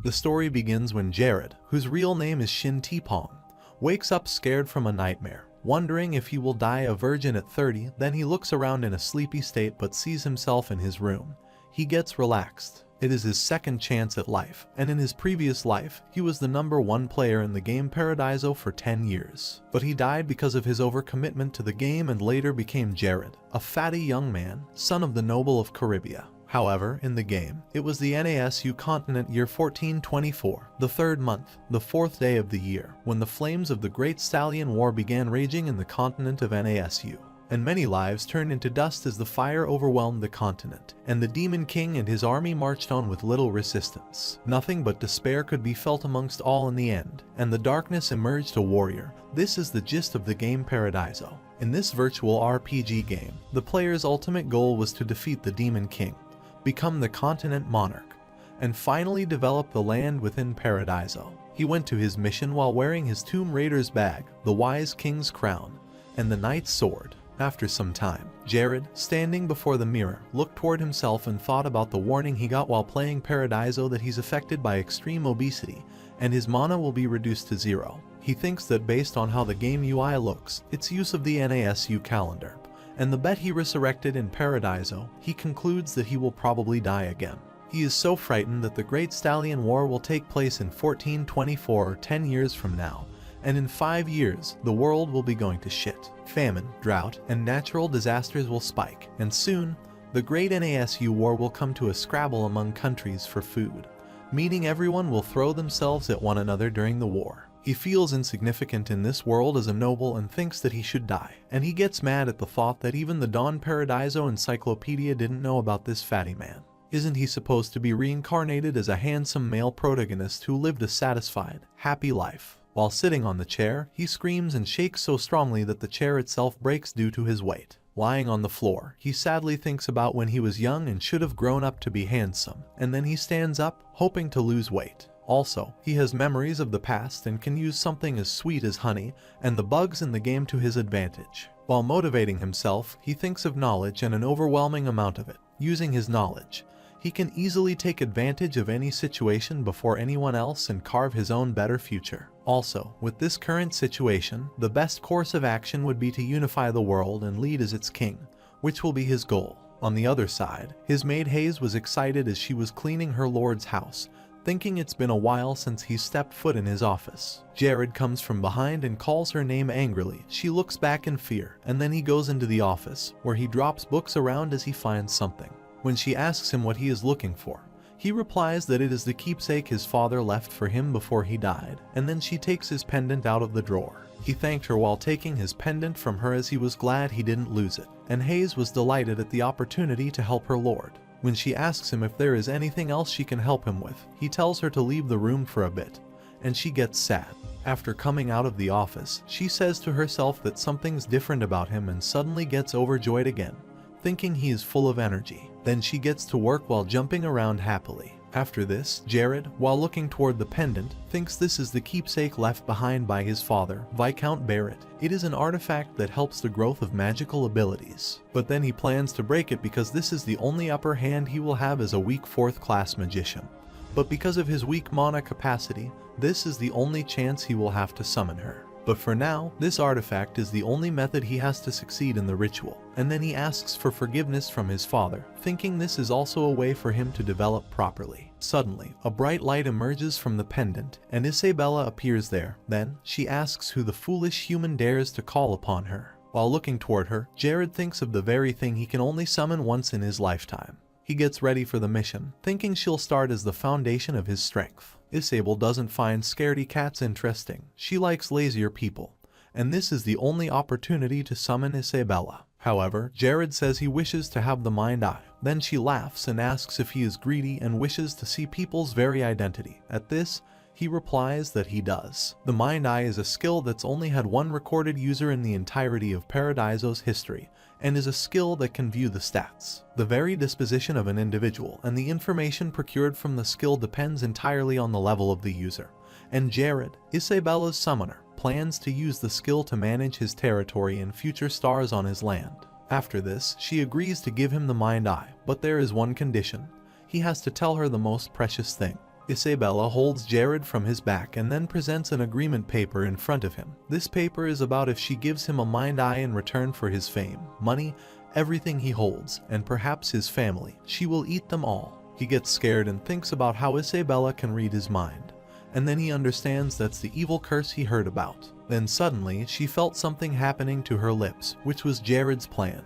The story begins when Jared, whose real name is Shin Tipong, wakes up scared from a nightmare, wondering if he will die a virgin at 30. Then he looks around in a sleepy state but sees himself in his room. He gets relaxed. It is his second chance at life, and in his previous life, he was the #1 player in the game Paradiso for 10 years. But he died because of his overcommitment to the game and later became Jared, a fatty young man, son of the noble of Caribia. However, in the game, it was the NASU continent year 1424, the 3rd month, the 4th day of the year, when the flames of the Great Stallion War began raging in the continent of NASU. And many lives turned into dust as the fire overwhelmed the continent, and the Demon King and his army marched on with little resistance. Nothing but despair could be felt amongst all in the end, and the darkness emerged a warrior. This is the gist of the game Paradiso. In this virtual RPG game, the player's ultimate goal was to defeat the Demon King, become the continent monarch, and finally develop the land within Paradiso. He went to his mission while wearing his Tomb Raider's bag, the Wise King's crown, and the Knight's sword. After some time, Jared, standing before the mirror, looked toward himself and thought about the warning he got while playing Paradiso that he's affected by extreme obesity and his mana will be reduced to 0. He thinks that based on how the game UI looks, its use of the NASU calendar, and the bet he resurrected in Paradiso, he concludes that he will probably die again. He is so frightened that the Great Stallion War will take place in 1424 or 10 years from now, and in 5 years, the world will be going to shit. Famine, drought, and natural disasters will spike, and soon, the Great NASU War will come to a scrabble among countries for food, meaning everyone will throw themselves at one another during the war. He feels insignificant in this world as a noble and thinks that he should die, and he gets mad at the thought that even the Dawn Paradiso Encyclopedia didn't know about this fatty man. Isn't he supposed to be reincarnated as a handsome male protagonist who lived a satisfied, happy life? While sitting on the chair, he screams and shakes so strongly that the chair itself breaks due to his weight. Lying on the floor, he sadly thinks about when he was young and should have grown up to be handsome, and then he stands up, hoping to lose weight. Also, he has memories of the past and can use something as sweet as honey and the bugs in the game to his advantage. While motivating himself, he thinks of knowledge and an overwhelming amount of it. Using his knowledge, he can easily take advantage of any situation before anyone else and carve his own better future. Also, with this current situation, the best course of action would be to unify the world and lead as its king, which will be his goal. On the other side, his maid Hayes was excited as she was cleaning her lord's house, thinking it's been a while since he stepped foot in his office. Jared comes from behind and calls her name angrily. She looks back in fear, and then he goes into the office, where he drops books around as he finds something. When she asks him what he is looking for, he replies that it is the keepsake his father left for him before he died, and then she takes his pendant out of the drawer. He thanked her while taking his pendant from her as he was glad he didn't lose it, and Hayes was delighted at the opportunity to help her lord. When she asks him if there is anything else she can help him with, he tells her to leave the room for a bit, and she gets sad. After coming out of the office, she says to herself that something's different about him and suddenly gets overjoyed again, thinking he is full of energy. Then she gets to work while jumping around happily. After this, Jared, while looking toward the pendant, thinks this is the keepsake left behind by his father, Viscount Barrett. It is an artifact that helps the growth of magical abilities. But then he plans to break it because this is the only upper hand he will have as a weak 4th class magician. But because of his weak mana capacity, this is the only chance he will have to summon her. But for now, this artifact is the only method he has to succeed in the ritual, and then he asks for forgiveness from his father, thinking this is also a way for him to develop properly. Suddenly, a bright light emerges from the pendant, and Isabella appears there. Then, she asks who the foolish human dares to call upon her. While looking toward her, Jared thinks of the very thing he can only summon once in his lifetime. He gets ready for the mission, thinking she'll start as the foundation of his strength. Isabel doesn't find scaredy cats interesting. She likes lazier people, and this is the only opportunity to summon Isabella. However, Jared says he wishes to have the mind eye. Then she laughs and asks if he is greedy and wishes to see people's very identity. At this, he replies that he does. The mind eye is a skill that's only had one recorded user in the entirety of Paradiso's history, and is a skill that can view the stats, the very disposition of an individual, and the information procured from the skill depends entirely on the level of the user. And Jared, Isabella's summoner, plans to use the skill to manage his territory and future stars on his land. After this, she agrees to give him the mind eye, but there is one condition. He has to tell her the most precious thing. Isabella holds Jared from his back and then presents an agreement paper in front of him. This paper is about if she gives him a mind eye in return for his fame, money, everything he holds, and perhaps his family, she will eat them all. He gets scared and thinks about how Isabella can read his mind. And then he understands that's the evil curse he heard about. Then suddenly, she felt something happening to her lips, which was Jared's plan.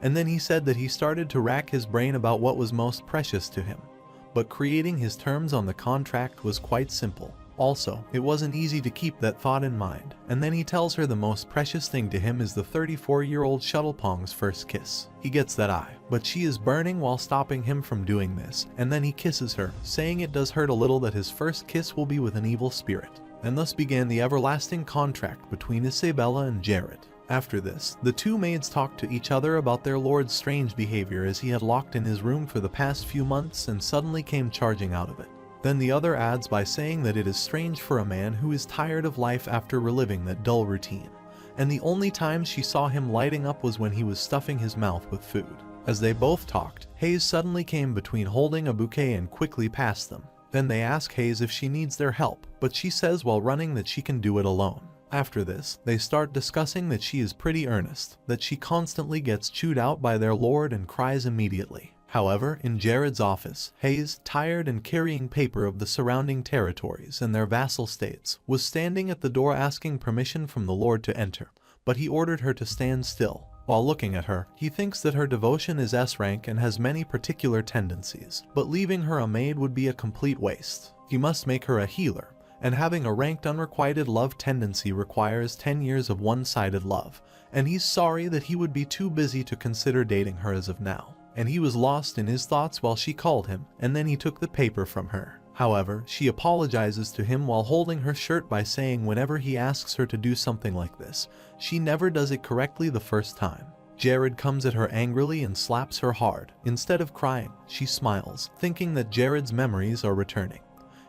And then he said that he started to rack his brain about what was most precious to him. But creating his terms on the contract was quite simple. Also, it wasn't easy to keep that thought in mind. And then he tells her the most precious thing to him is the 34-year-old Shuttlepong's first kiss. He gets that eye, but she is burning while stopping him from doing this, and then he kisses her, saying it does hurt a little that his first kiss will be with an evil spirit. And thus began the everlasting contract between Isabella and Jared. After this, the two maids talked to each other about their lord's strange behavior as he had locked in his room for the past few months and suddenly came charging out of it. Then the other adds by saying that it is strange for a man who is tired of life after reliving that dull routine, and the only time she saw him lighting up was when he was stuffing his mouth with food. As they both talked, Hayes suddenly came between holding a bouquet and quickly passed them. Then they ask Hayes if she needs their help, but she says while running that she can do it alone. After this, they start discussing that she is pretty earnest, that she constantly gets chewed out by their lord and cries immediately. However, in Jared's office, Hayes, tired and carrying paper of the surrounding territories and their vassal states, was standing at the door asking permission from the lord to enter, but he ordered her to stand still. While looking at her, he thinks that her devotion is S-rank and has many particular tendencies, but leaving her a maid would be a complete waste. He must make her a healer, and having a ranked unrequited love tendency requires 10 years of one-sided love, and he's sorry that he would be too busy to consider dating her as of now. And he was lost in his thoughts while she called him, and then he took the paper from her. However, she apologizes to him while holding her shirt by saying whenever he asks her to do something like this, she never does it correctly the first time. Jared comes at her angrily and slaps her hard. Instead of crying, she smiles, thinking that Jared's memories are returning.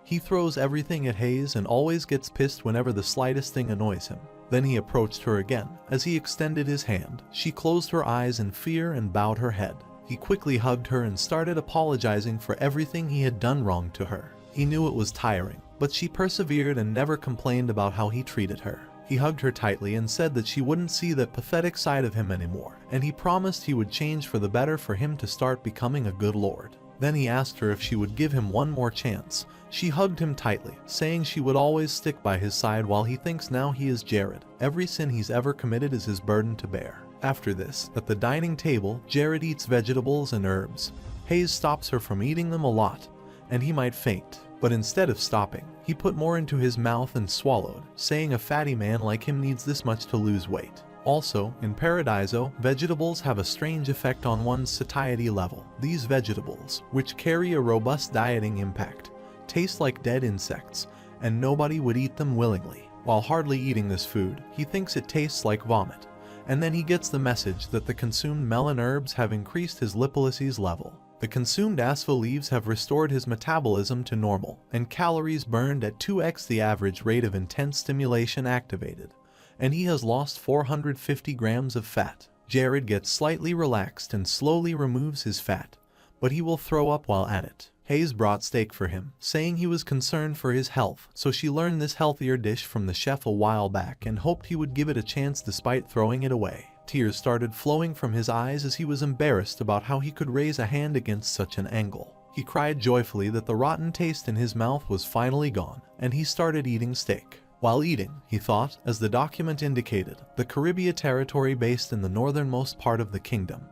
He throws everything at Hayes and always gets pissed whenever the slightest thing annoys him. Then he approached her again. As he extended his hand, she closed her eyes in fear and bowed her head. He quickly hugged her and started apologizing for everything he had done wrong to her. He knew it was tiring, but she persevered and never complained about how he treated her. He hugged her tightly and said that she wouldn't see that pathetic side of him anymore, and he promised he would change for the better for him to start becoming a good lord. Then he asked her if she would give him one more chance. She hugged him tightly, saying she would always stick by his side while he thinks now he is Jared. Every sin he's ever committed is his burden to bear. After this, at the dining table, Jared eats vegetables and herbs. Hayes stops her from eating them a lot, and he might faint. But instead of stopping, he put more into his mouth and swallowed, saying a fatty man like him needs this much to lose weight. Also, in Paradiso, vegetables have a strange effect on one's satiety level. These vegetables, which carry a robust dieting impact, taste like dead insects, and nobody would eat them willingly. While hardly eating this food, he thinks it tastes like vomit, and then he gets the message that the consumed melon herbs have increased his lipolysis level. The consumed aspho leaves have restored his metabolism to normal, and calories burned at 2x the average rate of intense stimulation activated, and he has lost 450 grams of fat. Jared gets slightly relaxed and slowly removes his fat, but he will throw up while at it. Hayes brought steak for him, saying he was concerned for his health, so she learned this healthier dish from the chef a while back and hoped he would give it a chance despite throwing it away. Tears started flowing from his eyes as he was embarrassed about how he could raise a hand against such an angle. He cried joyfully that the rotten taste in his mouth was finally gone, and he started eating steak. While eating, he thought, as the document indicated, the Caribbean territory based in the northernmost part of the kingdom,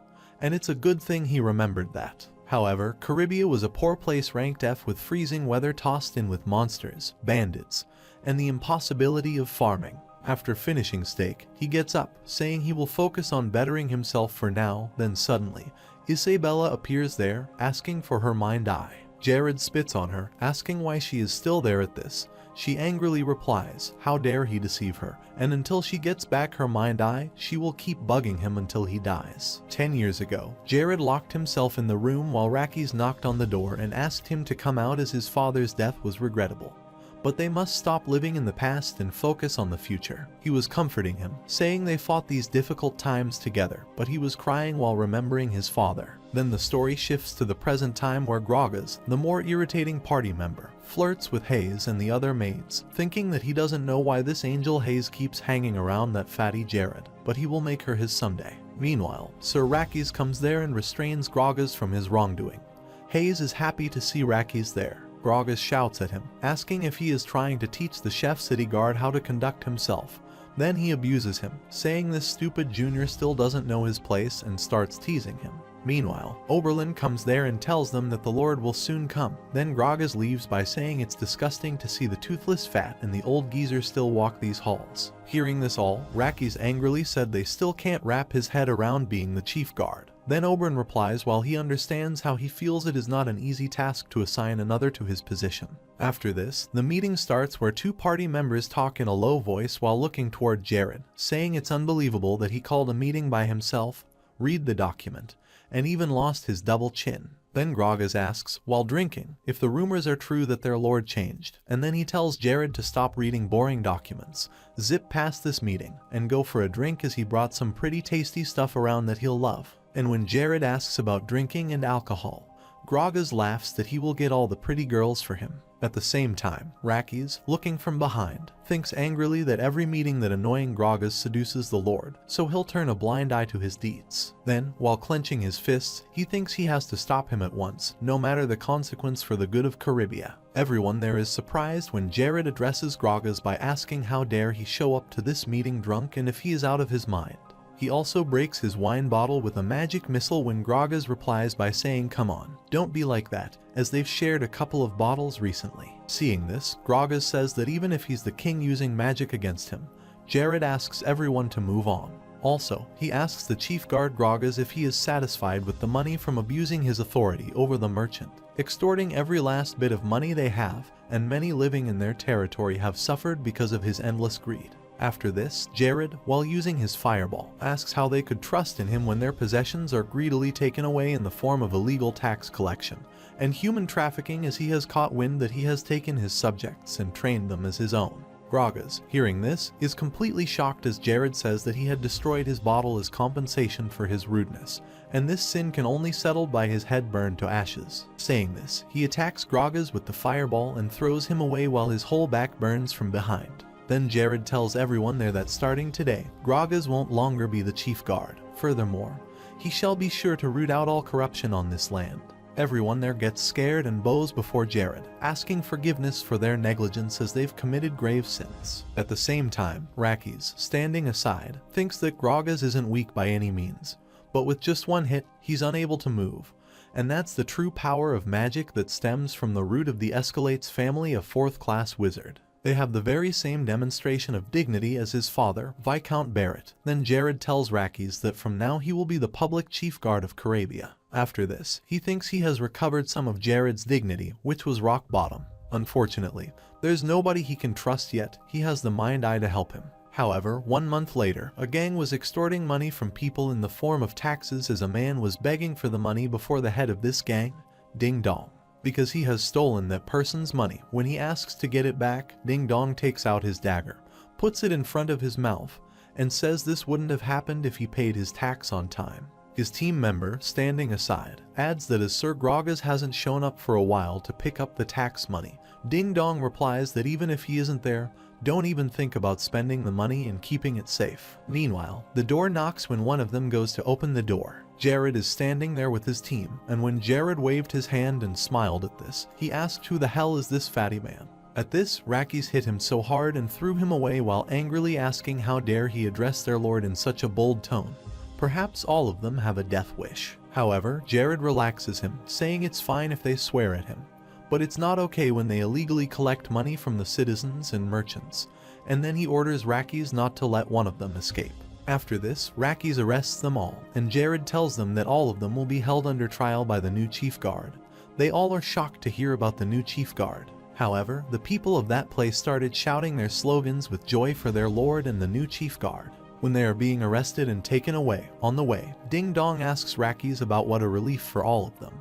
and it's a good thing he remembered that. However, Caribbean was a poor place ranked F with freezing weather tossed in with monsters, bandits, and the impossibility of farming. After finishing steak, he gets up, saying he will focus on bettering himself for now. Then suddenly, Isabella appears there, asking for her mind eye. Jared spits on her, asking why she is still there at this. She angrily replies, how dare he deceive her, and until she gets back her mind eye, she will keep bugging him until he dies. 10 years ago, Jared locked himself in the room while Rackies knocked on the door and asked him to come out as his father's death was regrettable. But they must stop living in the past and focus on the future. He was comforting him, saying they fought these difficult times together, but he was crying while remembering his father. Then the story shifts to the present time where Gragas, the more irritating party member, flirts with Hayes and the other maids, thinking that he doesn't know why this angel Hayes keeps hanging around that fatty Jared, but he will make her his someday. Meanwhile, Sir Rakes comes there and restrains Gragas from his wrongdoing. Hayes is happy to see Rakes there. Gragas shouts at him, asking if he is trying to teach the chef city guard how to conduct himself. Then he abuses him, saying this stupid junior still doesn't know his place and starts teasing him. Meanwhile, Oberlin comes there and tells them that the Lord will soon come. Then Gragas leaves by saying it's disgusting to see the toothless fat and the old geezer still walk these halls. Hearing this all, Rakes angrily said they still can't wrap his head around being the chief guard. Then Oberyn replies while he understands how he feels it is not an easy task to assign another to his position. After this, the meeting starts where two party members talk in a low voice while looking toward Jared, saying it's unbelievable that he called a meeting by himself, read the document, and even lost his double chin. Then Gragas asks, while drinking, if the rumors are true that their lord changed, and then he tells Jared to stop reading boring documents, zip past this meeting, and go for a drink as he brought some pretty tasty stuff around that he'll love. And when Jared asks about drinking and alcohol, Gragas laughs that he will get all the pretty girls for him. At the same time, Rakes, looking from behind, thinks angrily that every meeting that annoying Gragas seduces the Lord, so he'll turn a blind eye to his deeds. Then, while clenching his fists, he thinks he has to stop him at once, no matter the consequence for the good of Caribia. Everyone there is surprised when Jared addresses Gragas by asking how dare he show up to this meeting drunk and if he is out of his mind. He also breaks his wine bottle with a magic missile when Gragas replies by saying, "Come on, don't be like that," as they've shared a couple of bottles recently. Seeing this, Gragas says that even if he's the king using magic against him, Jared asks everyone to move on. Also, he asks the chief guard Gragas if he is satisfied with the money from abusing his authority over the merchant, extorting every last bit of money they have, and many living in their territory have suffered because of his endless greed. After this, Jared, while using his fireball, asks how they could trust in him when their possessions are greedily taken away in the form of illegal tax collection and human trafficking, as he has caught wind that he has taken his subjects and trained them as his own. Gragas, hearing this, is completely shocked as Jared says that he had destroyed his bottle as compensation for his rudeness, and this sin can only settle by his head burned to ashes. Saying this, he attacks Gragas with the fireball and throws him away while his whole back burns from behind. Then Jared tells everyone there that starting today, Gragas won't longer be the chief guard. Furthermore, he shall be sure to root out all corruption on this land. Everyone there gets scared and bows before Jared, asking forgiveness for their negligence as they've committed grave sins. At the same time, Rakes, standing aside, thinks that Gragas isn't weak by any means, but with just one hit, he's unable to move. And that's the true power of magic that stems from the root of the Escalate's family of fourth-class wizard. They have the very same demonstration of dignity as his father, Viscount Barrett. Then Jared tells Rakes that from now he will be the public chief guard of Carabia. After this, he thinks he has recovered some of Jared's dignity, which was rock bottom. Unfortunately, there's nobody he can trust yet. He has the Mind Eye to help him. However, 1 month later, a gang was extorting money from people in the form of taxes as a man was begging for the money before the head of this gang, Ding Dong. Because he has stolen that person's money, when he asks to get it back, Ding Dong takes out his dagger, puts it in front of his mouth, and says this wouldn't have happened if he paid his tax on time. His team member, standing aside, adds that as Sir Gragas hasn't shown up for a while to pick up the tax money, Ding Dong replies that even if he isn't there, don't even think about spending the money and keeping it safe. Meanwhile, the door knocks when one of them goes to open the door. Jared is standing there with his team, and when Jared waved his hand and smiled at this, he asked who the hell is this fatty man. At this, Rakes hit him so hard and threw him away while angrily asking how dare he address their lord in such a bold tone. Perhaps all of them have a death wish. However, Jared relaxes him, saying it's fine if they swear at him, but it's not okay when they illegally collect money from the citizens and merchants, and then he orders Rakes not to let one of them escape. After this, Rakes arrests them all, and Jared tells them that all of them will be held under trial by the new chief guard. They all are shocked to hear about the new chief guard. However, the people of that place started shouting their slogans with joy for their lord and the new chief guard. When they are being arrested and taken away, on the way, Ding Dong asks Rakes about what a relief for all of them.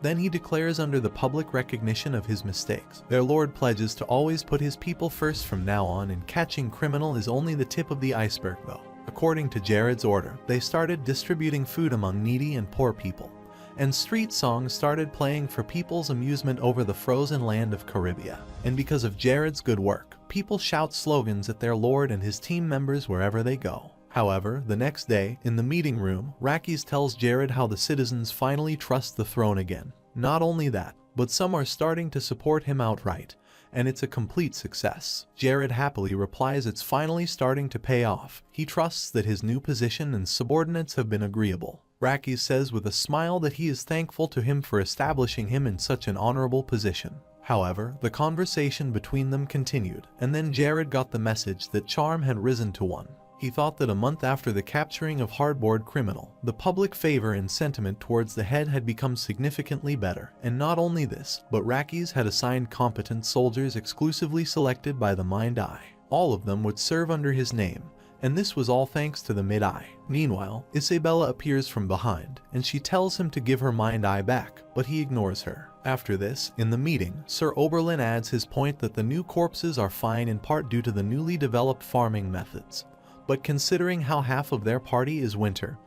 Then he declares under the public recognition of his mistakes. Their lord pledges to always put his people first from now on, and catching criminal is only the tip of the iceberg though. According to Jared's order, they started distributing food among needy and poor people, and street songs started playing for people's amusement over the frozen land of Caribia. And because of Jared's good work, people shout slogans at their lord and his team members wherever they go. However, the next day, in the meeting room, Rakis tells Jared how the citizens finally trust the throne again. Not only that, but some are starting to support him outright, and it's a complete success. Jared happily replies it's finally starting to pay off. He trusts that his new position and subordinates have been agreeable. Rakis says with a smile that he is thankful to him for establishing him in such an honorable position. However, the conversation between them continued, and then Jared got the message that charm had risen to 1. He thought that a month after the capturing of Hardboard Criminal, the public favor and sentiment towards the head had become significantly better. And not only this, but Rakis had assigned competent soldiers exclusively selected by the Mind Eye. All of them would serve under his name, and this was all thanks to the Mid-Eye. Meanwhile, Isabella appears from behind, and she tells him to give her Mind Eye back, but he ignores her. After this, in the meeting, Sir Oberlin adds his point that the new corpses are fine in part due to the newly developed farming methods. But considering how half of their party is winter,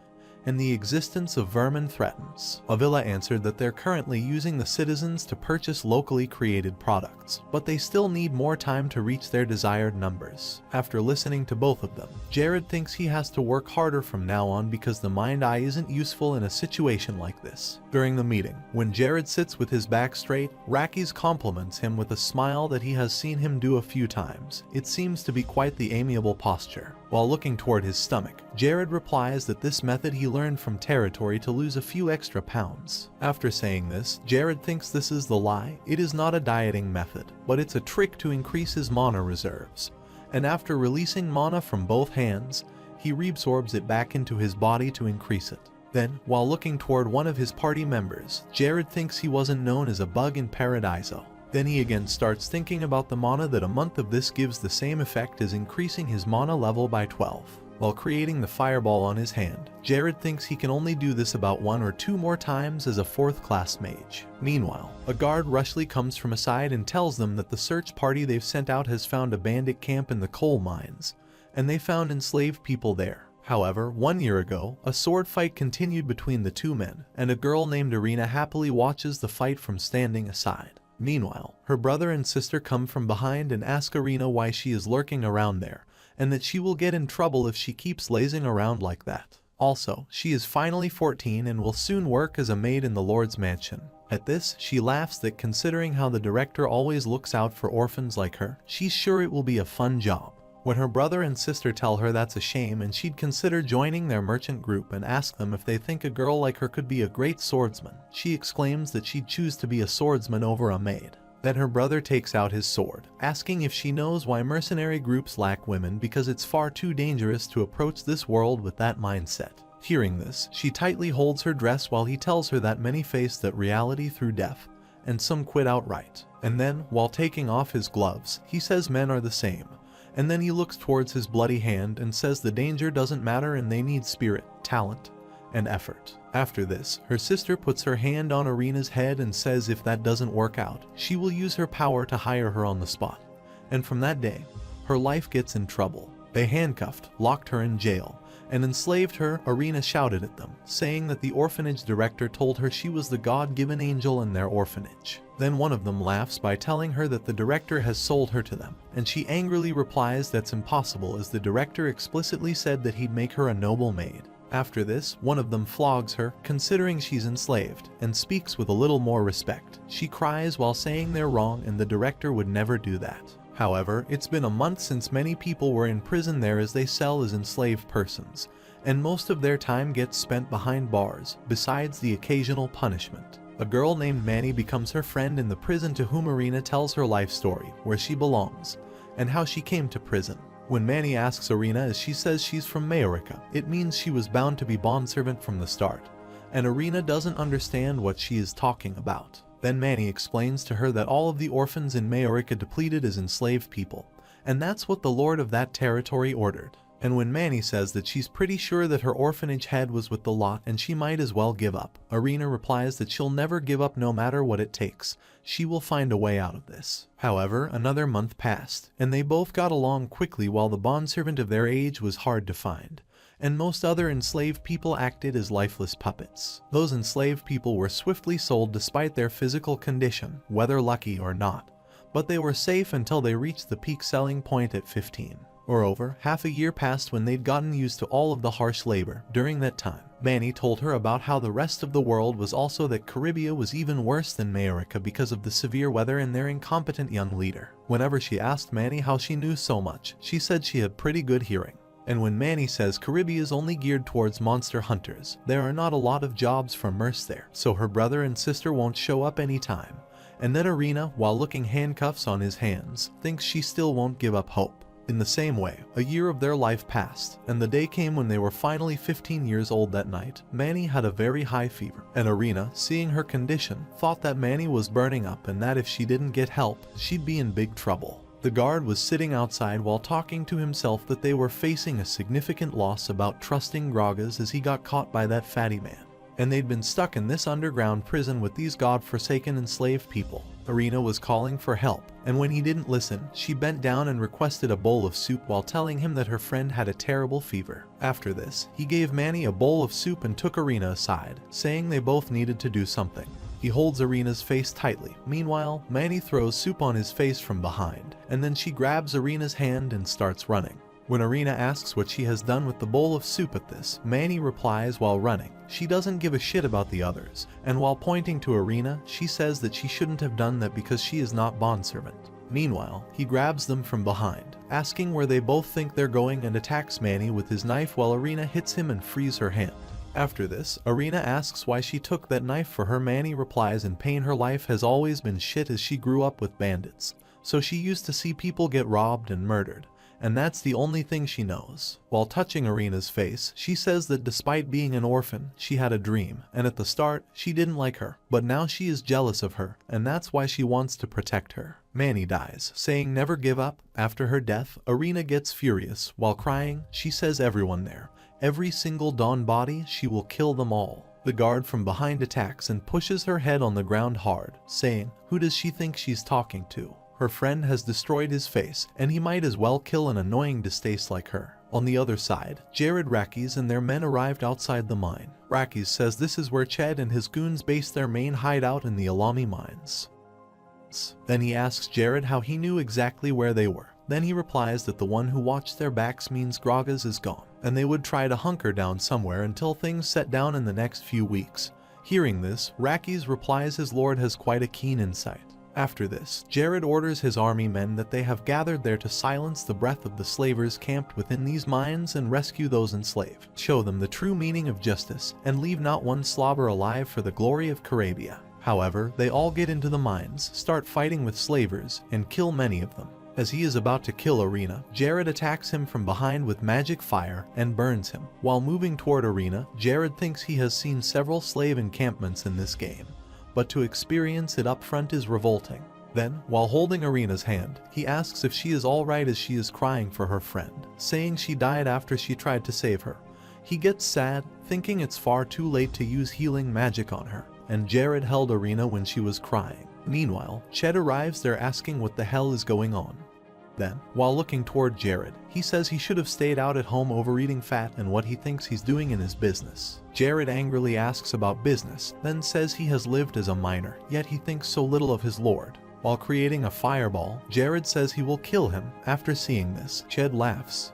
and the existence of vermin threatens, Avila answered that they're currently using the citizens to purchase locally created products, but they still need more time to reach their desired numbers. After listening to both of them, Jared thinks he has to work harder from now on because the Mind Eye isn't useful in a situation like this. During the meeting, when Jared sits with his back straight, Rakis compliments him with a smile that he has seen him do a few times. It seems to be quite the amiable posture. While looking toward his stomach, Jared replies that this method he learned from territory to lose a few extra pounds. After saying this, Jared thinks this is the lie. It is not a dieting method, but it's a trick to increase his mana reserves. And after releasing mana from both hands, he reabsorbs it back into his body to increase it. Then, while looking toward one of his party members, Jared thinks he wasn't known as a bug in Paradiso. Then he again starts thinking about the mana that a month of this gives the same effect as increasing his mana level by 12. While creating the fireball on his hand, Jared thinks he can only do this about 1 or 2 more times as a 4th class mage. Meanwhile, a guard rushly comes from aside and tells them that the search party they've sent out has found a bandit camp in the coal mines, and they found enslaved people there. However, 1 year ago, a sword fight continued between the two men, and a girl named Irina happily watches the fight from standing aside. Meanwhile, her brother and sister come from behind and ask Irina why she is lurking around there, and that she will get in trouble if she keeps lazing around like that. Also, she is finally 14 and will soon work as a maid in the Lord's mansion. At this, she laughs that considering how the director always looks out for orphans like her, she's sure it will be a fun job. When her brother and sister tell her that's a shame and she'd consider joining their merchant group and ask them if they think a girl like her could be a great swordsman, she exclaims that she'd choose to be a swordsman over a maid. Then her brother takes out his sword, asking if she knows why mercenary groups lack women because it's far too dangerous to approach this world with that mindset. Hearing this, she tightly holds her dress while he tells her that many face that reality through death, and some quit outright. And then, while taking off his gloves, he says men are the same. And then he looks towards his bloody hand and says the danger doesn't matter and they need spirit, talent, and effort. After this, her sister puts her hand on Irina's head and says if that doesn't work out, she will use her power to hire her on the spot. And from that day, her life gets in trouble. They handcuffed, locked her in jail, and enslaved her. Irina shouted at them, saying that the orphanage director told her she was the God-given angel in their orphanage. Then one of them laughs by telling her that the director has sold her to them, and she angrily replies that's impossible as the director explicitly said that he'd make her a noble maid. After this, one of them flogs her, considering she's enslaved, and speaks with a little more respect. She cries while saying they're wrong and the director would never do that. However, it's been a month since many people were in prison there as they sell as enslaved persons, and most of their time gets spent behind bars, besides the occasional punishment. A girl named Manny becomes her friend in the prison to whom Irina tells her life story, where she belongs, and how she came to prison. When Manny asks Irina as she says she's from Majorica, it means she was bound to be bondservant from the start, and Irina doesn't understand what she is talking about. Then Manny explains to her that all of the orphans in Majorica depleted as enslaved people, and that's what the lord of that territory ordered. And when Manny says that she's pretty sure that her orphanage head was with the lot and she might as well give up, Irina replies that she'll never give up no matter what it takes. She will find a way out of this. However, another month passed, and they both got along quickly while the bondservant of their age was hard to find. and most other enslaved people acted as lifeless puppets. Those enslaved people were swiftly sold despite their physical condition, whether lucky or not, but they were safe until they reached the peak selling point at 15. Moreover, half a year passed when they'd gotten used to all of the harsh labor. During that time, Manny told her about how the rest of the world was also that Caribbean was even worse than America because of the severe weather and their incompetent young leader. Whenever she asked Manny how she knew so much, she said she had pretty good hearing. And when Manny says Caribbean is only geared towards monster hunters, there are not a lot of jobs for Merce there, so her brother and sister won't show up anytime. And then Arena, while looking handcuffs on his hands, thinks she still won't give up hope. In the same way, a year of their life passed, and the day came when they were finally 15 years old. That night, Manny had a very high fever, and Arena, seeing her condition, thought that Manny was burning up and that if she didn't get help, she'd be in big trouble. The guard was sitting outside while talking to himself that they were facing a significant loss about trusting Gragas as he got caught by that fatty man. And they'd been stuck in this underground prison with these god-forsaken enslaved people. Arena was calling for help, and when he didn't listen, she bent down and requested a bowl of soup while telling him that her friend had a terrible fever. After this, he gave Manny a bowl of soup and took Arena aside, saying they both needed to do something. He holds Arena's face tightly. Meanwhile, Manny throws soup on his face from behind, and then she grabs Arena's hand and starts running. When Arena asks what she has done with the bowl of soup at this, Manny replies while running she doesn't give a shit about the others, and while pointing to Arena, she says that she shouldn't have done that because she is not bondservant. Meanwhile, he grabs them from behind, asking where they both think they're going and attacks Manny with his knife while Arena hits him and frees her hand. After this, Arena asks why she took that knife for her. Manny replies in pain her life has always been shit as she grew up with bandits, so she used to see people get robbed and murdered, and that's the only thing she knows. While touching Arena's face, she says that despite being an orphan, she had a dream, and at the start, she didn't like her, but now she is jealous of her, and that's why she wants to protect her. Manny dies, saying never give up. After her death, Arena gets furious. While crying, she says everyone there, every single Dawn body, she will kill them all. The guard from behind attacks and pushes her head on the ground hard, saying, who does she think she's talking to? Her friend has destroyed his face, and he might as well kill an annoying distaste like her. On the other side, Jared Rakis and their men arrived outside the mine. Rakis says this is where Ched and his goons base their main hideout in the Alami mines. Then he asks Jared how he knew exactly where they were. Then he replies that the one who watched their backs means Gragas is gone, and they would try to hunker down somewhere until things set down in the next few weeks. Hearing this, Rakis replies his lord has quite a keen insight. After this, Jared orders his army men that they have gathered there to silence the breath of the slavers camped within these mines and rescue those enslaved, show them the true meaning of justice, and leave not one slobber alive for the glory of Caribbean. However, they all get into the mines, start fighting with slavers, and kill many of them. As he is about to kill Arena, Jared attacks him from behind with magic fire and burns him. While moving toward Arena, Jared thinks he has seen several slave encampments in this game, but to experience it up front is revolting. Then, while holding Arena's hand, he asks if she is alright as she is crying for her friend, saying she died after she tried to save her. He gets sad, thinking it's far too late to use healing magic on her, and Jared held Arena when she was crying. Meanwhile, Ched arrives there asking what the hell is going on. Then, while looking toward Jared, he says he should have stayed out at home overeating fat and what he thinks he's doing in his business. Jared angrily asks about business, then says he has lived as a miner, yet he thinks so little of his lord. While creating a fireball, Jared says he will kill him. After seeing this, Ched laughs,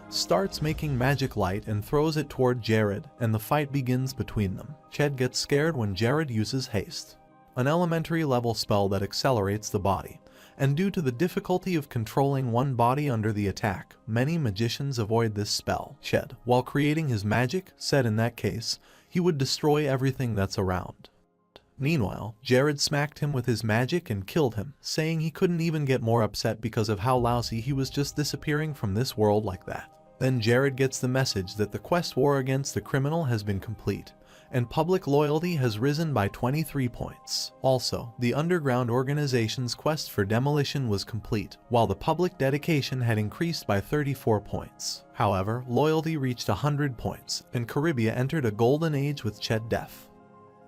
starts making magic light and throws it toward Jared, and the fight begins between them. Ched gets scared when Jared uses haste, an elementary level spell that accelerates the body, and due to the difficulty of controlling one body under the attack, many magicians avoid this spell. Ched, while creating his magic, said in that case, he would destroy everything that's around. Meanwhile, Jared smacked him with his magic and killed him, saying he couldn't even get more upset because of how lousy he was just disappearing from this world like that. Then Jared gets the message that the quest war against the criminal has been complete, and public loyalty has risen by 23 points. Also, the underground organization's quest for demolition was complete, while the public dedication had increased by 34 points. However, loyalty reached 100 points, and Caribbean entered a golden age with Ched death.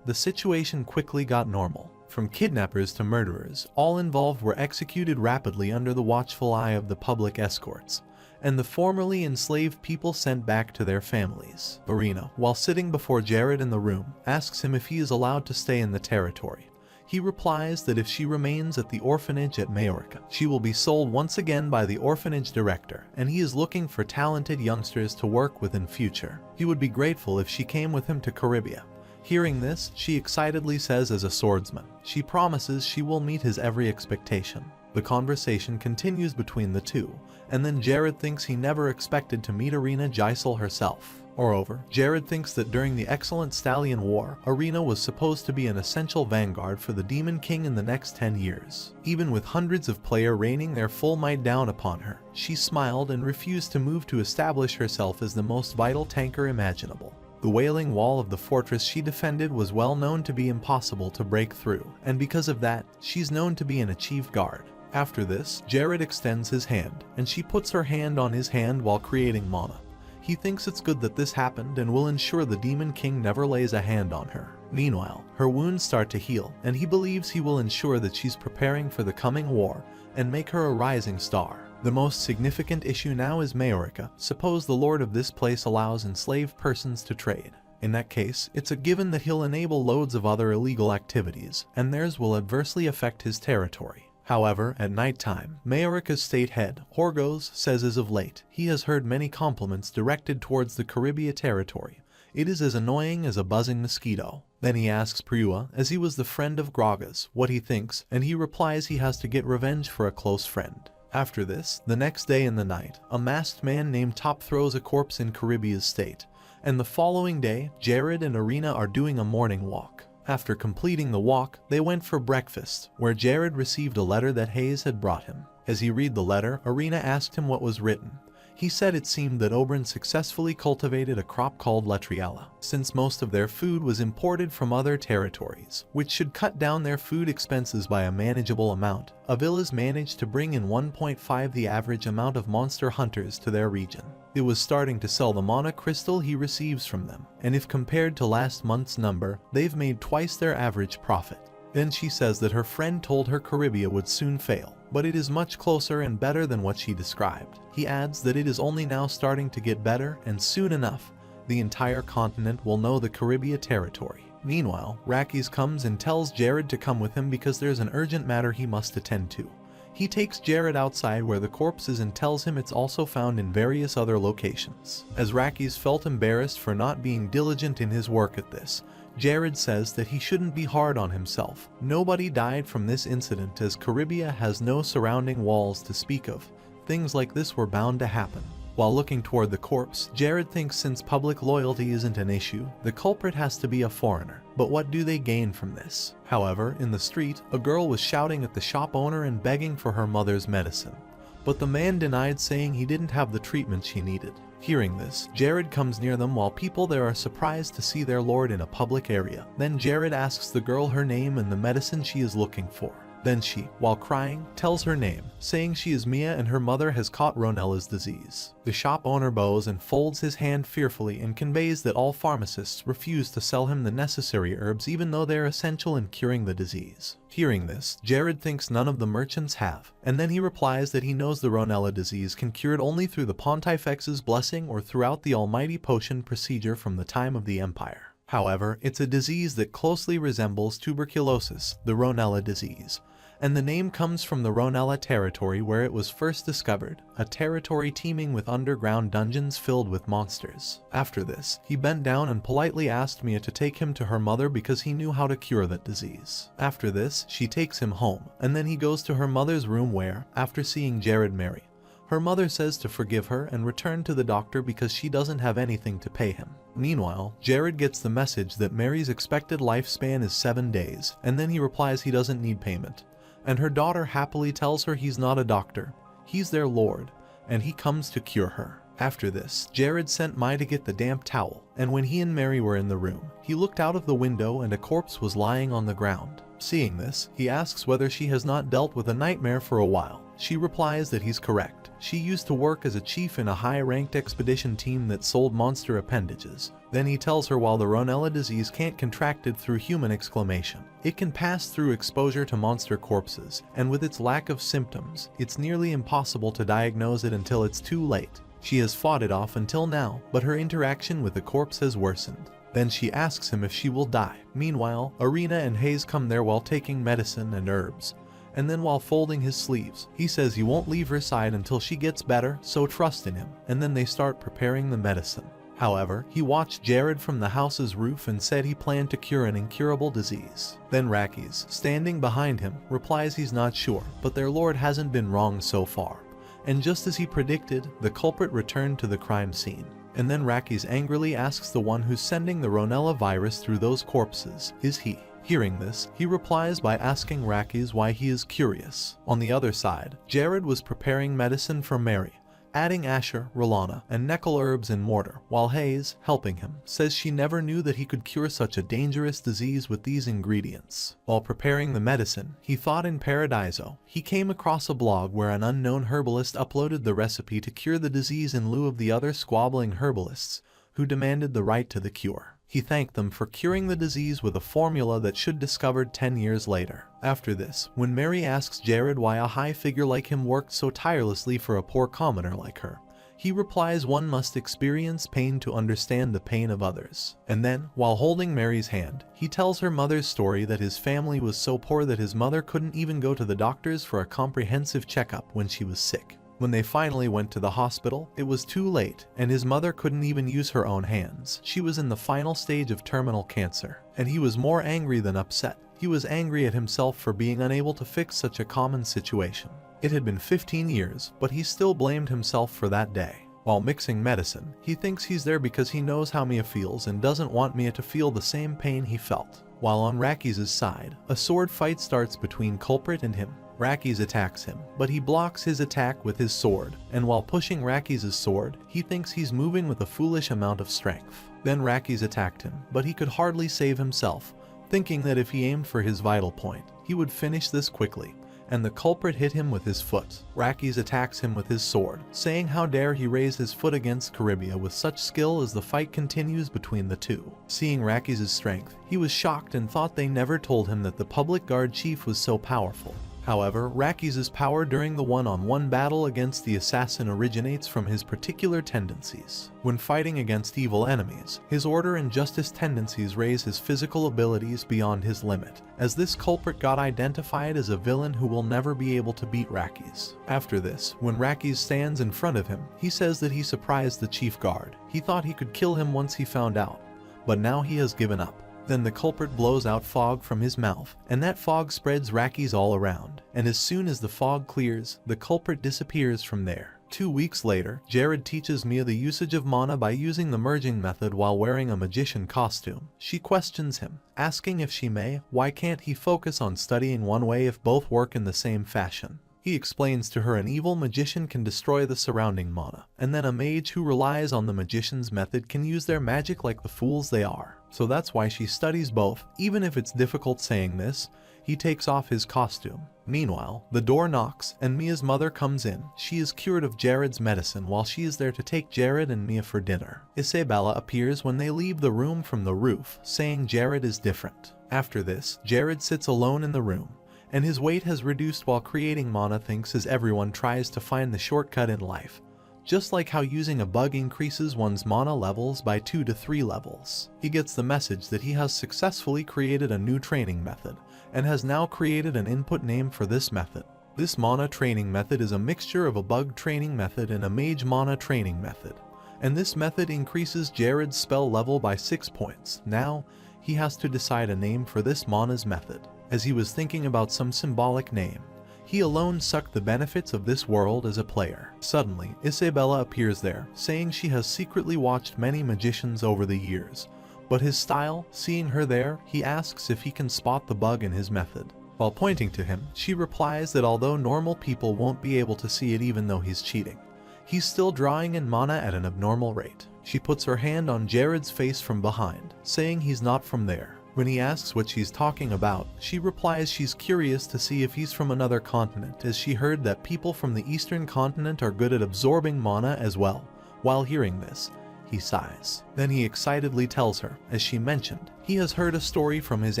The situation quickly got normal. From kidnappers to murderers, all involved were executed rapidly under the watchful eye of the public escorts, and the formerly enslaved people sent back to their families. Irina, while sitting before Jared in the room, asks him if he is allowed to stay in the territory. He replies that if she remains at the orphanage at Majorca, she will be sold once again by the orphanage director, and he is looking for talented youngsters to work with in future. He would be grateful if she came with him to Caribia. Hearing this, she excitedly says as a swordsman, she promises she will meet his every expectation. The conversation continues between the two, and then Jared thinks he never expected to meet Irina Geisel herself. Moreover, Jared thinks that during the Excellent Stallion War, Irina was supposed to be an essential vanguard for the Demon King in the next 10 years. Even with hundreds of players raining their full might down upon her, she smiled and refused to move to establish herself as the most vital tanker imaginable. The wailing wall of the fortress she defended was well known to be impossible to break through, and because of that, she's known to be an achieved guard. After this, Jared extends his hand, and she puts her hand on his hand while creating mana. He thinks it's good that this happened and will ensure the Demon King never lays a hand on her. Meanwhile, her wounds start to heal, and he believes he will ensure that she's preparing for the coming war and make her a rising star. The most significant issue now is Majorca. Suppose the lord of this place allows enslaved persons to trade. In that case, it's a given that he'll enable loads of other illegal activities, and theirs will adversely affect his territory. However, at nighttime, Majorca's state head, Horgos, says as of late, he has heard many compliments directed towards the Caribia territory. It is as annoying as a buzzing mosquito. Then he asks Priua, as he was the friend of Gragas, what he thinks, and he replies he has to get revenge for a close friend. After this, the next day in the night, a masked man named Top throws a corpse in Caribia's state, and the following day, Jared and Irina are doing a morning walk. After completing the walk, they went for breakfast, where Jared received a letter that Hayes had brought him. As he read the letter, Irina asked him what was written. He said it seemed that Oberon successfully cultivated a crop called Letriella, since most of their food was imported from other territories, which should cut down their food expenses by a manageable amount. Avila's managed to bring in 1.5 the average amount of monster hunters to their region. It was starting to sell the mana crystal he receives from them, and if compared to last month's number, they've made twice their average profit. Then she says that her friend told her Caribia would soon fail, but it is much closer and better than what she described. He adds that it is only now starting to get better, and soon enough, the entire continent will know the Caribia territory. Meanwhile, Rakis comes and tells Jared to come with him because there's an urgent matter he must attend to. He takes Jared outside where the corpse is and tells him it's also found in various other locations. As Rakis felt embarrassed for not being diligent in his work at this, Jared says that he shouldn't be hard on himself. Nobody died from this incident as Caribia has no surrounding walls to speak of. Things like this were bound to happen. While looking toward the corpse, Jared thinks since public loyalty isn't an issue, the culprit has to be a foreigner. But what do they gain from this? However, in the street, a girl was shouting at the shop owner and begging for her mother's medicine. But the man denied, saying he didn't have the treatment she needed. Hearing this, Jared comes near them while people there are surprised to see their lord in a public area. Then Jared asks the girl her name and the medicine she is looking for. Then she, while crying, tells her name, saying she is Mia and her mother has caught Ronella's disease. The shop owner bows and folds his hand fearfully and conveys that all pharmacists refuse to sell him the necessary herbs even though they are essential in curing the disease. Hearing this, Jared thinks none of the merchants have, and then he replies that he knows the Ronella disease can cured only through the Pontifex's blessing or throughout the almighty potion procedure from the time of the Empire. However, it's a disease that closely resembles tuberculosis, the Ronella disease, and the name comes from the Ronella territory where it was first discovered, a territory teeming with underground dungeons filled with monsters. After this, he bent down and politely asked Mia to take him to her mother because he knew how to cure that disease. After this, she takes him home, and then he goes to her mother's room where, after seeing Jared marry, her mother says to forgive her and return to the doctor because she doesn't have anything to pay him. Meanwhile, Jared gets the message that Mary's expected lifespan is 7 days, and then he replies he doesn't need payment. And her daughter happily tells her he's not a doctor, he's their lord, and he comes to cure her. After this, Jared sent Mai to get the damp towel, and when he and Mary were in the room, he looked out of the window and a corpse was lying on the ground. Seeing this, he asks whether she has not dealt with a nightmare for a while. she replies that he's correct. She used to work as a chief in a high-ranked expedition team that sold monster appendages. Then he tells her while the Ronella disease can't contract it through human exclamation, it can pass through exposure to monster corpses, and with its lack of symptoms, it's nearly impossible to diagnose it until it's too late. She has fought it off until now, but her interaction with the corpse has worsened. Then she asks him if she will die. Meanwhile, Arena and Hayes come there while taking medicine and herbs. And then while folding his sleeves, he says he won't leave her side until she gets better, so trust in him. And then they start preparing the medicine. However, he watched Jared from the house's roof and said he planned to cure an incurable disease. Then Rakis, standing behind him, replies he's not sure, but their lord hasn't been wrong so far. And just as he predicted, the culprit returned to the crime scene. And then Rakis angrily asks the one who's sending the Ronella virus through those corpses, is he? Hearing this, he replies by asking Rakis why he is curious. On the other side, Jared was preparing medicine for Mary, adding Asher, Rolana, and Neckel herbs in mortar, while Hayes, helping him, says she never knew that he could cure such a dangerous disease with these ingredients. While preparing the medicine, he thought in Paradiso, he came across a blog where an unknown herbalist uploaded the recipe to cure the disease in lieu of the other squabbling herbalists, who demanded the right to the cure. He thanked them for curing the disease with a formula that should discovered 10 years later. After this, when Mary asks Jared why a high figure like him worked so tirelessly for a poor commoner like her, he replies one must experience pain to understand the pain of others. And then, while holding Mary's hand, he tells her mother's story that his family was so poor that his mother couldn't even go to the doctors for a comprehensive checkup when she was sick. When they finally went to the hospital, it was too late, and his mother couldn't even use her own hands. She was in the final stage of terminal cancer, and he was more angry than upset. He was angry at himself for being unable to fix such a common situation. It had been 15 years, but he still blamed himself for that day. While mixing medicine, he thinks he's there because he knows how Mia feels and doesn't want Mia to feel the same pain he felt. While on Rakis' side, a sword fight starts between Culprit and him. Rakis attacks him, but he blocks his attack with his sword, and while pushing Rakis' sword, he thinks he's moving with a foolish amount of strength. Then Rakis attacked him, but he could hardly save himself, thinking that if he aimed for his vital point, he would finish this quickly, and the culprit hit him with his foot. Rakis attacks him with his sword, saying how dare he raise his foot against Caribia with such skill as the fight continues between the two. Seeing Rakis' strength, he was shocked and thought they never told him that the public guard chief was so powerful. However, Rakis' power during the one-on-one battle against the assassin originates from his particular tendencies. When fighting against evil enemies, his order and justice tendencies raise his physical abilities beyond his limit, as this culprit got identified as a villain who will never be able to beat Rakis. After this, when Rakis stands in front of him, he says that he surprised the chief guard. He thought he could kill him once he found out, but now he has given up. Then the culprit blows out fog from his mouth, and that fog spreads Rakis all around. And as soon as the fog clears, the culprit disappears from there. 2 weeks later, Jared teaches Mia the usage of mana by using the merging method while wearing a magician costume. She questions him, asking if she may, why can't he focus on studying one way if both work in the same fashion? He explains to her an evil magician can destroy the surrounding mana, and then a mage who relies on the magician's method can use their magic like the fools they are. So that's why she studies both, even if it's difficult saying this. He takes off his costume. Meanwhile, the door knocks, and Mia's mother comes in. She is cured of Jared's medicine while she is there to take Jared and Mia for dinner. Isabella appears when they leave the room from the roof, saying Jared is different. After this, Jared sits alone in the room, and his weight has reduced while creating mana thinks as everyone tries to find the shortcut in life. Just like how using a bug increases one's mana levels by 2 to 3 levels. He gets the message that he has successfully created a new training method, and has now created an input name for this method. This mana training method is a mixture of a bug training method and a mage mana training method, and this method increases Jared's spell level by 6 points. Now, he has to decide a name for this mana's method. As he was thinking about some symbolic name, he alone sucked the benefits of this world as a player. Suddenly, Isabella appears there, saying she has secretly watched many magicians over the years, but his style, seeing her there, he asks if he can spot the bug in his method. While pointing to him, she replies that although normal people won't be able to see it even though he's cheating, he's still drawing in mana at an abnormal rate. She puts her hand on Jared's face from behind, saying he's not from there. When he asks what she's talking about, she replies she's curious to see if he's from another continent, as she heard that people from the eastern continent are good at absorbing mana as well. While hearing this, he sighs. Then he excitedly tells her, as she mentioned, he has heard a story from his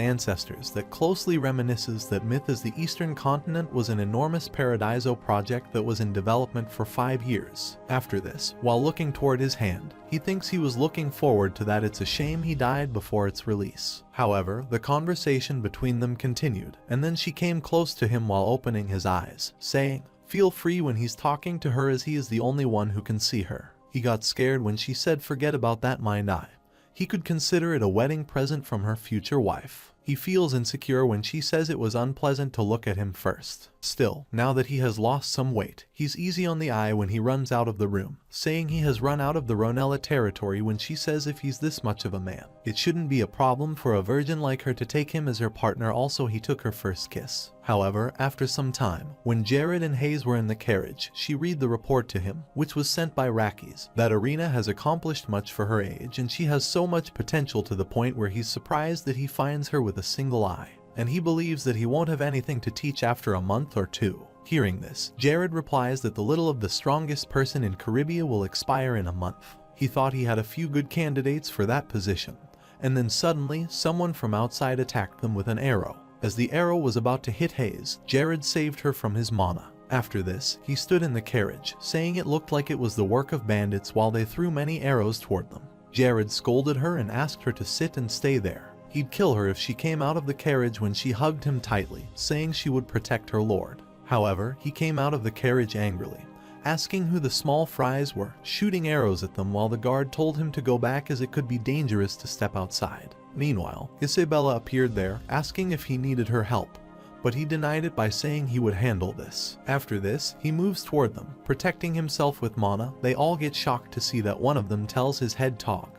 ancestors that closely reminisces that myth as the eastern continent was an enormous Paradiso project that was in development for 5 years. After this, while looking toward his hand, he thinks he was looking forward to that. It's a shame he died before its release. However, the conversation between them continued, and then she came close to him while opening his eyes, saying, "Feel free," when he's talking to her, as he is the only one who can see her. He got scared when she said forget about that, mind eye. He could consider it a wedding present from her future wife. He feels insecure when she says it was unpleasant to look at him first. Still, now that he has lost some weight, he's easy on the eye when he runs out of the room, saying he has run out of the Ronella territory when she says if he's this much of a man, it shouldn't be a problem for a virgin like her to take him as her partner. Also, he took her first kiss. However, after some time, when Jared and Hayes were in the carriage, she read the report to him, which was sent by Rackies, that Arena has accomplished much for her age and she has so much potential, to the point where he's surprised that he finds her with a single eye, and he believes that he won't have anything to teach after a month or two. Hearing this, Jared replies that the little of the strongest person in Caribbean will expire in a month. He thought he had a few good candidates for that position, and then suddenly someone from outside attacked them with an arrow. As the arrow was about to hit Hayes, Jared saved her from his mana. After this, he stood in the carriage, saying it looked like it was the work of bandits while they threw many arrows toward them. Jared scolded her and asked her to sit and stay there. He'd kill her if she came out of the carriage when she hugged him tightly, saying she would protect her lord. However, he came out of the carriage angrily, asking who the small fries were, shooting arrows at them while the guard told him to go back as it could be dangerous to step outside. Meanwhile, Isabella appeared there, asking if he needed her help, but he denied it by saying he would handle this. After this, he moves toward them, protecting himself with mana. They all get shocked to see that one of them tells his head Tog,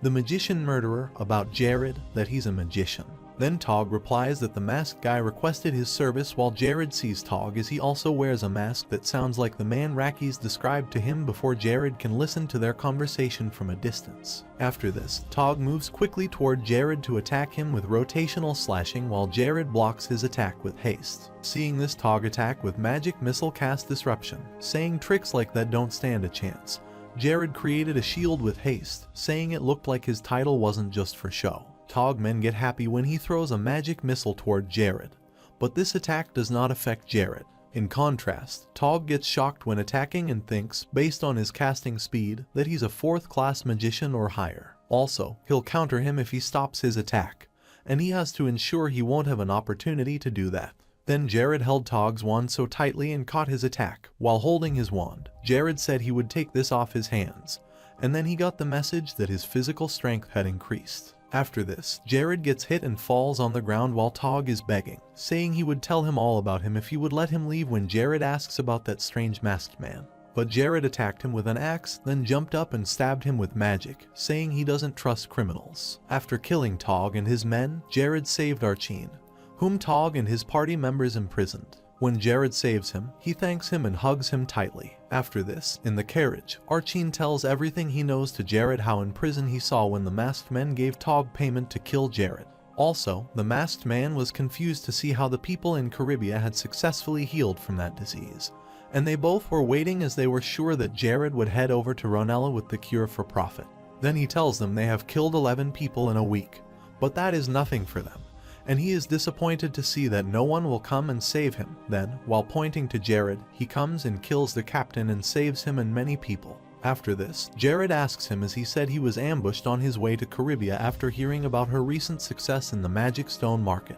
the magician murderer, about Jared, that he's a magician. Then Tog replies that the masked guy requested his service, while Jared sees Tog as he also wears a mask that sounds like the man Rackies described to him before. Jared can listen to their conversation from a distance. After this, Tog moves quickly toward Jared to attack him with rotational slashing, while Jared blocks his attack with haste. Seeing this, Tog attack with magic missile cast disruption, saying tricks like that don't stand a chance. Jared created a shield with haste, saying it looked like his title wasn't just for show. Tog men get happy when he throws a magic missile toward Jared, but this attack does not affect Jared. In contrast, Tog gets shocked when attacking and thinks, based on his casting speed, that he's a 4th class magician or higher. Also, he'll counter him if he stops his attack, and he has to ensure he won't have an opportunity to do that. Then Jared held Tog's wand so tightly and caught his attack. While holding his wand, Jared said he would take this off his hands, and then he got the message that his physical strength had increased. After this, Jared gets hit and falls on the ground while Tog is begging, saying he would tell him all about him if he would let him leave when Jared asks about that strange masked man. But Jared attacked him with an axe, then jumped up and stabbed him with magic, saying he doesn't trust criminals. After killing Tog and his men, Jared saved Archine, whom Tog and his party members imprisoned. When Jared saves him, he thanks him and hugs him tightly. After this, in the carriage, Archine tells everything he knows to Jared, how in prison he saw when the masked men gave Tog payment to kill Jared. Also, the masked man was confused to see how the people in Caribbean had successfully healed from that disease, and they both were waiting as they were sure that Jared would head over to Ronella with the cure for profit. Then he tells them they have killed 11 people in a week, but that is nothing for them, and he is disappointed to see that no one will come and save him. Then, while pointing to Jared, he comes and kills the captain and saves him and many people. After this, Jared asks him, as he said he was ambushed on his way to Caribbean after hearing about her recent success in the magic stone market,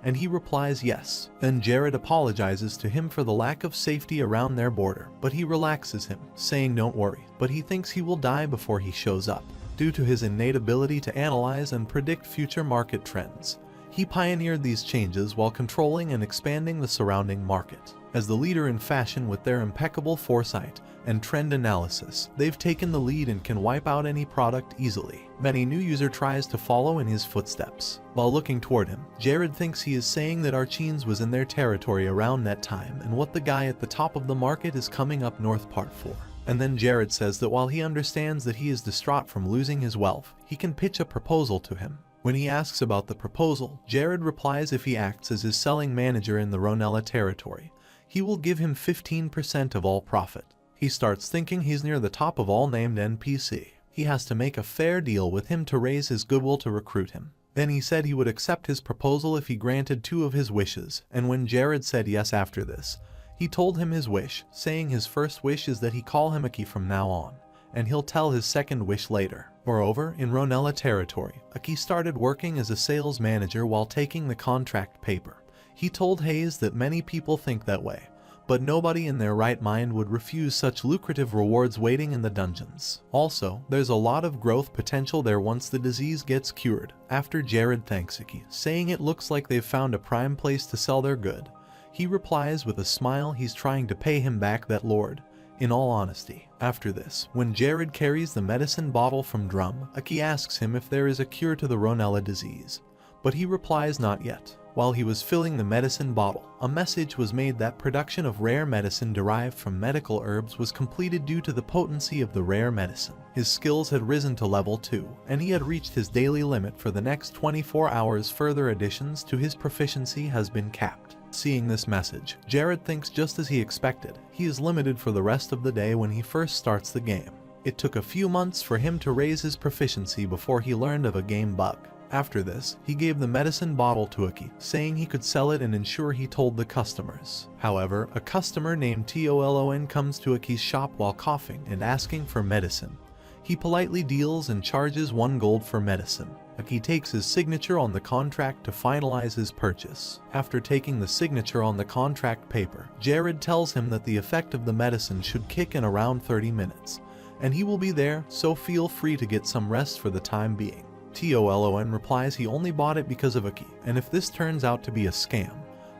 and he replies yes. Then Jared apologizes to him for the lack of safety around their border, but he relaxes him, saying don't worry, but he thinks he will die before he shows up. Due to his innate ability to analyze and predict future market trends, he pioneered these changes while controlling and expanding the surrounding market. As the leader in fashion with their impeccable foresight and trend analysis, they've taken the lead and can wipe out any product easily. Many new user tries to follow in his footsteps. While looking toward him, Jared thinks he is saying that Archines was in their territory around that time and what the guy at the top of the market is coming up north part 4. And then Jared says that while he understands that he is distraught from losing his wealth, he can pitch a proposal to him. When he asks about the proposal, Jared replies if he acts as his selling manager in the Ronella territory, he will give him 15% of all profit. He starts thinking he's near the top of all named NPC. He has to make a fair deal with him to raise his goodwill to recruit him. Then he said he would accept his proposal if he granted 2 of his wishes, and when Jared said yes after this, he told him his wish, saying his first wish is that he call him Aki from now on, and he'll tell his second wish later. Moreover, in Ronella territory, Aki started working as a sales manager while taking the contract paper. He told Hayes that many people think that way, but nobody in their right mind would refuse such lucrative rewards waiting in the dungeons. Also, there's a lot of growth potential there once the disease gets cured. After Jared thanks Aki, saying it looks like they've found a prime place to sell their good, he replies with a smile he's trying to pay him back that lord. In all honesty. After this, when Jared carries the medicine bottle from Drum, Aki asks him if there is a cure to the Ronella disease, but he replies not yet. While he was filling the medicine bottle, a message was made that production of rare medicine derived from medical herbs was completed due to the potency of the rare medicine. His skills had risen to level 2, and he had reached his daily limit for the next 24 hours. Further additions to his proficiency has been capped. Seeing this message, Jared thinks just as he expected, he is limited for the rest of the day when he first starts the game. It took a few months for him to raise his proficiency before he learned of a game bug. After this, he gave the medicine bottle to Aki, saying he could sell it and ensure he told the customers. However, a customer named Tolon comes to Aki's shop while coughing and asking for medicine. He politely deals and charges 1 gold for medicine. Aki takes his signature on the contract to finalize his purchase. After taking the signature on the contract paper, Jared tells him that the effect of the medicine should kick in around 30 minutes, and he will be there, so feel free to get some rest for the time being. Tolon replies he only bought it because of Aki, and if this turns out to be a scam,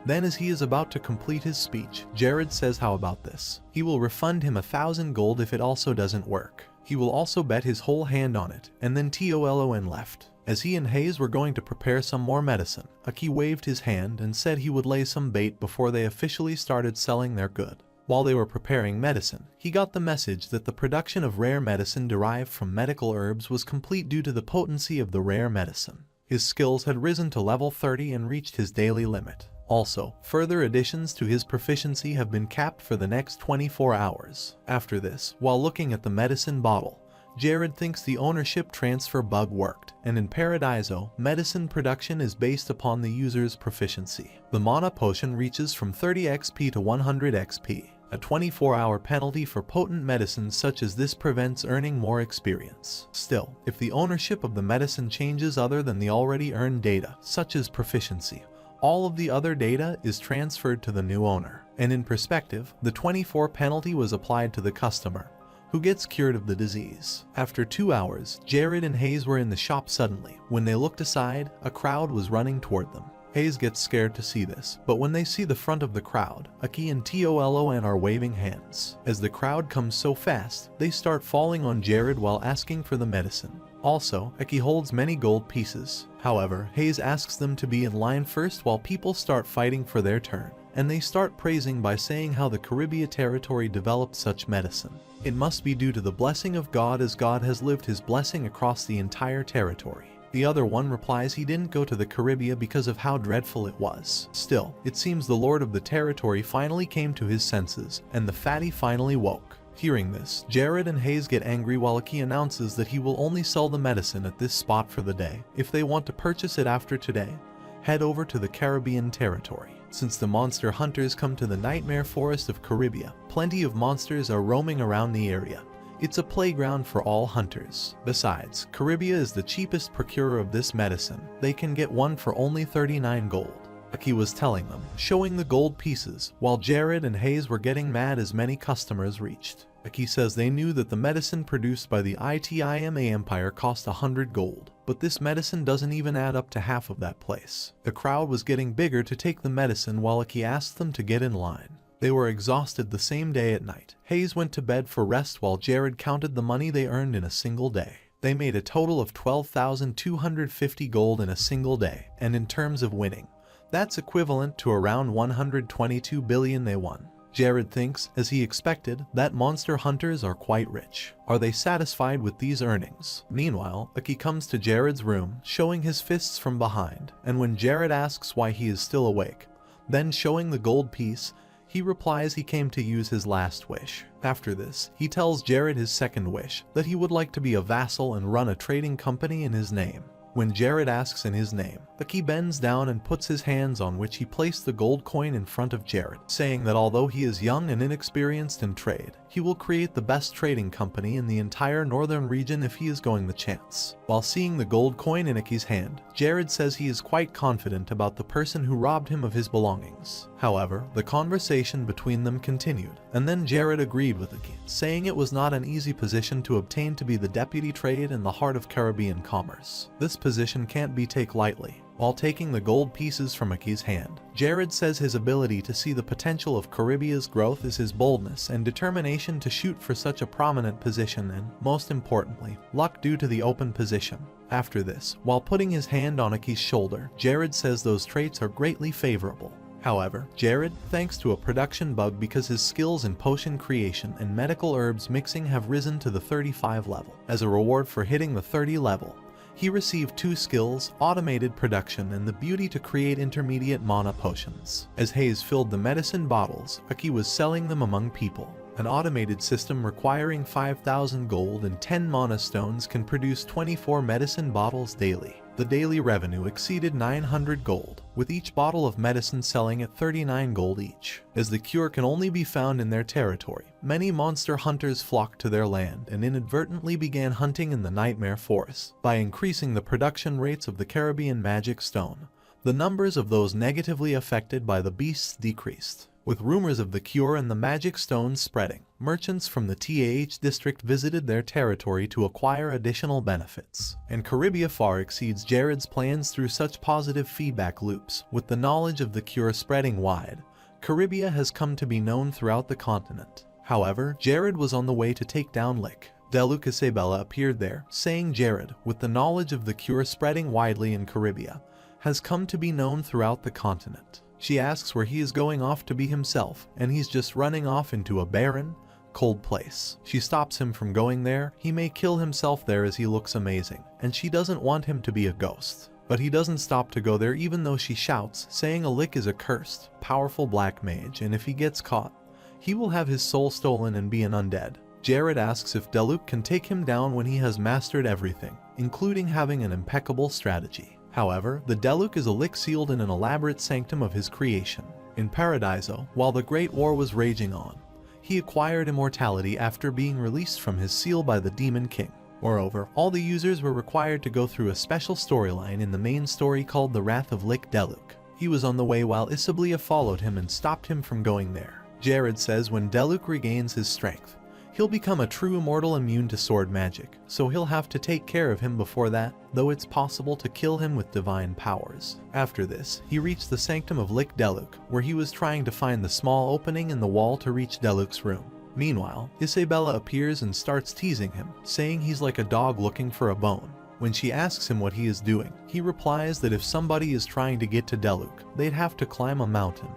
then as he is about to complete his speech, Jared says how about this. He will refund him 1,000 gold if it also doesn't work. He will also bet his whole hand on it, and then Tolon left. As he and Hayes were going to prepare some more medicine, Aki waved his hand and said he would lay some bait before they officially started selling their good. While they were preparing medicine, he got the message that the production of rare medicine derived from medical herbs was complete due to the potency of the rare medicine. His skills had risen to level 30 and reached his daily limit. Also, further additions to his proficiency have been capped for the next 24 hours. After this, while looking at the medicine bottle, Jared thinks the ownership transfer bug worked, and in Paradiso, medicine production is based upon the user's proficiency. The mana potion reaches from 30 XP to 100 XP. A 24-hour penalty for potent medicines such as this prevents earning more experience. Still, if the ownership of the medicine changes other than the already earned data, such as proficiency, all of the other data is transferred to the new owner. And in perspective, the 24 penalty was applied to the customer, who gets cured of the disease. After 2 hours, Jared and Hayes were in the shop suddenly. When they looked aside, a crowd was running toward them. Hayes gets scared to see this, but when they see the front of the crowd, Aki and Tolon are waving hands. As the crowd comes so fast, they start falling on Jared while asking for the medicine. Also, Aki holds many gold pieces. However, Hayes asks them to be in line first while people start fighting for their turn, and they start praising by saying how the Caribbean territory developed such medicine. It must be due to the blessing of God, as God has lived his blessing across the entire territory. The other one replies he didn't go to the Caribbean because of how dreadful it was. Still, it seems the lord of the territory finally came to his senses, and the fatty finally woke. Hearing this, Jared and Hayes get angry while Aki announces that he will only sell the medicine at this spot for the day. If they want to purchase it after today, head over to the Caribbean territory. Since the monster hunters come to the Nightmare Forest of Caribbean, plenty of monsters are roaming around the area. It's a playground for all hunters. Besides, Caribbean is the cheapest procurer of this medicine. They can get one for only 39 gold. Aki was telling them, showing the gold pieces, while Jared and Hayes were getting mad as many customers reached. Aki says they knew that the medicine produced by the ITIMA Empire cost 100 gold, but this medicine doesn't even add up to half of that place. The crowd was getting bigger to take the medicine while Aki asked them to get in line. They were exhausted the same day at night. Hayes went to bed for rest while Jared counted the money they earned in a single day. They made a total of 12,250 gold in a single day, and in terms of winning, that's equivalent to around 122 billion they won. Jared thinks, as he expected, that monster hunters are quite rich. Are they satisfied with these earnings? Meanwhile, Aki comes to Jared's room, showing his fists from behind, and when Jared asks why he is still awake, then showing the gold piece, he replies he came to use his last wish. After this, he tells Jared his second wish, that he would like to be a vassal and run a trading company in his name. When Jared asks in his name, Aki bends down and puts his hands on which he placed the gold coin in front of Jared, saying that although he is young and inexperienced in trade, he will create the best trading company in the entire northern region if he is going the chance. While seeing the gold coin in Aki's hand, Jared says he is quite confident about the person who robbed him of his belongings. However, the conversation between them continued, and then Jared agreed with Aki, saying it was not an easy position to obtain to be the deputy trade in the heart of Caribbean commerce. This position can't be taken lightly. While taking the gold pieces from Aki's hand, Jared says his ability to see the potential of Caribia's growth is his boldness and determination to shoot for such a prominent position and, most importantly, luck due to the open position. After this, while putting his hand on Aki's shoulder, Jared says those traits are greatly favorable. However, Jared, thanks to a production bug because his skills in potion creation and medical herbs mixing have risen to the 35 level. As a reward for hitting the 30 level, he received 2 skills, automated production and the beauty to create intermediate mana potions. As Hayes filled the medicine bottles, Aki was selling them among people. An automated system requiring 5,000 gold and 10 mana stones can produce 24 medicine bottles daily. The daily revenue exceeded 900 gold, with each bottle of medicine selling at 39 gold each. As the cure can only be found in their territory, many monster hunters flocked to their land and inadvertently began hunting in the Nightmare Forest. By increasing the production rates of the Caribbean magic stone, the numbers of those negatively affected by the beasts decreased. With rumors of the cure and the magic stones spreading, merchants from the TAH district visited their territory to acquire additional benefits. And Caribia far exceeds Jared's plans through such positive feedback loops. With the knowledge of the cure spreading wide, Caribia has come to be known throughout the continent. However, Jared was on the way to take down Lick. Deluc Isabella appeared there, saying Jared, with the knowledge of the cure spreading widely in Caribia, has come to be known throughout the continent. She asks where he is going off to be himself, and he's just running off into a barren, cold place. She stops him from going there. He may kill himself there as he looks amazing, and she doesn't want him to be a ghost. But he doesn't stop to go there even though she shouts, saying Alik is a cursed, powerful black mage, and if he gets caught, he will have his soul stolen and be an undead. Jared asks if Deluc can take him down when he has mastered everything, including having an impeccable strategy. However, the Deluc is a lick sealed in an elaborate sanctum of his creation. In Paradiso, while the Great War was raging on, he acquired immortality after being released from his seal by the Demon King. Moreover, all the users were required to go through a special storyline in the main story called The Wrath of Lick Deluc. He was on the way while Isabella followed him and stopped him from going there. Jared says when Deluc regains his strength, he'll become a true immortal immune to sword magic, so he'll have to take care of him before that, though it's possible to kill him with divine powers. After this, he reached the sanctum of Lick Deluc, where he was trying to find the small opening in the wall to reach Deluc's room. Meanwhile, Isabella appears and starts teasing him, saying he's like a dog looking for a bone. When she asks him what he is doing, he replies that if somebody is trying to get to Deluc, they'd have to climb a mountain.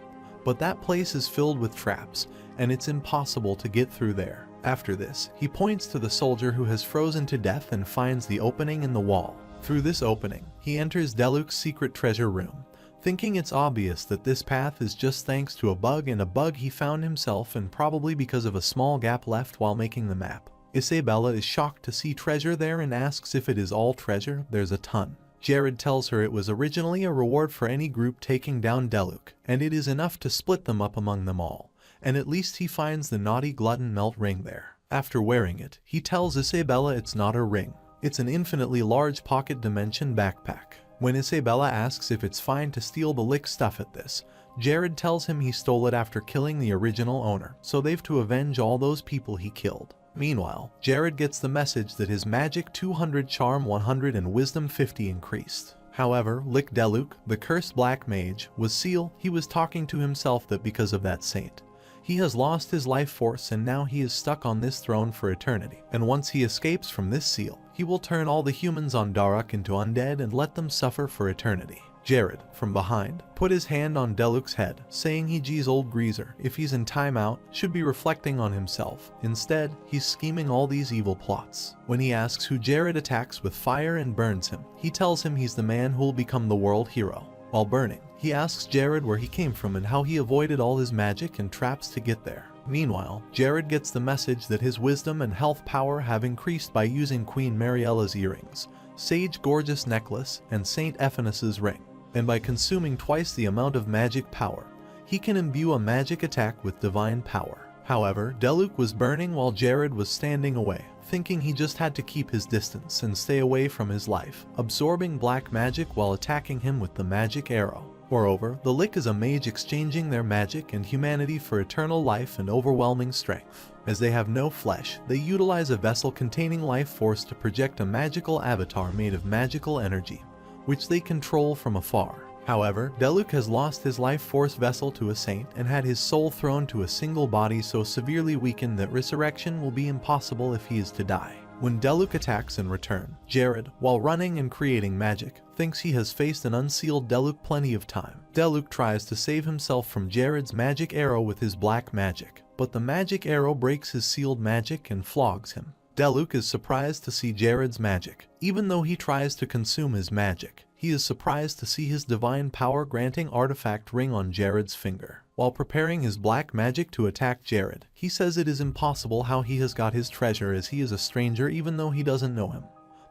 But that place is filled with traps, and it's impossible to get through there. After this, he points to the soldier who has frozen to death and finds the opening in the wall. Through this opening, he enters Deluc's secret treasure room, thinking it's obvious that this path is just thanks to a bug he found himself and probably because of a small gap left while making the map. Isabella is shocked to see treasure there and asks if it is all treasure. There's a ton. Jared tells her it was originally a reward for any group taking down Deluc, and it is enough to split them up among them all. And at least he finds the naughty glutton melt ring there. After wearing it, he tells Isabella it's not a ring. It's an infinitely large pocket dimension backpack. When Isabella asks if it's fine to steal the Lick stuff at this, Jared tells him he stole it after killing the original owner, so they've to avenge all those people he killed. Meanwhile, Jared gets the message that his magic 200, charm 100, and wisdom 50 increased. However, Lick Deluc, the cursed black mage, was Seal. He was talking to himself that because of that saint, he has lost his life force and now he is stuck on this throne for eternity. And once he escapes from this seal, he will turn all the humans on Daruk into undead and let them suffer for eternity. Jared, from behind, put his hand on Deluk's head, saying he geez old greaser, if he's in timeout, should be reflecting on himself. Instead, he's scheming all these evil plots. When he asks who Jared attacks with fire and burns him, he tells him he's the man who'll become the world hero. While burning, he asks Jared where he came from and how he avoided all his magic and traps to get there. Meanwhile, Jared gets the message that his wisdom and health power have increased by using Queen Mariella's earrings, Sage Gorgeous necklace, and Saint Ephanus's ring. And by consuming twice the amount of magic power, he can imbue a magic attack with divine power. However, Deluk was burning while Jared was standing away, thinking he just had to keep his distance and stay away from his life, absorbing black magic while attacking him with the magic arrow. Moreover, the Lick is a mage exchanging their magic and humanity for eternal life and overwhelming strength. As they have no flesh, they utilize a vessel containing life force to project a magical avatar made of magical energy, which they control from afar. However, Deluk has lost his life force vessel to a saint and had his soul thrown to a single body so severely weakened that resurrection will be impossible if he is to die. When Deluk attacks in return, Jared, while running and creating magic, thinks he has faced an unsealed Deluk plenty of time. Deluk tries to save himself from Jared's magic arrow with his black magic, but the magic arrow breaks his sealed magic and flogs him. Deluk is surprised to see Jared's magic. Even though he tries to consume his magic, he is surprised to see his divine power granting artifact ring on Jared's finger. While preparing his black magic to attack Jared, he says it is impossible how he has got his treasure as he is a stranger even though he doesn't know him.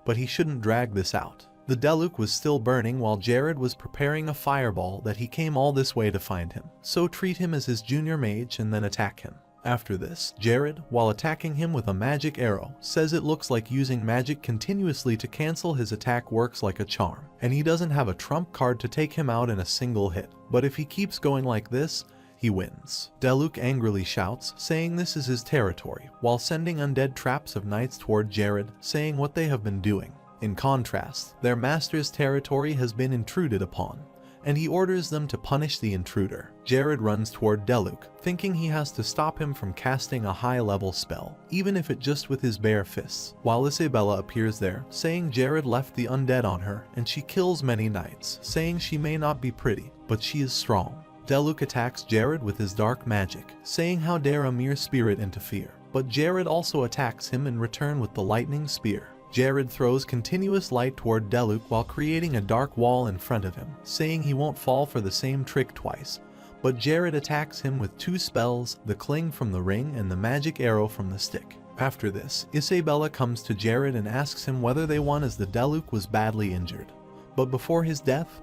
But he shouldn't drag this out. The Deluk was still burning while Jared was preparing a fireball that he came all this way to find him. So treat him as his junior mage and then attack him. After this, Jared, while attacking him with a magic arrow, says it looks like using magic continuously to cancel his attack works like a charm, and he doesn't have a trump card to take him out in a single hit. But if he keeps going like this, he wins. Deluk angrily shouts, saying this is his territory, while sending undead traps of knights toward Jared, saying what they have been doing. In contrast, their master's territory has been intruded upon, and he orders them to punish the intruder. Jared runs toward Deluk, thinking he has to stop him from casting a high-level spell, even if it just with his bare fists, while Isabella appears there, saying Jared left the undead on her, and she kills many knights, saying she may not be pretty, but she is strong. Deluk attacks Jared with his dark magic, saying how dare a mere spirit interfere, but Jared also attacks him in return with the lightning spear. Jared throws continuous light toward Deluk while creating a dark wall in front of him, saying he won't fall for the same trick twice. But Jared attacks him with two spells, the cling from the ring and the magic arrow from the stick. After this, Isabella comes to Jared and asks him whether they won as the Deluk was badly injured. But before his death,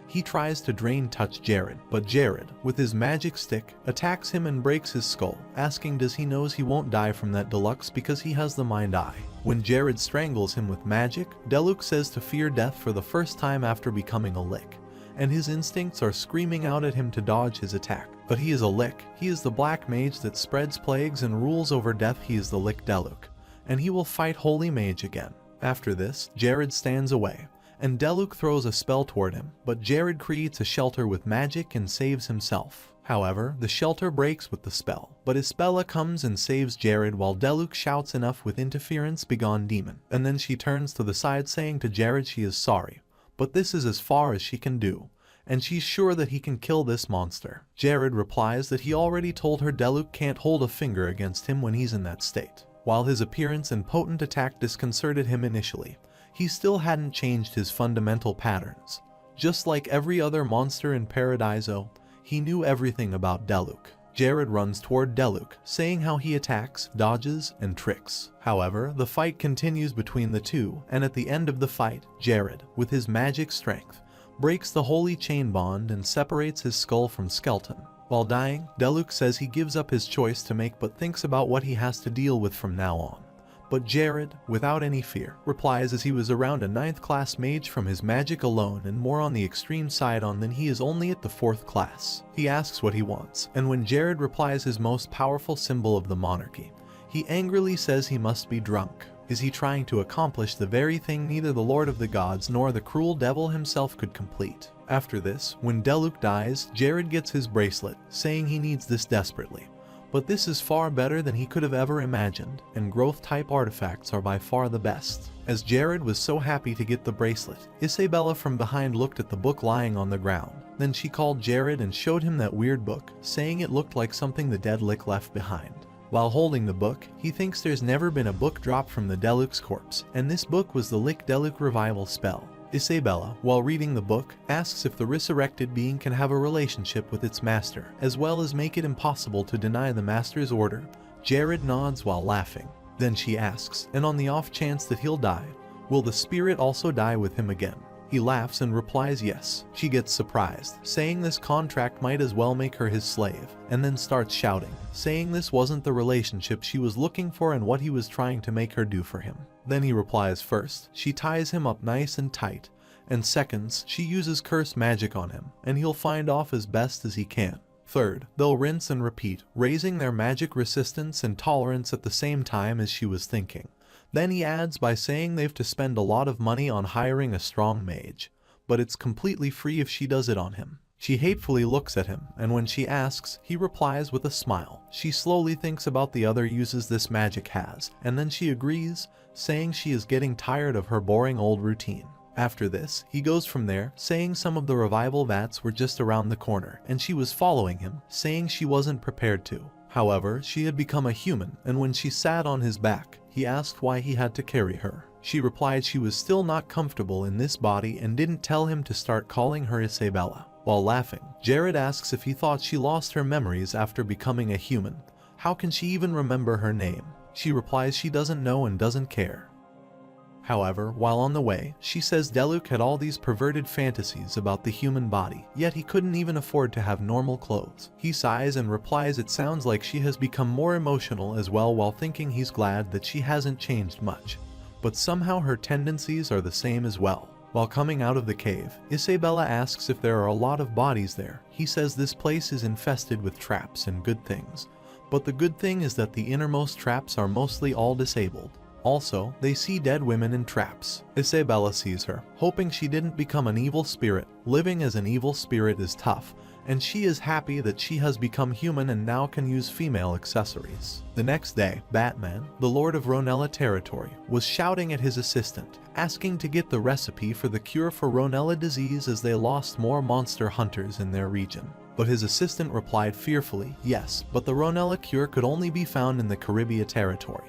he tries to drain touch Jared, but Jared, with his magic stick, attacks him and breaks his skull, asking does he knows he won't die from that deluxe because he has the mind eye. When Jared strangles him with magic, Deluk says to fear death for the first time after becoming a Lick, and his instincts are screaming out at him to dodge his attack. But he is a Lick, he is the black mage that spreads plagues and rules over death. He is the Lick Deluk, and he will fight Holy Mage again. After this, Jared stands away, and Deluk throws a spell toward him, but Jared creates a shelter with magic and saves himself. However, the shelter breaks with the spell, but Isabella comes and saves Jared while Deluk shouts enough with interference begone demon, and then she turns to the side saying to Jared she is sorry, but this is as far as she can do, and she's sure that he can kill this monster. Jared replies that he already told her Deluk can't hold a finger against him when he's in that state. While his appearance and potent attack disconcerted him initially, he still hadn't changed his fundamental patterns. Just like every other monster in Paradiso, he knew everything about Deluk. Jared runs toward Deluk, saying how he attacks, dodges, and tricks. However, the fight continues between the two, and at the end of the fight, Jared, with his magic strength, breaks the holy chain bond and separates his skull from skeleton. While dying, Deluk says he gives up his choice to make but thinks about what he has to deal with from now on. But Jared, without any fear, replies as he was around a 9th class mage from his magic alone and more on the extreme side on than he is only at the 4th class. He asks what he wants, and when Jared replies his most powerful symbol of the monarchy, he angrily says he must be drunk. Is he trying to accomplish the very thing neither the Lord of the Gods nor the cruel devil himself could complete? After this, when Deluk dies, Jared gets his bracelet, saying he needs this desperately. But this is far better than he could have ever imagined, and growth-type artifacts are by far the best. As Jared was so happy to get the bracelet, Isabella from behind looked at the book lying on the ground. Then she called Jared and showed him that weird book, saying it looked like something the dead Lick left behind. While holding the book, he thinks there's never been a book dropped from the Deluxe corpse, and this book was the Lick Deluxe revival spell. Isabella, while reading the book, asks if the resurrected being can have a relationship with its master, as well as make it impossible to deny the master's order. Jared nods while laughing. Then she asks, and on the off chance that he'll die, will the spirit also die with him again? He laughs and replies yes. She gets surprised, saying this contract might as well make her his slave, and then starts shouting, saying this wasn't the relationship she was looking for and what he was trying to make her do for him. Then he replies first, she ties him up nice and tight, and seconds, she uses curse magic on him, and he'll find off as best as he can. Third, they'll rinse and repeat, raising their magic resistance and tolerance at the same time as she was thinking. Then he adds by saying they've to spend a lot of money on hiring a strong mage, but it's completely free if she does it on him. She hatefully looks at him, and when she asks, he replies with a smile. She slowly thinks about the other uses this magic has, and then she agrees, saying she is getting tired of her boring old routine. After this, he goes from there, saying some of the revival vats were just around the corner, and she was following him, saying she wasn't prepared to. However, she had become a human, and when she sat on his back, he asked why he had to carry her. She replied she was still not comfortable in this body and didn't tell him to start calling her Isabella. While laughing, Jared asks if he thought she lost her memories after becoming a human. How can she even remember her name? She replies she doesn't know and doesn't care. However, while on the way, she says Deluxe had all these perverted fantasies about the human body, yet he couldn't even afford to have normal clothes. He sighs and replies it sounds like she has become more emotional as well, while thinking he's glad that she hasn't changed much. But somehow her tendencies are the same as well. While coming out of the cave, Isabella asks if there are a lot of bodies there. He says this place is infested with traps and good things, but the good thing is that the innermost traps are mostly all disabled. Also, they see dead women in traps. Isabella sees her, hoping she didn't become an evil spirit. Living as an evil spirit is tough, and she is happy that she has become human and now can use female accessories. The next day, Batman, the Lord of Ronella territory, was shouting at his assistant, asking to get the recipe for the cure for Ronella disease as they lost more monster hunters in their region. But his assistant replied fearfully, yes, but the Ronella cure could only be found in the Caribbean territory,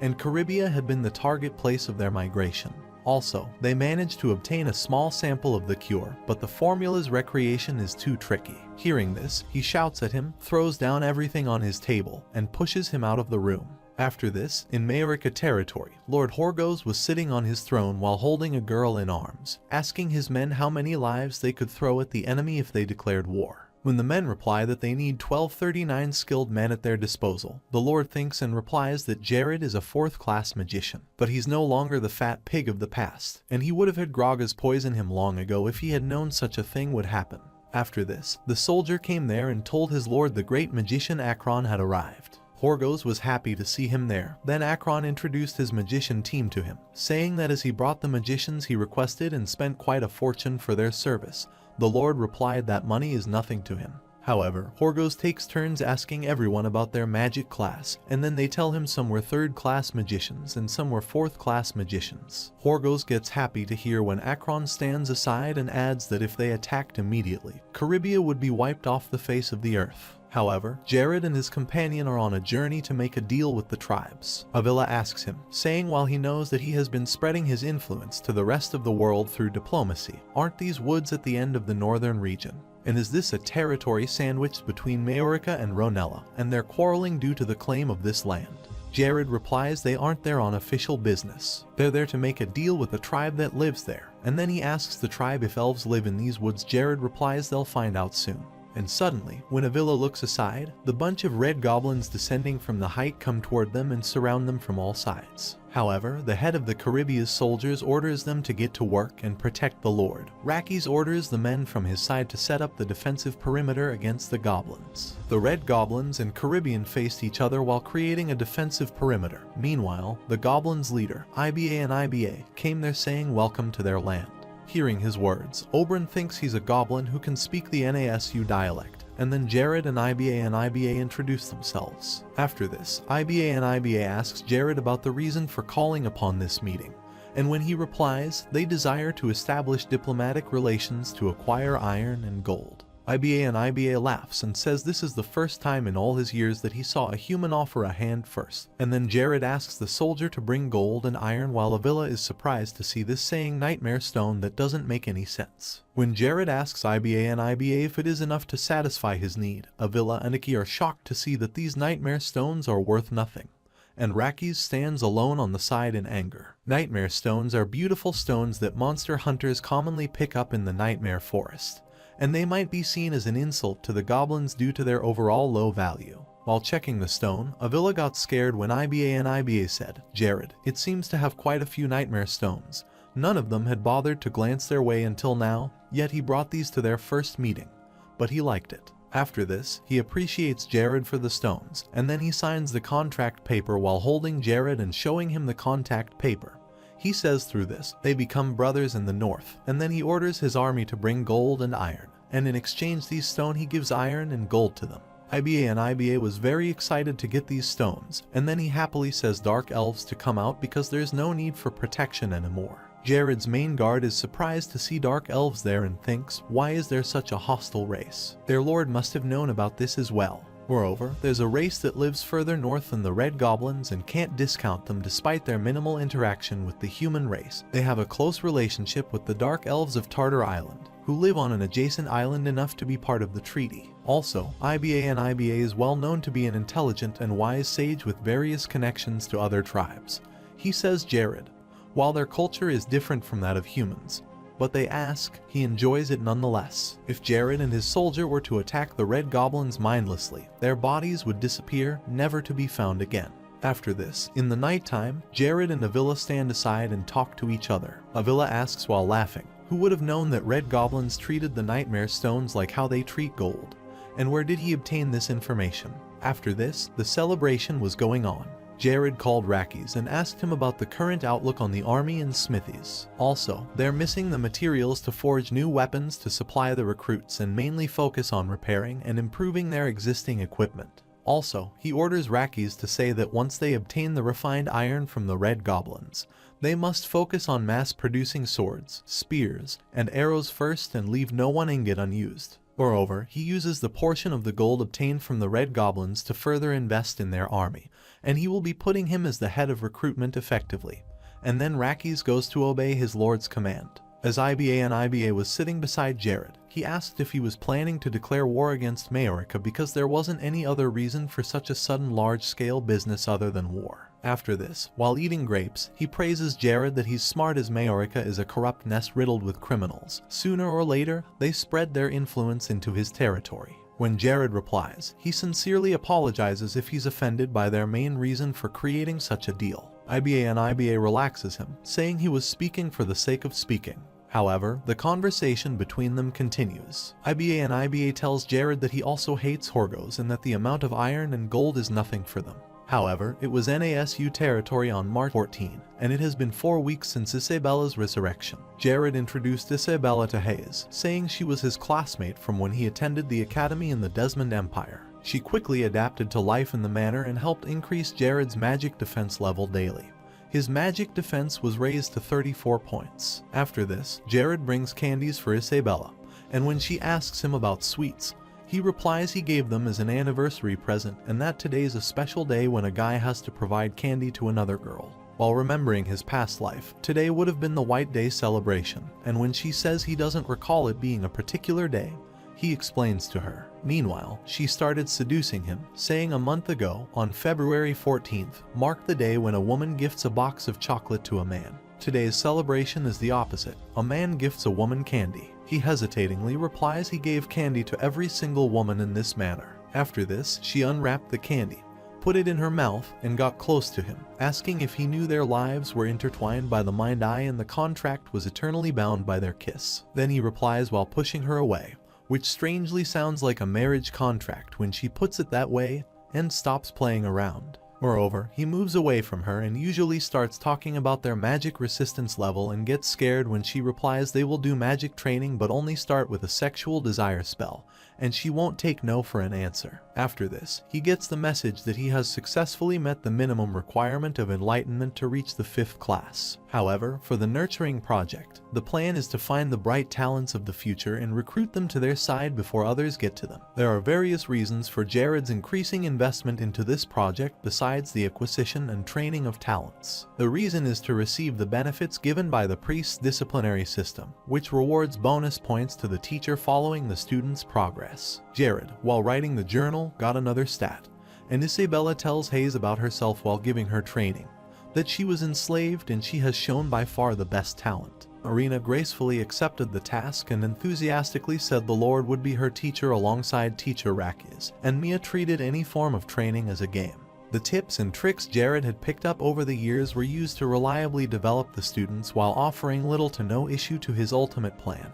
and Caribbean had been the target place of their migration. Also, they managed to obtain a small sample of the cure, but the formula's recreation is too tricky. Hearing this, he shouts at him, throws down everything on his table, and pushes him out of the room. After this, in Mayorica territory, Lord Horgoes was sitting on his throne while holding a girl in arms, asking his men how many lives they could throw at the enemy if they declared war. When the men reply that they need 1239 skilled men at their disposal, the Lord thinks and replies that Jared is a 4th-class magician, but he's no longer the fat pig of the past, and he would have had Gragas poison him long ago if he had known such a thing would happen. After this, the soldier came there and told his lord the great magician Akron had arrived. Horgoes was happy to see him there. Then Akron introduced his magician team to him, saying that as he brought the magicians he requested and spent quite a fortune for their service, the Lord replied that money is nothing to him. However, Horgoes takes turns asking everyone about their magic class, and then they tell him some were 3rd-class magicians and some were 4th-class magicians. Horgoes gets happy to hear when Akron stands aside and adds that if they attacked immediately, Caribbean would be wiped off the face of the earth. However, Jared and his companion are on a journey to make a deal with the tribes. Avila asks him, saying while he knows that he has been spreading his influence to the rest of the world through diplomacy, aren't these woods at the end of the northern region? And is this a territory sandwiched between Mayorica and Ronella, and they're quarreling due to the claim of this land? Jared replies they aren't there on official business. They're there to make a deal with the tribe that lives there, and then he asks the tribe if elves live in these woods. Jared replies they'll find out soon. And suddenly, when Avila looks aside, the bunch of red goblins descending from the height come toward them and surround them from all sides. However, the head of the Caribbean soldiers orders them to get to work and protect the Lord. Rakis orders the men from his side to set up the defensive perimeter against the goblins. The red goblins and Caribbean faced each other while creating a defensive perimeter. Meanwhile, the goblins' leader, IBA, came there saying welcome to their land. Hearing his words, Oberon thinks he's a goblin who can speak the NASU dialect, and then Jared and IBA introduce themselves. After this, IBA asks Jared about the reason for calling upon this meeting, and when he replies, they desire to establish diplomatic relations to acquire iron and gold. IBA laughs and says this is the first time in all his years that he saw a human offer a hand first, and then Jared asks the soldier to bring gold and iron while Avila is surprised to see this saying nightmare stone that doesn't make any sense. When Jared asks IBA if it is enough to satisfy his need, Avila and Iki are shocked to see that these nightmare stones are worth nothing, and Rakis stands alone on the side in anger. Nightmare stones are beautiful stones that monster hunters commonly pick up in the nightmare forest, and they might be seen as an insult to the goblins due to their overall low value. While checking the stone, Avila got scared when IBA said, "Jared, it seems to have quite a few nightmare stones. None of them had bothered to glance their way until now, yet he brought these to their first meeting, but he liked it." After this, he appreciates Jared for the stones, and then he signs the contract paper while holding Jared and showing him the contact paper. He says through this, they become brothers in the north, and then he orders his army to bring gold and iron, and in exchange these stone he gives iron and gold to them. IBA was very excited to get these stones, and then he happily says dark elves to come out because there's no need for protection anymore. Jared's main guard is surprised to see dark elves there and thinks, why is there such a hostile race? Their lord must have known about this as well. Moreover, there's a race that lives further north than the red goblins and can't discount them despite their minimal interaction with the human race. They have a close relationship with the dark elves of Tartar Island, who live on an adjacent island enough to be part of the treaty. Also, IBA is well known to be an intelligent and wise sage with various connections to other tribes. He says Jared, while their culture is different from that of humans, but they ask, he enjoys it nonetheless. If Jared and his soldier were to attack the red goblins mindlessly, their bodies would disappear, never to be found again. After this, in the nighttime, Jared and Avila stand aside and talk to each other. Avila asks while laughing, who would have known that red goblins treated the nightmare stones like how they treat gold? And where did he obtain this information? After this, the celebration was going on. Jared called Rakis and asked him about the current outlook on the army and smithies. Also, they're missing the materials to forge new weapons to supply the recruits and mainly focus on repairing and improving their existing equipment. Also, he orders Rakis to say that once they obtain the refined iron from the red goblins, they must focus on mass-producing swords, spears, and arrows first and leave no one ingot unused. Moreover, he uses the portion of the gold obtained from the red goblins to further invest in their army, and he will be putting him as the head of recruitment effectively. And then Rakis goes to obey his lord's command. As IBA was sitting beside Jared, he asked if he was planning to declare war against Majorica because there wasn't any other reason for such a sudden large-scale business other than war. After this, while eating grapes, he praises Jared that he's smart as Majorica is a corrupt nest riddled with criminals. Sooner or later, they spread their influence into his territory. When Jared replies, he sincerely apologizes if he's offended by their main reason for creating such a deal. IBA relaxes him, saying he was speaking for the sake of speaking. However, the conversation between them continues. IBA tells Jared that he also hates Horgos and that the amount of iron and gold is nothing for them. However, it was NASU territory on March 14, and it has been 4 weeks since Isabella's resurrection. Jared introduced Isabella to Hayes, saying she was his classmate from when he attended the academy in the Desmond Empire. She quickly adapted to life in the manor and helped increase Jared's magic defense level daily. His magic defense was raised to 34 points. After this, Jared brings candies for Isabella, and when she asks him about sweets, he replies he gave them as an anniversary present and that today's a special day when a guy has to provide candy to another girl. While remembering his past life, today would have been the White Day celebration, and when she says he doesn't recall it being a particular day, he explains to her. Meanwhile, she started seducing him, saying a month ago, on February 14th, marked the day when a woman gifts a box of chocolate to a man. Today's celebration is the opposite. A man gifts a woman candy. He hesitatingly replies he gave candy to every single woman in this manner. After this, she unwrapped the candy, put it in her mouth, and got close to him, asking if he knew their lives were intertwined by the mind-eye and the contract was eternally bound by their kiss. Then he replies while pushing her away, which strangely sounds like a marriage contract when she puts it that way, and stops playing around. Moreover, he moves away from her and usually starts talking about their magic resistance level and gets scared when she replies they will do magic training but only start with a sexual desire spell, and she won't take no for an answer. After this, he gets the message that he has successfully met the minimum requirement of enlightenment to reach the 5th class. However, for the nurturing project, the plan is to find the bright talents of the future and recruit them to their side before others get to them. There are various reasons for Jared's increasing investment into this project besides the acquisition and training of talents. The reason is to receive the benefits given by the priest's disciplinary system, which rewards bonus points to the teacher following the student's progress. Jared, while writing the journal, got another stat, and Isabella tells Hayes about herself while giving her training, that she was enslaved and she has shown by far the best talent. Marina gracefully accepted the task and enthusiastically said the Lord would be her teacher alongside teacher Rakis, and Mia treated any form of training as a game. The tips and tricks Jared had picked up over the years were used to reliably develop the students while offering little to no issue to his ultimate plan,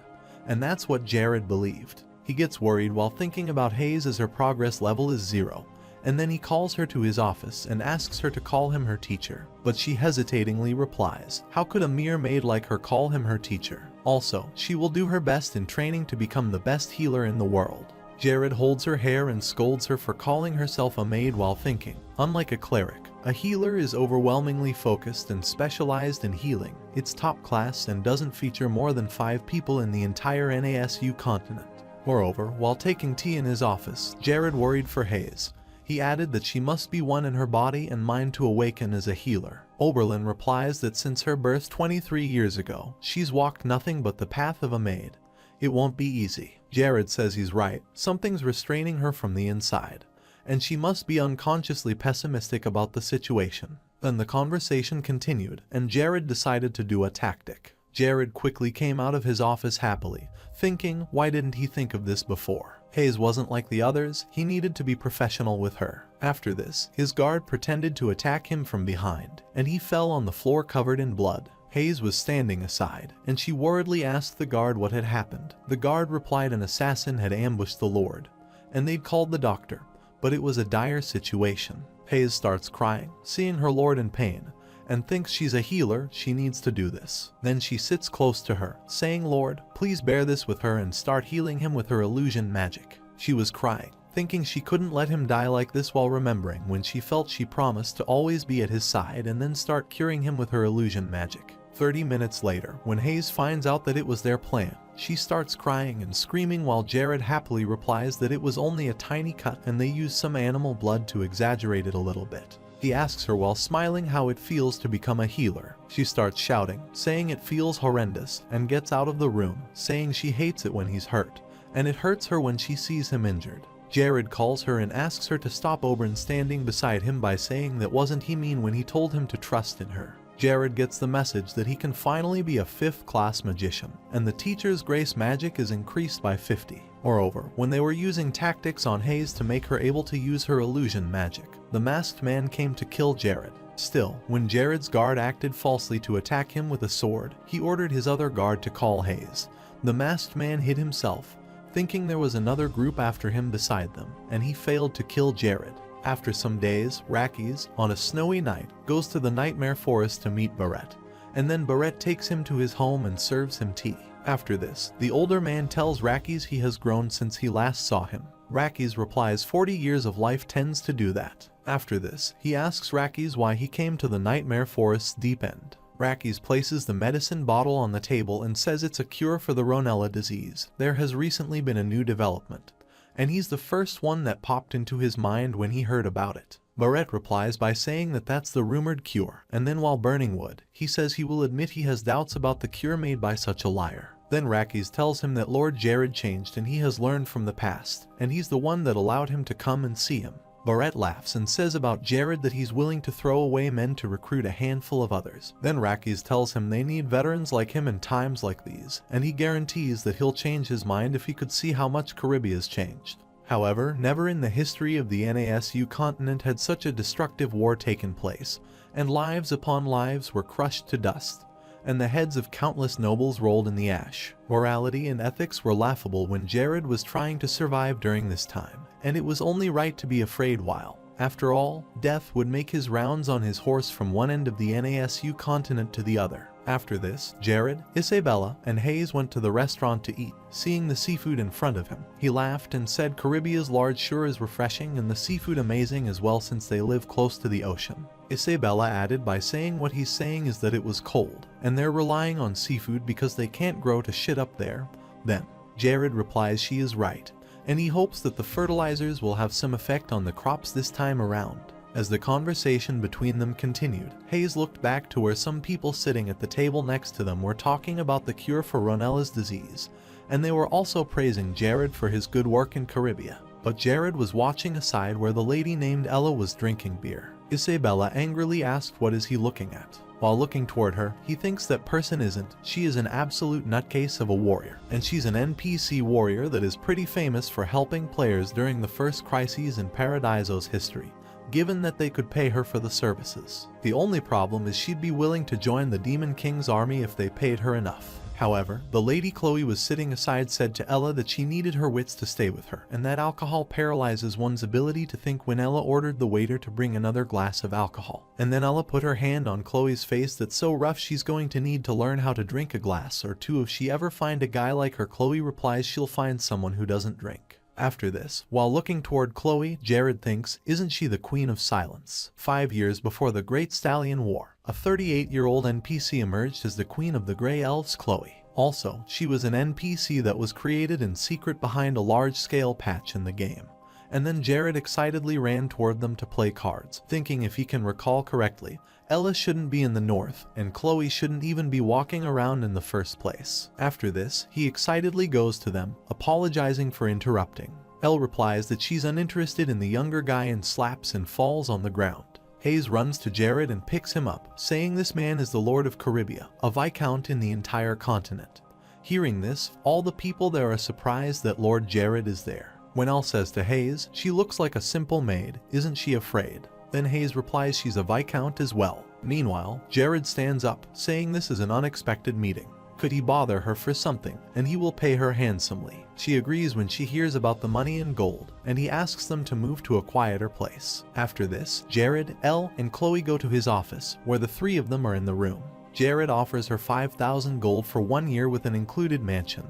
and that's what Jared believed. He gets worried while thinking about Hayes as her progress level is 0, and then he calls her to his office and asks her to call him her teacher, but she hesitatingly replies, how could a mere maid like her call him her teacher? Also, she will do her best in training to become the best healer in the world. Jared holds her hair and scolds her for calling herself a maid while thinking, unlike a cleric, a healer is overwhelmingly focused and specialized in healing. It's top class and doesn't feature more than 5 people in the entire NASU continent. Moreover, while taking tea in his office, Jared worried for Hayes. He added that she must be one in her body and mind to awaken as a healer. Oberlin replies that since her birth 23 years ago, she's walked nothing but the path of a maid. It won't be easy. Jared says he's right, something's restraining her from the inside, and she must be unconsciously pessimistic about the situation. Then the conversation continued, and Jared decided to do a tactic. Jared quickly came out of his office happily, thinking, why didn't he think of this before? Hayes wasn't like the others, he needed to be professional with her. After this, his guard pretended to attack him from behind, and he fell on the floor covered in blood. Hayes was standing aside, and she worriedly asked the guard what had happened. The guard replied an assassin had ambushed the Lord, and they'd called the doctor, but it was a dire situation. Hayes starts crying, seeing her Lord in pain, and thinks she's a healer, she needs to do this. Then she sits close to her, saying, Lord, please bear this with her and start healing him with her illusion magic. She was crying, thinking she couldn't let him die like this while remembering when she felt she promised to always be at his side and then start curing him with her illusion magic. 30 minutes later, when Hayes finds out that it was their plan, she starts crying and screaming while Jared happily replies that it was only a tiny cut and they used some animal blood to exaggerate it a little bit. He asks her while smiling how it feels to become a healer. She starts shouting, saying it feels horrendous, and gets out of the room, saying she hates it when he's hurt, and it hurts her when she sees him injured. Jared calls her and asks her to stop Oberyn standing beside him by saying that wasn't he mean when he told him to trust in her. Jared gets the message that he can finally be a 5th class magician, and the teacher's grace magic is increased by 50. Moreover, when they were using tactics on Hayes to make her able to use her illusion magic, the masked man came to kill Jared. Still, when Jared's guard acted falsely to attack him with a sword, he ordered his other guard to call Hayes. The masked man hid himself, thinking there was another group after him beside them, and he failed to kill Jared. After some days, Rakis, on a snowy night, goes to the Nightmare Forest to meet Barrett, and then Barrett takes him to his home and serves him tea. After this, the older man tells Rakis he has grown since he last saw him. Rakis replies 40 years of life tends to do that. After this, he asks Rakis why he came to the Nightmare Forest's deep end. Rakis places the medicine bottle on the table and says it's a cure for the Ronella disease. There has recently been a new development, and he's the first one that popped into his mind when he heard about it. Barrett replies by saying that that's the rumored cure, and then while burning wood, he says he will admit he has doubts about the cure made by such a liar. Then Rakis tells him that Lord Jared changed and he has learned from the past, and he's the one that allowed him to come and see him. Barrett laughs and says about Jared that he's willing to throw away men to recruit a handful of others. Then Rakis tells him they need veterans like him in times like these, and he guarantees that he'll change his mind if he could see how much Caribia's changed. However, never in the history of the NASU continent had such a destructive war taken place, and lives upon lives were crushed to dust, and the heads of countless nobles rolled in the ash. Morality and ethics were laughable when Jared was trying to survive during this time, and it was only right to be afraid while After all, Death would make his rounds on his horse from one end of the NASU continent to the other. After this, Jared, Isabella, and Hayes went to the restaurant to eat. Seeing the seafood in front of him, he laughed and said Caribbea's large sure is refreshing and the seafood amazing as well since they live close to the ocean. Isabella added by saying what he's saying is that it was cold, and they're relying on seafood because they can't grow to shit up there. Then, Jared replies she is right, and he hopes that the fertilizers will have some effect on the crops this time around. As the conversation between them continued, Hayes looked back to where some people sitting at the table next to them were talking about the cure for Ronella's disease, and they were also praising Jared for his good work in Caribbean. But Jared was watching aside where the lady named Ella was drinking beer. Isabella angrily asked what is he looking at. While looking toward her, he thinks that person isn't. She is an absolute nutcase of a warrior, and she's an NPC warrior that is pretty famous for helping players during the first crises in Paradiso's history, given that they could pay her for the services. The only problem is she'd be willing to join the Demon King's army if they paid her enough. However, the lady Chloe was sitting aside said to Ella that she needed her wits to stay with her, and that alcohol paralyzes one's ability to think when Ella ordered the waiter to bring another glass of alcohol. And then Ella put her hand on Chloe's face that's so rough she's going to need to learn how to drink a glass or two if she ever find a guy like her. Chloe replies she'll find someone who doesn't drink. After this, while looking toward Chloe, Jared thinks, isn't she the Queen of Silence? 5 years before the Great Stallion War, a 38-year-old NPC emerged as the Queen of the Grey Elves, Chloe. Also, she was an NPC that was created in secret behind a large-scale patch in the game. And then Jared excitedly ran toward them to play cards, thinking if he can recall correctly, Ella shouldn't be in the north, and Chloe shouldn't even be walking around in the first place. After this, he excitedly goes to them, apologizing for interrupting. Elle replies that she's uninterested in the younger guy and slaps and falls on the ground. Hayes runs to Jared and picks him up, saying this man is the Lord of Caribbean, a viscount in the entire continent. Hearing this, all the people there are surprised that Lord Jared is there. When Elle says to Hayes, she looks like a simple maid, isn't she afraid? Then Hayes replies she's a viscount as well. Meanwhile, Jared stands up, saying this is an unexpected meeting. Could he bother her for something, and he will pay her handsomely. She agrees when she hears about the money and gold, and he asks them to move to a quieter place. After this, Jared, Elle, and Chloe go to his office, where the three of them are in the room. Jared offers her 5,000 gold for 1 year with an included mansion,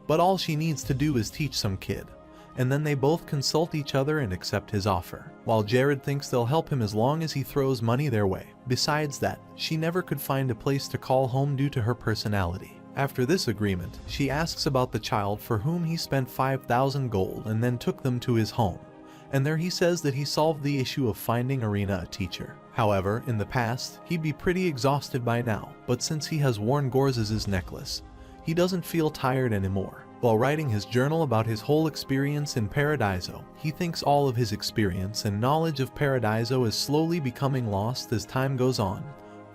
but all she needs to do is teach some kid. And then they both consult each other and accept his offer, while Jared thinks they'll help him as long as he throws money their way. Besides that, she never could find a place to call home due to her personality. After this agreement, she asks about the child for whom he spent 5,000 gold and then took them to his home, and there he says that he solved the issue of finding Irina a teacher. However, in the past, he'd be pretty exhausted by now, but since he has worn Gorz's necklace, he doesn't feel tired anymore. While writing his journal about his whole experience in Paradiso, he thinks all of his experience and knowledge of Paradiso is slowly becoming lost as time goes on.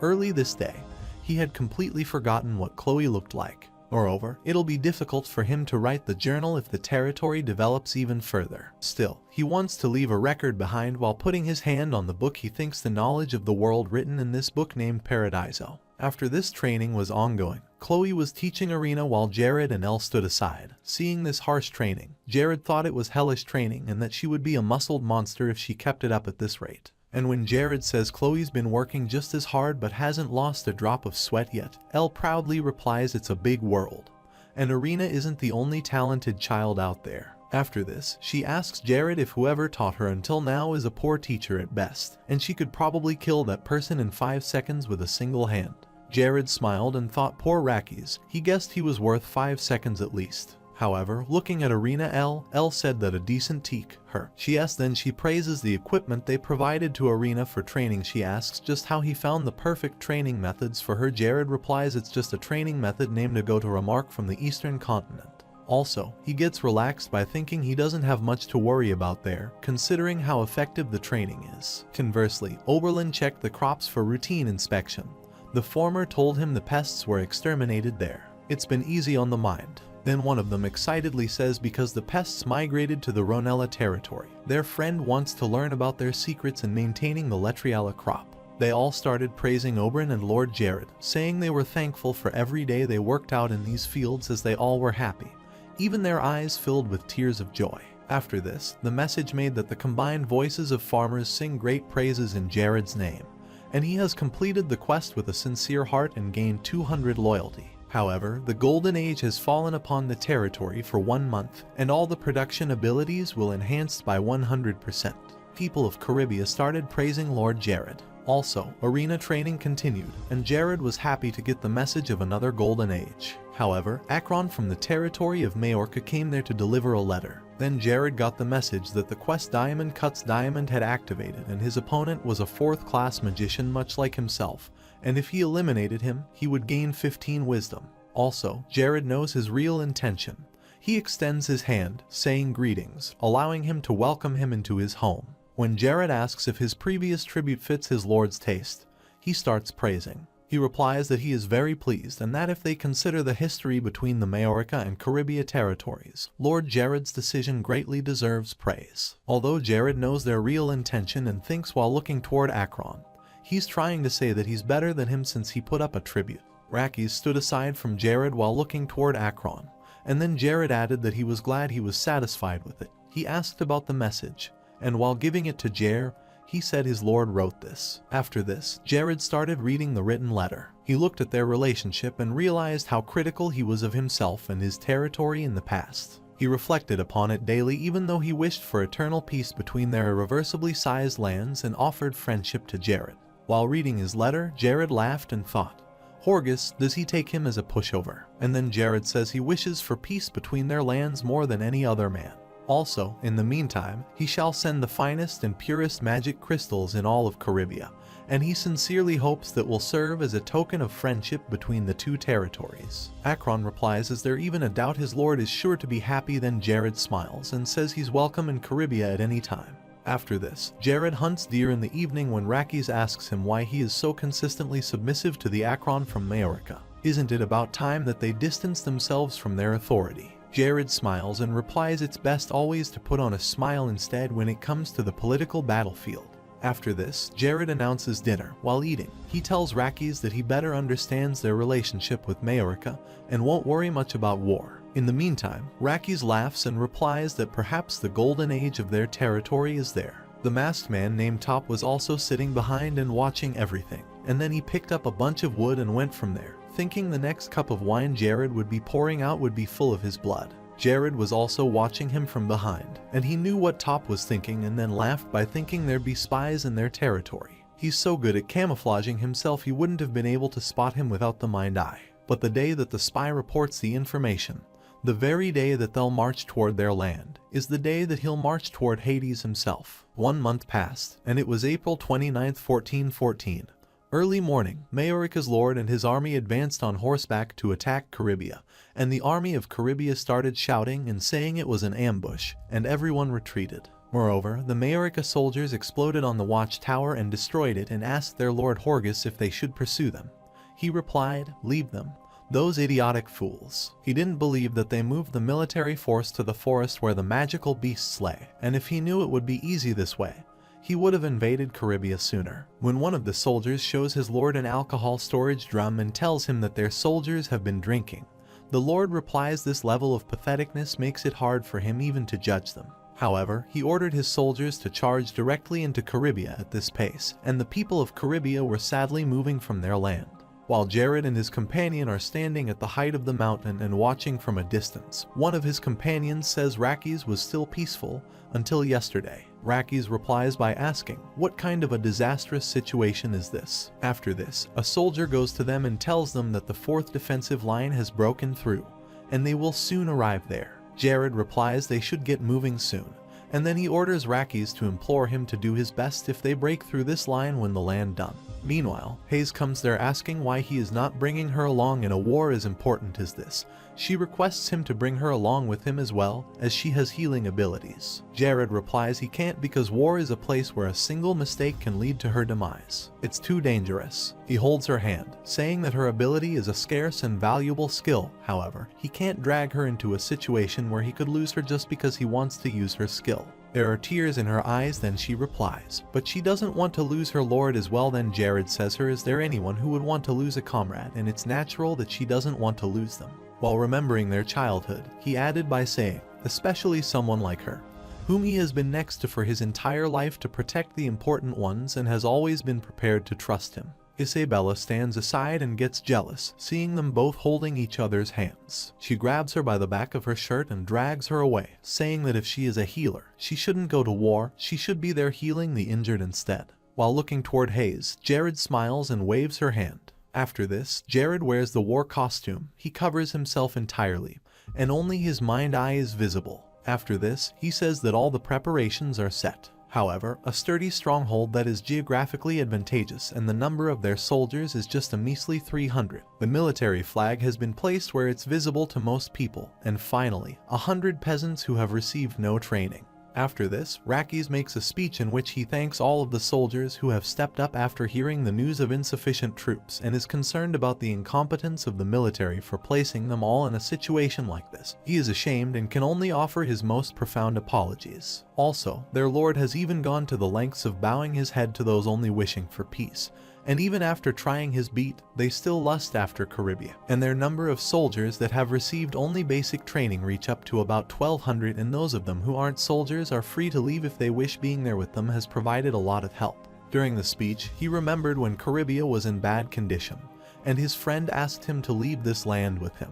Early this day, he had completely forgotten what Chloe looked like. Moreover, it'll be difficult for him to write the journal if the territory develops even further. Still, he wants to leave a record behind while putting his hand on the book he thinks the knowledge of the world written in this book named Paradiso. After this training was ongoing, Chloe was teaching Irina while Jared and Elle stood aside. Seeing this harsh training, Jared thought it was hellish training and that she would be a muscled monster if she kept it up at this rate. And when Jared says Chloe's been working just as hard but hasn't lost a drop of sweat yet, Elle proudly replies it's a big world, and Irina isn't the only talented child out there. After this, she asks Jared if whoever taught her until now is a poor teacher at best, and she could probably kill that person in 5 seconds with a single hand. Jared smiled and thought poor Rackies, he guessed he was worth 5 seconds at least. However, looking at Irina, Elle said that a decent teak, her. Then she praises the equipment they provided to Irina for training. She asks just how he found the perfect training methods for her. Jared replies it's just a training method named to go to remark from the eastern continent. Also, he gets relaxed by thinking he doesn't have much to worry about there, considering how effective the training is. Conversely, Oberlin checked the crops for routine inspection. The former told him the pests were exterminated there. It's been easy on the mind. Then one of them excitedly says because the pests migrated to the Ronella territory, their friend wants to learn about their secrets in maintaining the Letriala crop. They all started praising Oberyn and Lord Jared, saying they were thankful for every day they worked out in these fields as they all were happy, even their eyes filled with tears of joy. After this, the message made that the combined voices of farmers sing great praises in Jared's name, and he has completed the quest with a sincere heart and gained 200 loyalty. However, the Golden Age has fallen upon the territory for 1 month, and all the production abilities will enhanced by 100%. People of Caribia started praising Lord Jared. Also, arena training continued, and Jared was happy to get the message of another Golden Age. However, Akron from the territory of Majorca came there to deliver a letter. Then Jared got the message that the quest Diamond Cuts Diamond had activated, and his opponent was a 4th-class magician much like himself, and if he eliminated him, he would gain 15 wisdom. Also, Jared knows his real intention. He extends his hand, saying greetings, allowing him to welcome him into his home. When Jared asks if his previous tribute fits his lord's taste, he starts praising. He replies that he is very pleased and that if they consider the history between the Majorca and Caribia territories, Lord Jared's decision greatly deserves praise. Although Jared knows their real intention and thinks while looking toward Akron, he's trying to say that he's better than him since he put up a tribute. Rakis stood aside from Jared while looking toward Akron, and then Jared added that he was glad he was satisfied with it. He asked about the message, and while giving it to Jared, he said his lord wrote this. After this, Jared started reading the written letter. He looked at their relationship and realized how critical he was of himself and his territory in the past. He reflected upon it daily even though he wished for eternal peace between their irreversibly sized lands and offered friendship to Jared. While reading his letter, Jared laughed and thought, Horgus, does he take him as a pushover? And then Jared says he wishes for peace between their lands more than any other man. Also, in the meantime, he shall send the finest and purest magic crystals in all of Caribia, and he sincerely hopes that will serve as a token of friendship between the two territories. Akron replies, is there even a doubt his lord is sure to be happy? Then Jared smiles and says he's welcome in Caribia at any time. After this, Jared hunts deer in the evening when Rakis asks him why he is so consistently submissive to the Akron from Majorca. Isn't it about time that they distance themselves from their authority? Jared smiles and replies it's best always to put on a smile instead when it comes to the political battlefield. After this, Jared announces dinner. While eating, he tells Rakis that he better understands their relationship with Majorca and won't worry much about war. In the meantime, Rakis laughs and replies that perhaps the golden age of their territory is there. The masked man named Top was also sitting behind and watching everything, and then he picked up a bunch of wood and went from there, thinking the next cup of wine Jared would be pouring out would be full of his blood. Jared was also watching him from behind, and he knew what Top was thinking and then laughed by thinking there'd be spies in their territory. He's so good at camouflaging himself he wouldn't have been able to spot him without the mind eye. But the day that the spy reports the information, the very day that they'll march toward their land, is the day that he'll march toward Hades himself. 1 month passed, and it was April 29th, 1414. Early morning, Majorca's lord and his army advanced on horseback to attack Caribia, and the army of Caribia started shouting and saying it was an ambush, and everyone retreated. Moreover, the Majorca soldiers exploded on the watchtower and destroyed it and asked their lord Horgus if they should pursue them. He replied, leave them. Those idiotic fools. He didn't believe that they moved the military force to the forest where the magical beasts lay, and if he knew it would be easy this way, he would have invaded Caribia sooner. When one of the soldiers shows his lord an alcohol storage drum and tells him that their soldiers have been drinking, the lord replies this level of patheticness makes it hard for him even to judge them. However, he ordered his soldiers to charge directly into Caribia at this pace, and the people of Caribia were sadly moving from their land. While Jared and his companion are standing at the height of the mountain and watching from a distance, one of his companions says Rakis was still peaceful until yesterday. Rakis replies by asking, what kind of a disastrous situation is this? After this, a soldier goes to them and tells them that the 4th defensive line has broken through, and they will soon arrive there. Jared replies they should get moving soon, and then he orders Rakis to implore him to do his best if they break through this line when the land done. Meanwhile, Hayes comes there asking why he is not bringing her along in a war as important as this. She requests him to bring her along with him as well, as she has healing abilities. Jared replies he can't because war is a place where a single mistake can lead to her demise. It's too dangerous. He holds her hand, saying that her ability is a scarce and valuable skill. However, he can't drag her into a situation where he could lose her just because he wants to use her skill. There are tears in her eyes, then she replies, but she doesn't want to lose her lord as well. Then Jared says her, is there anyone who would want to lose a comrade, and it's natural that she doesn't want to lose them. While remembering their childhood, he added by saying, especially someone like her. whom he has been next to for his entire life to protect the important ones and has always been prepared to trust him. Isabella stands aside and gets jealous, seeing them both holding each other's hands. She grabs her by the back of her shirt and drags her away, saying that if she is a healer, she shouldn't go to war, she should be there healing the injured instead. While looking toward Hayes, Jared smiles and waves her hand. After this, Jared wears the war costume. He covers himself entirely, and only his mind eye is visible. After this, he says that all the preparations are set. However, a sturdy stronghold that is geographically advantageous and the number of their soldiers is just a measly 300. The military flag has been placed where it's visible to most people, and finally, 100 peasants who have received no training. After this, Rakis makes a speech in which he thanks all of the soldiers who have stepped up after hearing the news of insufficient troops and is concerned about the incompetence of the military for placing them all in a situation like this. He is ashamed and can only offer his most profound apologies. Also, their lord has even gone to the lengths of bowing his head to those only wishing for peace. And even after trying his beat, they still lust after Caribia, and their number of soldiers that have received only basic training reach up to about 1,200, and those of them who aren't soldiers are free to leave if they wish. Being there with them has provided a lot of help. During the speech, he remembered when Caribia was in bad condition, and his friend asked him to leave this land with him.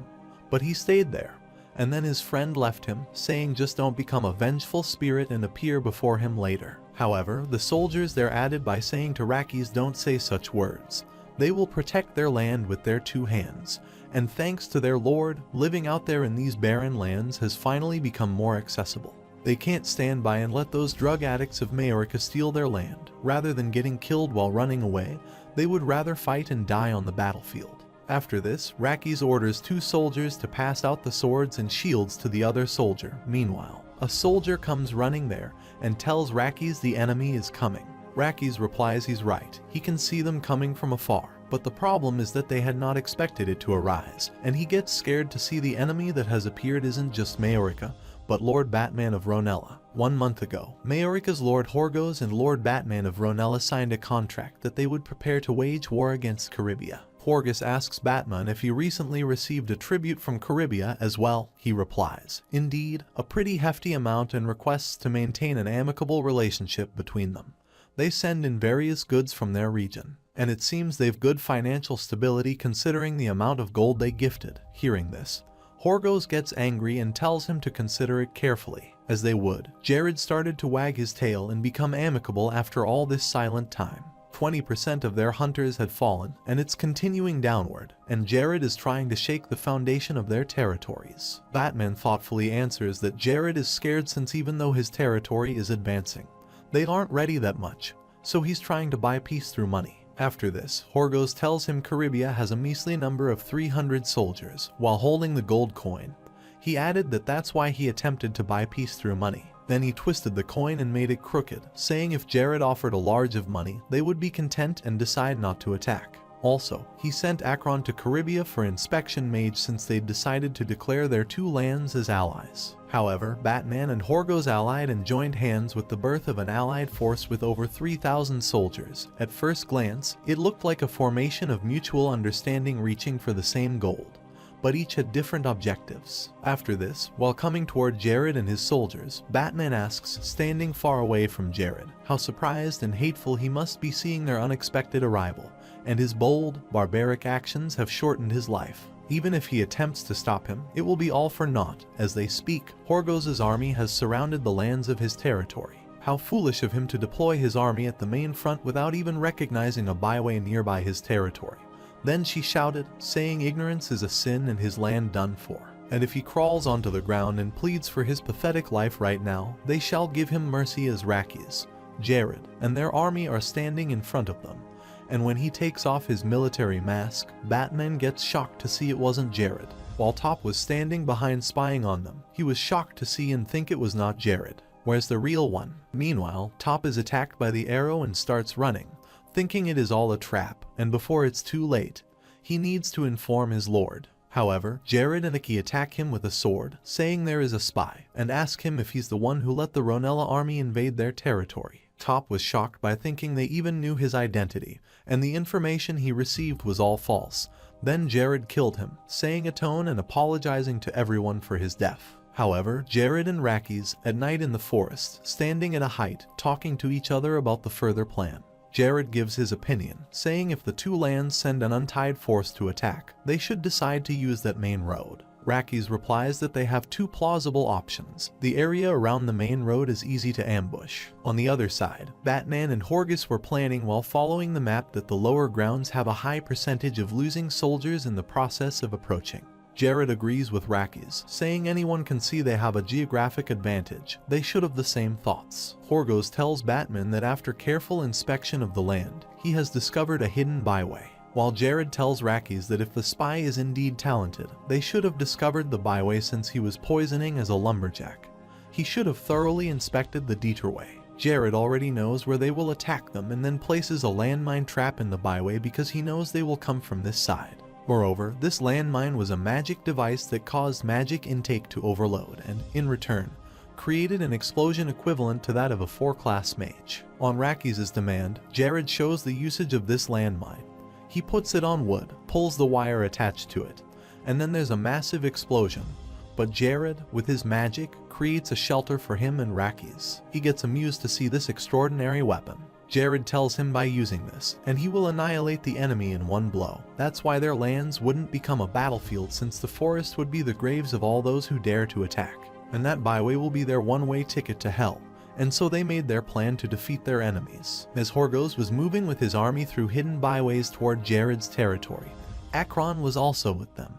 But he stayed there, and then his friend left him, saying just don't become a vengeful spirit and appear before him later. However, the soldiers there added by saying to Rakis, don't say such words. They will protect their land with their 2 hands, and thanks to their lord, living out there in these barren lands has finally become more accessible. They can't stand by and let those drug addicts of Majorca steal their land. Rather than getting killed while running away, they would rather fight and die on the battlefield. After this, Rakis orders 2 soldiers to pass out the swords and shields to the other soldier. Meanwhile, a soldier comes running there and tells Rakis the enemy is coming. Rakis replies he's right, he can see them coming from afar, but the problem is that they had not expected it to arise, and he gets scared to see the enemy that has appeared isn't just Majorca, but Lord Batman of Ronella. 1 month ago, Majorca's Lord Horgos and Lord Batman of Ronella signed a contract that they would prepare to wage war against Caribia. Horgus asks Batman if he recently received a tribute from Caribia as well. He replies, indeed, a pretty hefty amount, and requests to maintain an amicable relationship between them. They send in various goods from their region, and it seems they've good financial stability considering the amount of gold they gifted. Hearing this, Horgos gets angry and tells him to consider it carefully. As they would, Jared started to wag his tail and become amicable after all this silent time. 20% of their hunters had fallen, and it's continuing downward, and Jared is trying to shake the foundation of their territories. Batman thoughtfully answers that Jared is scared since even though his territory is advancing, they aren't ready that much, so he's trying to buy peace through money. After this, Horgos tells him Caribia has a measly number of 300 soldiers, while holding the gold coin. He added that that's why he attempted to buy peace through money. Then he twisted the coin and made it crooked, saying if Jared offered a large of money, they would be content and decide not to attack. Also, he sent Akron to Caribia for inspection mage since they'd decided to declare their 2 lands as allies. However, Batman and Horgos allied and joined hands with the birth of an allied force with over 3,000 soldiers. At first glance, it looked like a formation of mutual understanding reaching for the same gold, but each had different objectives. After this, while coming toward Jared and his soldiers, Batman asks, standing far away from Jared, how surprised and hateful he must be seeing their unexpected arrival, and his bold, barbaric actions have shortened his life. Even if he attempts to stop him, it will be all for naught. As they speak, Horgos' army has surrounded the lands of his territory. How foolish of him to deploy his army at the main front without even recognizing a byway nearby his territory. Then she shouted, saying ignorance is a sin and his land done for. And if he crawls onto the ground and pleads for his pathetic life right now, they shall give him mercy. As Rakis, Jared, and their army are standing in front of them. And when he takes off his military mask, Batman gets shocked to see it wasn't Jared. While Top was standing behind spying on them, he was shocked to see and think it was not Jared. Where's the real one? Meanwhile, Top is attacked by the arrow and starts running, thinking it is all a trap, and before it's too late, he needs to inform his lord. However, Jared and Iki attack him with a sword, saying there is a spy, and ask him if he's the one who let the Ronella army invade their territory. Top was shocked by thinking they even knew his identity, and the information he received was all false. Then Jared killed him, saying atone and apologizing to everyone for his death. However, Jared and Rakis, at night in the forest, standing at a height, talking to each other about the further plan. Jared gives his opinion, saying if the two lands send an untied force to attack, they should decide to use that main road. Rakis replies that they have two plausible options. The area around the main road is easy to ambush. On the other side, Batman and Horgus were planning while following the map that the lower grounds have a high percentage of losing soldiers in the process of approaching. Jared agrees with Rakis, saying anyone can see they have a geographic advantage. They should have the same thoughts. Horgus tells Batman that after careful inspection of the land, he has discovered a hidden byway. While Jared tells Rakis that if the spy is indeed talented, they should have discovered the byway since he was poisoning as a lumberjack. He should have thoroughly inspected the detourway. Jared already knows where they will attack them and then places a landmine trap in the byway because he knows they will come from this side. Moreover, this landmine was a magic device that caused magic intake to overload and, in return, created an explosion equivalent to that of a 4-class mage. On Rakis' demand, Jared shows the usage of this landmine. He puts it on wood, pulls the wire attached to it, and then there's a massive explosion. But Jared, with his magic, creates a shelter for him and Rakis. He gets amused to see this extraordinary weapon. Jared tells him by using this, and he will annihilate the enemy in one blow. That's why their lands wouldn't become a battlefield since the forest would be the graves of all those who dare to attack. And that byway will be their one-way ticket to hell. And so they made their plan to defeat their enemies. As Horgus was moving with his army through hidden byways toward Jared's territory, Akron was also with them,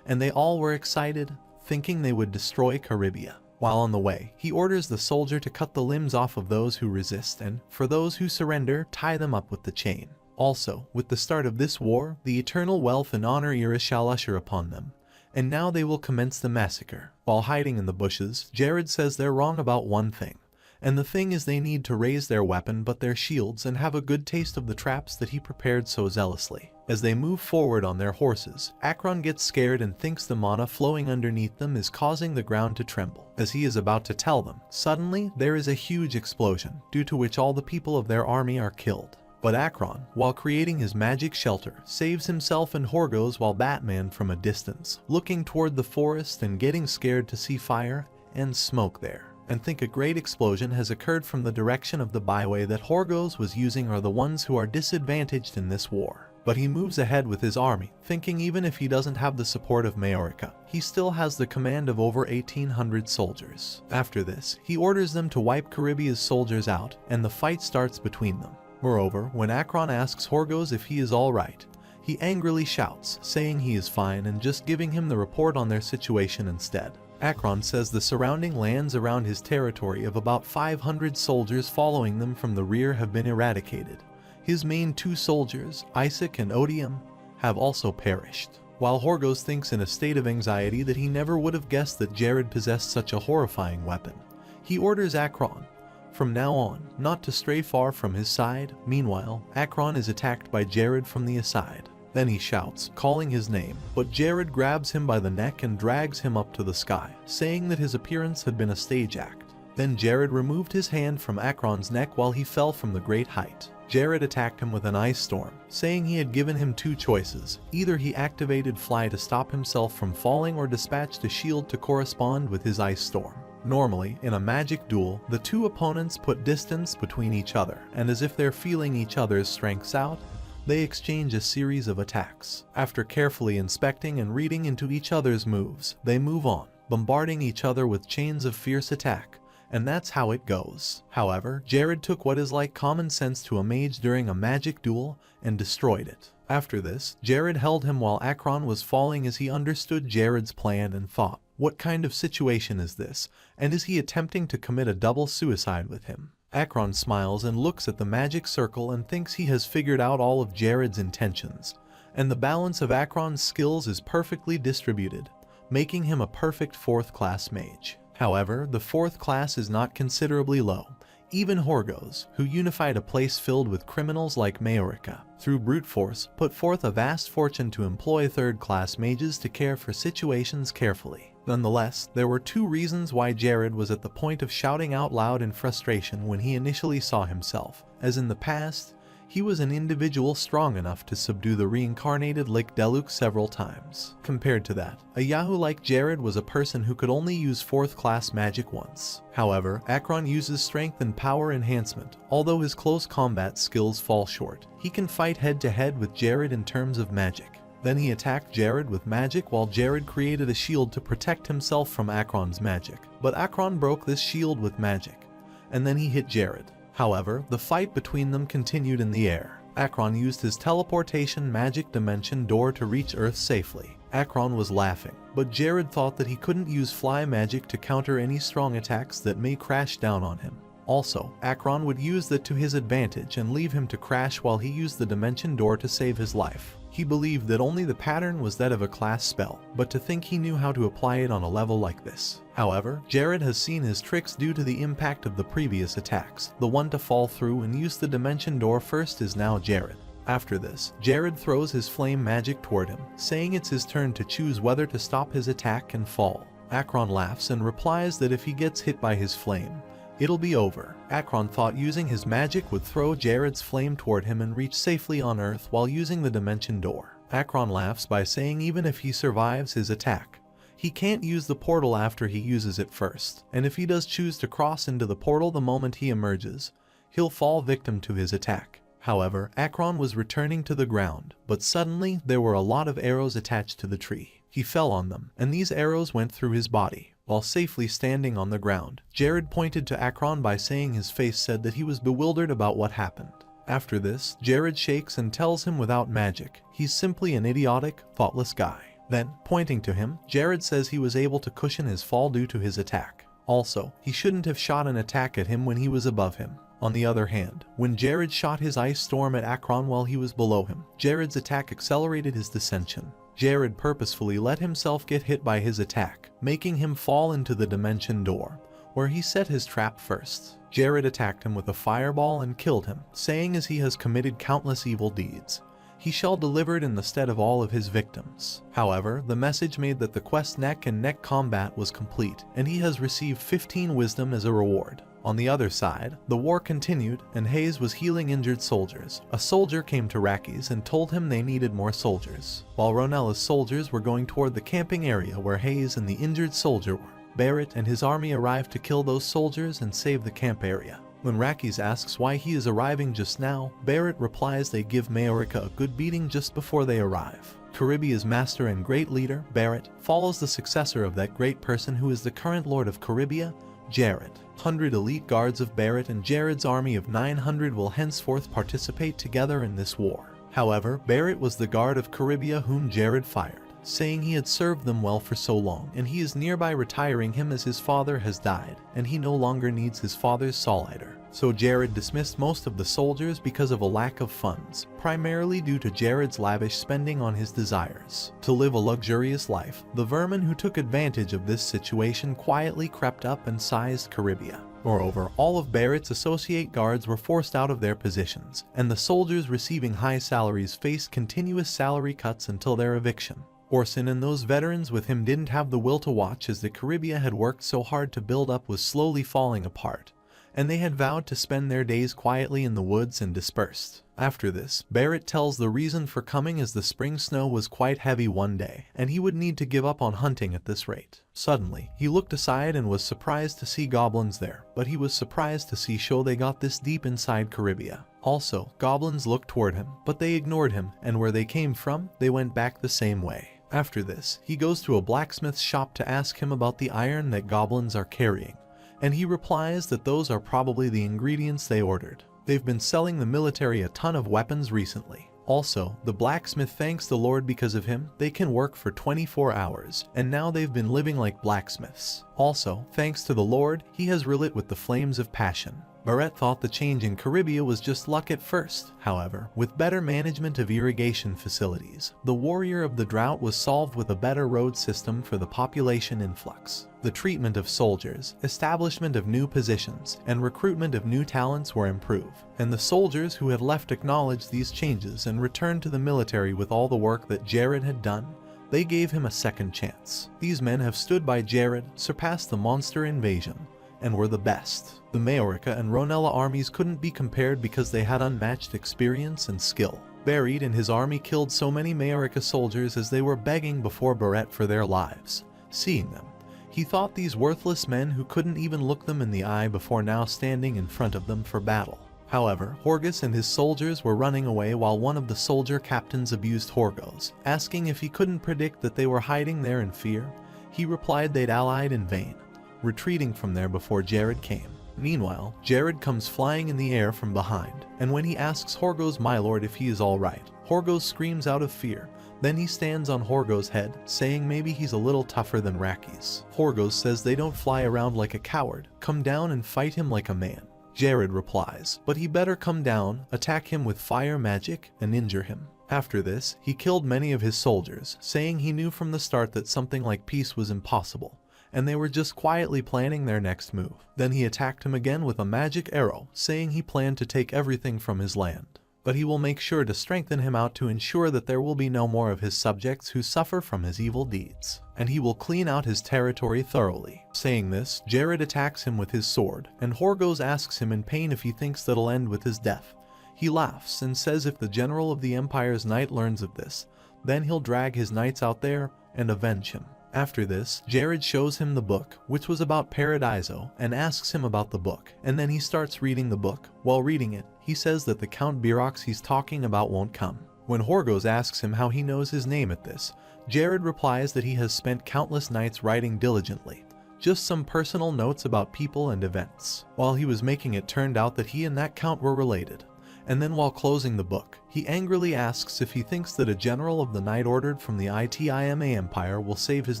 and they all were excited, thinking they would destroy Caribia. While on the way, he orders the soldier to cut the limbs off of those who resist and, for those who surrender, tie them up with the chain. Also, with the start of this war, the eternal wealth and honor era shall usher upon them, and now they will commence the massacre. While hiding in the bushes, Jared says they're wrong about one thing. And the thing is they need to raise their weapon but their shields and have a good taste of the traps that he prepared so zealously. As they move forward on their horses, Akron gets scared and thinks the mana flowing underneath them is causing the ground to tremble. As he is about to tell them, suddenly there is a huge explosion, due to which all the people of their army are killed. But Akron, while creating his magic shelter, saves himself and Horgus while Batman from a distance, looking toward the forest and getting scared to see fire and smoke there, and think a great explosion has occurred from the direction of the byway that Horgus was using are the ones who are disadvantaged in this war. But he moves ahead with his army, thinking even if he doesn't have the support of Majorca, he still has the command of over 1,800 soldiers. After this, he orders them to wipe Caribia's soldiers out, and the fight starts between them. Moreover, when Akron asks Horgus if he is alright, he angrily shouts, saying he is fine and just giving him the report on their situation instead. Akron says the surrounding lands around his territory of about 500 soldiers following them from the rear have been eradicated. His main two soldiers, Isaac and Odium, have also perished. While Horgus thinks in a state of anxiety that he never would have guessed that Jared possessed such a horrifying weapon, he orders Akron, from now on, not to stray far from his side. Meanwhile, Akron is attacked by Jared from the aside. Then he shouts, calling his name, but Jared grabs him by the neck and drags him up to the sky, saying that his appearance had been a stage act. Then Jared removed his hand from Akron's neck while he fell from the great height. Jared attacked him with an ice storm, saying he had given him two choices. Either he activated Fly to stop himself from falling or dispatched a shield to correspond with his ice storm. Normally, in a magic duel, the two opponents put distance between each other, and as if they're feeling each other's strengths out, they exchange a series of attacks. After carefully inspecting and reading into each other's moves, they move on, bombarding each other with chains of fierce attack. And that's how it goes. However, Jared took what is like common sense to a mage during a magic duel and destroyed it. After this, Jared held him while Akron was falling as he understood Jared's plan and thought, what kind of situation is this, and is he attempting to commit a double suicide with him? Akron smiles and looks at the magic circle and thinks he has figured out all of Jared's intentions, and the balance of Akron's skills is perfectly distributed, making him a perfect 4th-class mage. However, the 4th class is not considerably low. Even Horgus, who unified a place filled with criminals like Majorca, through brute force, put forth a vast fortune to employ 3rd-class mages to care for situations carefully. Nonetheless, there were two reasons why Jared was at the point of shouting out loud in frustration when he initially saw himself. As in the past, He was an individual strong enough to subdue the reincarnated Lick Deluk several times. Compared to that, a Yahoo like Jared was a person who could only use 4th class magic once. However, Akron uses strength and power enhancement, although his close combat skills fall short. He can fight head to head with Jared in terms of magic. Then he attacked Jared with magic while Jared created a shield to protect himself from Akron's magic. But Akron broke this shield with magic, and then he hit Jared. However, the fight between them continued in the air. Akron used his teleportation magic dimension door to reach Earth safely. Akron was laughing, but Jared thought that he couldn't use fly magic to counter any strong attacks that may crash down on him. Also, Akron would use that to his advantage and leave him to crash while he used the dimension door to save his life. He believed that only the pattern was that of a class spell, but to think he knew how to apply it on a level like this. However, Jared has seen his tricks due to the impact of the previous attacks. The one to fall through and use the dimension door first is now Jared. After this, Jared throws his flame magic toward him, saying it's his turn to choose whether to stop his attack and fall. Akron laughs and replies that if he gets hit by his flame, it'll be over. Akron thought using his magic would throw Jared's flame toward him and reach safely on Earth while using the dimension door. Akron laughs by saying even if he survives his attack, he can't use the portal after he uses it first, and if he does choose to cross into the portal the moment he emerges, he'll fall victim to his attack. However, Akron was returning to the ground, but suddenly there were a lot of arrows attached to the tree. He fell on them, and these arrows went through his body. While safely standing on the ground, Jared pointed to Akron by saying his face said that he was bewildered about what happened. After this, Jared shakes and tells him without magic, he's simply an idiotic, thoughtless guy. Then, pointing to him, Jared says he was able to cushion his fall due to his attack. Also, he shouldn't have shot an attack at him when he was above him. On the other hand, when Jared shot his ice storm at Akron while he was below him, Jared's attack accelerated his descension. Jared purposefully let himself get hit by his attack, making him fall into the dimension door, where he set his trap first. Jared attacked him with a fireball and killed him, saying as he has committed countless evil deeds, he shall deliver it in the stead of all of his victims. However, the message made that the quest neck and neck combat was complete, and he has received 15 wisdom as a reward. On the other side, the war continued, and Hayes was healing injured soldiers. A soldier came to Racky's and told him they needed more soldiers. While Ronella's soldiers were going toward the camping area where Hayes and the injured soldier were, Barrett and his army arrived to kill those soldiers and save the camp area. When Racky's asks why he is arriving just now, Barrett replies they give Majorica a good beating just before they arrive. Caribia's master and great leader, Barrett, follows the successor of that great person who is the current lord of Caribia, Jared. 100 elite guards of Barrett and Jared's army of 900 will henceforth participate together in this war. However, Barrett was the guard of Caribia whom Jared fired, saying he had served them well for so long, and he is nearby retiring him as his father has died, and he no longer needs his father's solider. So Jared dismissed most of the soldiers because of a lack of funds, primarily due to Jared's lavish spending on his desires. To live a luxurious life, the vermin who took advantage of this situation quietly crept up and sized Caribia. Moreover, all of Barrett's associate guards were forced out of their positions, and the soldiers receiving high salaries faced continuous salary cuts until their eviction. Orson and those veterans with him didn't have the will to watch as the Caribia had worked so hard to build up was slowly falling apart, and they had vowed to spend their days quietly in the woods and dispersed. After this, Barrett tells the reason for coming as the spring snow was quite heavy one day, and he would need to give up on hunting at this rate. Suddenly, he looked aside and was surprised to see goblins there, but he was surprised to see they got this deep inside Caribia. Also, goblins looked toward him, but they ignored him, and where they came from, they went back the same way. After this, he goes to a blacksmith's shop to ask him about the iron that goblins are carrying, and he replies that those are probably the ingredients they ordered. They've been selling the military a ton of weapons recently. Also, the blacksmith thanks the Lord because of him, they can work for 24 hours, and now they've been living like blacksmiths. Also, thanks to the Lord, he has relit with the flames of passion. Barrett thought the change in Caribia was just luck at first. However, with better management of irrigation facilities, the warrior of the drought was solved with a better road system for the population influx. The treatment of soldiers, establishment of new positions, and recruitment of new talents were improved, and the soldiers who had left acknowledged these changes and returned to the military with all the work that Jared had done. They gave him a second chance. These men have stood by Jared, surpassed the monster invasion, and were the best. The Majorca and Ronella armies couldn't be compared because they had unmatched experience and skill. Buried in his army killed so many Majorca soldiers as they were begging before Barrett for their lives. Seeing them, he thought these worthless men who couldn't even look them in the eye before now standing in front of them for battle. However, Horgus and his soldiers were running away while one of the soldier captains abused Horgos, asking if he couldn't predict that they were hiding there in fear. He replied they'd allied in vain, retreating from there before Jared came. Meanwhile, Jared comes flying in the air from behind, and when he asks Horgos my lord if he is alright, Horgos screams out of fear. Then he stands on Horgos' head, saying maybe he's a little tougher than Raki's. Horgos says they don't fly around like a coward, come down and fight him like a man. Jared replies, but he better come down, attack him with fire magic, and injure him. After this, he killed many of his soldiers, saying he knew from the start that something like peace was impossible, and they were just quietly planning their next move. Then he attacked him again with a magic arrow, saying he planned to take everything from his land, but he will make sure to strengthen him out to ensure that there will be no more of his subjects who suffer from his evil deeds, and he will clean out his territory thoroughly. Saying this, Jared attacks him with his sword, and Horgos asks him in pain if he thinks that'll end with his death. He laughs and says if the general of the Empire's knight learns of this, then he'll drag his knights out there and avenge him. After this, Jared shows him the book, which was about Paradiso, and asks him about the book, and then he starts reading the book. While reading it, he says that the Count Birox he's talking about won't come. When Horgos asks him how he knows his name at this, Jared replies that he has spent countless nights writing diligently, just some personal notes about people and events. While he was making it, turned out that he and that count were related. And then while closing the book, he angrily asks if he thinks that a general of the knight ordered from the ITIMA Empire will save his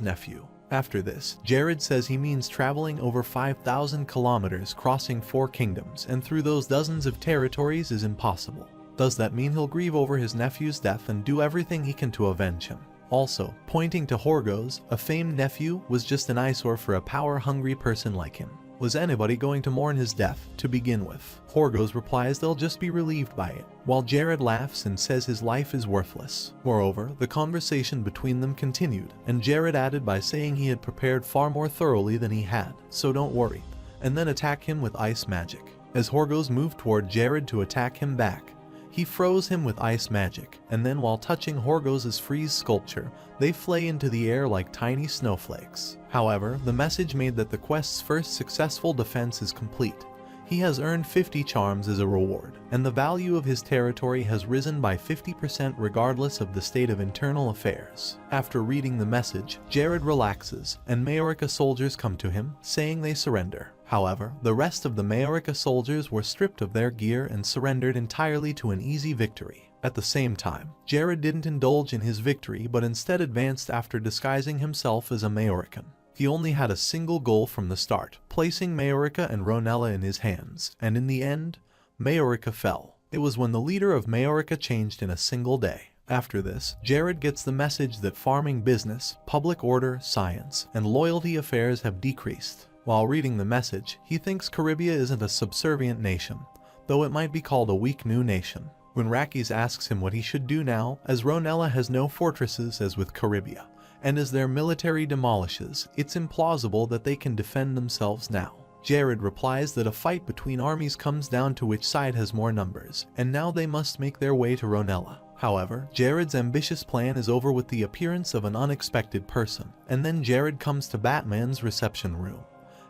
nephew. After this, Jared says he means traveling over 5,000 kilometers crossing 4 kingdoms and through those dozens of territories is impossible. Does that mean he'll grieve over his nephew's death and do everything he can to avenge him? Also, pointing to Horgos, a famed nephew was just an eyesore for a power-hungry person like him. Was anybody going to mourn his death to begin with? Horgos replies they'll just be relieved by it, while Jared laughs and says his life is worthless. Moreover, the conversation between them continued, and Jared added by saying he had prepared far more thoroughly than he had, so don't worry, and then attack him with ice magic. As Horgos moved toward Jared to attack him back, he froze him with ice magic, and then while touching Horgos' freeze sculpture, they flay into the air like tiny snowflakes. However, the message made that the quest's first successful defense is complete. He has earned 50 charms as a reward, and the value of his territory has risen by 50% regardless of the state of internal affairs. After reading the message, Jared relaxes, and Majorca soldiers come to him, saying they surrender. However, the rest of the Majorca soldiers were stripped of their gear and surrendered entirely to an easy victory. At the same time, Jared didn't indulge in his victory but instead advanced after disguising himself as a Majorcan. He only had a single goal from the start, placing Majorca and Ronella in his hands, and in the end, Majorca fell. It was when the leader of Majorca changed in a single day. After this, Jared gets the message that farming business, public order, science, and loyalty affairs have decreased. While reading the message, he thinks Caribia isn't a subservient nation, though it might be called a weak new nation. When Rakis asks him what he should do now, as Ronella has no fortresses as with Caribia, and as their military demolishes, it's implausible that they can defend themselves now. Jared replies that a fight between armies comes down to which side has more numbers, and now they must make their way to Ronella. However, Jared's ambitious plan is over with the appearance of an unexpected person, and then Jared comes to Batman's reception room,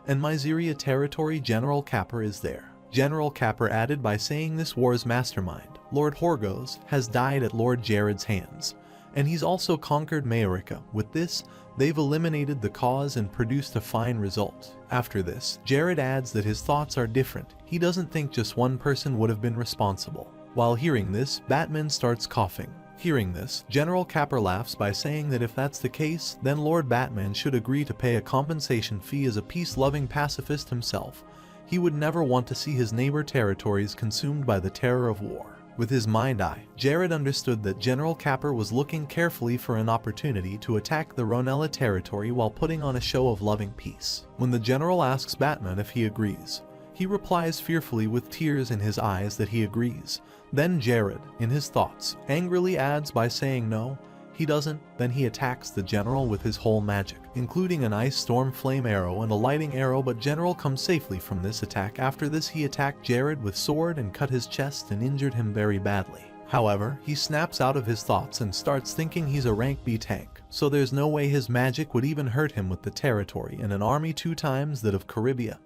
and Myzeria territory General Capper is there. General Capper added by saying this war's mastermind, Lord Horgos, has died at Lord Jared's hands, and he's also conquered Majorca. With this, they've eliminated the cause and produced a fine result. After this, Jared adds that his thoughts are different. He doesn't think just one person would have been responsible. While hearing this, Batman starts coughing. Hearing this, General Capper laughs by saying that if that's the case, then Lord Batman should agree to pay a compensation fee as a peace-loving pacifist himself. He would never want to see his neighbor territories consumed by the terror of war. With his mind eye, Jared understood that General Capper was looking carefully for an opportunity to attack the Ronella territory while putting on a show of loving peace. When the general asks Batman if he agrees, he replies fearfully with tears in his eyes that he agrees. Then Jared, in his thoughts, angrily adds by saying no, he doesn't. Then he attacks the general with his whole magic. including an ice storm flame arrow and a lighting arrow, but General comes safely from this attack. After this, he attacked Jared with sword and cut his chest and injured him very badly. However, he snaps out of his thoughts and starts thinking he's a rank B tank, so there's no way his magic would even hurt him with the territory and an army 2 times that of Caribia.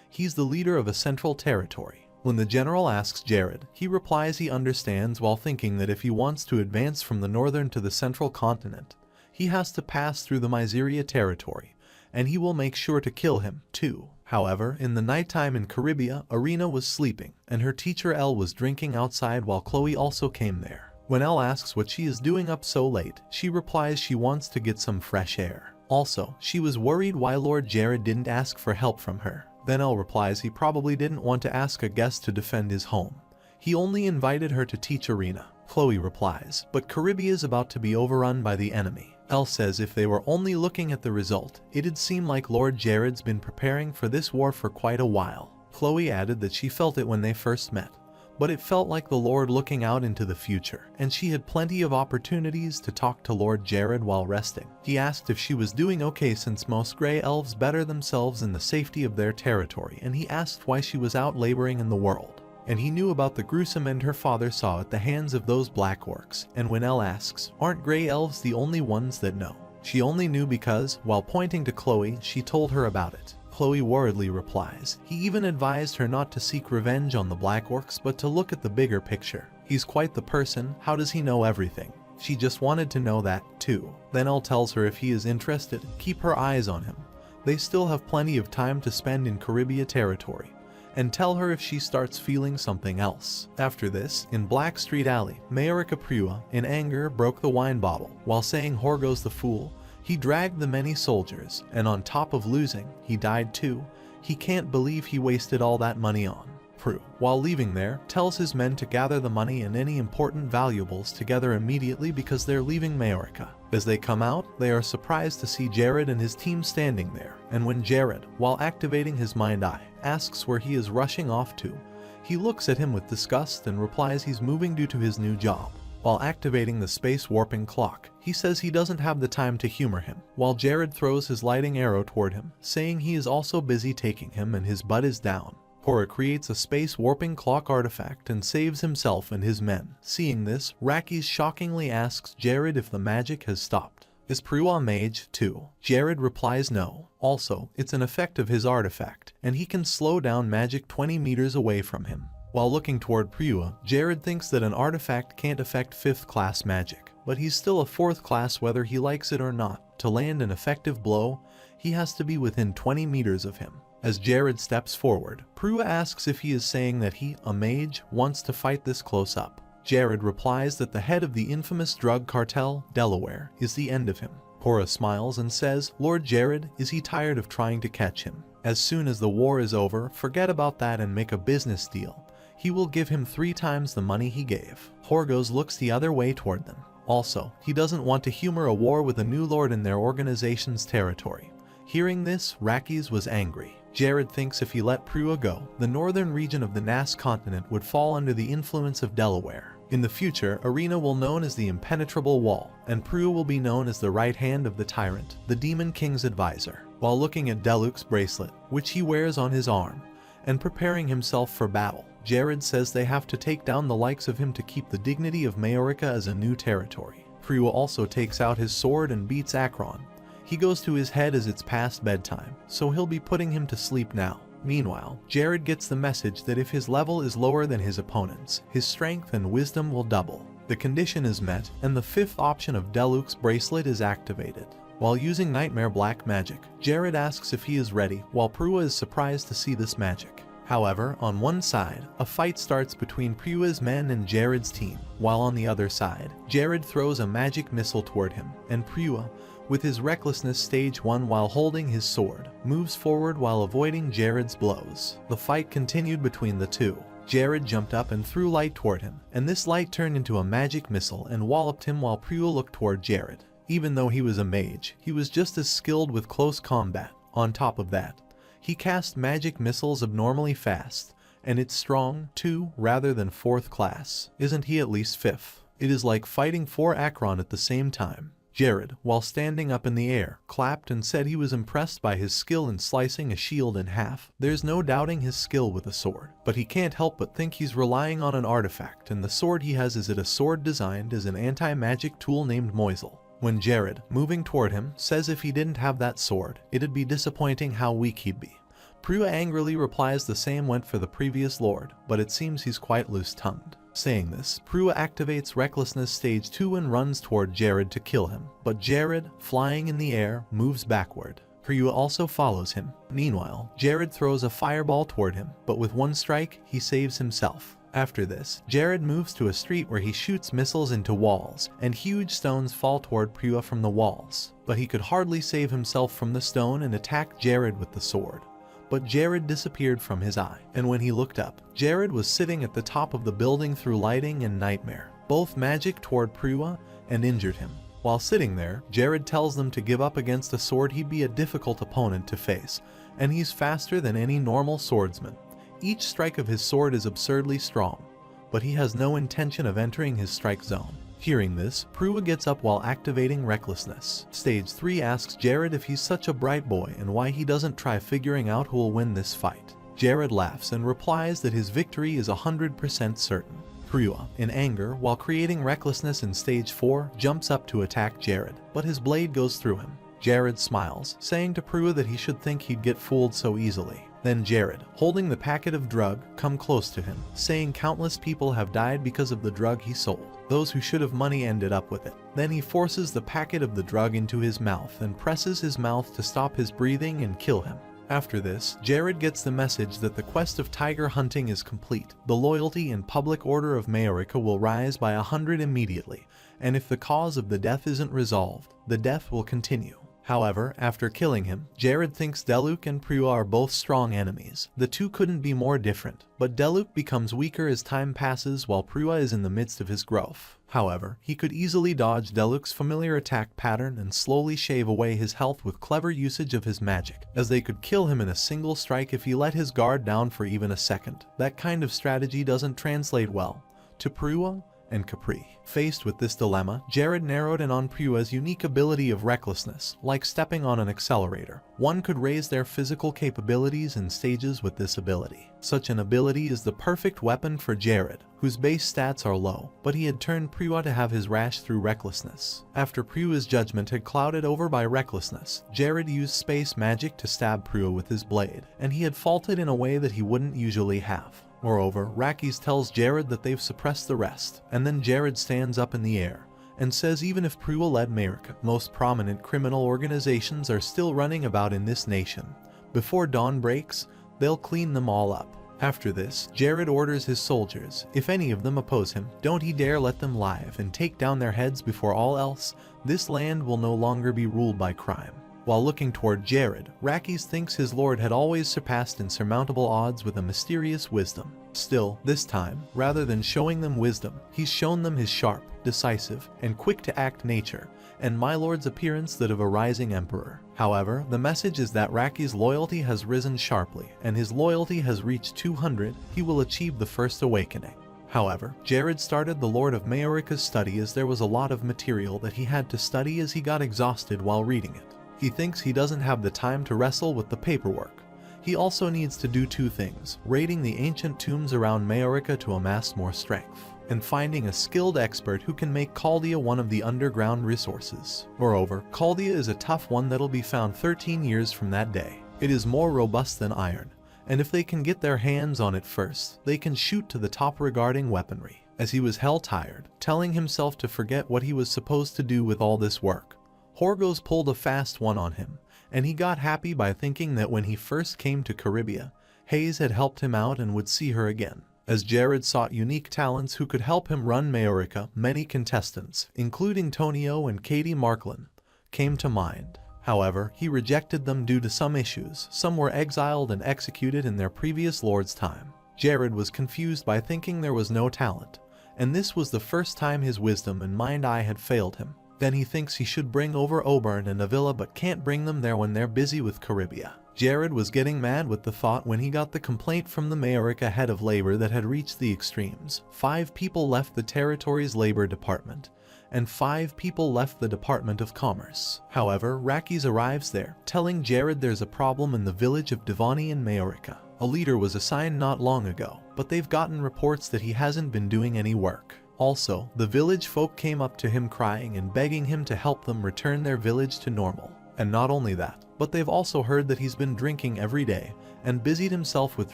He's the leader of a central territory. When the general asks Jared, he replies he understands, while thinking that if he wants to advance from the northern to the central continent, he has to pass through the Miseria territory, and he will make sure to kill him, too. However, in the nighttime in Caribia, Arena was sleeping, and her teacher Elle was drinking outside while Chloe also came there. When Elle asks what she is doing up so late, she replies she wants to get some fresh air. Also, she was worried why Lord Jared didn't ask for help from her. Then Elle replies he probably didn't want to ask a guest to defend his home. He only invited her to teach Arena. Chloe replies, but Caribia is about to be overrun by the enemy. Elle says if they were only looking at the result, it'd seem like Lord Jared's been preparing for this war for quite a while. Chloe added that she felt it when they first met, but it felt like the Lord looking out into the future, and she had plenty of opportunities to talk to Lord Jared while resting. He asked if she was doing okay since most Grey Elves better themselves in the safety of their territory, and he asked why she was out laboring in the world. And he knew about the gruesome end her father saw at the hands of those black orcs. And when Elle asks, aren't Grey Elves the only ones that know? She only knew because, while pointing to Chloe, she told her about it. Chloe worriedly replies, he even advised her not to seek revenge on the black orcs but to look at the bigger picture. He's quite the person, how does he know everything? She just wanted to know that, too. Then Elle tells her if he is interested, keep her eyes on him. They still have plenty of time to spend in Caribia territory. And tell her if she starts feeling something else. After this, in Black Street Alley, Mayorica Prua, in anger, broke the wine bottle. While saying Horgo's the fool, he dragged the many soldiers, and on top of losing, he died too. He can't believe he wasted all that money on. Prue, while leaving there, tells his men to gather the money and any important valuables together immediately because they're leaving Mayorica. As they come out, they are surprised to see Jared and his team standing there, and when Jared, while activating his mind eye, asks where he is rushing off to, he looks at him with disgust and replies he's moving due to his new job. While activating the space warping clock, he says he doesn't have the time to humor him, while Jared throws his lighting arrow toward him, saying he is also busy taking him and his butt is down. Cora creates a space warping clock artifact and saves himself and his men. Seeing this, Rakis shockingly asks Jared if the magic has stopped. Is Prue a mage too? Jared replies no. Also, it's an effect of his artifact, and he can slow down magic 20 meters away from him. While looking toward Prua, Jared thinks that an artifact can't affect 5th class magic, but he's still a 4th class whether he likes it or not. To land an effective blow, he has to be within 20 meters of him. As Jared steps forward, Prua asks if he is saying that he, a mage, wants to fight this close up. Jared replies that the head of the infamous drug cartel, Delaware, is the end of him. Cora smiles and says, Lord Jared, is he tired of trying to catch him? As soon as the war is over, forget about that and make a business deal. He will give him 3 times the money he gave. Horgo's looks the other way toward them. Also, he doesn't want to humor a war with a new lord in their organization's territory. Hearing this, Rakis was angry. Jared thinks if he let Prua go, the northern region of the Nass continent would fall under the influence of Delaware. In the future, Arena will be known as the Impenetrable Wall, and Prua will be known as the right hand of the tyrant, the Demon King's advisor. While looking at Deluxe's bracelet, which he wears on his arm, and preparing himself for battle, Jared says they have to take down the likes of him to keep the dignity of Mayorica as a new territory. Prua also takes out his sword and beats Akron. He goes to his head as it's past bedtime, so he'll be putting him to sleep now. Meanwhile, Jared gets the message that if his level is lower than his opponent's, his strength and wisdom will double. The condition is met, and the 5th option of Deluxe's bracelet is activated. While using Nightmare Black magic, Jared asks if he is ready, while Prua is surprised to see this magic. However, on one side, a fight starts between Prua's men and Jared's team, while on the other side, Jared throws a magic missile toward him, and Prua, with his recklessness stage 1 while holding his sword, moves forward while avoiding Jared's blows. The fight continued between the two. Jared jumped up and threw light toward him, and this light turned into a magic missile and walloped him while Prua looked toward Jared. Even though he was a mage, he was just as skilled with close combat. On top of that, he cast magic missiles abnormally fast, and it's strong, too, rather than 4th class. Isn't he at least 5th? It is like fighting 4 Akron at the same time. Jared, while standing up in the air, clapped and said he was impressed by his skill in slicing a shield in half. There's no doubting his skill with a sword, but he can't help but think he's relying on an artifact, and the sword he has, is it a sword designed as an anti-magic tool named Moisel? When Jared, moving toward him, says if he didn't have that sword, it'd be disappointing how weak he'd be. Prua angrily replies the same went for the previous lord, but it seems he's quite loose-tongued. Saying this, Prua activates Recklessness Stage 2 and runs toward Jared to kill him, but Jared, flying in the air, moves backward. Prua also follows him. Meanwhile, Jared throws a fireball toward him, but with one strike, he saves himself. After this, Jared moves to a street where he shoots missiles into walls, and huge stones fall toward Prua from the walls. But he could hardly save himself from the stone and attack Jared with the sword. But Jared disappeared from his eye, and when he looked up, Jared was sitting at the top of the building through lighting and nightmare. Both magic toward Prua and injured him. While sitting there, Jared tells them to give up against a sword he'd be a difficult opponent to face, and he's faster than any normal swordsman. Each strike of his sword is absurdly strong, but he has no intention of entering his strike zone. Hearing this, Prua gets up while activating Recklessness. Stage 3 asks Jared if he's such a bright boy and why he doesn't try figuring out who'll win this fight. Jared laughs and replies that his victory is 100% certain. Prua, in anger, while creating Recklessness in Stage 4, jumps up to attack Jared, but his blade goes through him. Jared smiles, saying to Prua that he should think he'd get fooled so easily. Then Jared, holding the packet of drug, come close to him, saying countless people have died because of the drug he sold. Those who should have money ended up with it. Then he forces the packet of the drug into his mouth and presses his mouth to stop his breathing and kill him. After this, Jared gets the message that the quest of tiger hunting is complete. The loyalty and public order of Majorica will rise by 100 immediately, and if the cause of the death isn't resolved, the death will continue. However, after killing him, Jared thinks Deluk and Prua are both strong enemies. The two couldn't be more different, but Deluk becomes weaker as time passes while Prua is in the midst of his growth. However, he could easily dodge Deluk's familiar attack pattern and slowly shave away his health with clever usage of his magic, as they could kill him in a single strike if he let his guard down for even a second. That kind of strategy doesn't translate well to Prua and Capri. Faced with this dilemma, Jared narrowed in on Prua's unique ability of recklessness, like stepping on an accelerator. One could raise their physical capabilities in stages with this ability. Such an ability is the perfect weapon for Jared, whose base stats are low, but he had turned Prua to have his rash through recklessness. After Prua's judgment had clouded over by recklessness, Jared used space magic to stab Prua with his blade, and he had faulted in a way that he wouldn't usually have. Moreover, Rakis tells Jared that they've suppressed the rest, and then Jared stands up in the air and says even if Prua led Majorica, most prominent criminal organizations are still running about in this nation. Before dawn breaks, they'll clean them all up. After this, Jared orders his soldiers, if any of them oppose him, don't he dare let them live and take down their heads before all else. This land will no longer be ruled by crime. While looking toward Jared, Rakis thinks his lord had always surpassed insurmountable odds with a mysterious wisdom. Still, this time, rather than showing them wisdom, he's shown them his sharp, decisive, and quick-to-act nature, and my lord's appearance that of a rising emperor. However, the message is that Rakis' loyalty has risen sharply, and his loyalty has reached 200, he will achieve the first awakening. However, Jared started the Lord of Majorica's study as there was a lot of material that he had to study as he got exhausted while reading it. He thinks he doesn't have the time to wrestle with the paperwork. He also needs to do two things, raiding the ancient tombs around Majorica to amass more strength, and finding a skilled expert who can make Chaldea one of the underground resources. Moreover, Chaldea is a tough one that'll be found 13 years from that day. It is more robust than iron, and if they can get their hands on it first, they can shoot to the top regarding weaponry. As he was hell-tired, telling himself to forget what he was supposed to do with all this work, Horgos pulled a fast one on him, and he got happy by thinking that when he first came to Caribia, Hayes had helped him out and would see her again. As Jared sought unique talents who could help him run Majorica, many contestants, including Tonio and Katie Marklin, came to mind. However, he rejected them due to some issues. Some were exiled and executed in their previous lord's time. Jared was confused by thinking there was no talent, and this was the first time his wisdom and mind-eye had failed him. Then he thinks he should bring over Oberon and Avila but can't bring them there when they're busy with Caribia. Jared was getting mad with the thought when he got the complaint from the Majorica head of labor that had reached the extremes. 5 people left the territory's labor department, and 5 people left the Department of Commerce. However, Rakis arrives there, telling Jared there's a problem in the village of Devani in Majorca. A leader was assigned not long ago, but they've gotten reports that he hasn't been doing any work. Also, the village folk came up to him crying and begging him to help them return their village to normal. And not only that, but they've also heard that he's been drinking every day and busied himself with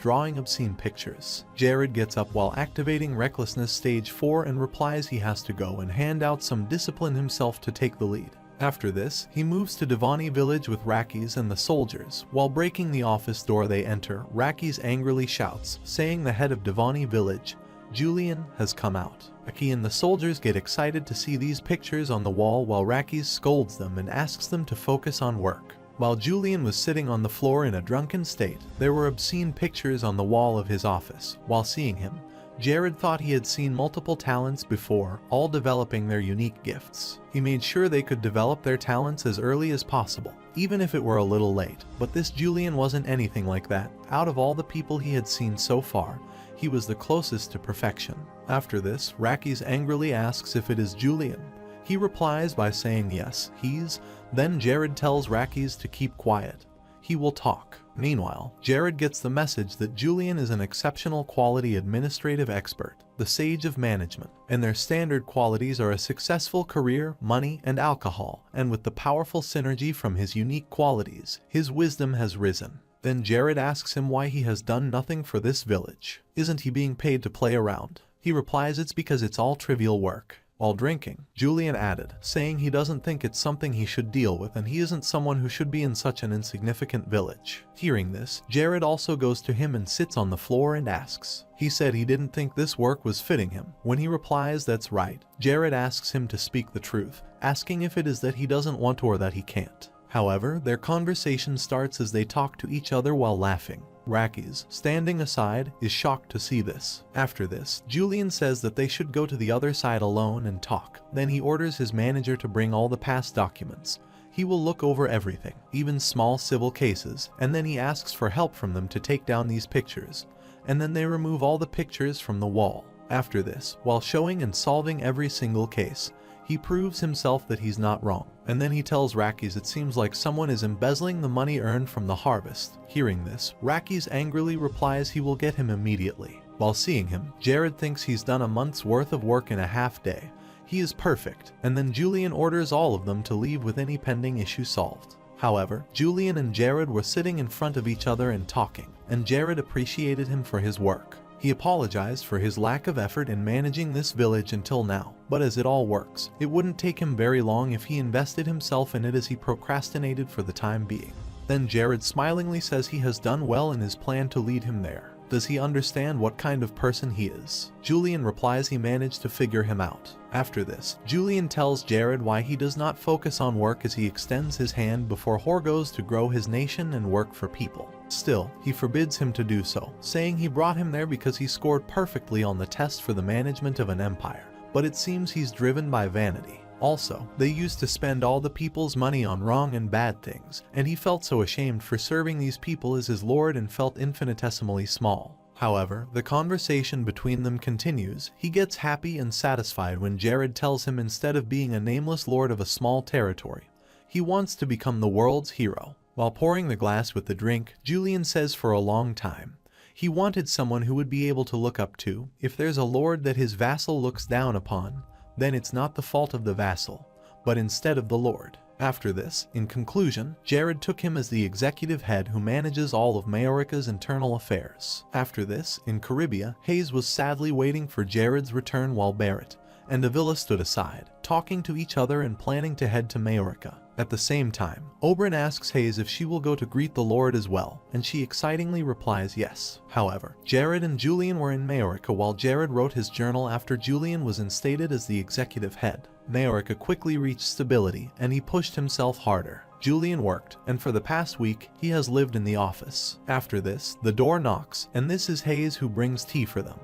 drawing obscene pictures. Jared gets up while activating Recklessness Stage 4 and replies he has to go and hand out some discipline himself to take the lead. After this, he moves to Devani village with Rakis and the soldiers. While breaking the office door they enter, Rakis angrily shouts, saying the head of Devani village, Julian, has come out. Aki and the soldiers get excited to see these pictures on the wall while Rakis scolds them and asks them to focus on work. While Julian was sitting on the floor in a drunken state, there were obscene pictures on the wall of his office. While seeing him, Jared thought he had seen multiple talents before, all developing their unique gifts. He made sure they could develop their talents as early as possible, even if it were a little late. But this Julian wasn't anything like that. Out of all the people he had seen so far, he was the closest to perfection. After this, Rakis angrily asks if it is Julian. He replies by saying yes, he's. Then Jared tells Rakis to keep quiet. He will talk. Meanwhile, Jared gets the message that Julian is an exceptional quality administrative expert, the sage of management, and their standard qualities are a successful career, money, and alcohol, and with the powerful synergy from his unique qualities, his wisdom has risen. Then Jared asks him why he has done nothing for this village. Isn't he being paid to play around? He replies it's because it's all trivial work. While drinking, Julian added, saying he doesn't think it's something he should deal with and he isn't someone who should be in such an insignificant village. Hearing this, Jared also goes to him and sits on the floor and asks. He said he didn't think this work was fitting him. When he replies that's right, Jared asks him to speak the truth, asking if it is that he doesn't want or that he can't. However, their conversation starts as they talk to each other while laughing. Rakis, standing aside, is shocked to see this. After this, Julian says that they should go to the other side alone and talk. Then he orders his manager to bring all the past documents. He will look over everything, even small civil cases, and then he asks for help from them to take down these pictures. And then they remove all the pictures from the wall. After this, while showing and solving every single case, he proves himself that he's not wrong, and then he tells Rakis it seems like someone is embezzling the money earned from the harvest. Hearing this, Rakis angrily replies he will get him immediately. While seeing him, Jared thinks he's done a month's worth of work in a half day. He is perfect, and then Julian orders all of them to leave with any pending issue solved. However, Julian and Jared were sitting in front of each other and talking, and Jared appreciated him for his work. He apologized for his lack of effort in managing this village until now, but as it all works, it wouldn't take him very long if he invested himself in it as he procrastinated for the time being. Then Jared smilingly says he has done well in his plan to lead him there. Does he understand what kind of person he is? Julian replies he managed to figure him out. After this, Julian tells Jared why he does not focus on work as he extends his hand before Horgoes to grow his nation and work for people. Still, he forbids him to do so, saying he brought him there because he scored perfectly on the test for the management of an empire. But it seems he's driven by vanity. Also, they used to spend all the people's money on wrong and bad things, and he felt so ashamed for serving these people as his lord and felt infinitesimally small. However, the conversation between them continues. He gets happy and satisfied when Jared tells him instead of being a nameless lord of a small territory, he wants to become the world's hero. While pouring the glass with the drink, Julian says for a long time, he wanted someone who would be able to look up to. If there's a lord that his vassal looks down upon, then it's not the fault of the vassal, but instead of the lord. After this, in conclusion, Jared took him as the executive head who manages all of Majorca's internal affairs. After this, in Caribia, Hayes was sadly waiting for Jared's return while Barrett and Avila stood aside, talking to each other and planning to head to Majorca. At the same time, Oberyn asks Hayes if she will go to greet the Lord as well, and she excitingly replies yes. However, Jared and Julian were in Majorca while Jared wrote his journal after Julian was instated as the executive head. Majorca quickly reached stability, and he pushed himself harder. Julian worked, and for the past week, he has lived in the office. After this, the door knocks, and this is Hayes who brings tea for them.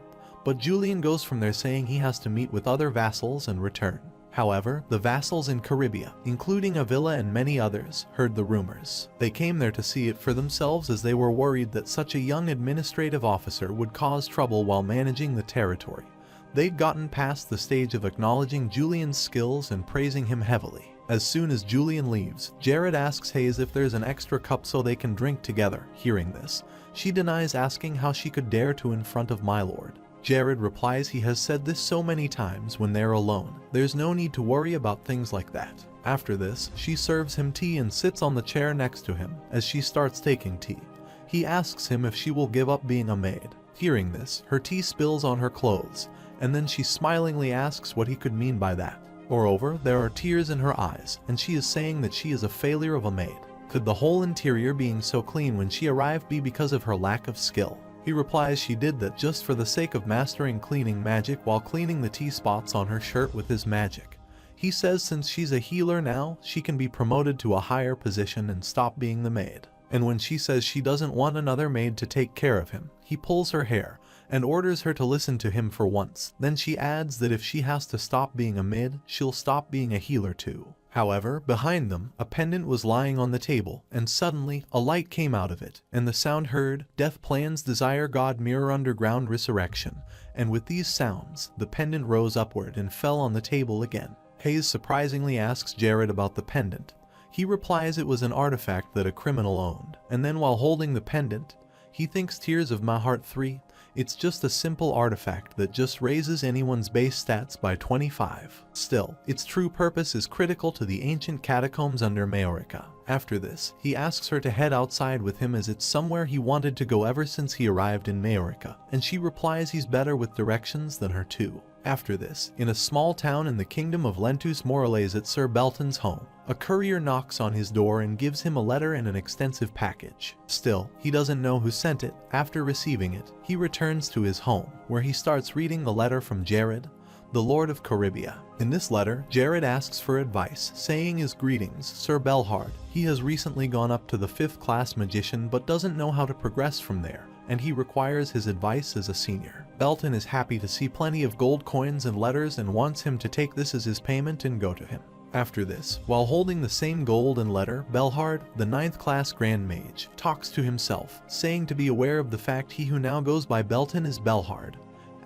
But Julian goes from there saying he has to meet with other vassals and return. However, the vassals in Caribia, including Avila and many others, heard the rumors. They came there to see it for themselves as they were worried that such a young administrative officer would cause trouble while managing the territory. They'd gotten past the stage of acknowledging Julian's skills and praising him heavily. As soon as Julian leaves, Jared asks Hayes if there's an extra cup so they can drink together. Hearing this, she denies asking how she could dare to in front of my lord. Jared replies he has said this so many times when they're alone. There's no need to worry about things like that. After this, she serves him tea and sits on the chair next to him as she starts taking tea. He asks him if she will give up being a maid. Hearing this, her tea spills on her clothes, and then she smilingly asks what he could mean by that. Moreover, there are tears in her eyes, and she is saying that she is a failure of a maid. Could the whole interior being so clean when she arrived be because of her lack of skill? He replies she did that just for the sake of mastering cleaning magic while cleaning the tea spots on her shirt with his magic. He says since she's a healer now, she can be promoted to a higher position and stop being the maid. And when she says she doesn't want another maid to take care of him, he pulls her hair and orders her to listen to him for once. Then she adds that if she has to stop being a maid, she'll stop being a healer too. However, behind them, a pendant was lying on the table, and suddenly, a light came out of it, and the sound heard, Death Plans Desire God Mirror Underground Resurrection, and with these sounds, the pendant rose upward and fell on the table again. Hayes surprisingly asks Jared about the pendant. He replies it was an artifact that a criminal owned, and then while holding the pendant, he thinks Tears of My Heart 3, it's just a simple artifact that just raises anyone's base stats by 25. Still, its true purpose is critical to the ancient catacombs under Majorica. After this, he asks her to head outside with him as it's somewhere he wanted to go ever since he arrived in Majorica, and she replies he's better with directions than her too. After this, in a small town in the kingdom of Lentus Morales at Sir Belton's home, a courier knocks on his door and gives him a letter and an extensive package. Still, he doesn't know who sent it. After receiving it, he returns to his home, where he starts reading the letter from Jared, the Lord of Caribia. In this letter, Jared asks for advice, saying his greetings, Sir Belhard. He has recently gone up to the 5th class magician but doesn't know how to progress from there, and he requires his advice as a senior. Belton is happy to see plenty of gold coins and letters and wants him to take this as his payment and go to him. After this, while holding the same gold and letter, Belhard, the 9th class Grand Mage, talks to himself, saying to be aware of the fact he who now goes by Belton is Belhard.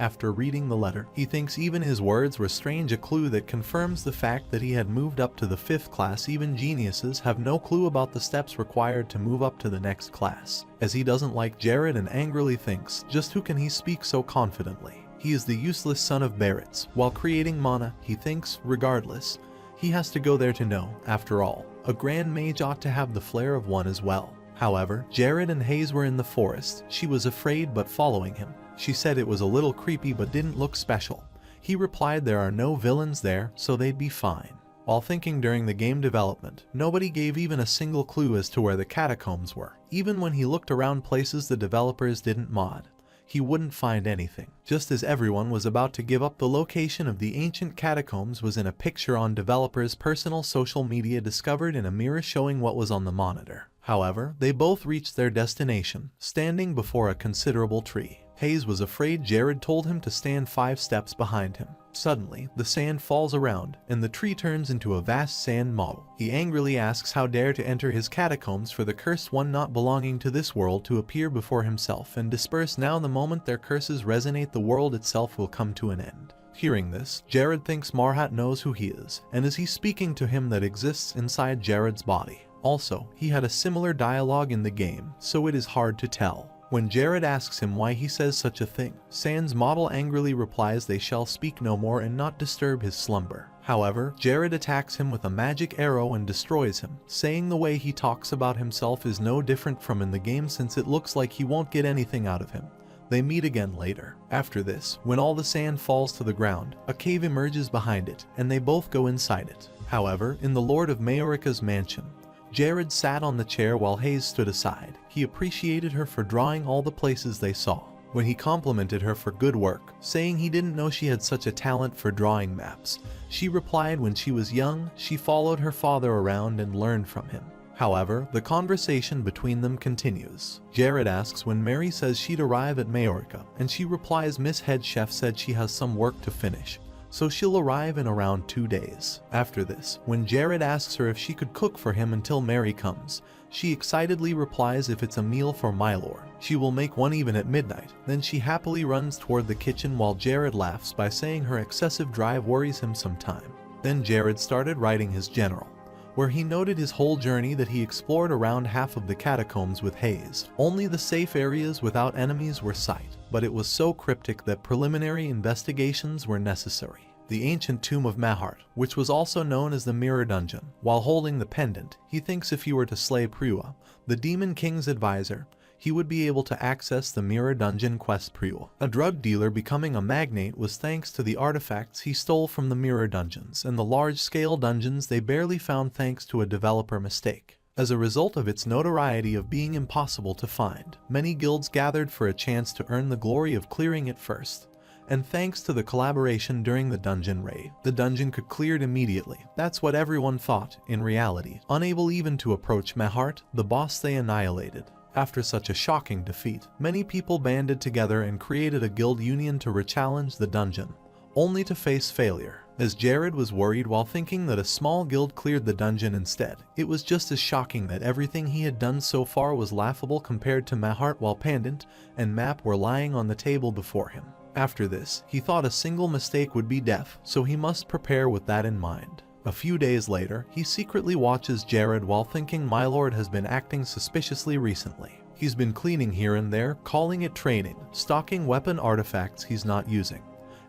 After reading the letter, he thinks even his words were strange, a clue that confirms the fact that he had moved up to the 5th class. Even geniuses have no clue about the steps required to move up to the next class, as he doesn't like Jared and angrily thinks, just who can he speak so confidently? He is the useless son of Barrett's. While creating mana, he thinks, regardless, he has to go there to know. After all, a Grand Mage ought to have the flair of one as well. However, Jared and Hayes were in the forest. She was afraid but following him. She said it was a little creepy but didn't look special. He replied there are no villains there, so they'd be fine. While thinking during the game development, nobody gave even a single clue as to where the catacombs were. Even when he looked around places the developers didn't mod, he wouldn't find anything. Just as everyone was about to give up, the location of the ancient catacombs was in a picture on developers' personal social media discovered in a mirror showing what was on the monitor. However, they both reached their destination, standing before a considerable tree. Hayes was afraid Jared told him to stand 5 steps behind him. Suddenly, the sand falls around, and the tree turns into a vast sand model. He angrily asks how dare to enter his catacombs for the cursed one not belonging to this world to appear before himself and disperse now. The moment their curses resonate, the world itself will come to an end. Hearing this, Jared thinks Marhat knows who he is, and is he speaking to him that exists inside Jared's body. Also, he had a similar dialogue in the game, so it is hard to tell. When Jared asks him why he says such a thing, Sand's model angrily replies they shall speak no more and not disturb his slumber. However, Jared attacks him with a magic arrow and destroys him, saying the way he talks about himself is no different from in the game since it looks like he won't get anything out of him. They meet again later. After this, when all the sand falls to the ground, a cave emerges behind it, and they both go inside it. However, in the Lord of Majorica's mansion, Jared sat on the chair while Hayes stood aside. He appreciated her for drawing all the places they saw. When he complimented her for good work, saying he didn't know she had such a talent for drawing maps, she replied when she was young, she followed her father around and learned from him. However, the conversation between them continues. Jared asks when Mary says she'd arrive at Majorica, and she replies Miss Head Chef said she has some work to finish, so she'll arrive in around 2 days. After this, when Jared asks her if she could cook for him until Mary comes, she excitedly replies if it's a meal for my lord, she will make one even at midnight. Then she happily runs toward the kitchen while Jared laughs by saying her excessive drive worries him some time. Then Jared started writing his general, where he noted his whole journey that he explored around half of the catacombs with Hayes. Only the safe areas without enemies were sight, but it was so cryptic that preliminary investigations were necessary. The ancient tomb of Mahart, which was also known as the Mirror Dungeon. While holding the pendant, he thinks if he were to slay Priwa, the Demon King's advisor, he would be able to access the Mirror Dungeon quest. Priwa, a drug dealer becoming a magnate, was thanks to the artifacts he stole from the Mirror Dungeons and the large-scale dungeons they barely found thanks to a developer mistake. As a result of its notoriety of being impossible to find, many guilds gathered for a chance to earn the glory of clearing it first. And thanks to the collaboration during the dungeon raid, the dungeon could cleared immediately. That's what everyone thought. In reality, unable even to approach Mahart, the boss they annihilated. After such a shocking defeat, many people banded together and created a guild union to re-challenge the dungeon, only to face failure. As Jared was worried while thinking that a small guild cleared the dungeon instead, it was just as shocking that everything he had done so far was laughable compared to Mahart, while pendant and map were lying on the table before him. After this, he thought a single mistake would be death, so he must prepare with that in mind. A few days later, he secretly watches Jared while thinking my lord has been acting suspiciously recently. He's been cleaning here and there, calling it training, stocking weapon artifacts he's not using,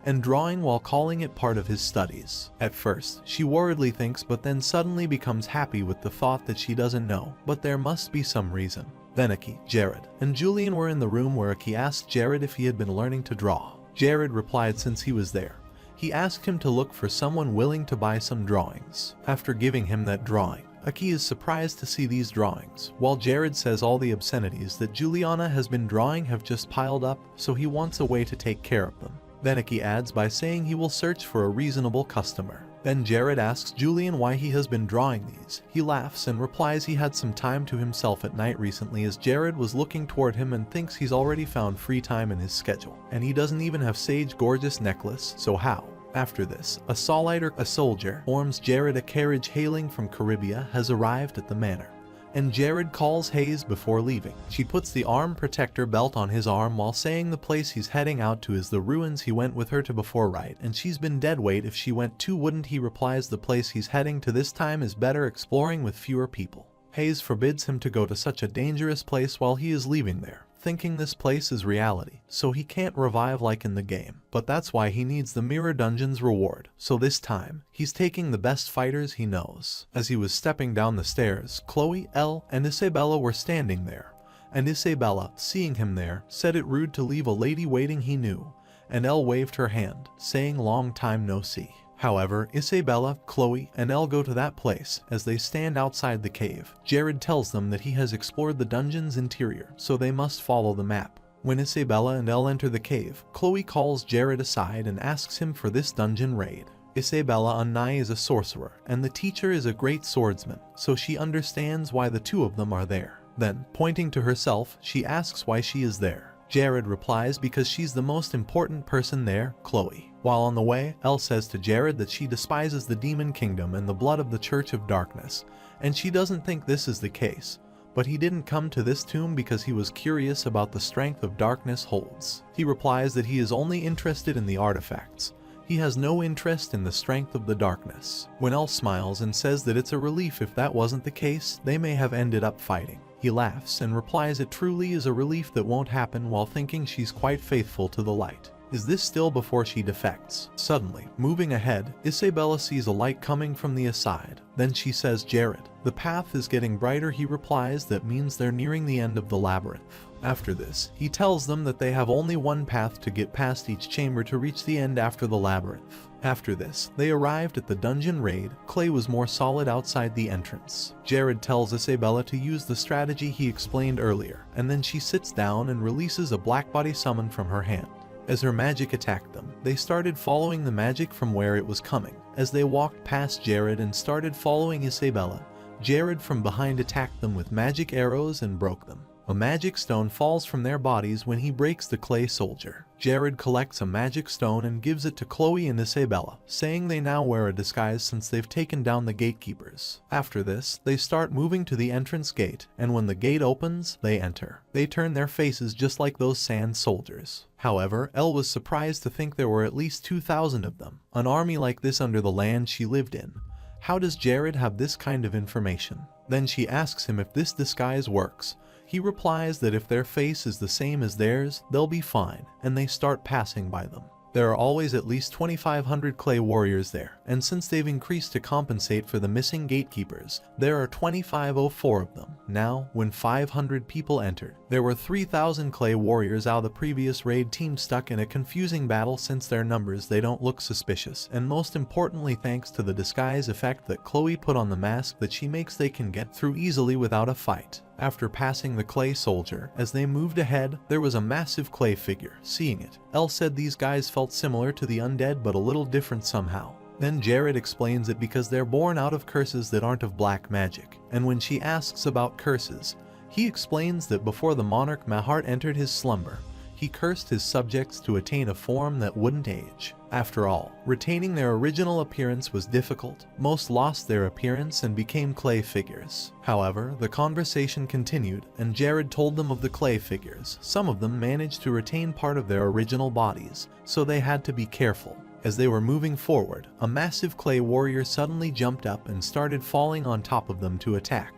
and drawing while calling it part of his studies. At first, she worriedly thinks, but then suddenly becomes happy with the thought that she doesn't know, but there must be some reason. Then Aki, Jared, and Julian were in the room where Aki asked Jared if he had been learning to draw. Jared replied since he was there. He asked him to look for someone willing to buy some drawings. After giving him that drawing, Aki is surprised to see these drawings, while Jared says all the obscenities that Juliana has been drawing have just piled up, so he wants a way to take care of them. Then Aki adds by saying he will search for a reasonable customer. Then Jared asks Julian why he has been drawing these. He laughs and replies he had some time to himself at night recently, as Jared was looking toward him and thinks he's already found free time in his schedule. And he doesn't even have Sage Gorgeous necklace, so how? After this, a soldier informs Jared a carriage hailing from Caribia has arrived at the manor, and Jared calls Hayes before leaving. She puts the arm protector belt on his arm while saying the place he's heading out to is the ruins he went with her to before, right? And she's been dead weight if she went too, wouldn't he? Replies the place he's heading to this time is better, exploring with fewer people. Hayes forbids him to go to such a dangerous place while he is leaving there, thinking this place is reality, so he can't revive like in the game. But that's why he needs the Mirror Dungeon's reward, so this time, he's taking the best fighters he knows. As he was stepping down the stairs, Chloe, Elle, and Isabella were standing there, and Isabella, seeing him there, said it rude to leave a lady waiting he knew, and Elle waved her hand, saying long time no see. However, Isabella, Chloe, and Elle go to that place. As they stand outside the cave, Jared tells them that he has explored the dungeon's interior, so they must follow the map. When Isabella and Elle enter the cave, Chloe calls Jared aside and asks him for this dungeon raid. Isabella Unai is a sorcerer, and the teacher is a great swordsman, so she understands why the two of them are there. Then, pointing to herself, she asks why she is there. Jared replies because she's the most important person there, Chloe. While on the way, Elle says to Jared that she despises the Demon Kingdom and the blood of the Church of Darkness, and she doesn't think this is the case. But he didn't come to this tomb because he was curious about the strength of darkness holds. He replies that he is only interested in the artifacts. He has no interest in the strength of the darkness. When Elle smiles and says that it's a relief if that wasn't the case, they may have ended up fighting. He laughs and replies it truly is a relief that won't happen, while thinking she's quite faithful to the light. Is this still before she defects? Suddenly, moving ahead, Isabella sees a light coming from the aside. Then she says, Jared, the path is getting brighter. He replies that means they're nearing the end of the labyrinth. After this, he tells them that they have only one path to get past each chamber to reach the end after the labyrinth. After this, they arrived at the dungeon raid. Clay was more solid outside the entrance. Jared tells Isabella to use the strategy he explained earlier, and then she sits down and releases a black body summon from her hand. As her magic attacked them, they started following the magic from where it was coming. As they walked past Jared and started following Isabella, Jared from behind attacked them with magic arrows and broke them. A magic stone falls from their bodies when he breaks the clay soldier. Jared collects a magic stone and gives it to Chloe and Isabella, saying they now wear a disguise since they've taken down the gatekeepers. After this, they start moving to the entrance gate, and when the gate opens, they enter. They turn their faces just like those sand soldiers. However, Elle was surprised to think there were at least 2,000 of them, an army like this under the land she lived in. How does Jared have this kind of information? Then she asks him if this disguise works. He replies that if their face is the same as theirs, they'll be fine, and they start passing by them. There are always at least 2,500 clay warriors there, and since they've increased to compensate for the missing gatekeepers, there are 2,504 of them. Now, when 500 people entered, there were 3,000 clay warriors out of the previous raid team stuck in a confusing battle. Since their numbers, they don't look suspicious, and most importantly thanks to the disguise effect that Chloe put on the mask that she makes, they can get through easily without a fight. After passing the clay soldier, as they moved ahead, there was a massive clay figure. Seeing it, Elle said these guys felt similar to the undead but a little different somehow. Then Jared explains it because they're born out of curses that aren't of black magic, and when she asks about curses, he explains that before the monarch Mahart entered his slumber, he cursed his subjects to attain a form that wouldn't age. After all, retaining their original appearance was difficult. Most lost their appearance and became clay figures. However, the conversation continued, and Jared told them of the clay figures. Some of them managed to retain part of their original bodies, so they had to be careful. As they were moving forward, a massive clay warrior suddenly jumped up and started falling on top of them to attack.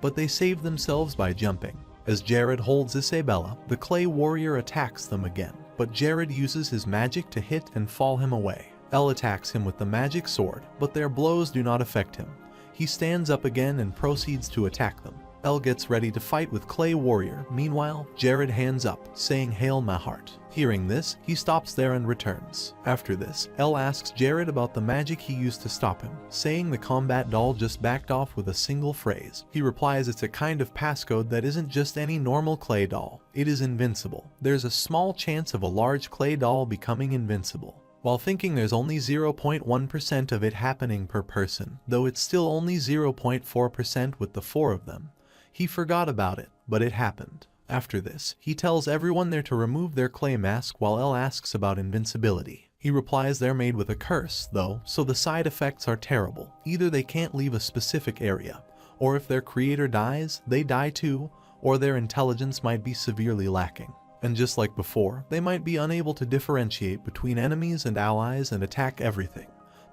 But they saved themselves by jumping. As Jared holds Isabella, the clay warrior attacks them again, but Jared uses his magic to hit and fall him away. Elle attacks him with the magic sword, but their blows do not affect him. He stands up again and proceeds to attack them. Elle gets ready to fight with clay warrior. Meanwhile, Jared hands up, saying "Hail Mahart." Hearing this, he stops there and returns. After this, Elle asks Jared about the magic he used to stop him, saying the combat doll just backed off with a single phrase. He replies it's a kind of passcode that isn't just any normal clay doll. It is invincible. There's a small chance of a large clay doll becoming invincible. While thinking there's only 0.1% of it happening per person, though it's still only 0.4% with the 4 of them. He forgot about it, but it happened. After this, he tells everyone there to remove their clay mask while Elle asks about invincibility. He replies they're made with a curse, though, so the side effects are terrible. Either they can't leave a specific area, or if their creator dies, they die too, or their intelligence might be severely lacking. And just like before, they might be unable to differentiate between enemies and allies and attack everything.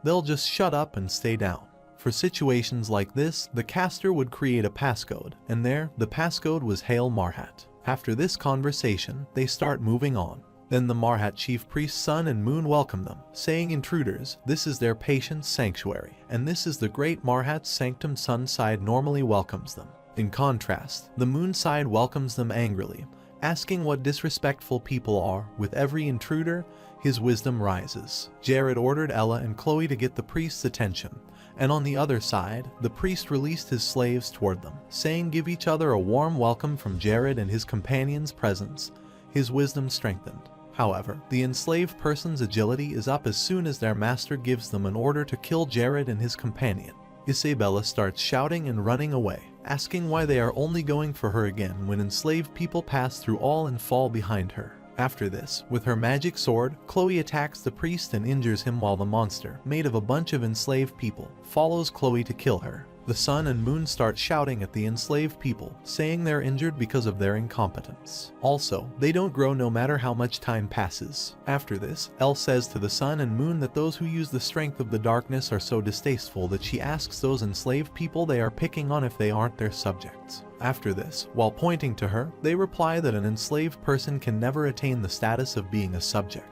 They'll just shut up and stay down. For situations like this, the caster would create a passcode, and there, the passcode was Hail Marhat. After this conversation, they start moving on. Then the Marhat chief priest Sun and Moon welcome them, saying intruders, this is their patient's sanctuary, and this is the great Marhat's sanctum. Sun side normally welcomes them. In contrast, the Moon side welcomes them angrily, asking what disrespectful people are. With every intruder, his wisdom rises. Jared ordered Ella and Chloe to get the priest's attention, and on the other side, the priest released his slaves toward them, saying give each other a warm welcome from Jared and his companions' presence. His wisdom strengthened. However, the enslaved person's agility is up as soon as their master gives them an order to kill Jared and his companion. Isabella starts shouting and running away, asking why they are only going for her again when enslaved people pass through all and fall behind her. After this, with her magic sword, Chloe attacks the priest and injures him while the monster, made of a bunch of enslaved people, follows Chloe to kill her. The Sun and Moon start shouting at the enslaved people, saying they're injured because of their incompetence. Also, they don't grow no matter how much time passes. After this, Elle says to the Sun and Moon that those who use the strength of the darkness are so distasteful that she asks those enslaved people they are picking on if they aren't their subjects. After this, while pointing to her, they reply that an enslaved person can never attain the status of being a subject.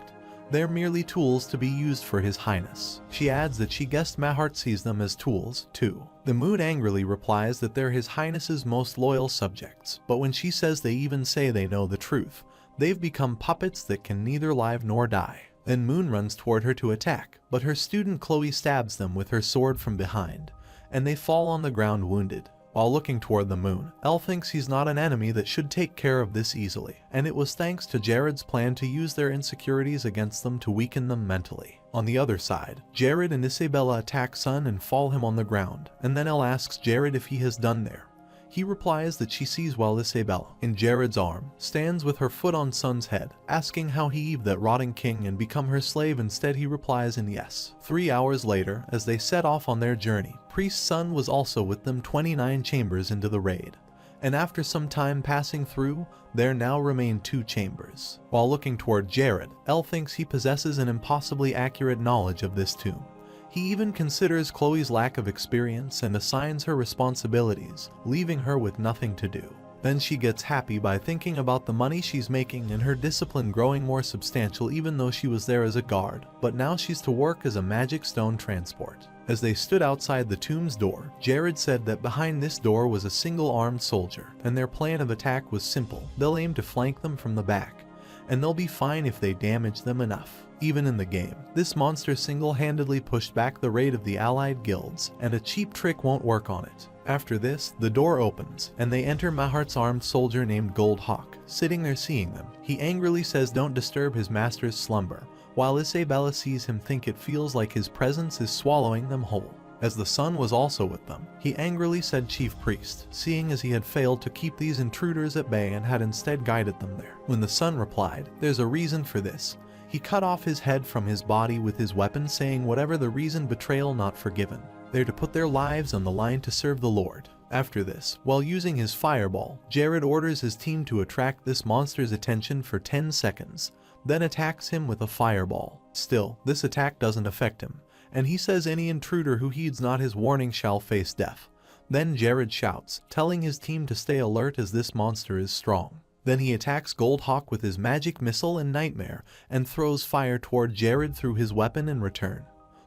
They're merely tools to be used for His Highness. She adds that she guessed Mahart sees them as tools, too. The Moon angrily replies that they're His Highness's most loyal subjects, but when she says they even say they know the truth, they've become puppets that can neither live nor die. Then Moon runs toward her to attack, but her student Chloe stabs them with her sword from behind, and they fall on the ground wounded. While looking toward the Moon, Elle thinks he's not an enemy that should take care of this easily, and it was thanks to Jared's plan to use their insecurities against them to weaken them mentally. On the other side, Jared and Isabella attack Sun and fall him on the ground, and then Elle asks Jared if he has done there. He replies that she sees while Isabella, in Jared's arm, stands with her foot on Sun's head, asking how he leave that rotting king and become her slave. Instead he replies in yes. 3 hours later, as they set off on their journey, Priest Sun was also with them 29 chambers into the raid. And after some time passing through, there now remain 2 chambers. While looking toward Jared, Elle thinks he possesses an impossibly accurate knowledge of this tomb. He even considers Chloe's lack of experience and assigns her responsibilities, leaving her with nothing to do. Then she gets happy by thinking about the money she's making and her discipline growing more substantial, even though she was there as a guard, but now she's to work as a magic stone transport. As they stood outside the tomb's door, Jared said that behind this door was a single-armed soldier, and their plan of attack was simple. They'll aim to flank them from the back, and they'll be fine if they damage them enough. Even in the game, this monster single-handedly pushed back the raid of the allied guilds, and a cheap trick won't work on it. After this, the door opens, and they enter Mahart's armed soldier named Gold Hawk. Sitting there seeing them, he angrily says don't disturb his master's slumber, while Isabella sees him think it feels like his presence is swallowing them whole. As the sun was also with them, he angrily said Chief Priest, seeing as he had failed to keep these intruders at bay and had instead guided them there. When the sun replied, there's a reason for this. He cut off his head from his body with his weapon, saying whatever the reason, betrayal not forgiven. They're to put their lives on the line to serve the Lord. After this, while using his fireball, Jared orders his team to attract this monster's attention for 10 seconds, then attacks him with a fireball. Still, this attack doesn't affect him, and he says any intruder who heeds not his warning shall face death. Then Jared shouts, telling his team to stay alert as this monster is strong. Then he attacks Gold Hawk with his magic missile and nightmare, and throws fire toward Jared through his weapon in return.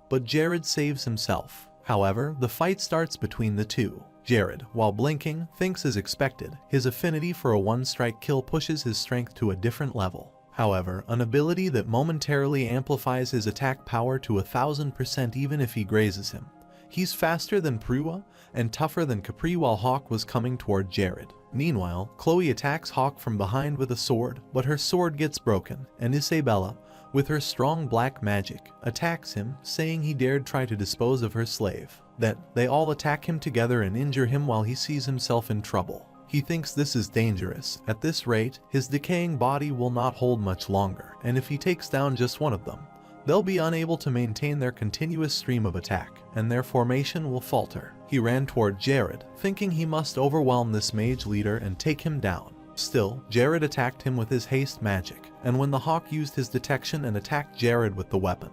But Jared saves himself. However, the fight starts between the two. Jared, while blinking, thinks as expected, his affinity for a one-strike kill pushes his strength to a different level. However, an ability that momentarily amplifies his attack power to 1000% even if he grazes him. He's faster than Prua and tougher than Capri while Hawk was coming toward Jared. Meanwhile, Chloe attacks Hawk from behind with a sword, but her sword gets broken, and Isabella, with her strong black magic, attacks him, saying he dared try to dispose of her slave. Then, they all attack him together and injure him while he sees himself in trouble. He thinks this is dangerous. At this rate, his decaying body will not hold much longer, and if he takes down just one of them, they'll be unable to maintain their continuous stream of attack, and their formation will falter. He ran toward Jared, thinking he must overwhelm this mage leader and take him down. Still, Jared attacked him with his haste magic, and when the Hawk used his detection and attacked Jared with the weapon,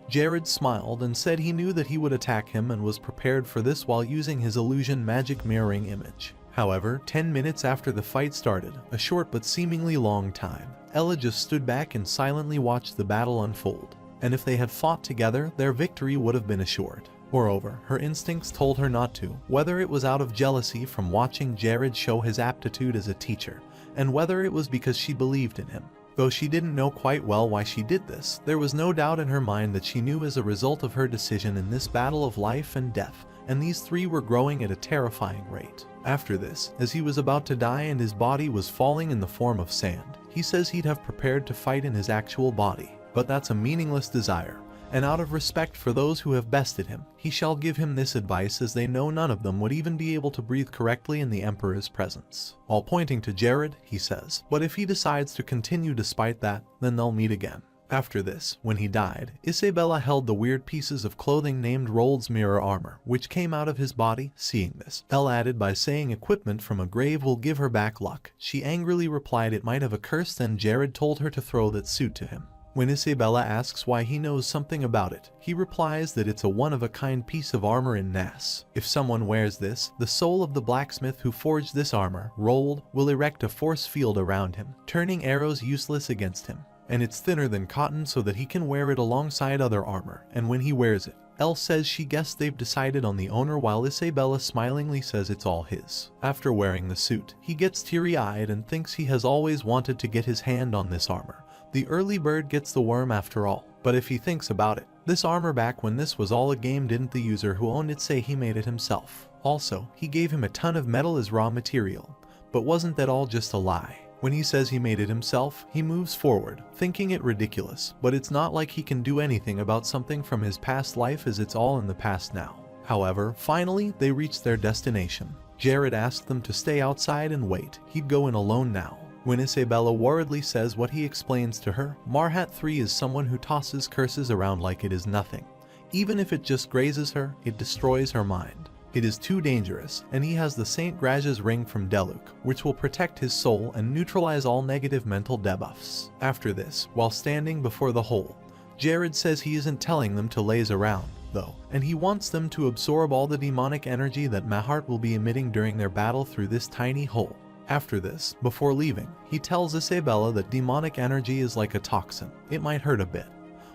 Jared smiled and said he knew that he would attack him and was prepared for this while using his illusion magic mirroring image. However, 10 minutes after the fight started, a short but seemingly long time, Ella just stood back and silently watched the battle unfold. And if they had fought together, their victory would have been assured. Moreover, her instincts told her not to, whether it was out of jealousy from watching Jared show his aptitude as a teacher, and whether it was because she believed in him. Though she didn't know quite well why she did this, there was no doubt in her mind that she knew as a result of her decision in this battle of life and death, and these three were growing at a terrifying rate. After this, as he was about to die and his body was falling in the form of sand, he says he'd have prepared to fight in his actual body. But that's a meaningless desire, and out of respect for those who have bested him, he shall give him this advice, as they know none of them would even be able to breathe correctly in the Emperor's presence. While pointing to Jared, he says, but if he decides to continue despite that, then they'll meet again. After this, when he died, Isabella held the weird pieces of clothing named Rold's mirror armor, which came out of his body. Seeing this, Elle added by saying equipment from a grave will give her back luck. She angrily replied it might have a curse, then Jared told her to throw that suit to him. When Isabella asks why he knows something about it, he replies that it's a one-of-a-kind piece of armor in Nass. If someone wears this, the soul of the blacksmith who forged this armor, Rold, will erect a force field around him, turning arrows useless against him. And it's thinner than cotton so that he can wear it alongside other armor, and when he wears it, Elle says she guessed they've decided on the owner, while Isabella smilingly says it's all his. After wearing the suit, he gets teary-eyed and thinks he has always wanted to get his hand on this armor. The early bird gets the worm after all. But if he thinks about it, this armor back when this was all a game, didn't the user who owned it say he made it himself? Also, he gave him a ton of metal as raw material. But wasn't that all just a lie? When he says he made it himself, he moves forward, thinking it ridiculous, but it's not like he can do anything about something from his past life, as it's all in the past now. However, finally, they reach their destination. Jared asked them to stay outside and wait, he'd go in alone now. When Isabella worriedly says what he explains to her, Marhat III is someone who tosses curses around like it is nothing. Even if it just grazes her, it destroys her mind. It is too dangerous, and he has the Saint Graja's ring from Deluk, which will protect his soul and neutralize all negative mental debuffs. After this, while standing before the hole, Jared says he isn't telling them to laze around, though, and he wants them to absorb all the demonic energy that Mahart will be emitting during their battle through this tiny hole. After this, before leaving, he tells Isabella that demonic energy is like a toxin. It might hurt a bit,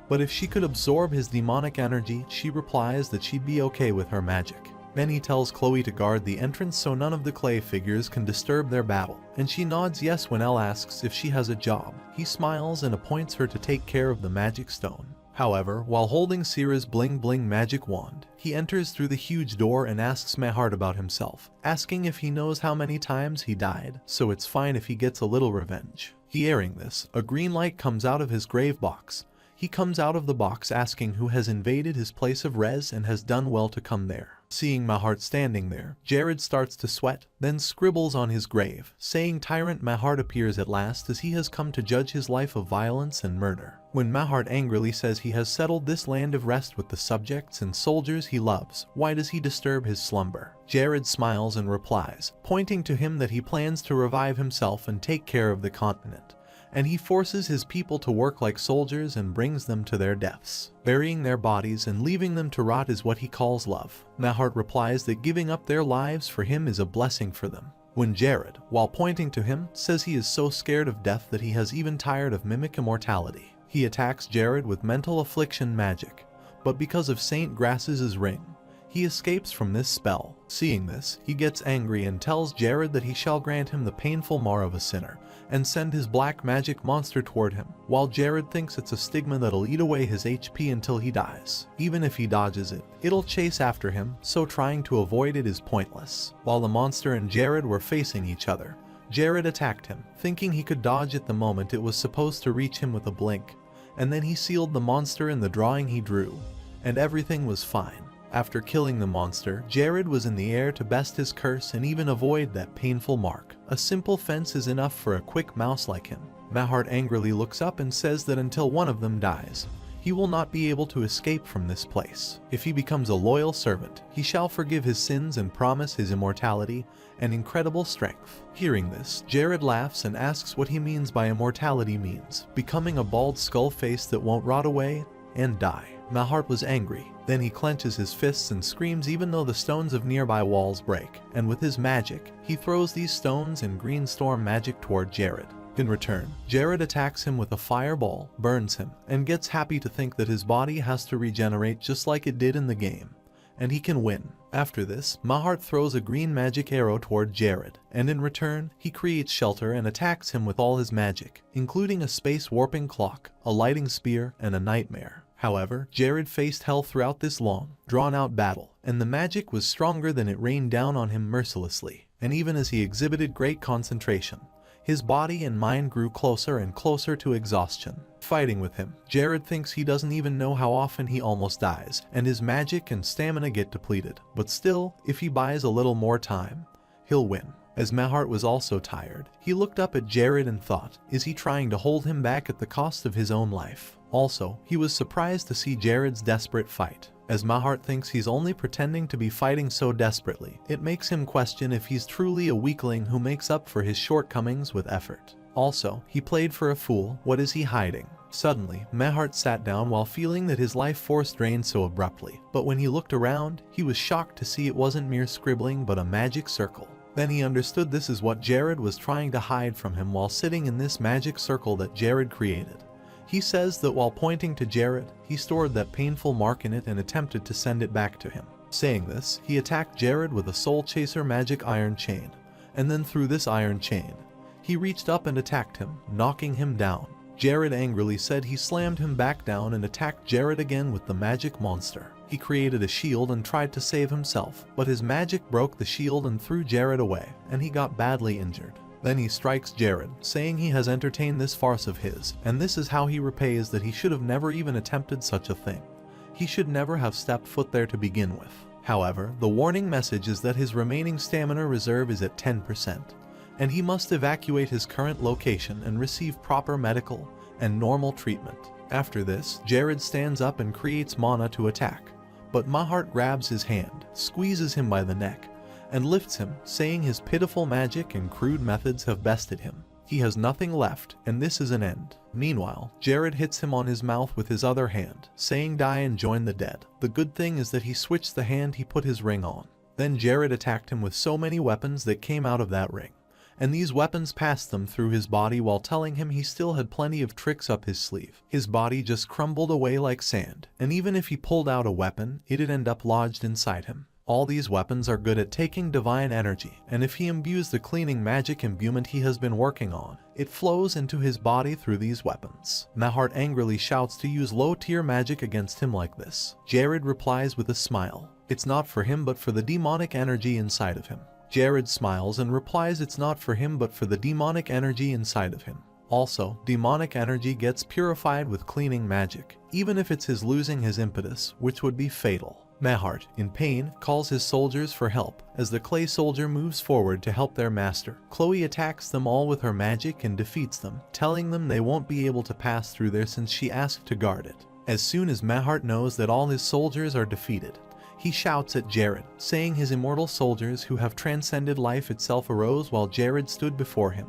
but if she could absorb his demonic energy, she replies that she'd be okay with her magic. Then he tells Chloe to guard the entrance so none of the clay figures can disturb their battle, and she nods yes when Elle asks if she has a job. He smiles and appoints her to take care of the magic stone. However, while holding Sira's bling bling magic wand, he enters through the huge door and asks Mahart about himself, asking if he knows how many times he died, so it's fine if he gets a little revenge. Hearing this, a green light comes out of his grave box. He comes out of the box asking who has invaded his place of res and has done well to come there. Seeing Mahart standing there, Jared starts to sweat, then scribbles on his grave, saying Tyrant Mahart appears at last as he has come to judge his life of violence and murder. When Mahart angrily says he has settled this land of rest with the subjects and soldiers he loves, why does he disturb his slumber? Jared smiles and replies, pointing to him that he plans to revive himself and take care of the continent. And he forces his people to work like soldiers and brings them to their deaths. Burying their bodies and leaving them to rot is what he calls love. Mahart replies that giving up their lives for him is a blessing for them. When Jared, while pointing to him, says he is so scared of death that he has even tired of mimic immortality. He attacks Jared with mental affliction magic, but because of Saint Grass's ring, he escapes from this spell. Seeing this, he gets angry and tells Jared that he shall grant him the painful mar of a sinner, and send his black magic monster toward him, while Jared thinks it's a stigma that'll eat away his HP until he dies. Even if he dodges it, it'll chase after him, so trying to avoid it is pointless. While the monster and Jared were facing each other, Jared attacked him, thinking he could dodge it the moment it was supposed to reach him with a blink, and then he sealed the monster in the drawing he drew, and everything was fine. After killing the monster, Jared was in the air to best his curse and even avoid that painful mark. A simple fence is enough for a quick mouse like him. Mahart angrily looks up and says that until one of them dies, he will not be able to escape from this place. If he becomes a loyal servant, he shall forgive his sins and promise his immortality and incredible strength. Hearing this, Jared laughs and asks what he means by immortality means, becoming a bald skull face that won't rot away and die. Mahart was angry. Then he clenches his fists and screams even though the stones of nearby walls break, and with his magic, he throws these stones and green storm magic toward Jared. In return, Jared attacks him with a fireball, burns him, and gets happy to think that his body has to regenerate just like it did in the game, and he can win. After this, Mahart throws a green magic arrow toward Jared, and in return, he creates shelter and attacks him with all his magic, including a space warping clock, a lighting spear, and a nightmare. However, Jared faced hell throughout this long, drawn-out battle, and the magic was stronger than it rained down on him mercilessly. And even as he exhibited great concentration, his body and mind grew closer and closer to exhaustion. Fighting with him, Jared thinks he doesn't even know how often he almost dies, and his magic and stamina get depleted. But still, if he buys a little more time, he'll win. As Mahart was also tired, he looked up at Jared and thought, is he trying to hold him back at the cost of his own life? Also, he was surprised to see Jared's desperate fight. As Mahart thinks he's only pretending to be fighting so desperately, it makes him question if he's truly a weakling who makes up for his shortcomings with effort. Also, he played for a fool. What is he hiding? Suddenly, Mahart sat down while feeling that his life force drained so abruptly, but when he looked around, he was shocked to see it wasn't mere scribbling but a magic circle. Then he understood this is what Jared was trying to hide from him while sitting in this magic circle that Jared created. He says that while pointing to Jared, he stored that painful mark in it and attempted to send it back to him. Saying this, he attacked Jared with a Soul Chaser magic iron chain, and then through this iron chain, he reached up and attacked him, knocking him down. Jared angrily said he slammed him back down and attacked Jared again with the magic monster. He created a shield and tried to save himself, but his magic broke the shield and threw Jared away, and he got badly injured. Then he strikes Jared, saying he has entertained this farce of his, and this is how he repays that he should have never even attempted such a thing. He should never have stepped foot there to begin with. However, the warning message is that his remaining stamina reserve is at 10%, and he must evacuate his current location and receive proper medical and normal treatment. After this, Jared stands up and creates mana to attack, but Mahart grabs his hand, squeezes him by the neck, and lifts him, saying his pitiful magic and crude methods have bested him. He has nothing left, and this is an end. Meanwhile, Jared hits him on his mouth with his other hand, saying die and join the dead. The good thing is that he switched the hand he put his ring on. Then Jared attacked him with so many weapons that came out of that ring, and these weapons passed them through his body while telling him he still had plenty of tricks up his sleeve. His body just crumbled away like sand, and even if he pulled out a weapon, it'd end up lodged inside him. All these weapons are good at taking divine energy, and if he imbues the cleaning magic imbuement he has been working on, it flows into his body through these weapons. Mahart angrily shouts to use low-tier magic against him like this. Jared replies with a smile. It's not for him but for the demonic energy inside of him. Jared smiles and replies it's not for him but for the demonic energy inside of him. Also, demonic energy gets purified with cleaning magic, even if it's his losing his impetus, which would be fatal. Mahart, in pain, calls his soldiers for help as the clay soldier moves forward to help their master. Chloe attacks them all with her magic and defeats them, telling them they won't be able to pass through there since she asked to guard it. As soon as Mahart knows that all his soldiers are defeated, he shouts at Jared, saying his immortal soldiers who have transcended life itself arose while Jared stood before him,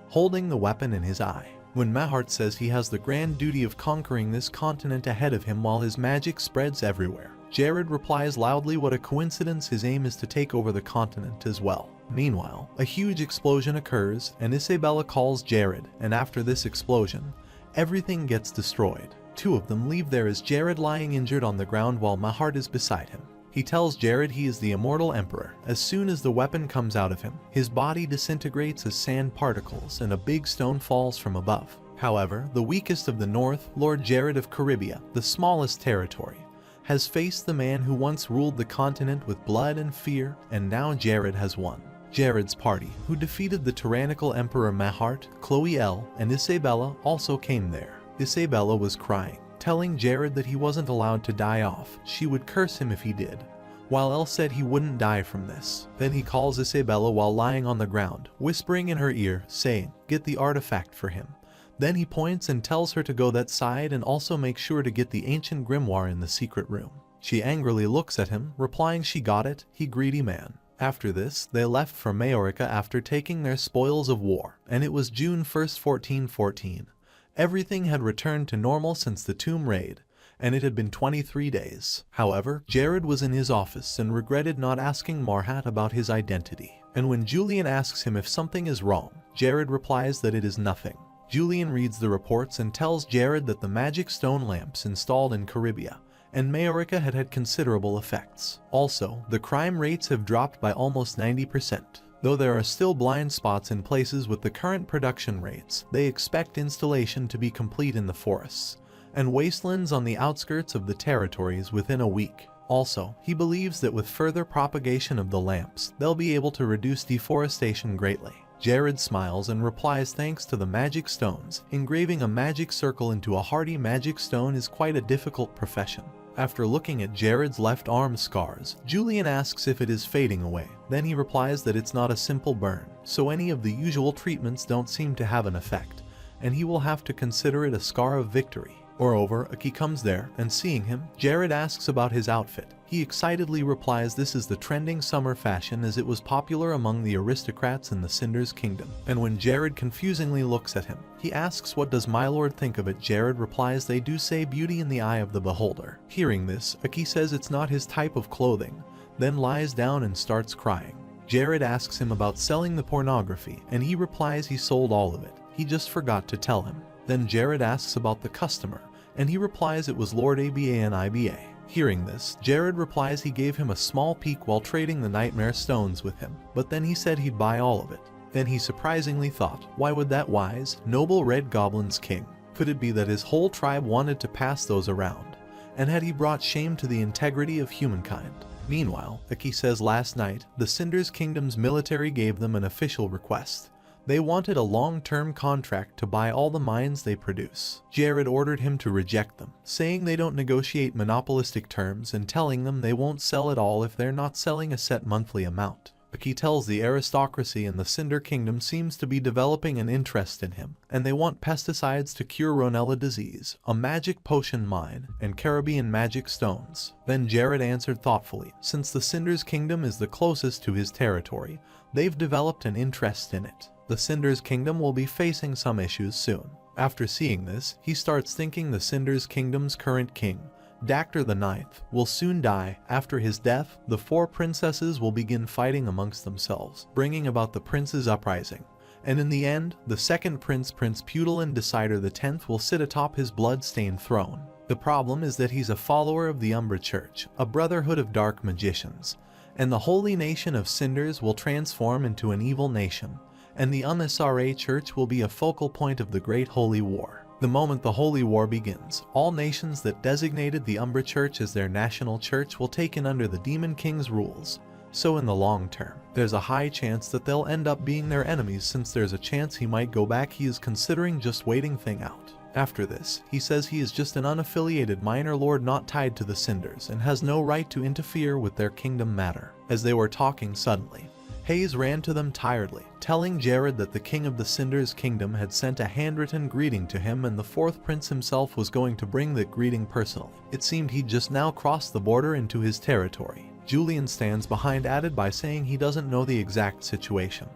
holding the weapon in his eye. When Mahart says he has the grand duty of conquering this continent ahead of him while his magic spreads everywhere, Jared replies loudly what a coincidence, his aim is to take over the continent as well. Meanwhile, a huge explosion occurs and Isabella calls Jared, and after this explosion, everything gets destroyed. Two of them leave there as Jared lying injured on the ground while Mahart is beside him. He tells Jared he is the immortal emperor. As soon as the weapon comes out of him, his body disintegrates as sand particles and a big stone falls from above. However, the weakest of the north, Lord Jared of Caribia, the smallest territory, has faced the man who once ruled the continent with blood and fear, and now Jared has won. Jared's party, who defeated the tyrannical Emperor Mahart, Chloe L, and Isabella, also came there. Isabella was crying, telling Jared that he wasn't allowed to die off, she would curse him if he did, while Elle said he wouldn't die from this. Then he calls Isabella while lying on the ground, whispering in her ear, saying, "Get the artifact for him." Then he points and tells her to go that side and also make sure to get the ancient grimoire in the secret room. She angrily looks at him, replying she got it, he greedy man. After this, they left for Majorca after taking their spoils of war, and it was June 1st, 1414. Everything had returned to normal since the tomb raid, and it had been 23 days. However, Jared was in his office and regretted not asking Marhat about his identity. And when Julian asks him if something is wrong, Jared replies that it is nothing. Julian reads the reports and tells Jared that the magic stone lamps installed in Caribia and Majorca had had considerable effects. Also, the crime rates have dropped by almost 90%. Though there are still blind spots in places with the current production rates, they expect installation to be complete in the forests and wastelands on the outskirts of the territories within a week. Also, he believes that with further propagation of the lamps, they'll be able to reduce deforestation greatly. Jared smiles and replies thanks to the magic stones. Engraving a magic circle into a hardy magic stone is quite a difficult profession. After looking at Jared's left arm scars, Julian asks if it is fading away. Then he replies that it's not a simple burn, so any of the usual treatments don't seem to have an effect, and he will have to consider it a scar of victory. Moreover, Aki comes there, and seeing him, Jared asks about his outfit. He excitedly replies this is the trending summer fashion as it was popular among the aristocrats in the Cinder's kingdom. And when Jared confusingly looks at him, he asks what does my lord think of it. Jared replies they do say beauty in the eye of the beholder. Hearing this, Aki says it's not his type of clothing, then lies down and starts crying. Jared asks him about selling the pornography, and he replies he sold all of it. He just forgot to tell him. Then Jared asks about the customer, and he replies it was Lord Aba and Iba. Hearing this, Jared replies he gave him a small peek while trading the nightmare stones with him, but then he said he'd buy all of it. Then he surprisingly thought, why would that wise, noble red goblin's king? Could it be that his whole tribe wanted to pass those around? And had he brought shame to the integrity of humankind? Meanwhile, Aki says last night, the Cinder's kingdom's military gave them an official request. They wanted a long-term contract to buy all the mines they produce. Jared ordered him to reject them, saying they don't negotiate monopolistic terms and telling them they won't sell at all if they're not selling a set monthly amount. He tells the aristocracy in the Cinder Kingdom seems to be developing an interest in him, and they want pesticides to cure Ronella disease, a magic potion mine, and Caribbean magic stones. Then Jared answered thoughtfully, since the Cinders Kingdom is the closest to his territory, they've developed an interest in it. The Cinders Kingdom will be facing some issues soon. After seeing this, he starts thinking the Cinders Kingdom's current king, Dactyr the Ninth, will soon die. After his death, the 4 princesses will begin fighting amongst themselves, bringing about the prince's uprising. And in the end, the second prince, Prince Pudelin Decider X, will sit atop his blood-stained throne. The problem is that he's a follower of the Umbra Church, a brotherhood of dark magicians, and the holy nation of Cinders will transform into an evil nation, and the Umbra Church will be a focal point of the Great Holy War. The moment the Holy War begins, all nations that designated the Umbra Church as their national church will take in under the Demon King's rules. So in the long term, there's a high chance that they'll end up being their enemies, since there's a chance he might go back. He is considering just waiting things out. After this, he says he is just an unaffiliated minor lord not tied to the Cinders and has no right to interfere with their kingdom matter. As they were talking suddenly, Hayes ran to them tiredly, telling Jared that the king of the Cinders Kingdom had sent a handwritten greeting to him and the 4th prince himself was going to bring that greeting personally. It seemed he'd just now crossed the border into his territory. Julian stands behind, added by saying he doesn't know the exact situation,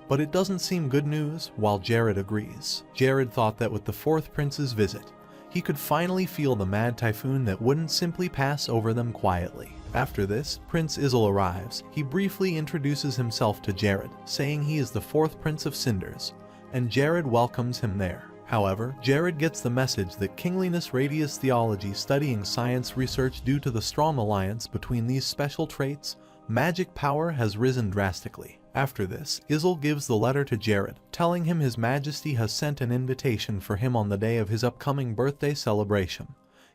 but it doesn't seem good news, while Jared agrees. Jared thought that with the 4th prince's visit, he could finally feel the mad typhoon that wouldn't simply pass over them quietly. After this, Prince Izel arrives. He briefly introduces himself to Jared, saying he is the 4th Prince of Cinders, and Jared welcomes him there. However, Jared gets the message that Kingliness Radius Theology studying science research due to the strong alliance between these special traits, magic power has risen drastically. After this, Izel gives the letter to Jared, telling him His Majesty has sent an invitation for him on the day of his upcoming birthday celebration.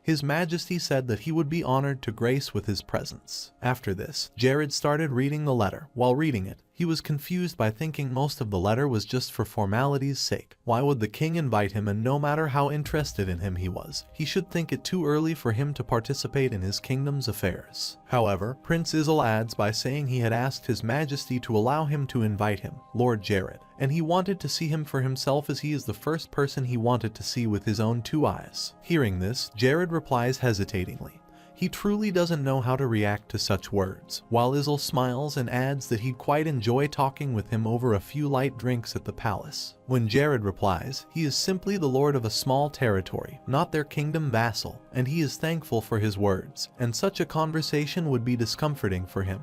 His Majesty said that he would be honored to grace with his presence. After this, Jared started reading the letter. While reading it, he was confused by thinking most of the letter was just for formality's sake. Why would the king invite him, and no matter how interested in him he was, he should think it too early for him to participate in his kingdom's affairs. However, Prince Izel adds by saying he had asked His Majesty to allow him to invite him, Lord Jared, and he wanted to see him for himself as he is the first person he wanted to see with his own 2 eyes. Hearing this, Jared replies hesitatingly. He truly doesn't know how to react to such words, while Izel smiles and adds that he'd quite enjoy talking with him over a few light drinks at the palace. When Jared replies, he is simply the lord of a small territory, not their kingdom vassal, and he is thankful for his words, and such a conversation would be discomforting for him.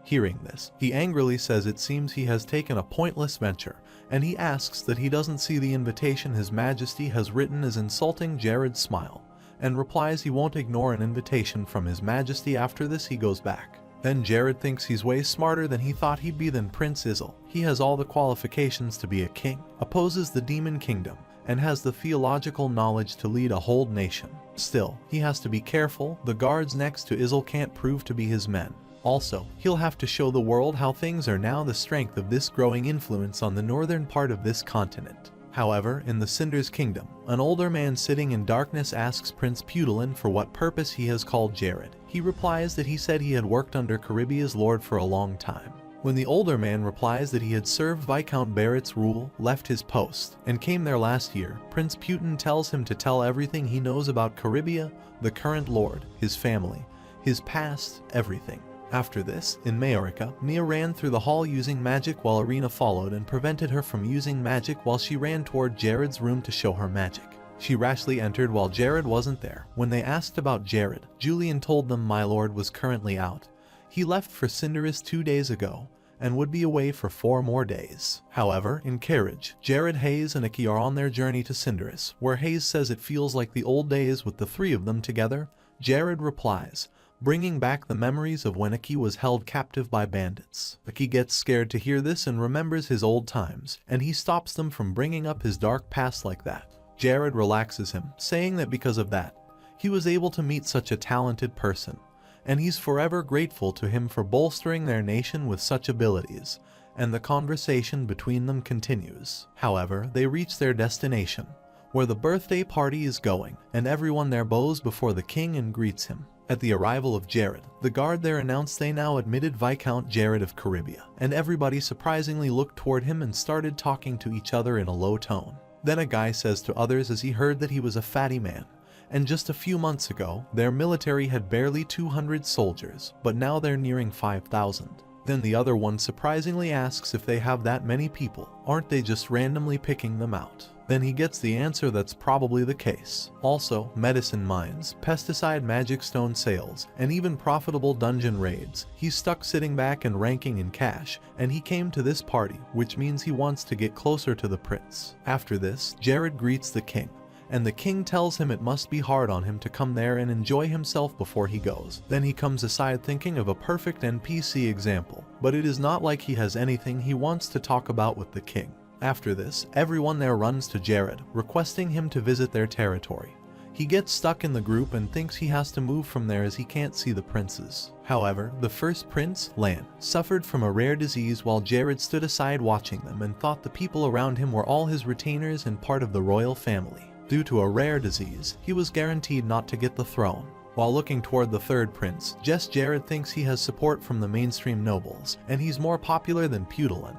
Hearing this, he angrily says it seems he has taken a pointless venture, and he asks that he doesn't see the invitation His Majesty has written as insulting Jared's smile, and replies he won't ignore an invitation from His Majesty. After this, he goes back. Then Jared thinks he's way smarter than he thought he'd be than Prince Izel. He has all the qualifications to be a king, opposes the Demon Kingdom, and has the theological knowledge to lead a whole nation. Still, he has to be careful. The guards next to Izel can't prove to be his men. Also, he'll have to show the world how things are now, the strength of this growing influence on the northern part of this continent. However, in the Cinders Kingdom, an older man sitting in darkness asks Prince Pudelin for what purpose he has called Jared. He replies that he said he had worked under Caribia's lord for a long time. When the older man replies that he had served Viscount Barrett's rule, left his post, and came there last year, Prince Putin tells him to tell everything he knows about Caribia, the current lord, his family, his past, everything. After this, in Majorica, Mia ran through the hall using magic while Irina followed and prevented her from using magic while she ran toward Jared's room to show her magic. She rashly entered while Jared wasn't there. When they asked about Jared, Julian told them my lord was currently out. He left for Cinderus 2 days ago and would be away for 4 more days. However, in carriage, Jared, Hayes, and Iki are on their journey to Cinderus, where Hayes says it feels like the old days with the 3 of them together. Jared replies, bringing back the memories of when Iki was held captive by bandits. Iki gets scared to hear this and remembers his old times, and he stops them from bringing up his dark past like that. Jared relaxes him, saying that because of that, he was able to meet such a talented person, and he's forever grateful to him for bolstering their nation with such abilities, and the conversation between them continues. However, they reach their destination, where the birthday party is going, and everyone there bows before the king and greets him. At the arrival of Jared, the guard there announced they now admitted Viscount Jared of Caribia, and everybody surprisingly looked toward him and started talking to each other in a low tone. Then a guy says to others as he heard that he was a fatty man, and just a few months ago, their military had barely 200 soldiers, but now they're nearing 5,000. Then the other one surprisingly asks if they have that many people, aren't they just randomly picking them out? Then he gets the answer that's probably the case. Also, medicine mines, pesticide magic stone sales, and even profitable dungeon raids. He's stuck sitting back and ranking in cash, and he came to this party, which means he wants to get closer to the prince. After this, Jared greets the king, and the king tells him it must be hard on him to come there and enjoy himself before he goes. Then he comes aside thinking of a perfect NPC example, but it is not like he has anything he wants to talk about with the king. After this, everyone there runs to Jared, requesting him to visit their territory. He gets stuck in the group and thinks he has to move from there as he can't see the princes. However, the first prince, Lan, suffered from a rare disease while Jared stood aside watching them and thought the people around him were all his retainers and part of the royal family. Due to a rare disease, he was guaranteed not to get the throne. While looking toward the third prince, Jared thinks he has support from the mainstream nobles, and he's more popular than Putilin.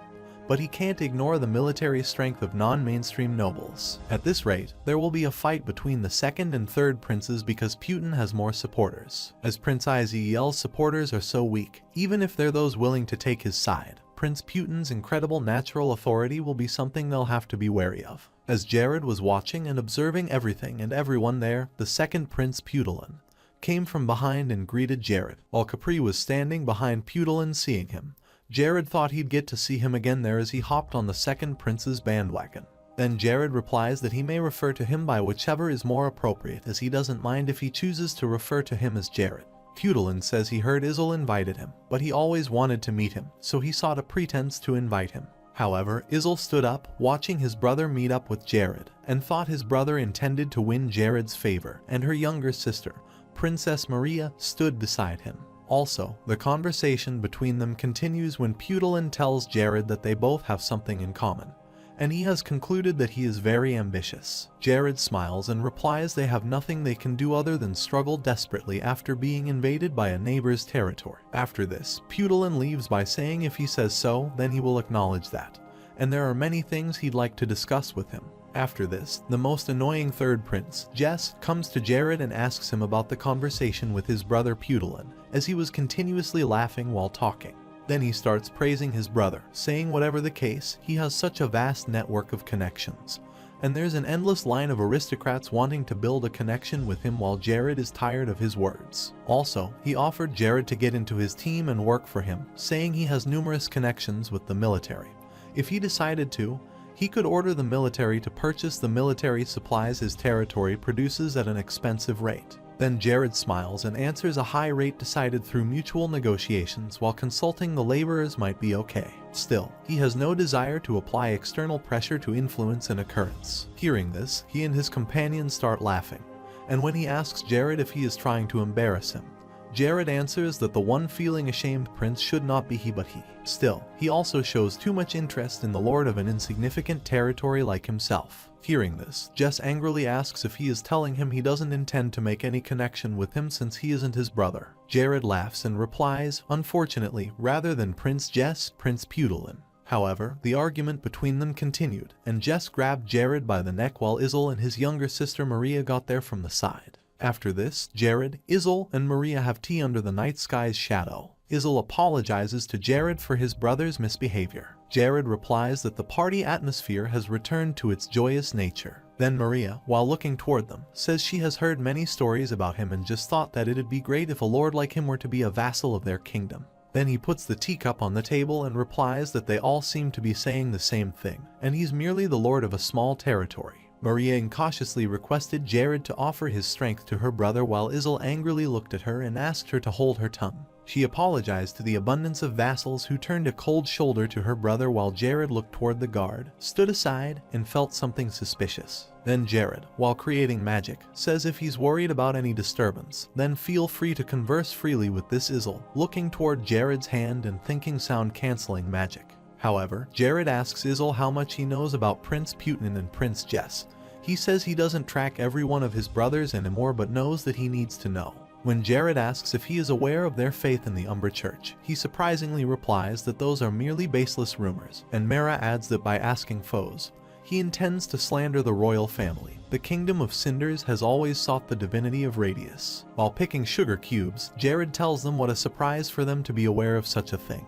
But he can't ignore the military strength of non-mainstream nobles. At this rate, there will be a fight between the second and third princes because Putin has more supporters. As Prince Izel's supporters are so weak, even if they're those willing to take his side, Prince Putin's incredible natural authority will be something they'll have to be wary of. As Jared was watching and observing everything and everyone there, the second Prince Putilin came from behind and greeted Jared. While Capri was standing behind Putilin seeing him, Jared thought he'd get to see him again there as he hopped on the second prince's bandwagon. Then Jared replies that he may refer to him by whichever is more appropriate, as he doesn't mind if he chooses to refer to him as Jared. Putilin says he heard Izel invited him, but he always wanted to meet him, so he sought a pretense to invite him. However, Izel stood up, watching his brother meet up with Jared, and thought his brother intended to win Jared's favor, and her younger sister, Princess Maria, stood beside him. Also, the conversation between them continues when Putilin tells Jared that they both have something in common, and he has concluded that he is very ambitious. Jared smiles and replies they have nothing they can do other than struggle desperately after being invaded by a neighbor's territory. After this, Putilin leaves by saying if he says so, then he will acknowledge that, and there are many things he'd like to discuss with him. After this, the most annoying third prince, Jess, comes to Jared and asks him about the conversation with his brother Putilin, as he was continuously laughing while talking. Then he starts praising his brother, saying whatever the case, he has such a vast network of connections, and there's an endless line of aristocrats wanting to build a connection with him while Jared is tired of his words. Also, he offered Jared to get into his team and work for him, saying he has numerous connections with the military. If he decided to, he could order the military to purchase the military supplies his territory produces at an expensive rate. Then Jared smiles and answers a high rate decided through mutual negotiations while consulting the laborers might be okay. Still, he has no desire to apply external pressure to influence an occurrence. Hearing this, he and his companions start laughing, and when he asks Jared if he is trying to embarrass him, Jared answers that the one feeling ashamed prince should not be he but he. Still, he also shows too much interest in the lord of an insignificant territory like himself. Hearing this, Jess angrily asks if he is telling him he doesn't intend to make any connection with him since he isn't his brother. Jared laughs and replies, unfortunately, rather than Prince Jess, Prince Putilin. However, the argument between them continued, and Jess grabbed Jared by the neck while Izel and his younger sister Maria got there from the side. After this, Jared, Izel, and Maria have tea under the night sky's shadow. Izel apologizes to Jared for his brother's misbehavior. Jared replies that the party atmosphere has returned to its joyous nature. Then Maria, while looking toward them, says she has heard many stories about him and just thought that it'd be great if a lord like him were to be a vassal of their kingdom. Then he puts the teacup on the table and replies that they all seem to be saying the same thing, and he's merely the lord of a small territory. Maria incautiously requested Jared to offer his strength to her brother while Izel angrily looked at her and asked her to hold her tongue. She apologized to the abundance of vassals who turned a cold shoulder to her brother while Jared looked toward the guard, stood aside, and felt something suspicious. Then Jared, while creating magic, says if he's worried about any disturbance, then feel free to converse freely with this Izel, looking toward Jared's hand and thinking sound canceling magic. However, Jared asks Izel how much he knows about Prince Putin and Prince Jess. He says he doesn't track every one of his brothers anymore but knows that he needs to know. When Jared asks if he is aware of their faith in the Umbra Church, he surprisingly replies that those are merely baseless rumors, and Mara adds that by asking foes, he intends to slander the royal family. The Kingdom of Cinders has always sought the divinity of Radius. While picking sugar cubes, Jared tells them what a surprise for them to be aware of such a thing.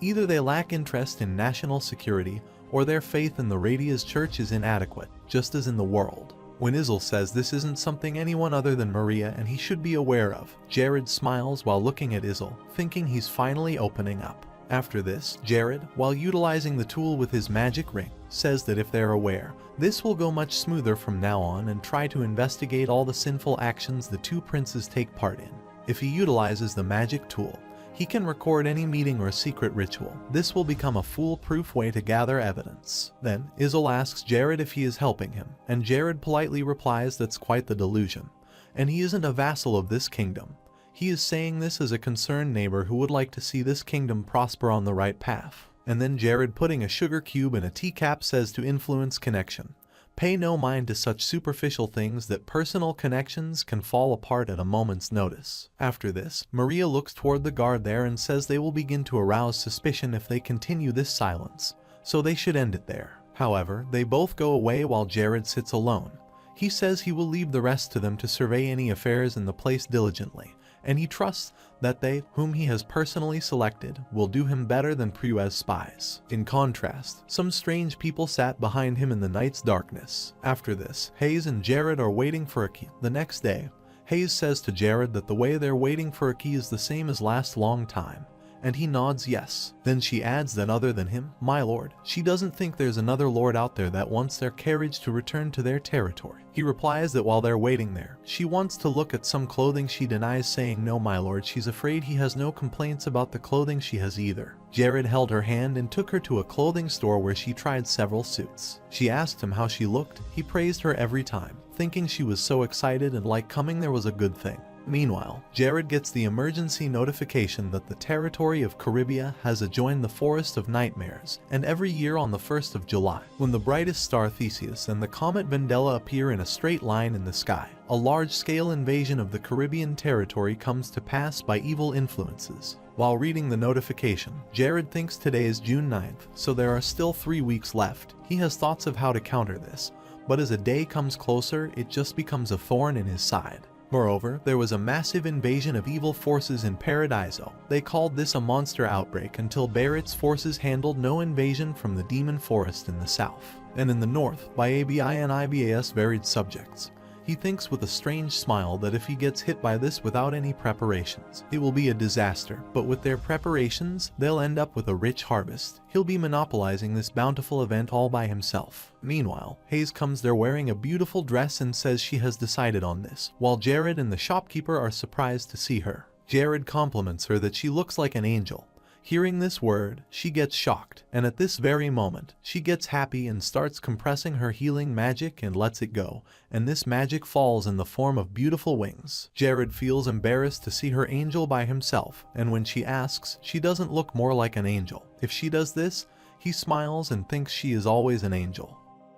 Either they lack interest in national security, or their faith in the Radius Church is inadequate, just as in the world. When Izel says this isn't something anyone other than Maria and he should be aware of, Jared smiles while looking at Izel, thinking he's finally opening up. After this, Jared, while utilizing the tool with his magic ring, says that if they're aware, this will go much smoother from now on and try to investigate all the sinful actions the two princes take part in. If he utilizes the magic tool, he can record any meeting or secret ritual. This will become a foolproof way to gather evidence. Then, Izel asks Jared if he is helping him, and Jared politely replies that's quite the delusion, and he isn't a vassal of this kingdom. He is saying this as a concerned neighbor who would like to see this kingdom prosper on the right path. And then Jared, putting a sugar cube in a teacup, says to influence connection. Pay no mind to such superficial things that personal connections can fall apart at a moment's notice. After this, Maria looks toward the guard there and says they will begin to arouse suspicion if they continue this silence, so they should end it there. However, they both go away while Jared sits alone. He says he will leave the rest to them to survey any affairs in the place diligently, and he trusts that they, whom he has personally selected, will do him better than Priu's spies. In contrast, some strange people sat behind him in the night's darkness. After this, Hayes and Jared are waiting for a key. The next day, Hayes says to Jared that the way they're waiting for a key is the same as last long time, and he nods yes. Then she adds that other than him, my lord, she doesn't think there's another lord out there that wants their carriage to return to their territory. He replies that while they're waiting there, she wants to look at some clothing. She denies, saying no my lord, she's afraid he has no complaints about the clothing she has either. Jared held her hand and took her to a clothing store where she tried several suits. She asked him how she looked. He praised her every time, thinking she was so excited and like coming there was a good thing. Meanwhile, Jared gets the emergency notification that the territory of Caribia has adjoined the Forest of Nightmares, and every year on the 1st of July, when the brightest star Theseus and the comet Vendela appear in a straight line in the sky, a large-scale invasion of the Caribbean territory comes to pass by evil influences. While reading the notification, Jared thinks today is June 9th, so there are still 3 weeks left. He has thoughts of how to counter this, but as a day comes closer, it just becomes a thorn in his side. Moreover, there was a massive invasion of evil forces in Paradiso. They called this a monster outbreak until Barrett's forces handled no invasion from the demon forest in the south, and in the north by ABI and IBAS varied subjects. He thinks with a strange smile that if he gets hit by this without any preparations, it will be a disaster, but with their preparations, they'll end up with a rich harvest. He'll be monopolizing this bountiful event all by himself. Meanwhile, Hayes comes there wearing a beautiful dress and says she has decided on this, while Jared and the shopkeeper are surprised to see her. Jared compliments her that she looks like an angel. Hearing this word, she gets shocked, and at this very moment, she gets happy and starts compressing her healing magic and lets it go, and this magic falls in the form of beautiful wings. Jared feels embarrassed to see her angel by himself, and when she asks, she doesn't look more like an angel. If she does this, he smiles and thinks she is always an angel.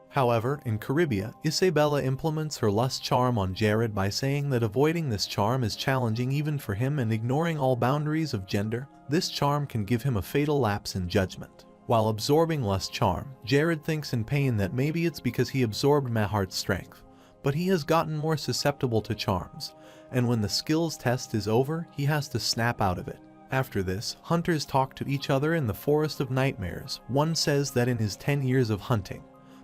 However, in Caribia, Isabella implements her lust charm on Jared by saying that avoiding this charm is challenging even for him, and ignoring all boundaries of gender, this charm can give him a fatal lapse in judgment. While absorbing lust charm, Jared thinks in pain that maybe it's because he absorbed Mahart's strength, but he has gotten more susceptible to charms, and when the skills test is over, he has to snap out of it. After this, hunters talk to each other in the Forest of Nightmares. One says that in his 10 years of hunting,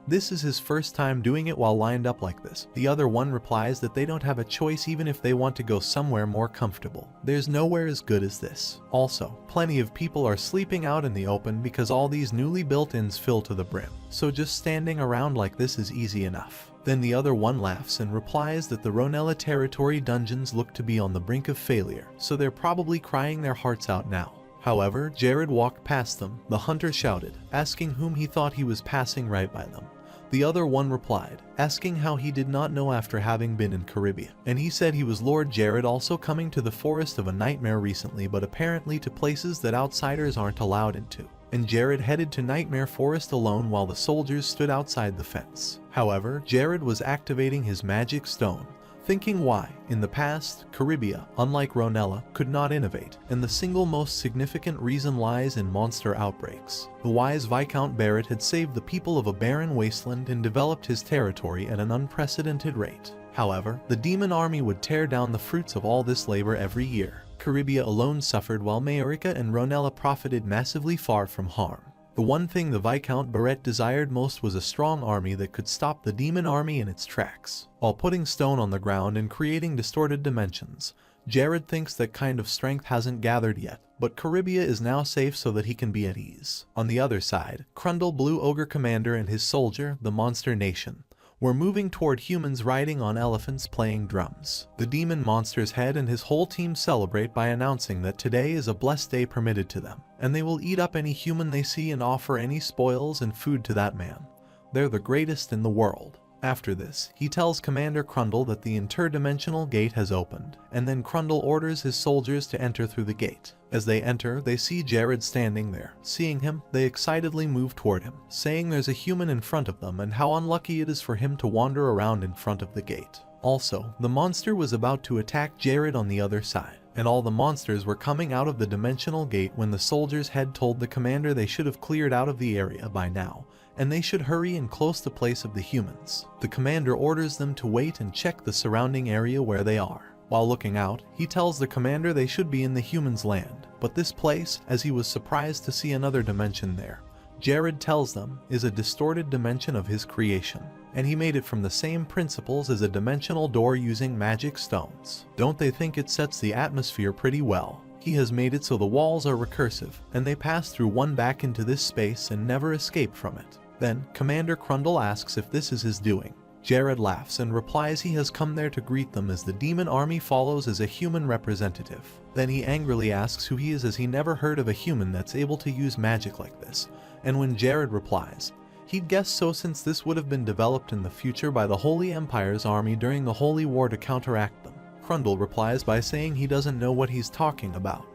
this is his first time doing it while lined up like this. The other one replies that they don't have a choice even if they want to go somewhere more comfortable. There's nowhere as good as this. Also, plenty of people are sleeping out in the open because all these newly built inns fill to the brim. So just standing around like this is easy enough. Then the other one laughs and replies that the Ronella territory dungeons look to be on the brink of failure, so they're probably crying their hearts out now. However, Jared walked past them. The hunter shouted, asking whom he thought he was passing right by them. The other one replied, asking how he did not know after having been in Caribia, and he said he was Lord Jared, also coming to the Forest of a Nightmare recently, but apparently to places that outsiders aren't allowed into. and Jared headed to Nightmare Forest alone while the soldiers stood outside the fence. However, Jared was activating his magic stone, thinking why, in the past, Caribia, unlike Ronella, could not innovate, and the single most significant reason lies in monster outbreaks. The wise Viscount Barrett had saved the people of a barren wasteland and developed his territory at an unprecedented rate. However, the demon army would tear down the fruits of all this labor every year. Caribia alone suffered while Majorica and Ronella profited massively far from harm. The one thing the Viscount Barrett desired most was a strong army that could stop the demon army in its tracks. While putting stone on the ground and creating distorted dimensions, Jared thinks that kind of strength hasn't gathered yet, but Caribia is now safe so that he can be at ease. On the other side, Crundle Blue Ogre Commander and his soldier, the Monster Nation, were moving toward humans riding on elephants playing drums. The demon monster's head and his whole team celebrate by announcing that today is a blessed day permitted to them, and they will eat up any human they see and offer any spoils and food to that man. They're the greatest in the world. After this, he tells Commander Crundle that the interdimensional gate has opened, and then Crundle orders his soldiers to enter through the gate. As they enter, they see Jared standing there. Seeing him, they excitedly move toward him, saying there's a human in front of them and how unlucky it is for him to wander around in front of the gate. Also, the monster was about to attack Jared on the other side, and all the monsters were coming out of the dimensional gate when the soldiers had told the commander they should have cleared out of the area by now, and they should hurry and close the place of the humans. The commander orders them to wait and check the surrounding area where they are. While looking out, he tells the commander they should be in the humans' land, but this place, as he was surprised to see another dimension there, Jared tells them is a distorted dimension of his creation, and he made it from the same principles as a dimensional door using magic stones. Don't they think it sets the atmosphere pretty well? He has made it so the walls are recursive, and they pass through one back into this space and never escape from it. Then, Commander Crundle asks if this is his doing. Jared laughs and replies he has come there to greet them as the demon army follows as a human representative. Then he angrily asks who he is as he never heard of a human that's able to use magic like this, and when Jared replies, he'd guess so since this would have been developed in the future by the Holy Empire's army during the Holy War to counteract them. Crundle replies by saying he doesn't know what he's talking about,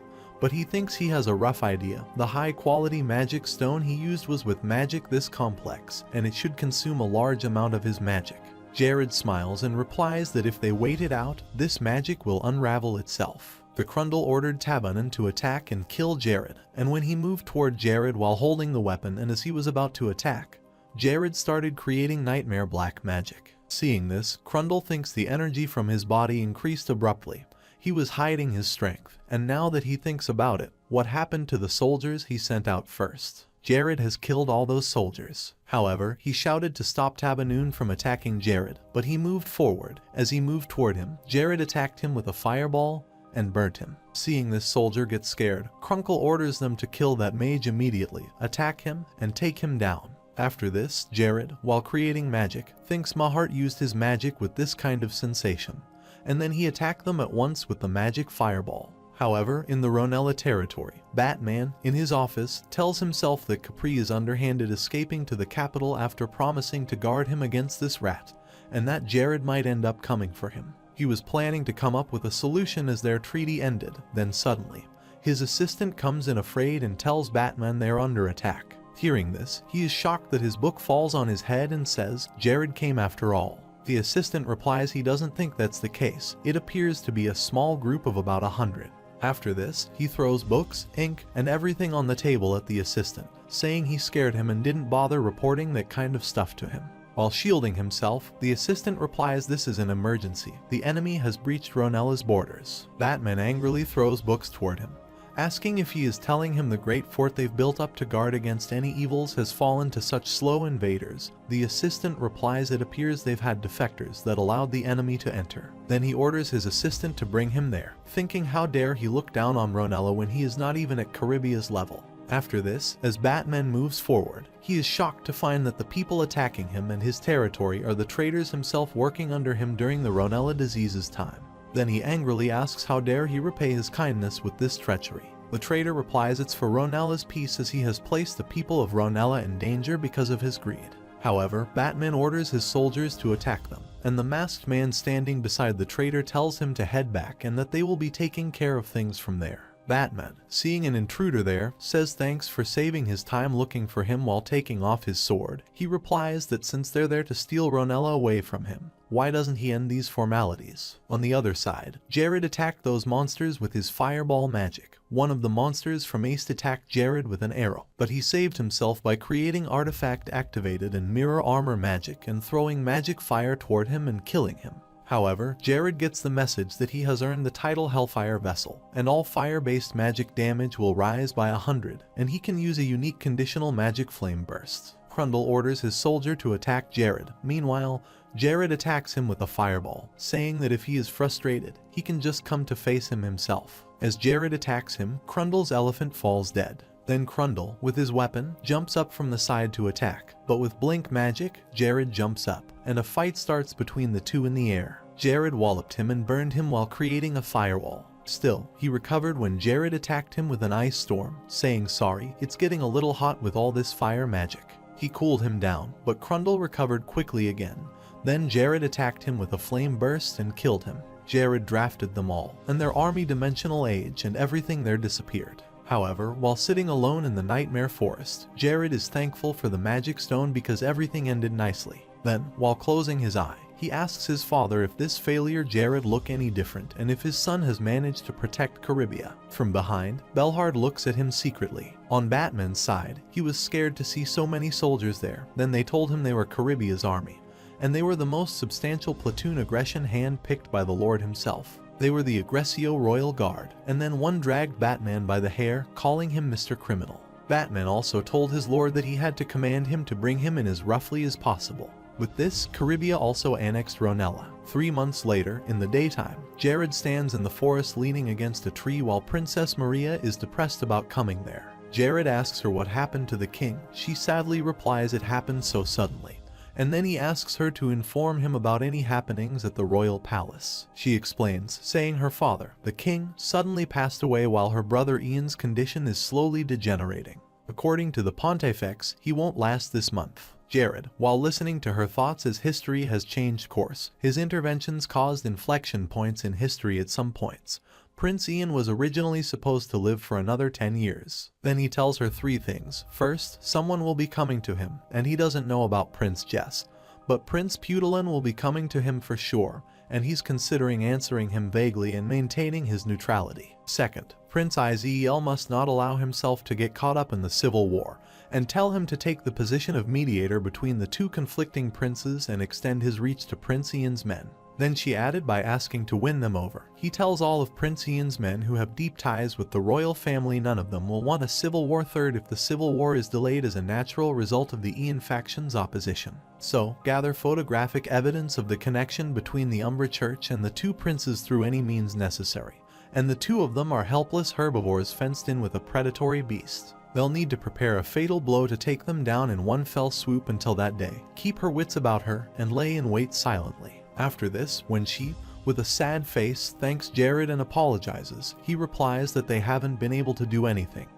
but he thinks he has a rough idea. The high-quality magic stone he used was with magic this complex, and it should consume a large amount of his magic. Jared smiles and replies that if they wait it out, this magic will unravel itself. The Crundle ordered Tabanan to attack and kill Jared, and when he moved toward Jared while holding the weapon and as he was about to attack, Jared started creating nightmare black magic. Seeing this, Crundle thinks the energy from his body increased abruptly. He was hiding his strength, and now that he thinks about it, what happened to the soldiers he sent out first? Jared has killed all those soldiers. However, he shouted to stop Tabanoon from attacking Jared, but he moved forward. As he moved toward him, Jared attacked him with a fireball and burnt him. Seeing this soldier get scared, Crunkle orders them to kill that mage immediately, attack him, and take him down. After this, Jared, while creating magic, thinks Mahart used his magic with this kind of sensation, and then he attacked them at once with the magic fireball. However, in the Ronella territory, Batman, in his office, tells himself that Capri is underhanded escaping to the capital after promising to guard him against this rat, and that Jared might end up coming for him. He was planning to come up with a solution as their treaty ended, then suddenly, his assistant comes in afraid and tells Batman they are under attack. Hearing this, he is shocked that his book falls on his head and says, Jared came after all. The assistant replies he doesn't think that's the case. It appears to be a small group of about 100. After this, he throws books, ink, and everything on the table at the assistant, saying he scared him and didn't bother reporting that kind of stuff to him. While shielding himself, the assistant replies this is an emergency. The enemy has breached Ronella's borders. Batman angrily throws books toward him, asking if he is telling him the great fort they've built up to guard against any evils has fallen to such slow invaders. The assistant replies it appears they've had defectors that allowed the enemy to enter. Then he orders his assistant to bring him there, thinking how dare he look down on Ronella when he is not even at Caribia's level. After this, as Batman moves forward, he is shocked to find that the people attacking him and his territory are the traitors himself working under him during the Ronella disease's time. Then he angrily asks how dare he repay his kindness with this treachery. The traitor replies it's for Ronella's peace as he has placed the people of Ronella in danger because of his greed. However, Batman orders his soldiers to attack them, and the masked man standing beside the traitor tells him to head back and that they will be taking care of things from there. Batman, seeing an intruder there, says thanks for saving his time looking for him while taking off his sword. He replies that since they're there to steal Ronella away from him, why doesn't he end these formalities? On the other side, Jared attacked those monsters with his fireball magic. One of the monsters from Ace attacked Jared with an arrow, but he saved himself by creating artifact activated and mirror armor magic and throwing magic fire toward him and killing him. However, Jared gets the message that he has earned the title Hellfire Vessel, and all fire-based magic damage will rise by 100, and he can use a unique conditional magic flame burst. Crundle orders his soldier to attack Jared. Meanwhile, Jared attacks him with a fireball, saying that if he is frustrated, he can just come to face him himself. As Jared attacks him, Crundle's elephant falls dead. Then Crundle, with his weapon, jumps up from the side to attack, but with blink magic, Jared jumps up, and a fight starts between the two in the air. Jared walloped him and burned him while creating a firewall. Still, he recovered when Jared attacked him with an ice storm, saying sorry, it's getting a little hot with all this fire magic. He cooled him down, but Crundle recovered quickly again. Then Jared attacked him with a flame burst and killed him. Jared drafted them all, and their army dimensional age and everything there disappeared. However, while sitting alone in the Nightmare Forest, Jared is thankful for the magic stone because everything ended nicely. Then, while closing his eye, he asks his father if this failure Jared look any different and if his son has managed to protect Caribia. From behind, Belhard looks at him secretly. On Batman's side, he was scared to see so many soldiers there. Then they told him they were Caribia's army, and they were the most substantial platoon aggression hand-picked by the Lord himself. They were the Aggressio Royal Guard, and then one dragged Batman by the hair, calling him Mr. Criminal. Batman also told his lord that he had to command him to bring him in as roughly as possible. With this, Caribia also annexed Ronella. 3 months later, in the daytime, Jared stands in the forest leaning against a tree while Princess Maria is depressed about coming there. Jared asks her what happened to the king. She sadly replies it happened so suddenly. And then he asks her to inform him about any happenings at the royal palace. She explains, saying her father, the king, suddenly passed away while her brother Ian's condition is slowly degenerating. According to the Pontifex, he won't last this month. Jared, while listening to her thoughts as history has changed course, his interventions caused inflection points in history at some points. Prince Ian was originally supposed to live for another 10 years. Then he tells her 3 things. First, someone will be coming to him, and he doesn't know about Prince Jess. But Prince Pudilin will be coming to him for sure, and he's considering answering him vaguely and maintaining his neutrality. Second, Prince Izel must not allow himself to get caught up in the civil war, and tell him to take the position of mediator between the 2 conflicting princes and extend his reach to Prince Ian's men. Then she added by asking to win them over. He tells all of Prince Ian's men who have deep ties with the royal family none of them will want a civil war. Third, if the civil war is delayed as a natural result of the Ian faction's opposition. So, gather photographic evidence of the connection between the Umbra Church and the 2 princes through any means necessary. And the 2 of them are helpless herbivores fenced in with a predatory beast. They'll need to prepare a fatal blow to take them down in one fell swoop. Until that day, keep her wits about her and lay in wait silently. After this, when she, with a sad face, thanks Jared and apologizes, he replies that they haven't been able to do anything.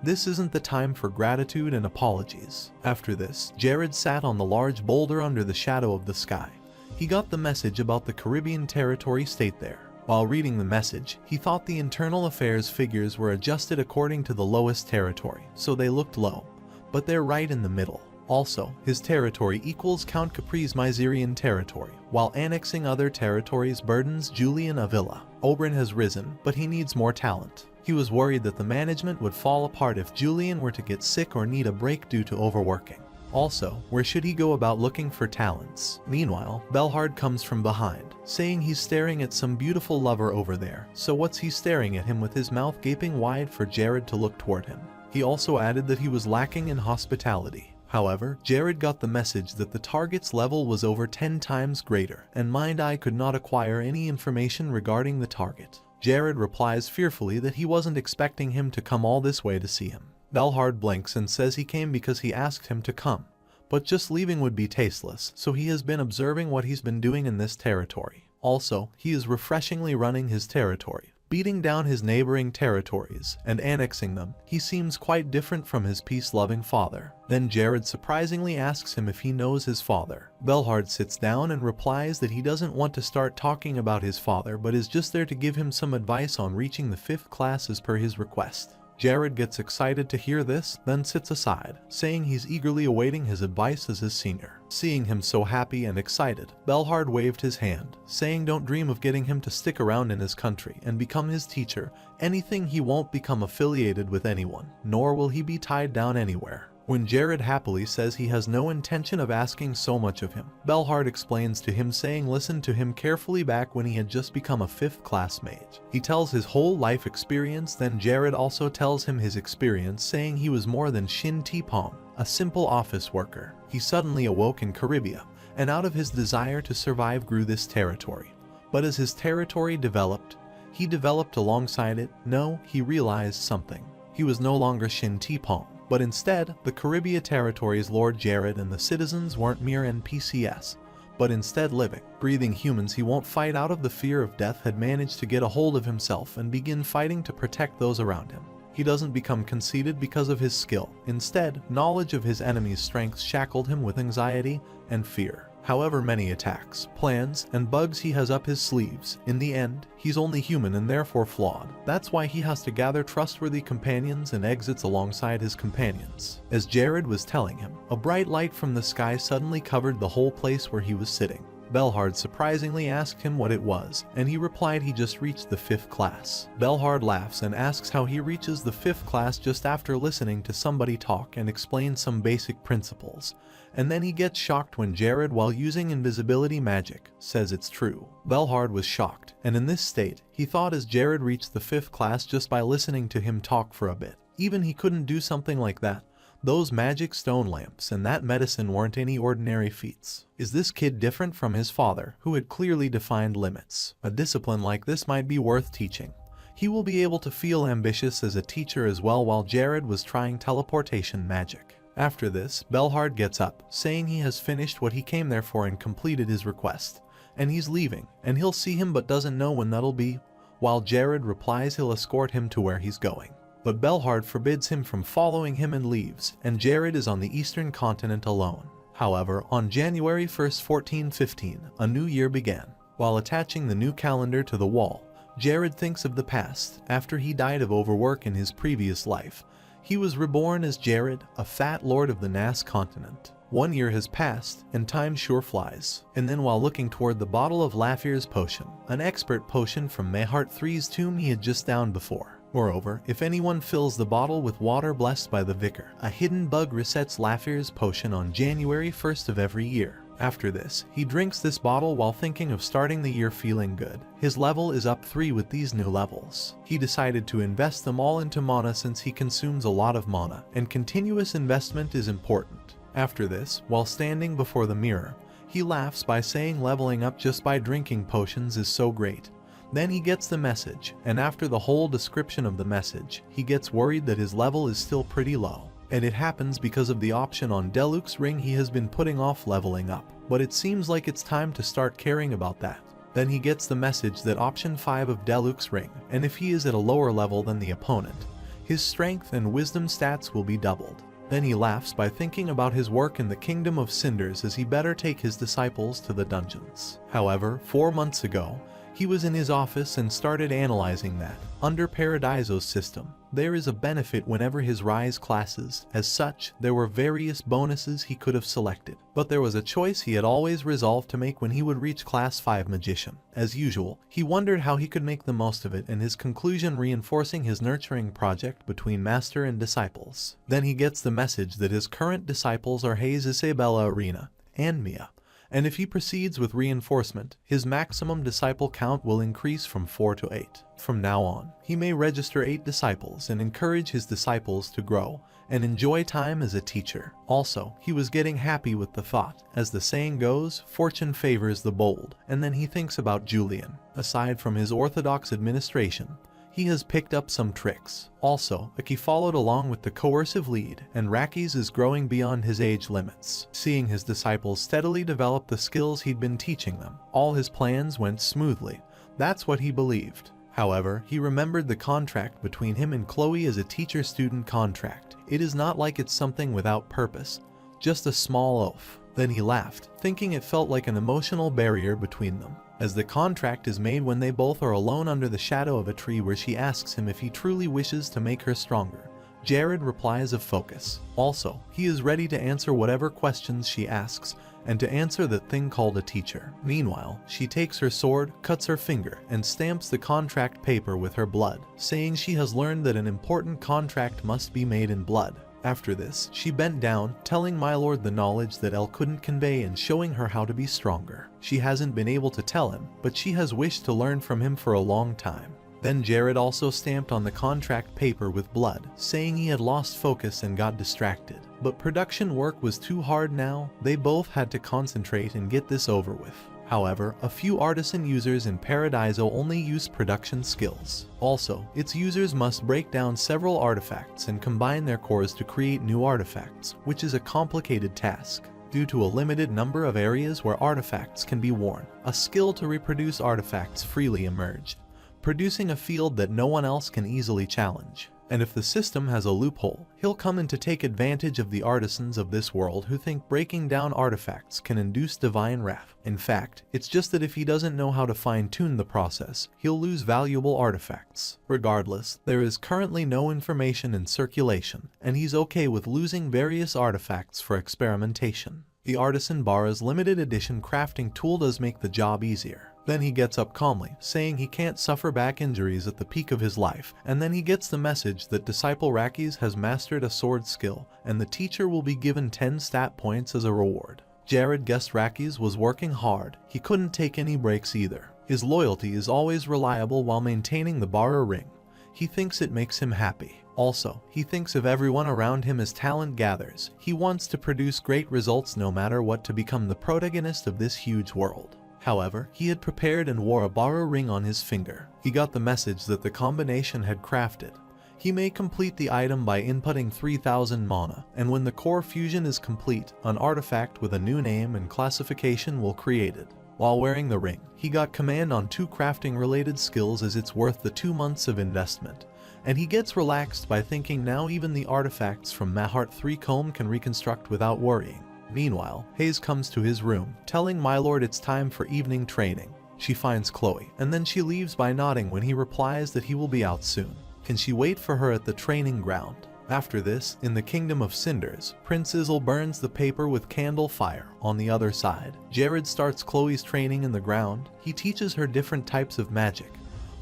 This isn't the time for gratitude and apologies. After this, Jared sat on the large boulder under the shadow of the sky. He got the message about the Caribbean territory state there. While reading the message, he thought the internal affairs figures were adjusted according to the lowest territory, so they looked low. But they're right in the middle. Also, his territory equals Count Capri's Myzerian territory, while annexing other territories burdens Julian Avila. Oberyn has risen, but he needs more talent. He was worried that the management would fall apart if Julian were to get sick or need a break due to overworking. Also, where should he go about looking for talents? Meanwhile, Belhard comes from behind, saying he's staring at some beautiful lover over there. So what's he staring at him with his mouth gaping wide for Jared to look toward him? He also added that he was lacking in hospitality. However, Jared got the message that the target's level was over 10 times greater, and Mind Eye could not acquire any information regarding the target. Jared replies fearfully that he wasn't expecting him to come all this way to see him. Belhard blinks and says he came because he asked him to come, but just leaving would be tasteless, so he has been observing what he's been doing in this territory. Also, he is refreshingly running his territory, beating down his neighboring territories and annexing them. He seems quite different from his peace-loving father. Then Jared surprisingly asks him if he knows his father. Belhard sits down and replies that he doesn't want to start talking about his father, but is just there to give him some advice on reaching the 5th class as per his request. Jared gets excited to hear this, then sits aside, saying he's eagerly awaiting his advice as his senior. Seeing him so happy and excited, Belhard waved his hand, saying don't dream of getting him to stick around in his country and become his teacher. Anything, he won't become affiliated with anyone, nor will he be tied down anywhere. When Jared happily says he has no intention of asking so much of him, Belhard explains to him, saying listen to him carefully back when he had just become a 5th class mage. He tells his whole life experience, then Jared also tells him his experience, saying he was more than Shin Tipong, a simple office worker. He suddenly awoke in Caribia, and out of his desire to survive grew this territory. But as his territory developed, he developed alongside it. No, he realized something. He was no longer Shin Tipong, but instead, the Caribia territory's Lord Jared, and the citizens weren't mere NPCs, but instead living, breathing humans he won't fight out of the fear of death, had managed to get a hold of himself and begin fighting to protect those around him. He doesn't become conceited because of his skill. Instead, knowledge of his enemy's strengths shackled him with anxiety and fear. However many attacks, plans, and bugs he has up his sleeves, in the end, he's only human and therefore flawed. That's why he has to gather trustworthy companions and exits alongside his companions. As Jared was telling him, a bright light from the sky suddenly covered the whole place where he was sitting. Belhard surprisingly asked him what it was, and he replied he just reached the 5th class. Belhard laughs and asks how he reaches the 5th class just after listening to somebody talk and explain some basic principles. And then he gets shocked when Jared, while using invisibility magic, says it's true. Belhard was shocked, and in this state, he thought as Jared reached the 5th class just by listening to him talk for a bit. Even he couldn't do something like that. Those magic stone lamps and that medicine weren't any ordinary feats. Is this kid different from his father, who had clearly defined limits? A discipline like this might be worth teaching. He will be able to feel ambitious as a teacher as well, while Jared was trying teleportation magic. After this, Belhard gets up, saying he has finished what he came there for and completed his request, and he's leaving, and he'll see him but doesn't know when that'll be, while Jared replies he'll escort him to where he's going. But Belhard forbids him from following him and leaves, and Jared is on the eastern continent alone. However, on January 1st, 1415, a new year began. While attaching the new calendar to the wall, Jared thinks of the past. After he died of overwork in his previous life, he was reborn as Jared, a fat lord of the Nas continent. 1 year has passed, and time sure flies. And then while looking toward the bottle of Lafayer's potion, an expert potion from Mayhart III's tomb he had just downed before. Moreover, if anyone fills the bottle with water blessed by the vicar, a hidden bug resets Lafayer's potion on January 1st of every year. After this, he drinks this bottle while thinking of starting the year feeling good. His level is up 3 with these new levels. He decided to invest them all into mana since he consumes a lot of mana, and continuous investment is important. After this, while standing before the mirror, he laughs by saying leveling up just by drinking potions is so great. Then he gets the message, and after the whole description of the message, he gets worried that his level is still pretty low. And it happens because of the option on Deluxe Ring he has been putting off leveling up. But it seems like it's time to start caring about that. Then he gets the message that option 5 of Deluxe Ring, and if he is at a lower level than the opponent, his strength and wisdom stats will be doubled. Then he laughs by thinking about his work in the Kingdom of Cinders, as he better take his disciples to the dungeons. However, 4 months ago, he was in his office and started analyzing that. Under Paradiso's system, there is a benefit whenever his rise classes. As such, there were various bonuses he could have selected. But there was a choice he had always resolved to make when he would reach class 5 magician. As usual, he wondered how he could make the most of it, and his conclusion reinforcing his nurturing project between master and disciples. Then he gets the message that his current disciples are Hayes Isabella Arena and Mia. And if he proceeds with reinforcement, his maximum disciple count will increase from 4 to 8. From now on, he may register 8 disciples and encourage his disciples to grow and enjoy time as a teacher. Also, he was getting happy with the thought. As the saying goes, fortune favors the bold. And then he thinks about Julian. Aside from his orthodox administration, he has picked up some tricks. Also, Aki followed along with the coercive lead, and Raki's is growing beyond his age limits. Seeing his disciples steadily develop the skills he'd been teaching them, all his plans went smoothly. That's what he believed. However, he remembered the contract between him and Chloe as a teacher-student contract. It is not like it's something without purpose, just a small oath. Then he laughed, thinking it felt like an emotional barrier between them, as the contract is made when they both are alone under the shadow of a tree where she asks him if he truly wishes to make her stronger. Jared replies of focus. Also, he is ready to answer whatever questions she asks, and to answer that thing called a teacher. Meanwhile, she takes her sword, cuts her finger, and stamps the contract paper with her blood, saying she has learned that an important contract must be made in blood. After this, she bent down, telling my lord the knowledge that Elle couldn't convey and showing her how to be stronger. She hasn't been able to tell him, but she has wished to learn from him for a long time. Then Jared also stamped on the contract paper with blood, saying he had lost focus and got distracted. But production work was too hard now, they both had to concentrate and get this over with. However, a few artisan users in Paradiso only use production skills. Also, its users must break down several artifacts and combine their cores to create new artifacts, which is a complicated task. Due to a limited number of areas where artifacts can be worn, a skill to reproduce artifacts freely emerged, producing a field that no one else can easily challenge. And if the system has a loophole, he'll come in to take advantage of the artisans of this world who think breaking down artifacts can induce divine wrath. In fact, it's just that if he doesn't know how to fine-tune the process, he'll lose valuable artifacts. Regardless, there is currently no information in circulation, and he's okay with losing various artifacts for experimentation. The Artisan Barra's limited edition crafting tool does make the job easier. Then he gets up calmly, saying he can't suffer back injuries at the peak of his life, and then he gets the message that Disciple Rakis has mastered a sword skill, and the teacher will be given 10 stat points as a reward. Jared guessed Rakis was working hard, he couldn't take any breaks either. His loyalty is always reliable while maintaining the Barra ring. He thinks it makes him happy. Also, he thinks of everyone around him as talent gathers. He wants to produce great results no matter what to become the protagonist of this huge world. However, he had prepared and wore a Barra ring on his finger. He got the message that the combination had crafted. He may complete the item by inputting 3000 mana, and when the core fusion is complete, an artifact with a new name and classification will create it. While wearing the ring, he got command on 2 crafting-related skills as it's worth the 2 months of investment. And he gets relaxed by thinking now even the artifacts from Mahart 3 Comb can reconstruct without worrying. Meanwhile, Hayes comes to his room, telling my lord it's time for evening training. She finds Chloe, and then she leaves by nodding when he replies that he will be out soon. Can she wait for her at the training ground? After this, in the Kingdom of Cinders, Prince Izzle burns the paper with candle fire. On the other side, Jared starts Chloe's training in the ground. He teaches her different types of magic,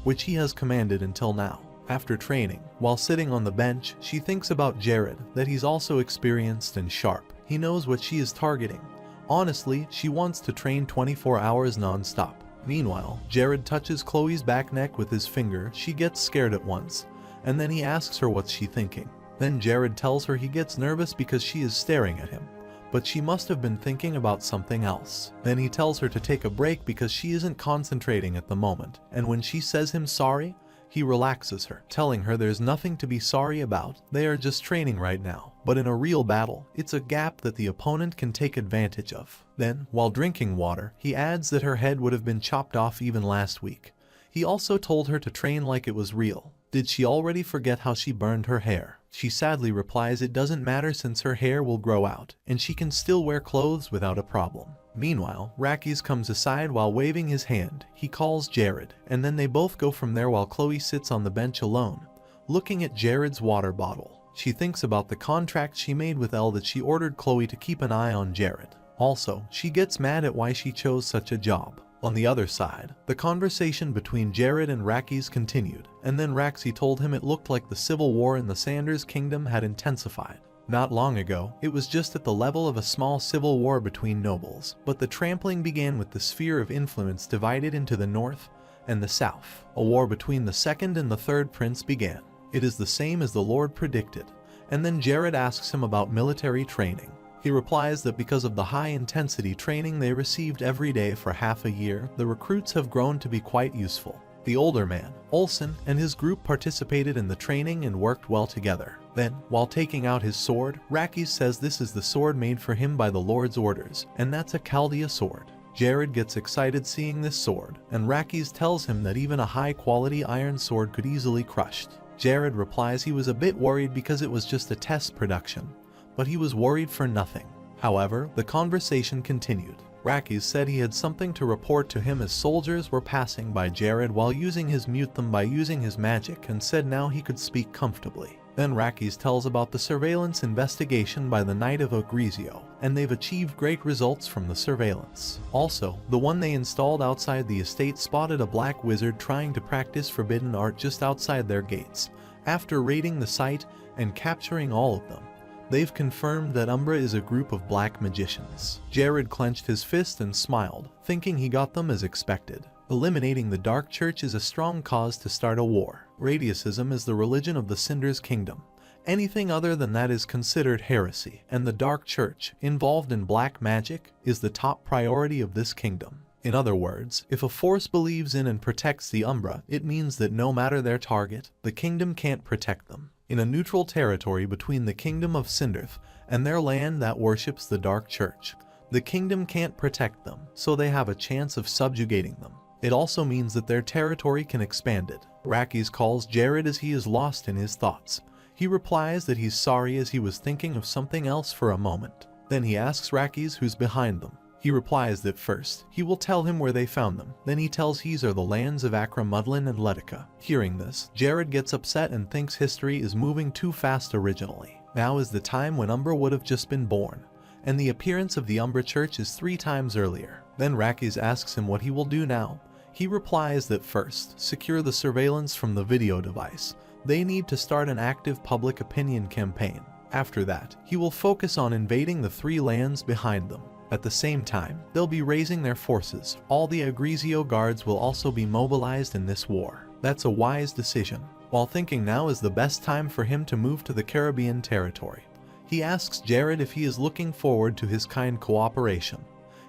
which he has commanded until now. After training, while sitting on the bench, she thinks about Jared, that he's also experienced and sharp. He knows what she is targeting. Honestly, she wants to train 24 hours non-stop. Meanwhile, Jared touches Chloe's back neck with his finger. She gets scared at once, and then he asks her what's she thinking. Then Jared tells her he gets nervous because she is staring at him, but she must have been thinking about something else. Then he tells her to take a break because she isn't concentrating at the moment, and when she says him sorry, he relaxes her, telling her there's nothing to be sorry about, they are just training right now. But in a real battle, it's a gap that the opponent can take advantage of. Then, while drinking water, he adds that her head would have been chopped off even last week. He also told her to train like it was real. Did she already forget how she burned her hair? She sadly replies it doesn't matter since her hair will grow out, and she can still wear clothes without a problem. Meanwhile, Rakis comes aside while waving his hand. He calls Jared, and then they both go from there while Chloe sits on the bench alone, looking at Jared's water bottle. She thinks about the contract she made with Elle that she ordered Chloe to keep an eye on Jared. Also, she gets mad at why she chose such a job. On the other side, the conversation between Jared and Rakis continued, and then Raxi told him it looked like the civil war in the Sanders Kingdom had intensified. Not long ago, it was just at the level of a small civil war between nobles, but the trampling began with the sphere of influence divided into the north and the south. A war between the second and the third prince began. It is the same as the Lord predicted, and then Jared asks him about military training. He replies that because of the high-intensity training they received every day for half a year, the recruits have grown to be quite useful. The older man, Olsen, and his group participated in the training and worked well together. Then, while taking out his sword, Rakis says this is the sword made for him by the Lord's orders, and that's a Chaldea sword. Jared gets excited seeing this sword, and Rakis tells him that even a high-quality iron sword could easily crush. Jared replies he was a bit worried because it was just a test production, but he was worried for nothing. However, the conversation continued. Rakis said he had something to report to him as soldiers were passing by Jared while using his mute them by using his magic, and said now he could speak comfortably. Then Rakis tells about the surveillance investigation by the Knight of Ogrizio, and they've achieved great results from the surveillance. Also, the one they installed outside the estate spotted a black wizard trying to practice forbidden art just outside their gates. After raiding the site and capturing all of them, they've confirmed that Umbra is a group of black magicians. Jared clenched his fist and smiled, thinking he got them as expected. Eliminating the Dark Church is a strong cause to start a war. Radiusism is the religion of the Cinder's kingdom. Anything other than that is considered heresy, and the Dark Church, involved in black magic, is the top priority of this kingdom. In other words, if a force believes in and protects the Umbra, it means that no matter their target, the kingdom can't protect them. In a neutral territory between the kingdom of Cinderth and their land that worships the Dark Church, the kingdom can't protect them, so they have a chance of subjugating them. It also means that their territory can expand it. Rakis calls Jared as he is lost in his thoughts. He replies that he's sorry as he was thinking of something else for a moment. Then he asks Rakis who's behind them. He replies that first, he will tell him where they found them. Then he tells these are the lands of Akramudlin and Letica. Hearing this, Jared gets upset and thinks history is moving too fast originally. Now is the time when Umbra would have just been born, and the appearance of the Umbra Church is 3 times earlier. Then Rakis asks him what he will do now. He replies that first, secure the surveillance from the video device. They need to start an active public opinion campaign. After that, he will focus on invading the 3 lands behind them. At the same time, they'll be raising their forces. All the Ogrizio guards will also be mobilized in this war. That's a wise decision. While thinking now is the best time for him to move to the Caribbean territory, he asks Jared if he is looking forward to his kind cooperation.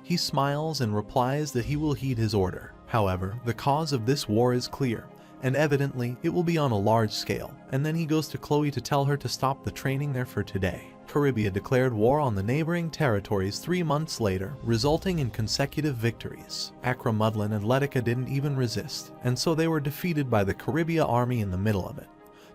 He smiles and replies that he will heed his order. However, the cause of this war is clear, and evidently it will be on a large scale, and then he goes to Chloe to tell her to stop the training there for today. Caribia declared war on the neighboring territories 3 months later, resulting in consecutive victories. Akramudlin and Letica didn't even resist, and so they were defeated by the Caribia army in the middle of it.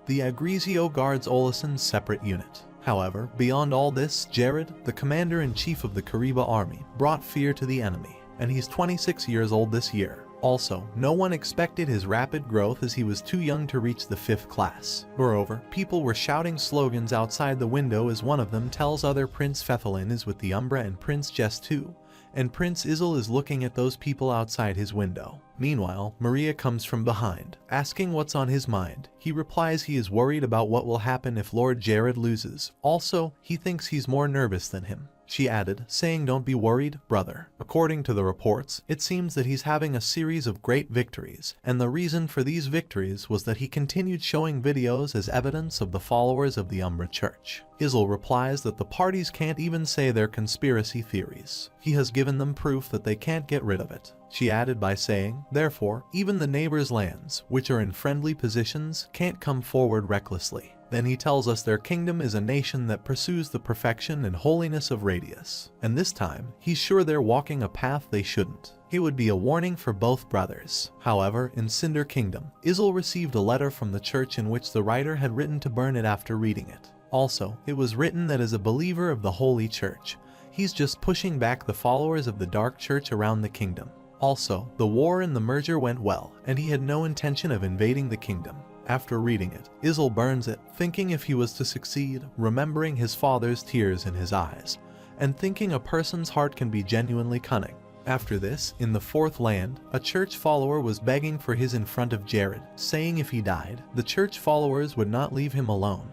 The Ogrizio guards Olison's separate unit. However, beyond all this, Jared, the commander-in-chief of the Kariba army, brought fear to the enemy, and he's 26 years old this year. Also, no one expected his rapid growth as he was too young to reach the 5th class. Moreover, people were shouting slogans outside the window as one of them tells other Prince Fethelin is with the Umbra and Prince Jess too, and Prince Isil is looking at those people outside his window. Meanwhile, Maria comes from behind, asking what's on his mind. He replies he is worried about what will happen if Lord Jared loses. Also, he thinks he's more nervous than him. She added, saying don't be worried, brother. According to the reports, it seems that he's having a series of great victories, and the reason for these victories was that he continued showing videos as evidence of the followers of the Umbra Church. Isil replies that the parties can't even say their conspiracy theories. He has given them proof that they can't get rid of it. She added by saying, therefore, even the neighbors' lands, which are in friendly positions, can't come forward recklessly. Then he tells us their kingdom is a nation that pursues the perfection and holiness of Radius. And this time, he's sure they're walking a path they shouldn't. It would be a warning for both brothers. However, in Cinder Kingdom, Isil received a letter from the church in which the writer had written to burn it after reading it. Also, it was written that as a believer of the Holy Church, he's just pushing back the followers of the Dark Church around the kingdom. Also, the war and the merger went well, and he had no intention of invading the kingdom. After reading it, Isil burns it, thinking if he was to succeed, remembering his father's tears in his eyes, and thinking a person's heart can be genuinely cunning. After this, in the 4th land, a church follower was begging for his in front of Jared, saying if he died, the church followers would not leave him alone,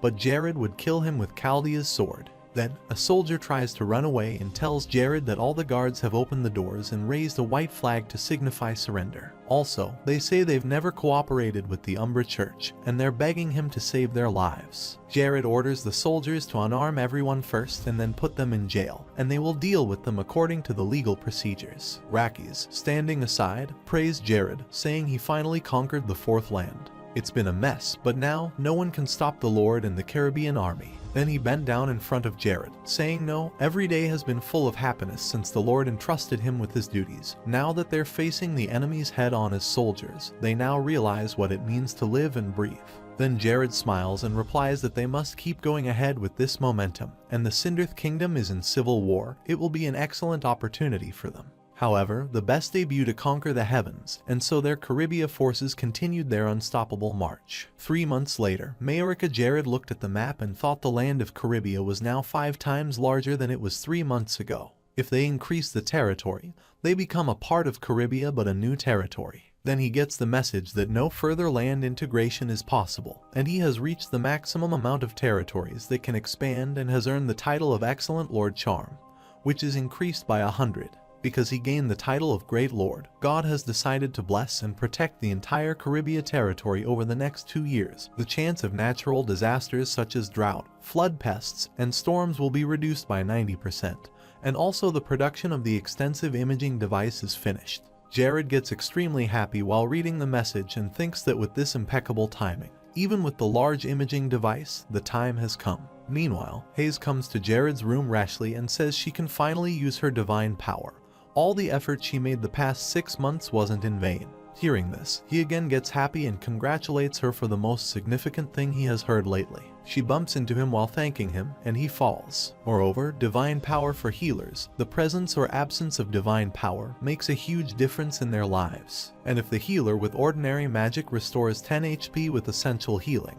but Jared would kill him with Chaldea's sword. Then, a soldier tries to run away and tells Jared that all the guards have opened the doors and raised a white flag to signify surrender. Also, they say they've never cooperated with the Umbra Church, and they're begging him to save their lives. Jared orders the soldiers to unarm everyone first and then put them in jail, and they will deal with them according to the legal procedures. Rakis, standing aside, praised Jared, saying he finally conquered the 4th land. It's been a mess, but now no one can stop the Lord and the Caribbean army. Then he bent down in front of Jared, saying, "No, every day has been full of happiness since the Lord entrusted him with his duties. Now that they're facing the enemy's head on as soldiers, they now realize what it means to live and breathe." Then Jared smiles and replies that they must keep going ahead with this momentum, and the Sindarth Kingdom is in civil war. It will be an excellent opportunity for them. However, the best debut to conquer the heavens, and so their Caribbean forces continued their unstoppable march. 3 months later, Mayorika Jared looked at the map and thought the land of Caribbean was now 5 times larger than it was 3 months ago. If they increase the territory, they become a part of Caribbean but a new territory. Then he gets the message that no further land integration is possible, and he has reached the maximum amount of territories that can expand and has earned the title of Excellent Lord Charm, which is increased by 100. Because he gained the title of Great Lord, God has decided to bless and protect the entire Caribbean territory over the next 2 years. The chance of natural disasters such as drought, flood pests, and storms will be reduced by 90%, and also the production of the extensive imaging device is finished. Jared gets extremely happy while reading the message and thinks that with this impeccable timing, even with the large imaging device, the time has come. Meanwhile, Hayes comes to Jared's room rashly and says she can finally use her divine power. All the effort she made the past 6 months wasn't in vain. Hearing this, he again gets happy and congratulates her for the most significant thing he has heard lately. She bumps into him while thanking him, and he falls. Moreover, divine power for healers, the presence or absence of divine power, makes a huge difference in their lives. And if the healer with ordinary magic restores 10 HP with essential healing,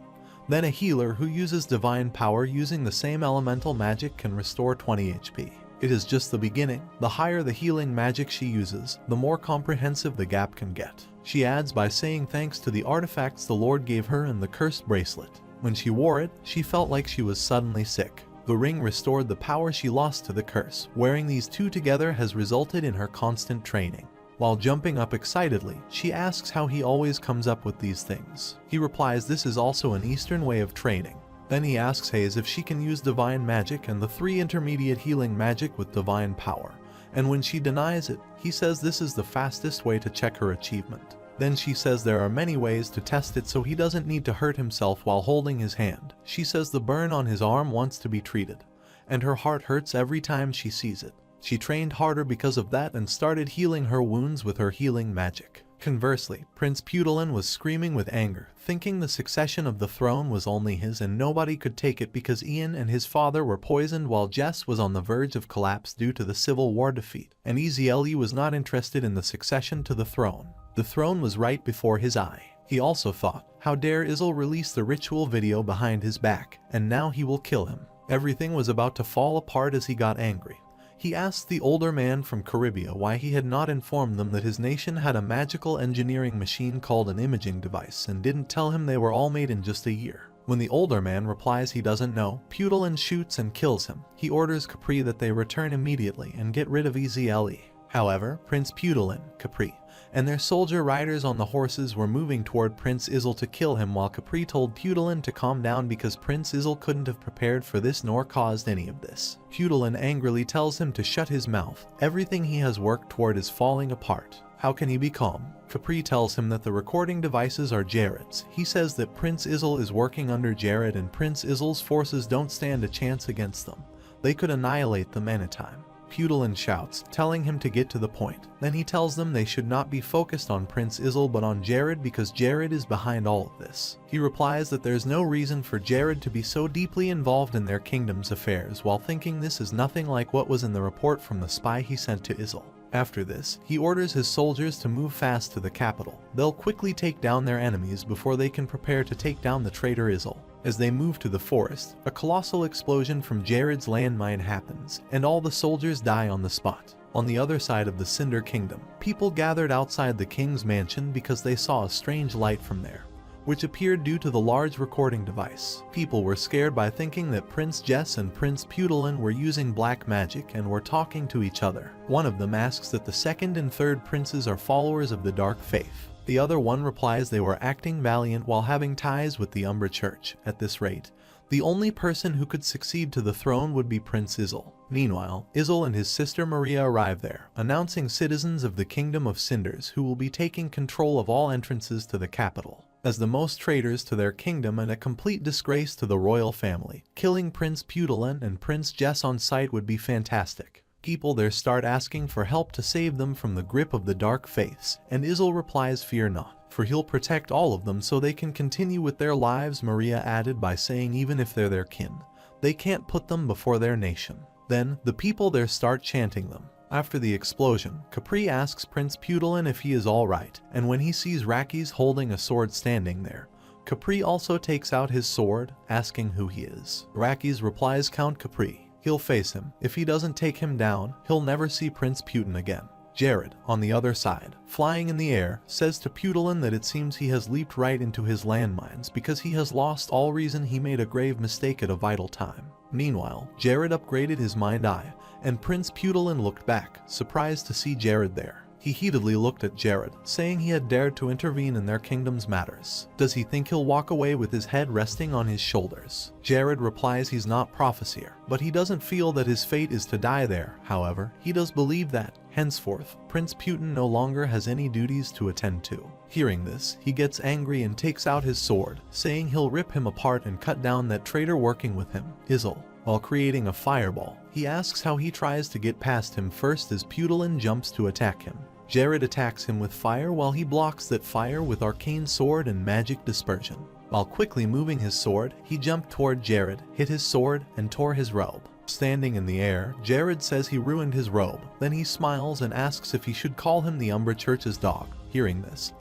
then a healer who uses divine power using the same elemental magic can restore 20 HP. It is just the beginning. The higher the healing magic she uses, the more comprehensive the gap can get. She adds by saying thanks to the artifacts the Lord gave her and the cursed bracelet. When she wore it, she felt like she was suddenly sick. The ring restored the power she lost to the curse. Wearing these two together has resulted in her constant training. While jumping up excitedly, she asks how he always comes up with these things. He replies this is also an Eastern way of training. Then he asks Hayes if she can use divine magic and the 3 intermediate healing magic with divine power, and when she denies it, he says this is the fastest way to check her achievement. Then she says there are many ways to test it so he doesn't need to hurt himself while holding his hand. She says the burn on his arm wants to be treated, and her heart hurts every time she sees it. She trained harder because of that and started healing her wounds with her healing magic. Conversely, Prince Pudolin was screaming with anger, thinking the succession of the throne was only his and nobody could take it because Ian and his father were poisoned while Jess was on the verge of collapse due to the Civil War defeat, and Ezelie was not interested in the succession to the throne. The throne was right before his eye. He also thought, how dare Isil release the ritual video behind his back, and now he will kill him. Everything was about to fall apart as he got angry. He asked the older man from Caribbean why he had not informed them that his nation had a magical engineering machine called an imaging device and didn't tell him they were all made in just a year. When the older man replies he doesn't know, Pudolin shoots and kills him. He orders Capri that they return immediately and get rid of Ezelie. However, Prince Pudolin, Capri, and their soldier riders on the horses were moving toward Prince Isil to kill him while Capri told Pudolin to calm down because Prince Isil couldn't have prepared for this nor caused any of this. Pudolin angrily tells him to shut his mouth. Everything he has worked toward is falling apart. How can he be calm? Capri tells him that the recording devices are Jared's. He says that Prince Isil is working under Jared and Prince Isil's forces don't stand a chance against them. They could annihilate them anytime. Pudolin shouts, telling him to get to the point. Then he tells them they should not be focused on Prince Isil but on Jared because Jared is behind all of this. He replies that there's no reason for Jared to be so deeply involved in their kingdom's affairs while thinking this is nothing like what was in the report from the spy he sent to Isil. After this, he orders his soldiers to move fast to the capital. They'll quickly take down their enemies before they can prepare to take down the traitor Isil. As they move to the forest, a colossal explosion from Jared's landmine happens, and all the soldiers die on the spot. On the other side of the Cinder Kingdom, people gathered outside the king's mansion because they saw a strange light from there, which appeared due to the large recording device. People were scared by thinking that Prince Jess and Prince Pudolin were using black magic and were talking to each other. One of them asks that the second and third princes are followers of the dark faith. The other one replies they were acting valiant while having ties with the Umbra Church. At this rate, the only person who could succeed to the throne would be Prince Isil. Meanwhile, Isil and his sister Maria arrive there, announcing citizens of the Kingdom of Cinders who will be taking control of all entrances to the capital. as the most traitors to their kingdom and a complete disgrace to the royal family. Killing Prince Pudolin and Prince Jess on sight would be fantastic. People there start asking for help to save them from the grip of the dark faiths, and Isil replies, "Fear not, for he'll protect all of them so they can continue with their lives." Maria added by saying even if they're their kin, they can't put them before their nation. Then, the people there start chanting them. After the explosion, Capri asks Prince Pudolin if he is alright, and when he sees Rakis holding a sword standing there, Capri also takes out his sword, asking who he is. Rakis replies Count Capri. He'll face him. If he doesn't take him down, he'll never see Prince Putin again. Jared, on the other side, flying in the air, says to Pudolin that it seems he has leaped right into his landmines because he has lost all reason. He made a grave mistake at a vital time. Meanwhile, Jared upgraded his mind eye, and Prince Pudolin looked back, surprised to see Jared there. He heatedly looked at Jared, saying he had dared to intervene in their kingdom's matters. Does he think he'll walk away with his head resting on his shoulders? Jared replies he's not Prophesier, but he doesn't feel that his fate is to die there. However, he does believe that, henceforth, Prince Putin no longer has any duties to attend to. Hearing this, he gets angry and takes out his sword, saying he'll rip him apart and cut down that traitor working with him, Isil. While creating a fireball, he asks how he tries to get past him first as Pudolin jumps to attack him. Jared attacks him with fire while he blocks that fire with arcane sword and magic dispersion. While quickly moving his sword, he jumped toward Jared, hit his sword, and tore his robe. Standing in the air, Jared says he ruined his robe. Then he smiles and asks if he should call him the Umbra Church's dog. Hearing this,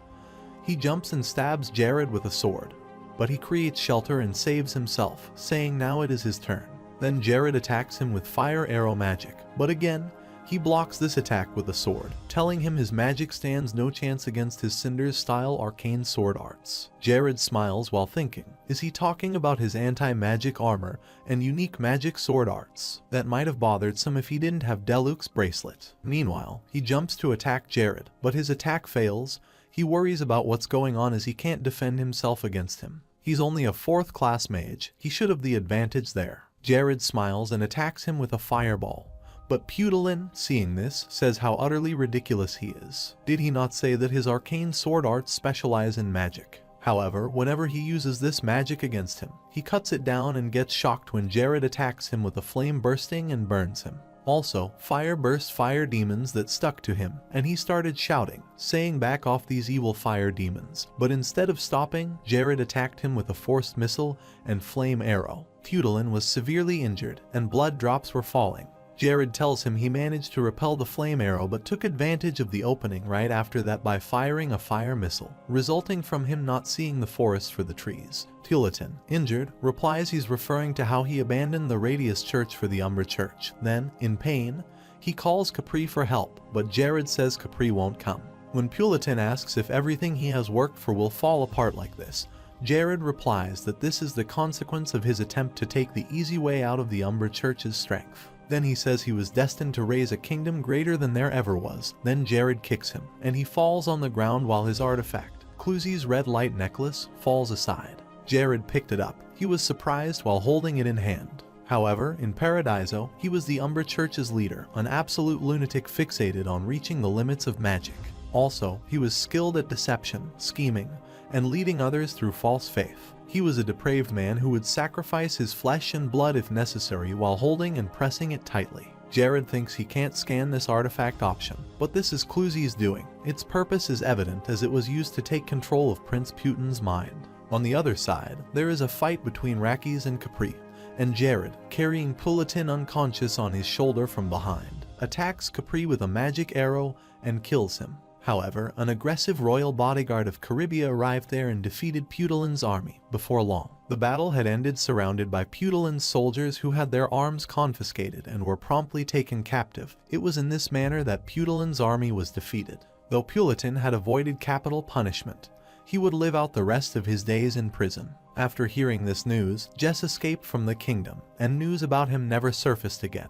he jumps and stabs Jared with a sword, but he creates shelter and saves himself, saying now it is his turn. Then Jared attacks him with fire arrow magic, but again, he blocks this attack with a sword, telling him his magic stands no chance against his Cinders-style arcane sword arts. Jared smiles while thinking, is he talking about his anti-magic armor and unique magic sword arts? That might have bothered some if he didn't have Deluxe bracelet. Meanwhile, he jumps to attack Jared, but his attack fails. He worries about what's going on as he can't defend himself against him. He's only a 4th class mage, he should have the advantage there. Jared smiles and attacks him with a fireball. But Pudolin, seeing this, says how utterly ridiculous he is. Did he not say that his arcane sword arts specialize in magic? However, whenever he uses this magic against him, he cuts it down and gets shocked when Jared attacks him with a flame bursting and burns him. Also, fire burst fire demons that stuck to him, and he started shouting, saying back off these evil fire demons. But instead of stopping, Jared attacked him with a forced missile and flame arrow. Pudolin was severely injured, and blood drops were falling. Jared tells him he managed to repel the flame arrow but took advantage of the opening right after that by firing a fire missile, resulting from him not seeing the forest for the trees. Pudolin, injured, replies he's referring to how he abandoned the Radius Church for the Umbra Church. Then, in pain, he calls Capri for help, but Jared says Capri won't come. When Pudolin asks if everything he has worked for will fall apart like this, Jared replies that this is the consequence of his attempt to take the easy way out of the Umbra Church's strength. Then he says he was destined to raise a kingdom greater than there ever was. Then Jared kicks him, and he falls on the ground while his artifact, Cluzy's red light necklace, falls aside. Jared picked it up. He was surprised while holding it in hand. However, in Paradiso, he was the Umbra Church's leader, an absolute lunatic fixated on reaching the limits of magic. Also, he was skilled at deception, scheming, and leading others through false faith. He was a depraved man who would sacrifice his flesh and blood if necessary while holding and pressing it tightly. Jared thinks he can't scan this artifact option, but this is Cluzy's doing. Its purpose is evident as it was used to take control of Prince Putin's mind. On the other side, there is a fight between Rakis and Capri, and Jared, carrying Pudolin unconscious on his shoulder from behind, attacks Capri with a magic arrow and kills him. However, an aggressive royal bodyguard of Caribia arrived there and defeated Pudolin's army. Before long, the battle had ended, surrounded by Pudolin's soldiers who had their arms confiscated and were promptly taken captive. It was in this manner that Pudolin's army was defeated. Though Pudolin had avoided capital punishment, he would live out the rest of his days in prison. After hearing this news, Jess escaped from the kingdom, and news about him never surfaced again.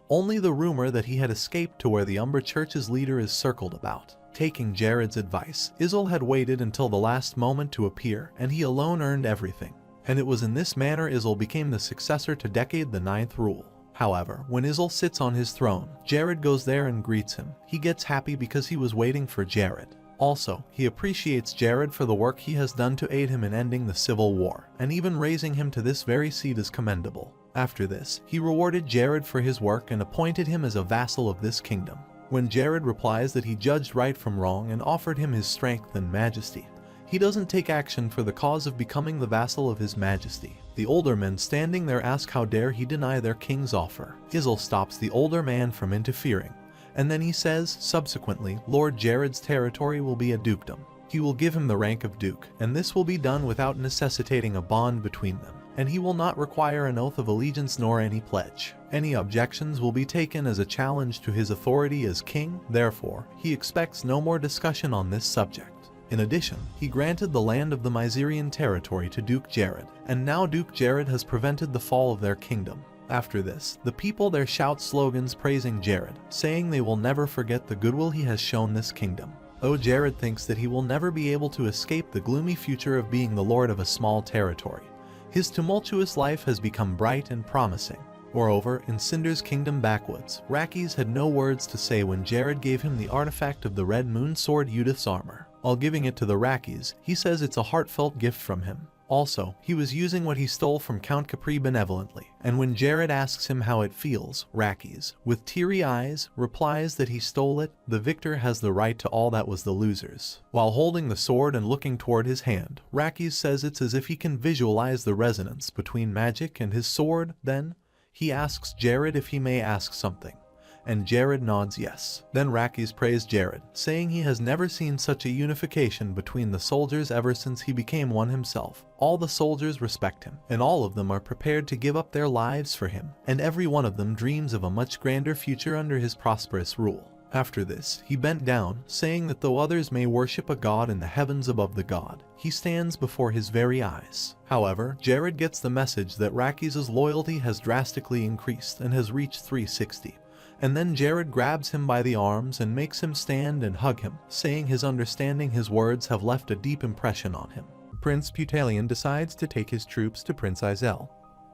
Only the rumor that he had escaped to where the Umbra Church's leader is circled about. Taking Jared's advice, Isil had waited until the last moment to appear, and he alone earned everything. And it was in this manner Isil became the successor to Decade the Ninth rule. However, when Isil sits on his throne, Jared goes there and greets him. He gets happy because he was waiting for Jared. Also, he appreciates Jared for the work he has done to aid him in ending the civil war, and even raising him to this very seat is commendable. After this, he rewarded Jared for his work and appointed him as a vassal of this kingdom. When Jared replies that he judged right from wrong and offered him his strength and majesty, he doesn't take action for the cause of becoming the vassal of his majesty. The older men standing there ask how dare he deny their king's offer. Izel stops the older man from interfering, and then he says, subsequently, Lord Jared's territory will be a dukedom. He will give him the rank of duke, and this will be done without necessitating a bond between them, and he will not require an oath of allegiance nor any pledge. Any objections will be taken as a challenge to his authority as king, therefore, he expects no more discussion on this subject. In addition, he granted the land of the Myzerian territory to Duke Jared, and now Duke Jared has prevented the fall of their kingdom. After this, the people there shout slogans praising Jared, saying they will never forget the goodwill he has shown this kingdom. Though Jared thinks that he will never be able to escape the gloomy future of being the lord of a small territory, his tumultuous life has become bright and promising. Moreover, in Cinder's kingdom backwoods, Rakes had no words to say when Jared gave him the artifact of the Red Moon Sword Judith's armor. While giving it to the Rakes, he says it's a heartfelt gift from him. Also, he was using what he stole from Count Capri benevolently, and when Jared asks him how it feels, Rakes, with teary eyes, replies that he stole it. The victor has the right to all that was the loser's. While holding the sword and looking toward his hand, Rakes says it's as if he can visualize the resonance between magic and his sword. Then, he asks Jared if he may ask something, and Jared nods yes. Then Rakes praised Jared, saying he has never seen such a unification between the soldiers ever since he became one himself. All the soldiers respect him, and all of them are prepared to give up their lives for him, and every one of them dreams of a much grander future under his prosperous rule. After this, he bent down, saying that though others may worship a god in the heavens above the god, he stands before his very eyes. However, Jared gets the message that Rakes' loyalty has drastically increased and has reached 360. And then Jared grabs him by the arms and makes him stand and hug him, saying his understanding his words have left a deep impression on him. Prince Putalion decides to take his troops to Prince Izel.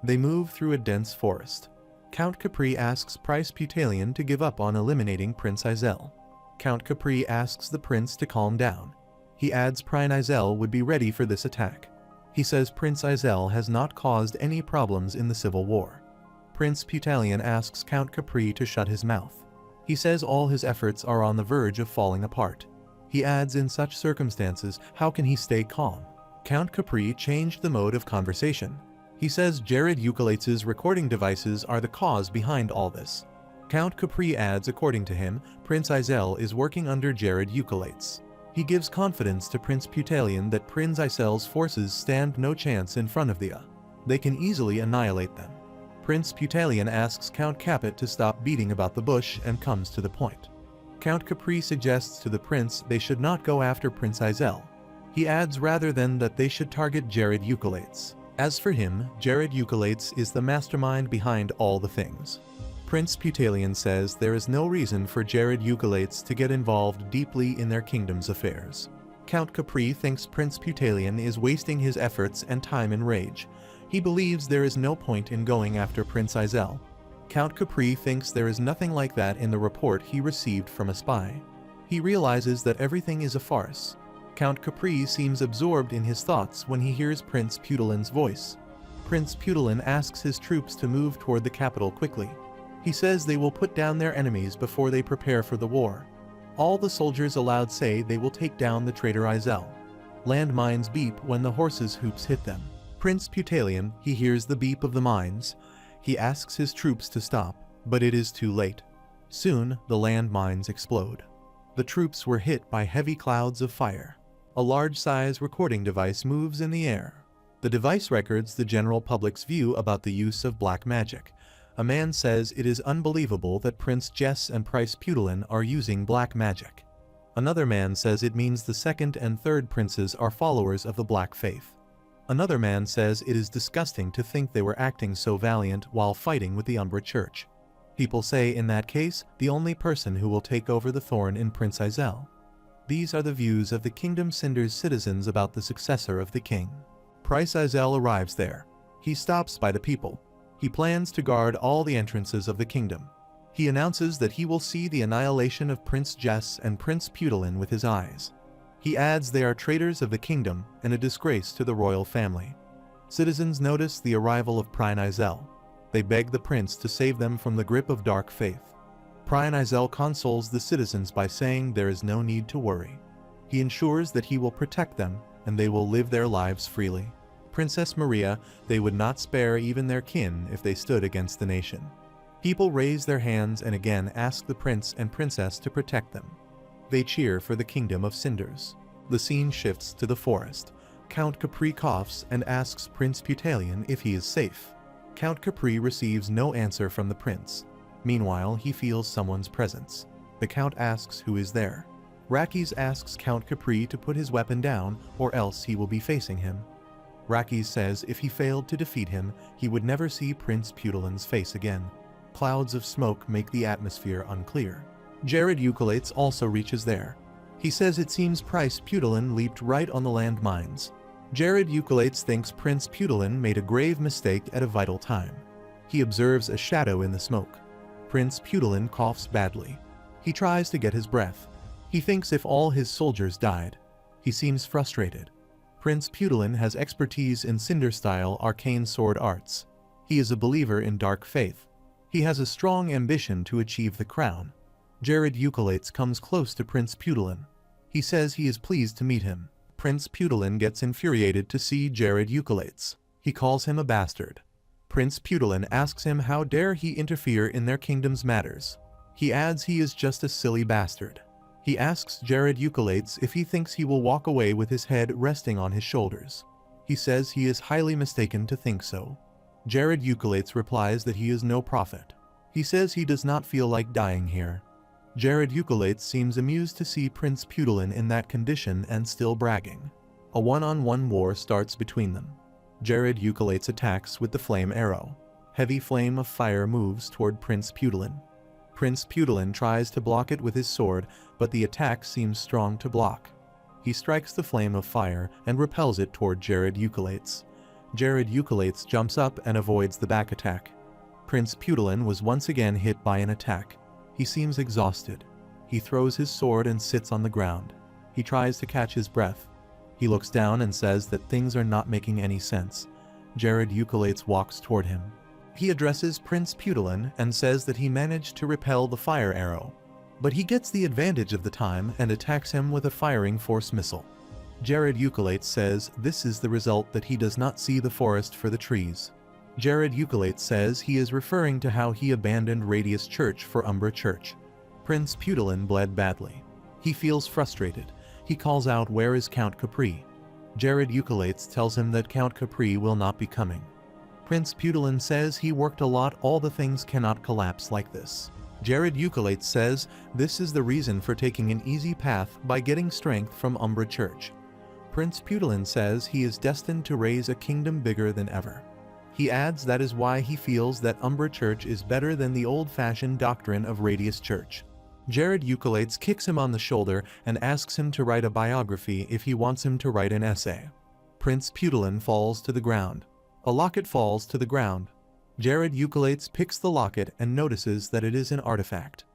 They move through a dense forest. Count Capri asks Prince Putalion to give up on eliminating Prince Izel. Count Capri asks the prince to calm down. He adds Prince Izel would be ready for this attack. He says Prince Izel has not caused any problems in the civil war. Prince Putalion asks Count Capri to shut his mouth. He says all his efforts are on the verge of falling apart. He adds in such circumstances, how can he stay calm? Count Capri changed the mode of conversation. He says Jared Eucalyptus' recording devices are the cause behind all this. Count Capri adds according to him, Prince Izel is working under Jared Eucalyptus. He gives confidence to Prince Putalion that Prince Izel's forces stand no chance in front of the They can easily annihilate them. Prince Putalion asks Count Capet to stop beating about the bush and comes to the point. Count Capri suggests to the prince they should not go after Prince Izel. He adds rather than that they should target Jared Eucalyptus. As for him, Jared Eucalyptus is the mastermind behind all the things. Prince Putalion says there is no reason for Jared Eucalyptus to get involved deeply in their kingdom's affairs. Count Capri thinks Prince Putalion is wasting his efforts and time in rage. He believes there is no point in going after Prince Izel. Count Capri thinks there is nothing like that in the report he received from a spy. He realizes that everything is a farce. Count Capri seems absorbed in his thoughts when he hears Prince Putalion's voice. Prince Putalion asks his troops to move toward the capital quickly. He says they will put down their enemies before they prepare for the war. All the soldiers aloud say they will take down the traitor Izel. Landmines beep when the horses' hooves hit them. Prince Putalion, he hears the beep of the mines. He asks his troops to stop, but it is too late. Soon, the landmines explode. The troops were hit by heavy clouds of fire. A large-size recording device moves in the air. The device records the general public's view about the use of black magic. A man says it is unbelievable that Prince Jess and Prince Putalion are using black magic. Another man says it means the second and third princes are followers of the black faith. Another man says it is disgusting to think they were acting so valiant while fighting with the Umbra Church. People say in that case, the only person who will take over the throne in Prince Izel. These are the views of the Kingdom Cinder's citizens about the successor of the king. Prince Izel arrives there. He stops by the people. He plans to guard all the entrances of the kingdom. He announces that he will see the annihilation of Prince Jess and Prince Putalion with his eyes. He adds they are traitors of the kingdom and a disgrace to the royal family. Citizens notice the arrival of Prince. They beg the prince to save them from the grip of dark faith. Prince consoles the citizens by saying there is no need to worry. He ensures that he will protect them and they will live their lives freely. Princess Maria, they would not spare even their kin if they stood against the nation. People raise their hands and again ask the prince and princess to protect them. They cheer for the kingdom of cinders. The scene shifts to the forest. Count Capri coughs and asks Prince Putalion if he is safe. Count Capri receives no answer from the prince. Meanwhile, he feels someone's presence. The count asks who is there. Rakis asks Count Capri to put his weapon down or else he will be facing him. Rakis says if he failed to defeat him, he would never see Prince Putalion's face again. Clouds of smoke make the atmosphere unclear. Jared Eucolates also reaches there. He says it seems Prince Putalion leaped right on the landmines. Jared Eucolates thinks Prince Putalion made a grave mistake at a vital time. He observes a shadow in the smoke. Prince Putalion coughs badly. He tries to get his breath. He thinks if all his soldiers died. He seems frustrated. Prince Putalion has expertise in Cinder-style arcane sword arts. He is a believer in dark faith. He has a strong ambition to achieve the crown. Jared Eucolates comes close to Prince Putalion. He says he is pleased to meet him. Prince Putalion gets infuriated to see Jared Eucolates. He calls him a bastard. Prince Putalion asks him how dare he interfere in their kingdom's matters. He adds he is just a silly bastard. He asks Jared Eucolates if he thinks he will walk away with his head resting on his shoulders. He says he is highly mistaken to think so. Jared Eucolates replies that he is no prophet. He says he does not feel like dying here. Jared Eucolates seems amused to see Prince Putalion in that condition and still bragging. A one-on-one war starts between them. Jared Eucolates attacks with the flame arrow. Heavy flame of fire moves toward Prince Putalion. Prince Putalion tries to block it with his sword, but the attack seems strong to block. He strikes the flame of fire and repels it toward Jared Eucolates. Jared Eucolates jumps up and avoids the back attack. Prince Putalion was once again hit by an attack. He seems exhausted. He throws his sword and sits on the ground. He tries to catch his breath. He looks down and says that things are not making any sense. Jared Eucolates walks toward him. He addresses Prince Putalion and says that he managed to repel the fire arrow. But he gets the advantage of the time and attacks him with a firing force missile. Jared Eucolates says this is the result that he does not see the forest for the trees. Jared Eucolates says he is referring to how he abandoned Radius Church for Umbra Church. Prince Putalion bled badly. He feels frustrated. He calls out where is Count Capri. Jared Eucolates tells him that Count Capri will not be coming. Prince Putalion says he worked a lot, all the things cannot collapse like this. Jared Eucolates says this is the reason for taking an easy path by getting strength from Umbra Church. Prince Putalion says he is destined to raise a kingdom bigger than ever. He adds that is why he feels that Umbra Church is better than the old-fashioned doctrine of Radius Church. Jared Eucolates kicks him on the shoulder and asks him to write a biography if he wants him to write an essay. Prince Putalion falls to the ground. A locket falls to the ground. Jared Eucolates picks the locket and notices that it is an artifact.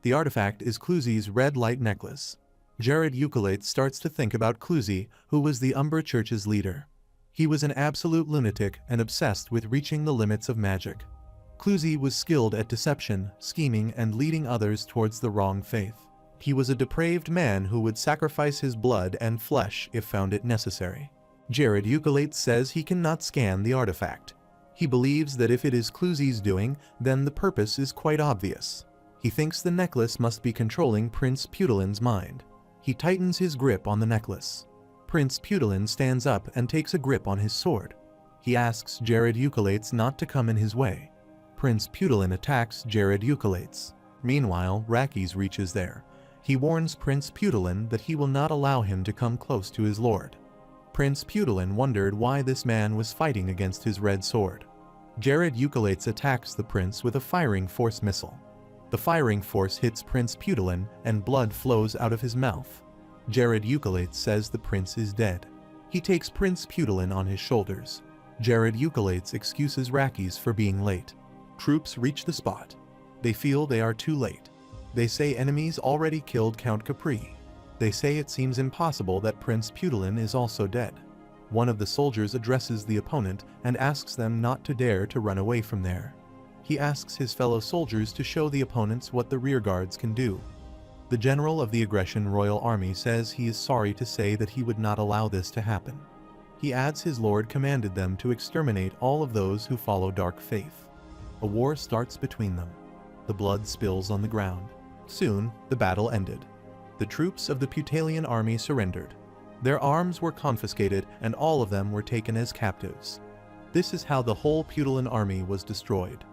The artifact is Cluzy's red light necklace. Jared Eucolates starts to think about Cluzy, who was the Umbra Church's leader. He was an absolute lunatic and obsessed with reaching the limits of magic. Cluzy was skilled at deception, scheming, and leading others towards the wrong faith. He was a depraved man who would sacrifice his blood and flesh if found it necessary. Jared Eucolates says he cannot scan the artifact. He believes that if it is Cluzy's doing, then the purpose is quite obvious. He thinks the necklace must be controlling Prince Putalion's mind. He tightens his grip on the necklace. Prince Putalion stands up and takes a grip on his sword. He asks Jared Eucolates not to come in his way. Prince Putalion attacks Jared Eucolates. Meanwhile, Rakis reaches there. He warns Prince Putalion that he will not allow him to come close to his lord. Prince Putalion wondered why this man was fighting against his red sword. Jared Eucolates attacks the prince with a firing force missile. The firing force hits Prince Putalion and blood flows out of his mouth. Jared Eucolates says the prince is dead. He takes Prince Putalion on his shoulders. Jared Eucolates excuses Rakis for being late. Troops reach the spot. They feel they are too late. They say enemies already killed Count Capri. They say it seems impossible that Prince Pudolin is also dead. One of the soldiers addresses the opponent and asks them not to dare to run away from there. He asks his fellow soldiers to show the opponents what the rearguards can do. The general of the aggression royal army says he is sorry to say that he would not allow this to happen. He adds his lord commanded them to exterminate all of those who follow dark faith. A war starts between them. The blood spills on the ground. Soon, the battle ended. The troops of the Putalian army surrendered. Their arms were confiscated and all of them were taken as captives. This is how the whole Putalian army was destroyed.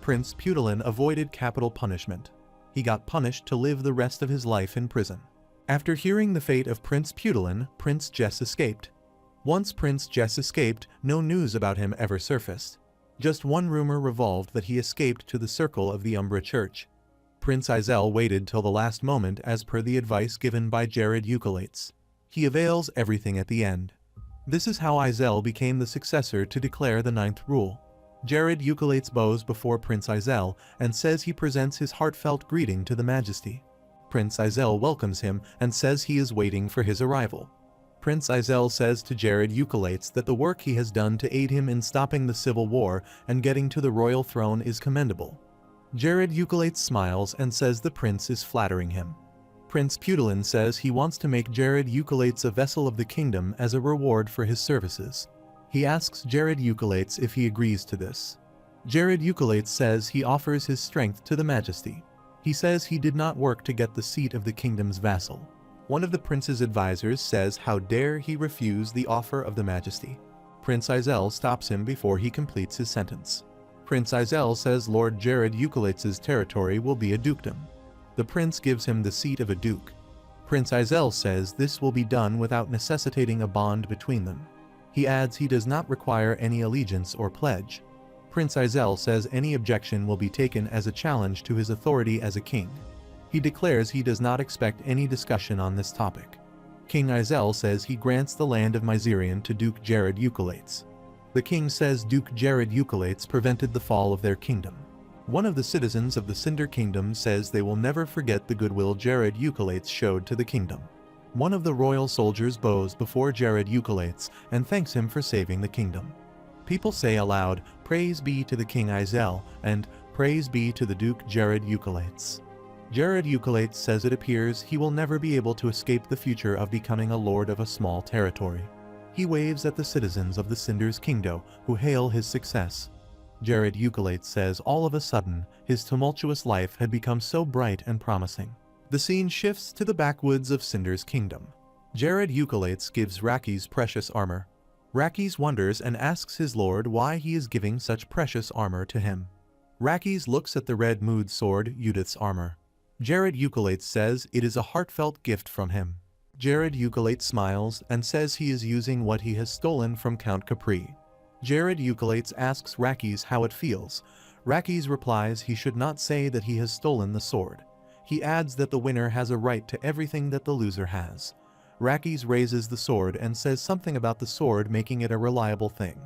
Prince Pudolin avoided capital punishment. He got punished to live the rest of his life in prison. After hearing the fate of Prince Pudolin, Prince Jess escaped. Once Prince Jess escaped, no news about him ever surfaced. Just one rumor revolved that he escaped to the circle of the Umbra Church. Prince Izel waited till the last moment as per the advice given by Jared Eucolates. He avails everything at the end. This is how Izel became the successor to declare the ninth rule. Jared Eucolates bows before Prince Izel and says he presents his heartfelt greeting to the Majesty. Prince Izel welcomes him and says he is waiting for his arrival. Prince Izel says to Jared Eucolates that the work he has done to aid him in stopping the civil war and getting to the royal throne is commendable. Jared Eucolates smiles and says the prince is flattering him. Prince Pudolin says he wants to make Jared Eucolates a vessel of the kingdom as a reward for his services. He asks Jared Eucolates if he agrees to this. Jared Eucolates says he offers his strength to the Majesty. He says he did not work to get the seat of the kingdom's vassal. One of the prince's advisors says how dare he refuse the offer of the Majesty. Prince Izel stops him before he completes his sentence. Prince Izel says Lord Jared Eucolates' territory will be a dukedom. The prince gives him the seat of a duke. Prince Izel says this will be done without necessitating a bond between them. He adds he does not require any allegiance or pledge. Prince Izel says any objection will be taken as a challenge to his authority as a king. He declares he does not expect any discussion on this topic. King Izel says he grants the land of Miserian to Duke Jared Eucolates. The king says Duke Jared Eucolates prevented the fall of their kingdom. One of the citizens of the Cinder Kingdom says they will never forget the goodwill Jared Eucolates showed to the kingdom. One of the royal soldiers bows before Jared Eucolates and thanks him for saving the kingdom. People say aloud, "Praise be to the King Izel," and "Praise be to the Duke Jared Eucolates." Jared Eucolates says it appears he will never be able to escape the future of becoming a lord of a small territory. He waves at the citizens of the Cinder's Kingdom who hail his success. Jared Eucolates says all of a sudden, his tumultuous life had become so bright and promising. The scene shifts to the backwoods of Cinder's Kingdom. Jared Eucolates gives Rakes precious armor. Rakes wonders and asks his lord why he is giving such precious armor to him. Rakes looks at the red mood sword, Judith's armor. Jared Eucolates says it is a heartfelt gift from him. Jared Eucolates smiles and says he is using what he has stolen from Count Capri. Jared Eucolates asks Rakes how it feels. Rakes replies he should not say that he has stolen the sword. He adds that the winner has a right to everything that the loser has. Rakes raises the sword and says something about the sword making it a reliable thing.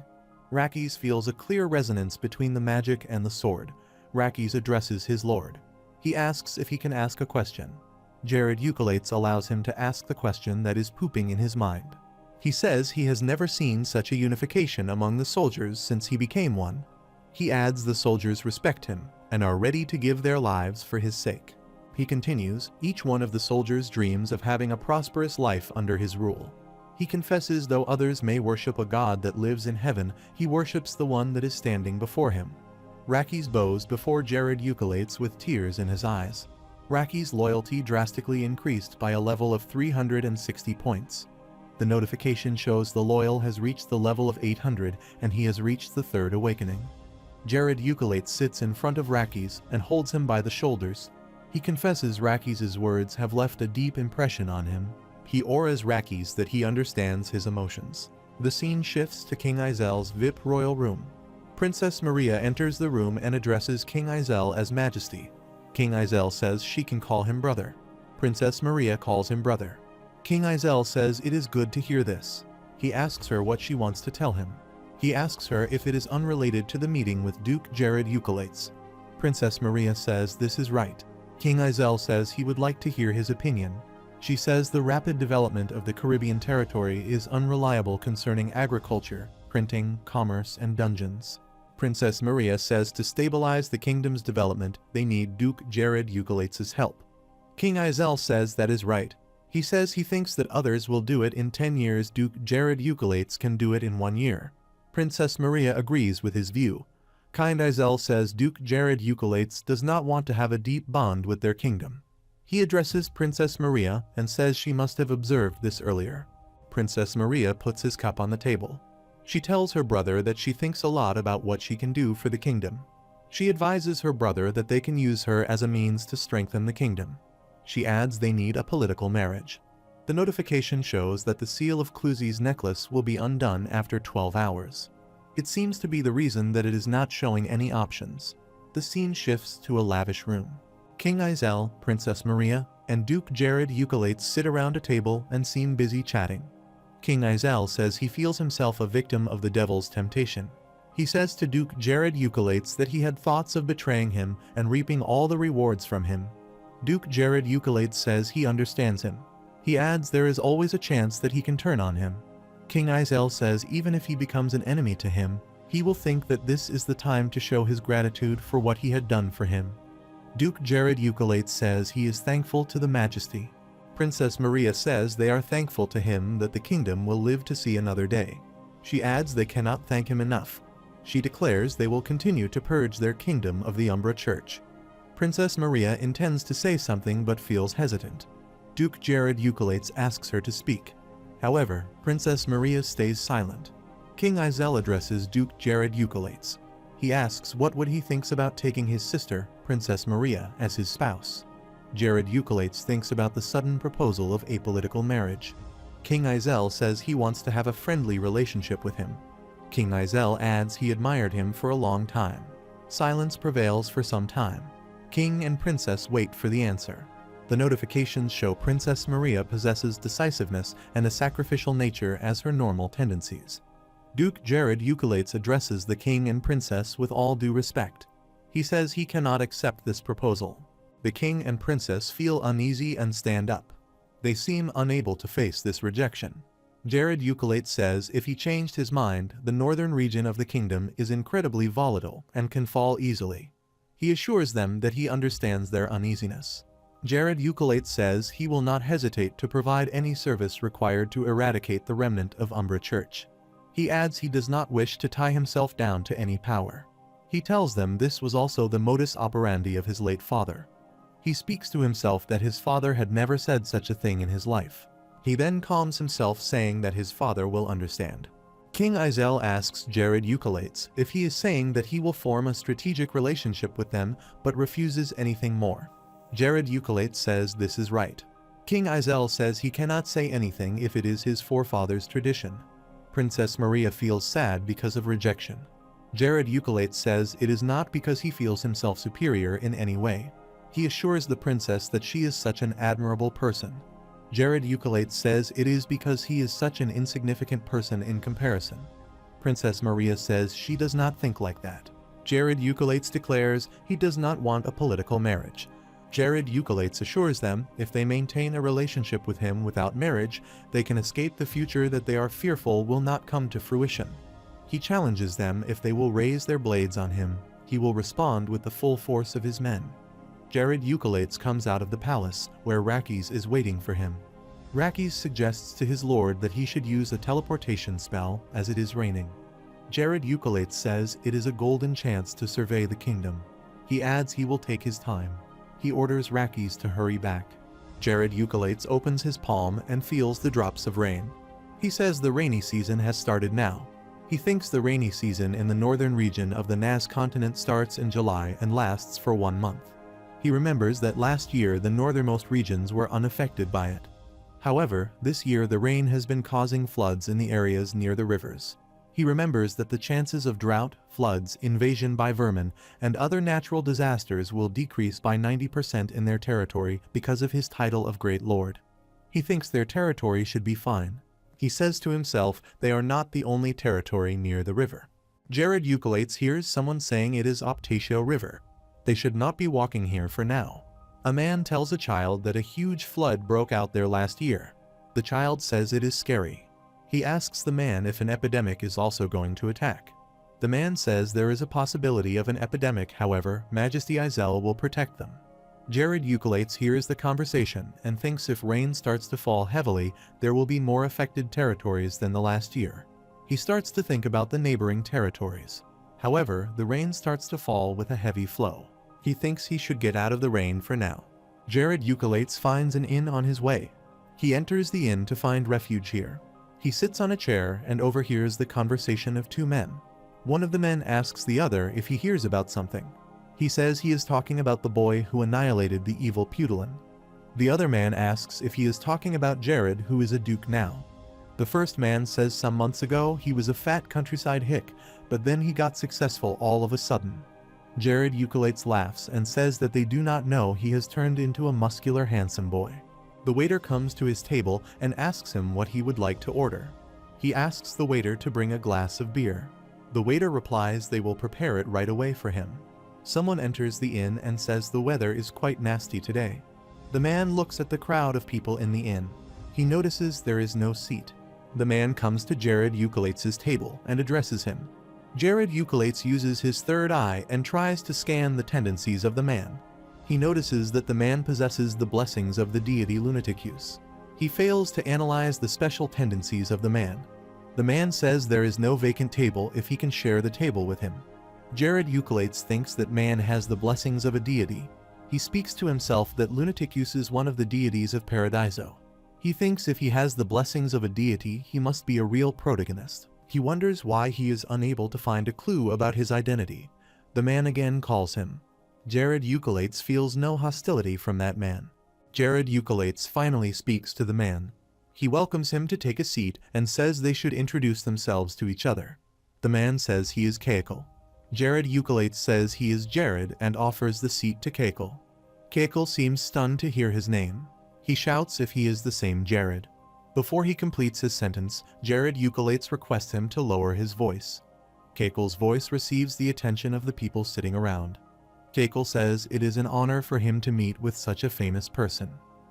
Rakes feels a clear resonance between the magic and the sword. Rakes addresses his lord. He asks if he can ask a question. Jared Eucolates allows him to ask the question that is pooping in his mind. He says he has never seen such a unification among the soldiers since he became one. He adds the soldiers respect him and are ready to give their lives for his sake. He continues, each one of the soldiers dreams of having a prosperous life under his rule. He confesses though others may worship a god that lives in heaven, he worships the one that is standing before him. Rakes bows before Jared Eucolates with tears in his eyes. Rakes' loyalty drastically increased by a level of 360 points. The notification shows the loyal has reached the level of 800 and he has reached the third awakening. Jared Eucolates sits in front of Rakes and holds him by the shoulders. He confesses Rakes' words have left a deep impression on him. He auras Rakes that he understands his emotions. The scene shifts to King Izel's VIP royal room. Princess Maria enters the room and addresses King Izel as Majesty. King Izel says she can call him brother. Princess Maria calls him brother. King Izel says it is good to hear this. He asks her what she wants to tell him. He asks her if it is unrelated to the meeting with Duke Jared Eucolates. Princess Maria says this is right. King Izel says he would like to hear his opinion. She says the rapid development of the Caribbean territory is unreliable concerning agriculture, printing, commerce, and dungeons. Princess Maria says to stabilize the kingdom's development, they need Duke Jared Euculates' help. King Izel says that is right. He says he thinks that others will do it in 10 years. Duke Jared Euculates can do it in 1 year. Princess Maria agrees with his view. Kind Izel says Duke Jared Euculates does not want to have a deep bond with their kingdom. He addresses Princess Maria and says she must have observed this earlier. Princess Maria puts his cup on the table. She tells her brother that she thinks a lot about what she can do for the kingdom. She advises her brother that they can use her as a means to strengthen the kingdom. She adds they need a political marriage. The notification shows that the seal of Cluzy's necklace will be undone after 12 hours. It seems to be the reason that it is not showing any options. The scene shifts to a lavish room. King Izel, Princess Maria, and Duke Jared Euculates sit around a table and seem busy chatting. King Izel says he feels himself a victim of the devil's temptation. He says to Duke Jared Euculates that he had thoughts of betraying him and reaping all the rewards from him. Duke Jared Euculates says he understands him. He adds there is always a chance that he can turn on him. King Izel says even if he becomes an enemy to him, he will think that this is the time to show his gratitude for what he had done for him. Duke Jared Euculates says he is thankful to the Majesty. Princess Maria says they are thankful to him that the kingdom will live to see another day. She adds they cannot thank him enough. She declares they will continue to purge their kingdom of the Umbra Church. Princess Maria intends to say something but feels hesitant. Duke Jared Euculates asks her to speak. However, Princess Maria stays silent. King Izel addresses Duke Jared Euculates. He asks what would he thinks about taking his sister, Princess Maria, as his spouse. Jared Euculates thinks about the sudden proposal of apolitical marriage. King Izel says he wants to have a friendly relationship with him. King Izel adds he admired him for a long time. Silence prevails for some time. King and Princess wait for the answer. The notifications show Princess Maria possesses decisiveness and a sacrificial nature as her normal tendencies. Duke Jared Euculates addresses the king and princess with all due respect. He says he cannot accept this proposal. The king and princess feel uneasy and stand up. They seem unable to face this rejection. Jared Euculates says if he changed his mind, the northern region of the kingdom is incredibly volatile and can fall easily. He assures them that he understands their uneasiness. Jared Euculates says he will not hesitate to provide any service required to eradicate the remnant of Umbra Church. He adds he does not wish to tie himself down to any power. He tells them this was also the modus operandi of his late father. He speaks to himself that his father had never said such a thing in his life. He then calms himself saying that his father will understand. King Izel asks Jared Euculates if he is saying that he will form a strategic relationship with them but refuses anything more. Jared Euculates says this is right. King Izel says he cannot say anything if it is his forefathers' tradition. Princess Maria feels sad because of rejection. Jared Euculates says it is not because he feels himself superior in any way. He assures the princess that she is such an admirable person. Jared Euculates says it is because he is such an insignificant person in comparison. Princess Maria says she does not think like that. Jared Euculates declares he does not want a political marriage. Jared Euculates assures them if they maintain a relationship with him without marriage, they can escape the future that they are fearful will not come to fruition. He challenges them if they will raise their blades on him, he will respond with the full force of his men. Jared Euculates comes out of the palace, where Rakes is waiting for him. Rakes suggests to his lord that he should use a teleportation spell, as it is raining. Jared Euculates says it is a golden chance to survey the kingdom. He adds he will take his time. He orders Rakes to hurry back. Jared Euculates opens his palm and feels the drops of rain. He says the rainy season has started now. He thinks the rainy season in the northern region of the Naz continent starts in July and lasts for 1 month. He remembers that last year the northernmost regions were unaffected by it. However, this year the rain has been causing floods in the areas near the rivers. He remembers that the chances of drought, floods, invasion by vermin, and other natural disasters will decrease by 90% in their territory because of his title of Great Lord. He thinks their territory should be fine. He says to himself they are not the only territory near the river. Jared Euculates hears someone saying it is Optatio River. They should not be walking here for now. A man tells a child that a huge flood broke out there last year. The child says it is scary. He asks the man if an epidemic is also going to attack. The man says there is a possibility of an epidemic, however, Majesty Izel will protect them. Jared Eucolates hears the conversation and thinks if rain starts to fall heavily, there will be more affected territories than the last year. He starts to think about the neighboring territories. However, the rain starts to fall with a heavy flow. He thinks he should get out of the rain for now. Jared Eucolates finds an inn on his way. He enters the inn to find refuge here. He sits on a chair and overhears the conversation of two men. One of the men asks the other if he hears about something. He says he is talking about the boy who annihilated the evil Pudilin. The other man asks if he is talking about Jared, who is a duke now. The first man says some months ago he was a fat countryside hick, but then he got successful all of a sudden. Jared Eucolates laughs and says that they do not know he has turned into a muscular handsome boy. The waiter comes to his table and asks him what he would like to order. He asks the waiter to bring a glass of beer. The waiter replies they will prepare it right away for him. Someone enters the inn and says the weather is quite nasty today. The man looks at the crowd of people in the inn. He notices there is no seat. The man comes to Jared Eucolates' table and addresses him. Jared Eucolates uses his third eye and tries to scan the tendencies of the man. He notices that the man possesses the blessings of the deity Lunaticus. He fails to analyze the special tendencies of the man. The man says there is no vacant table if he can share the table with him. Jared Eucolates thinks that man has the blessings of a deity. He speaks to himself that Lunaticus is one of the deities of Paradiso. He thinks if he has the blessings of a deity, he must be a real protagonist. He wonders why he is unable to find a clue about his identity. The man again calls him. Jared Eucolates feels no hostility from that man. Jared Eucolates finally speaks to the man. He welcomes him to take a seat and says they should introduce themselves to each other. The man says he is Keikle. Jared Eucolates says he is Jared and offers the seat to Keikle. Keikle seems stunned to hear his name. He shouts if he is the same Jared. Before he completes his sentence, Jared Eucolates requests him to lower his voice. Keikle's voice receives the attention of the people sitting around. Keikle says it is an honor for him to meet with such a famous person.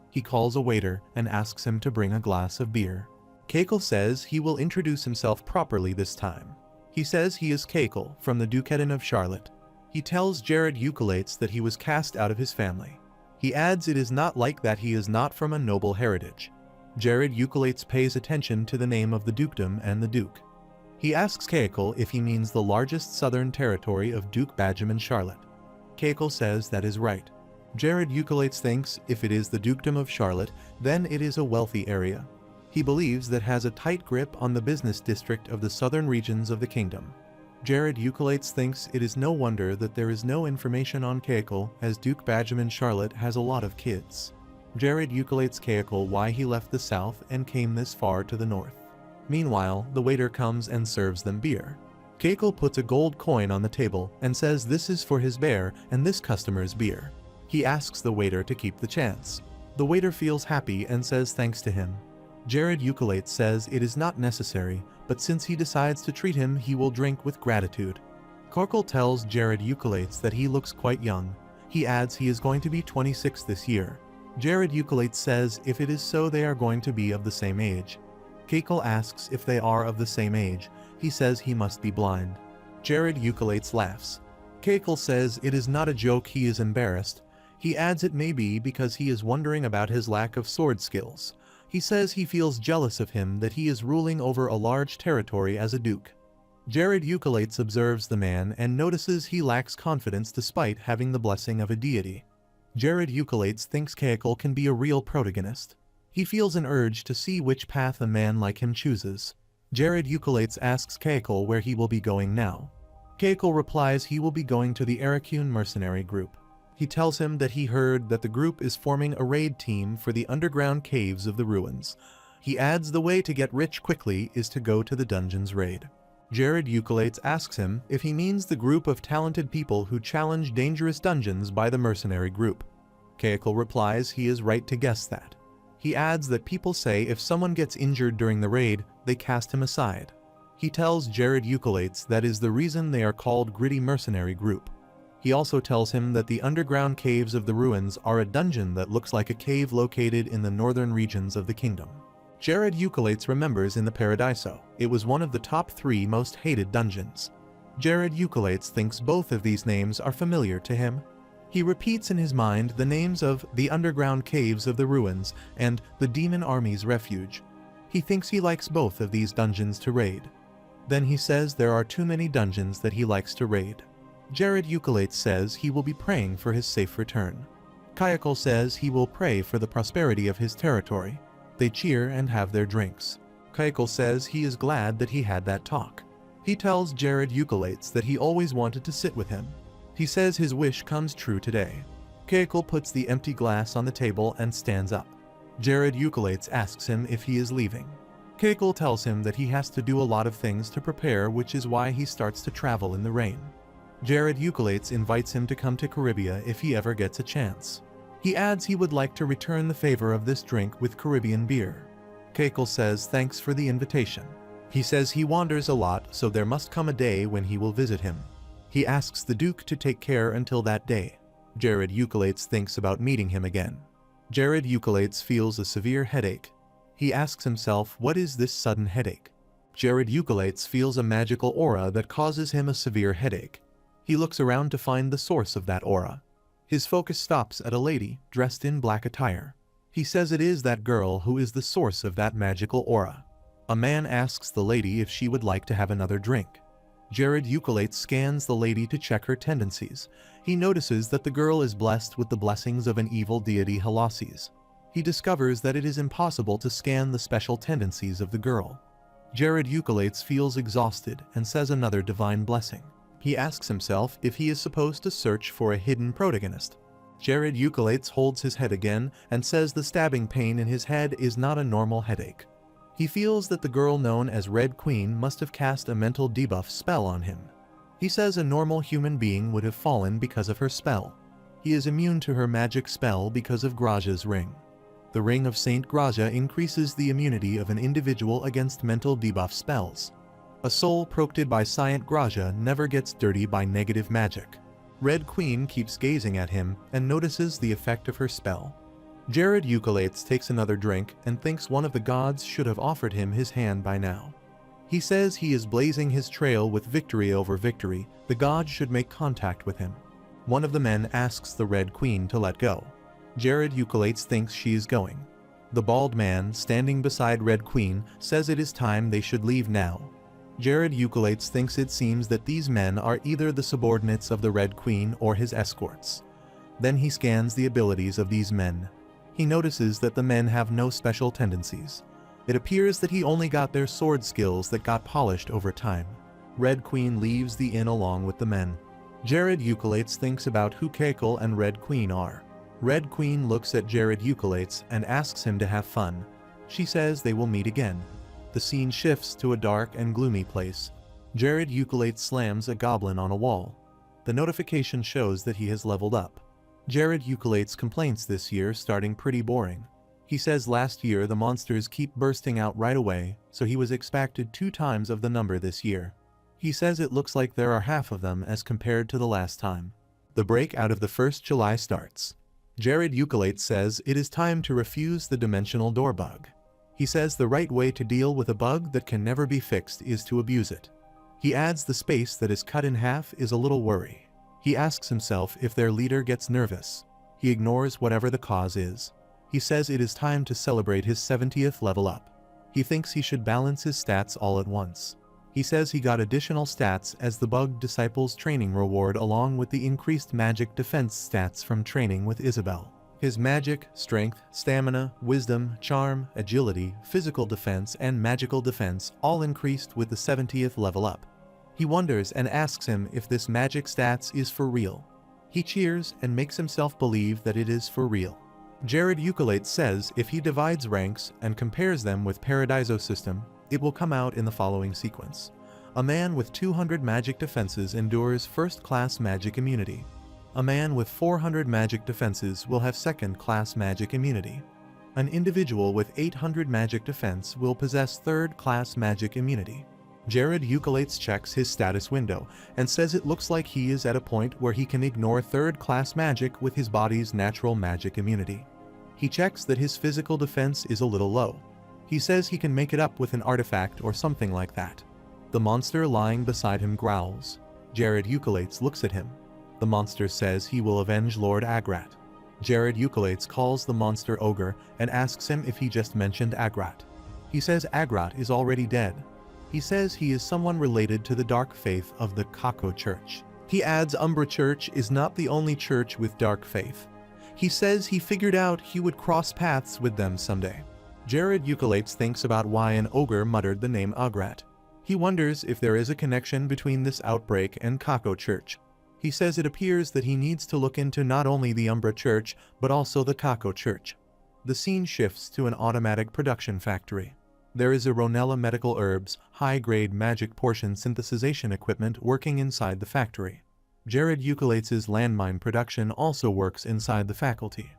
He calls a waiter and asks him to bring a glass of beer. Keikle says he will introduce himself properly this time. He says he is Keikle from the Dukedom of Charlotte. He tells Jared Eucolates that he was cast out of his family. He adds it is not like that he is not from a noble heritage. Jared Eucolates pays attention to the name of the dukedom and the duke. He asks Keikle if he means the largest southern territory of Duke Benjamin Charlotte. Keikle says that is right. Jared Eucolates thinks if it is the Dukedom of Charlotte, then it is a wealthy area. He believes that has a tight grip on the business district of the southern regions of the kingdom. Jared Eucolates thinks it is no wonder that there is no information on Keikle, as Duke Benjamin Charlotte has a lot of kids. Jared Eucolates Keikle why he left the south and came this far to the north. Meanwhile, the waiter comes and serves them beer. Keikle puts a gold coin on the table and says this is for his bear and this customer's beer. He asks the waiter to keep the chance. The waiter feels happy and says thanks to him. Jared Eucolates says it is not necessary, but since he decides to treat him, he will drink with gratitude. Keikle tells Jared Eucolates that he looks quite young. He adds he is going to be 26 this year. Jared Eucolates says if it is so they are going to be of the same age. Keikle asks if they are of the same age. He says he must be blind. Jared Eucolates laughs. Keikle says it is not a joke, he is embarrassed. He adds it may be because he is wondering about his lack of sword skills. He says he feels jealous of him that he is ruling over a large territory as a duke. Jared Eucolates observes the man and notices he lacks confidence despite having the blessing of a deity. Jared Eucolates thinks Keikle can be a real protagonist. He feels an urge to see which path a man like him chooses. Jared Eucolates asks Keikle where he will be going now. Keikle replies he will be going to the Arakune mercenary group. He tells him that he heard that the group is forming a raid team for the underground caves of the ruins. He adds the way to get rich quickly is to go to the dungeons raid. Jared Eucolates asks him if he means the group of talented people who challenge dangerous dungeons by the mercenary group. Keikle replies he is right to guess that. He adds that people say if someone gets injured during the raid, they cast him aside. He tells Jared Eucolates that is the reason they are called Gritty Mercenary Group. He also tells him that the underground caves of the ruins are a dungeon that looks like a cave located in the northern regions of the kingdom. Jared Eucolates remembers in the Paradiso, it was one of the top 3 most hated dungeons. Jared Eucolates thinks both of these names are familiar to him. He repeats in his mind the names of the underground caves of the ruins and the demon army's refuge. He thinks he likes both of these dungeons to raid. Then he says there are too many dungeons that he likes to raid. Jared Eucolates says he will be praying for his safe return. Kayakal says he will pray for the prosperity of his territory. They cheer and have their drinks. Kayakal says he is glad that he had that talk. He tells Jared Eucolates that he always wanted to sit with him. He says his wish comes true today. Kayakal puts the empty glass on the table and stands up. Jared Eucolates asks him if he is leaving. Kayakal tells him that he has to do a lot of things to prepare, which is why he starts to travel in the rain. Jared Eucolates invites him to come to Caribbean if he ever gets a chance. He adds he would like to return the favor of this drink with Caribbean beer. Kayakal says thanks for the invitation. He says he wanders a lot, so there must come a day when he will visit him. He asks the Duke to take care until that day. Jared Eucolates thinks about meeting him again. Jared Eucolates feels a severe headache. He asks himself, what is this sudden headache? Jared Eucolates feels a magical aura that causes him a severe headache. He looks around to find the source of that aura. His focus stops at a lady dressed in black attire. He says it is that girl who is the source of that magical aura. A man asks the lady if she would like to have another drink. Jared Eucolates scans the lady to check her tendencies. He notices that the girl is blessed with the blessings of an evil deity Halasis. He discovers that it is impossible to scan the special tendencies of the girl. Jared Eucolates feels exhausted and says another divine blessing. He asks himself if he is supposed to search for a hidden protagonist. Jared Eucolates holds his head again and says the stabbing pain in his head is not a normal headache. He feels that the girl known as Red Queen must have cast a mental debuff spell on him. He says a normal human being would have fallen because of her spell. He is immune to her magic spell because of Graja's ring. The ring of Saint Graja increases the immunity of an individual against mental debuff spells. A soul protected by Saint Graja never gets dirty by negative magic. Red Queen keeps gazing at him and notices the effect of her spell. Jared Eucolates takes another drink and thinks one of the gods should have offered him his hand by now. He says he is blazing his trail with victory over victory. The gods should make contact with him. One of the men asks the Red Queen to let go. Jared Eucolates thinks she is going. The bald man, standing beside Red Queen, says it is time they should leave now. Jared Eucolates thinks it seems that these men are either the subordinates of the Red Queen or his escorts. Then he scans the abilities of these men. He notices that the men have no special tendencies. It appears that he only got their sword skills that got polished over time. Red Queen leaves the inn along with the men. Jared Eucolates thinks about who Kayakal and Red Queen are. Red Queen looks at Jared Eucolates and asks him to have fun. She says they will meet again. The scene shifts to a dark and gloomy place. Jared Eucolates slams a goblin on a wall. The notification shows that he has leveled up. Jared Eucolates complains this year starting pretty boring. He says last year the monsters keep bursting out right away, so he was expected 2 times of the number this year. He says it looks like there are half of them as compared to the last time. The break out of the 1st July starts. Jared Eucolates says it is time to refuse the dimensional door bug. He says the right way to deal with a bug that can never be fixed is to abuse it. He adds the space that is cut in half is a little worry. He asks himself if their leader gets nervous. He ignores whatever the cause is. He says it is time to celebrate his 70th level up. He thinks he should balance his stats all at once. He says he got additional stats as the Bug Disciples training reward along with the increased magic defense stats from training with Isabel. His magic, strength, stamina, wisdom, charm, agility, physical defense, and magical defense all increased with the 70th level up. He wonders and asks him if this magic stats is for real. He cheers and makes himself believe that it is for real. Jared Eucolates says if he divides ranks and compares them with Paradiso system, it will come out in the following sequence. A man with 200 magic defenses endures first-class magic immunity. A man with 400 magic defenses will have second-class magic immunity. An individual with 800 magic defense will possess third-class magic immunity. Jared Eucalates checks his status window and says it looks like he is at a point where he can ignore third-class magic with his body's natural magic immunity. He checks that his physical defense is a little low. He says he can make it up with an artifact or something like that. The monster lying beside him growls. Jared Eucalates looks at him. The monster says he will avenge Lord Agrat. Jared Eucalates calls the monster ogre and asks him if he just mentioned Agrat. He says Agrat is already dead. He says he is someone related to the dark faith of the Kako Church. He adds Umbra Church is not the only church with dark faith. He says he figured out he would cross paths with them someday. Jared Eucalates thinks about why an ogre muttered the name Agrat. He wonders if there is a connection between this outbreak and Kako Church. He says it appears that he needs to look into not only the Umbra Church, but also the Kako Church. The scene shifts to an automatic production factory. There is a Ronella Medical Herbs, high-grade magic portion synthesization equipment working inside the factory. Jared Eucalates' landmine production also works inside the faculty.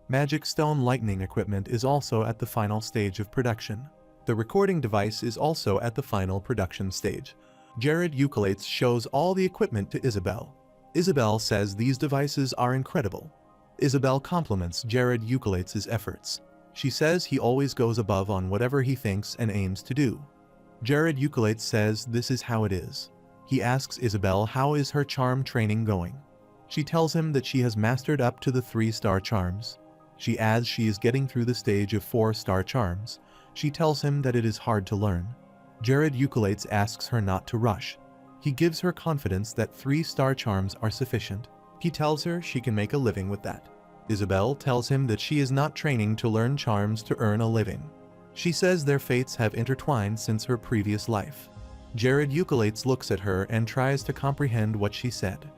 Magic Stone lightning equipment is also at the final stage of production. The recording device is also at the final production stage. Jared Eucalates shows all the equipment to Isabel. Isabel says these devices are incredible. Isabel compliments Jared Eucalates' efforts. She says he always goes above on whatever he thinks and aims to do. Jared Eucalates says this is how it is. He asks Isabel how is her charm training going. She tells him that she has mastered up to the 3-star charms. She adds she is getting through the stage of 4-star charms. She tells him that it is hard to learn. Jared Eucalates asks her not to rush. He gives her confidence that 3-star charms are sufficient. He tells her she can make a living with that. Isabel tells him that she is not training to learn charms to earn a living. She says their fates have intertwined since her previous life. Jared Eucalates looks at her and tries to comprehend what she said.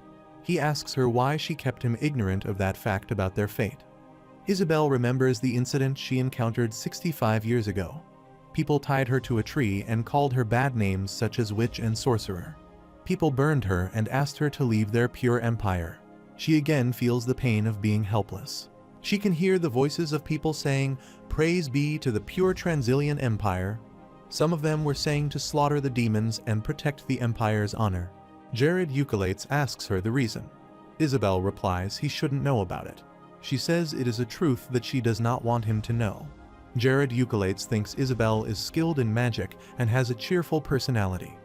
He asks her why she kept him ignorant of that fact about their fate. Isabel remembers the incident she encountered 65 years ago. People tied her to a tree and called her bad names such as witch and sorcerer. People burned her and asked her to leave their pure empire. She again feels the pain of being helpless. She can hear the voices of people saying, "Praise be to the pure Transilian Empire." Some of them were saying to slaughter the demons and protect the empire's honor. Jared Eucalates asks her the reason. Isabel replies he shouldn't know about it. She says it is a truth that she does not want him to know. Jared Eucalates thinks Isabel is skilled in magic and has a cheerful personality.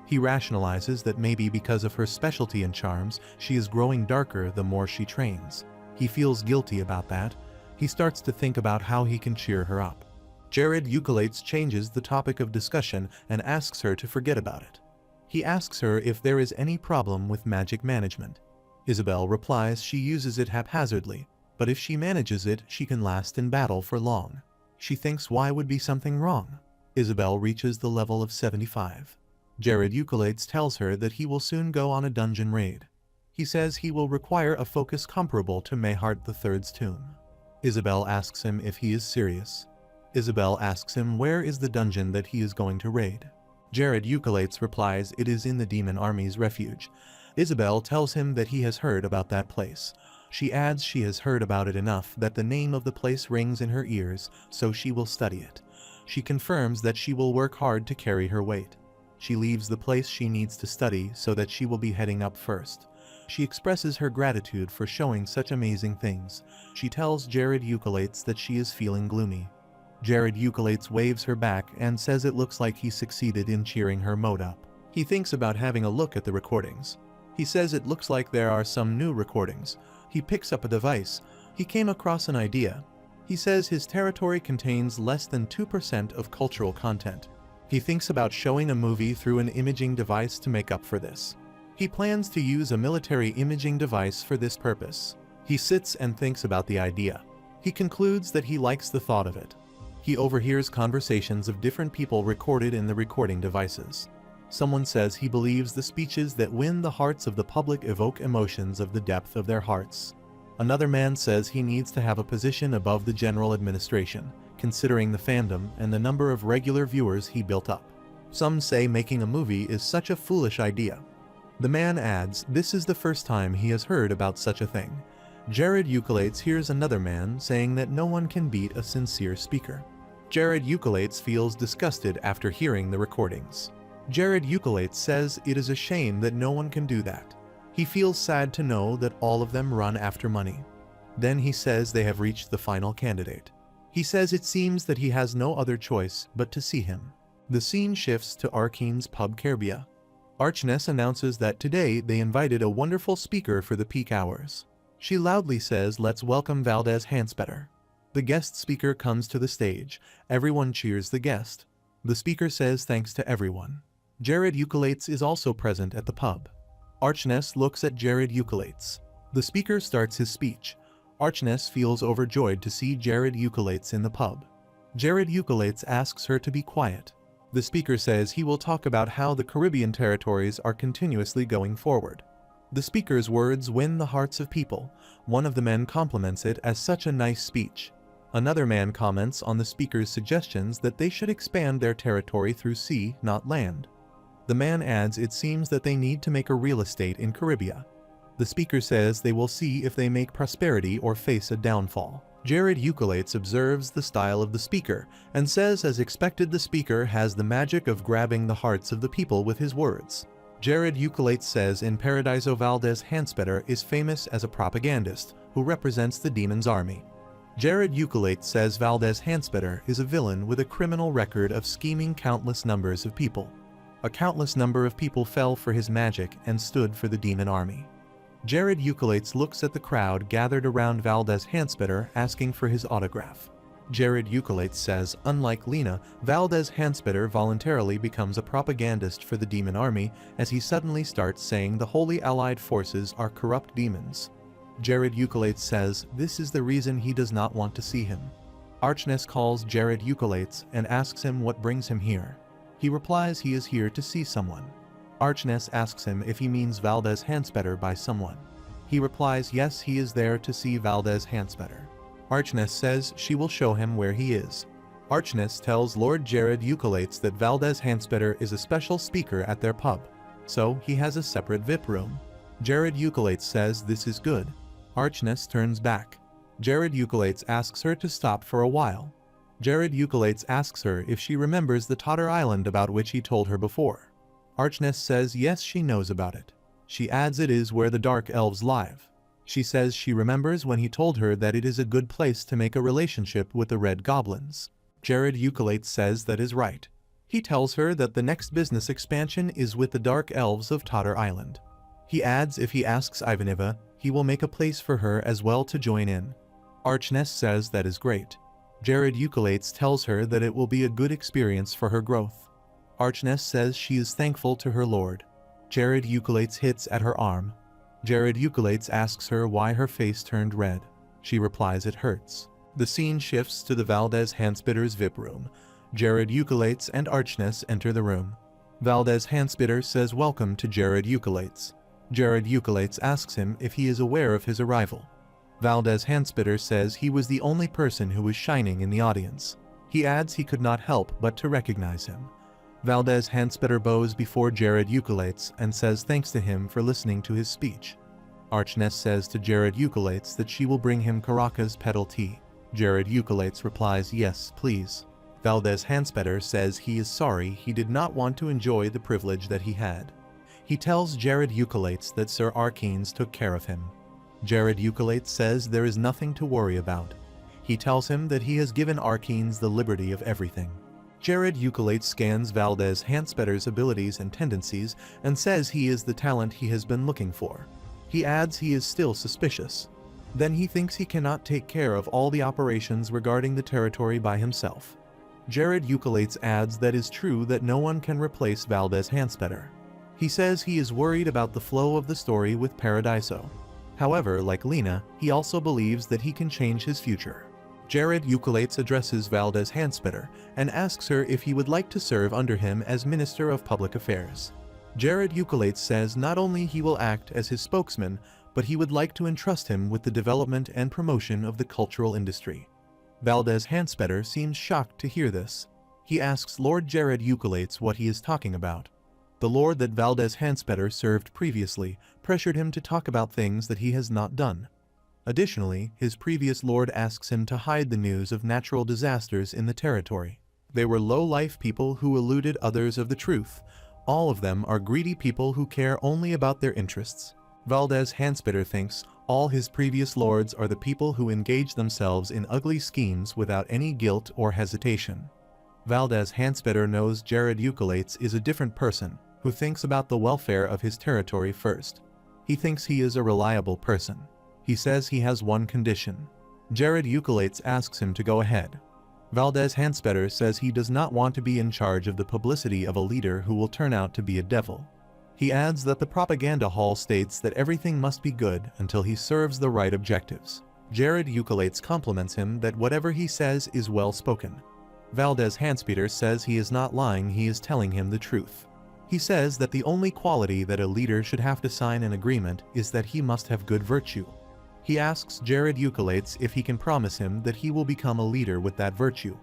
He rationalizes that maybe because of her specialty in charms, she is growing darker the more she trains. He feels guilty about that. He starts to think about how he can cheer her up. Jared Eucalates changes the topic of discussion and asks her to forget about it. He asks her if there is any problem with magic management. Isabel replies she uses it haphazardly, but if she manages it, she can last in battle for long. She thinks why would be something wrong? Isabel reaches the level of 75. Jared Eucalates tells her that he will soon go on a dungeon raid. He says he will require a focus comparable to Mayhart III's tomb. Isabel asks him if he is serious. Isabel asks him where is the dungeon that he is going to raid. Jared Eucalates replies it is in the demon army's refuge. Isabel tells him that he has heard about that place. She adds she has heard about it enough that the name of the place rings in her ears, so she will study it. She confirms that she will work hard to carry her weight. She leaves the place she needs to study so that she will be heading up first. She expresses her gratitude for showing such amazing things. She tells Jared Eucalates that she is feeling gloomy. Jared Eucalates waves her back and says it looks like he succeeded in cheering her mood up. He thinks about having a look at the recordings. He says it looks like there are some new recordings. He picks up a device. He came across an idea. He says his territory contains less than 2% of cultural content. He thinks about showing a movie through an imaging device to make up for this. He plans to use a military imaging device for this purpose. He sits and thinks about the idea. He concludes that he likes the thought of it. He overhears conversations of different people recorded in the recording devices. Someone says he believes the speeches that win the hearts of the public evoke emotions of the depth of their hearts. Another man says he needs to have a position above the general administration, considering the fandom and the number of regular viewers he built up. Some say making a movie is such a foolish idea. The man adds this is the first time he has heard about such a thing. Jared Eucalates hears another man saying that no one can beat a sincere speaker. Jared Eucalates feels disgusted after hearing the recordings. Jared Eucolates says it is a shame that no one can do that. He feels sad to know that all of them run after money. Then he says they have reached the final candidate. He says it seems that he has no other choice but to see him. The scene shifts to Arkane's pub Kerbia. Archness announces that today they invited a wonderful speaker for the peak hours. She loudly says, "Let's welcome Valdez Hanspetter." The guest speaker comes to the stage. Everyone cheers the guest. The speaker says thanks to everyone. Jared Eucolates is also present at the pub. Archness looks at Jared Eucolates. The speaker starts his speech. Archness feels overjoyed to see Jared Eucolates in the pub. Jared Eucolates asks her to be quiet. The speaker says he will talk about how the Caribbean territories are continuously going forward. The speaker's words win the hearts of people. One of the men compliments it as such a nice speech. Another man comments on the speaker's suggestions that they should expand their territory through sea, not land. The man adds it seems that they need to make a real estate in Caribbean. The speaker says they will see if they make prosperity or face a downfall. Jared Eucolates observes the style of the speaker and says as expected the speaker has the magic of grabbing the hearts of the people with his words. Jared Eucolates says in Paradiso Valdez Hanspetter is famous as a propagandist who represents the demon's army. Jared Eucolates says Valdez Hanspetter is a villain with a criminal record of scheming countless numbers of people. A countless number of people fell for his magic and stood for the demon army. Jared Eucolates looks at the crowd gathered around Valdez Hanspetter asking for his autograph. Jared Eucolates says, unlike Lena, Valdez Hanspetter voluntarily becomes a propagandist for the demon army as he suddenly starts saying the Holy Allied forces are corrupt demons. Jared Eucolates says this is the reason he does not want to see him. Archness calls Jared Eucolates and asks him what brings him here. He replies he is here to see someone. Archness asks him if he means Valdez Hanspetter by someone. He replies yes, he is there to see Valdez Hanspetter. Archness says she will show him where he is. Archness tells Lord Jared Eucolates that Valdez Hanspetter is a special speaker at their pub, so he has a separate VIP room. Jared Eucolates says this is good. Archness turns back. Jared Eucolates asks her to stop for a while. Jared Eucolates asks her if she remembers the Totter Island about which he told her before. Archness says yes, she knows about it. She adds it is where the dark elves live. She says she remembers when he told her that it is a good place to make a relationship with the red goblins. Jared Eucolates says that is right. He tells her that the next business expansion is with the dark elves of Totter Island. He adds if he asks Ivanova, he will make a place for her as well to join in. Archness says that is great. Jared Eucolates tells her that it will be a good experience for her growth. Archness says she is thankful to her lord. Jared Eucolates hits at her arm. Jared Eucolates asks her why her face turned red. She replies it hurts. The scene shifts to the Valdez Hanspetter's VIP room. Jared Eucolates and Archness enter the room. Valdez Hanspetter says welcome to Jared Eucolates. Jared Eucolates asks him if he is aware of his arrival. Valdez Hanspetter says he was the only person who was shining in the audience. He adds he could not help but to recognize him. Valdez Hanspetter bows before Jared Eucolates and says thanks to him for listening to his speech. Archness says to Jared Eucolates that she will bring him Caracas petal tea. Jared Eucolates replies yes, please. Valdez Hanspetter says he is sorry he did not want to enjoy the privilege that he had. He tells Jared Eucolates that Sir Arkanes took care of him. Jared Eucolates says there is nothing to worry about. He tells him that he has given Arkanes the liberty of everything. Jared Eucolates scans Valdez Hanspetter's abilities and tendencies and says he is the talent he has been looking for. He adds he is still suspicious. Then he thinks he cannot take care of all the operations regarding the territory by himself. Jared Eucolates adds that is true that no one can replace Valdez Hanspetter. He says he is worried about the flow of the story with Paradiso. However, like Lena, he also believes that he can change his future. Jared Eucolates addresses Valdez Hanspetter and asks her if he would like to serve under him as Minister of Public Affairs. Jared Eucolates says not only he will act as his spokesman, but he would like to entrust him with the development and promotion of the cultural industry. Valdez Hanspetter seems shocked to hear this. He asks Lord Jared Eucolates what he is talking about. The lord that Valdez Hanspetter served previously pressured him to talk about things that he has not done. Additionally, his previous lord asks him to hide the news of natural disasters in the territory. They were low-life people who eluded others of the truth. All of them are greedy people who care only about their interests. Valdez Handspiter thinks all his previous lords are the people who engage themselves in ugly schemes without any guilt or hesitation. Valdez Handspiter knows Jared Eucolates is a different person, who thinks about the welfare of his territory first. He thinks he is a reliable person. He says he has one condition. Jared Eucolates asks him to go ahead. Valdez Handspiter says he does not want to be in charge of the publicity of a leader who will turn out to be a devil. He adds that the propaganda hall states that everything must be good until he serves the right objectives. Jared Eucolates compliments him that whatever he says is well spoken. Valdez Handspiter says he is not lying, he is telling him the truth. He says that the only quality that a leader should have to sign an agreement is that he must have good virtue. He asks Jared Eucolates if he can promise him that he will become a leader with that virtue.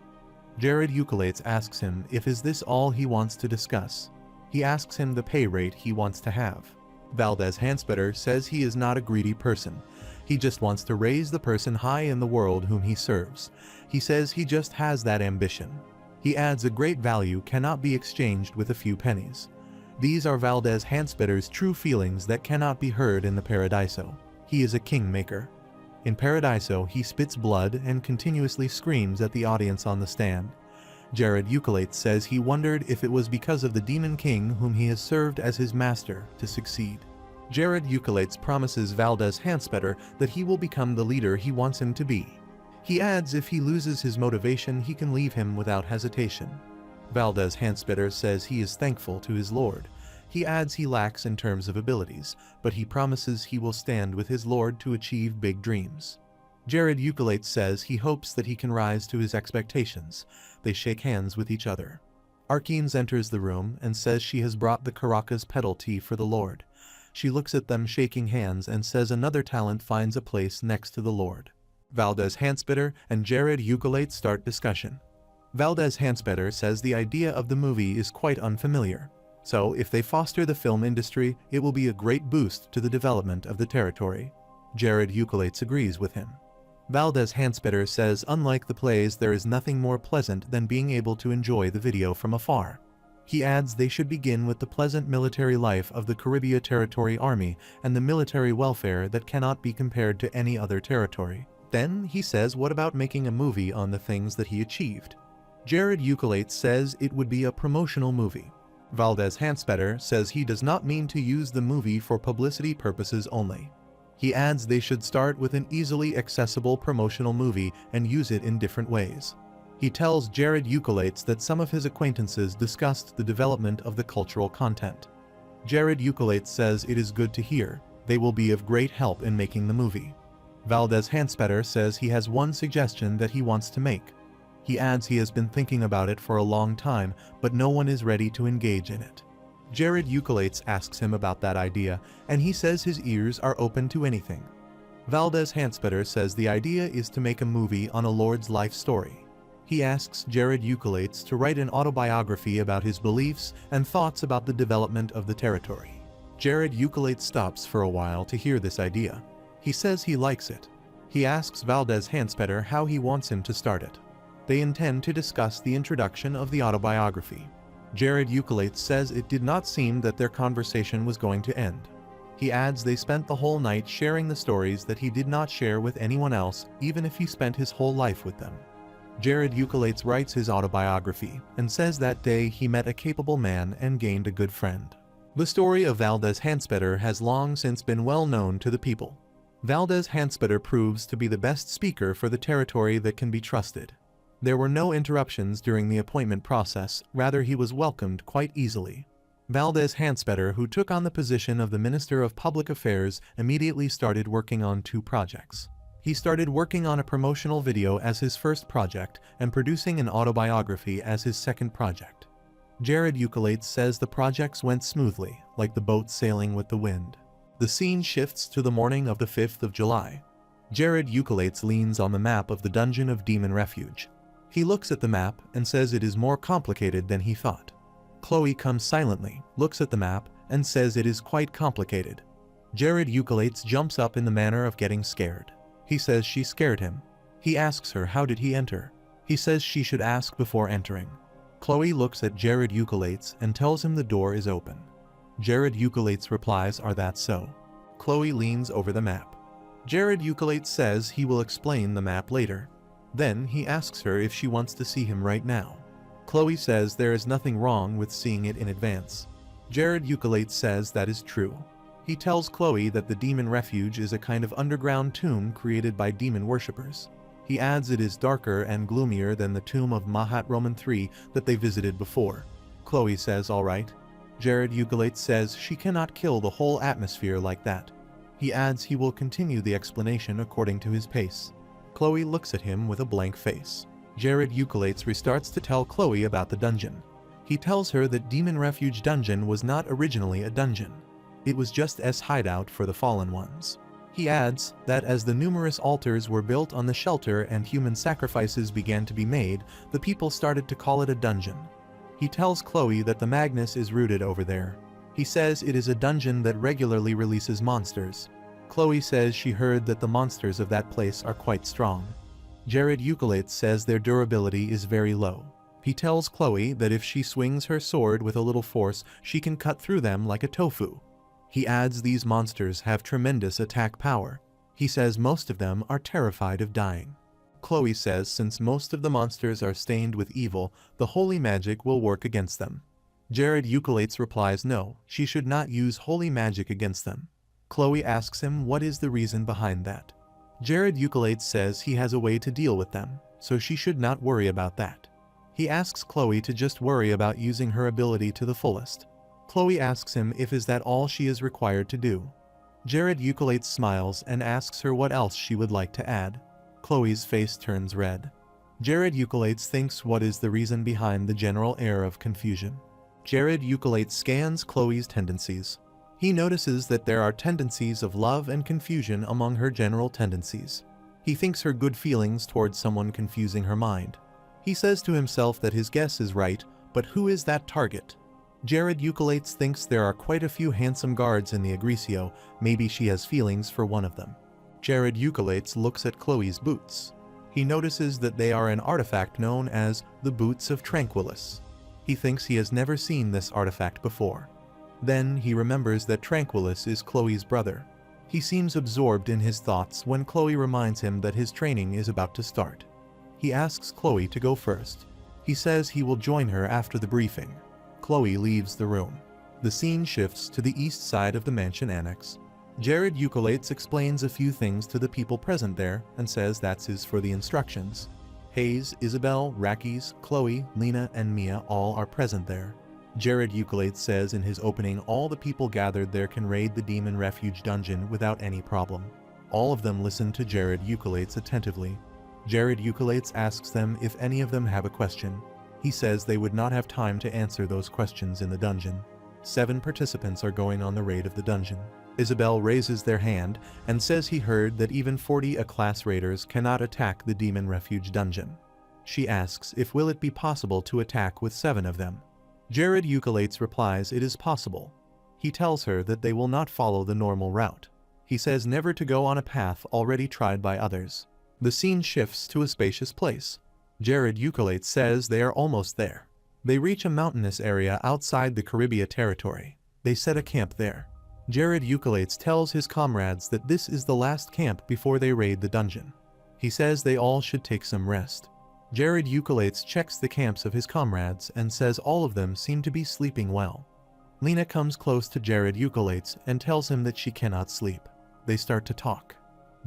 Jared Eucolates asks him if is this all he wants to discuss. He asks him the pay rate he wants to have. Valdez Handspiter says he is not a greedy person. He just wants to raise the person high in the world whom he serves. He says he just has that ambition. He adds a great value cannot be exchanged with a few pennies. These are Valdez Handspiter's true feelings that cannot be heard in the Paradiso. He is a kingmaker. In Paradiso, he spits blood and continuously screams at the audience on the stand. Jared Eucolates says he wondered if it was because of the Demon King whom he has served as his master to succeed. Jared Eucolates promises Valdez Handspiter that he will become the leader he wants him to be. He adds if he loses his motivation he can leave him without hesitation. Valdez Handspiter says he is thankful to his lord. He adds he lacks in terms of abilities, but he promises he will stand with his lord to achieve big dreams. Jared Eucolates says he hopes that he can rise to his expectations. They shake hands with each other. Arkenes enters the room and says she has brought the Caracas pedal tea for the Lord. She looks at them shaking hands and says another talent finds a place next to the Lord. Valdez Handspiter and Jared Eucolates start discussion. Valdez Handspiter says the idea of the movie is quite unfamiliar. So if they foster the film industry, it will be a great boost to the development of the territory. Jared Eucolates agrees with him. Valdez Handspiter says unlike the plays there is nothing more pleasant than being able to enjoy the video from afar. He adds they should begin with the pleasant military life of the Caribbean Territory Army and the military welfare that cannot be compared to any other territory. Then he says what about making a movie on the things that he achieved? Jared Eucolates says it would be a promotional movie. Valdez Handspiter says he does not mean to use the movie for publicity purposes only. He adds they should start with an easily accessible promotional movie and use it in different ways. He tells Jared Eucolates that some of his acquaintances discussed the development of the cultural content. Jared Eucolates says it is good to hear. They will be of great help in making the movie. Valdez Handspiter says he has one suggestion that he wants to make. He adds he has been thinking about it for a long time, but no one is ready to engage in it. Jared Eucolates asks him about that idea, and he says his ears are open to anything. Valdez Handspiter says the idea is to make a movie on a lord's life story. He asks Jared Eucolates to write an autobiography about his beliefs and thoughts about the development of the territory. Jared Eucolates stops for a while to hear this idea. He says he likes it. He asks Valdez Handspiter how he wants him to start it. They intend to discuss the introduction of the autobiography. Jared Eucolates says it did not seem that their conversation was going to end. He adds they spent the whole night sharing the stories that he did not share with anyone else, even if he spent his whole life with them. Jared Eucolates writes his autobiography and says that day he met a capable man and gained a good friend. The story of Valdez Handspiter has long since been well known to the people. Valdez Handspiter proves to be the best speaker for the territory that can be trusted. There were no interruptions during the appointment process, rather he was welcomed quite easily. Valdez Handspiter, who took on the position of the Minister of Public Affairs, immediately started working on 2 projects. He started working on a promotional video as his first project and producing an autobiography as his second project. Jared Eucolates says the projects went smoothly, like the boat sailing with the wind. The scene shifts to the morning of the 5th of July. Jared Eucolates leans on the map of the Dungeon of Demon Refuge. He looks at the map and says it is more complicated than he thought. Chloe comes silently, looks at the map, and says it is quite complicated. Jared Eucolates jumps up in the manner of getting scared. He says she scared him. He asks her how did he enter. He says she should ask before entering. Chloe looks at Jared Eucolates and tells him the door is open. Jared Eucolates replies, "Are that so?" Chloe leans over the map. Jared Eucolates says he will explain the map later. Then he asks her if she wants to see him right now. Chloe says there is nothing wrong with seeing it in advance. Jared Eucolates says that is true. He tells Chloe that the demon refuge is a kind of underground tomb created by demon worshippers. He adds it is darker and gloomier than the tomb of Mahat Roman III that they visited before. Chloe says alright. Jared Eucolates says she cannot kill the whole atmosphere like that. He adds he will continue the explanation according to his pace. Chloe looks at him with a blank face. Jared Eucolates restarts to tell Chloe about the dungeon. He tells her that Demon Refuge Dungeon was not originally a dungeon. It was just a hideout for the fallen ones. He adds that as the numerous altars were built on the shelter and human sacrifices began to be made, the people started to call it a dungeon. He tells Chloe that the Magnus is rooted over there. He says it is a dungeon that regularly releases monsters. Chloe says she heard that the monsters of that place are quite strong. Jared Eucolates says their durability is very low. He tells Chloe that if she swings her sword with a little force, she can cut through them like a tofu. He adds these monsters have tremendous attack power. He says most of them are terrified of dying. Chloe says since most of the monsters are stained with evil, the holy magic will work against them. Jared Eucolates replies no, she should not use holy magic against them. Chloe asks him what is the reason behind that. Jared Eucolates says he has a way to deal with them, so she should not worry about that. He asks Chloe to just worry about using her ability to the fullest. Chloe asks him if is that all she is required to do. Jared Eucolates smiles and asks her what else she would like to add. Chloe's face turns red. Jared Eucolates thinks what is the reason behind the general air of confusion. Jared Eucolates scans Chloe's tendencies. He notices that there are tendencies of love and confusion among her general tendencies. He thinks her good feelings towards someone confusing her mind. He says to himself that his guess is right, but who is that target? Jared Eucolates thinks there are quite a few handsome guards in the Agricio, maybe she has feelings for one of them. Jared Eucolates looks at Chloe's boots. He notices that they are an artifact known as the Boots of Tranquillus. He thinks he has never seen this artifact before. Then he remembers that Tranquillus is Chloe's brother. He seems absorbed in his thoughts when Chloe reminds him that his training is about to start. He asks Chloe to go first. He says he will join her after the briefing. Chloe leaves the room. The scene shifts to the east side of the mansion annex. Jared Eucolates explains a few things to the people present there and says that's his for the instructions. Hayes, Isabel, Rakis, Chloe, Lena, and Mia all are present there. Jared Eucolates says in his opening all the people gathered there can raid the Demon Refuge dungeon without any problem. All of them listen to Jared Eucolates attentively. Jared Eucolates asks them if any of them have a question. He says they would not have time to answer those questions in the dungeon. 7 participants are going on the raid of the dungeon. Isabel raises their hand and says he heard that even 40 A-class raiders cannot attack the Demon Refuge dungeon. She asks if will it be possible to attack with 7 of them. Jared Eucolates replies it is possible. He tells her that they will not follow the normal route. He says never to go on a path already tried by others. The scene shifts to a spacious place. Jared Eucolates says they are almost there. They reach a mountainous area outside the Caribbean territory. They set a camp there. Jared Eucolates tells his comrades that this is the last camp before they raid the dungeon. He says they all should take some rest. Jared Eucolates checks the camps of his comrades and says all of them seem to be sleeping well. Lena comes close to Jared Eucolates and tells him that she cannot sleep. They start to talk.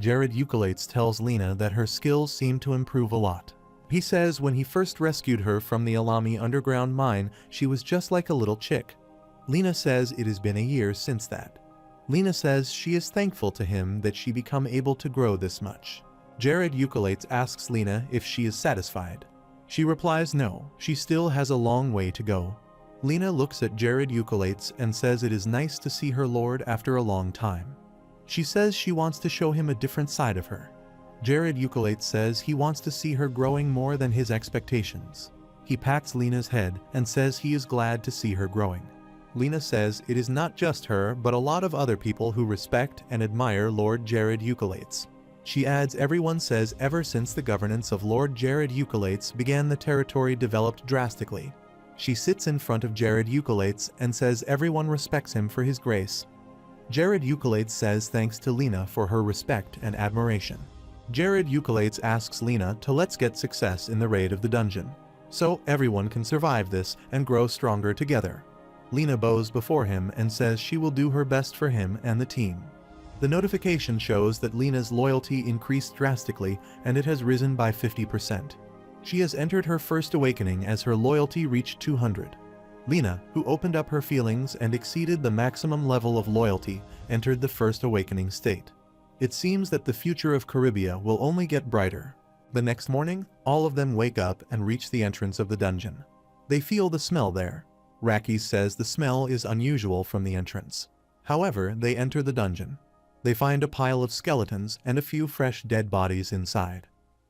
Jared Eucolates tells Lena that her skills seem to improve a lot. He says when he first rescued her from the Alami underground mine, she was just like a little chick. Lena says it has been a year since that. Lena says she is thankful to him that she become able to grow this much. Jared Eucolates asks Lena if she is satisfied. She replies no, she still has a long way to go. Lena looks at Jared Eucolates and says it is nice to see her lord after a long time. She says she wants to show him a different side of her. Jared Eucolates says he wants to see her growing more than his expectations. He pats Lena's head and says he is glad to see her growing. Lena says it is not just her but a lot of other people who respect and admire Lord Jared Eucolates. She adds everyone says ever since the governance of Lord Jared Eucolates began the territory developed drastically. She sits in front of Jared Eucolates and says everyone respects him for his grace. Jared Eucolates says thanks to Lena for her respect and admiration. Jared Eucolates asks Lena to let's get success in the raid of the dungeon, so everyone can survive this and grow stronger together. Lena bows before him and says she will do her best for him and the team. The notification shows that Lena's loyalty increased drastically and it has risen by 50%. She has entered her first awakening as her loyalty reached 200. Lena, who opened up her feelings and exceeded the maximum level of loyalty, entered the first awakening state. It seems that the future of Caribia will only get brighter. The next morning, all of them wake up and reach the entrance of the dungeon. They feel the smell there. Raki says the smell is unusual from the entrance. However, they enter the dungeon. They find a pile of skeletons and a few fresh dead bodies inside.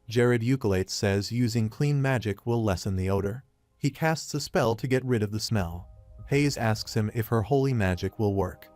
Jared Eucolates says using clean magic will lessen the odor. He casts a spell to get rid of the smell. Hayes asks him if her holy magic will work.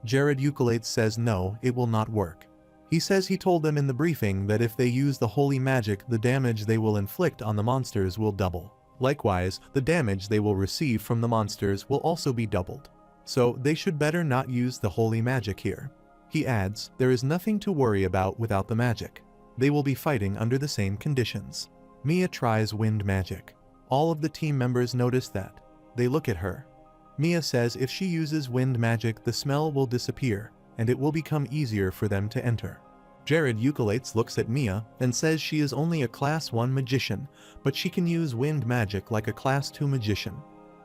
Jared Eucolates says no, it will not work. He says he told them in the briefing that if they use the holy magic, the damage they will inflict on the monsters will double. Likewise, the damage they will receive from the monsters will also be doubled. So they should better not use the holy magic here. He adds, there is nothing to worry about without the magic. They will be fighting under the same conditions. Mia tries wind magic. All of the team members notice that. They look at her. Mia says if she uses wind magic, the smell will disappear, and it will become easier for them to enter. Jared Eucolates looks at Mia and says she is only a Class 1 magician, but she can use wind magic like a Class 2 magician.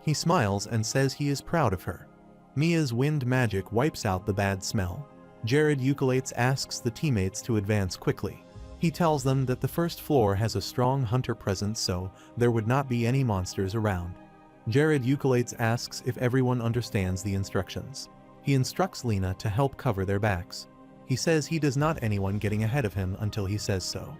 He smiles and says he is proud of her. Mia's wind magic wipes out the bad smell. Jared Eucolates asks the teammates to advance quickly. He tells them that the first floor has a strong hunter presence, so there would not be any monsters around. Jared Eucolates asks if everyone understands the instructions. He instructs Lena to help cover their backs. He says he does not anyone getting ahead of him until he says so.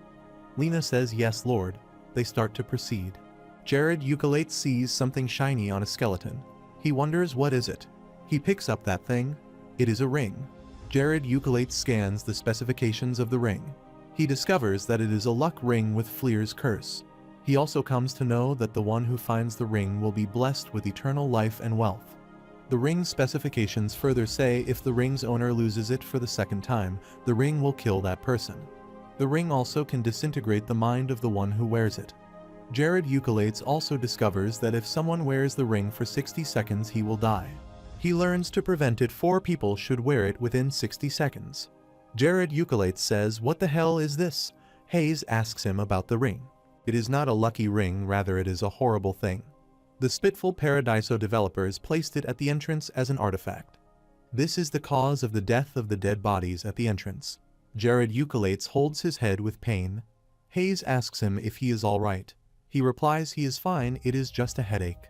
Lena says yes, Lord. They start to proceed. Jared Eucolates sees something shiny on a skeleton. He wonders what is it. He picks up that thing. It is a ring. Jared Eucolates scans the specifications of the ring. He discovers that it is a luck ring with Fleer's curse. He also comes to know that the one who finds the ring will be blessed with eternal life and wealth. The ring's specifications further say if the ring's owner loses it for the second time, the ring will kill that person. The ring also can disintegrate the mind of the one who wears it. Jared Eucolates also discovers that if someone wears the ring for 60 seconds, he will die. He learns to prevent it. 4 people should wear it within 60 seconds. Jared Eucolates says, "What the hell is this?" Hayes asks him about the ring. It is not a lucky ring, rather it is a horrible thing. The Spitful Paradiso developers placed it at the entrance as an artifact. This is the cause of the death of the dead bodies at the entrance. Jared Eucolates holds his head with pain. Hayes asks him if he is alright. He replies he is fine, it is just a headache.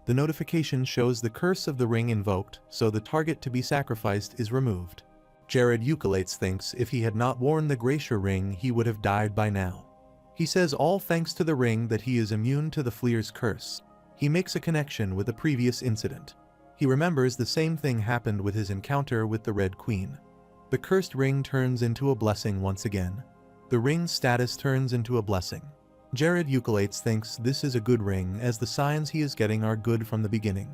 The notification shows the curse of the ring invoked, so the target to be sacrificed is removed. Jared Eucolates thinks if he had not worn the Gracia ring, he would have died by now. He says all thanks to the ring that he is immune to the Fleer's curse. He makes a connection with a previous incident. He remembers the same thing happened with his encounter with the Red Queen. The cursed ring turns into a blessing once again. The ring's status turns into a blessing. Jared Eucolates thinks this is a good ring as the signs he is getting are good from the beginning.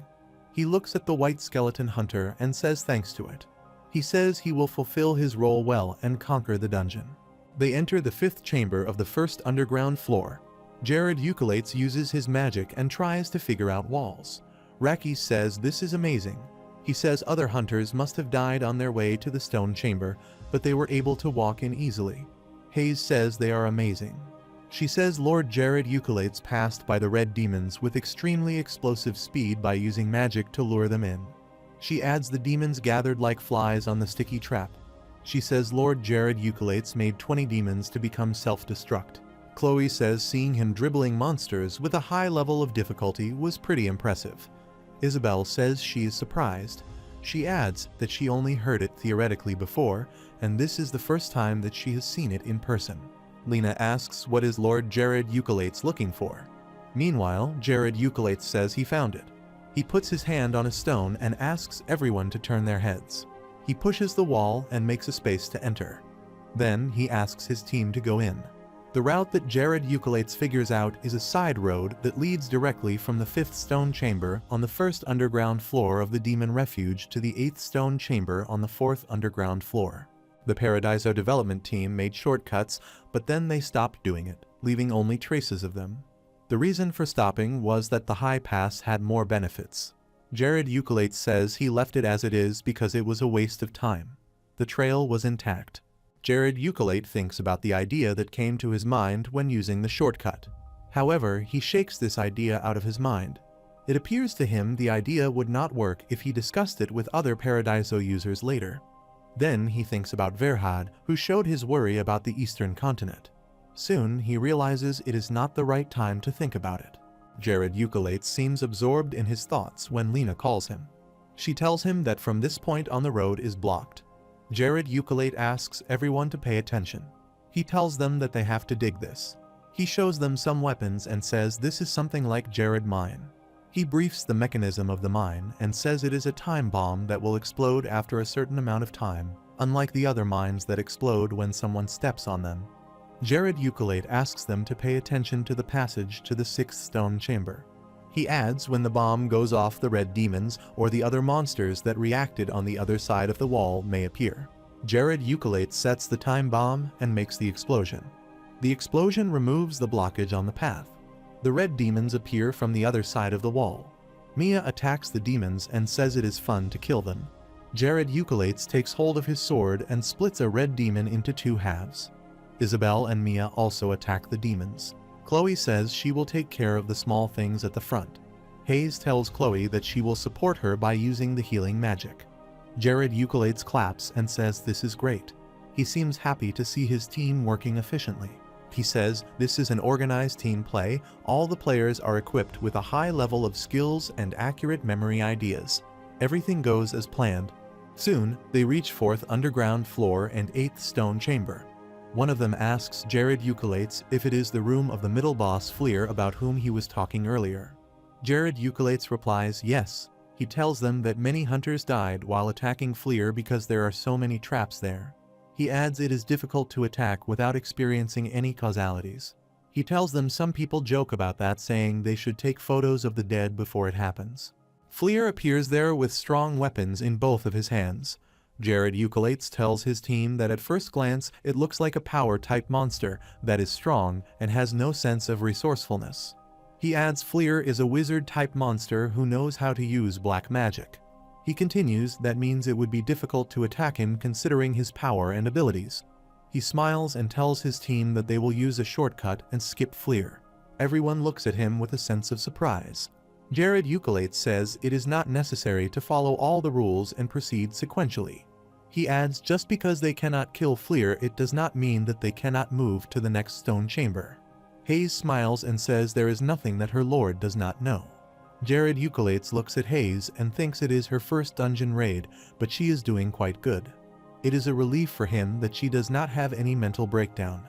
He looks at the white skeleton hunter and says thanks to it. He says he will fulfill his role well and conquer the dungeon. They enter the 5th chamber of the first underground floor. Jared Eucolates uses his magic and tries to figure out walls. Raki says this is amazing. He says other hunters must have died on their way to the stone chamber, but they were able to walk in easily. Hayes says they are amazing. She says Lord Jared Eucolates passed by the red demons with extremely explosive speed by using magic to lure them in. She adds the demons gathered like flies on the sticky trap. She says Lord Jared Eucolates made 20 demons to become self-destruct. Chloe says seeing him dribbling monsters with a high level of difficulty was pretty impressive. Isabel says she is surprised. She adds that she only heard it theoretically before, and this is the first time that she has seen it in person. Lena asks what is Lord Jared Eucolates looking for. Meanwhile, Jared Eucolates says he found it. He puts his hand on a stone and asks everyone to turn their heads. He pushes the wall and makes a space to enter. Then he asks his team to go in. The route that Jared Eucolates figures out is a side road that leads directly from the 5th stone chamber on the 1st underground floor of the demon refuge to the 8th stone chamber on the 4th underground floor. The Paradiso development team made shortcuts, but then they stopped doing it, leaving only traces of them. The reason for stopping was that the high pass had more benefits. Jared Eucolates says he left it as it is because it was a waste of time. The trail was intact. Jared Eucolate thinks about the idea that came to his mind when using the shortcut. However, he shakes this idea out of his mind. It appears to him the idea would not work if he discussed it with other Paradiso users later. Then he thinks about Verhad, who showed his worry about the Eastern continent. Soon he realizes it is not the right time to think about it. Jared Eucolate seems absorbed in his thoughts when Lena calls him. She tells him that from this point on the road is blocked. Jared Eucolate asks everyone to pay attention. He tells them that they have to dig this. He shows them some weapons and says this is something like Jared Mine. He briefs the mechanism of the mine and says it is a time bomb that will explode after a certain amount of time, unlike the other mines that explode when someone steps on them. Jared Eucolate asks them to pay attention to the passage to the 6th stone chamber. He adds when the bomb goes off, the red demons or the other monsters that reacted on the other side of the wall may appear. Jared Eucolate sets the time bomb and makes the explosion. The explosion removes the blockage on the path. The red demons appear from the other side of the wall. Mia attacks the demons and says it is fun to kill them. Jared Eucolates takes hold of his sword and splits a red demon into 2 halves. Isabel and Mia also attack the demons. Chloe says she will take care of the small things at the front. Hayes tells Chloe that she will support her by using the healing magic. Jared Eucolates claps and says this is great. He seems happy to see his team working efficiently. He says this is an organized team play, all the players are equipped with a high level of skills and accurate memory ideas. Everything goes as planned. Soon, they reach 4th underground floor and 8th stone chamber. One of them asks Jared Eucolates if it is the room of the middle boss Fleer about whom he was talking earlier. Jared Eucolates replies yes. He tells them that many hunters died while attacking Fleer because there are so many traps there. He adds it is difficult to attack without experiencing any causalities. He tells them some people joke about that, saying they should take photos of the dead before it happens. Fleer appears there with strong weapons in both of his hands. Jared Eucolates tells his team that at first glance it looks like a power-type monster that is strong and has no sense of resourcefulness. He adds Fleer is a wizard-type monster who knows how to use black magic. He continues that means it would be difficult to attack him considering his power and abilities. He smiles and tells his team that they will use a shortcut and skip Fleer. Everyone looks at him with a sense of surprise. Jared Eucolates says it is not necessary to follow all the rules and proceed sequentially. He adds just because they cannot kill Fleer it does not mean that they cannot move to the next stone chamber. Hayes smiles and says there is nothing that her lord does not know. Jared Eucolates looks at Hayes and thinks it is her first dungeon raid, but she is doing quite good. It is a relief for him that she does not have any mental breakdown.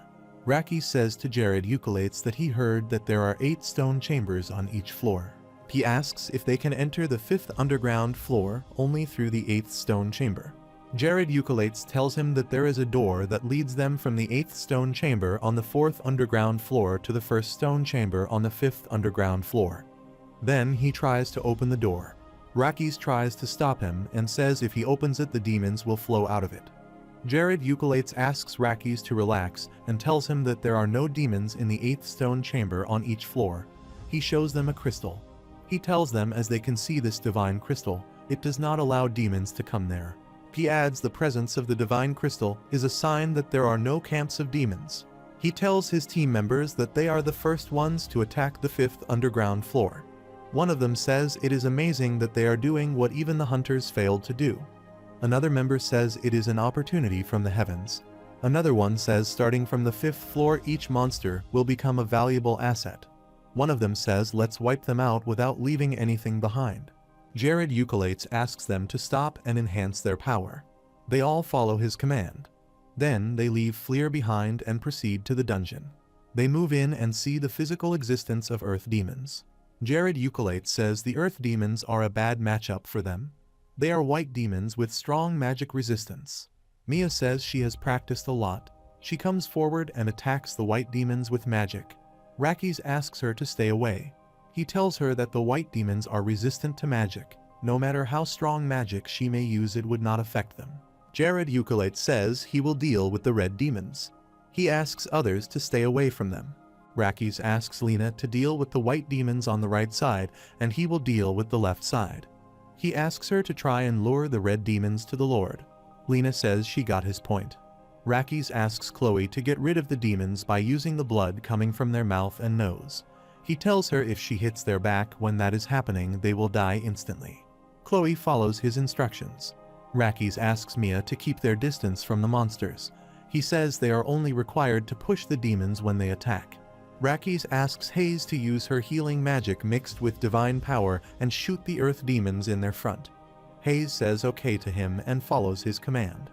Raki says to Jared Eucolates that he heard that there are 8 stone chambers on each floor. He asks if they can enter the 5th underground floor only through the 8th stone chamber. Jared Eucolates tells him that there is a door that leads them from the 8th stone chamber on the 4th underground floor to the 1st stone chamber on the 5th underground floor. Then he tries to open the door. Rakis tries to stop him and says if he opens it the demons will flow out of it. Jared Eucolates asks Rakis to relax and tells him that there are no demons in the 8th stone chamber on each floor. He shows them a crystal. He tells them as they can see this divine crystal, it does not allow demons to come there. He adds the presence of the divine crystal is a sign that there are no camps of demons. He tells his team members that they are the first ones to attack the 5th underground floor. One of them says it is amazing that they are doing what even the hunters failed to do. Another member says it is an opportunity from the heavens. Another one says starting from the 5th floor each monster will become a valuable asset. One of them says let's wipe them out without leaving anything behind. Jared Eucolates asks them to stop and enhance their power. They all follow his command. Then they leave Fleer behind and proceed to the dungeon. They move in and see the physical existence of earth demons. Jared Eucolates says the earth demons are a bad matchup for them. They are white demons with strong magic resistance. Mia says she has practiced a lot. She comes forward and attacks the white demons with magic. Rakis asks her to stay away. He tells her that the white demons are resistant to magic. No matter how strong magic she may use, it would not affect them. Jared Euclid says he will deal with the red demons. He asks others to stay away from them. Rakis asks Lena to deal with the white demons on the right side, and he will deal with the left side. He asks her to try and lure the red demons to the Lord. Lena says she got his point. Rakis asks Chloe to get rid of the demons by using the blood coming from their mouth and nose. He tells her if she hits their back when that is happening, they will die instantly. Chloe follows his instructions. Rakis asks Mia to keep their distance from the monsters. He says they are only required to push the demons when they attack. Rakis asks Hayes to use her healing magic mixed with divine power and shoot the earth demons in their front. Hayes says okay to him and follows his command.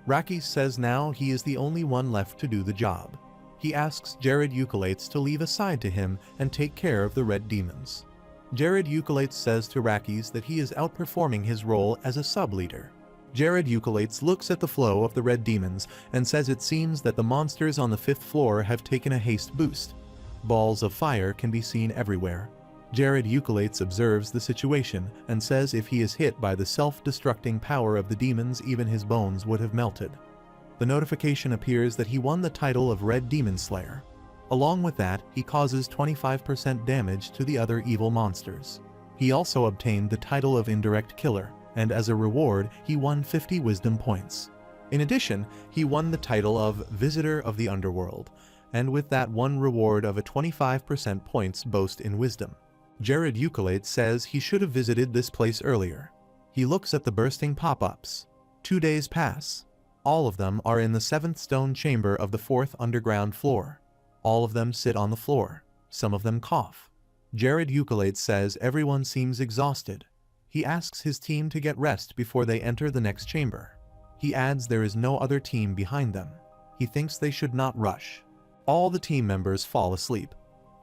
Rakis says now he is the only one left to do the job. He asks Jared Euclid to leave aside to him and take care of the red demons. Jared Euclid says to Rakis that he is outperforming his role as a sub-leader. Jared Euclid looks at the flow of the red demons and says it seems that the monsters on the 5th floor have taken a haste boost. Balls of fire can be seen everywhere. Jared Euclid observes the situation and says if he is hit by the self-destructing power of the demons, even his bones would have melted. The notification appears that he won the title of Red Demon Slayer. Along with that, he causes 25% damage to the other evil monsters. He also obtained the title of Indirect Killer, and as a reward, he won 50 wisdom points. In addition, he won the title of Visitor of the Underworld, and with that one reward of a 25% points boost in wisdom. Jared Euclid says he should have visited this place earlier. He looks at the bursting pop-ups. 2 days pass. All of them are in the 7th stone chamber of the 4th underground floor. All of them sit on the floor. Some of them cough. Jared Euclid says everyone seems exhausted. He asks his team to get rest before they enter the next chamber. He adds there is no other team behind them. He thinks they should not rush. All the team members fall asleep.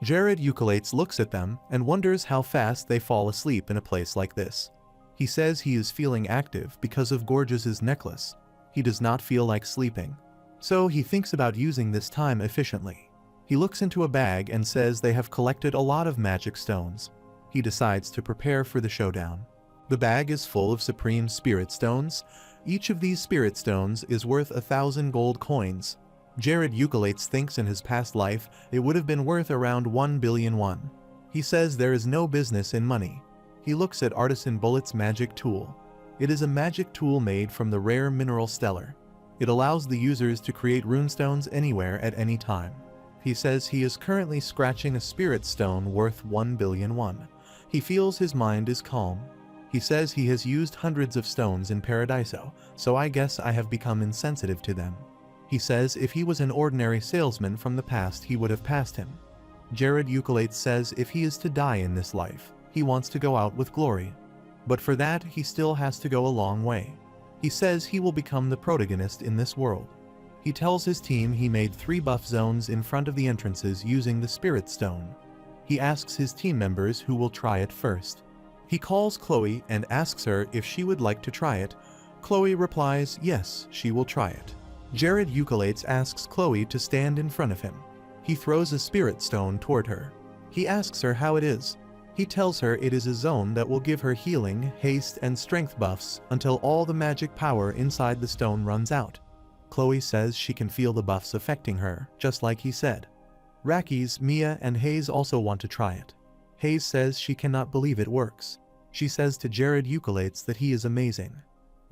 Jared Euclid looks at them and wonders how fast they fall asleep in a place like this. He says he is feeling active because of Gorgeous's necklace. He does not feel like sleeping. So he thinks about using this time efficiently. He looks into a bag and says they have collected a lot of magic stones. He decides to prepare for the showdown. The bag is full of supreme spirit stones. Each of these spirit stones is worth 1,000 gold coins. Jared Euclid thinks in his past life it would have been worth around 1 billion won. He says there is no business in money. He looks at Artisan Bullet's magic tool. It is a magic tool made from the rare mineral stellar. It allows the users to create runestones anywhere at any time. He says he is currently scratching a spirit stone worth 1 billion won. He feels his mind is calm. He says he has used hundreds of stones in Paradiso, so I guess I have become insensitive to them. He says if he was an ordinary salesman from the past, he would have passed him. Jared Euclid says if he is to die in this life, he wants to go out with glory. But for that, he still has to go a long way. He says he will become the protagonist in this world. He tells his team he made 3 buff zones in front of the entrances using the Spirit Stone. He asks his team members who will try it first. He calls Chloe and asks her if she would like to try it. Chloe replies yes, she will try it. Jared Euclid asks Chloe to stand in front of him. He throws a Spirit Stone toward her. He asks her how it is. He tells her it is a zone that will give her healing, haste, and strength buffs until all the magic power inside the stone runs out. Chloe says she can feel the buffs affecting her, just like he said. Rakis, Mia, and Hayes also want to try it. Hayes says she cannot believe it works. She says to Jared Euclid that he is amazing.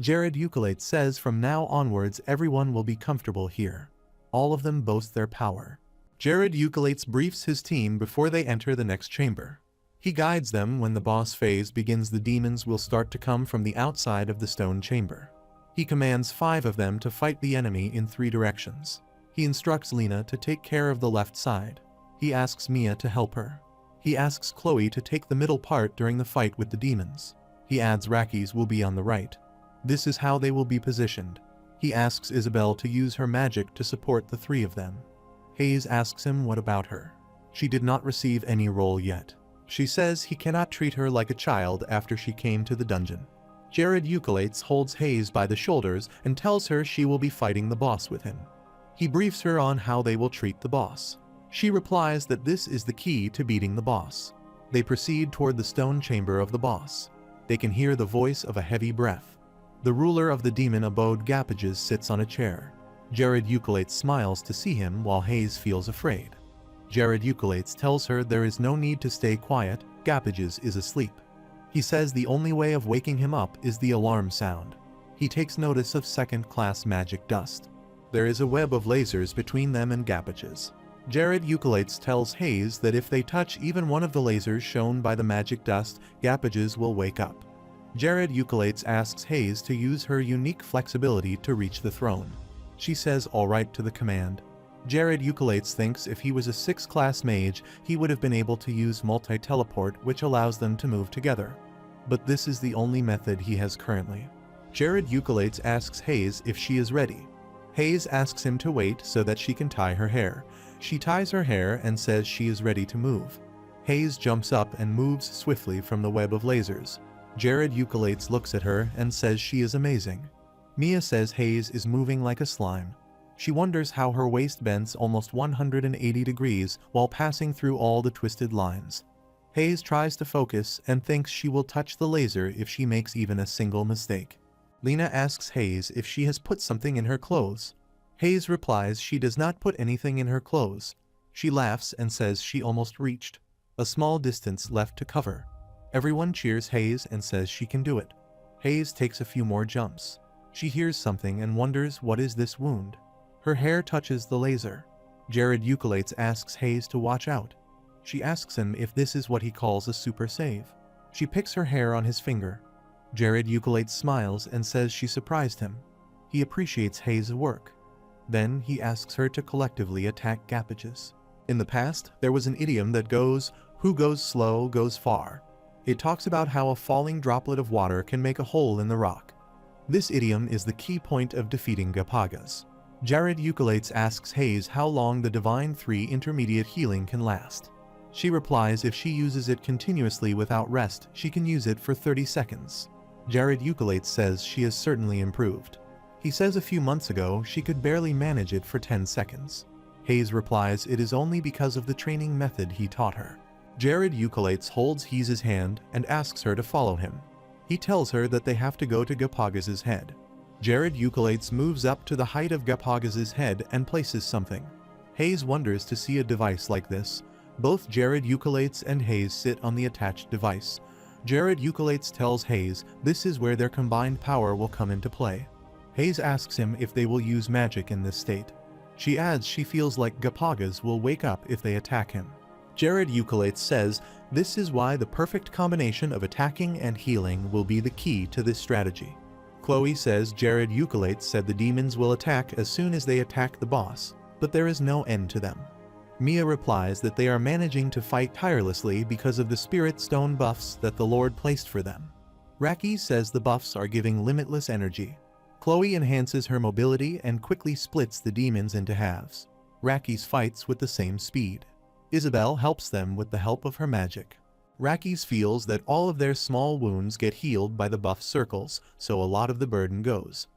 Jared Euclid says from now onwards everyone will be comfortable here. All of them boast their power. Jared Euclid briefs his team before they enter the next chamber. He guides them when the boss phase begins. The demons will start to come from the outside of the stone chamber. He commands 5 of them to fight the enemy in 3 directions. He instructs Lena to take care of the left side. He asks Mia to help her. He asks Chloe to take the middle part during the fight with the demons. He adds Rakis will be on the right. This is how they will be positioned. He asks Isabel to use her magic to support the 3 of them. Hayes asks him what about her. She did not receive any role yet. She says he cannot treat her like a child after she came to the dungeon. Jared Euclid holds Hayes by the shoulders and tells her she will be fighting the boss with him. He briefs her on how they will treat the boss. She replies that this is the key to beating the boss. They proceed toward the stone chamber of the boss. They can hear the voice of a heavy breath. The ruler of the demon abode Gapages sits on a chair. Jared Eucalates smiles to see him while Hayes feels afraid. Jared Eucalates tells her there is no need to stay quiet, Gapages is asleep. He says the only way of waking him up is the alarm sound. He takes notice of second-class magic dust. There is a web of lasers between them and Gapages. Jared Eucalates tells Hayes that if they touch even one of the lasers shown by the magic dust, Gapages will wake up. Jared Eucalates asks Hayes to use her unique flexibility to reach the throne. She says alright to the command. Jared Eucalates thinks if he was a 6th class mage, he would have been able to use multi-teleport, which allows them to move together. But this is the only method he has currently. Jared Eucalates asks Hayes if she is ready. Hayes asks him to wait so that she can tie her hair. She ties her hair and says she is ready to move. Hayes jumps up and moves swiftly from the web of lasers. Jared Eucalates looks at her and says she is amazing. Mia says Hayes is moving like a slime. She wonders how her waist bends almost 180 degrees while passing through all the twisted lines. Hayes tries to focus and thinks she will touch the laser if she makes even a single mistake. Lena asks Hayes if she has put something in her clothes. Hayes replies she does not put anything in her clothes. She laughs and says she almost reached. A small distance left to cover. Everyone cheers Hayes and says she can do it. Hayes takes a few more jumps. She hears something and wonders what is this wound. Her hair touches the laser. Jared Eucalates asks Hayes to watch out. She asks him if this is what he calls a super save. She picks her hair on his finger. Jared Eucalates smiles and says she surprised him. He appreciates Hayes' work. Then he asks her to collectively attack Gapages. In the past, there was an idiom that goes, "Who goes slow goes far." It talks about how a falling droplet of water can make a hole in the rock. This idiom is the key point of defeating Gapagas. Jared Eucalates asks Hayes how long the Divine 3 intermediate healing can last. She replies if she uses it continuously without rest, she can use it for 30 seconds. Jared Eucalates says she has certainly improved. He says a few months ago she could barely manage it for 10 seconds. Hayes replies it is only because of the training method he taught her. Jared Eucalates holds Hayes' hand and asks her to follow him. He tells her that they have to go to Gapagas' head. Jared Eucalates moves up to the height of Gapagas' head and places something. Hayes wonders to see a device like this. Both Jared Eucalates and Hayes sit on the attached device. Jared Eucalates tells Hayes this is where their combined power will come into play. Hayes asks him if they will use magic in this state. She adds she feels like Gapagas will wake up if they attack him. Jared Eucalates says this is why the perfect combination of attacking and healing will be the key to this strategy. Chloe says Jared Eucalates said the demons will attack as soon as they attack the boss, but there is no end to them. Mia replies that they are managing to fight tirelessly because of the spirit stone buffs that the Lord placed for them. Raki says the buffs are giving limitless energy. Chloe enhances her mobility and quickly splits the demons into halves. Raki's fights with the same speed. Isabel helps them with the help of her magic. Raki's feels that all of their small wounds get healed by the buff circles, so a lot of the burden goes.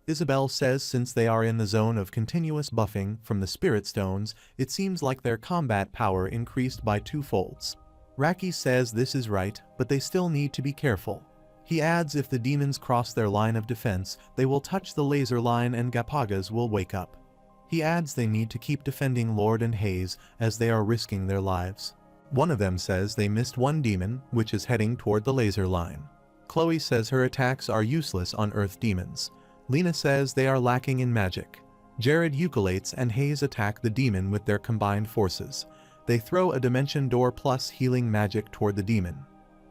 Isabel says since they are in the zone of continuous buffing from the spirit stones, it seems like their combat power increased by 2-folds. Raki says this is right, but they still need to be careful. He adds if the demons cross their line of defense, they will touch the laser line and Gapagas will wake up. He adds they need to keep defending Lord and Hayes as they are risking their lives. One of them says they missed one demon, which is heading toward the laser line. Chloe says her attacks are useless on Earth demons. Lena says they are lacking in magic. Jared Eucalates and Hayes attack the demon with their combined forces. They throw a dimension door plus healing magic toward the demon.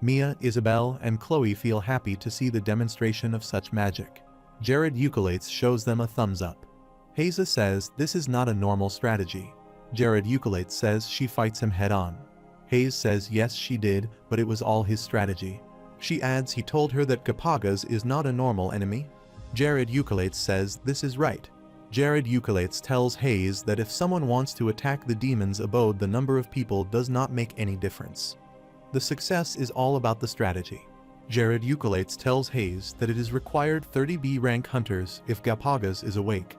Mia, Isabel, and Chloe feel happy to see the demonstration of such magic. Jared Eucalates shows them a thumbs up. Hayes says this is not a normal strategy. Jared Eucalates says she fights him head on. Hayes says yes she did, but it was all his strategy. She adds he told her that Gapagas is not a normal enemy. Jared Eucalates says this is right. Jared Eucalates tells Hayes that if someone wants to attack the demon's abode, the number of people does not make any difference. The success is all about the strategy. Jared Eucalates tells Hayes that it is required 30 B rank hunters if Gapagas is awake.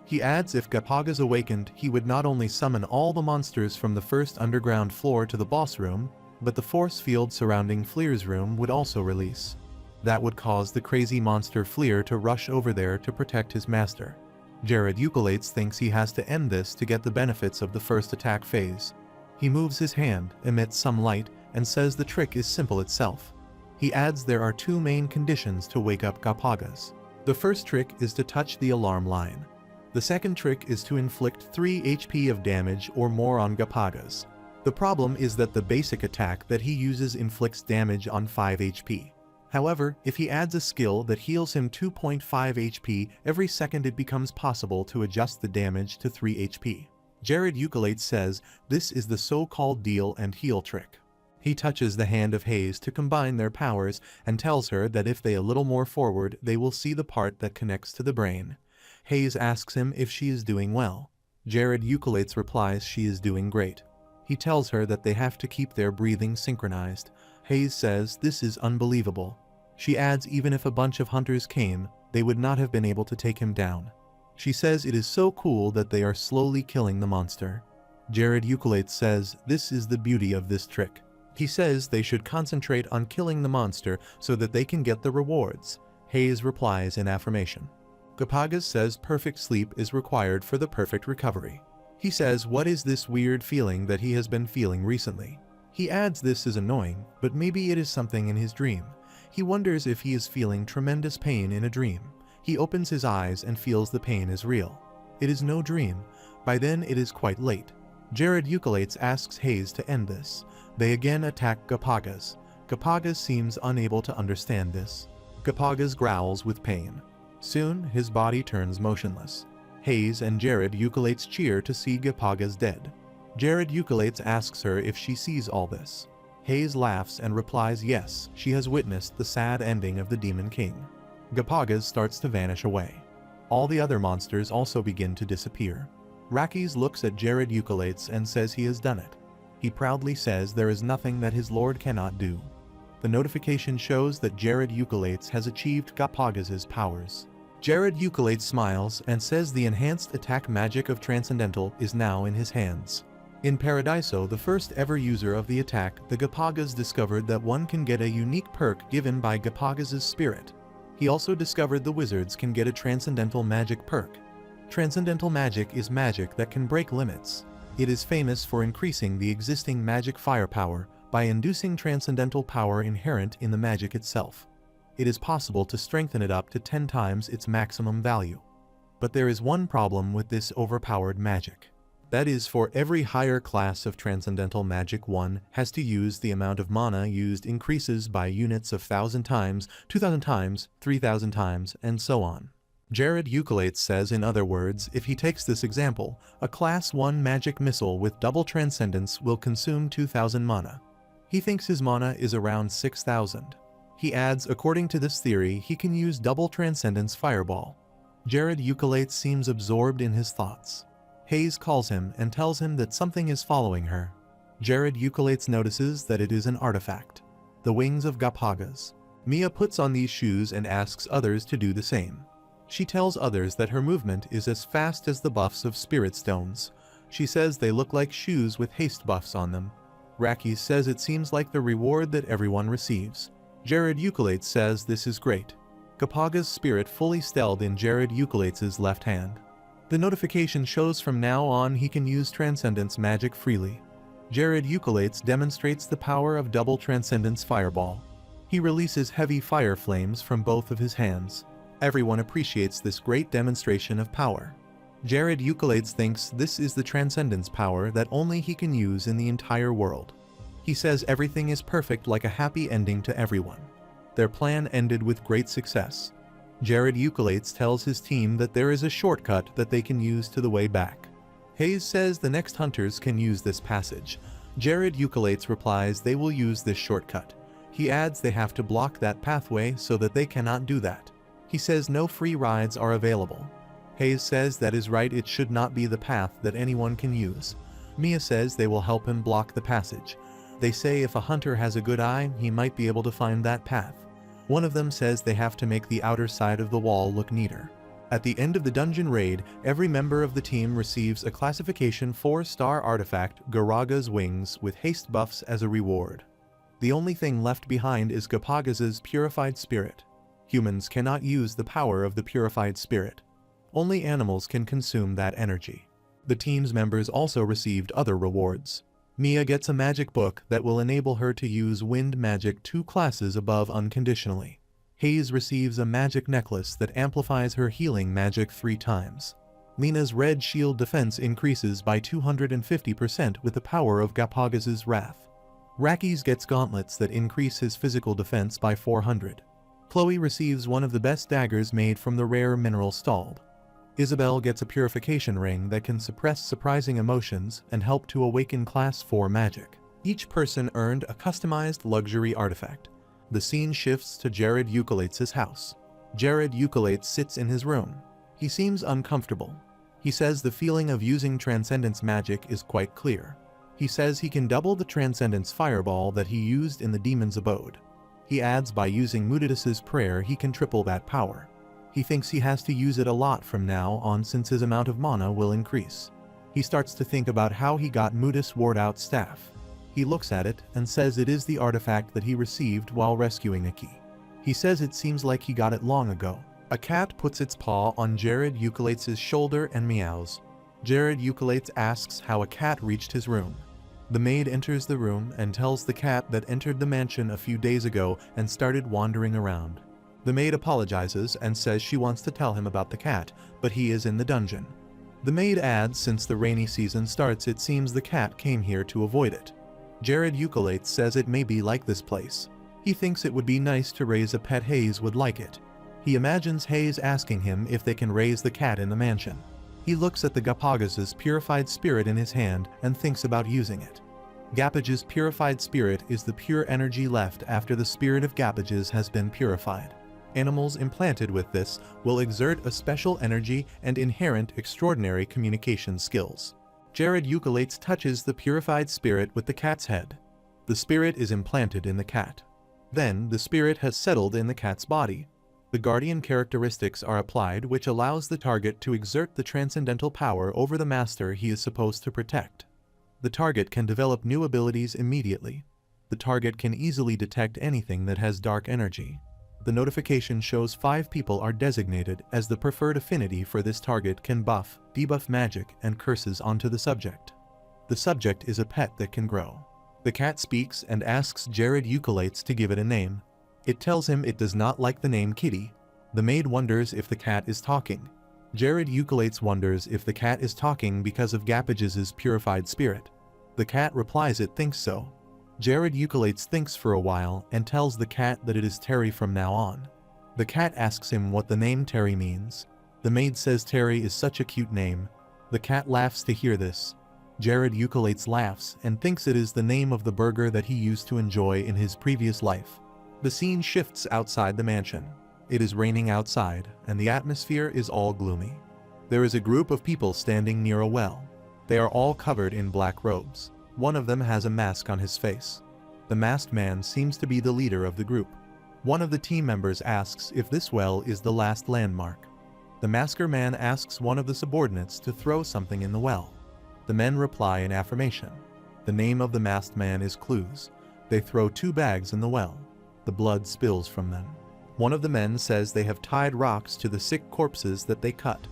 He adds if Gapagas awakened, he would not only summon all the monsters from the first underground floor to the boss room, but the force field surrounding Fleer's room would also release. That would cause the crazy monster Fleer to rush over there to protect his master. Jared Eucolates thinks he has to end this to get the benefits of the first attack phase. He moves his hand, emits some light, and says the trick is simple itself. He adds there are two main conditions to wake up Gapagas. The first trick is to touch the alarm line. The second trick is to inflict 3 HP of damage or more on Gapagas. The problem is that the basic attack that he uses inflicts damage on 5 HP. However, if he adds a skill that heals him 2.5 HP every second, it becomes possible to adjust the damage to 3 HP. Jared Eucolates says this is the so-called deal and heal trick. He touches the hand of Hayes to combine their powers and tells her that if they a little more forward, they will see the part that connects to the brain. Hayes asks him if she is doing well. Jared Eucolates replies she is doing great. He tells her that they have to keep their breathing synchronized. Hayes says this is unbelievable. She adds even if a bunch of hunters came, they would not have been able to take him down. She says it is so cool that they are slowly killing the monster. Jared Eucolates says this is the beauty of this trick. He says they should concentrate on killing the monster so that they can get the rewards. Hayes replies in affirmation. Gapagas says perfect sleep is required for the perfect recovery. He says what is this weird feeling that he has been feeling recently. He adds this is annoying, but maybe it is something in his dream. He wonders if he is feeling tremendous pain in a dream. He opens his eyes and feels the pain is real. It is no dream. By then it is quite late. Jared Eucolates asks Hayes to end this. They again attack Gapagas. Gapagas seems unable to understand this. Gapagas growls with pain. Soon, his body turns motionless. Hayes and Jared Eucolates cheer to see Gapagas dead. Jared Eucolates asks her if she sees all this. Hayes laughs and replies yes, she has witnessed the sad ending of the Demon King. Gapagas starts to vanish away. All the other monsters also begin to disappear. Rakis looks at Jared Eucolates and says he has done it. He proudly says there is nothing that his lord cannot do. The notification shows that Jared Eucolates has achieved Gapagas' powers. Jared Eucolates smiles and says the enhanced attack magic of Transcendental is now in his hands. In Paradiso, the first ever user of the attack, the Gapagas discovered that one can get a unique perk given by Gapagas' spirit. He also discovered the wizards can get a Transcendental magic perk. Transcendental magic is magic that can break limits. It is famous for increasing the existing magic firepower by inducing transcendental power inherent in the magic itself. It is possible to strengthen it up to 10 times its maximum value. But there is one problem with this overpowered magic. That is, for every higher class of transcendental magic one has to use, the amount of mana used increases by units of 1,000 times, 2,000 times, 3,000 times, and so on. Jared Eucolates says, in other words, if he takes this example, a class 1 magic missile with double transcendence will consume 2,000 mana. He thinks his mana is around 6,000. He adds, according to this theory, he can use double transcendence fireball. Jared Eucolates seems absorbed in his thoughts. Hayes calls him and tells him that something is following her. Jared Eucolates notices that it is an artifact. The wings of Gapagas. Mia puts on these shoes and asks others to do the same. She tells others that her movement is as fast as the buffs of spirit stones. She says they look like shoes with haste buffs on them. Rakis says it seems like the reward that everyone receives. Jared Eucolates says this is great. Gapagas' spirit fully stelled in Jared Eucolates' left hand. The notification shows from now on he can use Transcendence magic freely. Jared Eucolates demonstrates the power of double Transcendence fireball. He releases heavy fire flames from both of his hands. Everyone appreciates this great demonstration of power. Jared Eucolates thinks this is the Transcendence power that only he can use in the entire world. He says everything is perfect, like a happy ending to everyone. Their plan ended with great success. Jared Eucolates tells his team that there is a shortcut that they can use to the way back. Hayes says the next hunters can use this passage. Jared Eucolates replies they will use this shortcut. He adds they have to block that pathway so that they cannot do that. He says no free rides are available. Hayes says that is right, it should not be the path that anyone can use. Mia says they will help him block the passage. They say if a hunter has a good eye, he might be able to find that path. One of them says they have to make the outer side of the wall look neater. At the end of the dungeon raid, every member of the team receives a classification 4-star artifact, Garaga's Wings, with haste buffs as a reward. The only thing left behind is Gapagaz's Purified Spirit. Humans cannot use the power of the Purified Spirit. Only animals can consume that energy. The team's members also received other rewards. Mia gets a magic book that will enable her to use wind magic 2 classes above unconditionally. Hayes receives a magic necklace that amplifies her healing magic 3 times. Lena's red shield defense increases by 250% with the power of Gapagaz's Wrath. Rocky's gets gauntlets that increase his physical defense by 400. Chloe receives one of the best daggers made from the rare mineral stalb. Isabel gets a purification ring that can suppress surprising emotions and help to awaken class 4 magic. Each person earned a customized luxury artifact. The scene shifts to Jared Eucalates' house. Jared Eucalates sits in his room. He seems uncomfortable. He says the feeling of using Transcendence magic is quite clear. He says he can double the Transcendence fireball that he used in the demon's abode. He adds by using Mudidus's prayer he can triple that power. He thinks he has to use it a lot from now on since his amount of mana will increase. He starts to think about how he got Mudis ward out staff. He looks at it and says it is the artifact that he received while rescuing Aki. He says it seems like he got it long ago. A cat puts its paw on Jared Eucalates' shoulder and meows. Jared Eucalates asks how a cat reached his room. The maid enters the room and tells the cat that entered the mansion a few days ago and started wandering around. The maid apologizes and says she wants to tell him about the cat, but he is in the dungeon. The maid adds since the rainy season starts it seems the cat came here to avoid it. Jared Eucalates says it may be like this place. He thinks it would be nice to raise a pet. Hayes would like it. He imagines Hayes asking him if they can raise the cat in the mansion. He looks at the Gapagaz's Purified Spirit in his hand and thinks about using it. Gapagaz's Purified Spirit is the pure energy left after the spirit of Gapagaz has been purified. Animals implanted with this will exert a special energy and inherent extraordinary communication skills. Jared Eucalates touches the Purified Spirit with the cat's head. The spirit is implanted in the cat. Then, the spirit has settled in the cat's body. The guardian characteristics are applied which allows the target to exert the transcendental power over the master he is supposed to protect. The target can develop new abilities immediately. The target can easily detect anything that has dark energy. The notification shows 5 people are designated as the preferred affinity for this target can buff, debuff magic and curses onto the subject. The subject is a pet that can grow. The cat speaks and asks Jared Eucalates to give it a name. It tells him it does not like the name Kitty. The maid wonders if the cat is talking. Jared Eucalates wonders if the cat is talking because of Gapagaz's Purified Spirit. The cat replies it thinks so. Jared Eucalates thinks for a while and tells the cat that it is Terry from now on. The cat asks him what the name Terry means. The maid says Terry is such a cute name. The cat laughs to hear this. Jared Eucalates laughs and thinks it is the name of the burger that he used to enjoy in his previous life. The scene shifts outside the mansion. It is raining outside and the atmosphere is all gloomy. There is a group of people standing near a well. They are all covered in black robes. One of them has a mask on his face. The masked man seems to be the leader of the group. One of the team members asks if this well is the last landmark. The masker man asks one of the subordinates to throw something in the well. The men reply in affirmation. The name of the masked man is Clues. They throw 2 bags in the well. The blood spills from them. One of the men says they have tied rocks to the sick corpses that they cut.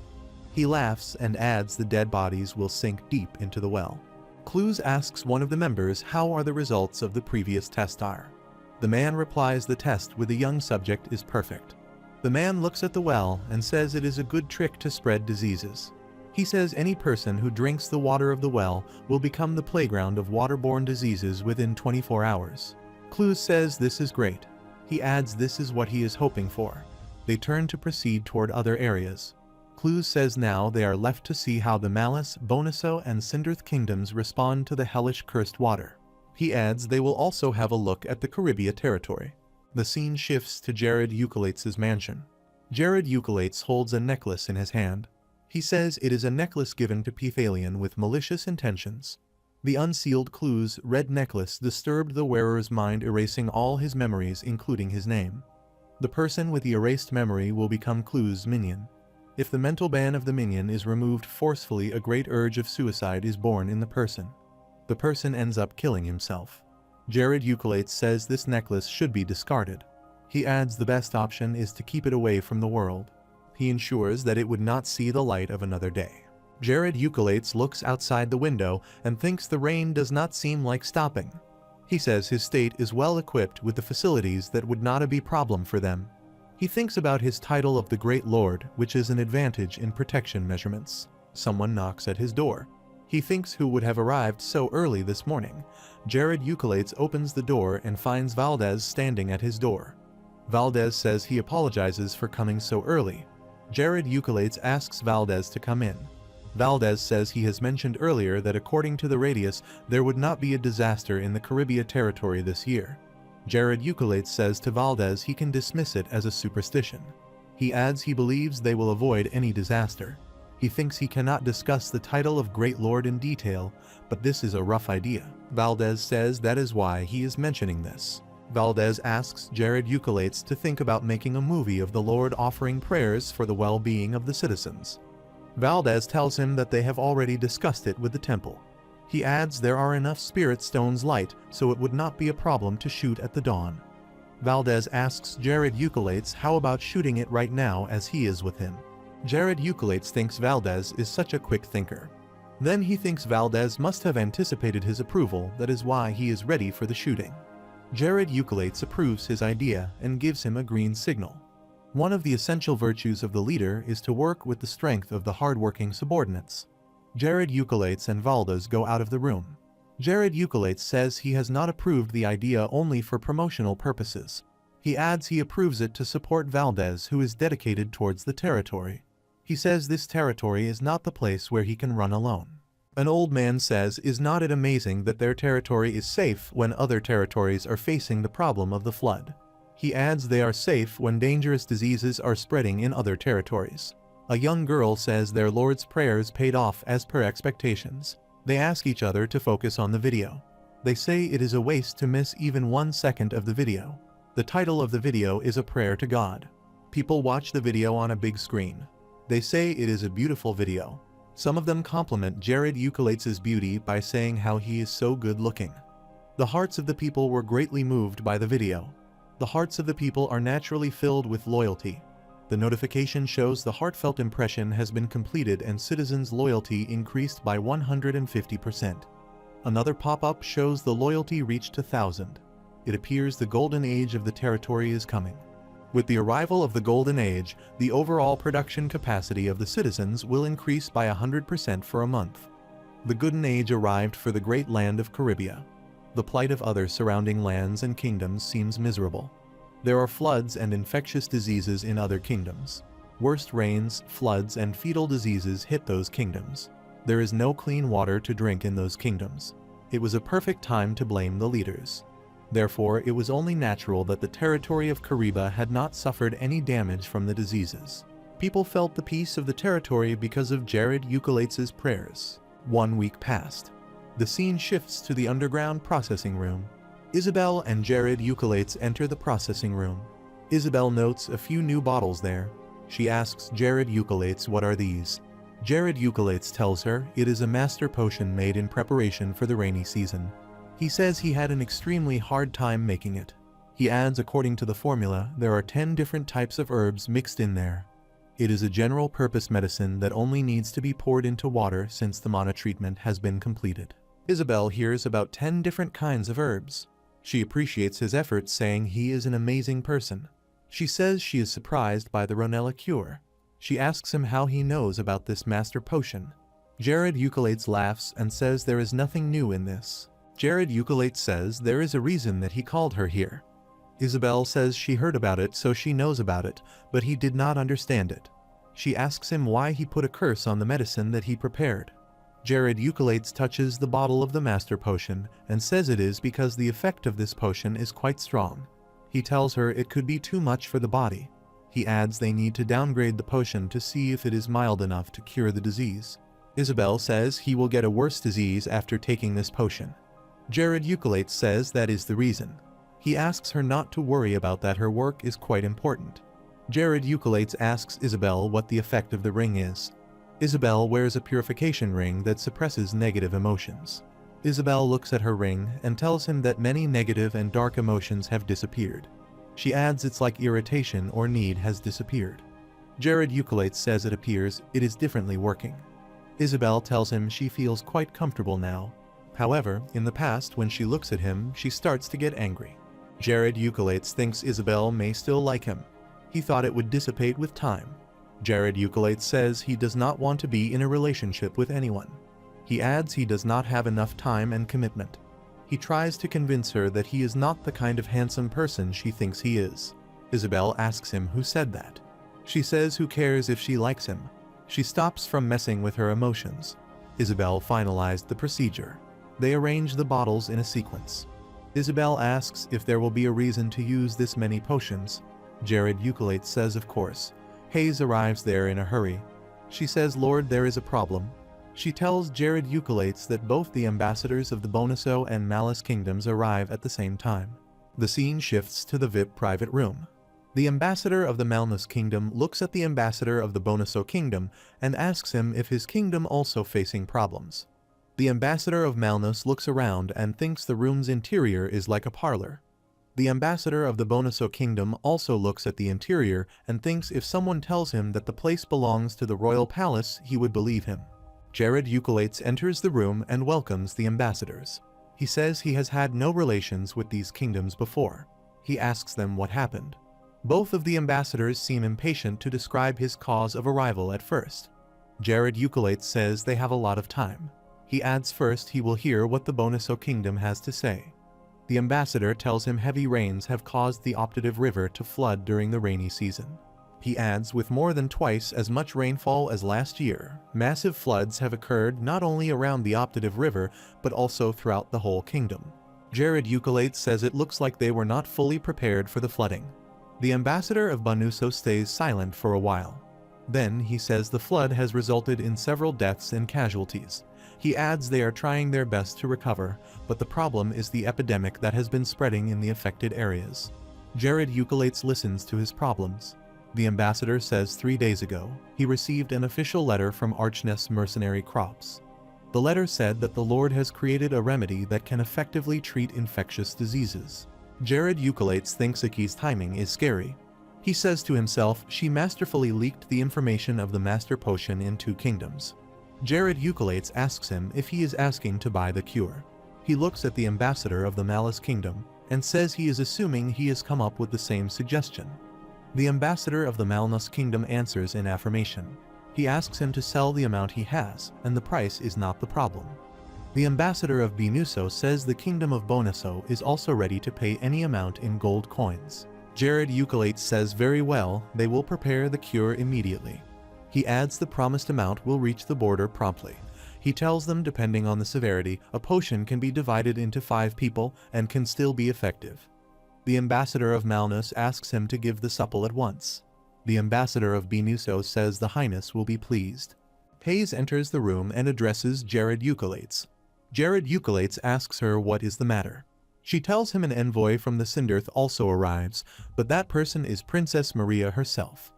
He laughs and adds the dead bodies will sink deep into the well. Clues asks one of the members how are the results of the previous test are. The man replies the test with the young subject is perfect. The man looks at the well and says it is a good trick to spread diseases. He says any person who drinks the water of the well will become the playground of waterborne diseases within 24 hours. Clues says this is great. He adds this is what he is hoping for. They turn to proceed toward other areas. Clues says now they are left to see how the Malice, Bonuso and Cinderth kingdoms respond to the hellish cursed water. He adds they will also have a look at the Caribbean territory. The scene shifts to Jared Eucalates' mansion. Jared Eucalates holds a necklace in his hand. He says it is a necklace given to Pithalion with malicious intentions. The unsealed Clues' red necklace disturbed the wearer's mind, erasing all his memories including his name. The person with the erased memory will become Clues' minion. If the mental ban of the minion is removed forcefully, a great urge of suicide is born in the person. The person ends up killing himself. Jared Euclides says this necklace should be discarded. He adds the best option is to keep it away from the world. He ensures that it would not see the light of another day. Jared Euclides looks outside the window and thinks the rain does not seem like stopping. He says his state is well equipped with the facilities that would not be a problem for them. He thinks about his title of the Great Lord, which is an advantage in protection measurements. Someone knocks at his door. He thinks who would have arrived so early this morning. Jared Euclides opens the door and finds Valdez standing at his door. Valdez says he apologizes for coming so early. Jared Euclides asks Valdez to come in. Valdez says he has mentioned earlier that according to the radius, there would not be a disaster in the Caribbean territory this year. Jared Euclides says to Valdez he can dismiss it as a superstition. He adds he believes they will avoid any disaster. He thinks he cannot discuss the title of Great Lord in detail, but this is a rough idea. Valdez says that is why he is mentioning this. Valdez asks Jared Euclides to think about making a movie of the Lord offering prayers for the well-being of the citizens. Valdez tells him that they have already discussed it with the temple. He adds there are enough spirit stones light, so it would not be a problem to shoot at the dawn. Valdez asks Jared Euclides how about shooting it right now as he is with him. Jared Euclides thinks Valdez is such a quick thinker. Then he thinks Valdez must have anticipated his approval, that is why he is ready for the shooting. Jared Euclides approves his idea and gives him a green signal. One of the essential virtues of the leader is to work with the strength of the hard-working subordinates. Jared Euclides and Valdez go out of the room. Jared Euclides says he has not approved the idea only for promotional purposes. He adds he approves it to support Valdez, who is dedicated towards the territory. He says this territory is not the place where he can run alone. An old man says, "Is not it amazing that their territory is safe when other territories are facing the problem of the flood?" He adds they are safe when dangerous diseases are spreading in other territories. A young girl says their Lord's prayers paid off as per expectations. They ask each other to focus on the video. They say it is a waste to miss even 1 second of the video. The title of the video is A Prayer to God. People watch the video on a big screen. They say it is a beautiful video. Some of them compliment Jared Euclides' beauty by saying how he is so good looking. The hearts of the people were greatly moved by the video. The hearts of the people are naturally filled with loyalty. The notification shows the heartfelt impression has been completed and citizens' loyalty increased by 150%. Another pop-up shows the loyalty reached 1,000. It appears the golden age of the territory is coming. With the arrival of the golden age, the overall production capacity of the citizens will increase by 100% for a month. The golden age arrived for the great land of Caribbean. The plight of other surrounding lands and kingdoms seems miserable. There are floods and infectious diseases in other kingdoms. Worst rains, floods, and fetal diseases hit those kingdoms. There is no clean water to drink in those kingdoms. It was a perfect time to blame the leaders. Therefore, it was only natural that the territory of Caribbean had not suffered any damage from the diseases. People felt the peace of the territory because of Jared Euclides' prayers. 1 week passed. The scene shifts to the underground processing room. Isabel and Jared Euclides enter the processing room. Isabel notes a few new bottles there. She asks Jared Euclides what are these. Jared Euclides tells her it is a master potion made in preparation for the rainy season. He says he had an extremely hard time making it. He adds according to the formula, there are 10 different types of herbs mixed in there. It is a general purpose medicine that only needs to be poured into water since the MANHWA treatment has been completed. Isabel hears about 10 different kinds of herbs. She appreciates his efforts, saying he is an amazing person. She says she is surprised by the Ronella cure. She asks him how he knows about this master potion. Jared Euclides laughs and says there is nothing new in this. Jared Euclides says there is a reason that he called her here. Isabel says she heard about it, so she knows about it, but he did not understand it. She asks him why he put a curse on the medicine that he prepared. Jared Euclides touches the bottle of the master potion and says it is because the effect of this potion is quite strong. He tells her it could be too much for the body. He adds they need to downgrade the potion to see if it is mild enough to cure the disease. Isabel says he will get a worse disease after taking this potion. Jared Euclides says that is the reason. He asks her not to worry about that, her work is quite important. Jared Eucolates asks Isabel what the effect of the ring is. Isabel wears a purification ring that suppresses negative emotions. Isabel looks at her ring and tells him that many negative and dark emotions have disappeared. She adds it's like irritation or need has disappeared. Jared Eucolates says it appears it is differently working. Isabel tells him she feels quite comfortable now. However, in the past when she looks at him, she starts to get angry. Jared Eucolates thinks Isabel may still like him. He thought it would dissipate with time. Jared Eucolates says he does not want to be in a relationship with anyone. He adds he does not have enough time and commitment. He tries to convince her that he is not the kind of handsome person she thinks he is. Isabel asks him who said that. She says who cares if she likes him. She stops from messing with her emotions. Isabel finalized the procedure. They arrange the bottles in a sequence. Isabel asks if there will be a reason to use this many potions. Jared Eucolates says of course. Hayes arrives there in a hurry. She says Lord, there is a problem. She tells Jared Eucolates that both the ambassadors of the Bonuso and Malice kingdoms arrive at the same time. The scene shifts to the VIP private room. The ambassador of the Malnus kingdom looks at the ambassador of the Bonuso kingdom and asks him if his kingdom also facing problems. The ambassador of Malnus looks around and thinks the room's interior is like a parlor. The ambassador of the Bonuso kingdom also looks at the interior and thinks if someone tells him that the place belongs to the royal palace, he would believe him. Jared Eucolates enters the room and welcomes the ambassadors. He says he has had no relations with these kingdoms before. He asks them what happened. Both of the ambassadors seem impatient to describe his cause of arrival at first. Jared Eucolates says they have a lot of time. He adds first he will hear what the Bonuso kingdom has to say. The ambassador tells him heavy rains have caused the Optative River to flood during the rainy season. He adds with more than twice as much rainfall as last year, massive floods have occurred not only around the Optative River but also throughout the whole kingdom. Jared Eucolates says it looks like they were not fully prepared for the flooding. The ambassador of Bonuso stays silent for a while. Then he says the flood has resulted in several deaths and casualties. He adds they are trying their best to recover, but the problem is the epidemic that has been spreading in the affected areas. Jared Eucolates listens to his problems. The ambassador says 3 days ago, he received an official letter from Archness Mercenary Crops. The letter said that the Lord has created a remedy that can effectively treat infectious diseases. Jared Eucolates thinks Aki's timing is scary. He says to himself she masterfully leaked the information of the Master Potion in 2 kingdoms. Jared Eucolates asks him if he is asking to buy the cure. He looks at the ambassador of the Malice kingdom and says he is assuming he has come up with the same suggestion. The ambassador of the Malnus kingdom answers in affirmation. He asks him to sell the amount he has, and the price is not the problem. The ambassador of Bonuso says the kingdom of Bonuso is also ready to pay any amount in gold coins. Jared Eucolates says very well, they will prepare the cure immediately. He adds the promised amount will reach the border promptly. He tells them depending on the severity, a potion can be divided into 5 people and can still be effective. The ambassador of Malnus asks him to give the supple at once. The ambassador of Bonuso says the highness will be pleased. Hayes enters the room and addresses Jared Eucolates. Jared Eucolates asks her what is the matter. She tells him an envoy from the Sindirth also arrives, but that person is Princess Maria herself.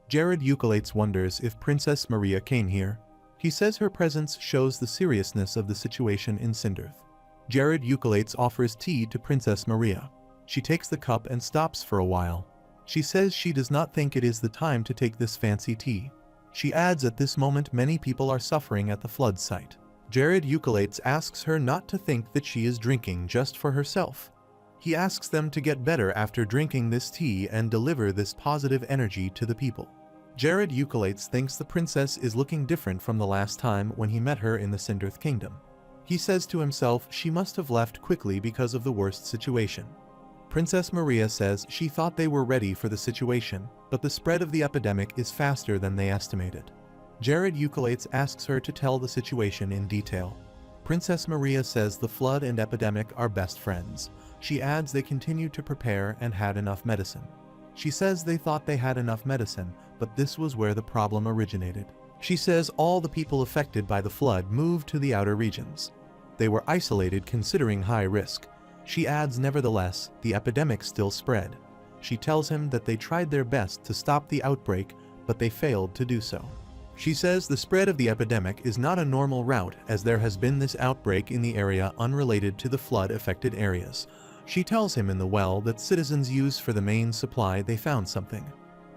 Jared Eucolates wonders if Princess Maria came here. He says her presence shows the seriousness of the situation in Sindirth. Jared Eucolates offers tea to Princess Maria. She takes the cup and stops for a while. She says she does not think it is the time to take this fancy tea. She adds at this moment many people are suffering at the flood site. Jared Eucolates asks her not to think that she is drinking just for herself. He asks them to get better after drinking this tea and deliver this positive energy to the people. Jared Eucolates thinks the princess is looking different from the last time when he met her in the Sindirth kingdom. He says to himself she must have left quickly because of the worst situation. Princess Maria says she thought they were ready for the situation, but the spread of the epidemic is faster than they estimated. Jared Eucolates asks her to tell the situation in detail. Princess Maria says the flood and epidemic are best friends. She adds they continued to prepare and had enough medicine. She says they thought they had enough medicine, but this was where the problem originated. She says all the people affected by the flood moved to the outer regions. They were isolated considering high risk. She adds nevertheless, the epidemic still spread. She tells him that they tried their best to stop the outbreak, but they failed to do so. She says the spread of the epidemic is not a normal route, as there has been this outbreak in the area unrelated to the flood-affected areas. She tells him in the well that citizens use for the main supply they found something.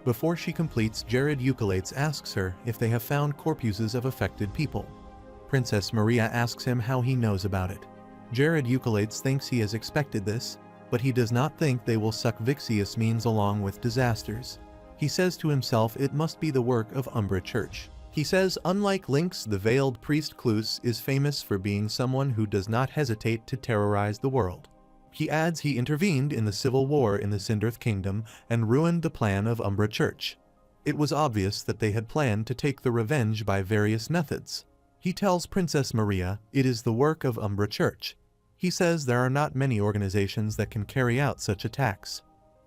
Before she completes, Jared Eucolates asks her if they have found corpses of affected people. Princess Maria asks him how he knows about it. Jared Eucolates thinks he has expected this, but he does not think they will suck Vixius means along with disasters. He says to himself it must be the work of Umbra Church. He says unlike Lynx, the veiled priest Cluse is famous for being someone who does not hesitate to terrorize the world. He adds he intervened in the civil war in the Sindarth Kingdom and ruined the plan of Umbra Church. It was obvious that they had planned to take the revenge by various methods. He tells Princess Maria it is the work of Umbra Church. He says there are not many organizations that can carry out such attacks.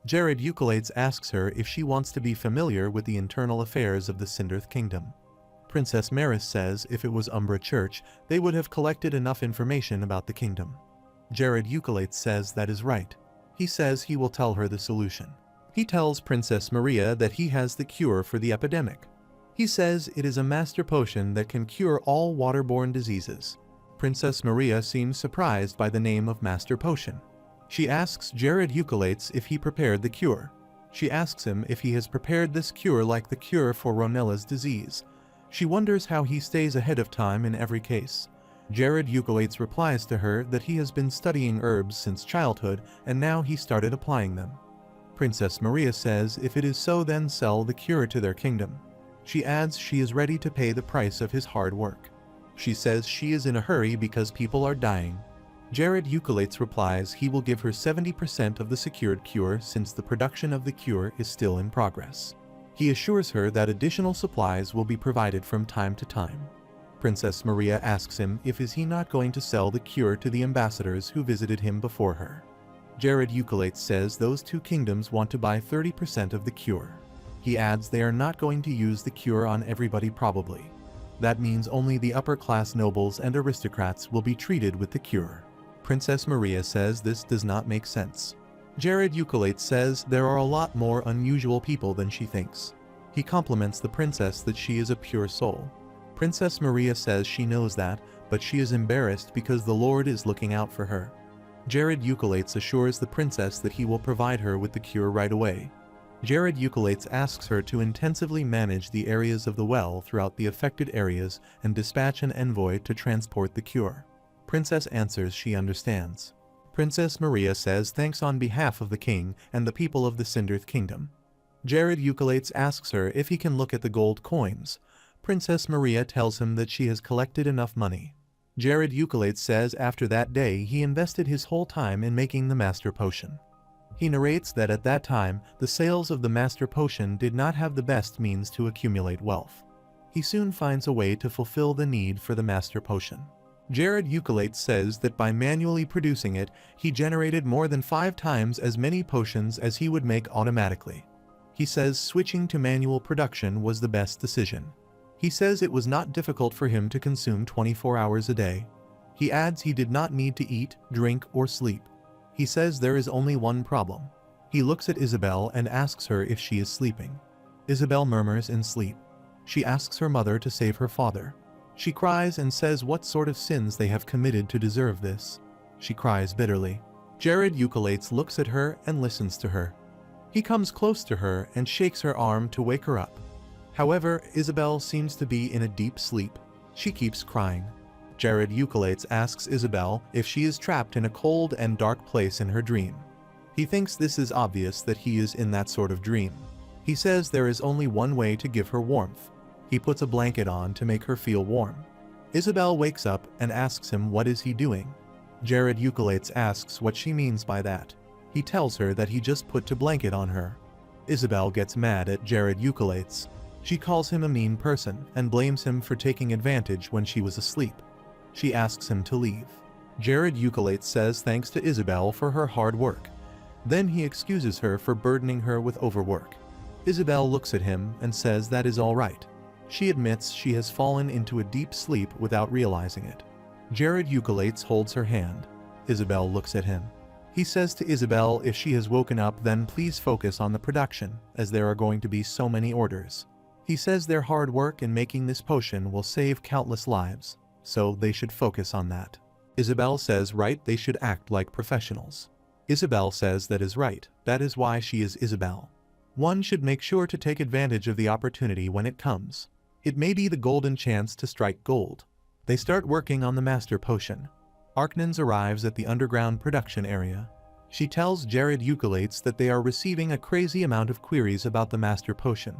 Jared Eucolates asks her if she wants to be familiar with the internal affairs of the Sindarth Kingdom. Princess Maris says if it was Umbra Church, they would have collected enough information about the kingdom. Jared Eucolates says that is right. He says he will tell her the solution. He tells Princess Maria that he has the cure for the epidemic. He says it is a master potion that can cure all waterborne diseases. Princess Maria seems surprised by the name of master potion. She asks Jared Eucolates if he prepared the cure. She asks him if he has prepared this cure like the cure for Ronella's disease. She wonders how he stays ahead of time in every case. Jared Eucolates replies to her that he has been studying herbs since childhood and now he started applying them. Princess Maria says if it is so, then sell the cure to their kingdom. She adds she is ready to pay the price of his hard work. She says she is in a hurry because people are dying. Jared Eucolates replies he will give her 70% of the secured cure since the production of the cure is still in progress. He assures her that additional supplies will be provided from time to time. Princess Maria asks him if is he not going to sell the cure to the ambassadors who visited him before her. Jared Eucolates says those two kingdoms want to buy 30% of the cure. He adds they are not going to use the cure on everybody probably. That means only the upper-class nobles and aristocrats will be treated with the cure. Princess Maria says this does not make sense. Jared Eucolates says there are a lot more unusual people than she thinks. He compliments the princess that she is a pure soul. Princess Maria says she knows that, but she is embarrassed because the Lord is looking out for her. Jared Eucolates assures the princess that he will provide her with the cure right away. Jared Eucolates asks her to intensively manage the areas of the well throughout the affected areas and dispatch an envoy to transport the cure. Princess answers she understands. Princess Maria says thanks on behalf of the king and the people of the Sindarth Kingdom. Jared Eucolates asks her if he can look at the gold coins. Princess Maria tells him that she has collected enough money. Jared Eucolates says after that day he invested his whole time in making the master potion. He narrates that at that time, the sales of the master potion did not have the best means to accumulate wealth. He soon finds a way to fulfill the need for the master potion. Jared Eucolates says that by manually producing it, he generated more than 5 times as many potions as he would make automatically. He says switching to manual production was the best decision. He says it was not difficult for him to consume 24 hours a day. He adds he did not need to eat, drink, or sleep. He says there is only one problem. He looks at Isabel and asks her if she is sleeping. Isabel murmurs in sleep. She asks her mother to save her father. She cries and says what sort of sins they have committed to deserve this. She cries bitterly. Jared Eucolates looks at her and listens to her. He comes close to her and shakes her arm to wake her up. However, Isabel seems to be in a deep sleep. She keeps crying. Jared Eucolates asks Isabel if she is trapped in a cold and dark place in her dream. He thinks this is obvious that he is in that sort of dream. He says there is only one way to give her warmth. He puts a blanket on to make her feel warm. Isabel wakes up and asks him what is he doing. Jared Eucolates asks what she means by that. He tells her that he just put a blanket on her. Isabel gets mad at Jared Eucolates. She calls him a mean person and blames him for taking advantage when she was asleep. She asks him to leave. Jared Eucolates says thanks to Isabel for her hard work. Then he excuses her for burdening her with overwork. Isabel looks at him and says that is all right. She admits she has fallen into a deep sleep without realizing it. Jared Eucolates holds her hand. Isabel looks at him. He says to Isabel if she has woken up then please focus on the production, as there are going to be so many orders. He says their hard work in making this potion will save countless lives, so they should focus on that. Isabel says right, they should act like professionals. Isabel says that is right, that is why she is Isabel. One should make sure to take advantage of the opportunity when it comes. It may be the golden chance to strike gold. They start working on the master potion. Arknans arrives at the underground production area. She tells Jared Eucalates that they are receiving a crazy amount of queries about the master potion.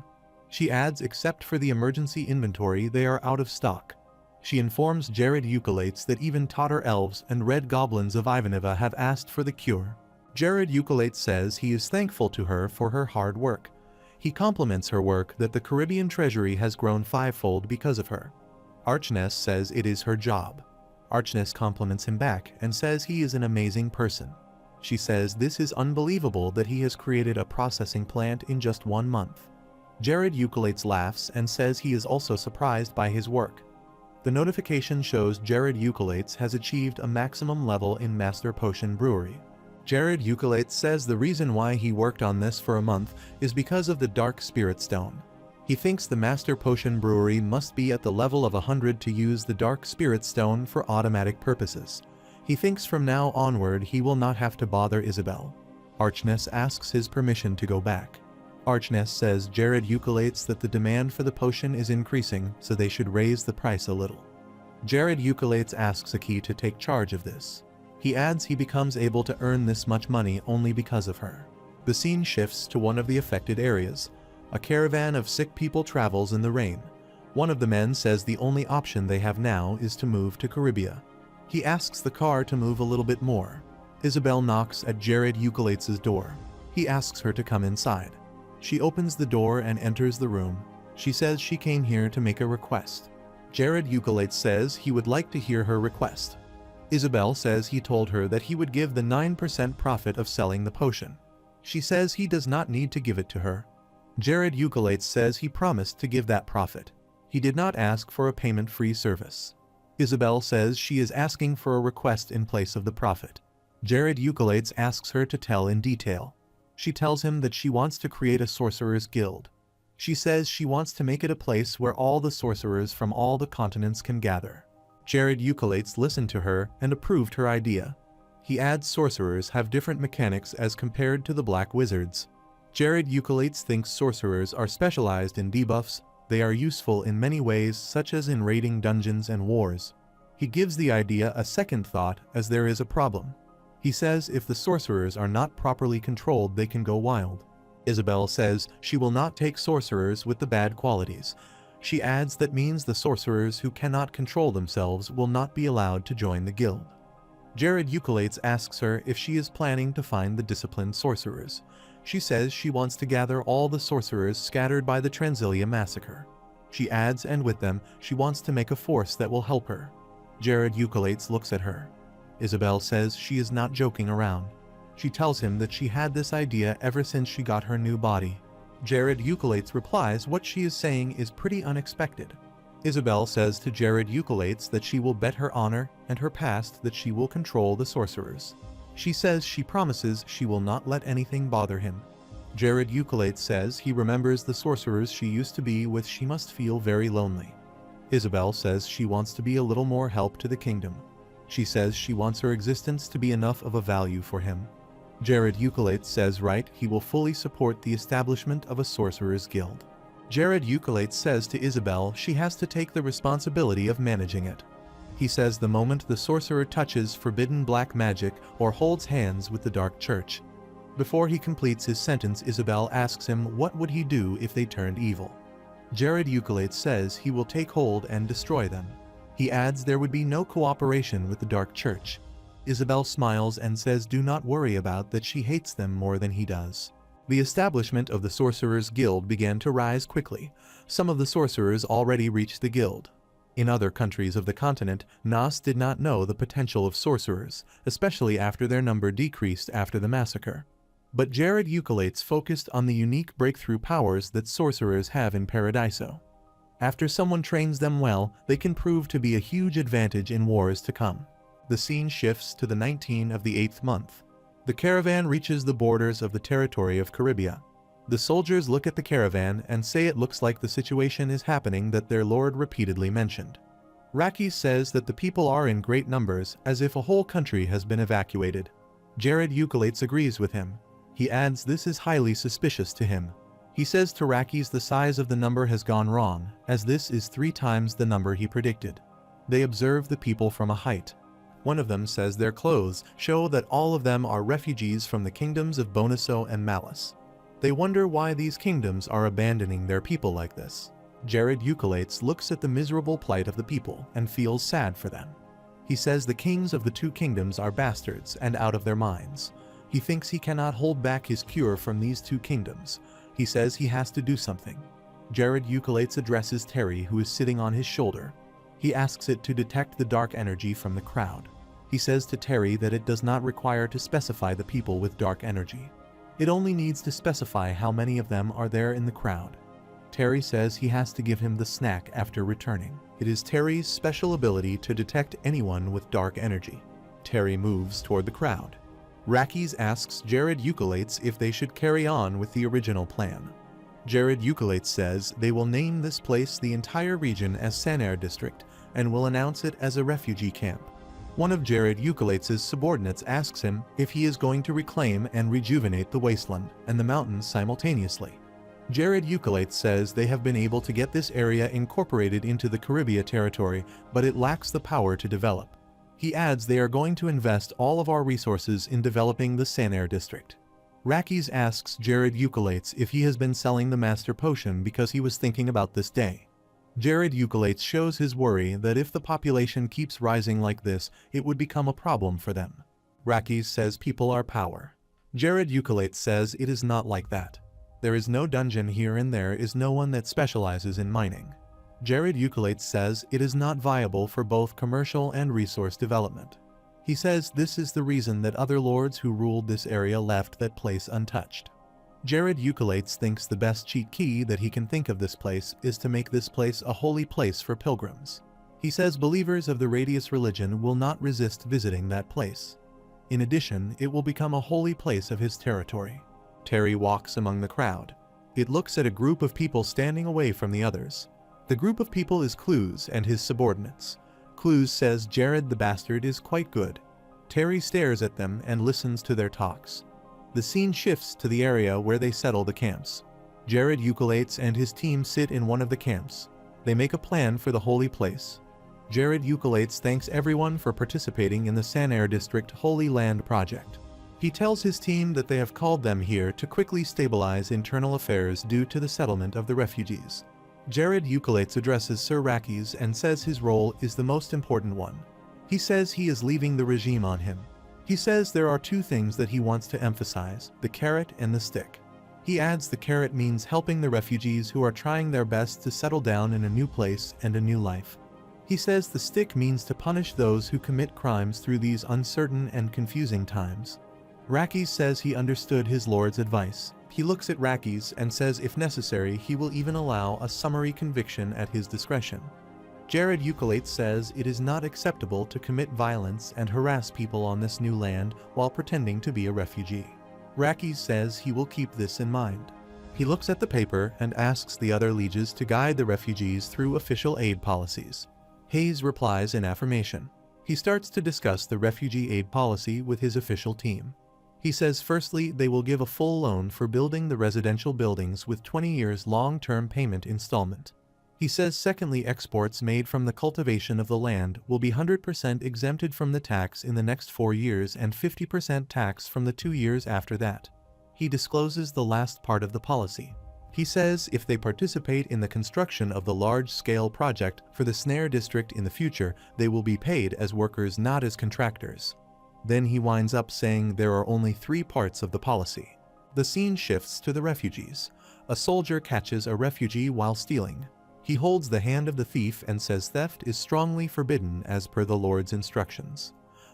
She adds except for the emergency inventory they are out of stock. She informs Jared Eucalates that even Tatar elves and red goblins of Ivanova have asked for the cure. Jared Eucalates says he is thankful to her for her hard work. He compliments her work that the Caribbean treasury has grown fivefold because of her. Archness says it is her job. Archness compliments him back and says he is an amazing person. She says this is unbelievable that he has created a processing plant in just 1 month. Jared Eucalates laughs and says he is also surprised by his work. The notification shows Jared Eucalates has achieved a maximum level in Master Potion Brewery. Jared Eucalates says the reason why he worked on this for a month is because of the Dark Spirit Stone. He thinks the Master Potion Brewery must be at the level of 100 to use the Dark Spirit Stone for automatic purposes. He thinks from now onward he will not have to bother Isabel. Archness asks his permission to go back. Archness says Jared Eucalates that the demand for the potion is increasing, so they should raise the price a little. Jared Eucalates asks Aki to take charge of this. He adds he becomes able to earn this much money only because of her. The scene shifts to one of the affected areas. A caravan of sick people travels in the rain. One of the men says the only option they have now is to move to Caribia. He asks the car to move a little bit more. Isabel knocks at Jared Eucalates' door. He asks her to come inside. She opens the door and enters the room. She says she came here to make a request. Jared Eucalates says he would like to hear her request. Isabel says he told her that he would give the 9% profit of selling the potion. She says he does not need to give it to her. Jared Eucalates says he promised to give that profit. He did not ask for a payment-free service. Isabel says she is asking for a request in place of the profit. Jared Eucalates asks her to tell in detail. She tells him that she wants to create a sorcerer's guild. She says she wants to make it a place where all the sorcerers from all the continents can gather. Jared Eucalates listened to her and approved her idea. He adds sorcerers have different mechanics as compared to the black wizards. Jared Eucalates thinks sorcerers are specialized in debuffs. They are useful in many ways, such as in raiding dungeons and wars. He gives the idea a second thought as there is a problem. He says if the sorcerers are not properly controlled they can go wild. Isabel says she will not take sorcerers with the bad qualities. She adds that means the sorcerers who cannot control themselves will not be allowed to join the guild. Jared Eucalates asks her if she is planning to find the disciplined sorcerers. She says she wants to gather all the sorcerers scattered by the Transilia massacre. She adds and with them she wants to make a force that will help her. Jared Eucalates looks at her. Isabel says she is not joking around. She tells him that she had this idea ever since she got her new body. Jared Eucalates replies what she is saying is pretty unexpected. Isabel says to Jared Eucalates that she will bet her honor and her past that she will control the sorcerers. She says she promises she will not let anything bother him. Jared Eucalates says he remembers the sorcerers she used to be with. She must feel very lonely. Isabel says she wants to be a little more help to the kingdom. She says she wants her existence to be enough of a value for him. Jared Eucalates says right, he will fully support the establishment of a sorcerer's guild. Jared Eucalates says to Isabel she has to take the responsibility of managing it. He says the moment the sorcerer touches forbidden black magic or holds hands with the dark church. Before he completes his sentence, Isabel asks him what would he do if they turned evil. Jared Eucalates says he will take hold and destroy them. He adds there would be no cooperation with the dark church. Isabel smiles and says do not worry about that, she hates them more than he does. The establishment of the Sorcerers Guild began to rise quickly. Some of the sorcerers already reached the guild. In other countries of the continent, Nas did not know the potential of sorcerers, especially after their number decreased after the massacre. But Jared Eucalates focused on the unique breakthrough powers that sorcerers have in Paradiso. After someone trains them well, they can prove to be a huge advantage in wars to come. The scene shifts to the 19th of the 8th month. The caravan reaches the borders of the territory of Caribia. The soldiers look at the caravan and say it looks like the situation is happening that their lord repeatedly mentioned. Rakis says that the people are in great numbers, as if a whole country has been evacuated. Jared Eucalates agrees with him. He adds this is highly suspicious to him. He says to Rakis the size of the number has gone wrong, as this is 3 times the number he predicted. They observe the people from a height. One of them says their clothes show that all of them are refugees from the kingdoms of Boniso and Malice. They wonder why these kingdoms are abandoning their people like this. Jared Eucalates looks at the miserable plight of the people and feels sad for them. He says the kings of the 2 kingdoms are bastards and out of their minds. He thinks he cannot hold back his cure from these 2 kingdoms. He says he has to do something. Jared Eucalates addresses Terry, who is sitting on his shoulder. He asks it to detect the dark energy from the crowd. He says to Terry that it does not require to specify the people with dark energy. It only needs to specify how many of them are there in the crowd. Terry says he has to give him the snack after returning. It is Terry's special ability to detect anyone with dark energy. Terry moves toward the crowd. Rakis asks Jared Eucalates if they should carry on with the original plan. Jared Eucalates says they will name this place the entire region as Sanair District and will announce it as a refugee camp. One of Jared Eucalates' subordinates asks him if he is going to reclaim and rejuvenate the wasteland and the mountains simultaneously. Jared Eucalates says they have been able to get this area incorporated into the Caribia territory, but it lacks the power to develop. He adds they are going to invest all of our resources in developing the Sanair district. Rakis asks Jared Eucalates if he has been selling the master potion because he was thinking about this day. Jared Eucalates shows his worry that if the population keeps rising like this, it would become a problem for them. Rakis says people are power. Jared Eucalates says it is not like that. There is no dungeon here and there is no one that specializes in mining. Jared Eucalates says it is not viable for both commercial and resource development. He says this is the reason that other lords who ruled this area left that place untouched. Jared Eucalates thinks the best cheat key that he can think of this place is to make this place a holy place for pilgrims. He says believers of the Radius religion will not resist visiting that place. In addition, it will become a holy place of his territory. Terry walks among the crowd. It looks at a group of people standing away from the others. The group of people is Clues and his subordinates. Clues says Jared the bastard is quite good. Terry stares at them and listens to their talks. The scene shifts to the area where they settle the camps. Jared Eucalates and his team sit in one of the camps. They make a plan for the holy place. Jared Eucalates thanks everyone for participating in the Sanair District Holy Land project. He tells his team that they have called them here to quickly stabilize internal affairs due to the settlement of the refugees. Jared Eucalates addresses Sir Rakis and says his role is the most important one. He says he is leaving the regime on him. He says there are 2 things that he wants to emphasize, the carrot and the stick. He adds the carrot means helping the refugees who are trying their best to settle down in a new place and a new life. He says the stick means to punish those who commit crimes through these uncertain and confusing times. Rakis says he understood his lord's advice. He looks at Rakis and says if necessary he will even allow a summary conviction at his discretion. Jared Eucalates says it is not acceptable to commit violence and harass people on this new land while pretending to be a refugee. Rakis says he will keep this in mind. He looks at the paper and asks the other lieges to guide the refugees through official aid policies. Hayes replies in affirmation. He starts to discuss the refugee aid policy with his official team. He says firstly they will give a full loan for building the residential buildings with 20 years long-term payment installment. He says secondly exports made from the cultivation of the land will be 100% exempted from the tax in the next 4 years and 50% tax from the 2 years after that. He discloses the last part of the policy. He says if they participate in the construction of the large-scale project for the Sanair district in the future, they will be paid as workers, not as contractors. Then he winds up saying there are only 3 parts of the policy. The scene shifts to the refugees. A soldier catches a refugee while stealing. He holds the hand of the thief and says theft is strongly forbidden as per the Lord's instructions.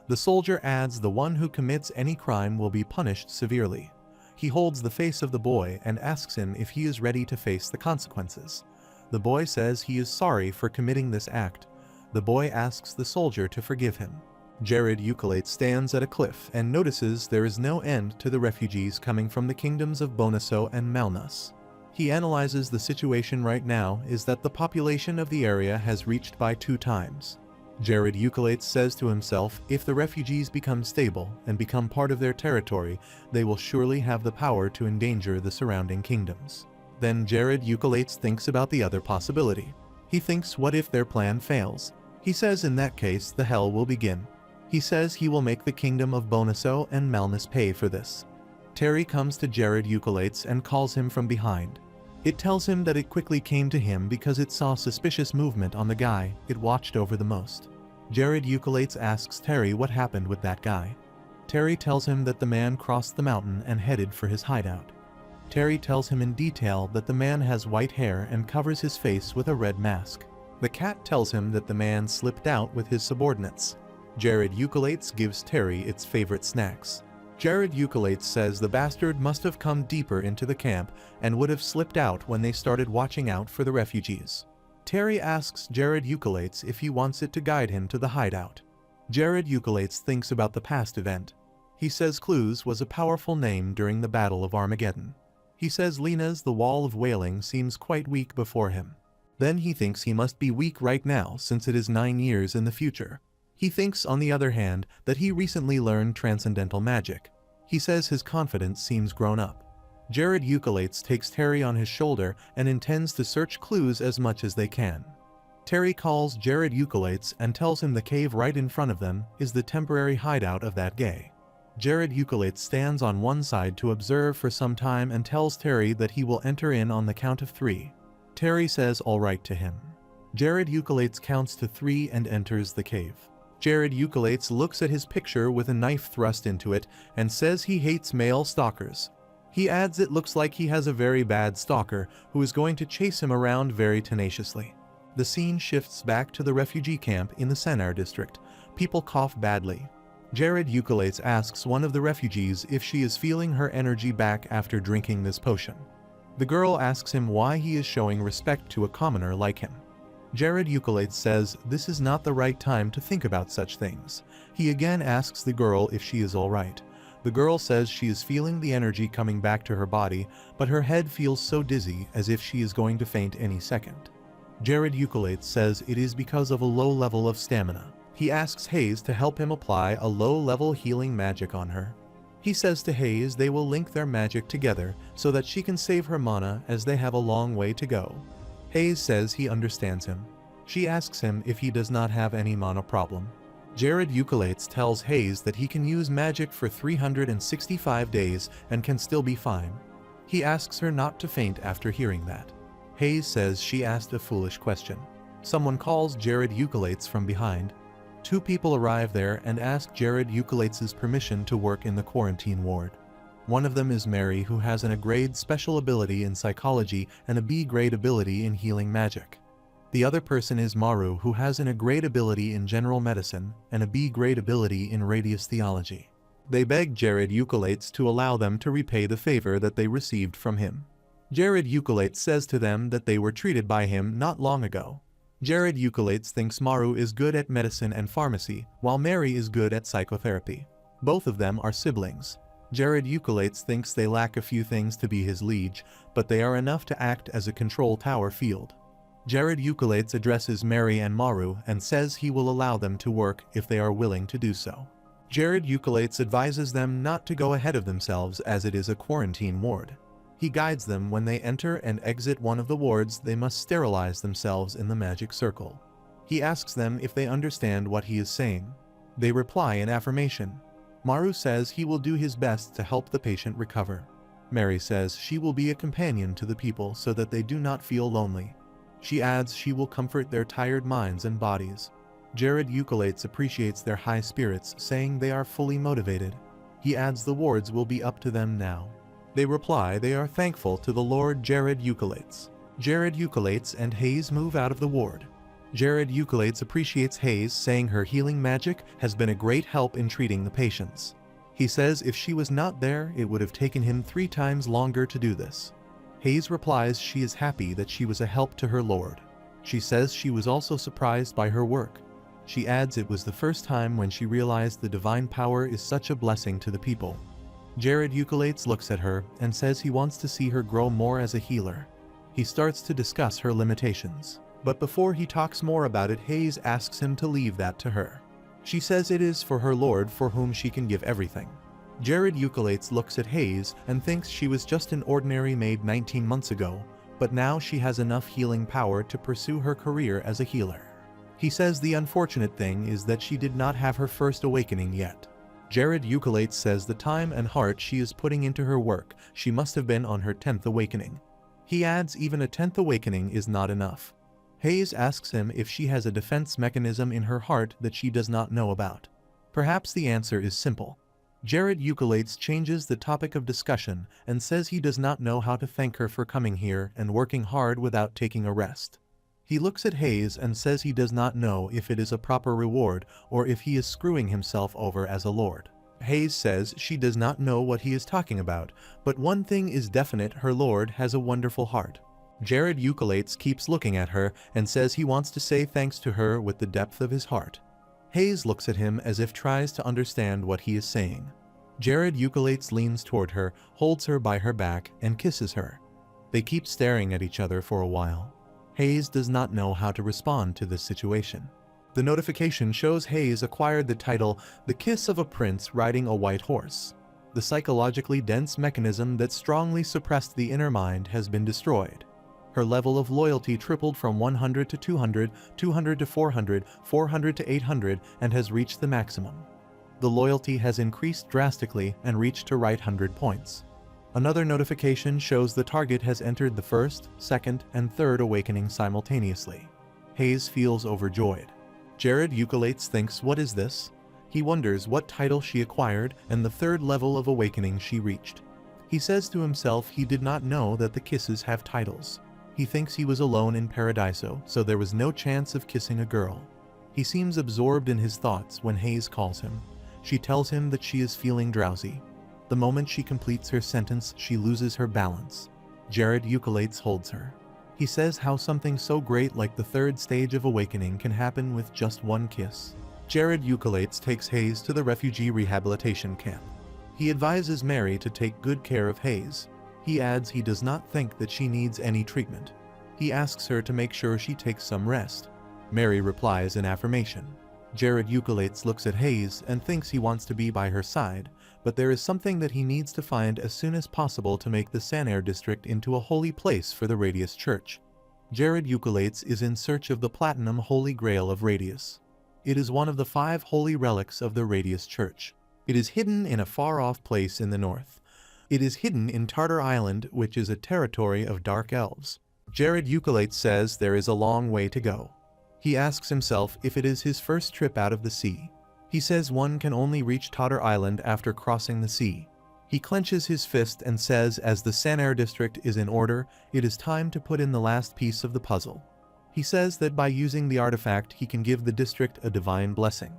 The soldier adds the one who commits any crime will be punished severely. He holds the face of the boy and asks him if he is ready to face the consequences. The boy says he is sorry for committing this act. The boy asks the soldier to forgive him. Jared Euclid stands at a cliff and notices there is no end to the refugees coming from the kingdoms of Bonaso and Malnus. He analyzes the situation right now is that the population of the area has reached by 2 times. Jared Euclid says to himself, if the refugees become stable and become part of their territory, they will surely have the power to endanger the surrounding kingdoms. Then Jared Euclid thinks about the other possibility. He thinks, what if their plan fails? He says in that case the hell will begin. He says he will make the kingdom of Bonaso and Malnus pay for this. Terry comes to Jared Euclid and calls him from behind. It tells him that it quickly came to him because it saw suspicious movement on the guy it watched over the most. Jared Euclid asks Terry what happened with that guy. Terry tells him that the man crossed the mountain and headed for his hideout. Terry tells him in detail that the man has white hair and covers his face with a red mask. The cat tells him that the man slipped out with his subordinates. Jared Euclid gives Terry its favorite snacks. Jared Euclid says the bastard must have come deeper into the camp and would have slipped out when they started watching out for the refugees. Terry asks Jared Euclid if he wants it to guide him to the hideout. Jared Euclid thinks about the past event. He says Clues was a powerful name during the Battle of Armageddon. He says Lena's The Wall of Wailing seems quite weak before him. Then he thinks he must be weak right now since it is 9 years in the future. He thinks, on the other hand, that he recently learned transcendental magic. He says his confidence seems grown up. Jared Euclid takes Terry on his shoulder and intends to search Clues as much as they can. Terry calls Jared Euclid and tells him the cave right in front of them is the temporary hideout of that gay. Jared Euclid stands on one side to observe for some time and tells Terry that he will enter in on the count of 3. Terry says all right to him. Jared Euclid counts to 3 and enters the cave. Jared Euclid looks at his picture with a knife thrust into it and says he hates male stalkers. He adds it looks like he has a very bad stalker who is going to chase him around very tenaciously. The scene shifts back to the refugee camp in the Senar district. People cough badly. Jared Euclid asks one of the refugees if she is feeling her energy back after drinking this potion. The girl asks him why he is showing respect to a commoner like him. Jared Euclid says this is not the right time to think about such things. He again asks the girl if she is alright. The girl says she is feeling the energy coming back to her body, but her head feels so dizzy as if she is going to faint any second. Jared Euclid says it is because of a low level of stamina. He asks Hayes to help him apply a low-level healing magic on her. He says to Hayes they will link their magic together so that she can save her mana as they have a long way to go. Hayes says he understands him. She asks him if he does not have any mana problem. Jared Euclid tells Hayes that he can use magic for 365 days and can still be fine. He asks her not to faint after hearing that. Hayes says she asked a foolish question. Someone calls Jared Euclid from behind. 2 people arrive there and ask Jared Euclid's permission to work in the quarantine ward. One of them is Mary, who has an A-grade special ability in psychology and a B-grade ability in healing magic. The other person is Maru, who has an A-grade ability in general medicine and a B-grade ability in radius theology. They beg Jared Euclid to allow them to repay the favor that they received from him. Jared Euclid says to them that they were treated by him not long ago. Jared Euclid thinks Maru is good at medicine and pharmacy, while Mary is good at psychotherapy. Both of them are siblings. Jared Euclid thinks they lack a few things to be his liege, but they are enough to act as a control tower field. Jared Euclid addresses Mary and Maru and says he will allow them to work if they are willing to do so. Jared Euclid advises them not to go ahead of themselves as it is a quarantine ward. He guides them when they enter and exit one of the wards. They must sterilize themselves in the magic circle. He asks them if they understand what he is saying. They reply in affirmation. Maru says he will do his best to help the patient recover. Mary says she will be a companion to the people so that they do not feel lonely. She adds she will comfort their tired minds and bodies. Jared Euclid appreciates their high spirits, saying they are fully motivated. He adds the wards will be up to them now. They reply they are thankful to the Lord Jared Euclid. Jared Euclid and Hayes move out of the ward. Jared Euclid appreciates Hayes, saying her healing magic has been a great help in treating the patients. He says if she was not there, it would have taken him 3 times longer to do this. Hayes replies she is happy that she was a help to her lord. She says she was also surprised by her work. She adds it was the first time when she realized the divine power is such a blessing to the people. Jared Eucolates looks at her and says he wants to see her grow more as a healer. He starts to discuss her limitations. But before he talks more about it, Hayes asks him to leave that to her. She says it is for her Lord for whom she can give everything. Jared Eucolates looks at Hayes and thinks she was just an ordinary maid 19 months ago, but now she has enough healing power to pursue her career as a healer. He says the unfortunate thing is that she did not have her first awakening yet. Jared Eucolates says the time and heart she is putting into her work, she must have been on her 10th awakening. He adds even a 10th awakening is not enough. Hayes asks him if she has a defense mechanism in her heart that she does not know about. Perhaps the answer is simple. Jared Eucolates changes the topic of discussion and says he does not know how to thank her for coming here and working hard without taking a rest. He looks at Hayes and says he does not know if it is a proper reward or if he is screwing himself over as a lord. Hayes says she does not know what he is talking about, but one thing is definite: her lord has a wonderful heart. Jared Eucolates keeps looking at her and says he wants to say thanks to her with the depth of his heart. Hayes looks at him as if tries to understand what he is saying. Jared Eucolates leans toward her, holds her by her back, and kisses her. They keep staring at each other for a while. Hayes does not know how to respond to this situation. The notification shows Hayes acquired the title, The Kiss of a Prince Riding a White Horse. The psychologically dense mechanism that strongly suppressed the inner mind has been destroyed. Her level of loyalty tripled from 100 to 200, 200 to 400, 400 to 800, and has reached the maximum. The loyalty has increased drastically and reached to right 100 points. Another notification shows the target has entered the first, second, and third awakening simultaneously. Hayes feels overjoyed. Jared Eucolates thinks, what is this? He wonders what title she acquired and the third level of awakening she reached. He says to himself he did not know that the kisses have titles. He thinks he was alone in Paradiso, so there was no chance of kissing a girl. He seems absorbed in his thoughts when Hayes calls him. She tells him that she is feeling drowsy. The moment she completes her sentence, she loses her balance. Jared Eucolates holds her. He says how something so great like the third stage of awakening can happen with just one kiss. Jared Eucolates takes Hayes to the refugee rehabilitation camp. He advises Mary to take good care of Hayes. He adds he does not think that she needs any treatment. He asks her to make sure she takes some rest. Mary replies in affirmation. Jared Eucolates looks at Hayes and thinks he wants to be by her side, but there is something that he needs to find as soon as possible to make the Sanair district into a holy place for the Radius Church. Jared Eucolates is in search of the Platinum Holy Grail of Radius. It is one of the 5 holy relics of the Radius Church. It is hidden in a far-off place in the north. It is hidden in Tartar Island, which is a territory of dark elves. Jared Eucolates says there is a long way to go. He asks himself if it is his first trip out of the sea. He says one can only reach Tartar Island after crossing the sea. He clenches his fist and says as the Sanair district is in order, it is time to put in the last piece of the puzzle. He says that by using the artifact he can give the district a divine blessing.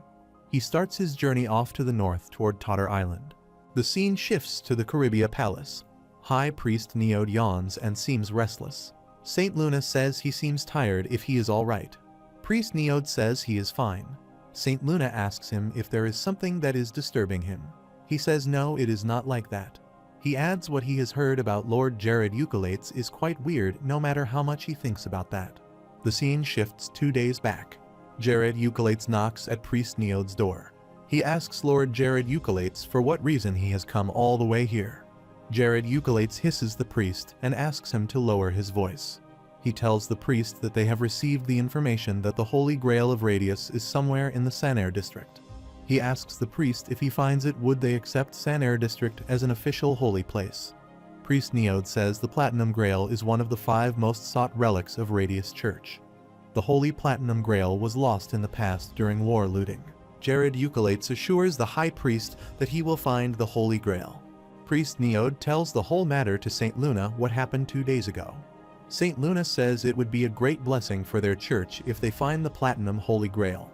He starts his journey off to the north toward Tartar Island. The scene shifts to the Caribia Palace. High Priest Neod yawns and seems restless. Saint Luna says he seems tired if he is all right. Priest Neod says he is fine. Saint Luna asks him if there is something that is disturbing him. He says no, it is not like that. He adds what he has heard about Lord Jared Eucolates is quite weird no matter how much he thinks about that. The scene shifts 2 days back. Jared Eucolates knocks at Priest Neod's door. He asks Lord Jared Eucolates for what reason he has come all the way here. Jared Eucolates hisses the priest and asks him to lower his voice. He tells the priest that they have received the information that the Holy Grail of Radius is somewhere in the Sanair district. He asks the priest if he finds it, would they accept Sanair district as an official holy place. Priest Neod says the Platinum Grail is one of the 5 most sought relics of Radius Church. The Holy Platinum Grail was lost in the past during war looting. Jared Eucolates assures the High Priest that he will find the Holy Grail. Priest Neod tells the whole matter to Saint Luna what happened 2 days ago. Saint Luna says it would be a great blessing for their church if they find the Platinum Holy Grail.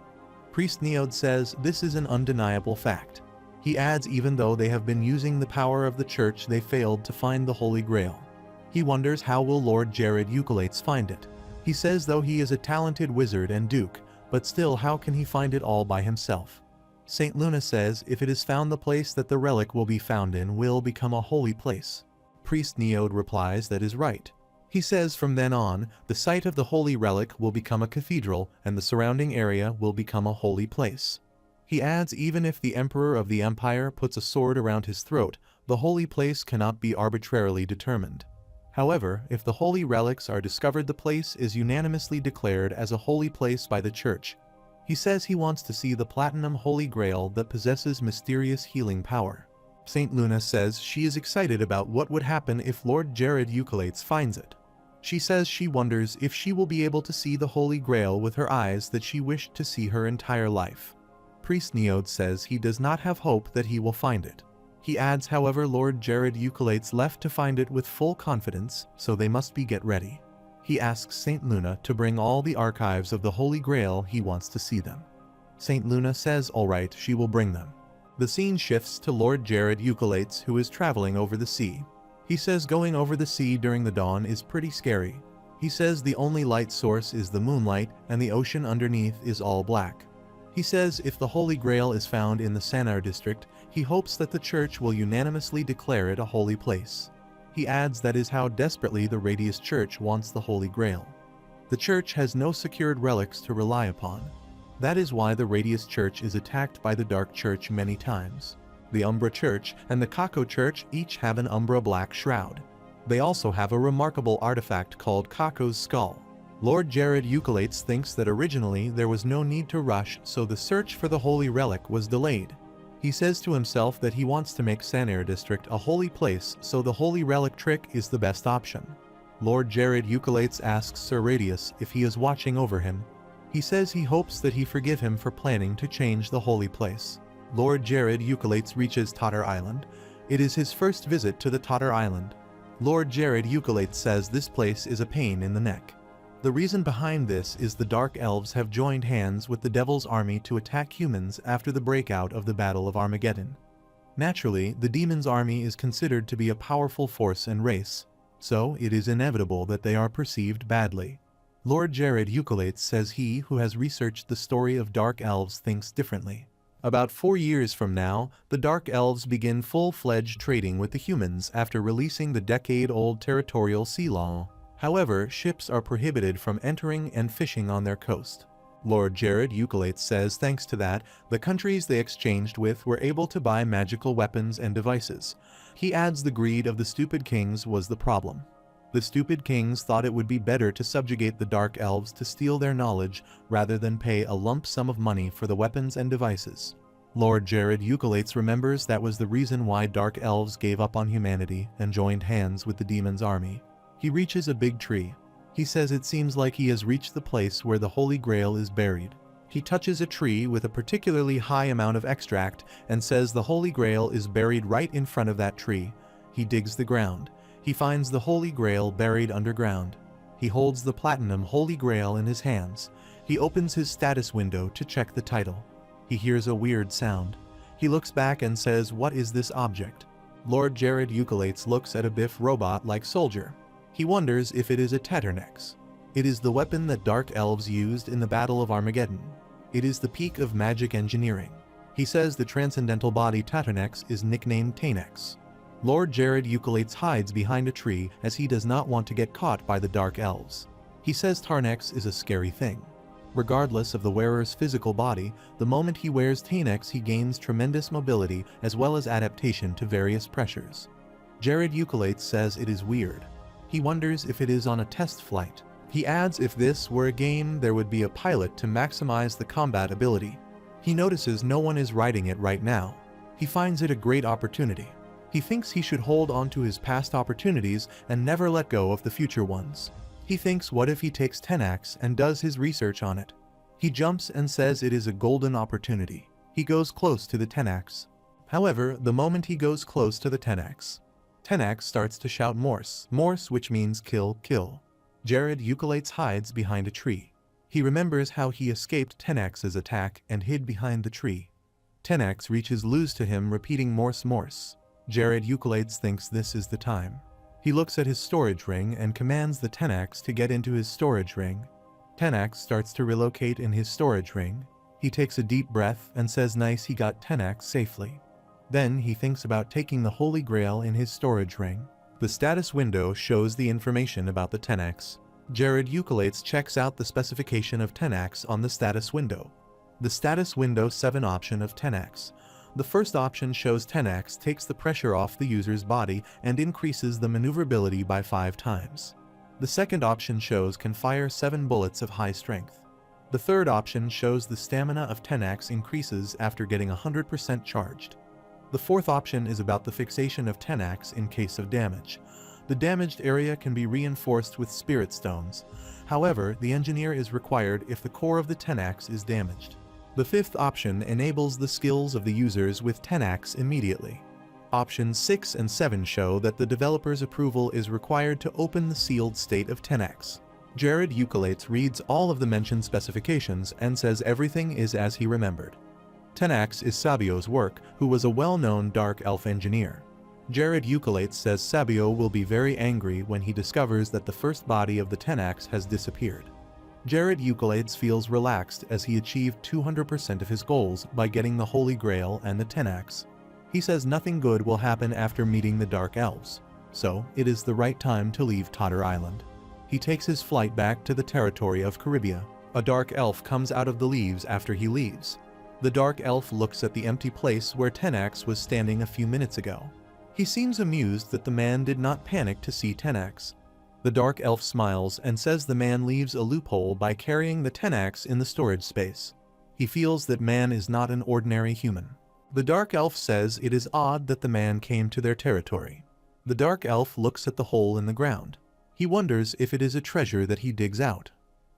Priest Neod says this is an undeniable fact. He adds even though they have been using the power of the church they failed to find the Holy Grail. He wonders how will Lord Jared Eucolates find it. He says though he is a talented wizard and duke, But still, how can he find it all by himself? Saint Luna says if it is found, the place that the relic will be found in will become a holy place. Priest Neode replies that is right. He says from then on, the site of the holy relic will become a cathedral and the surrounding area will become a holy place. He adds even if the emperor of the empire puts a sword around his throat, the holy place cannot be arbitrarily determined. However, if the holy relics are discovered, the place is unanimously declared as a holy place by the church. He says he wants to see the platinum holy grail that possesses mysterious healing power. Saint Luna says she is excited about what would happen if Lord Jared Eucolates finds it. She says she wonders if she will be able to see the holy grail with her eyes that she wished to see her entire life. Priest Neode says he does not have hope that he will find it. He adds, however, Lord Jared Eucolates left to find it with full confidence, so they must get ready. He asks Saint Luna to bring all the archives of the Holy Grail, he wants to see them. Saint Luna says alright, she will bring them. The scene shifts to Lord Jared Eucolates, who is traveling over the sea. He says going over the sea during the dawn is pretty scary. He says the only light source is the moonlight and the ocean underneath is all black. He says if the Holy Grail is found in the Sanar district, he hopes that the church will unanimously declare it a holy place. He adds that is how desperately the Radius Church wants the Holy Grail. The church has no secured relics to rely upon. That is why the Radius Church is attacked by the Dark Church many times. The Umbra Church and the Kako Church each have an Umbra black shroud. They also have a remarkable artifact called Kako's skull. Lord Jared Eucolates thinks that originally there was no need to rush, so the search for the holy relic was delayed. He says to himself that he wants to make Sanar district a holy place, so the holy relic trick is the best option. Lord Jared Eucolates asks Sir Radius if he is watching over him. He says he hopes that he forgive him for planning to change the holy place. Lord Jared Eucolates reaches Tatar Island. It is his first visit to the Tatar Island. Lord Jared Eucolates says this place is a pain in the neck. The reason behind this is the Dark Elves have joined hands with the Devil's army to attack humans after the breakout of the Battle of Armageddon. Naturally, the Demon's army is considered to be a powerful force and race, so it is inevitable that they are perceived badly. Lord Jared Eucolates says he who has researched the story of Dark Elves thinks differently. About 4 years from now, the Dark Elves begin full-fledged trading with the humans after releasing the decade-old territorial sea law. However, ships are prohibited from entering and fishing on their coast. Lord Jared Eucolates says thanks to that, the countries they exchanged with were able to buy magical weapons and devices. He adds the greed of the stupid kings was the problem. The stupid kings thought it would be better to subjugate the Dark Elves to steal their knowledge rather than pay a lump sum of money for the weapons and devices. Lord Jared Eucolates remembers that was the reason why Dark Elves gave up on humanity and joined hands with the Demon's army. He reaches a big tree. He says it seems like he has reached the place where the Holy Grail is buried. He touches a tree with a particularly high amount of extract and says the Holy Grail is buried right in front of that tree. He digs the ground. He finds the Holy Grail buried underground. He holds the Platinum Holy Grail in his hands. He opens his status window to check the title. He hears a weird sound. He looks back and says, "What is this object?" Lord Jared Eucolates looks at a Biff robot-like soldier. He wonders if it is a Tatarnex. It is the weapon that Dark Elves used in the Battle of Armageddon. It is the peak of magic engineering. He says the transcendental body Tatarnex is nicknamed Tanex. Lord Jared Eucolates hides behind a tree as he does not want to get caught by the Dark Elves. He says Tarnex is a scary thing. Regardless of the wearer's physical body, the moment he wears Tanex he gains tremendous mobility as well as adaptation to various pressures. Jared Eucolates says it is weird. He wonders if it is on a test flight. He adds if this were a game there would be a pilot to maximize the combat ability. He notices no one is riding it right now. He finds it a great opportunity. He thinks he should hold on to his past opportunities and never let go of the future ones. He thinks what if he takes Tenax and does his research on it. He jumps and says it is a golden opportunity. He goes close to the Tenax. However, the moment he goes close to the Tenax, Tenax starts to shout Morse, Morse which means kill, kill. Jared Eucolates hides behind a tree. He remembers how he escaped Tenax's attack and hid behind the tree. Tenax reaches loose to him repeating Morse, Morse. Jared Eucolates thinks this is the time. He looks at his storage ring and commands the Tenax to get into his storage ring. Tenax starts to relocate in his storage ring. He takes a deep breath and says nice he got Tenax safely. Then he thinks about taking the Holy Grail in his storage ring. The status window shows the information about the Tenax. Jared Eucolates checks out the specification of Tenax on the status window. The status window 7 option of Tenax. The first option shows Tenax takes the pressure off the user's body and increases the maneuverability by 5 times. The second option shows can fire 7 bullets of high strength. The third option shows the stamina of Tenax increases after getting 100% charged. The fourth option is about the fixation of Tenax in case of damage. The damaged area can be reinforced with spirit stones. However, the engineer is required if the core of the Tenax is damaged. The fifth option enables the skills of the users with Tenax immediately. Options 6 and 7 show that the developer's approval is required to open the sealed state of Tenax. Jared Eucolates reads all of the mentioned specifications and says everything is as he remembered. Tenax is Sabio's work, who was a well-known dark elf engineer. Jared Eucolates says Sabio will be very angry when he discovers that the first body of the Tenax has disappeared. Jared Eucolates feels relaxed as he achieved 200% of his goals by getting the Holy Grail and the Tenax. He says nothing good will happen after meeting the Dark Elves, so it is the right time to leave Totter Island. He takes his flight back to the territory of Caribia. A Dark Elf comes out of the leaves after he leaves. The Dark Elf looks at the empty place where Tenax was standing a few minutes ago. He seems amused that the man did not panic to see Tenax. The Dark Elf smiles and says the man leaves a loophole by carrying the Tenax in the storage space. He feels that man is not an ordinary human. The Dark Elf says it is odd that the man came to their territory. The Dark Elf looks at the hole in the ground. He wonders if it is a treasure that he digs out.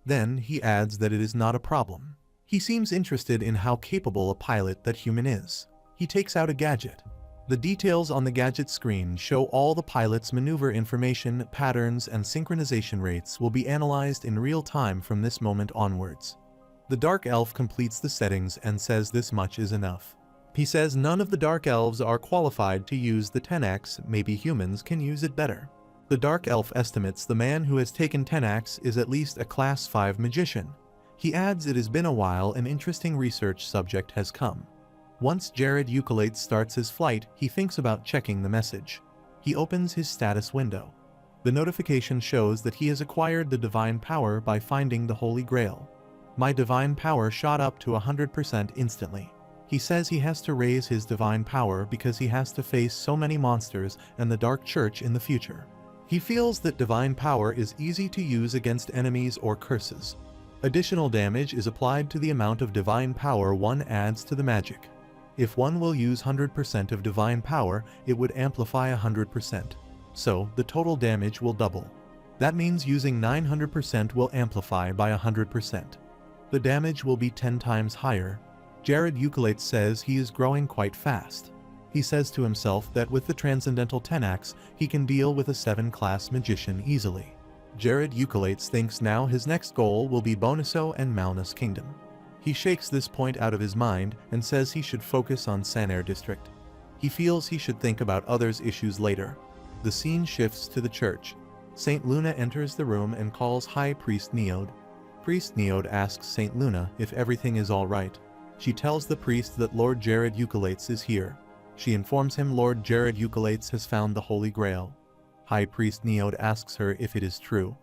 Then he adds that it is not a problem. He seems interested in how capable a pilot that human is. He takes out a gadget. The details on the gadget screen show all the pilot's maneuver information, patterns, and synchronization rates will be analyzed in real time from this moment onwards. The Dark Elf completes the settings and says this much is enough. He says none of the Dark Elves are qualified to use the Tenax, maybe humans can use it better. The Dark Elf estimates the man who has taken Tenax is at least a Class 5 magician. He adds it has been a while an interesting research subject has come. Once Jared Eucolates starts his flight, he thinks about checking the message. He opens his status window. The notification shows that he has acquired the divine power by finding the Holy Grail. My divine power shot up to 100% instantly. He says he has to raise his divine power because he has to face so many monsters and the Dark Church in the future. He feels that divine power is easy to use against enemies or curses. Additional damage is applied to the amount of divine power one adds to the magic. If one will use 100% of divine power, it would amplify 100%. So, the total damage will double. That means using 900% will amplify by 100%. The damage will be 10 times higher. Jared Eucolates says he is growing quite fast. He says to himself that with the Transcendental Tenax, he can deal with a 7-class magician easily. Jared Eucolates thinks now his next goal will be Bonuso and Malnus Kingdom. He shakes this point out of his mind and says he should focus on Sanair District. He feels he should think about others' issues later. The scene shifts to the church. Saint Luna enters the room and calls High Priest Neode. Priest Neode asks Saint Luna if everything is alright. She tells the priest that Lord Jared Eucolates is here. She informs him Lord Jared Eucolates has found the Holy Grail. High Priest Neode asks her if it is true.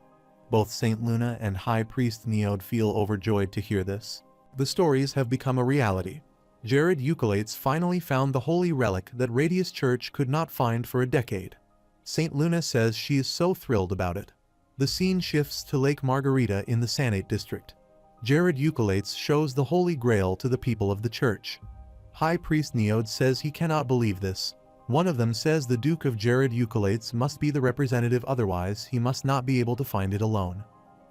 Both Saint Luna and High Priest Neode feel overjoyed to hear this. The stories have become a reality. Jared Eucolates finally found the holy relic that Radius Church could not find for a decade. Saint Luna says she is so thrilled about it. The scene shifts to Lake Margarita in the Sanate District. Jared Eucolates shows the Holy Grail to the people of the church. High Priest Neode says he cannot believe this. One of them says the Duke of Jared Eucolates must be the representative, otherwise he must not be able to find it alone.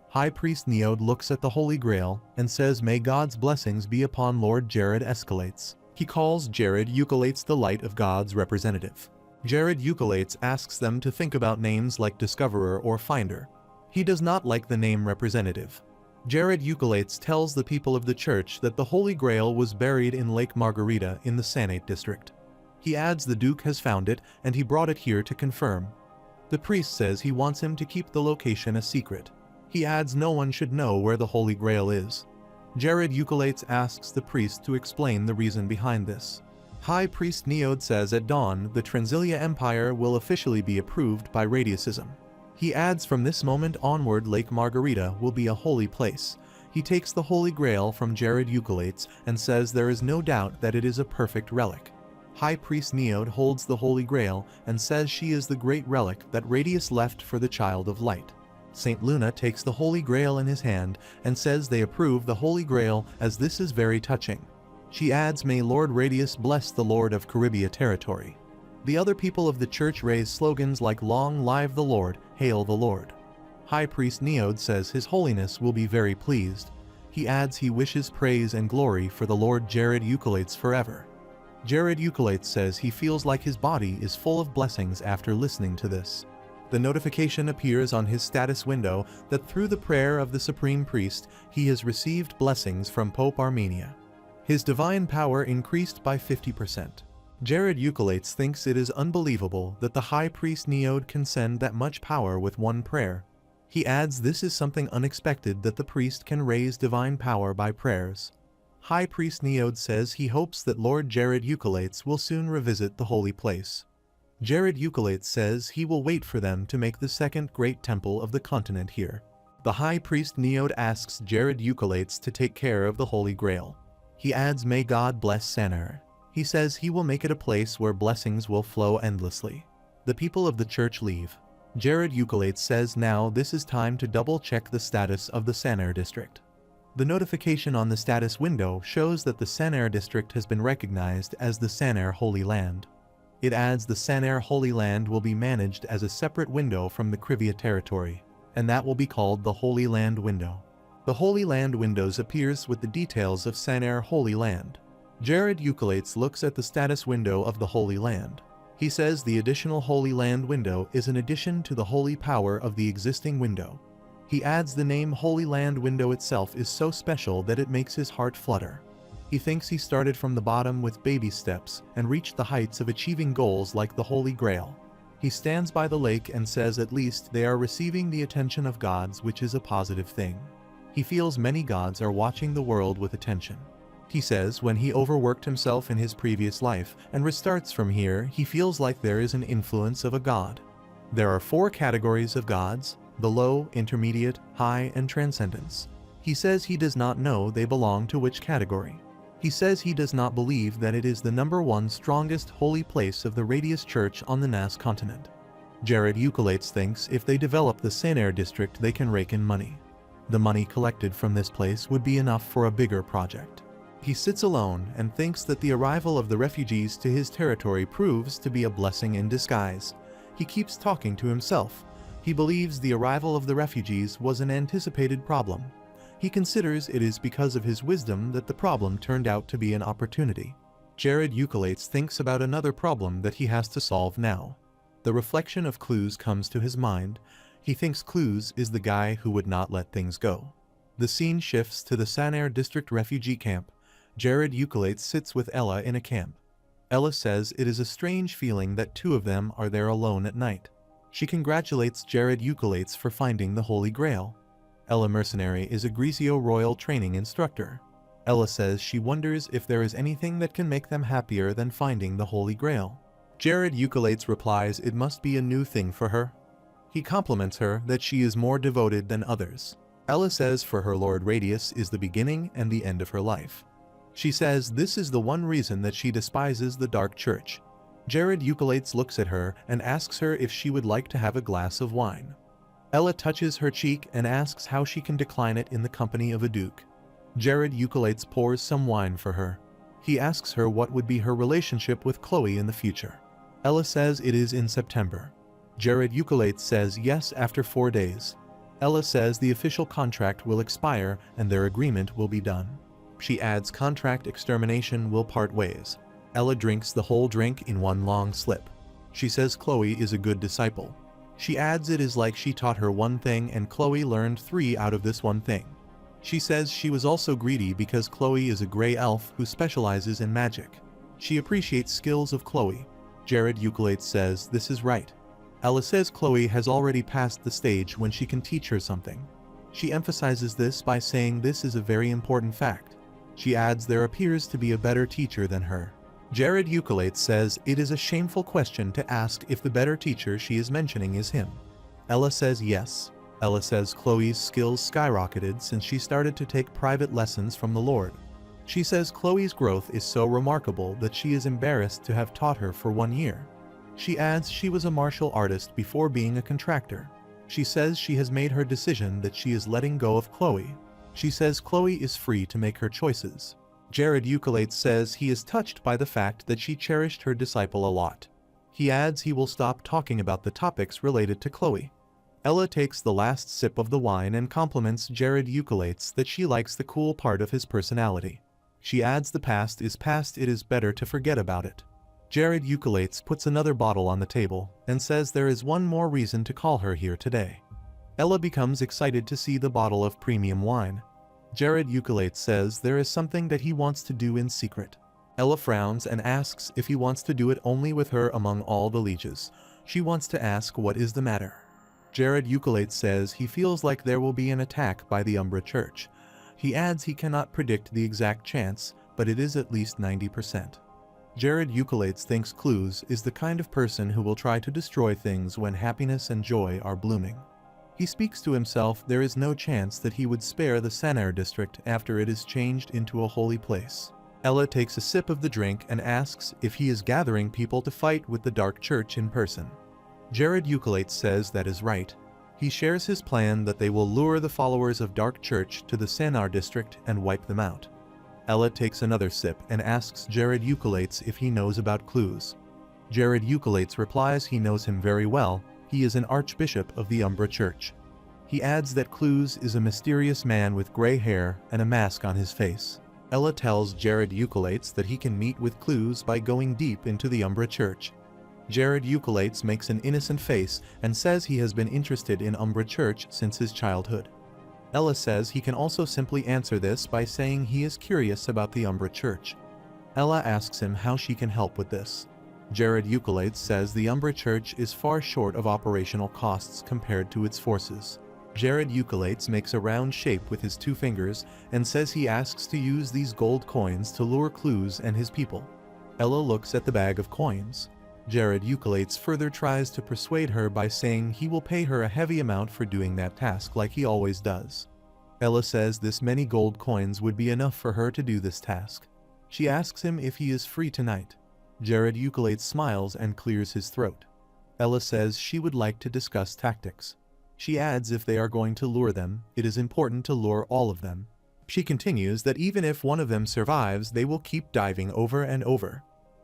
High Priest Neode looks at the Holy Grail and says may God's blessings be upon Lord Jared Escalates. He calls Jared Eucolates the light of God's representative. Jared Eucolates asks them to think about names like Discoverer or Finder. He does not like the name Representative. Jared Eucolates tells the people of the church that the Holy Grail was buried in Lake Margarita in the Sanate District. He adds the Duke has found it and he brought it here to confirm. The priest says he wants him to keep the location a secret. He adds no one should know where the Holy Grail is. Jared Eucolates asks the priest to explain the reason behind this. High Priest Neode says at dawn the Transilia Empire will officially be approved by Radiusism. He adds from this moment onward Lake Margarita will be a holy place. He takes the Holy Grail from Jared Eucolates and says there is no doubt that it is a perfect relic. High Priest Neode holds the Holy Grail and says she is the great relic that Radius left for the Child of Light. Saint Luna takes the Holy Grail in his hand and says they approve the Holy Grail as this is very touching. She adds, "May Lord Radius bless the Lord of Caribia territory." The other people of the church raise slogans like "Long live the Lord, hail the Lord." High Priest Neode says His Holiness will be very pleased. He adds he wishes praise and glory for the Lord Jared Eucolates forever. Jared Eucolates says he feels like his body is full of blessings after listening to this. The notification appears on his status window that through the prayer of the Supreme Priest, he has received blessings from Pope Armenia. His divine power increased by 50%. Jared Eucolates thinks it is unbelievable that the High Priest Neode can send that much power with one prayer. He adds this is something unexpected that the priest can raise divine power by prayers. High Priest Neode says he hopes that Lord Jared Eucolates will soon revisit the holy place. Jared Eucolates says he will wait for them to make the second great temple of the continent here. The High Priest Neode asks Jared Eucolates to take care of the Holy Grail. He adds, "May God bless Sanar." He says he will make it a place where blessings will flow endlessly. The people of the church leave. Jared Eucolates says now this is time to double-check the status of the Sanar district. The notification on the status window shows that the Sanar district has been recognized as the Sanar Holy Land. It adds the Sanar Holy Land will be managed as a separate window from the Krivia territory, and that will be called the Holy Land window. The Holy Land windows appears with the details of Sanar Holy Land. Jared Eucolates looks at the status window of the Holy Land. He says the additional Holy Land window is an addition to the holy power of the existing window. He adds the name Holy Land window itself is so special that it makes his heart flutter. He thinks he started from the bottom with baby steps and reached the heights of achieving goals like the Holy Grail. He stands by the lake and says at least they are receiving the attention of gods, which is a positive thing. He feels many gods are watching the world with attention. He says when he overworked himself in his previous life and restarts from here, he feels like there is an influence of a god. There are 4 categories of gods: the low, intermediate, high, and transcendence. He says he does not know they belong to which category. He says he does not believe that it is the #1 strongest holy place of the Radius Church on the Nas continent. Jared Eucolates thinks if they develop the Sanar district they can rake in money. The money collected from this place would be enough for a bigger project. He sits alone and thinks that the arrival of the refugees to his territory proves to be a blessing in disguise. He keeps talking to himself. He believes the arrival of the refugees was an anticipated problem. He considers it is because of his wisdom that the problem turned out to be an opportunity. Jared Eucolates thinks about another problem that he has to solve now. The reflection of Clues comes to his mind. He thinks Clues is the guy who would not let things go. The scene shifts to the Sanar district refugee camp. Jared Eucolates sits with Ella in a camp. Ella says it is a strange feeling that 2 of them are there alone at night. She congratulates Jared Eucolates for finding the Holy Grail. Ella Mercenary is a Grisio Royal training instructor. Ella says she wonders if there is anything that can make them happier than finding the Holy Grail. Jared Eucolates replies it must be a new thing for her. He compliments her that she is more devoted than others. Ella says for her Lord Radius is the beginning and the end of her life. She says this is the one reason that she despises the Dark Church. Jared Eucolates looks at her and asks her if she would like to have a glass of wine. Ella touches her cheek and asks how she can decline it in the company of a duke. Jared Eucolates pours some wine for her. He asks her what would be her relationship with Chloe in the future. Ella says it is in September. Jared Eucolates says yes after 4 days. Ella says the official contract will expire and their agreement will be done. She adds contract extermination will part ways. Ella drinks the whole drink in one long slip. She says Chloe is a good disciple. She adds it is like she taught her one thing and Chloe learned 3 out of this one thing. She says she was also greedy because Chloe is a gray elf who specializes in magic. She appreciates skills of Chloe. Jared Eucolates says this is right. Ella says Chloe has already passed the stage when she can teach her something. She emphasizes this by saying this is a very important fact. She adds there appears to be a better teacher than her. Jared Eucolates says it is a shameful question to ask if the better teacher she is mentioning is him. Ella says yes. Ella says Chloe's skills skyrocketed since she started to take private lessons from the Lord. She says Chloe's growth is so remarkable that she is embarrassed to have taught her for 1 year. She adds she was a martial artist before being a contractor. She says she has made her decision that she is letting go of Chloe. She says Chloe is free to make her choices. Jared Eucolates says he is touched by the fact that she cherished her disciple a lot. He adds he will stop talking about the topics related to Chloe. Ella takes the last sip of the wine and compliments Jared Eucolates that she likes the cool part of his personality. She adds the past is past, it is better to forget about it. Jared Eucolates puts another bottle on the table and says there is one more reason to call her here today. Ella becomes excited to see the bottle of premium wine. Jared Eucolates says there is something that he wants to do in secret. Ella frowns and asks if he wants to do it only with her among all the leeches. She wants to ask what is the matter. Jared Eucolates says he feels like there will be an attack by the Umbra Church. He adds he cannot predict the exact chance, but it is at least 90%. Jared Eucolates thinks Clues is the kind of person who will try to destroy things when happiness and joy are blooming. He speaks to himself there is no chance that he would spare the Sanair district after it is changed into a holy place. Ella takes a sip of the drink and asks if he is gathering people to fight with the Dark Church in person. Jared Eucolates says that is right. He shares his plan that they will lure the followers of Dark Church to the Sanair district and wipe them out. Ella takes another sip and asks Jared Eucolates if he knows about Clues. Jared Eucolates replies he knows him very well. He is an archbishop of the Umbra Church. He adds that Clues is a mysterious man with gray hair and a mask on his face. Ella tells Jared Eucolates that he can meet with Clues by going deep into the Umbra Church. Jared Eucolates makes an innocent face and says he has been interested in Umbra Church since his childhood. Ella says he can also simply answer this by saying he is curious about the Umbra Church. Ella asks him how she can help with this. Jared Eucolates says the Umbra Church is far short of operational costs compared to its forces. Jared Eucolates makes a round shape with his 2 fingers and says he asks to use these gold coins to lure Clues and his people. Ella looks at the bag of coins. Jared Eucolates further tries to persuade her by saying he will pay her a heavy amount for doing that task like he always does. Ella says this many gold coins would be enough for her to do this task. She asks him if he is free tonight. Jared Eucolates smiles and clears his throat. Ella says she would like to discuss tactics. She adds if they are going to lure them, it is important to lure all of them. She continues that even if one of them survives, they will keep diving over and over.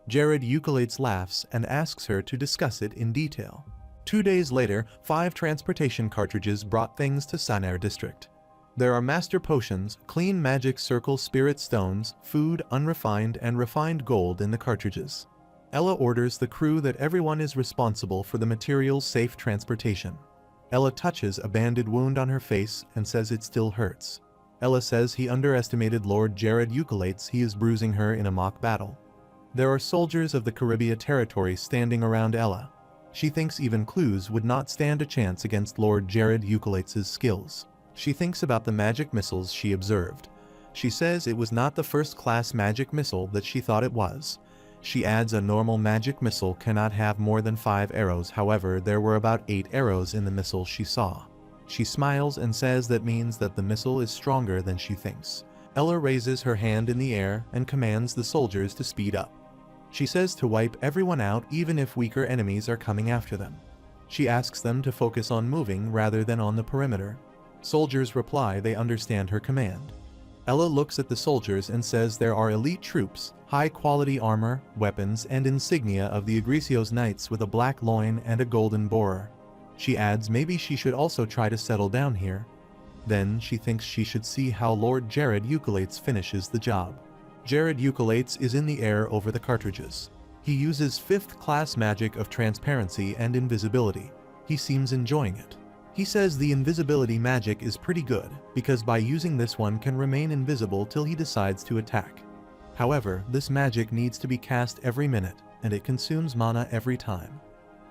Jared Eucolates laughs and asks her to discuss it in detail. 2 days later, 5 transportation cartridges brought things to Sanair district. There are master potions, clean magic circle spirit stones, food, unrefined and refined gold in the cartridges. Ella orders the crew that everyone is responsible for the material's safe transportation. Ella touches a banded wound on her face and says it still hurts. Ella says he underestimated Lord Jared Eucolates, he is bruising her in a mock battle. There are soldiers of the Caribbean territory standing around Ella. She thinks even Clues would not stand a chance against Lord Jared Eucolates' skills. She thinks about the magic missiles she observed. She says it was not the first-class magic missile that she thought it was. She adds a normal magic missile cannot have more than 5 arrows, however there were about 8 arrows in the missile she saw. She smiles and says that means that the missile is stronger than she thinks. Ella raises her hand in the air and commands the soldiers to speed up. She says to wipe everyone out even if weaker enemies are coming after them. She asks them to focus on moving rather than on the perimeter. Soldiers reply they understand her command. Ella looks at the soldiers and says there are elite troops, high-quality armor, weapons, and insignia of the Agricio's Knights with a black loin and a golden borer. She adds maybe she should also try to settle down here. Then she thinks she should see how Lord Jared Eucolates finishes the job. Jared Eucolates is in the air over the cartridges. He uses 5th-class magic of transparency and invisibility. He seems enjoying it. He says the invisibility magic is pretty good, because by using this one can remain invisible till he decides to attack. However, this magic needs to be cast every minute, and it consumes mana every time.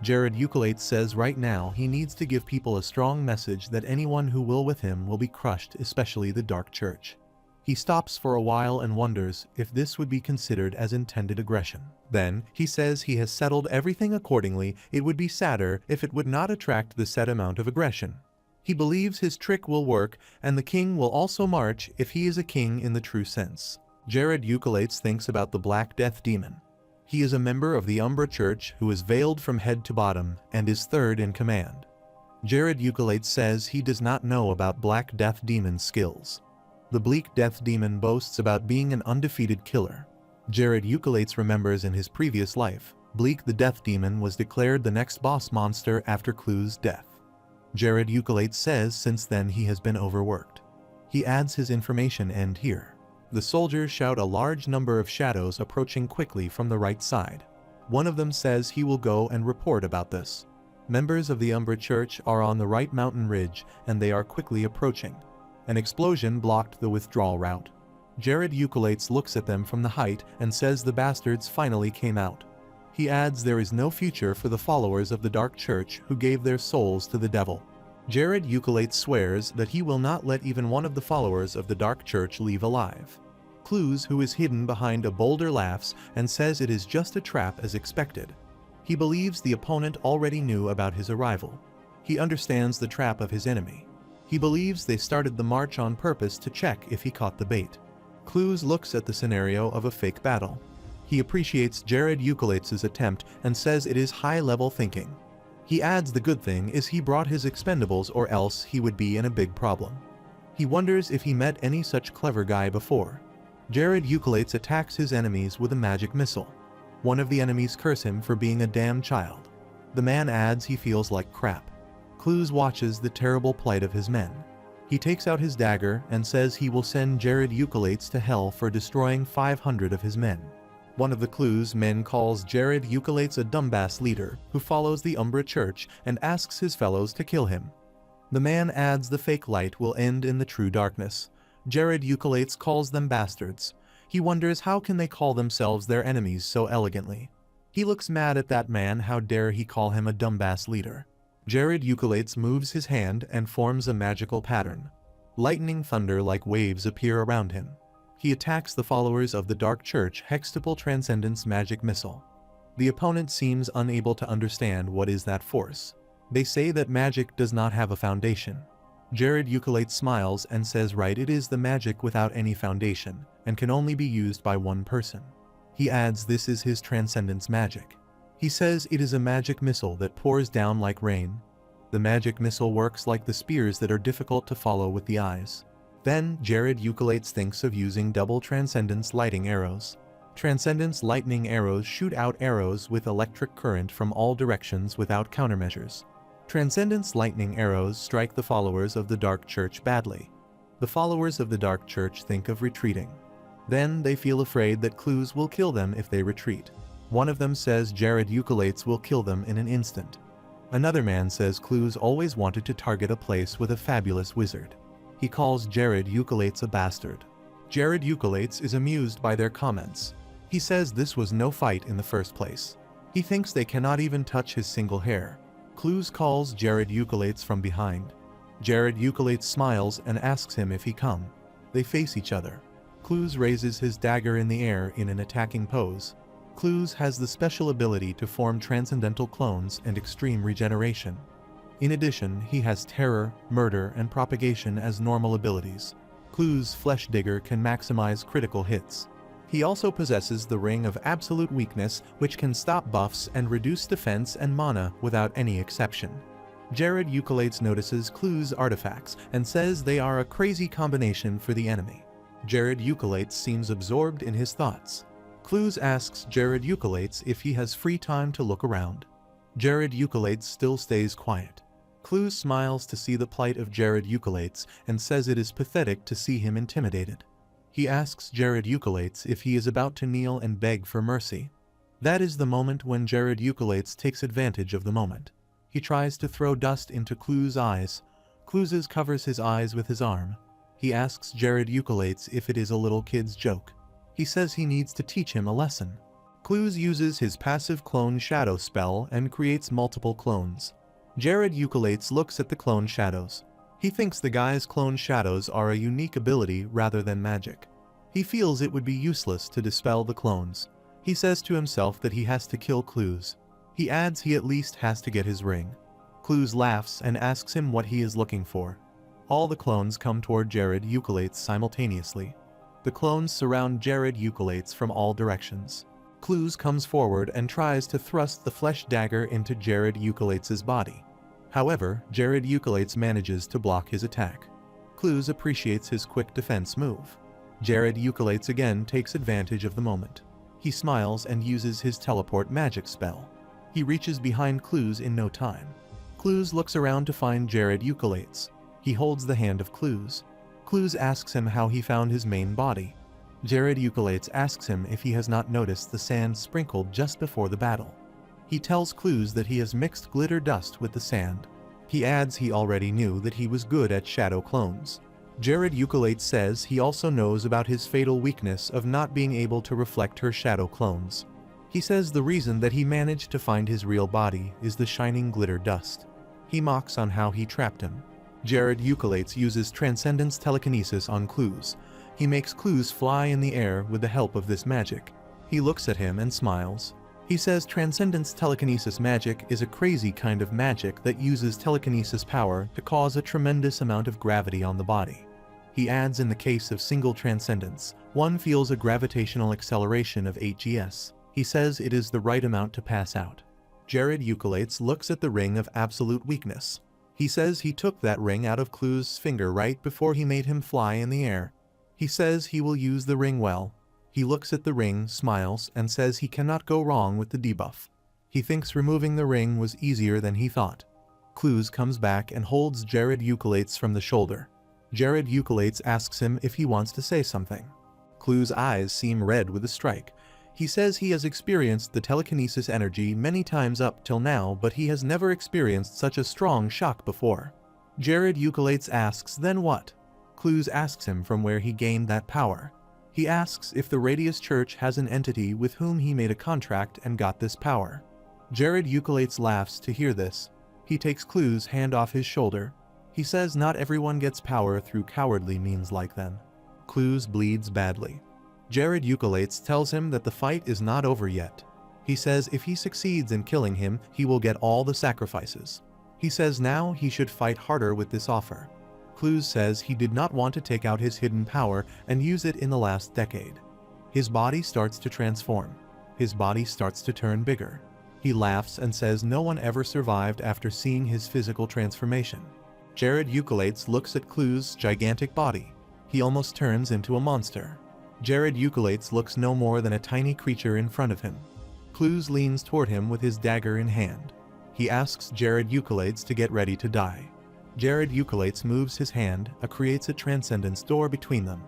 Jared Euclides says right now he needs to give people a strong message that anyone who will with him will be crushed, especially the Dark Church. He stops for a while and wonders if this would be considered as intended aggression. Then, he says he has settled everything accordingly. It would be sadder if it would not attract the set amount of aggression. He believes his trick will work, and the king will also march if he is a king in the true sense. Jared Euclides thinks about the Black Death Demon. He is a member of the Umbra Church who is veiled from head to bottom and is third in command. Jared Euclides says he does not know about Black Death Demon's skills. The Bleak Death Demon boasts about being an undefeated killer. Jared Euclides remembers in his previous life, Bleak the Death Demon was declared the next boss monster after Clue's death. Jared Euclides says since then he has been overworked. He adds his information and here. The soldiers shout a large number of shadows approaching quickly from the right side. One of them says he will go and report about this. Members of the Umbra Church are on the right mountain ridge and they are quickly approaching. An explosion blocked the withdrawal route. Jared Euclides looks at them from the height and says the bastards finally came out. He adds there is no future for the followers of the Dark Church who gave their souls to the devil. Jared Euclides swears that he will not let even one of the followers of the Dark Church leave alive. Clues, who is hidden behind a boulder, laughs and says it is just a trap as expected. He believes the opponent already knew about his arrival. He understands the trap of his enemy. He believes they started the march on purpose to check if he caught the bait. Clues looks at the scenario of a fake battle. He appreciates Jared Euclides' attempt and says it is high-level thinking. He adds the good thing is he brought his expendables or else he would be in a big problem. He wonders if he met any such clever guy before. Jared Euclides attacks his enemies with a magic missile. One of the enemies curse him for being a damn child. The man adds he feels like crap. Clues watches the terrible plight of his men. He takes out his dagger and says he will send Jared Euclides to hell for destroying 500 of his men. One of the Clues' men calls Jared Euclides a dumbass leader who follows the Umbra Church and asks his fellows to kill him. The man adds the fake light will end in the true darkness. Jared Euclides calls them bastards. He wonders how can they call themselves their enemies so elegantly. He looks mad at that man, how dare he call him a dumbass leader. Jared Euclides moves his hand and forms a magical pattern. Lightning thunder like waves appear around him. He attacks the followers of the Dark Church Hextuple Transcendence magic missile. The opponent seems unable to understand what is that force. They say that magic does not have a foundation. Jared Euclides smiles and says right, it is the magic without any foundation and can only be used by one person. He adds this is his transcendence magic. He says it is a magic missile that pours down like rain. The magic missile works like the spears that are difficult to follow with the eyes. Then, Jared Euclides thinks of using double transcendence lighting arrows. Transcendence lightning arrows shoot out arrows with electric current from all directions without countermeasures. Transcendence lightning arrows strike the followers of the Dark Church badly. The followers of the Dark Church think of retreating. Then they feel afraid that Clues will kill them if they retreat. One of them says Jared Euclides will kill them in an instant. Another man says Clues always wanted to target a place with a fabulous wizard. He calls Jared Euclides a bastard. Jared Euclides is amused by their comments. He says this was no fight in the first place. He thinks they cannot even touch his single hair. Clues calls Jared Euclides from behind. Jared Euclides smiles and asks him if he come. They face each other. Clues raises his dagger in the air in an attacking pose. Clues has the special ability to form transcendental clones and extreme regeneration. In addition, he has terror, murder, and propagation as normal abilities. Clues' Flesh Digger can maximize critical hits. He also possesses the Ring of Absolute Weakness, which can stop buffs and reduce defense and mana without any exception. Jared Euclides notices Clues' artifacts and says they are a crazy combination for the enemy. Jared Euclides seems absorbed in his thoughts. Clues asks Jared Euclides if he has free time to look around. Jared Euclides still stays quiet. Clues smiles to see the plight of Jared Euclides and says it is pathetic to see him intimidated. He asks Jared Euclides if he is about to kneel and beg for mercy. That is the moment when Jared Euclides takes advantage of the moment. He tries to throw dust into Clues' eyes. Clues covers his eyes with his arm. He asks Jared Euclides if it is a little kid's joke. He says he needs to teach him a lesson. Clues uses his passive clone shadow spell and creates multiple clones. Jared Eucolates looks at the clone shadows. He thinks the guy's clone shadows are a unique ability rather than magic. He feels it would be useless to dispel the clones. He says to himself that he has to kill Clues. He adds he at least has to get his ring. Clues laughs and asks him what he is looking for. All the clones come toward Jared Eucolates simultaneously. The clones surround Jared Eucolates from all directions. Clues comes forward and tries to thrust the flesh dagger into Jared Eucolates' body. However, Jared Eucolates manages to block his attack. Clues appreciates his quick defense move. Jared Eucolates again takes advantage of the moment. He smiles and uses his teleport magic spell. He reaches behind Clues in no time. Clues looks around to find Jared Eucolates. He holds the hand of Clues. Clues asks him how he found his main body. Jared Eucolates asks him if he has not noticed the sand sprinkled just before the battle. He tells Clues that he has mixed glitter dust with the sand. He adds he already knew that he was good at shadow clones. Jared Eucolates says he also knows about his fatal weakness of not being able to reflect her shadow clones. He says the reason that he managed to find his real body is the shining glitter dust. He mocks on how he trapped him. Jared Eucolates uses Transcendence Telekinesis on Clues. He makes Clues fly in the air with the help of this magic. He looks at him and smiles. He says Transcendence Telekinesis magic is a crazy kind of magic that uses telekinesis power to cause a tremendous amount of gravity on the body. He adds in the case of single transcendence, one feels a gravitational acceleration of 8gs. He says it is the right amount to pass out. Jared Eucolates looks at the ring of absolute weakness. He says he took that ring out of Clues' finger right before he made him fly in the air. He says he will use the ring well. He looks at the ring, smiles, and says he cannot go wrong with the debuff. He thinks removing the ring was easier than he thought. Clues comes back and holds Jared Eucolates from the shoulder. Jared Eucolates asks him if he wants to say something. Clues' eyes seem red with a strike. He says he has experienced the telekinesis energy many times up till now, but he has never experienced such a strong shock before. Jared Eucolates asks, then what? Clues asks him from where he gained that power. He asks if the Radius Church has an entity with whom he made a contract and got this power. Jared Eucolates laughs to hear this. He takes Clues' hand off his shoulder. He says not everyone gets power through cowardly means like them. Clues bleeds badly. Jared Eucolates tells him that the fight is not over yet. He says if he succeeds in killing him, he will get all the sacrifices. He says now he should fight harder with this offer. Clues says he did not want to take out his hidden power and use it in the last decade. His body starts to transform. His body starts to turn bigger. He laughs and says no one ever survived after seeing his physical transformation. Jared Eucolates looks at Clues' gigantic body. He almost turns into a monster. Jared Eucolates looks no more than a tiny creature in front of him. Clues leans toward him with his dagger in hand. He asks Jared Eucolates to get ready to die. Jared Eucolates moves his hand, creates a transcendence door between them.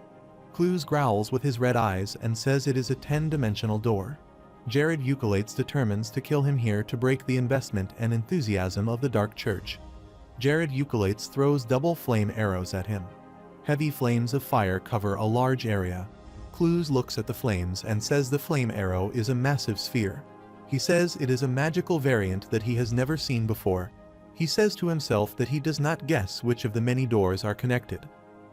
Clues growls with his red eyes and says it is a 10-dimensional door. Jared Eucolates determines to kill him here to break the investment and enthusiasm of the Dark Church. Jared Eucolates throws double flame arrows at him. Heavy flames of fire cover a large area. Clues looks at the flames and says the flame arrow is a massive sphere. He says it is a magical variant that he has never seen before. He says to himself that he does not guess which of the many doors are connected.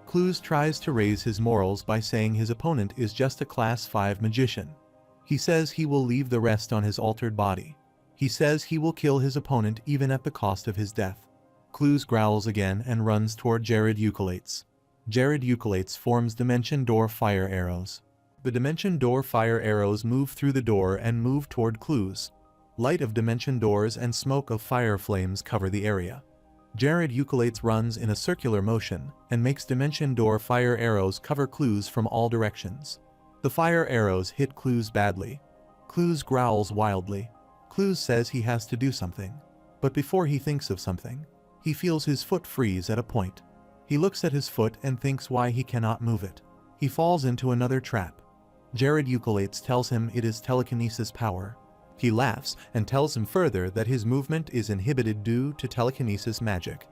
Clues tries to raise his morals by saying his opponent is just a class 5 magician. He says he will leave the rest on his altered body. He says he will kill his opponent even at the cost of his death. Clues growls again and runs toward Jared Eucolates. Jared Eucolates forms Dimension Door fire arrows. The Dimension Door fire arrows move through the door and move toward Clues. Light of Dimension Doors and smoke of fire flames cover the area. Jared Eucolates runs in a circular motion and makes Dimension Door fire arrows cover Clues from all directions. The fire arrows hit Clues badly. Clues growls wildly. Clues says he has to do something. But before he thinks of something, he feels his foot freeze at a point. He looks at his foot and thinks why he cannot move it. He falls into another trap. Jared Eucolates tells him it is telekinesis power. He laughs and tells him further that his movement is inhibited due to telekinesis magic.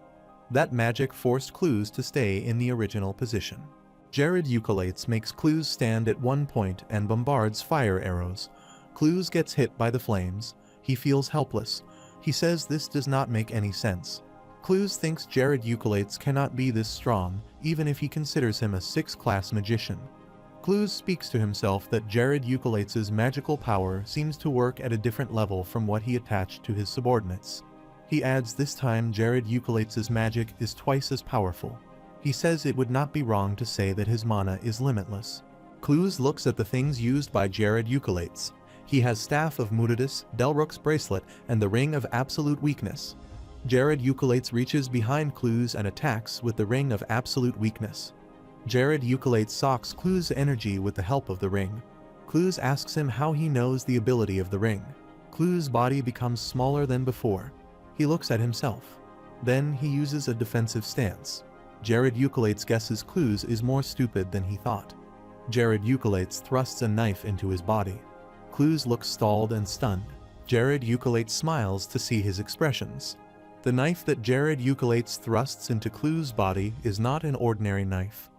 That magic forced Clues to stay in the original position. Jared Eucolates makes Clues stand at one point and bombards fire arrows. Clues gets hit by the flames. He feels helpless. He says this does not make any sense. Clues thinks Jared Eucolates cannot be this strong, even if he considers him a 6th-class magician. Clues speaks to himself that Jared Eucolates' magical power seems to work at a different level from what he attached to his subordinates. He adds this time Jared Eucolates' magic is twice as powerful. He says it would not be wrong to say that his mana is limitless. Clues looks at the things used by Jared Eucolates. He has Staff of Mudidus, Delrook's bracelet, and the Ring of Absolute Weakness. Jared Eucolates reaches behind Clues and attacks with the Ring of Absolute Weakness. Jared Eucolates socks Clues' energy with the help of the ring. Clues asks him how he knows the ability of the ring. Clues' body becomes smaller than before. He looks at himself. Then he uses a defensive stance. Jared Eucolates guesses Clues is more stupid than he thought. Jared Eucolates thrusts a knife into his body. Clues looks stalled and stunned. Jared Eucolates smiles to see his expressions. The knife that Jared Eucolates thrusts into Clues' body is not an ordinary knife.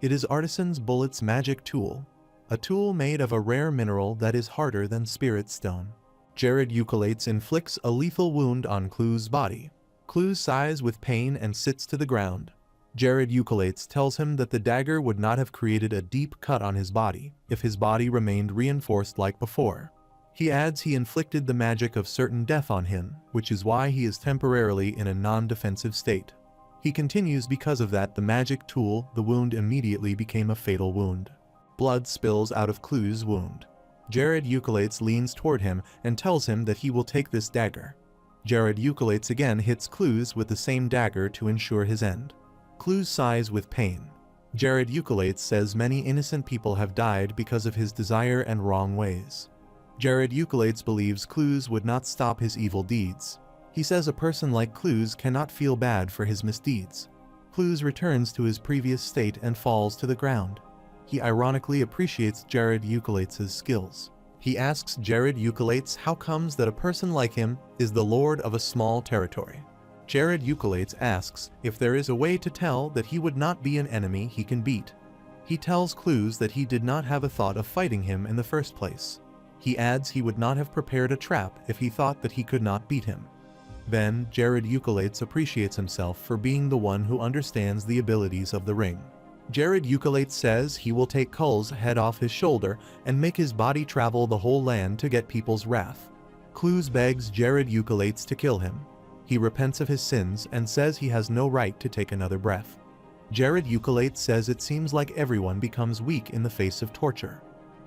It is Artisan's Bullet's magic tool, a tool made of a rare mineral that is harder than spirit stone. Jared Eucolates inflicts a lethal wound on Clues' body. Clues sighs with pain and sits to the ground. Jared Eucolates tells him that the dagger would not have created a deep cut on his body if his body remained reinforced like before. He adds he inflicted the magic of certain death on him, which is why he is temporarily in a non-defensive state. He continues because of that the magic tool, the wound immediately became a fatal wound. Blood spills out of Clues' wound. Jared Eucolates leans toward him and tells him that he will take this dagger. Jared Eucolates again hits Clues with the same dagger to ensure his end. Clues sighs with pain. Jared Eucolates says many innocent people have died because of his desire and wrong ways. Jared Eucolates believes Clues would not stop his evil deeds. He says a person like Clues cannot feel bad for his misdeeds. Clues returns to his previous state and falls to the ground. He ironically appreciates Jared Eucolates' skills. He asks Jared Eucolates how comes that a person like him is the lord of a small territory. Jared Eucolates asks if there is a way to tell that he would not be an enemy he can beat. He tells Clues that he did not have a thought of fighting him in the first place. He adds he would not have prepared a trap if he thought that he could not beat him. Then, Jared Eucolates appreciates himself for being the one who understands the abilities of the ring. Jared Eucolates says he will take Kull's head off his shoulder and make his body travel the whole land to get people's wrath. Clues begs Jared Eucolates to kill him. He repents of his sins and says he has no right to take another breath. Jared Eucolates says it seems like everyone becomes weak in the face of torture.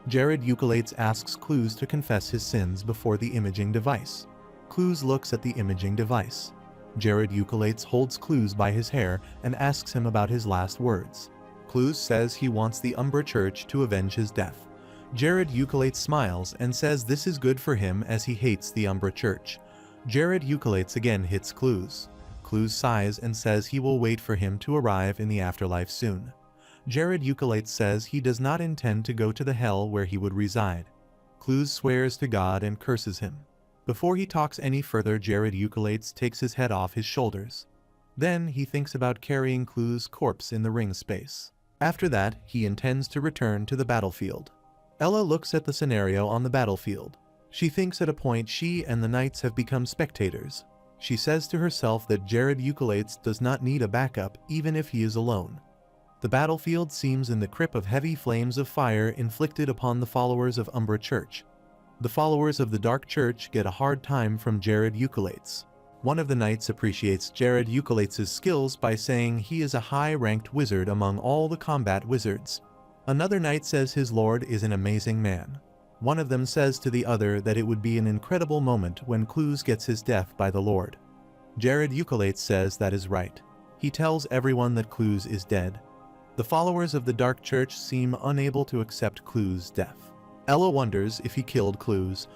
Jared Eucolates asks Clues to confess his sins before the imaging device. Clues looks at the imaging device. Jared Eucolates holds Clues by his hair and asks him about his last words. Clues says he wants the Umbra Church to avenge his death. Jared Eucolates smiles and says this is good for him as he hates the Umbra Church. Jared Eucolates again hits Clues. Clues sighs and says he will wait for him to arrive in the afterlife soon. Jared Eucolates says he does not intend to go to the hell where he would reside. Clues swears to God and curses him. Before he talks any further, Jared Eucolates takes his head off his shoulders. Then he thinks about carrying Clues' corpse in the ring space. After that, he intends to return to the battlefield. Ella looks at the scenario on the battlefield. She thinks at a point she and the knights have become spectators. She says to herself that Jared Eucolates does not need a backup even if he is alone. The battlefield seems in the grip of heavy flames of fire inflicted upon the followers of Umbra Church. The followers of the Dark Church get a hard time from Jared Eucolates. One of the knights appreciates Jared Eucolates' skills by saying he is a high-ranked wizard among all the combat wizards. Another knight says his lord is an amazing man. One of them says to the other that it would be an incredible moment when Clues gets his death by the lord. Jared Eucolates says that is right. He tells everyone that Clues is dead. The followers of the Dark Church seem unable to accept Clues' death. Ella wonders if he killed Clues.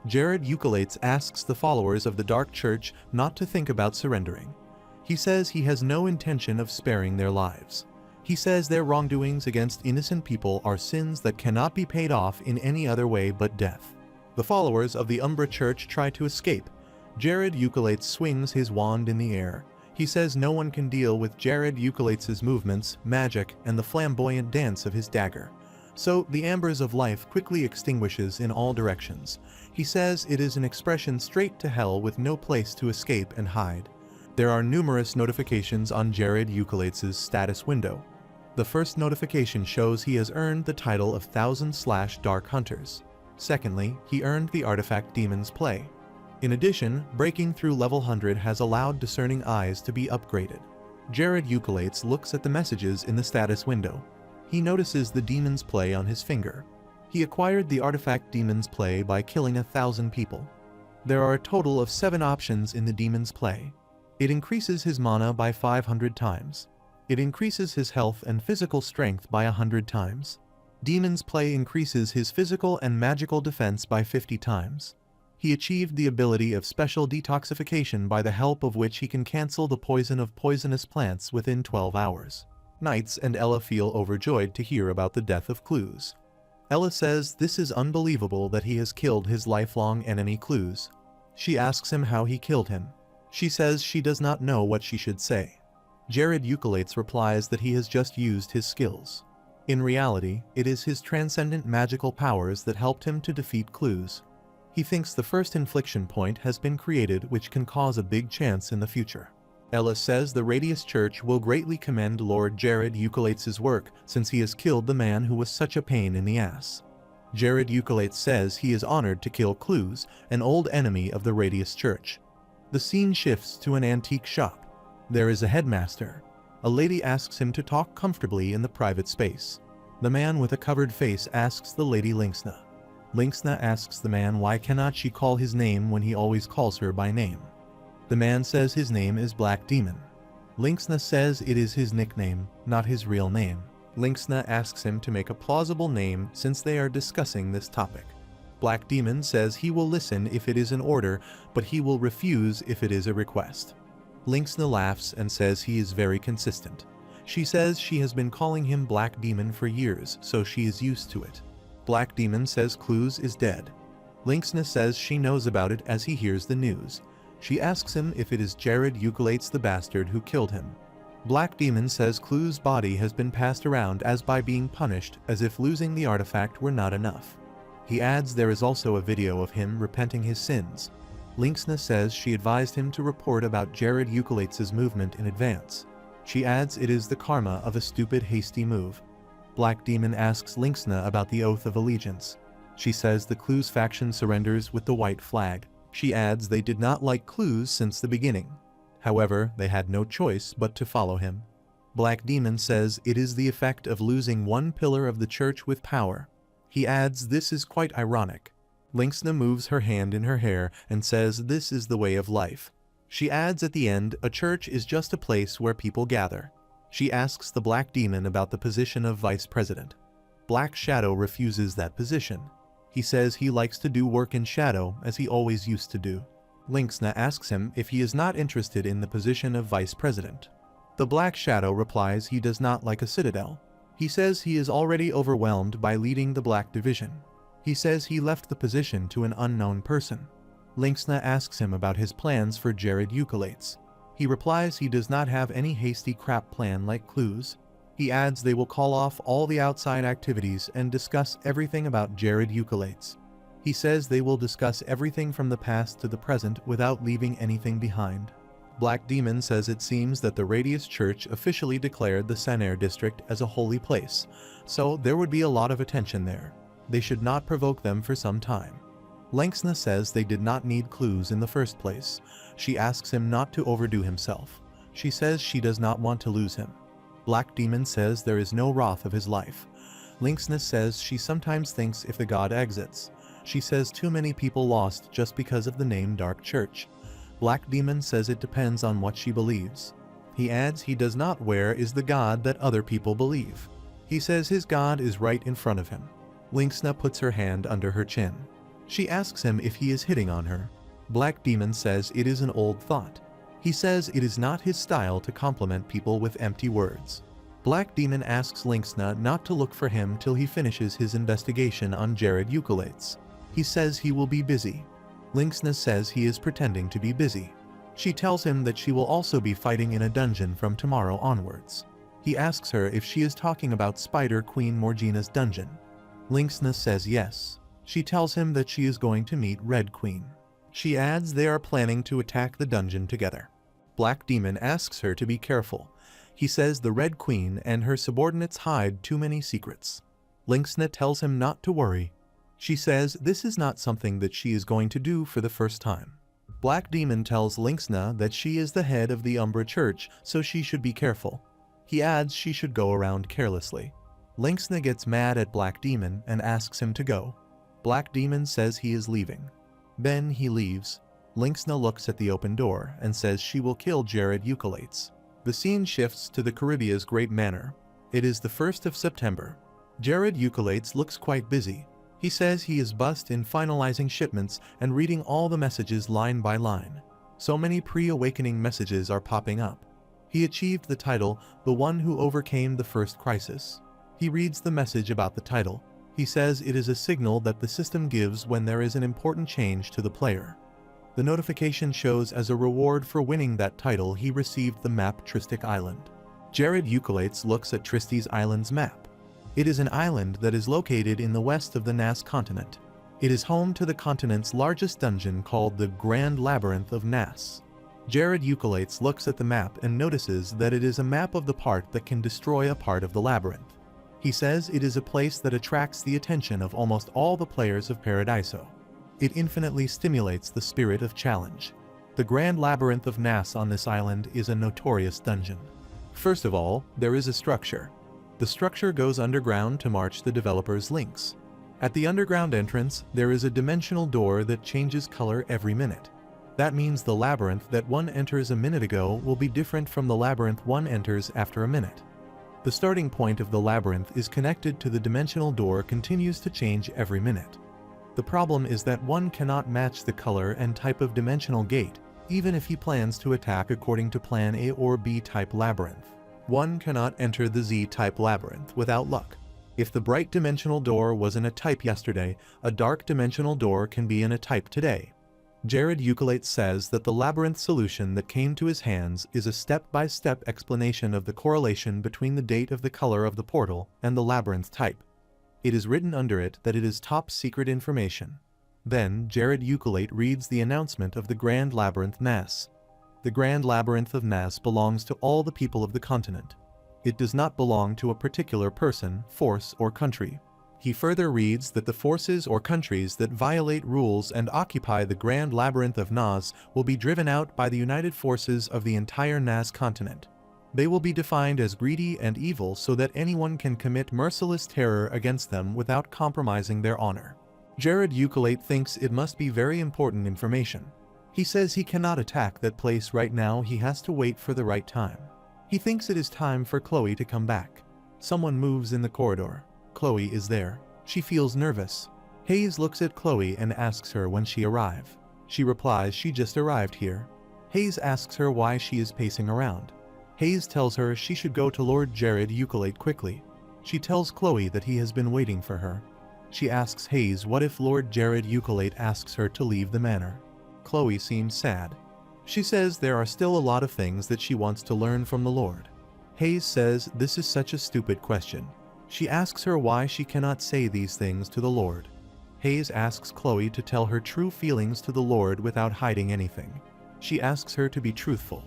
Jared Eucolates asks the followers of the Dark Church not to think about surrendering. He says he has no intention of sparing their lives. He says their wrongdoings against innocent people are sins that cannot be paid off in any other way but death. The followers of the Umbra Church try to escape. Jared Eucolates swings his wand in the air. He says no one can deal with Jared Eucolates' movements, magic, and the flamboyant dance of his dagger. So the embers of life quickly extinguishes in all directions. He says it is an expression straight to hell with no place to escape and hide. There are numerous notifications on Jared Ukulets' status window. The first notification shows he has earned the title of Thousand/Dark Hunters. Secondly, he earned the artifact Demon's Play. In addition, breaking through level 100 has allowed discerning eyes to be upgraded. Jared Ukulets looks at the messages in the status window. He notices the Demon's Play on his finger. He acquired the artifact Demon's Play by killing 1,000 people. There are a total of 7 options in the Demon's Play. It increases his mana by 500 times. It increases his health and physical strength by 100 times. Demon's Play increases his physical and magical defense by 50 times. He achieved the ability of special detoxification by the help of which he can cancel the poison of poisonous plants within 12 hours. Knights and Ella feel overjoyed to hear about the death of Clues. Ella says this is unbelievable that he has killed his lifelong enemy Clues. She asks him how he killed him. She says she does not know what she should say. Jared Ukulets replies that he has just used his skills. In reality, it is his transcendent magical powers that helped him to defeat Clues. He thinks the first infliction point has been created which can cause a big chance in the future. Ella says the Radius Church will greatly commend Lord Jared Ukulets' work since he has killed the man who was such a pain in the ass. Jared Ukulets says he is honored to kill Clues, an old enemy of the Radius Church. The scene shifts to an antique shop. There is a headmaster. A lady asks him to talk comfortably in the private space. The man with a covered face asks the lady Linksna. Linksna asks the man why cannot she call his name when he always calls her by name. The man says his name is Black Demon. Linksna says it is his nickname, not his real name. Linksna asks him to make a plausible name since they are discussing this topic. Black Demon says he will listen if it is an order, but he will refuse if it is a request. Linksna laughs and says he is very consistent. She says she has been calling him Black Demon for years, so she is used to it. Black Demon says Clues is dead. Linksna says she knows about it as he hears the news. She asks him if it is Jared Ukulets the bastard who killed him. Black Demon says Clues' body has been passed around as by being punished, as if losing the artifact were not enough. He adds there is also a video of him repenting his sins. Linksna says she advised him to report about Jared Ukulets' movement in advance. She adds it is the karma of a stupid hasty move. Black Demon asks Linksna about the Oath of Allegiance. She says the Clues faction surrenders with the white flag. She adds they did not like Clues since the beginning. However, they had no choice but to follow him. Black Demon says it is the effect of losing one pillar of the church with power. He adds this is quite ironic. Linksna moves her hand in her hair and says this is the way of life. She adds at the end a church is just a place where people gather. She asks the Black Demon about the position of vice president. Black Shadow refuses that position. He says he likes to do work in shadow as he always used to do. Linksna asks him if he is not interested in the position of vice president. The Black Shadow replies he does not like a citadel. He says he is already overwhelmed by leading the Black Division. He says he left the position to an unknown person. Linksna asks him about his plans for Jared Ukulets. He replies he does not have any hasty crap plan like Clues. He adds they will call off all the outside activities and discuss everything about Jared Ukulets. He says they will discuss everything from the past to the present without leaving anything behind. Black Demon says it seems that the Radius Church officially declared the Sanair district as a holy place, so there would be a lot of attention there. They should not provoke them for some time. Linksna says they did not need Clues in the first place. She asks him not to overdo himself. She says she does not want to lose him. Black Demon says there is no wrath of his life. Linksna says she sometimes thinks if the god exits. She says too many people lost just because of the name Dark Church. Black Demon says it depends on what she believes. He adds he does not where is the god that other people believe. He says his god is right in front of him. Linksna puts her hand under her chin. She asks him if he is hitting on her. Black Demon says it is an old thought. He says it is not his style to compliment people with empty words. Black Demon asks Linksna not to look for him till he finishes his investigation on Jared Ukulets. He says he will be busy. Linksna says he is pretending to be busy. She tells him that she will also be fighting in a dungeon from tomorrow onwards. He asks her if she is talking about Spider Queen Morgina's dungeon. Linksna says yes. She tells him that she is going to meet Red Queen. She adds they are planning to attack the dungeon together. Black Demon asks her to be careful. He says the Red Queen and her subordinates hide too many secrets. Linksna tells him not to worry. She says this is not something that she is going to do for the first time. Black Demon tells Linksna that she is the head of the Umbra Church, so she should be careful. He adds she should go around carelessly. Linksna gets mad at Black Demon and asks him to go. Black Demon says he is leaving. Then he leaves. Linksna looks at the open door and says she will kill Jared Eucolates. The scene shifts to the Caribbean's Great Manor. It is the 1st of September. Jared Eucolates looks quite busy. He says he is bussed in finalizing shipments and reading all the messages line by line. So many pre-awakening messages are popping up. He achieved the title, The One Who Overcame the First Crisis. He reads the message about the title. He says it is a signal that the system gives when there is an important change to the player. The notification shows as a reward for winning that title he received the map Tristic Island. Jared Eucolates looks at Tristy's Island's map. It is an island that is located in the west of the Nas continent. It is home to the continent's largest dungeon called the Grand Labyrinth of Nas. Jared Eucolates looks at the map and notices that it is a map of the part that can destroy a part of the labyrinth. He says it is a place that attracts the attention of almost all the players of Paradiso. It infinitely stimulates the spirit of challenge. The Grand Labyrinth of Nas on this island is a notorious dungeon. First of all, there is a structure. The structure goes underground to march the developer's links. At the underground entrance, there is a dimensional door that changes color every minute. That means the labyrinth that one enters a minute ago will be different from the labyrinth one enters after a minute. The starting point of the labyrinth is connected to the dimensional door continues to change every minute. The problem is that one cannot match the color and type of dimensional gate, even if he plans to attack according to plan A or B type labyrinth. One cannot enter the Z-type labyrinth without luck. If the bright dimensional door was in a type yesterday, a dark dimensional door can be in a type today. Jared Eucolates says that the labyrinth solution that came to his hands is a step-by-step explanation of the correlation between the date of the color of the portal and the labyrinth type. It is written under it that it is top secret information. Then Jared Eucolate reads the announcement of the Grand Labyrinth Nas. The Grand Labyrinth of Nas belongs to all the people of the continent. It does not belong to a particular person, force, or country. He further reads that the forces or countries that violate rules and occupy the Grand Labyrinth of Nas will be driven out by the united forces of the entire Nas continent. They will be defined as greedy and evil so that anyone can commit merciless terror against them without compromising their honor. Jared Eucolate thinks it must be very important information. He says he cannot attack that place right now, he has to wait for the right time. He thinks it is time for Chloe to come back. Someone moves in the corridor. Chloe is there. She feels nervous. Hayes looks at Chloe and asks her when she arrived. She replies she just arrived here. Hayes asks her why she is pacing around. Hayes tells her she should go to Lord Jared Eucolate quickly. She tells Chloe that he has been waiting for her. She asks Hayes what if Lord Jared Eucolate asks her to leave the manor. Chloe seems sad. She says there are still a lot of things that she wants to learn from the Lord. Hayes says this is such a stupid question. She asks her why she cannot say these things to the Lord. Hayes asks Chloe to tell her true feelings to the Lord without hiding anything. She asks her to be truthful.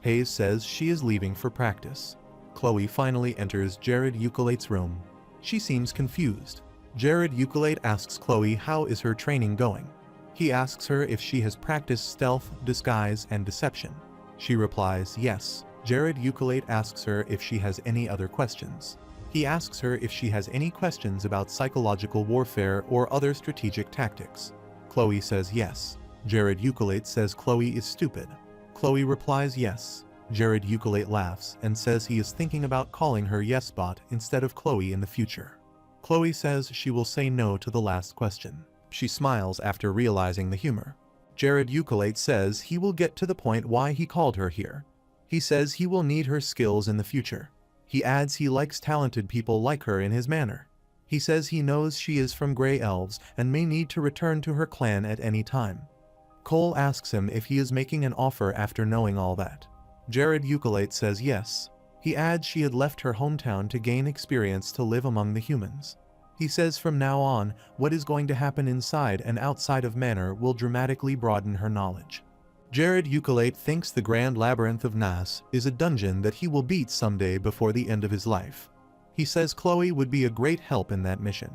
Hayes says she is leaving for practice. Chloe finally enters Jared Eucolate's room. She seems confused. Jared Eucolate asks Chloe how is her training going. He asks her if she has practiced stealth, disguise, and deception. She replies yes. Jared Eucolate asks her if she has any other questions. He asks her if she has any questions about psychological warfare or other strategic tactics. Chloe says yes. Jared Eucolate says Chloe is stupid. Chloe replies yes. Jared Eucolate laughs and says he is thinking about calling her Yesbot instead of Chloe in the future. Chloe says she will say no to the last question. She smiles after realizing the humor. Jared Eucolate says he will get to the point why he called her here. He says he will need her skills in the future. He adds he likes talented people like her in his manner. He says he knows she is from Grey Elves and may need to return to her clan at any time. Cole asks him if he is making an offer after knowing all that. Jared Eucolate says yes. He adds she had left her hometown to gain experience to live among the humans. He says from now on, what is going to happen inside and outside of Manor will dramatically broaden her knowledge. Jared Ukulate thinks the Grand Labyrinth of Nas is a dungeon that he will beat someday before the end of his life. He says Chloe would be a great help in that mission.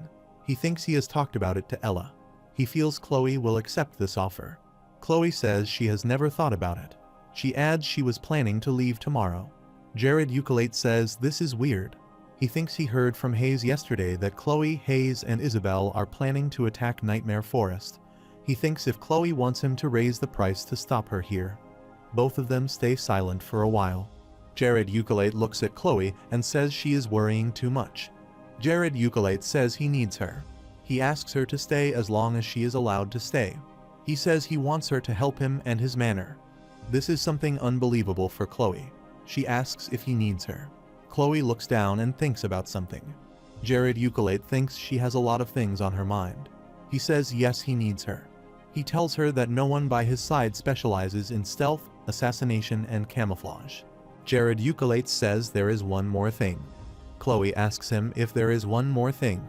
He thinks he has talked about it to Ella. He feels Chloe will accept this offer. Chloe says she has never thought about it. She adds she was planning to leave tomorrow. Jared Ukulate says this is weird. He thinks he heard from Hayes yesterday that Chloe, Hayes, and Isabel are planning to attack Nightmare Forest. He thinks if Chloe wants him to raise the price to stop her here. Both of them stay silent for a while. Jared Ukulate looks at Chloe and says she is worrying too much. Jared Ukulate says he needs her. He asks her to stay as long as she is allowed to stay. He says he wants her to help him and his manor. This is something unbelievable for Chloe. She asks if he needs her. Chloe looks down and thinks about something. Jared Ukulate thinks she has a lot of things on her mind. He says yes, he needs her. He tells her that no one by his side specializes in stealth, assassination, and camouflage. Jared Ukulate says there is one more thing. Chloe asks him if there is one more thing.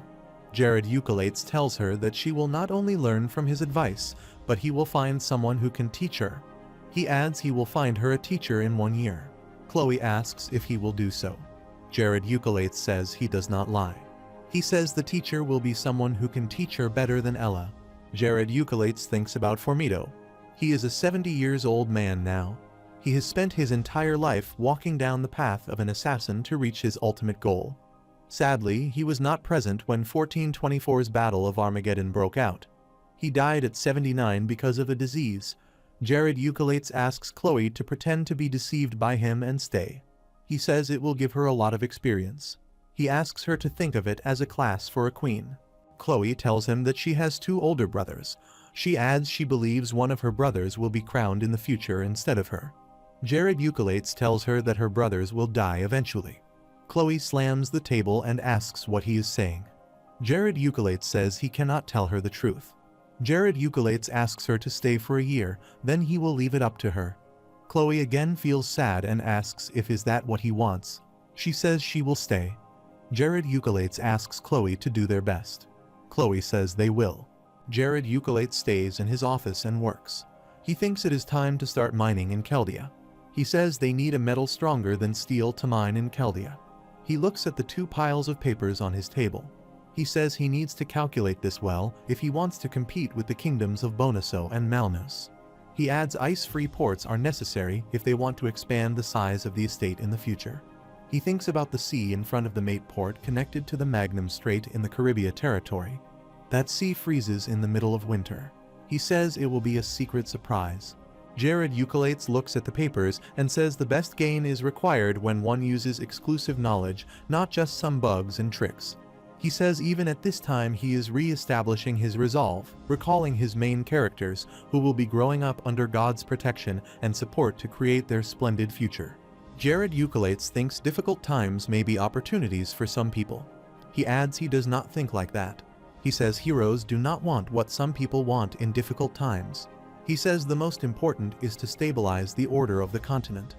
Jared Ukulate tells her that she will not only learn from his advice, but he will find someone who can teach her. He adds he will find her a teacher in 1 year. Chloe asks if he will do so. Jared Ukulate says he does not lie. He says the teacher will be someone who can teach her better than Ella. Jared Ukulate thinks about Formido. He is a 70-years-old man now. He has spent his entire life walking down the path of an assassin to reach his ultimate goal. Sadly, he was not present when 1424's Battle of Armageddon broke out. He died at 79 because of a disease. Jared Ukulate asks Chloe to pretend to be deceived by him and stay. He says it will give her a lot of experience. He asks her to think of it as a class for a queen. Chloe tells him that she has 2 older brothers. She adds she believes one of her brothers will be crowned in the future instead of her. Jared Ukulate tells her that her brothers will die eventually. Chloe slams the table and asks what he is saying. Jared Ukulate says he cannot tell her the truth. Jared Ukulate asks her to stay for a year, then he will leave it up to her. Chloe again feels sad and asks if is that what he wants. She says she will stay. Jared Ukulate asks Chloe to do their best. Chloe says they will. Jared Ukulate stays in his office and works. He thinks it is time to start mining in Chaldea. He says they need a metal stronger than steel to mine in Chaldea. He looks at the 2 piles of papers on his table. He says he needs to calculate this well if he wants to compete with the kingdoms of Bonaso and Malnos. He adds ice-free ports are necessary if they want to expand the size of the estate in the future. He thinks about the sea in front of the mate port connected to the Magnum Strait in the Caribbean territory. That sea freezes in the middle of winter. He says it will be a secret surprise. Jared Ukulate looks at the papers and says the best gain is required when one uses exclusive knowledge, not just some bugs and tricks. He says even at this time he is re-establishing his resolve, recalling his main characters who will be growing up under God's protection and support to create their splendid future. Jared Ukulate thinks difficult times may be opportunities for some people. He adds he does not think like that. He says heroes do not want what some people want in difficult times. He says the most important is to stabilize the order of the continent.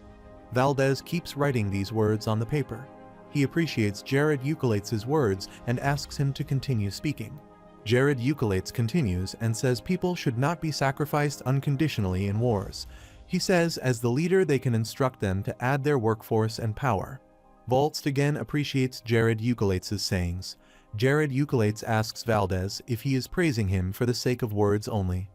Valdez keeps writing these words on the paper. He appreciates Jared Ukulate's words and asks him to continue speaking. Jared Ukulate continues and says people should not be sacrificed unconditionally in wars. He says as the leader they can instruct them to add their workforce and power. Volst again appreciates Jared Ukulate's sayings. Jared Ukulate asks Valdez if he is praising him for the sake of words only.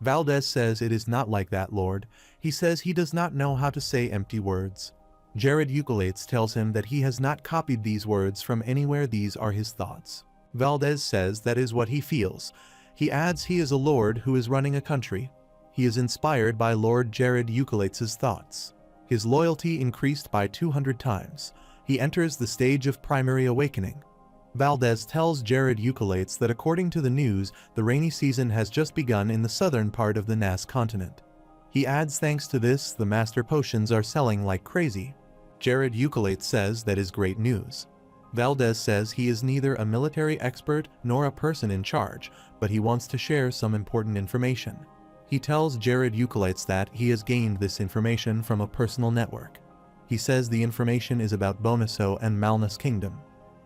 Valdez says it is not like that, Lord. He says he does not know how to say empty words. Jared Ukulate tells him that he has not copied these words from anywhere, these are his thoughts. Valdez says that is what he feels. He adds he is a lord who is running a country. He is inspired by Lord Jared Ukulate's thoughts. His loyalty increased by 200 times. He enters the stage of primary awakening. Valdez tells Jared Ukulate that according to the news, the rainy season has just begun in the southern part of the Nas continent. He adds thanks to this, the master potions are selling like crazy. Jared Ukulate says that is great news. Valdez says he is neither a military expert nor a person in charge, but he wants to share some important information. He tells Jared Ukulate that he has gained this information from a personal network. He says the information is about Bonaso and Malnos Kingdom.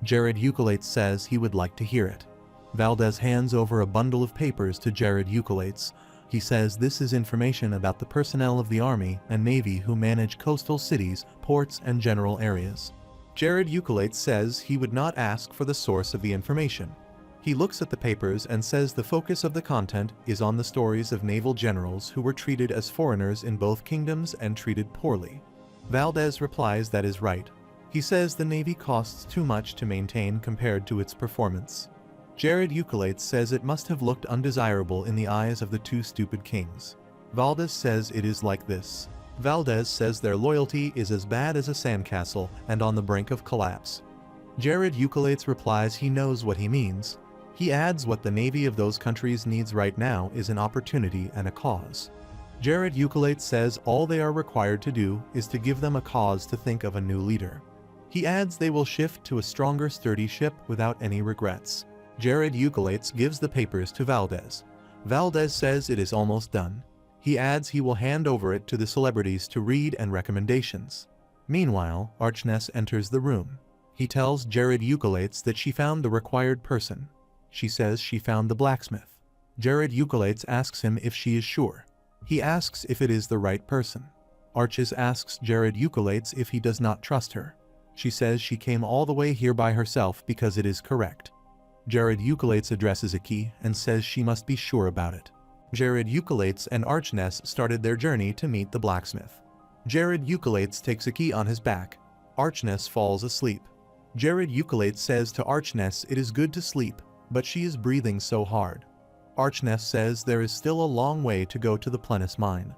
Jared Eucolates says he would like to hear it. Valdez hands over a bundle of papers to Jared Eucolates. He says this is information about the personnel of the Army and Navy who manage coastal cities, ports, and general areas. Jared Eucolates says he would not ask for the source of the information. He looks at the papers and says the focus of the content is on the stories of naval generals who were treated as foreigners in both kingdoms and treated poorly. Valdez replies that is right. He says the Navy costs too much to maintain compared to its performance. Jared Eucolates says it must have looked undesirable in the eyes of the two stupid kings. Valdez says it is like this. Valdez says their loyalty is as bad as a sandcastle and on the brink of collapse. Jared Eucolates replies he knows what he means. He adds what the Navy of those countries needs right now is an opportunity and a cause. Jared Eucolates says all they are required to do is to give them a cause to think of a new leader. He adds they will shift to a stronger, sturdy ship without any regrets. Jared Eucolates gives the papers to Valdez. Valdez says it is almost done. He adds he will hand over it to the celebrities to read and recommendations. Meanwhile, Archness enters the room. He tells Jared Eucolates that she found the required person. She says she found the blacksmith. Jared Eucolates asks him if she is sure. He asks if it is the right person. Arches asks Jared Eucolates if he does not trust her. She says she came all the way here by herself because it is correct. Jared Eucolates addresses Aki and says she must be sure about it. Jared Eucolates and Archness started their journey to meet the blacksmith. Jared Eucolates takes Aki on his back. Archness falls asleep. Jared Eucolates says to Archness it is good to sleep, but she is breathing so hard. Archness says there is still a long way to go to the Plenus mine.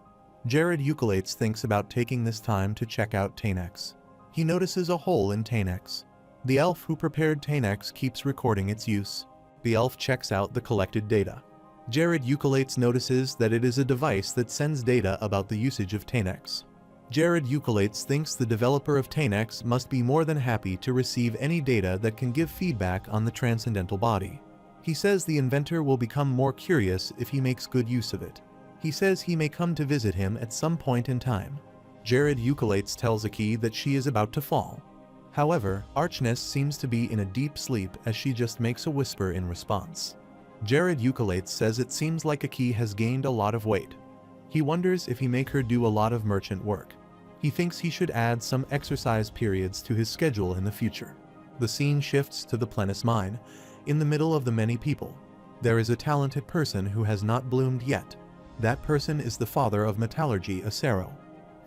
Jared Eucolates thinks about taking this time to check out Tanex. He notices a hole in Tanex. The elf who prepared Tanex keeps recording its use. The elf checks out the collected data. Jared Eucolates notices that it is a device that sends data about the usage of Tanex. Jared Eucolates thinks the developer of Tanex must be more than happy to receive any data that can give feedback on the transcendental body. He says the inventor will become more curious if he makes good use of it. He says he may come to visit him at some point in time. Jared Eucolates tells Aki that she is about to fall. However, Archness seems to be in a deep sleep as she just makes a whisper in response. Jared Eucolates says it seems like Aki has gained a lot of weight. He wonders if he make her do a lot of merchant work. He thinks he should add some exercise periods to his schedule in the future. The scene shifts to the Plenus mine. In the middle of the many people, there is a talented person who has not bloomed yet. That person is the father of metallurgy, Acero.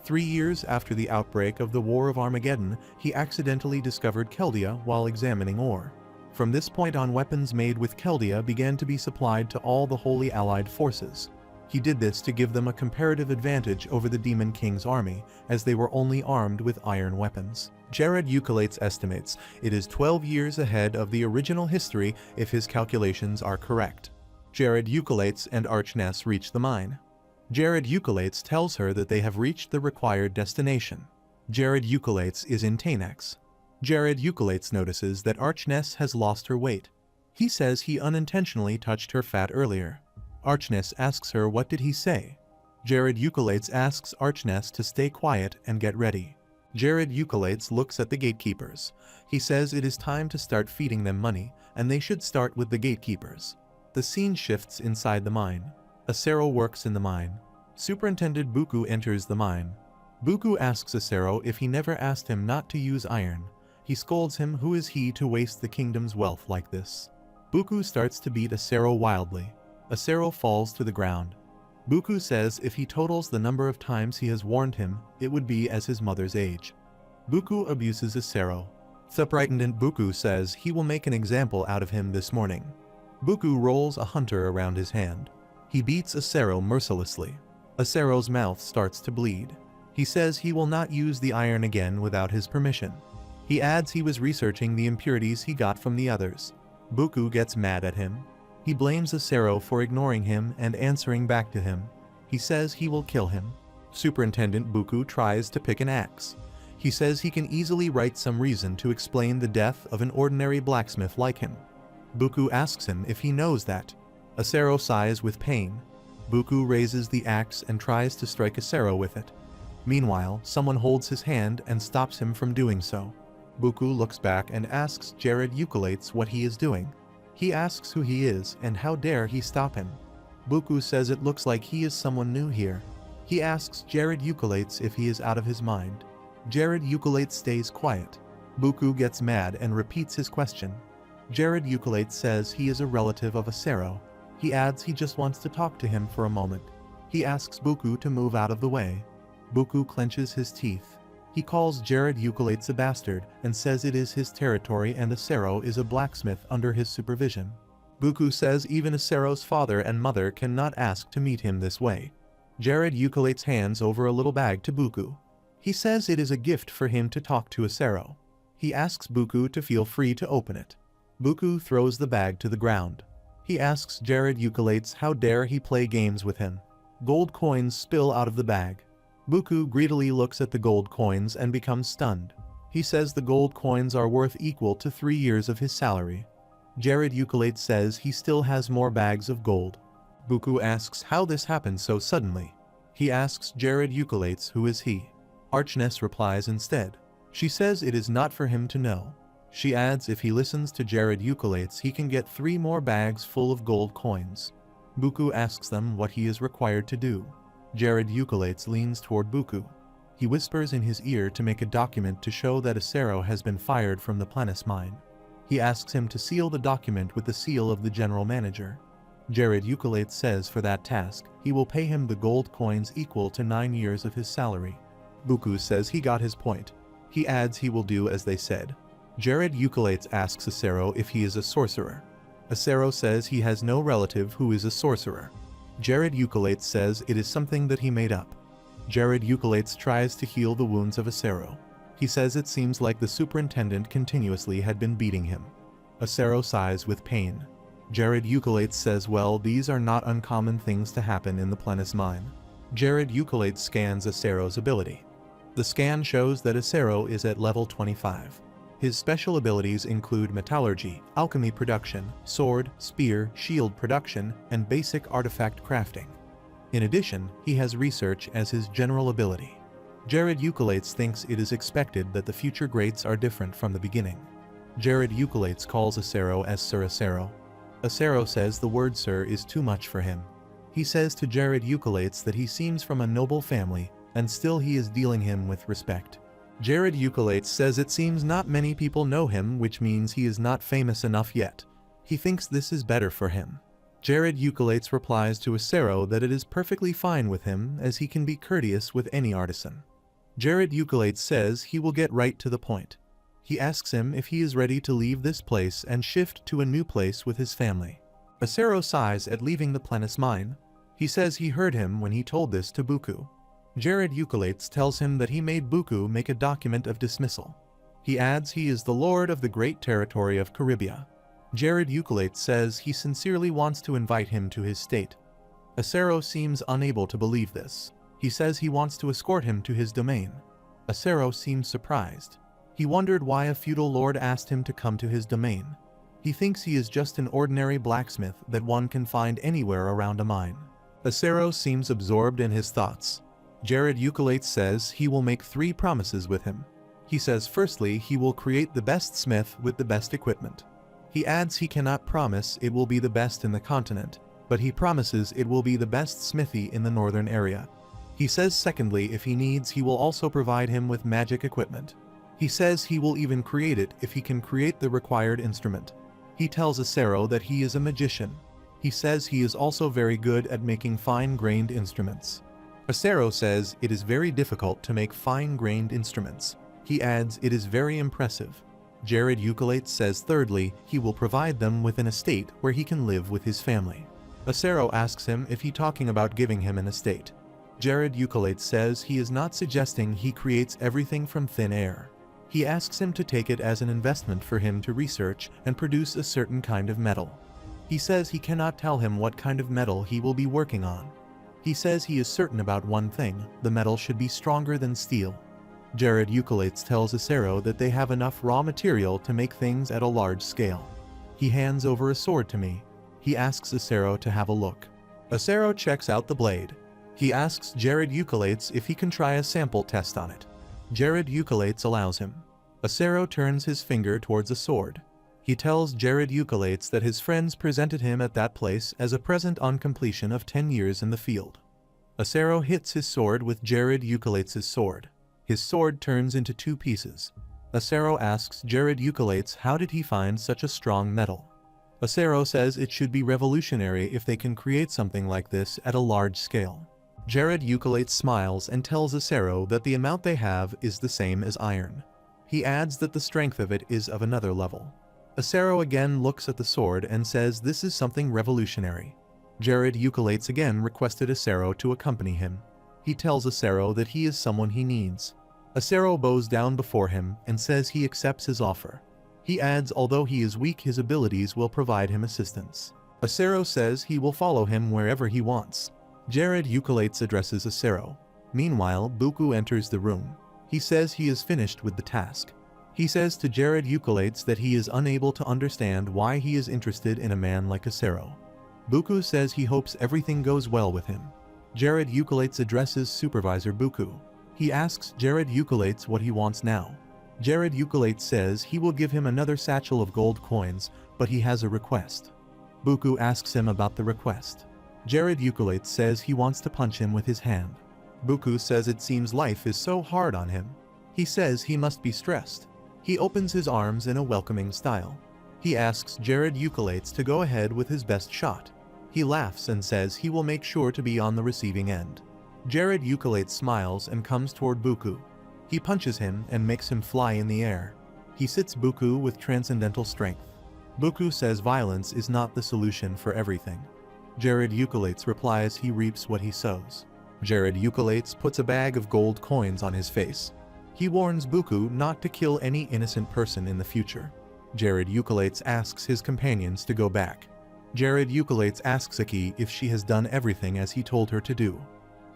3 years after the outbreak of the War of Armageddon, he accidentally discovered Keldia while examining ore. From this point on, weapons made with Keldia began to be supplied to all the Holy Allied forces. He did this to give them a comparative advantage over the Demon King's army, as they were only armed with iron weapons. Jared Eucolates estimates it is 12 years ahead of the original history if his calculations are correct. Jared Eucolates and Archness reach the mine. Jared Eucolates tells her that they have reached the required destination. Jared Eucolates is in Tanex. Jared Eucolates notices that Archness has lost her weight. He says he unintentionally touched her fat earlier. Archness asks her what did he say. Jared Eucolates asks Archness to stay quiet and get ready. Jared Eucolates looks at the gatekeepers. He says it is time to start feeding them money, and they should start with the gatekeepers. The scene shifts inside the mine. Acero works in the mine. Superintendent Buku enters the mine. Buku asks Acero if he never asked him not to use iron. He scolds him, who is he to waste the kingdom's wealth like this? Buku starts to beat Acero wildly. Acero falls to the ground. Buku says if he totals the number of times he has warned him, it would be as his mother's age. Buku abuses Acero. Superintendent Buku says he will make an example out of him this morning. Buku rolls a hunter around his hand. He beats Acero mercilessly. Acero's mouth starts to bleed. He says he will not use the iron again without his permission. He adds he was researching the impurities he got from the others. Buku gets mad at him. He blames Acero for ignoring him and answering back to him. He says he will kill him. Superintendent Buku tries to pick an axe. He says he can easily write some reason to explain the death of an ordinary blacksmith like him. Buku asks him if he knows that. Acero sighs with pain. Buku raises the axe and tries to strike Acero with it. Meanwhile, someone holds his hand and stops him from doing so. Buku looks back and asks Jared Eucolates what he is doing. He asks who he is and how dare he stop him. Buku says it looks like he is someone new here. He asks Jared Eucolates if he is out of his mind. Jared Eucolates stays quiet. Buku gets mad and repeats his question. Jared Eucolates says he is a relative of Acero. He adds he just wants to talk to him for a moment. He asks Buku to move out of the way. Buku clenches his teeth. He calls Jared Eucolates a bastard and says it is his territory and Acero is a blacksmith under his supervision. Buku says even Acero's father and mother cannot ask to meet him this way. Jared Eucolates hands over a little bag to Buku. He says it is a gift for him to talk to Acero. He asks Buku to feel free to open it. Buku throws the bag to the ground. He asks Jared Eucolates how dare he play games with him. Gold coins spill out of the bag. Buku greedily looks at the gold coins and becomes stunned. He says the gold coins are worth equal to 3 years of his salary. Jared Eucolates says he still has more bags of gold. Buku asks how this happened so suddenly. He asks Jared Eucolates who is he. Archness replies instead. She says it is not for him to know. She adds if he listens to Jared Eucolates he can get 3 more bags full of gold coins. Buku asks them what he is required to do. Jared Eucolates leans toward Buku. He whispers in his ear to make a document to show that Acero has been fired from the Planis mine. He asks him to seal the document with the seal of the general manager. Jared Eucolates says for that task, he will pay him the gold coins equal to 9 years of his salary. Buku says he got his point. He adds he will do as they said. Jared Eucolates asks Acero if he is a sorcerer. Acero says he has no relative who is a sorcerer. Jared Eucolates says it is something that he made up. Jared Eucolates tries to heal the wounds of Acero. He says it seems like the superintendent continuously had been beating him. Acero sighs with pain. Jared Eucolates says well these are not uncommon things to happen in the Planis mine. Jared Eucolates scans Acero's ability. The scan shows that Acero is at level 25. His special abilities include metallurgy, alchemy production, sword, spear, shield production, and basic artifact crafting. In addition, he has research as his general ability. Jared Eucolates thinks it is expected that the future greats are different from the beginning. Jared Eucolates calls Acero as Sir Acero. Acero says the word sir is too much for him. He says to Jared Eucolates that he seems from a noble family, and still he is dealing him with respect. Jared Eucolates says it seems not many people know him, which means he is not famous enough yet. He thinks this is better for him. Jared Eucolates replies to Acero that it is perfectly fine with him as he can be courteous with any artisan. Jared Eucolates says he will get right to the point. He asks him if he is ready to leave this place and shift to a new place with his family. Acero sighs at leaving the Planis mine. He says he heard him when he told this to Buku. Jared Eucolates tells him that he made Buku make a document of dismissal. He adds he is the lord of the great territory of Caribia. Jared Eucolates says he sincerely wants to invite him to his state. Acero seems unable to believe this. He says he wants to escort him to his domain. Acero seems surprised. He wondered why a feudal lord asked him to come to his domain. He thinks he is just an ordinary blacksmith that one can find anywhere around a mine. Acero seems absorbed in his thoughts. Jared Eucolates says he will make 3 promises with him. He says firstly he will create the best smith with the best equipment. He adds he cannot promise it will be the best in the continent, but he promises it will be the best smithy in the northern area. He says secondly if he needs he will also provide him with magic equipment. He says he will even create it if he can create the required instrument. He tells Acero that he is a magician. He says he is also very good at making fine-grained instruments. Acero says it is very difficult to make fine-grained instruments. He adds it is very impressive. Jared Eucolates says thirdly he will provide them with an estate where he can live with his family. Acero asks him if he talking about giving him an estate. Jared Eucolates says he is not suggesting he creates everything from thin air. He asks him to take it as an investment for him to research and produce a certain kind of metal. He says he cannot tell him what kind of metal he will be working on. He says he is certain about one thing, the metal should be stronger than steel. Jared Eucolates tells Acero that they have enough raw material to make things at a large scale. He hands over a sword to me. He asks Acero to have a look. Acero checks out the blade. He asks Jared Eucolates if he can try a sample test on it. Jared Eucolates allows him. Acero turns his finger towards a sword. He tells Jared Eucalates that his friends presented him at that place as a present on completion of 10 years in the field. Acero hits his sword with Jared Eucalates' sword. His sword turns into 2 pieces. Acero asks Jared Eucalates how did he find such a strong metal. Acero says it should be revolutionary if they can create something like this at a large scale. Jared Eucalates smiles and tells Acero that the amount they have is the same as iron. He adds that the strength of it is of another level. Acero again looks at the sword and says this is something revolutionary. Jared Eucalates again requested Acero to accompany him. He tells Acero that he is someone he needs. Acero bows down before him and says he accepts his offer. He adds although he is weak his abilities will provide him assistance. Acero says he will follow him wherever he wants. Jared Eucalates addresses Acero. Meanwhile, Buku enters the room. He says he is finished with the task. He says to Jared Eucalates that he is unable to understand why he is interested in a man like Acero. Buku says he hopes everything goes well with him. Jared Eucalates addresses Supervisor Buku. He asks Jared Eucalates what he wants now. Jared Eucalates says he will give him another satchel of gold coins, but he has a request. Buku asks him about the request. Jared Eucalates says he wants to punch him with his hand. Buku says it seems life is so hard on him. He says he must be stressed. He opens his arms in a welcoming style. He asks Jared Eucalates to go ahead with his best shot. He laughs and says he will make sure to be on the receiving end. Jared Eucalates smiles and comes toward Buku. He punches him and makes him fly in the air. He sits Buku with transcendental strength. Buku says violence is not the solution for everything. Jared Eucalates replies he reaps what he sows. Jared Eucalates puts a bag of gold coins on his face. He warns Buku not to kill any innocent person in the future. Jared Eucalates asks his companions to go back. Jared Eucalates asks Aki if she has done everything as he told her to do.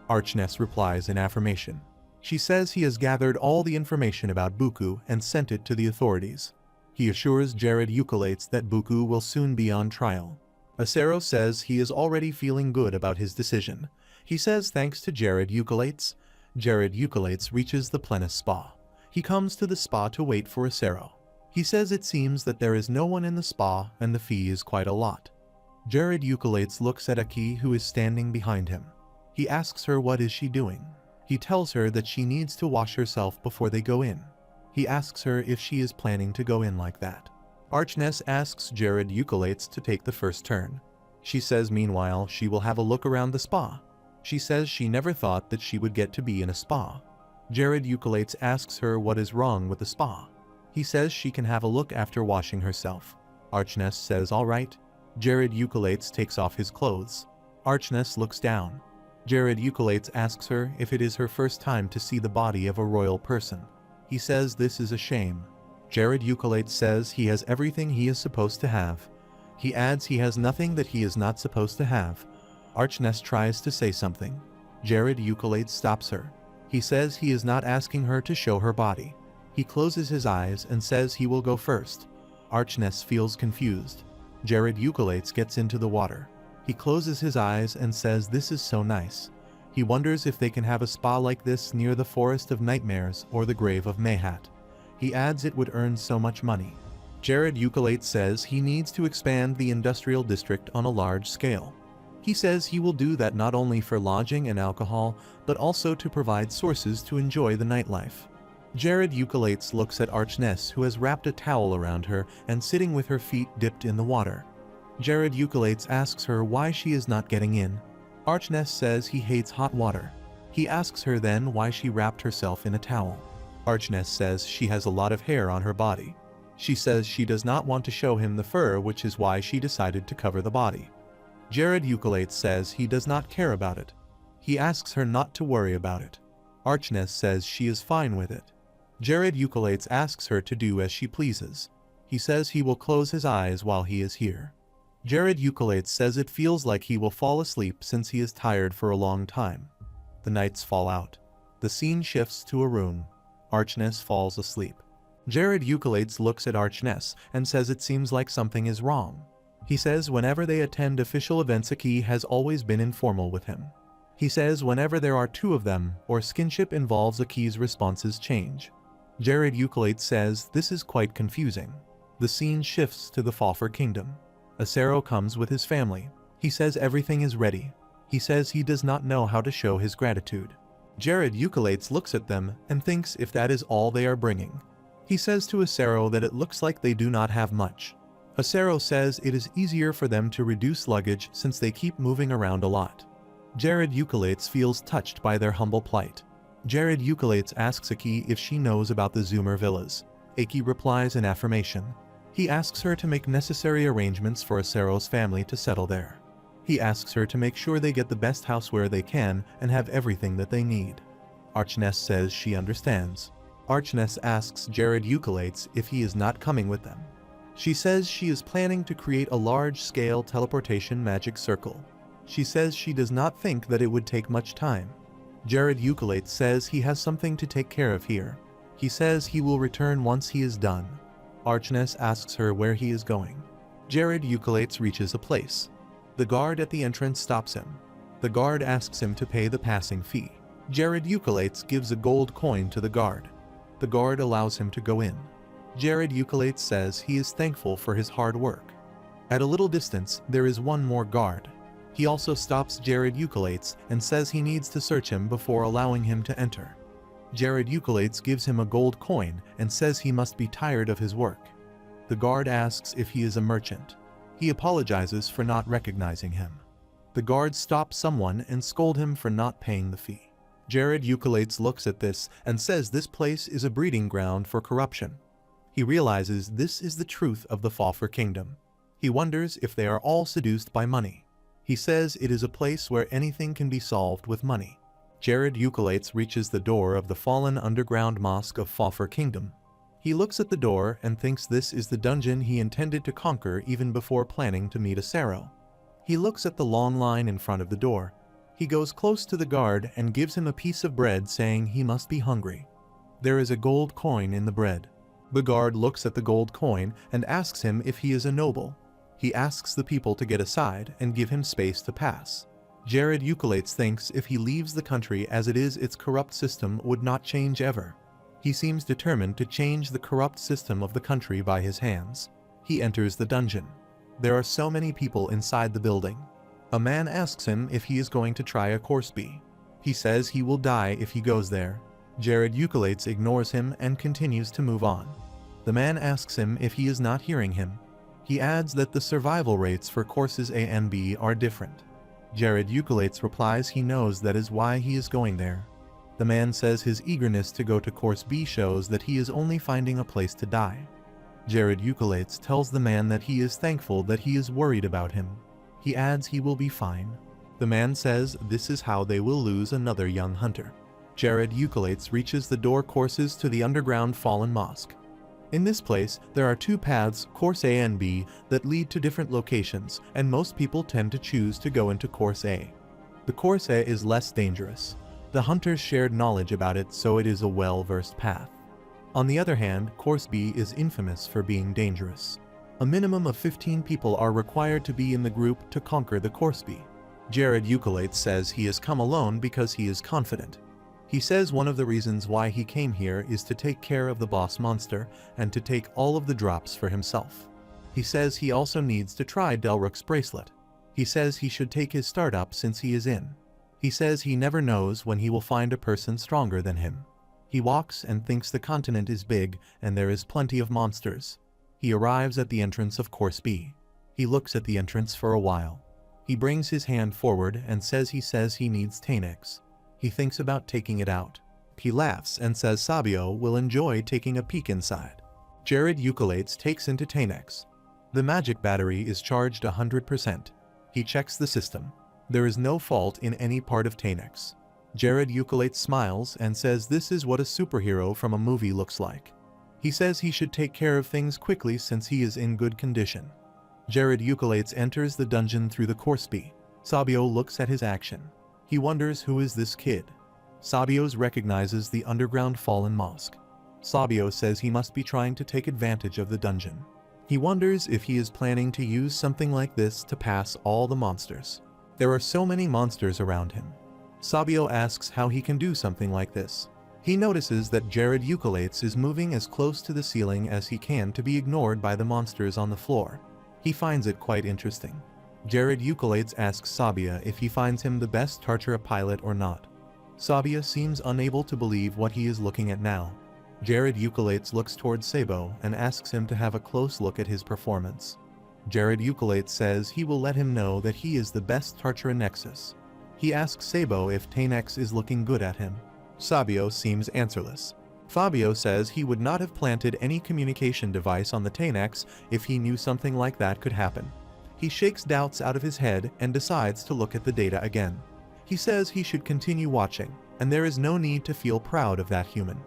Archness replies in affirmation. She says he has gathered all the information about Buku and sent it to the authorities. He assures Jared Eucalates that Buku will soon be on trial. Acero says he is already feeling good about his decision. He says thanks to Jared Eucalates. Jared Eucalates reaches the Plenus Spa. He comes to the spa to wait for Acero. He says it seems that there is no one in the spa and the fee is quite a lot. Jared Eucalates looks at Aki who is standing behind him. He asks her what is she doing. He tells her that she needs to wash herself before they go in. He asks her if she is planning to go in like that. Archness asks Jared Eucalates to take the first turn. She says meanwhile she will have a look around the spa. She says she never thought that she would get to be in a spa. Jared Eucalates asks her what is wrong with the spa. He says she can have a look after washing herself. Archness says alright. Jared Eucalates takes off his clothes. Archness looks down. Jared Eucalates asks her if it is her first time to see the body of a royal person. He says this is a shame. Jared Eucalates says he has everything he is supposed to have. He adds he has nothing that he is not supposed to have. Archness tries to say something. Jared Eucalates stops her. He says he is not asking her to show her body. He closes his eyes and says he will go first. Archness feels confused. Jared Eucalates gets into the water. He closes his eyes and says this is so nice. He wonders if they can have a spa like this near the Forest of Nightmares or the Grave of Mayhat. He adds it would earn so much money. Jared Eucalates says he needs to expand the industrial district on a large scale. He says he will do that not only for lodging and alcohol, but also to provide sources to enjoy the nightlife. Jared Eucalates looks at Archness who has wrapped a towel around her and sitting with her feet dipped in the water. Jared Eucalates asks her why she is not getting in. Archness says he hates hot water. He asks her then why she wrapped herself in a towel. Archness says she has a lot of hair on her body. She says she does not want to show him the fur, which is why she decided to cover the body. Jared Eucalates says he does not care about it. He asks her not to worry about it. Archness says she is fine with it. Jared Eucalates asks her to do as she pleases. He says he will close his eyes while he is here. Jared Eucalates says it feels like he will fall asleep since he is tired for a long time. The nights fall out. The scene shifts to a room. Archness falls asleep. Jared Eucalates looks at Archness and says it seems like something is wrong. He says whenever they attend official events Aki has always been informal with him. He says whenever there are two of them or skinship involves Aki's responses change. Jared Euclid says this is quite confusing. The scene shifts to the Falfer Kingdom. Acero comes with his family. He says everything is ready. He says he does not know how to show his gratitude. Jared Euclid looks at them and thinks if that is all they are bringing. He says to Acero that it looks like they do not have much. Acero says it is easier for them to reduce luggage since they keep moving around a lot. Jared Euclid feels touched by their humble plight. Jared Euclid asks Aki if she knows about the Zoomer villas. Aki replies in affirmation. He asks her to make necessary arrangements for Acero's family to settle there. He asks her to make sure they get the best houseware they can and have everything that they need. Archness says she understands. Archness asks Jared Euclid if he is not coming with them. She says she is planning to create a large-scale teleportation magic circle. She says she does not think that it would take much time. Jared Euclid says he has something to take care of here. He says he will return once he is done. Archness asks her where he is going. Jared Euclid reaches a place. The guard at the entrance stops him. The guard asks him to pay the passing fee. Jared Euclid gives a gold coin to the guard. The guard allows him to go in. Jared Euclid says he is thankful for his hard work. At a little distance, there is one more guard. He also stops Jared Euclid and says he needs to search him before allowing him to enter. Jared Euclid gives him a gold coin and says he must be tired of his work. The guard asks if he is a merchant. He apologizes for not recognizing him. The guard stops someone and scold him for not paying the fee. Jared Euclid looks at this and says this place is a breeding ground for corruption. He realizes this is the truth of the Falfer Kingdom. He wonders if they are all seduced by money. He says it is a place where anything can be solved with money. Jared Euclid reaches the door of the fallen underground mosque of Falfer Kingdom. He looks at the door and thinks this is the dungeon he intended to conquer even before planning to meet Acero. He looks at the long line in front of the door. He goes close to the guard and gives him a piece of bread saying he must be hungry. There is a gold coin in the bread. The guard looks at the gold coin and asks him if he is a noble. He asks the people to get aside and give him space to pass. Jared Euclid thinks if he leaves the country as it is, its corrupt system would not change ever. He seems determined to change the corrupt system of the country by his hands. He enters the dungeon. There are so many people inside the building. A man asks him if he is going to try a course B. He says he will die if he goes there. Jared Euclid ignores him and continues to move on. The man asks him if he is not hearing him. He adds that the survival rates for courses A and B are different. Jared Euclid replies he knows that is why he is going there. The man says his eagerness to go to course B shows that he is only finding a place to die. Jared Euclid tells the man that he is thankful that he is worried about him. He adds he will be fine. The man says this is how they will lose another young hunter. Jared Euclid reaches the door courses to the underground fallen mosque. In this place, there are two paths, course A and B, that lead to different locations, and most people tend to choose to go into course A. The course A is less dangerous. The hunters shared knowledge about it, so it is a well-versed path. On the other hand, course B is infamous for being dangerous. A minimum of 15 people are required to be in the group to conquer the course B. Jared Euclid says he has come alone because he is confident. He says one of the reasons why he came here is to take care of the boss monster and to take all of the drops for himself. He says he also needs to try Delrook's bracelet. He says he should take his startup since he is in. He says he never knows when he will find a person stronger than him. He walks and thinks the continent is big and there is plenty of monsters. He arrives at the entrance of course B. He looks at the entrance for a while. He brings his hand forward and says he needs Tanex. He thinks about taking it out. He laughs and says Sabio will enjoy taking a peek inside. Jared Euclid takes into Tanex. The magic battery is charged 100%. He checks the system. There is no fault in any part of Tanex. Jared Euclid smiles and says this is what a superhero from a movie looks like. He says he should take care of things quickly since he is in good condition. Jared Euclid enters the dungeon through the course B. Sabio looks at his action. He wonders who is this kid. Sabio recognizes the underground fallen mosque. Sabio says he must be trying to take advantage of the dungeon. He wonders if he is planning to use something like this to pass all the monsters. There are so many monsters around him. Sabio asks how he can do something like this. He notices that Jared Eucolates is moving as close to the ceiling as he can to be ignored by the monsters on the floor. He finds it quite interesting. Jared Eucolates asks Sabia if he finds him the best Tartara pilot or not. Sabia seems unable to believe what he is looking at now. Jared Eucolates looks towards Sabo and asks him to have a close look at his performance. Jared Eucolates says he will let him know that he is the best Tartara Nexus. He asks Sabo if Tanex is looking good at him. Sabio seems answerless. Fabio says he would not have planted any communication device on the Tanex if he knew something like that could happen. He shakes doubts out of his head and decides to look at the data again. He says he should continue watching, and there is no need to feel proud of that human.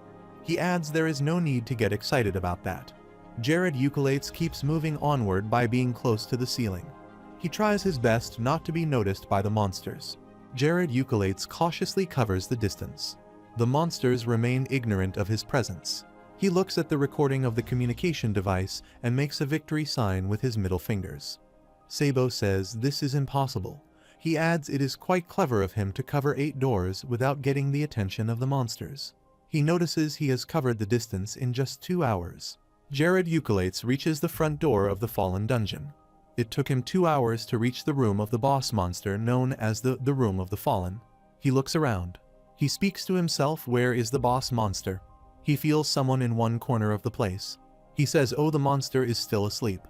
He adds there is no need to get excited about that. Jared Eucolates keeps moving onward by being close to the ceiling. He tries his best not to be noticed by the monsters. Jared Eucolates cautiously covers the distance. The monsters remain ignorant of his presence. He looks at the recording of the communication device and makes a victory sign with his middle fingers. Sabo says this is impossible. He adds it is quite clever of him to cover 8 doors without getting the attention of the monsters. He notices he has covered the distance in just 2 hours. Jared Eucolates reaches the front door of the fallen dungeon. It took him 2 hours to reach the room of the boss monster known as the Room of the Fallen. He looks around. He speaks to himself, where is the boss monster? He feels someone in one corner of the place. He says, oh, the monster is still asleep.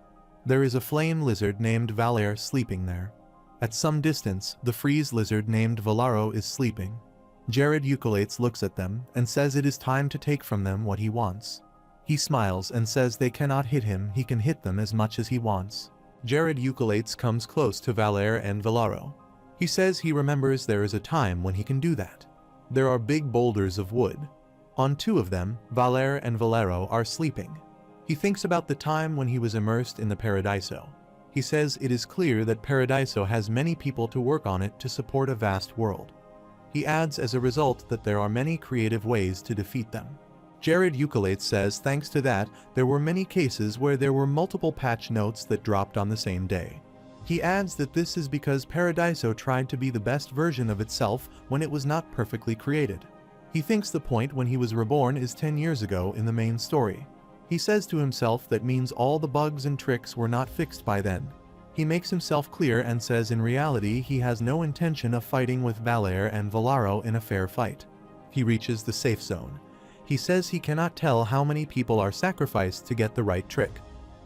There is a flame lizard named Valere sleeping there. At some distance, the freeze lizard named Valaro is sleeping. Jared Eucolates looks at them and says it is time to take from them what he wants. He smiles and says they cannot hit him, he can hit them as much as he wants. Jared Eucolates comes close to Valere and Valaro. He says he remembers there is a time when he can do that. There are big boulders of wood. On 2 of them, Valere and Valero are sleeping. He thinks about the time when he was immersed in the Paradiso. He says it is clear that Paradiso has many people to work on it to support a vast world. He adds as a result that there are many creative ways to defeat them. Jared Eucolates says thanks to that, there were many cases where there were multiple patch notes that dropped on the same day. He adds that this is because Paradiso tried to be the best version of itself when it was not perfectly created. He thinks the point when he was reborn is 10 years ago in the main story. He says to himself that means all the bugs and tricks were not fixed by then. He makes himself clear and says in reality he has no intention of fighting with Valere and Valaro in a fair fight. He reaches the safe zone. He says he cannot tell how many people are sacrificed to get the right trick.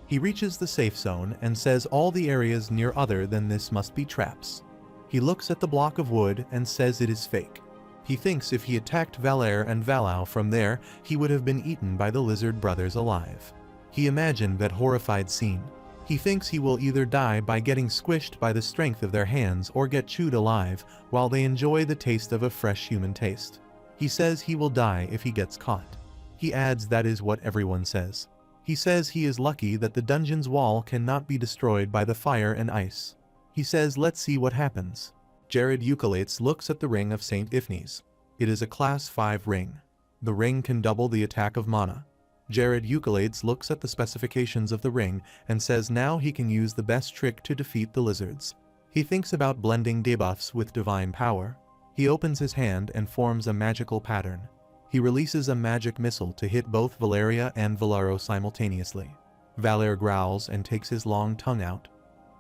He reaches the safe zone and says all the areas near other than this must be traps. He looks at the block of wood and says it is fake. He thinks if he attacked Valere and Valao from there, he would have been eaten by the lizard brothers alive. He imagined that horrified scene. He thinks he will either die by getting squished by the strength of their hands or get chewed alive while they enjoy the taste of a fresh human taste. He says he will die if he gets caught. He adds that is what everyone says. He says he is lucky that the dungeon's wall cannot be destroyed by the fire and ice. He says let's see what happens. Jared Eucolates looks at the ring of St. Ifnes. It is a class 5 ring. The ring can double the attack of mana. Jared Eucolates looks at the specifications of the ring and says now he can use the best trick to defeat the lizards. He thinks about blending debuffs with divine power. He opens his hand and forms a magical pattern. He releases a magic missile to hit both Valeria and Valero simultaneously. Valere growls and takes his long tongue out.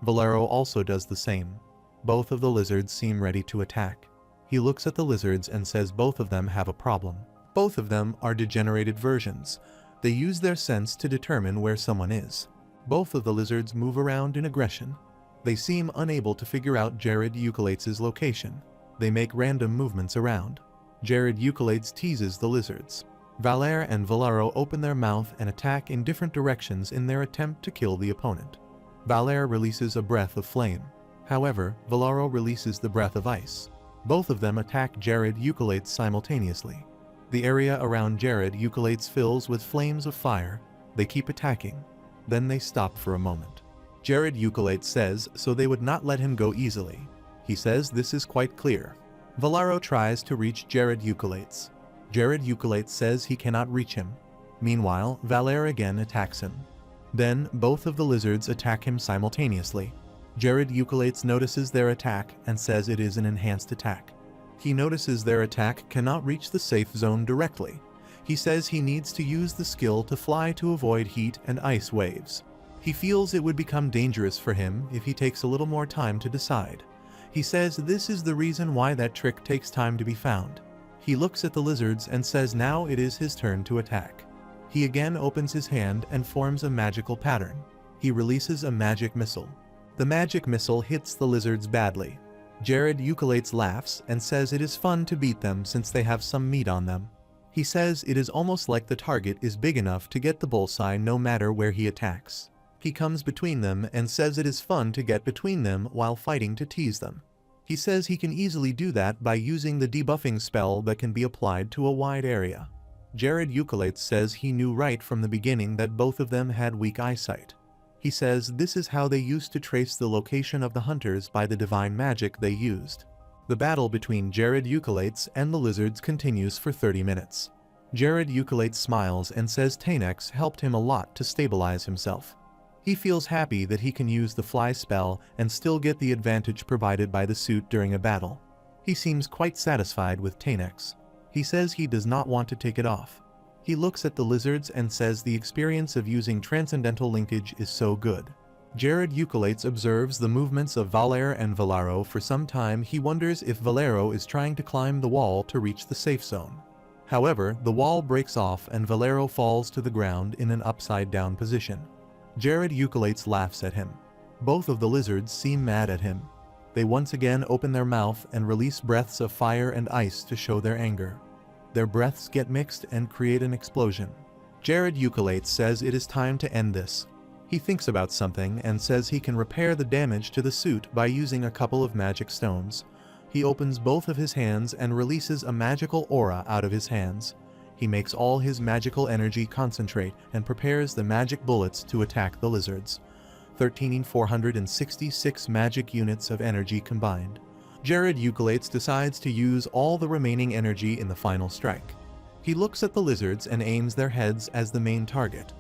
Valero also does the same. Both of the lizards seem ready to attack. He looks at the lizards and says both of them have a problem. Both of them are degenerated versions. They use their sense to determine where someone is. Both of the lizards move around in aggression. They seem unable to figure out Jared Eucolates' location. They make random movements around. Jared Eucolates teases the lizards. Valere and Valaro open their mouth and attack in different directions in their attempt to kill the opponent. Valere releases a breath of flame. However, Valaro releases the breath of ice. Both of them attack Jared Eucolates simultaneously. The area around Jared Eucolates fills with flames of fire. They keep attacking. Then they stop for a moment. Jared Eucolates says so they would not let him go easily. He says this is quite clear. Valaro tries to reach Jared Eucolates. Jared Eucolates says he cannot reach him. Meanwhile, Valere again attacks him. Then, both of the lizards attack him simultaneously. Jared Eucolates notices their attack and says it is an enhanced attack. He notices their attack cannot reach the safe zone directly. He says he needs to use the skill to fly to avoid heat and ice waves. He feels it would become dangerous for him if he takes a little more time to decide. He says this is the reason why that trick takes time to be found. He looks at the lizards and says now it is his turn to attack. He again opens his hand and forms a magical pattern. He releases a magic missile. The magic missile hits the lizards badly. Jared Eucalates laughs and says it is fun to beat them since they have some meat on them. He says it is almost like the target is big enough to get the bullseye no matter where he attacks. He comes between them and says it is fun to get between them while fighting to tease them. He says he can easily do that by using the debuffing spell that can be applied to a wide area. Jared Eucalates says he knew right from the beginning that both of them had weak eyesight. He says this is how they used to trace the location of the hunters by the divine magic they used. The battle between Jared Eucalates and the lizards continues for 30 minutes. Jared Eucalates smiles and says Tanex helped him a lot to stabilize himself. He feels happy that he can use the fly spell and still get the advantage provided by the suit during a battle. He seems quite satisfied with Tanex. He says he does not want to take it off. He looks at the lizards and says the experience of using transcendental linkage is so good. Jared Eucalates observes the movements of Valere and Valero for some time. He wonders if Valero is trying to climb the wall to reach the safe zone. However, the wall breaks off and Valero falls to the ground in an upside-down position. Jared Eucalates laughs at him. Both of the lizards seem mad at him. They once again open their mouth and release breaths of fire and ice to show their anger. Their breaths get mixed and create an explosion. Jared Eucalates says it is time to end this. He thinks about something and says he can repair the damage to the suit by using a couple of magic stones. He opens both of his hands and releases a magical aura out of his hands. He makes all his magical energy concentrate and prepares the magic bullets to attack the lizards. 13,466 magic units of energy combined. Jared Eucalates decides to use all the remaining energy in the final strike. He looks at the lizards and aims their heads as the main target.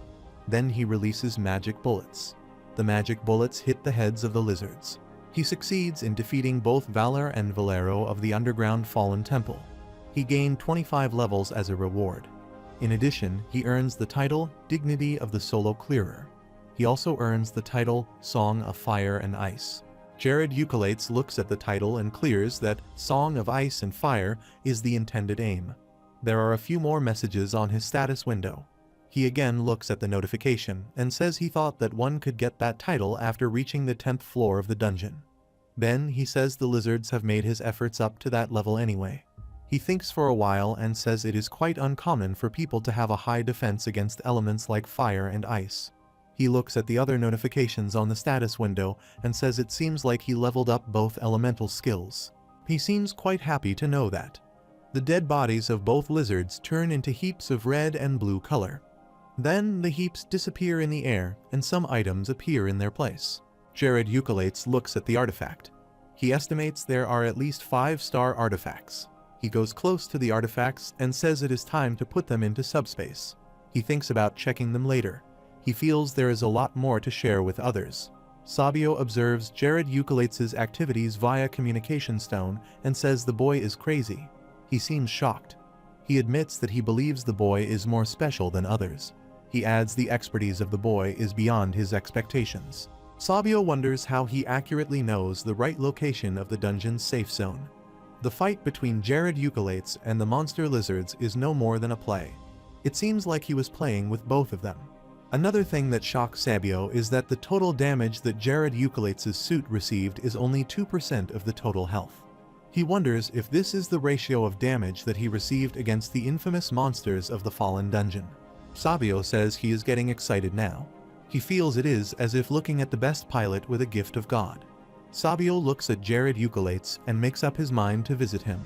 Then he releases magic bullets. The magic bullets hit the heads of the lizards. He succeeds in defeating both Valor and Valero of the underground Fallen Temple. He gained 25 levels as a reward. In addition, he earns the title Dignity of the Solo Clearer. He also earns the title Song of Fire and Ice. Jared Eucalates looks at the title and clears that Song of Ice and Fire is the intended aim. There are a few more messages on his status window. He again looks at the notification and says he thought that one could get that title after reaching the 10th floor of the dungeon. Then he says the lizards have made his efforts up to that level anyway. He thinks for a while and says it is quite uncommon for people to have a high defense against elements like fire and ice. He looks at the other notifications on the status window and says it seems like he leveled up both elemental skills. He seems quite happy to know that. The dead bodies of both lizards turn into heaps of red and blue color. Then the heaps disappear in the air and some items appear in their place. Jared Eucalates looks at the artifact. He estimates there are at least 5-star artifacts. He goes close to the artifacts and says it is time to put them into subspace. He thinks about checking them later. He feels there is a lot more to share with others. Sabio observes Jared Eucalates' activities via communication stone and says the boy is crazy. He seems shocked. He admits that he believes the boy is more special than others. He adds the expertise of the boy is beyond his expectations. Sabio wonders how he accurately knows the right location of the dungeon's safe zone. The fight between Jared Eucalates and the monster lizards is no more than a play. It seems like he was playing with both of them. Another thing that shocks Sabio is that the total damage that Jared Eucalates' suit received is only 2% of the total health. He wonders if this is the ratio of damage that he received against the infamous monsters of the Fallen Dungeon. Sabio says he is getting excited now. He feels it is as if looking at the best pilot with a gift of God. Sabio looks at Jared Eucalates and makes up his mind to visit him.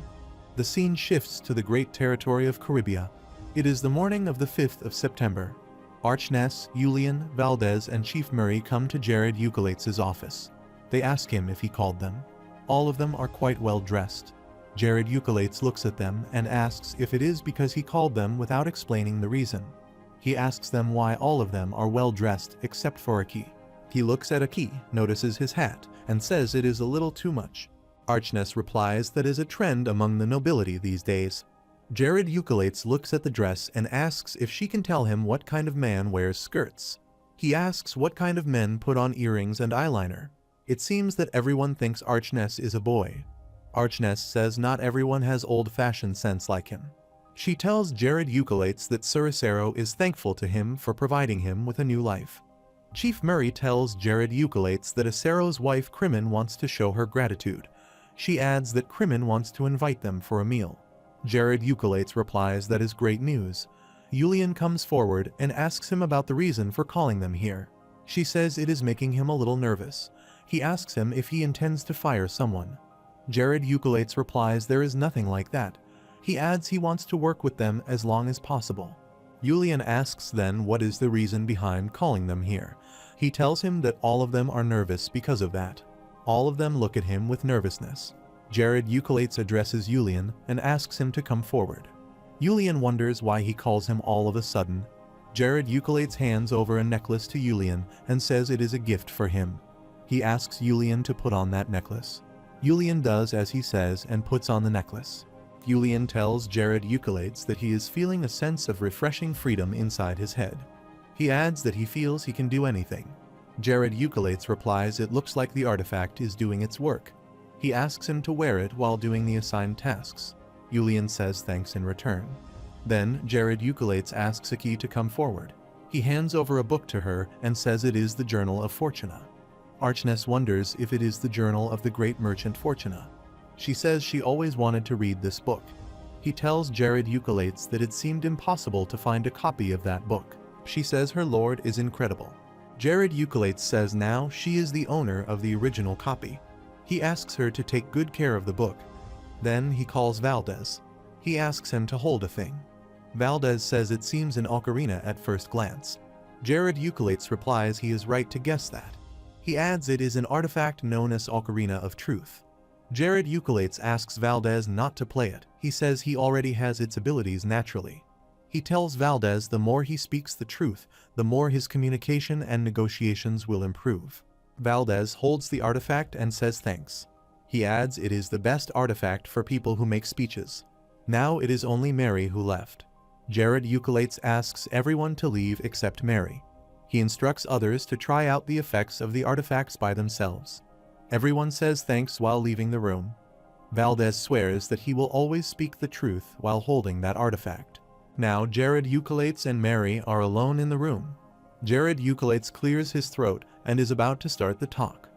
The scene shifts to the great territory of Caribia. It is the morning of the 5th of September. Archness, Julian, Valdez, and Chief Murray come to Jared Eucalates' office. They ask him if he called them. All of them are quite well dressed. Jared Eucalates looks at them and asks if it is because he called them without explaining the reason. He asks them why all of them are well dressed except for Aki. He looks at Aki, notices his hat, and says it is a little too much. Archness replies that is a trend among the nobility these days. Jared Eucalates looks at the dress and asks if she can tell him what kind of man wears skirts. He asks what kind of men put on earrings and eyeliner. It seems that everyone thinks Archness is a boy. Archness says not everyone has old-fashioned sense like him. She tells Jared Eucalates that Suricero is thankful to him for providing him with a new life. Chief Murray tells Jared Eucalates that Acero's wife Crimin wants to show her gratitude. She adds that Crimin wants to invite them for a meal. Jared Eucalates replies that is great news. Yulian comes forward and asks him about the reason for calling them here. She says it is making him a little nervous. He asks him if he intends to fire someone. Jared Eucalates replies there is nothing like that. He adds he wants to work with them as long as possible. Yulian asks then what is the reason behind calling them here. He tells him that all of them are nervous because of that. All of them look at him with nervousness. Jared Eucalates addresses Yulian and asks him to come forward. Yulian wonders why he calls him all of a sudden. Jared Eucalates hands over a necklace to Yulian and says it is a gift for him. He asks Yulian to put on that necklace. Yulian does as he says and puts on the necklace. Yulian tells Jared Eucalates that he is feeling a sense of refreshing freedom inside his head. He adds that he feels he can do anything. Jared Eucalates replies it looks like the artifact is doing its work. He asks him to wear it while doing the assigned tasks. Yulian says thanks in return. Then Jared Eucalates asks Aki to come forward. He hands over a book to her and says it is the Journal of Fortuna. Archness wonders if it is the journal of the great merchant Fortuna. She says she always wanted to read this book. He tells Jared Eucalates that it seemed impossible to find a copy of that book. She says her lord is incredible. Jared Eucalates says now she is the owner of the original copy. He asks her to take good care of the book. Then he calls Valdez. He asks him to hold a thing. Valdez says it seems an ocarina at first glance. Jared Eucalates replies he is right to guess that. He adds it is an artifact known as Ocarina of Truth. Jared Eucalates asks Valdez not to play it. He says he already has its abilities naturally. He tells Valdez the more he speaks the truth, the more his communication and negotiations will improve. Valdez holds the artifact and says thanks. He adds it is the best artifact for people who make speeches. Now it is only Mary who left. Jared Eucalates asks everyone to leave except Mary. He instructs others to try out the effects of the artifacts by themselves. Everyone says thanks while leaving the room. Valdez swears that he will always speak the truth while holding that artifact. Now Jared Eucalates and Mary are alone in the room. Jared Eucalates clears his throat and is about to start the talk.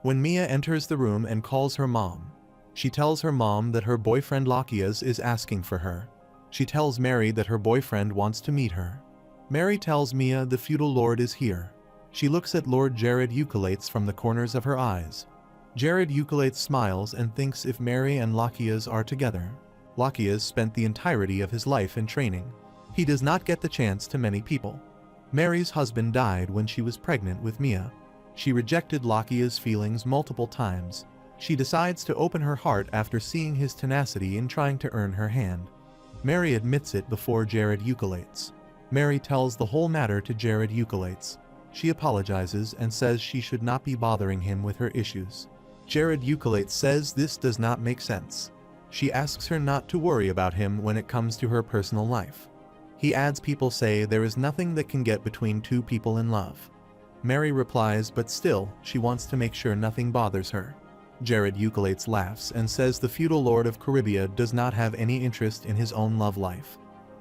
When Mia enters the room and calls her mom, she tells her mom that her boyfriend Lachias is asking for her. She tells Mary that her boyfriend wants to meet her. Mary tells Mia the feudal lord is here. She looks at Lord Jared Eucalates from the corners of her eyes. Jared Eucalates smiles and thinks if Mary and Lachias are together. Lachias spent the entirety of his life in training. He does not get the chance to many people. Mary's husband died when she was pregnant with Mia. She rejected Lachias' feelings multiple times. She decides to open her heart after seeing his tenacity in trying to earn her hand. Mary admits it before Jared Eucalates. Mary tells the whole matter to Jared Eucalates. She apologizes and says she should not be bothering him with her issues. Jared Eucalates says this does not make sense. She asks her not to worry about him when it comes to her personal life. He adds people say there is nothing that can get between two people in love. Mary replies but still, she wants to make sure nothing bothers her. Jared Eucalates laughs and says the feudal lord of Caribia does not have any interest in his own love life.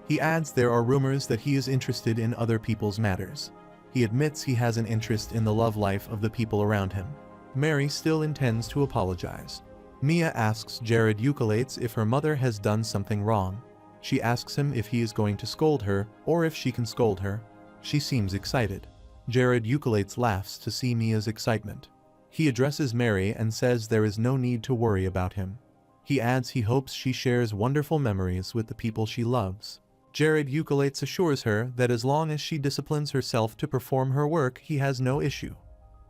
He adds there are rumors that he is interested in other people's matters. He admits he has an interest in the love life of the people around him. Mary still intends to apologize. Mia asks Jared Eucalates if her mother has done something wrong. She asks him if he is going to scold her or if she can scold her. She seems excited. Jared Eucalates laughs to see Mia's excitement. He addresses Mary and says there is no need to worry about him. He adds he hopes she shares wonderful memories with the people she loves. Jared Eucalates assures her that as long as she disciplines herself to perform her work, he has no issue.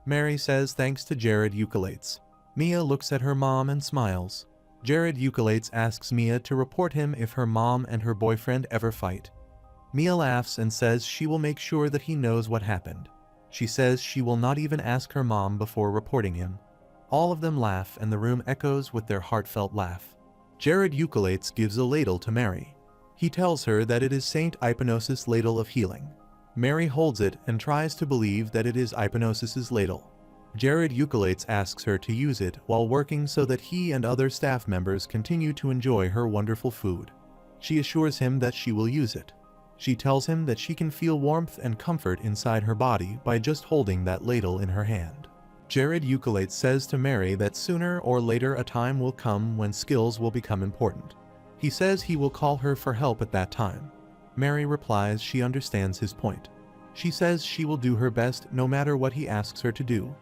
Mary says thanks to Jared Eucalates. Mia looks at her mom and smiles. Jared Eucalates asks Mia to report him if her mom and her boyfriend ever fight. Mia laughs and says she will make sure that he knows what happened. She says she will not even ask her mom before reporting him. All of them laugh and the room echoes with their heartfelt laugh. Jared Eucolates gives a ladle to Mary. He tells her that it is Saint Hypnosis' ladle of healing. Mary holds it and tries to believe that it is Hypnosis' ladle. Jared Eucolates asks her to use it while working so that he and other staff members continue to enjoy her wonderful food. She assures him that she will use it. She tells him that she can feel warmth and comfort inside her body by just holding that ladle in her hand. Jared Eucolates says to Mary that sooner or later a time will come when skills will become important. He says he will call her for help at that time. Mary replies she understands his point. She says she will do her best no matter what he asks her to do.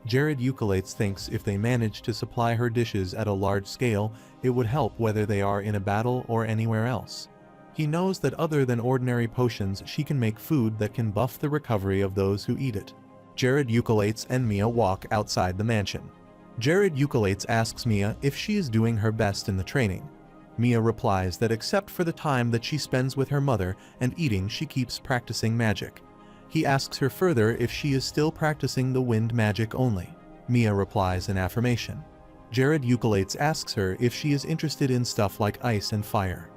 Jared Eucolates thinks if they manage to supply her dishes at a large scale, it would help whether they are in a battle or anywhere else. He knows that other than ordinary potions, she can make food that can buff the recovery of those who eat it. Jared Eucolates and Mia walk outside the mansion. Jared Eucolates asks Mia if she is doing her best in the training. Mia replies that except for the time that she spends with her mother and eating, she keeps practicing magic. He asks her further if she is still practicing the wind magic only. Mia replies in affirmation. Jared Eucolates asks her if she is interested in stuff like ice and fire.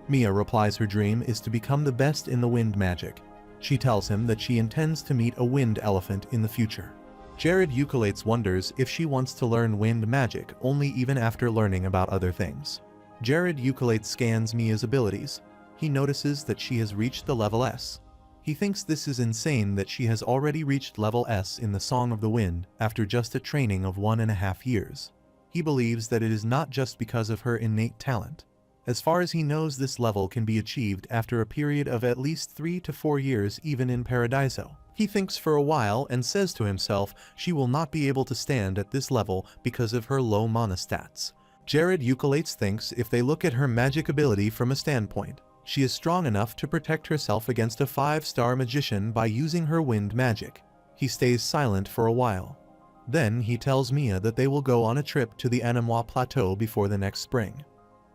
Mia replies her dream is to become the best in the wind magic. She tells him that she intends to meet a wind elephant in the future. Jared Eucolates wonders if she wants to learn wind magic only even after learning about other things. Jared Eucolates scans Mia's abilities. He notices that she has reached the level S. He thinks this is insane that she has already reached level S in the Song of the Wind after just a training of 1.5 years. He believes that it is not just because of her innate talent. As far as he knows, this level can be achieved after a period of at least 3 to 4 years even in Paradiso. He thinks for a while and says to himself she will not be able to stand at this level because of her low mana stats. Jared Eucolates thinks if they look at her magic ability from a standpoint, she is strong enough to protect herself against a 5-star magician by using her wind magic. He stays silent for a while. Then he tells Mia that they will go on a trip to the MANHWA Plateau before the next spring.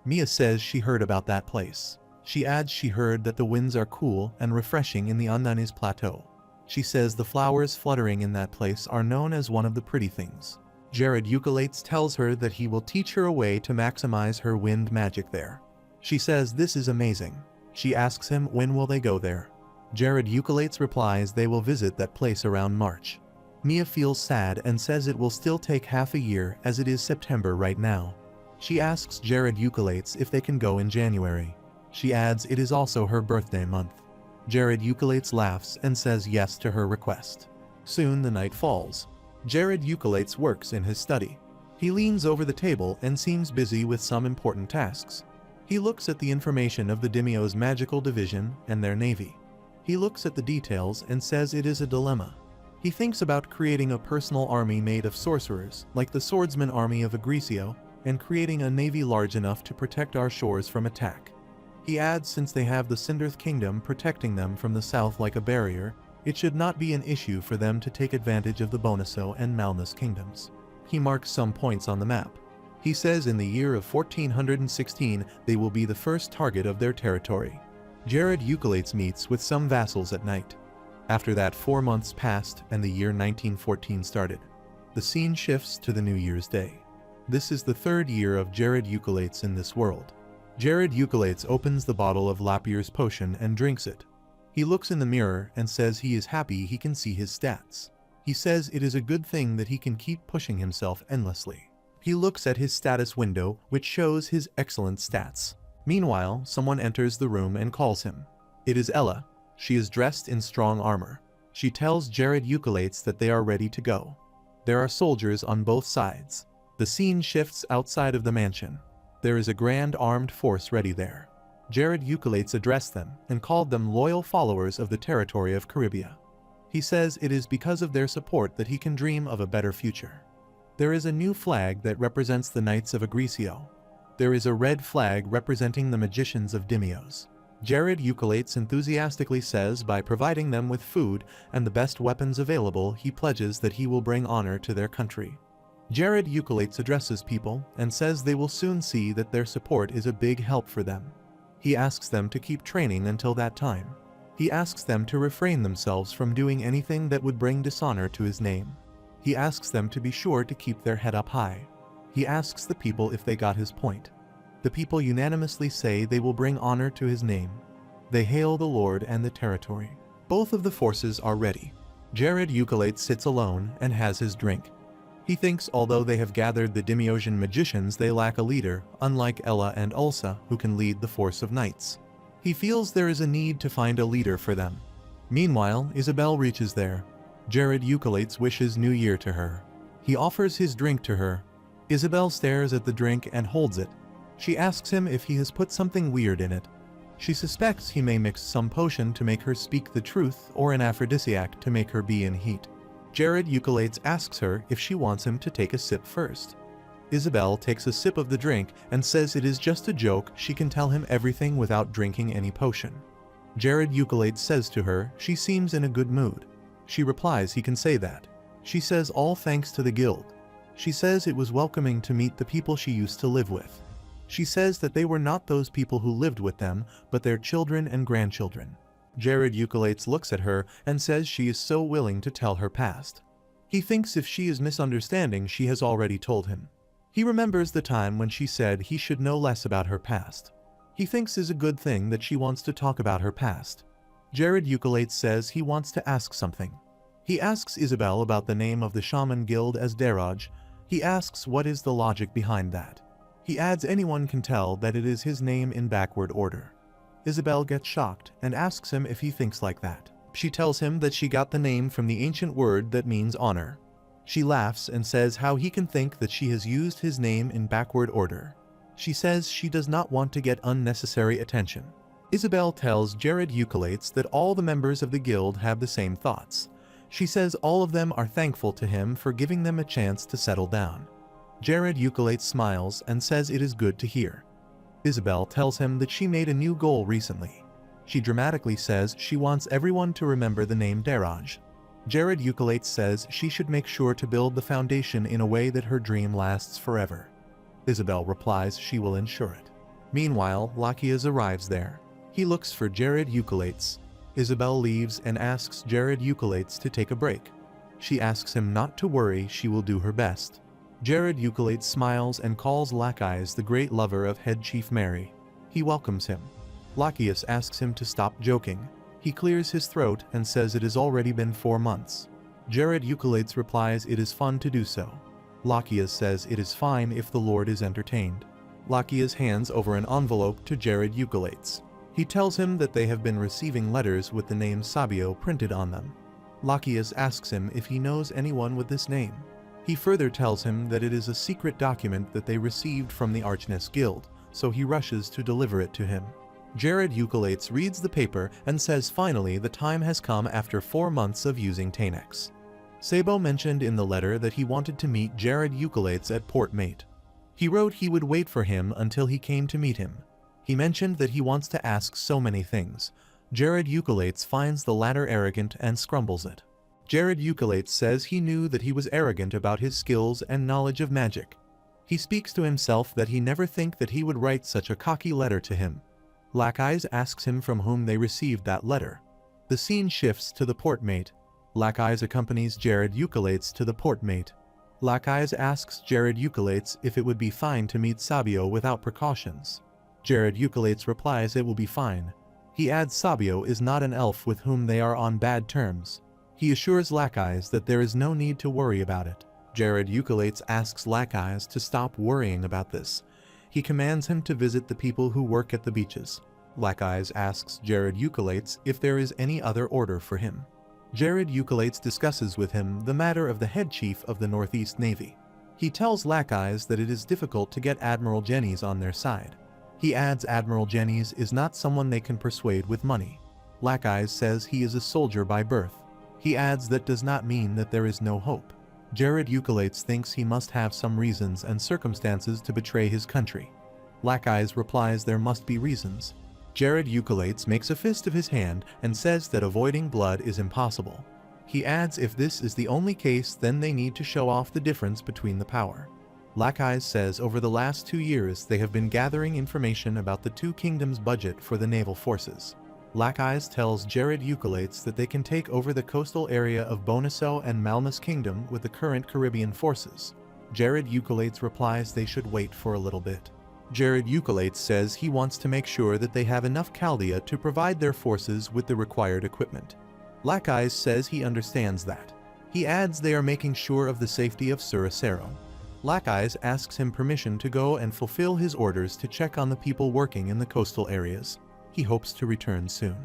Mia says she heard about that place. She adds she heard that the winds are cool and refreshing in the Andanes Plateau. She says the flowers fluttering in that place are known as one of the pretty things. Jared Eucolates tells her that he will teach her a way to maximize her wind magic there. She says this is amazing. She asks him when will they go there. Jared Eucolates replies they will visit that place around March. Mia feels sad and says it will still take half a year as it is September right now. She asks Jared Eucolates if they can go in January. She adds it is also her birthday month. Jared Eucolates laughs and says yes to her request. Soon the night falls. Jared Eucolates works in his study. He leans over the table and seems busy with some important tasks. He looks at the information of the Daimyo's magical division and their navy. He looks at the details and says it is a dilemma. He thinks about creating a personal army made of sorcerers, like the swordsman army of Agricio, and creating a navy large enough to protect our shores from attack. He adds since they have the Sindarth Kingdom protecting them from the south like a barrier, it should not be an issue for them to take advantage of the Bonaso and Malnus kingdoms. He marks some points on the map. He says in the year of 1416 they will be the first target of their territory. Jared Eucolates meets with some vassals at night. After that 4 months passed and the year 1914 started. The scene shifts to the New Year's Day. This is the 3rd year of Jared Eucolates in this world. Jared Eucolates opens the bottle of Lapierre's potion and drinks it. He looks in the mirror and says he is happy he can see his stats. He says it is a good thing that he can keep pushing himself endlessly. He looks at his status window, which shows his excellent stats. Meanwhile, someone enters the room and calls him. It is Ella. She is dressed in strong armor. She tells Jared Eucolates that they are ready to go. There are soldiers on both sides. The scene shifts outside of the mansion. There is a grand armed force ready there. Jared Eucolates addressed them and called them loyal followers of the territory of Caribia. He says it is because of their support that he can dream of a better future. There is a new flag that represents the Knights of Agricio. There is a red flag representing the magicians of Daimyos. Jared Eucolates enthusiastically says by providing them with food and the best weapons available, he pledges that he will bring honor to their country. Jared Eucolates addresses people and says they will soon see that their support is a big help for them. He asks them to keep training until that time. He asks them to refrain themselves from doing anything that would bring dishonor to his name. He asks them to be sure to keep their head up high. He asks the people if they got his point. The people unanimously say they will bring honor to his name. They hail the Lord and the territory. Both of the forces are ready. Jared Eucalates sits alone and has his drink. He thinks although they have gathered the Demiosian magicians, they lack a leader, unlike Ella and Ulsa, who can lead the force of knights. He feels there is a need to find a leader for them. Meanwhile, Isabel reaches there. Jared Eucalates wishes New Year to her. He offers his drink to her. Isabel stares at the drink and holds it. She asks him if he has put something weird in it. She suspects he may mix some potion to make her speak the truth or an aphrodisiac to make her be in heat. Jared Eucalates asks her if she wants him to take a sip first. Isabel takes a sip of the drink and says it is just a joke, she can tell him everything without drinking any potion. Jared Eucalates says to her she seems in a good mood. She replies he can say that. She says all thanks to the guild. She says it was welcoming to meet the people she used to live with. She says that they were not those people who lived with them, but their children and grandchildren. Jared Eucalates looks at her and says she is so willing to tell her past. He thinks if she is misunderstanding, she has already told him. He remembers the time when she said he should know less about her past. He thinks is a good thing that she wants to talk about her past. Jared Eucalates says he wants to ask something. He asks Isabel about the name of the shaman guild as Daraj. He asks what is the logic behind that. He adds anyone can tell that it is his name in backward order. Isabel gets shocked and asks him if he thinks like that. She tells him that she got the name from the ancient word that means honor. She laughs and says how he can think that she has used his name in backward order. She says she does not want to get unnecessary attention. Isabel tells Jared Eucalates that all the members of the guild have the same thoughts. She says all of them are thankful to him for giving them a chance to settle down. Jared Eucalates smiles and says it is good to hear. Isabel tells him that she made a new goal recently. She dramatically says she wants everyone to remember the name Daraj. Jared Eucalates says she should make sure to build the foundation in a way that her dream lasts forever. Isabel replies she will ensure it. Meanwhile, Lachias arrives there. He looks for Jared Eucalates. Isabel leaves and asks Jared Eucalates to take a break. She asks him not to worry, she will do her best. Jared Eucalates smiles and calls Lachias the great lover of head chief Mary. He welcomes him. Lachias asks him to stop joking. He clears his throat and says it has already been 4 months. Jared Eucalates replies it is fun to do so. Lachias says it is fine if the Lord is entertained. Lachias hands over an envelope to Jared Eucalates. He tells him that they have been receiving letters with the name Sabio printed on them. Lachias asks him if he knows anyone with this name. He further tells him that it is a secret document that they received from the Archness Guild, so he rushes to deliver it to him. Jared Eucalates reads the paper and says finally the time has come after 4 months of using Tanex. Sabo mentioned in the letter that he wanted to meet Jared Eucalates at Port Mate. He wrote he would wait for him until he came to meet him. He mentioned that he wants to ask so many things. Jared Eucalates finds the latter arrogant and scrumbles it. Jared Eucalates says he knew that he was arrogant about his skills and knowledge of magic. He speaks to himself that he never think that he would write such a cocky letter to him. Lachias asks him from whom they received that letter. The scene shifts to the portmate. Lachias accompanies Jared Eucalates to the portmate. Lachias asks Jared Eucalates if it would be fine to meet Sabio without precautions. Jared Eucalates replies it will be fine. He adds Sabio is not an elf with whom they are on bad terms. He assures Lachias that there is no need to worry about it. Jared Eucalates asks Lachias to stop worrying about this. He commands him to visit the people who work at the beaches. Lachias asks Jared Eucalates if there is any other order for him. Jared Eucalates discusses with him the matter of the head chief of the Northeast Navy. He tells Lachias that it is difficult to get Admiral Jennings on their side. He adds Admiral Jennings is not someone they can persuade with money. Lachias says he is a soldier by birth. He adds that does not mean that there is no hope. Jared Eucalates thinks he must have some reasons and circumstances to betray his country. Lachias replies there must be reasons. Jared Eucalates makes a fist of his hand and says that avoiding blood is impossible. He adds if this is the only case then they need to show off the difference between the power. Lachias says over the last 2 years they have been gathering information about the 2 kingdoms' budget for the naval forces. Black Eyes tells Jared Eucalates that they can take over the coastal area of Bonaso and Malmus Kingdom with the current Caribbean forces. Jared Eucalates replies they should wait for a little bit. Jared Eucalates says he wants to make sure that they have enough Chaldea to provide their forces with the required equipment. Black Eyes says he understands that. He adds they are making sure of the safety of Surasero. Black Eyes asks him permission to go and fulfill his orders to check on the people working in the coastal areas. He hopes to return soon.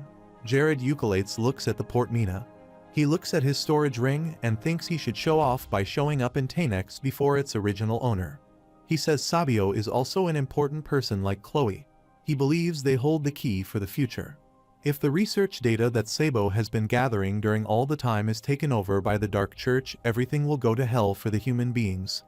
Jared Eucalates looks at the port mina. He looks at his storage ring and thinks he should show off by showing up in Tanex before its original owner. He says Sabio is also an important person like Chloe. He believes they hold the key for the future. If the research data that Sabo has been gathering during all the time is taken over by the Dark Church, everything will go to hell for the human beings.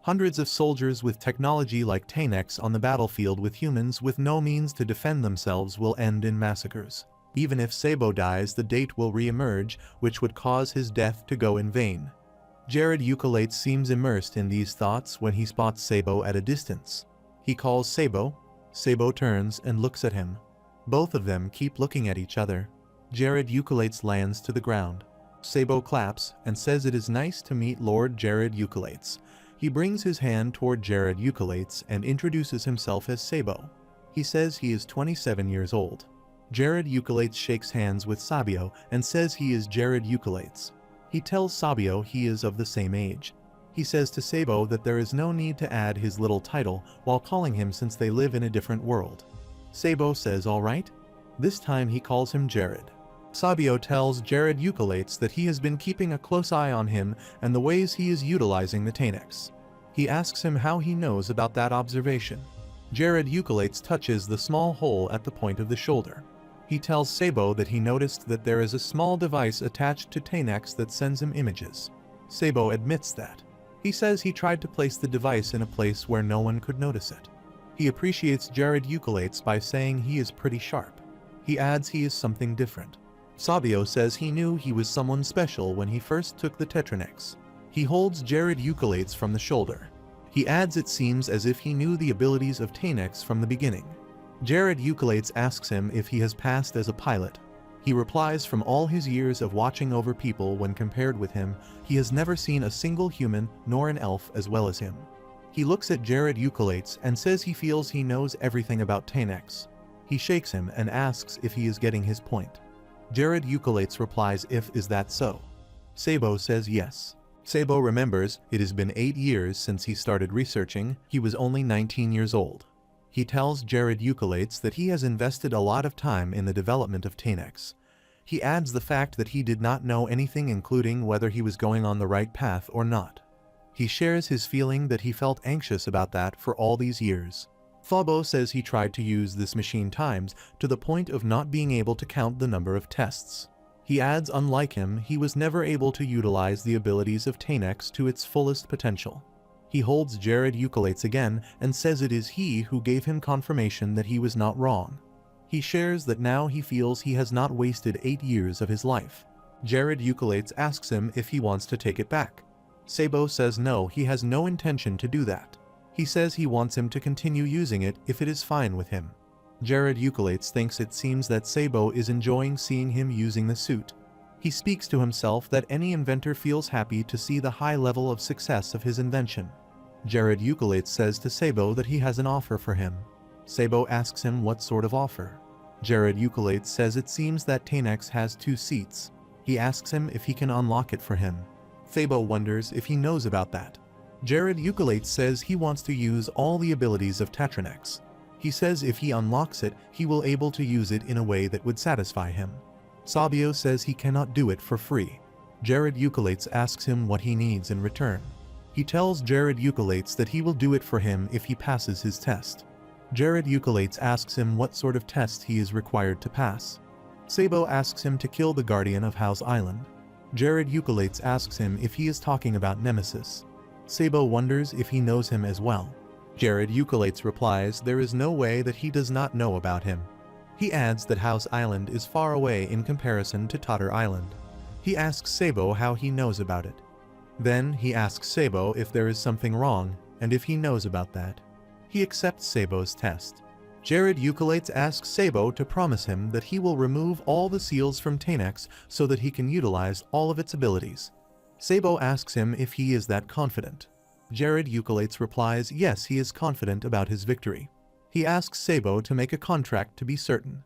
Hundreds of soldiers with technology like Tanex on the battlefield with humans with no means to defend themselves will end in massacres. Even if Sabo dies, the date will re-emerge, which would cause his death to go in vain. Jared Eucalates seems immersed in these thoughts when he spots Sabo at a distance. He calls Sabo. Sabo turns and looks at him. Both of them keep looking at each other. Jared Eucalates lands to the ground. Sabo claps and says it is nice to meet Lord Jared Eucalates. He brings his hand toward Jared Eucalates and introduces himself as Sabo. He says he is 27 years old. Jared Eucalates shakes hands with Sabio and says he is Jared Eucalates. He tells Sabio he is of the same age. He says to Sabo that there is no need to add his little title while calling him since they live in a different world. Sabo says alright. This time he calls him Jared. Sabio tells Jared Eucalates that he has been keeping a close eye on him and the ways he is utilizing the Tanex. He asks him how he knows about that observation. Jared Eucalates touches the small hole at the point of the shoulder. He tells Sabo that he noticed that there is a small device attached to Tanex that sends him images. Sabo admits that. He says he tried to place the device in a place where no one could notice it. He appreciates Jared Eucalates by saying he is pretty sharp. He adds he is something different. Sabio says he knew he was someone special when he first took the Tetranex. He holds Jared Eucalates from the shoulder. He adds it seems as if he knew the abilities of Tanex from the beginning. Jared Eucalates asks him if he has passed as a pilot. He replies from all his years of watching over people when compared with him, he has never seen a single human nor an elf as well as him. He looks at Jared Eucalates and says he feels he knows everything about Tanex. He shakes him and asks if he is getting his point. Jared Eucalates replies if is that so. Sabo says yes. Sabo remembers it has been 8 years since he started researching, he was only 19 years old. He tells Jared Eucalates that he has invested a lot of time in the development of Tanex. He adds the fact that he did not know anything including whether he was going on the right path or not. He shares his feeling that he felt anxious about that for all these years. Sabo says he tried to use this machine times to the point of not being able to count the number of tests. He adds unlike him, he was never able to utilize the abilities of Tanex to its fullest potential. He holds Jared Eucalates again and says it is he who gave him confirmation that he was not wrong. He shares that now he feels he has not wasted 8 years of his life. Jared Eucalates asks him if he wants to take it back. Sabo says no, he has no intention to do that. He says he wants him to continue using it if it is fine with him. Jared Eucalates thinks it seems that Sabo is enjoying seeing him using the suit. He speaks to himself that any inventor feels happy to see the high level of success of his invention. Jared Eucalates says to Sabo that he has an offer for him. Sabo asks him what sort of offer. Jared Eucalates says it seems that Tanex has 2 seats. He asks him if he can unlock it for him. Sabo wonders if he knows about that. Jared Eucalates says he wants to use all the abilities of Tetranex. He says if he unlocks it, he will able to use it in a way that would satisfy him. Sabio says he cannot do it for free. Jared Eucalates asks him what he needs in return. He tells Jared Eucalates that he will do it for him if he passes his test. Jared Eucalates asks him what sort of test he is required to pass. Sabo asks him to kill the guardian of House Island. Jared Eucalates asks him if he is talking about Nemesis. Sabo wonders if he knows him as well. Jared Eucalates replies there is no way that he does not know about him. He adds that House Island is far away in comparison to Totter Island. He asks Sabo how he knows about it. Then he asks Sabo if there is something wrong and if he knows about that. He accepts Sabo's test. Jared Eucolates asks Sabo to promise him that he will remove all the seals from Tanex so that he can utilize all of its abilities. Sabo asks him if he is that confident. Jared Eucolates replies yes, he is confident about his victory. He asks Sabo to make a contract to be certain.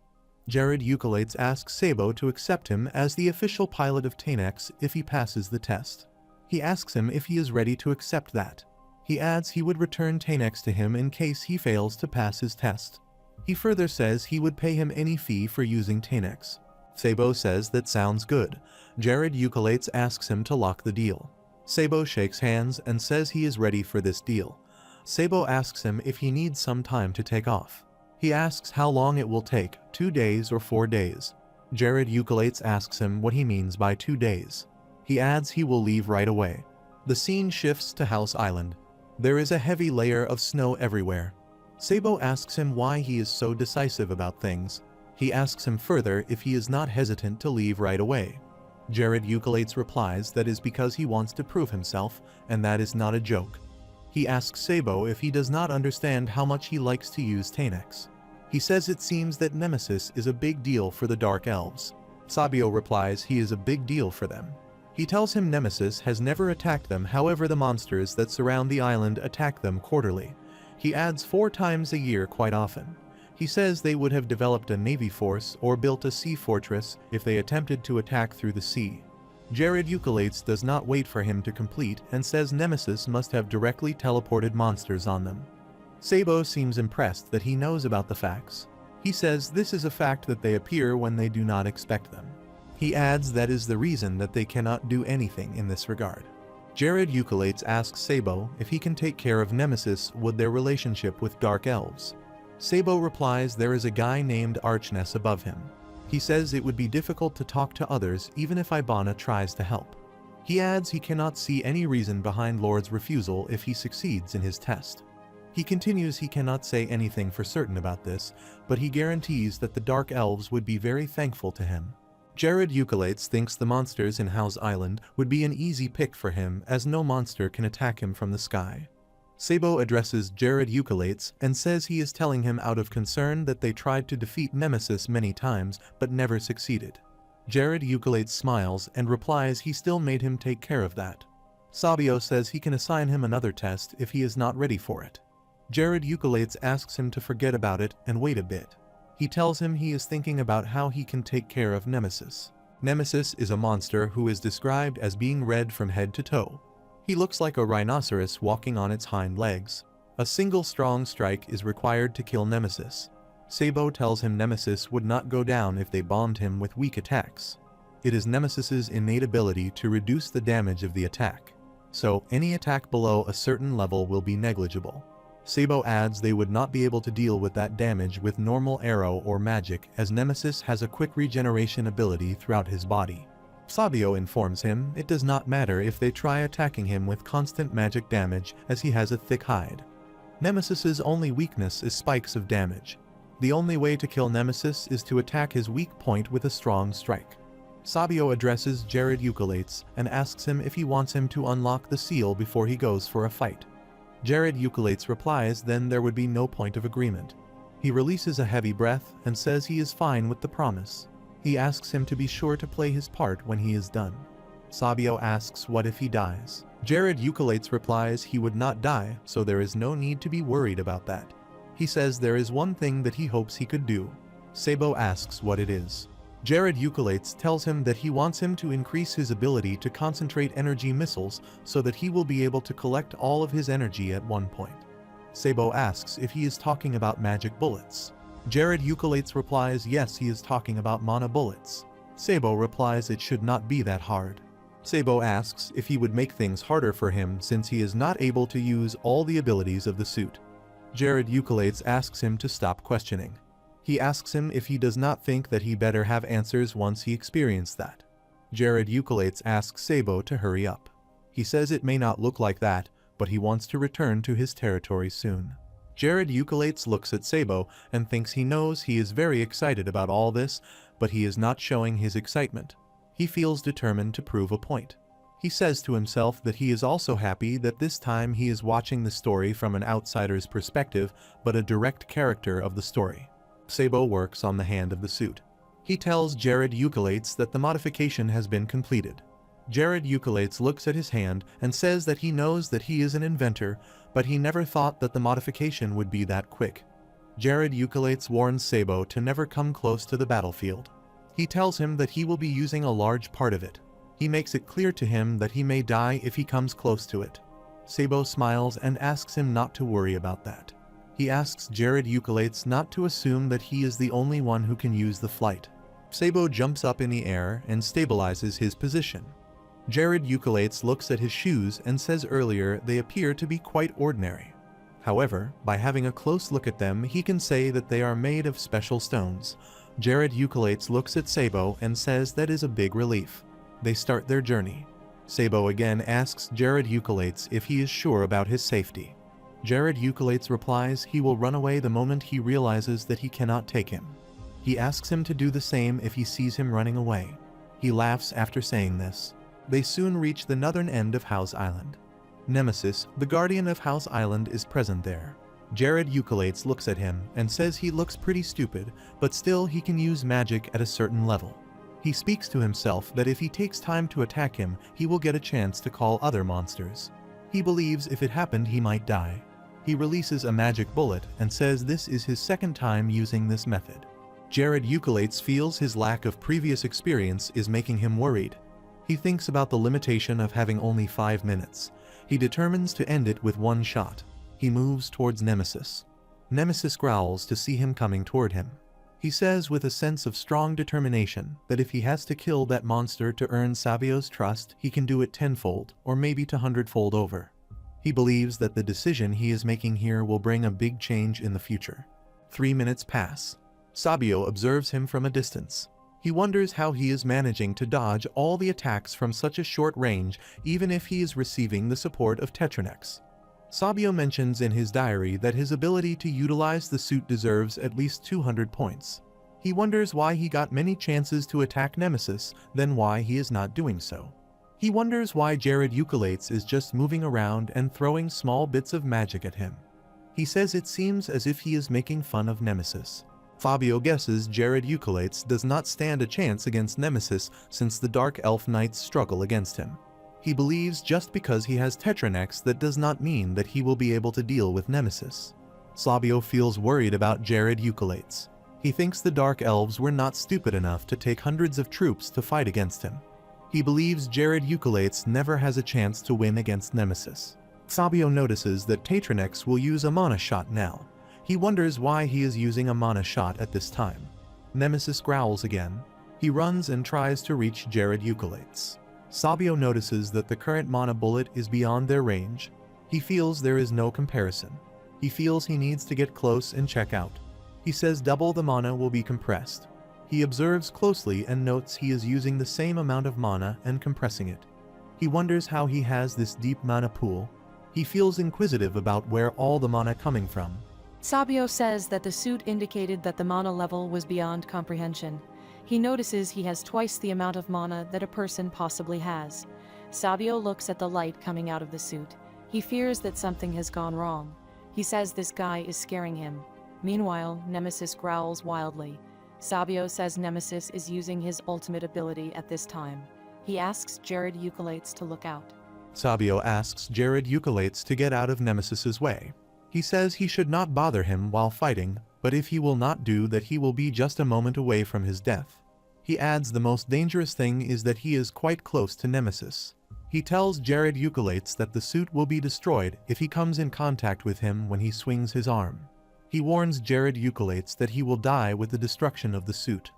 Jared Eucolates asks Sabo to accept him as the official pilot of Tanex if he passes the test. He asks him if he is ready to accept that. He adds he would return Tanex to him in case he fails to pass his test. He further says he would pay him any fee for using Tanex. Sabo says that sounds good. Jared Eucolates asks him to lock the deal. Sabo shakes hands and says he is ready for this deal. Sabo asks him if he needs some time to take off. He asks how long it will take, 2 days or 4 days. Jared Eucolates asks him what he means by 2 days. He adds he will leave right away. The scene shifts to House Island. There is a heavy layer of snow everywhere. Sabo asks him why he is so decisive about things. He asks him further if he is not hesitant to leave right away. Jared Eucolates replies that is because he wants to prove himself, and that is not a joke. He asks Sabo if he does not understand how much he likes to use Tanex. He says it seems that Nemesis is a big deal for the Dark Elves. Sabio replies he is a big deal for them. He tells him Nemesis has never attacked them, however the monsters that surround the island attack them quarterly. He adds 4 times a year quite often. He says they would have developed a navy force or built a sea fortress if they attempted to attack through the sea. Jared Eucolates does not wait for him to complete and says Nemesis must have directly teleported monsters on them. Sabo seems impressed that he knows about the facts. He says this is a fact that they appear when they do not expect them. He adds that is the reason that they cannot do anything in this regard. Jared Eucolates asks Sabo if he can take care of Nemesis with their relationship with Dark Elves. Sabo replies there is a guy named Archness above him. He says it would be difficult to talk to others even if Ibana tries to help. He adds he cannot see any reason behind Lord's refusal if he succeeds in his test. He continues he cannot say anything for certain about this, but he guarantees that the Dark Elves would be very thankful to him. Jared Eucolates thinks the monsters in House Island would be an easy pick for him as no monster can attack him from the sky. Sabo addresses Jared Eucolates and says he is telling him out of concern that they tried to defeat Nemesis many times but never succeeded. Jared Eucolates smiles and replies he still made him take care of that. Sabio says he can assign him another test if he is not ready for it. Jared Eucolates asks him to forget about it and wait a bit. He tells him he is thinking about how he can take care of Nemesis. Nemesis is a monster who is described as being red from head to toe. He looks like a rhinoceros walking on its hind legs. A single strong strike is required to kill Nemesis. Sabo tells him Nemesis would not go down if they bombed him with weak attacks. It is Nemesis's innate ability to reduce the damage of the attack. So, any attack below a certain level will be negligible. Sabo adds they would not be able to deal with that damage with normal arrow or magic as Nemesis has a quick regeneration ability throughout his body. Sabio informs him it does not matter if they try attacking him with constant magic damage as he has a thick hide. Nemesis's only weakness is spikes of damage. The only way to kill Nemesis is to attack his weak point with a strong strike. Sabio addresses Jared Eucolates and asks him if he wants him to unlock the seal before he goes for a fight. Jared Eucolates replies then there would be no point of agreement. He releases a heavy breath and says he is fine with the promise. He asks him to be sure to play his part when he is done. Sabio asks what if he dies. Jared Eucolates replies he would not die, so there is no need to be worried about that. He says there is one thing that he hopes he could do. Sabo asks what it is. Jared Eucolates tells him that he wants him to increase his ability to concentrate energy missiles so that he will be able to collect all of his energy at one point. Sabo asks if he is talking about magic bullets. Jared Eucolates replies yes, he is talking about mana bullets. Sabo replies it should not be that hard. Sabo asks if he would make things harder for him since he is not able to use all the abilities of the suit. Jared Eucolates asks him to stop questioning. He asks him if he does not think that he better have answers once he experienced that. Jared Eucolates asks Sabo to hurry up. He says it may not look like that, but he wants to return to his territory soon. Jared Eucolates looks at Sabo and thinks he knows he is very excited about all this, but he is not showing his excitement. He feels determined to prove a point. He says to himself that he is also happy that this time he is watching the story from an outsider's perspective, but a direct character of the story. Sabo works on the hand of the suit. He tells Jared Eucalates that the modification has been completed. Jared Eucalates looks at his hand and says that he knows that he is an inventor, but he never thought that the modification would be that quick. Jared Eucalates warns Sabo to never come close to the battlefield. He tells him that he will be using a large part of it. He makes it clear to him that he may die if he comes close to it. Sabo smiles and asks him not to worry about that. He asks Jared Eucalates not to assume that he is the only one who can use the flight. Sabo jumps up in the air and stabilizes his position. Jared Eucalates looks at his shoes and says earlier they appear to be quite ordinary. However, by having a close look at them, he can say that they are made of special stones. Jared Eucalates looks at Sabo and says that is a big relief. They start their journey. Sabo again asks Jared Eucalates if he is sure about his safety. Jared Eucalates replies he will run away the moment he realizes that he cannot take him. He asks him to do the same if he sees him running away. He laughs after saying this. They soon reach the northern end of House Island. Nemesis, the guardian of House Island, is present there. Jared Eucalates looks at him and says he looks pretty stupid, but still he can use magic at a certain level. He speaks to himself that if he takes time to attack him, he will get a chance to call other monsters. He believes if it happened he might die. He releases a magic bullet and says this is his second time using this method. Jared Eucalates feels his lack of previous experience is making him worried. He thinks about the limitation of having only 5 minutes. He determines to end it with one shot. He moves towards Nemesis. Nemesis growls to see him coming toward him. He says with a sense of strong determination that if he has to kill that monster to earn Sabio's trust, he can do it tenfold or maybe to 100-fold over. He believes that the decision he is making here will bring a big change in the future. 3 minutes pass. Sabio observes him from a distance. He wonders how he is managing to dodge all the attacks from such a short range, even if he is receiving the support of Tetranex. Sabio mentions in his diary that his ability to utilize the suit deserves at least 200 points. He wonders why he got many chances to attack Nemesis, then why he is not doing so. He wonders why Jared Eucalates is just moving around and throwing small bits of magic at him. He says it seems as if he is making fun of Nemesis. Fabio guesses Jared Eucalates does not stand a chance against Nemesis since the Dark Elf Knights struggle against him. He believes just because he has Tetranex that does not mean that he will be able to deal with Nemesis. Fabio feels worried about Jared Eucalates. He thinks the Dark Elves were not stupid enough to take hundreds of troops to fight against him. He believes Jared Eucalates never has a chance to win against Nemesis. Fabio notices that Tetranex will use a mana shot now. He wonders why he is using a mana shot at this time. Nemesis growls again. He runs and tries to reach Jared Eucalates. Sabio notices that the current mana bullet is beyond their range. He feels there is no comparison. He feels he needs to get close and check out. He says double the mana will be compressed. He observes closely and notes he is using the same amount of mana and compressing it. He wonders how he has this deep mana pool. He feels inquisitive about where all the mana coming from. Sabio says that the suit indicated that the mana level was beyond comprehension. He notices he has twice the amount of mana that a person possibly has. Sabio looks at the light coming out of the suit. He fears that something has gone wrong. He says this guy is scaring him. Meanwhile, Nemesis growls wildly. Sabio says Nemesis is using his ultimate ability at this time. He asks Jared Eucalates to look out. Sabio asks Jared Eucalates to get out of Nemesis's way. He says he should not bother him while fighting, but if he will not do that he will be just a moment away from his death. He adds the most dangerous thing is that he is quite close to Nemesis. He tells Jared Eucalates that the suit will be destroyed if he comes in contact with him when he swings his arm. He warns Jared Eucalates that he will die with the destruction of the suit.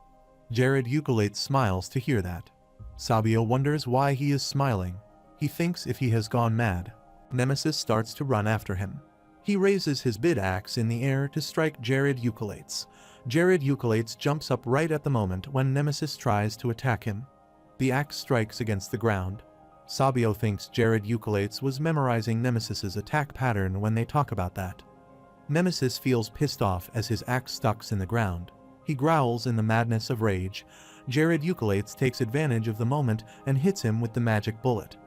Jared Eucalates smiles to hear that. Sabio wonders why he is smiling. He thinks if he has gone mad. Nemesis starts to run after him. He raises his bid axe in the air to strike Jared Eucalates. Jared Eucalates jumps up right at the moment when Nemesis tries to attack him. The axe strikes against the ground. Sabio thinks Jared Eucalates was memorizing Nemesis's attack pattern when they talk about that. Nemesis feels pissed off as his axe stucks in the ground. He growls in the madness of rage. Jared Eucalates takes advantage of the moment and hits him with the magic bullet.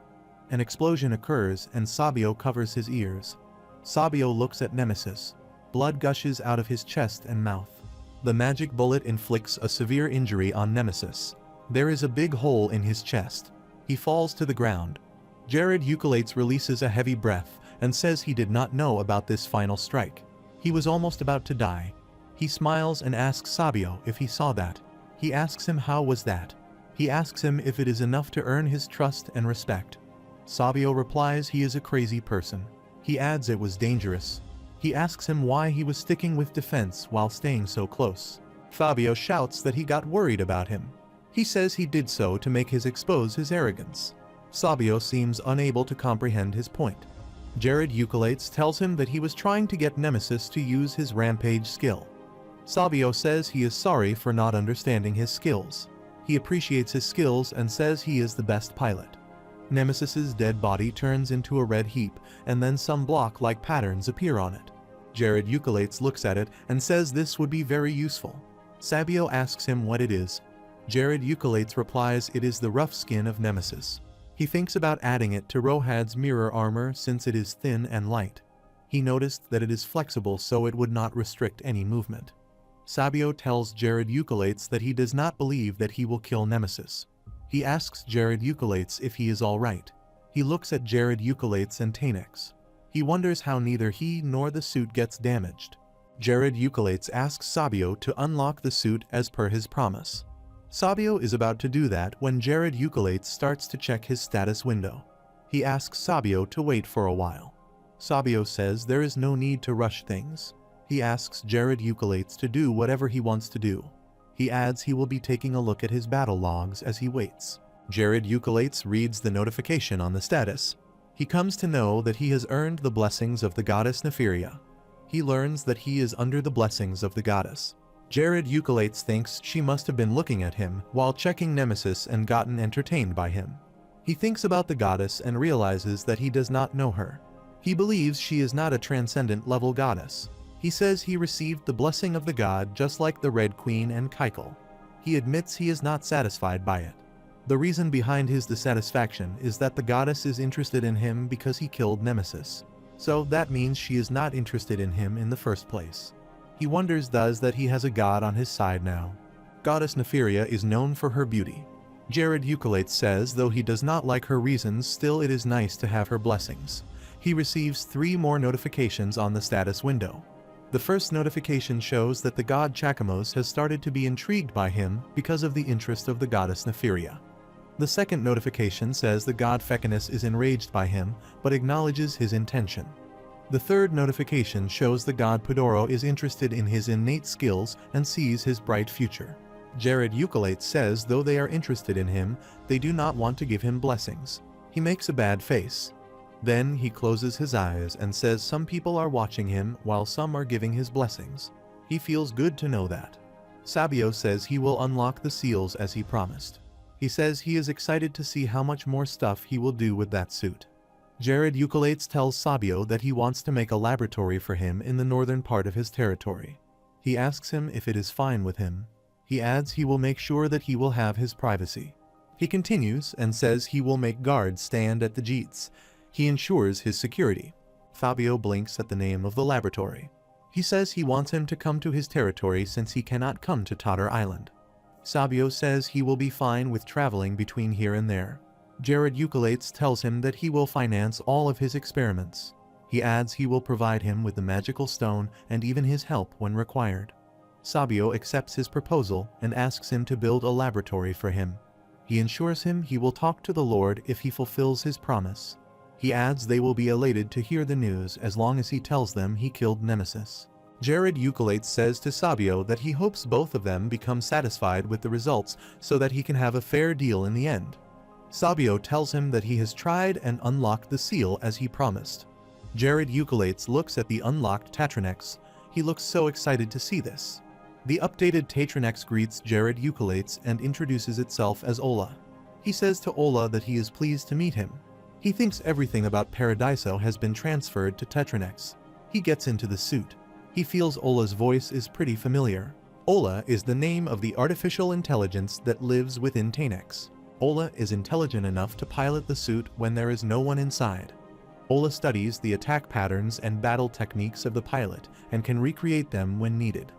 An explosion occurs and Sabio covers his ears. Sabio looks at Nemesis. Blood gushes out of his chest and mouth. The magic bullet inflicts a severe injury on Nemesis. There is a big hole in his chest. He falls to the ground. Jared Eucolates releases a heavy breath and says he did not know about this final strike. He was almost about to die. He smiles and asks Sabio if he saw that. He asks him how was that. He asks him if it is enough to earn his trust and respect. Sabio replies he is a crazy person. He adds it was dangerous. He asks him why he was sticking with defense while staying so close. Fabio shouts that he got worried about him. He says he did so to make his expose his arrogance. Sabio seems unable to comprehend his point. Jared Eucolates tells him that he was trying to get Nemesis to use his rampage skill. Sabio says he is sorry for not understanding his skills. He appreciates his skills and says he is the best pilot. Nemesis's dead body turns into a red heap, and then some block-like patterns appear on it. Jared Eucolates looks at it and says this would be very useful. Sabio asks him what it is. Jared Eucolates replies it is the rough skin of Nemesis. He thinks about adding it to Rohad's mirror armor since it is thin and light. He noticed that it is flexible so it would not restrict any movement. Sabio tells Jared Eucolates that he does not believe that he will kill Nemesis. He asks Jared Eucolates if he is alright. He looks at Jared Eucolates and Tanex. He wonders how neither he nor the suit gets damaged. Jared Eucolates asks Sabio to unlock the suit as per his promise. Sabio is about to do that when Jared Eucolates starts to check his status window. He asks Sabio to wait for a while. Sabio says there is no need to rush things. He asks Jared Eucolates to do whatever he wants to do. He adds he will be taking a look at his battle logs as he waits. Jared Eucolates reads the notification on the status. He comes to know that he has earned the blessings of the goddess Neferia. He learns that he is under the blessings of the goddess. Jared Eucolates thinks she must have been looking at him while checking Nemesis and gotten entertained by him. He thinks about the goddess and realizes that he does not know her. He believes she is not a transcendent level goddess. He says he received the blessing of the god just like the Red Queen and Keikel. He admits he is not satisfied by it. The reason behind his dissatisfaction is that the goddess is interested in him because he killed Nemesis. So that means she is not interested in him in the first place. He wonders thus that he has a god on his side now. Goddess Neferia is known for her beauty. Jared Eucolates says though he does not like her reasons, still it is nice to have her blessings. He receives 3 more notifications on the status window. The first notification shows that the god Chakamos has started to be intrigued by him because of the interest of the goddess Neferia. The second notification says the god Fecanus is enraged by him, but acknowledges his intention. The third notification shows the god Podoro is interested in his innate skills and sees his bright future. Jared Eucolates says though they are interested in him, they do not want to give him blessings. He makes a bad face. Then he closes his eyes and says some people are watching him while some are giving his blessings. He feels good to know that. Sabio says he will unlock the seals as he promised. He says he is excited to see how much more stuff he will do with that suit. Jared Eucolates tells Sabio that he wants to make a laboratory for him in the northern part of his territory. He asks him if it is fine with him. He adds he will make sure that he will have his privacy. He continues and says he will make guards stand at the gates. He ensures his security. Fabio blinks at the name of the laboratory. He says he wants him to come to his territory since he cannot come to Tatar Island. Sabio says he will be fine with traveling between here and there. Jared Eucolates tells him that he will finance all of his experiments. He adds he will provide him with the magical stone and even his help when required. Sabio accepts his proposal and asks him to build a laboratory for him. He assures him he will talk to the Lord if he fulfills his promise. He adds they will be elated to hear the news as long as he tells them he killed Nemesis. Jared Eucolates says to Sabio that he hopes both of them become satisfied with the results so that he can have a fair deal in the end. Sabio tells him that he has tried and unlocked the seal as he promised. Jared Eucolates looks at the unlocked Tatranex. He looks so excited to see this. The updated Tatranex greets Jared Eucolates and introduces itself as Ola. He says to Ola that he is pleased to meet him. He thinks everything about Paradiso has been transferred to Tetranex. He gets into the suit. He feels Ola's voice is pretty familiar. Ola is the name of the artificial intelligence that lives within Tanex. Ola is intelligent enough to pilot the suit when there is no one inside. Ola studies the attack patterns and battle techniques of the pilot and can recreate them when needed.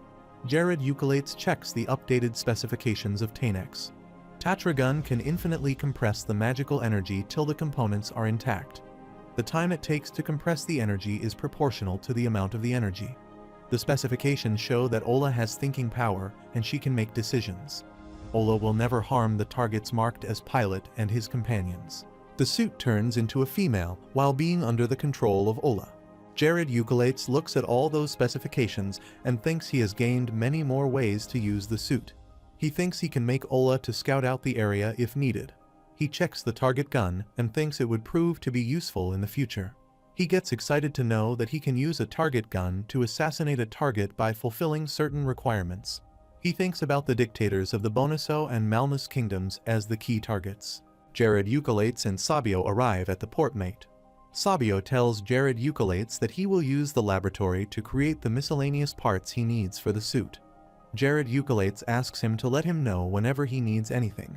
Jared Eucolates checks the updated specifications of Tanex. Tatragun can infinitely compress the magical energy till the components are intact. The time it takes to compress the energy is proportional to the amount of the energy. The specifications show that Ola has thinking power and she can make decisions. Ola will never harm the targets marked as pilot and his companions. The suit turns into a female while being under the control of Ola. Jared Eucolates looks at all those specifications and thinks he has gained many more ways to use the suit. He thinks he can make Ola to scout out the area if needed. He checks the target gun and thinks it would prove to be useful in the future. He gets excited to know that he can use a target gun to assassinate a target by fulfilling certain requirements. He thinks about the dictators of the Bonuso and Malnus kingdoms as the key targets. Jared Eucolates and Sabio arrive at the portmate. Sabio tells Jared Eucolates that he will use the laboratory to create the miscellaneous parts he needs for the suit. Jared Eucolates asks him to let him know whenever he needs anything.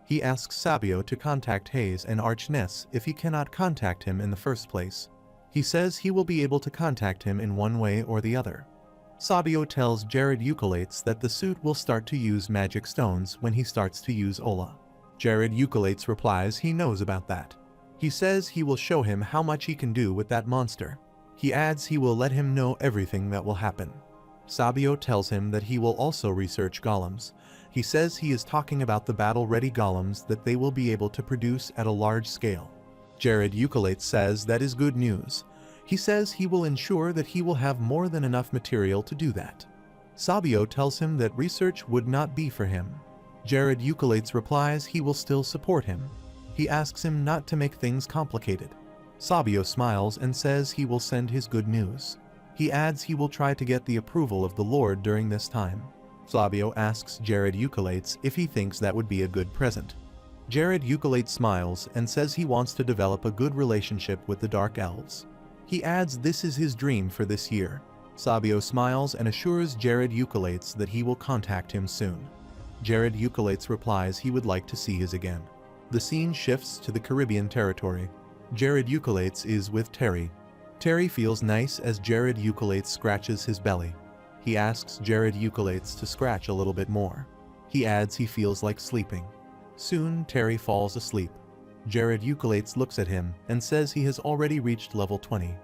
He asks Sabio to contact Hayes and Archness if he cannot contact him in the first place. He says he will be able to contact him in one way or the other. Sabio tells Jared Eucolates that the suit will start to use magic stones when he starts to use Ola. Jared Eucolates replies he knows about that. He says he will show him how much he can do with that monster. He adds he will let him know everything that will happen. Sabio tells him that he will also research golems. He says he is talking about the battle-ready golems that they will be able to produce at a large scale. Jared Eucolates says that is good news. He says he will ensure that he will have more than enough material to do that. Sabio tells him that research would not be for him. Jared Eucolates replies he will still support him. He asks him not to make things complicated. Sabio smiles and says he will send his good news. He adds he will try to get the approval of the Lord during this time. Sabio asks Jared Eucolates if he thinks that would be a good present. Jared Eucolates smiles and says he wants to develop a good relationship with the Dark Elves. He adds this is his dream for this year. Sabio smiles and assures Jared Eucolates that he will contact him soon. Jared Eucolates replies he would like to see his again. The scene shifts to the Caribbean territory. Jared Eucolates is with Terry. Terry feels nice as Jared Eucolates scratches his belly. He asks Jared Eucolates to scratch a little bit more. He adds he feels like sleeping. Soon Terry falls asleep. Jared Eucolates looks at him and says he has already reached level 20.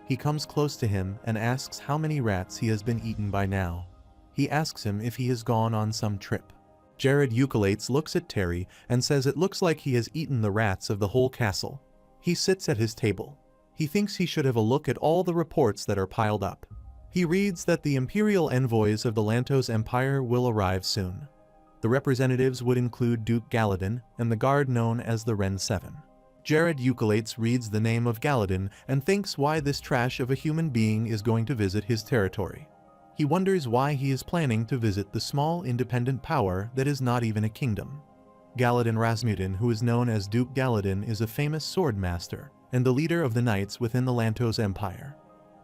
He comes close to him and asks how many rats he has been eaten by now. He asks him if he has gone on some trip. Jared Eucolates looks at Terry and says it looks like he has eaten the rats of the whole castle. He sits at his table. He thinks he should have a look at all the reports that are piled up. He reads that the imperial envoys of the Lantos Empire will arrive soon. The representatives would include Duke Galadin and the guard known as the Ren 7. Jared Eucolates reads the name of Galadin and thinks why this trash of a human being is going to visit his territory. He wonders why he is planning to visit the small independent power that is not even a kingdom. Galadin Rasmutin, who is known as Duke Galadin, is a famous sword master and the leader of the knights within the Lantos Empire.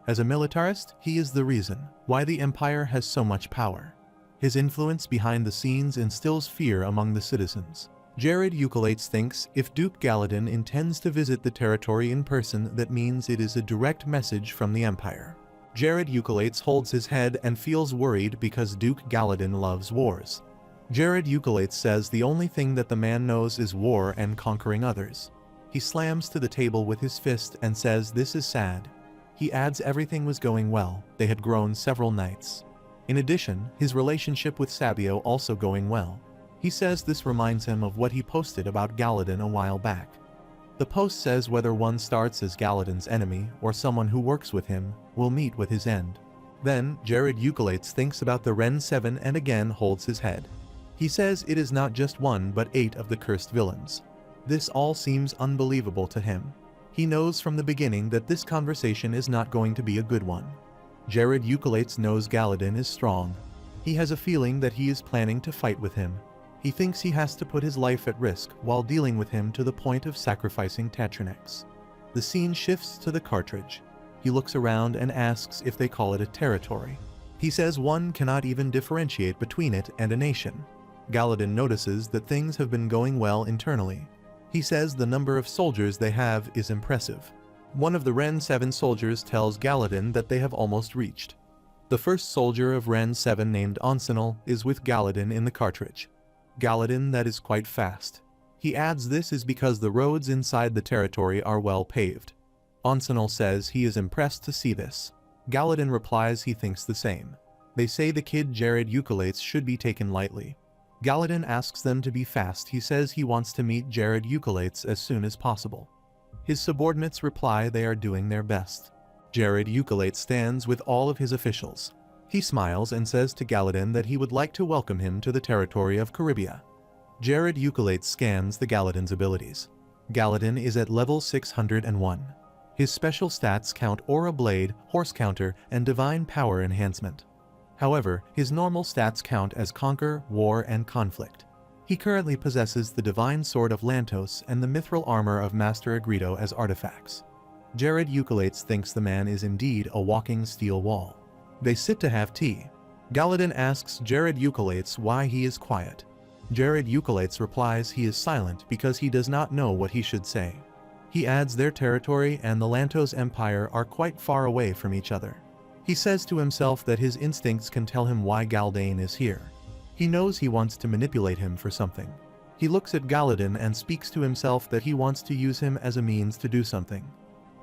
As a militarist, he is the reason why the Empire has so much power. His influence behind the scenes instills fear among the citizens. Jared Eucolates thinks if Duke Galadin intends to visit the territory in person, that means it is a direct message from the Empire. Jared Eucolates holds his head and feels worried because Duke Galadin loves wars. Jared Eucolates says the only thing that the man knows is war and conquering others. He slams to the table with his fist and says this is sad. He adds everything was going well, they had grown several nights. In addition, his relationship with Sabio also going well. He says this reminds him of what he posted about Galadin a while back. The post says whether one starts as Galadin's enemy or someone who works with him will meet with his end. Then, Jared Eucolates thinks about the Ren 7 and again holds his head. He says it is not just one but 8 of the cursed villains. This all seems unbelievable to him. He knows from the beginning that this conversation is not going to be a good one. Jared Eucolates knows Galadin is strong. He has a feeling that he is planning to fight with him. He thinks he has to put his life at risk while dealing with him to the point of sacrificing Tatranex. The scene shifts to the cartridge. He looks around and asks if they call it a territory. He says one cannot even differentiate between it and a nation. Galadin notices that things have been going well internally. He says the number of soldiers they have is impressive. One of the Ren 7 soldiers tells Galadin that they have almost reached. The first soldier of Ren 7 named Onsenal is with Galadin in the cartridge. Galadin, that is quite fast. He adds this is because the roads inside the territory are well paved. Onsenal says he is impressed to see this. Galadin replies he thinks the same. They say the kid Jared Eucalates should be taken lightly. Galadin asks them to be fast. He says he wants to meet Jared Eucalates as soon as possible. His subordinates reply they are doing their best. Jared Eucalates stands with all of his officials. He smiles and says to Galadin that he would like to welcome him to the territory of Caribia. Jared Eucalates scans the Galadin's abilities. Galadin is at level 601. His special stats count Aura Blade, Horse Counter, and Divine Power Enhancement. However, his normal stats count as Conquer, War, and Conflict. He currently possesses the Divine Sword of Lantos and the Mithril Armor of Master Agrito as artifacts. Jared Eucalates thinks the man is indeed a walking steel wall. They sit to have tea. Galadin asks Jared Eucalates why he is quiet. Jared Eucalates replies he is silent because he does not know what he should say. He adds their territory and the Lantos Empire are quite far away from each other. He says to himself that his instincts can tell him why Galdane is here. He knows he wants to manipulate him for something. He looks at Galadin and speaks to himself that he wants to use him as a means to do something.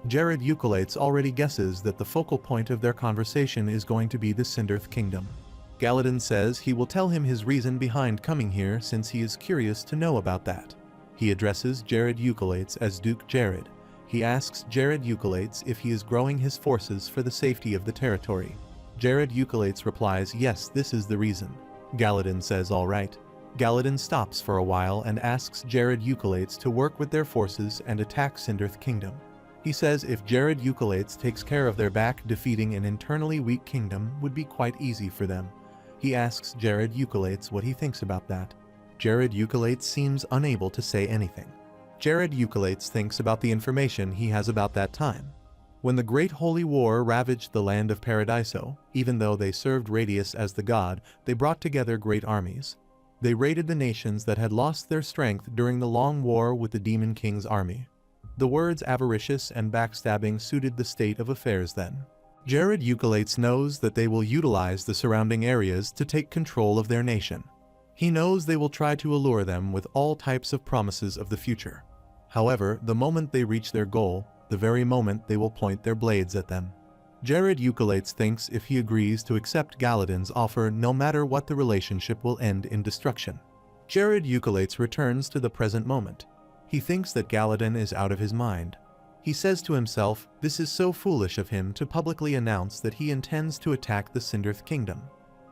Jared Eucalates already guesses that the focal point of their conversation is going to be the Sindarth Kingdom. Galadin says he will tell him his reason behind coming here since he is curious to know about that. He addresses Jared Eucalates as Duke Jared. He asks Jared Eucalates if he is growing his forces for the safety of the territory. Jared Eucalates replies yes, this is the reason. Galadin says all right. Galadin stops for a while and asks Jared Eucalates to work with their forces and attack Sindarth Kingdom. He says if Jared Eucalates takes care of their back, defeating an internally weak kingdom would be quite easy for them. He asks Jared Eucalates what he thinks about that. Jared Eucalates seems unable to say anything. Jared Eucalates thinks about the information he has about that time. When the Great Holy War ravaged the land of Paradiso, even though they served Radius as the god, they brought together great armies. They raided the nations that had lost their strength during the long war with the Demon King's army. The words avaricious and backstabbing suited the state of affairs then. Jared Eucalates knows that they will utilize the surrounding areas to take control of their nation. He knows they will try to allure them with all types of promises of the future. However, the moment they reach their goal, the very moment they will point their blades at them. Jared Eucalates thinks if he agrees to accept Galadin's offer, no matter what, the relationship will end in destruction. Jared Eucalates returns to the present moment. He thinks that Galadin is out of his mind. He says to himself, this is so foolish of him to publicly announce that he intends to attack the Sindarth Kingdom.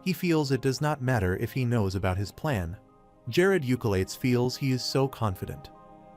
He feels it does not matter if he knows about his plan. Jared Eucalates feels he is so confident.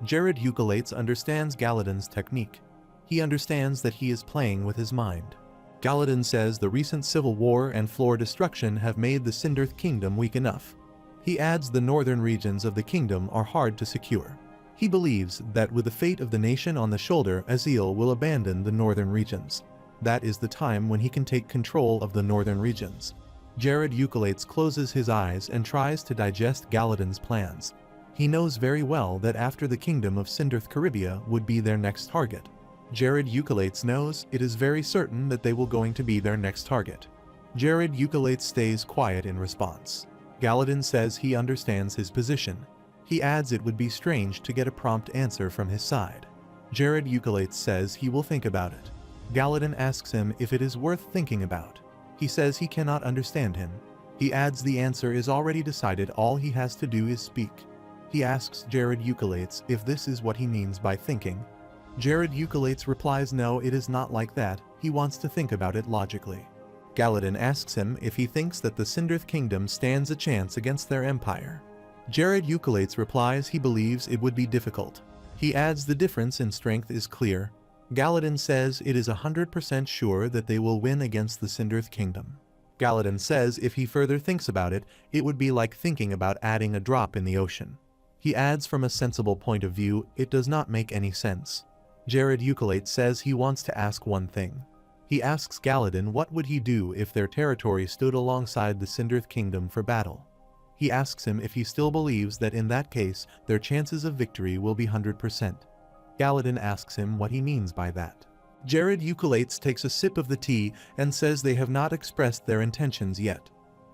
Jared Eucalates understands Galadin's technique. He understands that he is playing with his mind. Galadin says the recent civil war and floor destruction have made the Sindarth Kingdom weak enough. He adds the northern regions of the kingdom are hard to secure. He believes that with the fate of the nation on the shoulder, Azil will abandon the northern regions. That is the time when he can take control of the northern regions. Jared Eucalates closes his eyes and tries to digest Galadin's plans. He knows very well that after the kingdom of Sindarth Caribia would be their next target. Jared Eucalates knows it is very certain that they will going to be their next target. Jared Eucalates stays quiet in response. Galadin says he understands his position. He adds it would be strange to get a prompt answer from his side. Jared Eucalates says he will think about it. Galadin asks him if it is worth thinking about. He says he cannot understand him. He adds the answer is already decided, all he has to do is speak. He asks Jared Eucalates if this is what he means by thinking. Jared Eucalates replies no, it is not like that, he wants to think about it logically. Galadin asks him if he thinks that the Sindarth Kingdom stands a chance against their empire. Jared Eucalates replies he believes it would be difficult. He adds the difference in strength is clear. Galadin says it is 100% sure that they will win against the Sindarth Kingdom. Galadin says if he further thinks about it, it would be like thinking about adding a drop in the ocean. He adds from a sensible point of view, it does not make any sense. Jared Eucalates says he wants to ask one thing. He asks Galadin what would he do if their territory stood alongside the Sindarth Kingdom for battle. He asks him if he still believes that in that case, their chances of victory will be 100%. Galadin asks him what he means by that. Jared Eucolates takes a sip of the tea and says they have not expressed their intentions yet.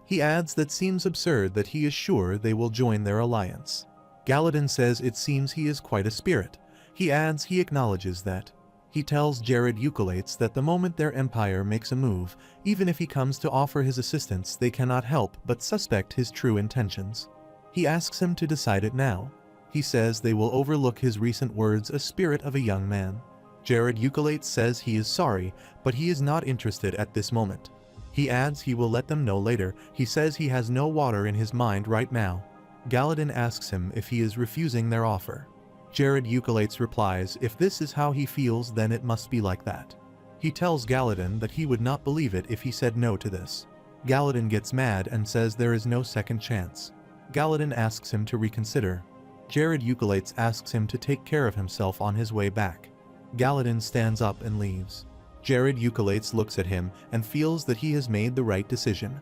He adds that seems absurd that he is sure they will join their alliance. Galadin says it seems he is quite a spirit. He adds he acknowledges that. He tells Jared Eucolates that the moment their empire makes a move, even if he comes to offer his assistance, they cannot help but suspect his true intentions. He asks him to decide it now. He says they will overlook his recent words, a spirit of a young man. Jared Eucolates says he is sorry, but he is not interested at this moment. He adds he will let them know later. He says he has no water in his mind right now. Galadin asks him if he is refusing their offer. Jared Eucolates replies, if this is how he feels, then it must be like that. He tells Galadin that he would not believe it if he said no to this. Galadin gets mad and says there is no second chance. Galadin asks him to reconsider. Jared Eucolates asks him to take care of himself on his way back. Galadin stands up and leaves. Jared Eucolates looks at him and feels that he has made the right decision.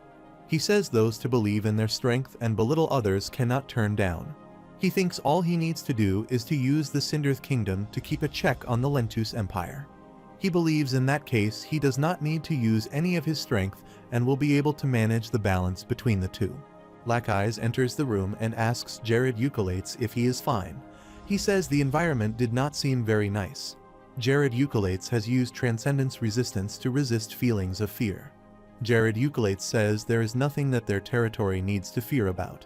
He says those to believe in their strength and belittle others cannot turn down. He thinks all he needs to do is to use the Sindath Kingdom to keep a check on the Lentus Empire. He believes in that case he does not need to use any of his strength and will be able to manage the balance between the two. Lackeyes enters the room and asks Jared Eucolates if he is fine. He says the environment did not seem very nice. Jared Eucolates has used Transcendence Resistance to resist feelings of fear. Jared Eucolates says there is nothing that their territory needs to fear about.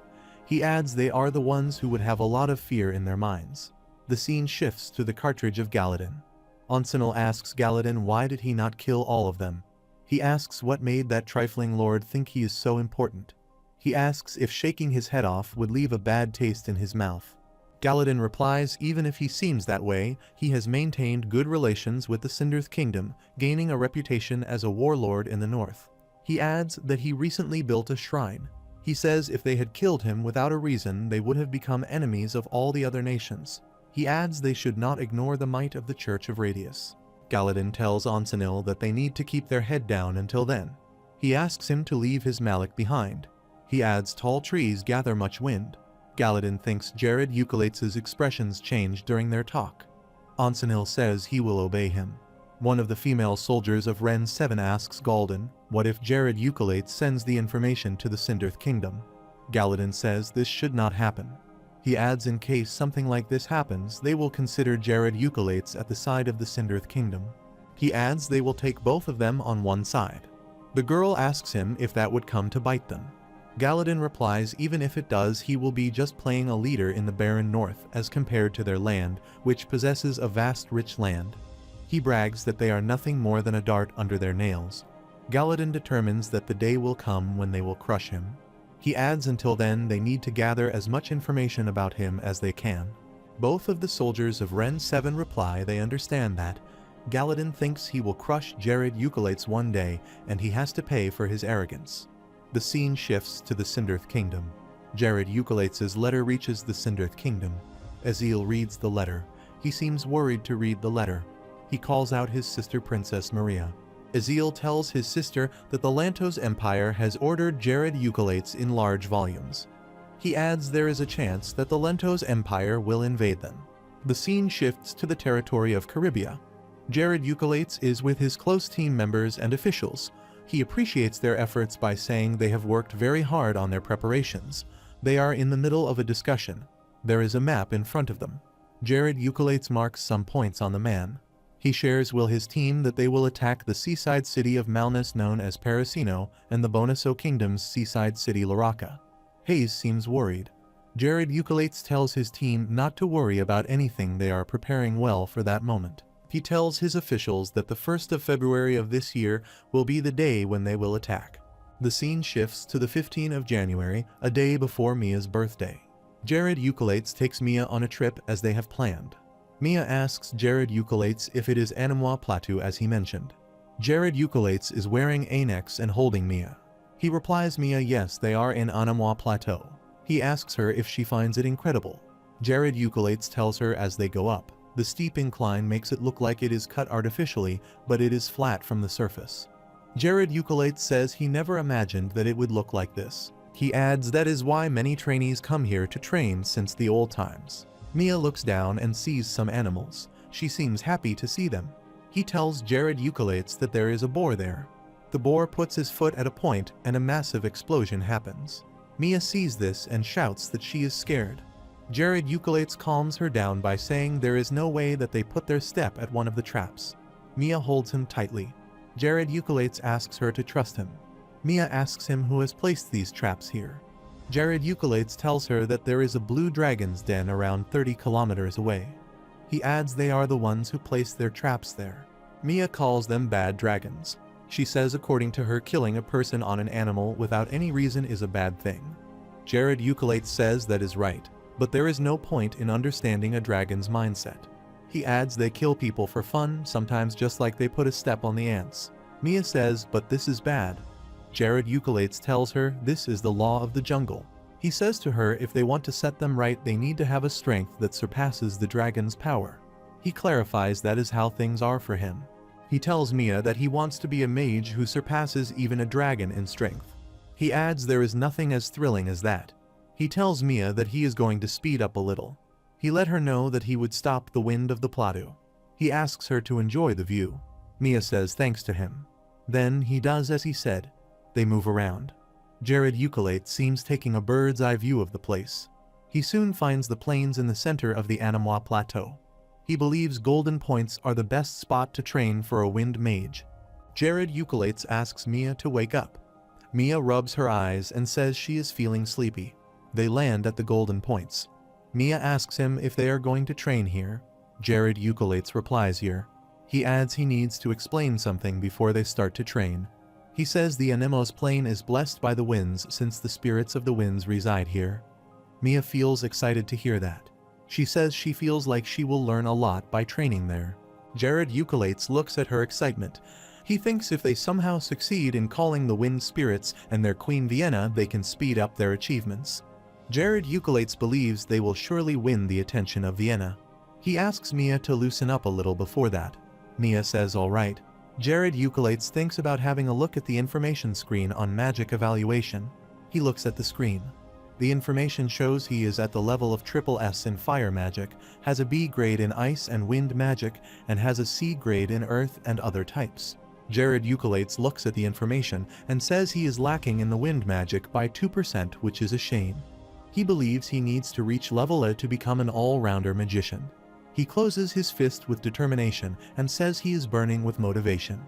He adds they are the ones who would have a lot of fear in their minds. The scene shifts to the cartridge of Galadin. Onsenal asks Galadin why did he not kill all of them. He asks what made that trifling lord think he is so important. He asks if shaking his head off would leave a bad taste in his mouth. Galadin replies even if he seems that way, he has maintained good relations with the Sindath Kingdom, gaining a reputation as a warlord in the north. He adds that he recently built a shrine. He says if they had killed him without a reason, they would have become enemies of all the other nations. He adds they should not ignore the might of the Church of Radius. Galadin tells Onsenil that they need to keep their head down until then. He asks him to leave his mallet behind. He adds tall trees gather much wind. Galadin thinks Jared Eucolates' expressions changed during their talk. Onsenil says he will obey him. One of the female soldiers of Ren 7 asks Galdan, what if Jared Eucolates sends the information to the Sindath Kingdom? Galadin says this should not happen. He adds in case something like this happens, they will consider Jared Eucolates at the side of the Sindath Kingdom. He adds they will take both of them on one side. The girl asks him if that would come to bite them. Galadin replies even if it does, he will be just playing a leader in the barren north as compared to their land, which possesses a vast rich land. He brags that they are nothing more than a dart under their nails. Galadin determines that the day will come when they will crush him. He adds until then they need to gather as much information about him as they can. Both of the soldiers of Ren 7 reply they understand that. Galadin thinks he will crush Jared Eucolates one day and he has to pay for his arrogance. The scene shifts to the Sindath Kingdom. Jared Eucolates' letter reaches the Sindath Kingdom. Azil reads the letter. He seems worried to read the letter. He calls out his sister Princess Maria. Azil tells his sister that the Lantos Empire has ordered Jared Eucolates in large volumes. He adds there is a chance that the Lantos Empire will invade them. The scene shifts to the territory of Caribia. Jared Eucolates is with his close team members and officials. He appreciates their efforts by saying they have worked very hard on their preparations. They are in the middle of a discussion. There is a map in front of them. Jared Eucolates marks some points on the man. He shares with his team that they will attack the seaside city of Malnus known as Parasino and the Bonoso Kingdom's seaside city Laraka. Hayes seems worried. Jared Eucolates tells his team not to worry about anything, they are preparing well for that moment. He tells his officials that the 1st of February of this year will be the day when they will attack. The scene shifts to the 15th of January, a day before Mia's birthday. Jared Eucolates takes Mia on a trip as they have planned. Mia asks Jared Eucolates if it is MANHWA Plateau as he mentioned. Jared Eucolates is wearing Anex and holding Mia. He replies Mia yes, they are in MANHWA Plateau. He asks her if she finds it incredible. Jared Eucolates tells her as they go up. The steep incline makes it look like it is cut artificially, but it is flat from the surface. Jared Eucolates says he never imagined that it would look like this. He adds that is why many trainees come here to train since the old times. Mia looks down and sees some animals. She seems happy to see them. He tells Jared Eucalates that there is a boar there. The boar puts his foot at a point and a massive explosion happens. Mia sees this and shouts that she is scared. Jared Eucalates calms her down by saying there is no way that they put their step at one of the traps. Mia holds him tightly. Jared Eucalates asks her to trust him. Mia asks him who has placed these traps here. Jared Eucalates tells her that there is a blue dragon's den around 30 kilometers away. He adds they are the ones who placed their traps there. Mia calls them bad dragons. She says according to her, killing a person on an animal without any reason is a bad thing. Jared Eucalates says that is right, but there is no point in understanding a dragon's mindset. He adds they kill people for fun, sometimes just like they put a step on the ants. Mia says, but this is bad. Jared Eucalates tells her this is the law of the jungle. He says to her if they want to set them right they need to have a strength that surpasses the dragon's power. He clarifies that is how things are for him. He tells Mia that he wants to be a mage who surpasses even a dragon in strength. He adds there is nothing as thrilling as that. He tells Mia that he is going to speed up a little. He let her know that he would stop the wind of the plateau. He asks her to enjoy the view. Mia says thanks to him. Then he does as he said. They move around. Jared Eucalates seems taking a bird's eye view of the place. He soon finds the plains in the center of the MANHWA plateau. He believes golden points are the best spot to train for a wind mage. Jared Eucalates asks Mia to wake up. Mia rubs her eyes and says she is feeling sleepy. They land at the golden points. Mia asks him if they are going to train here. Jared Eucalates replies here. He adds he needs to explain something before they start to train. He says the Anemo's plain is blessed by the winds since the spirits of the winds reside here. Mia feels excited to hear that. She says she feels like she will learn a lot by training there. Jared Eucalates looks at her excitement. He thinks if they somehow succeed in calling the wind spirits and their Queen Vienna, they can speed up their achievements. Jared Eucalates believes they will surely win the attention of Vienna. He asks Mia to loosen up a little before that. Mia says all right. Jared Eucalates thinks about having a look at the information screen on magic evaluation. He looks at the screen. The information shows he is at the level of SS in fire magic, has a B grade in ice and wind magic, and has a C grade in earth and other types. Jared Eucalates looks at the information and says he is lacking in the wind magic by 2%, which is a shame. He believes he needs to reach level A to become an all-rounder magician. He closes his fist with determination and says he is burning with motivation.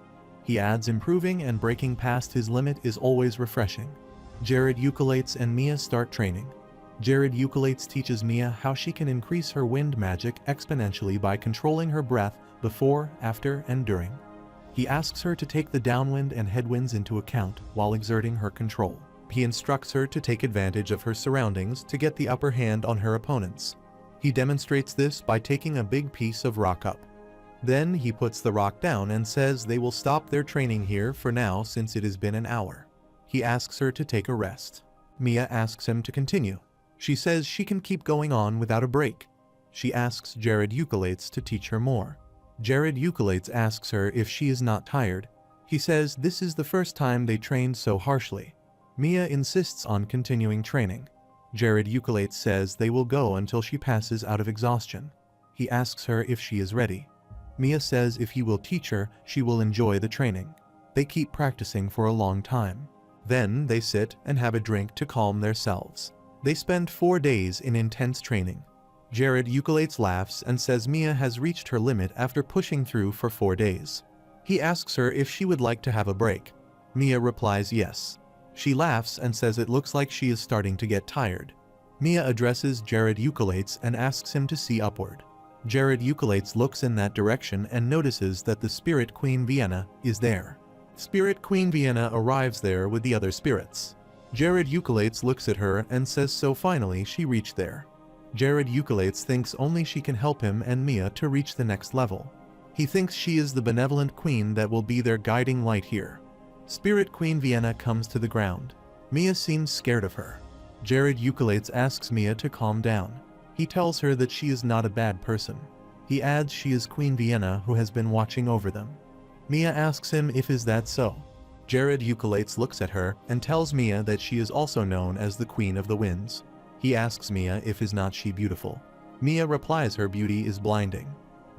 He adds improving and breaking past his limit is always refreshing. Jared Eucalates and Mia start training. Jared Eucalates teaches Mia how she can increase her wind magic exponentially by controlling her breath before, after, and during. He asks her to take the downwind and headwinds into account while exerting her control. He instructs her to take advantage of her surroundings to get the upper hand on her opponents. He demonstrates this by taking a big piece of rock up. Then he puts the rock down and says they will stop their training here for now since it has been an hour. He asks her to take a rest. Mia asks him to continue. She says she can keep going on without a break. She asks Jared Eucalates to teach her more. Jared Eucalates asks her if she is not tired. He says this is the first time they trained so harshly. Mia insists on continuing training. Jared Eucalates says they will go until she passes out of exhaustion. He asks her if she is ready. Mia says if he will teach her, she will enjoy the training. They keep practicing for a long time. Then they sit and have a drink to calm themselves. They spend 4 days in intense training. Jared Eucalates laughs and says Mia has reached her limit after pushing through for 4 days. He asks her if she would like to have a break. Mia replies yes. She laughs and says it looks like she is starting to get tired. Mia addresses Jared Eucalates and asks him to see upward. Jared Eucalates looks in that direction and notices that the spirit Queen Vienna is there. Spirit Queen Vienna arrives there with the other spirits. Jared Eucalates looks at her and says so finally she reached there. Jared Eucalates thinks only she can help him and Mia to reach the next level. He thinks she is the benevolent queen that will be their guiding light here. Spirit Queen Vienna comes to the ground. Mia seems scared of her. Jared Eucalates asks Mia to calm down. He tells her that she is not a bad person. He adds she is Queen Vienna who has been watching over them. Mia asks him if is that so. Jared Eucalates looks at her and tells Mia that she is also known as the Queen of the Winds. He asks Mia if is not she beautiful. Mia replies her beauty is blinding.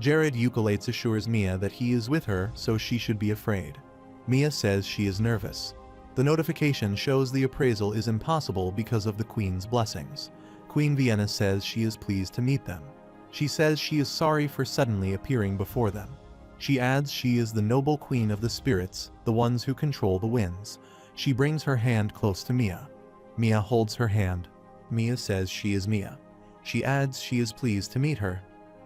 Jared Eucalates assures Mia that he is with her, so she should be afraid. Mia says she is nervous. The notification shows the appraisal is impossible because of the Queen's blessings. Queen Vienna says she is pleased to meet them. She says she is sorry for suddenly appearing before them. She adds she is the noble queen of the spirits, the ones who control the winds. She brings her hand close to Mia. Mia holds her hand. Mia says she is Mia. She adds she is pleased to meet her.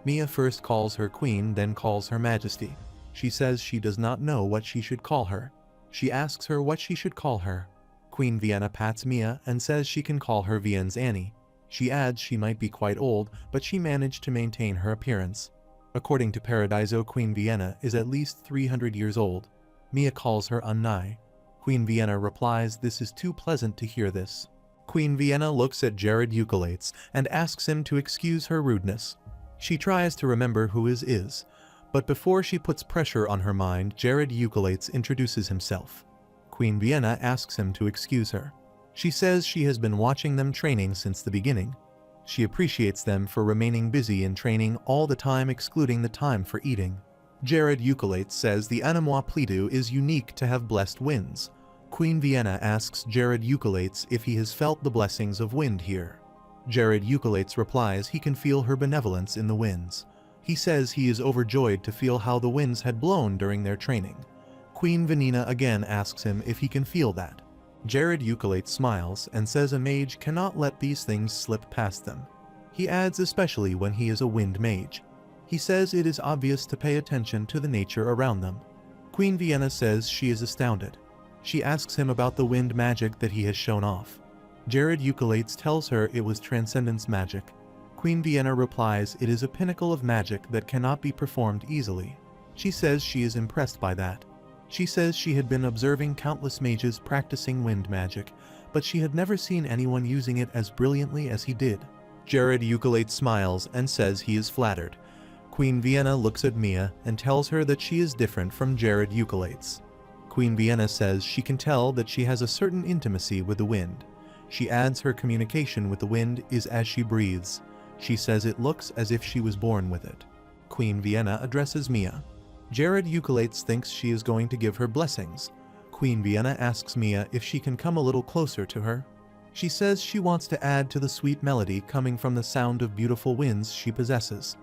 Mia first calls her queen, then calls her majesty. She says she does not know what she should call her. She asks her what she should call her. Queen Vienna pats Mia and says she can call her Vienna's Annie. She adds she might be quite old, but she managed to maintain her appearance. According to Paradiso, Queen Vienna is at least 300 years old. Mia calls her Unnai. Queen Vienna replies this is too pleasant to hear this. Queen Vienna looks at Jared Eucalates and asks him to excuse her rudeness. She tries to remember who his is, but before she puts pressure on her mind, Jared Eucalates introduces himself. Queen Vienna asks him to excuse her. She says she has been watching them training since the beginning. She appreciates them for remaining busy in training all the time, excluding the time for eating. Jared Eucalates says the MANHWA Pledu is unique to have blessed winds. Queen Vienna asks Jared Eucalates if he has felt the blessings of wind here. Jared Eucalates replies he can feel her benevolence in the winds. He says he is overjoyed to feel how the winds had blown during their training. Queen Vanina again asks him if he can feel that. Jared Eucalates smiles and says a mage cannot let these things slip past them. He adds especially when he is a wind mage. He says it is obvious to pay attention to the nature around them. Queen Vienna says she is astounded. She asks him about the wind magic that he has shown off. Jared Eucalates tells her it was transcendence magic. Queen Vienna replies it is a pinnacle of magic that cannot be performed easily. She says she is impressed by that. She says she had been observing countless mages practicing wind magic, but she had never seen anyone using it as brilliantly as he did. Jared Eucalates smiles and says he is flattered. Queen Vienna looks at Mia and tells her that she is different from Jared Eucalates. Queen Vienna says she can tell that she has a certain intimacy with the wind. She adds her communication with the wind is as she breathes. She says it looks as if she was born with it. Queen Vienna addresses Mia. Jared Eucalates thinks she is going to give her blessings. Queen Vienna asks Mia if she can come a little closer to her. She says she wants to add to the sweet melody coming from the sound of beautiful winds she possesses.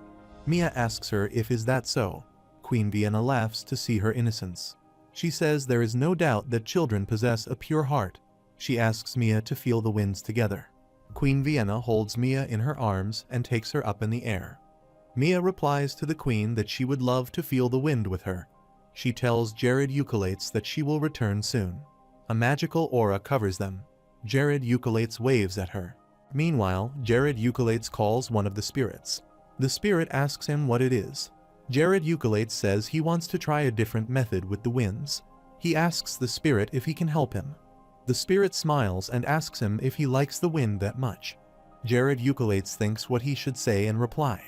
Mia asks her if is that so. Queen Vienna laughs to see her innocence. She says there is no doubt that children possess a pure heart. She asks Mia to feel the winds together. Queen Vienna holds Mia in her arms and takes her up in the air. Mia replies to the queen that she would love to feel the wind with her. She tells Jared Eucalates that she will return soon. A magical aura covers them. Jared Eucalates waves at her. Meanwhile, Jared Eucalates calls one of the spirits. The spirit asks him what it is. Jared Eucalates says he wants to try a different method with the winds. He asks the spirit if he can help him. The spirit smiles and asks him if he likes the wind that much. Jared Eucalates thinks what he should say in reply.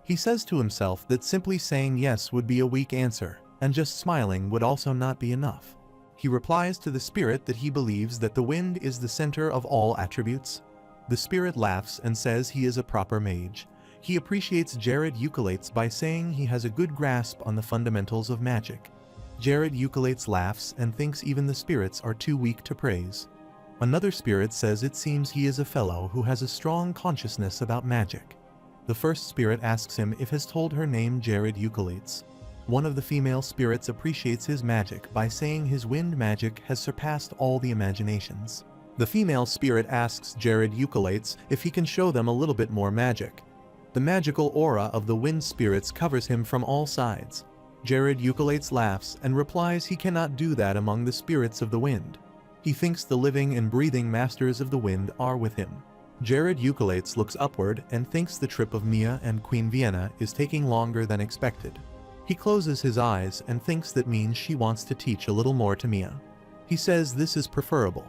He says to himself that simply saying yes would be a weak answer, and just smiling would also not be enough. He replies to the spirit that he believes that the wind is the center of all attributes. The spirit laughs and says he is a proper mage. He appreciates Jared Eucalates by saying he has a good grasp on the fundamentals of magic. Jared Eucalates laughs and thinks even the spirits are too weak to praise. Another spirit says it seems he is a fellow who has a strong consciousness about magic. The first spirit asks him if has told her name Jared Eucalates. One of the female spirits appreciates his magic by saying his wind magic has surpassed all the imaginations. The female spirit asks Jared Eucalates if he can show them a little bit more magic. The magical aura of the wind spirits covers him from all sides. Jared Eucalates laughs and replies he cannot do that among the spirits of the wind. He thinks the living and breathing masters of the wind are with him. Jared Eucalates looks upward and thinks the trip of Mia and Queen Vienna is taking longer than expected. He closes his eyes and thinks that means she wants to teach a little more to Mia. He says this is preferable.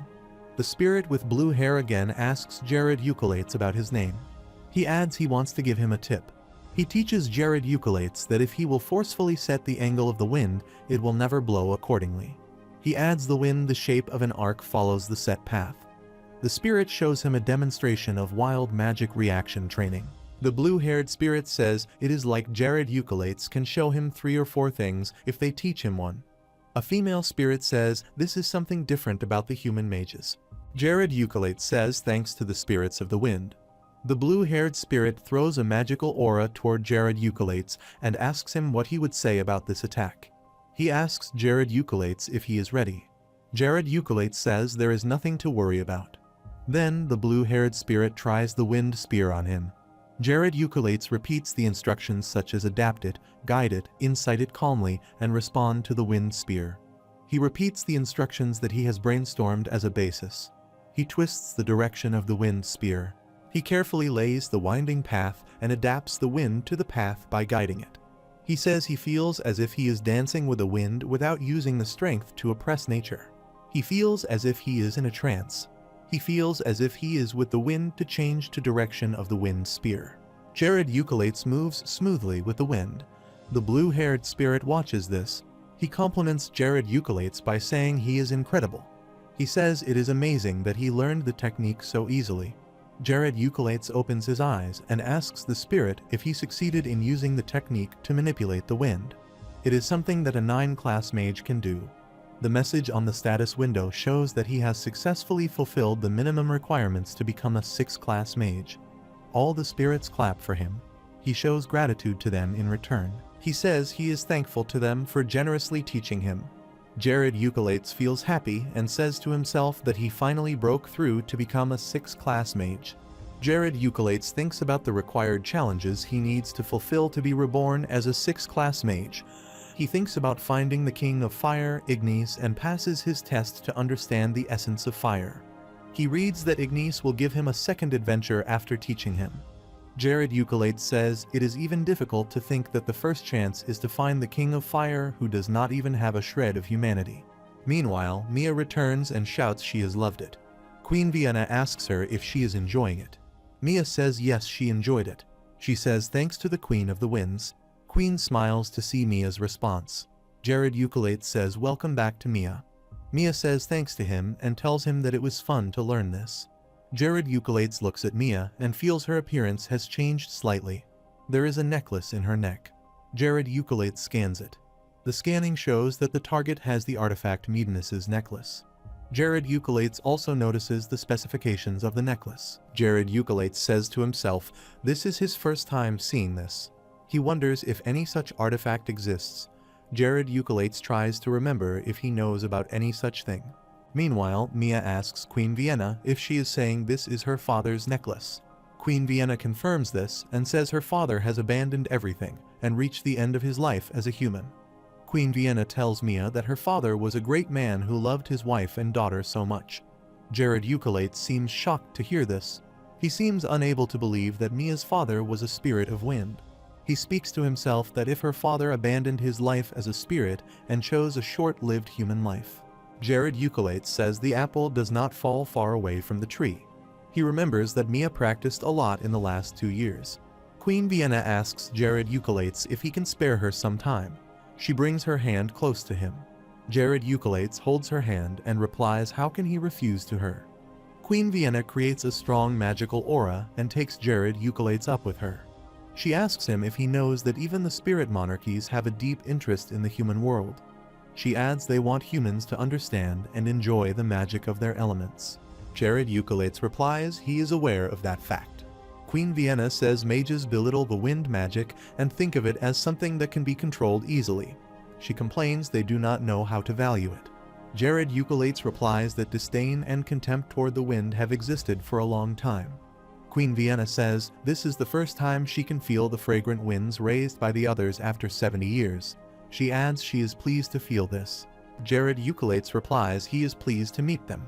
The spirit with blue hair again asks Jared Eucalates about his name. He adds he wants to give him a tip. He teaches Jared Eucalates that if he will forcefully set the angle of the wind, it will never blow accordingly. He adds the wind the shape of an arc follows the set path. The spirit shows him a demonstration of wild magic reaction training. The blue-haired spirit says it is like Jared Eucalates can show him 3 or 4 things if they teach him one. A female spirit says this is something different about the human mages. Jared Eucalates says thanks to the spirits of the wind. The blue-haired spirit throws a magical aura toward Jared Eucalates and asks him what he would say about this attack. He asks Jared Eucalates if he is ready. Jared Eucalates says there is nothing to worry about. Then the blue-haired spirit tries the wind spear on him. Jared Eucalates repeats the instructions such as adapt it, guide it, incite it calmly, and respond to the wind spear. He repeats the instructions that he has brainstormed as a basis. He twists the direction of the wind spear. He carefully lays the winding path and adapts the wind to the path by guiding it. He says he feels as if he is dancing with the wind without using the strength to oppress nature. He feels as if he is in a trance. He feels as if he is with the wind to change to direction of the wind spear. Jared Eucalates moves smoothly with the wind. The blue-haired spirit watches this. He compliments Jared Eucalates by saying he is incredible. He says it is amazing that he learned the technique so easily. Jared Eucalates opens his eyes and asks the spirit if he succeeded in using the technique to manipulate the wind. It is something that a 9-class mage can do. The message on the status window shows that he has successfully fulfilled the minimum requirements to become a 6-class mage. All the spirits clap for him. He shows gratitude to them in return. He says he is thankful to them for generously teaching him. Jared Eucalates feels happy and says to himself that he finally broke through to become a 6-class mage. Jared Eucalates thinks about the required challenges he needs to fulfill to be reborn as a 6-class mage. He thinks about finding the King of Fire, Ignis, and passes his test to understand the essence of fire. He reads that Ignis will give him a second adventure after teaching him. Jared Eucalates says it is even difficult to think that the first chance is to find the King of Fire who does not even have a shred of humanity. Meanwhile, Mia returns and shouts she has loved it. Queen Vienna asks her if she is enjoying it. Mia says yes, she enjoyed it. She says thanks to the Queen of the Winds. Queen smiles to see Mia's response. Jared Eucalates says welcome back to Mia. Mia says thanks to him and tells him that it was fun to learn this. Jared Eucalates looks at Mia and feels her appearance has changed slightly. There is a necklace in her neck. Jared Eucalates scans it. The scanning shows that the target has the artifact Medinus's necklace. Jared Eucalates also notices the specifications of the necklace. Jared Eucalates says to himself, this is his first time seeing this. He wonders if any such artifact exists. Jared Eucalates tries to remember if he knows about any such thing. Meanwhile, Mia asks Queen Vienna if she is saying this is her father's necklace. Queen Vienna confirms this and says her father has abandoned everything and reached the end of his life as a human. Queen Vienna tells Mia that her father was a great man who loved his wife and daughter so much. Jared Eucalates seems shocked to hear this. He seems unable to believe that Mia's father was a spirit of wind. He speaks to himself that if her father abandoned his life as a spirit and chose a short-lived human life. Jared Eucalates says the apple does not fall far away from the tree. He remembers that Mia practiced a lot in the last 2 years. Queen Vienna asks Jared Eucalates if he can spare her some time. She brings her hand close to him. Jared Eucalates holds her hand and replies how can he refuse to her. Queen Vienna creates a strong magical aura and takes Jared Eucalates up with her. She asks him if he knows that even the spirit monarchies have a deep interest in the human world. She adds they want humans to understand and enjoy the magic of their elements. Jared Eucalates replies he is aware of that fact. Queen Vienna says mages belittle the wind magic and think of it as something that can be controlled easily. She complains they do not know how to value it. Jared Eucalates replies that disdain and contempt toward the wind have existed for a long time. Queen Vienna says this is the first time she can feel the fragrant winds raised by the others after 70 years. She adds she is pleased to feel this. Jared Eucalates replies he is pleased to meet them.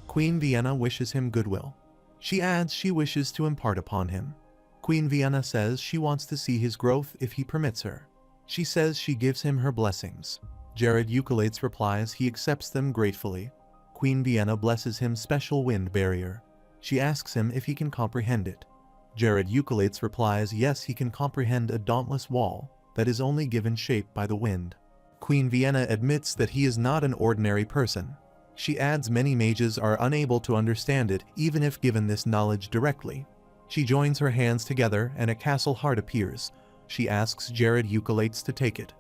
Queen Vienna wishes him goodwill. She adds she wishes to impart upon him. Queen Vienna says she wants to see his growth if he permits her. She says she gives him her blessings. Jared Eucalates replies he accepts them gratefully. Queen Vienna blesses him special wind barrier. She asks him if he can comprehend it. Jared Eucalates replies yes, he can comprehend a dauntless wall that is only given shape by the wind. Queen Vienna admits that he is not an ordinary person. She adds many mages are unable to understand it even if given this knowledge directly. She joins her hands together and a castle heart appears. She asks Jared Eucolates to take it.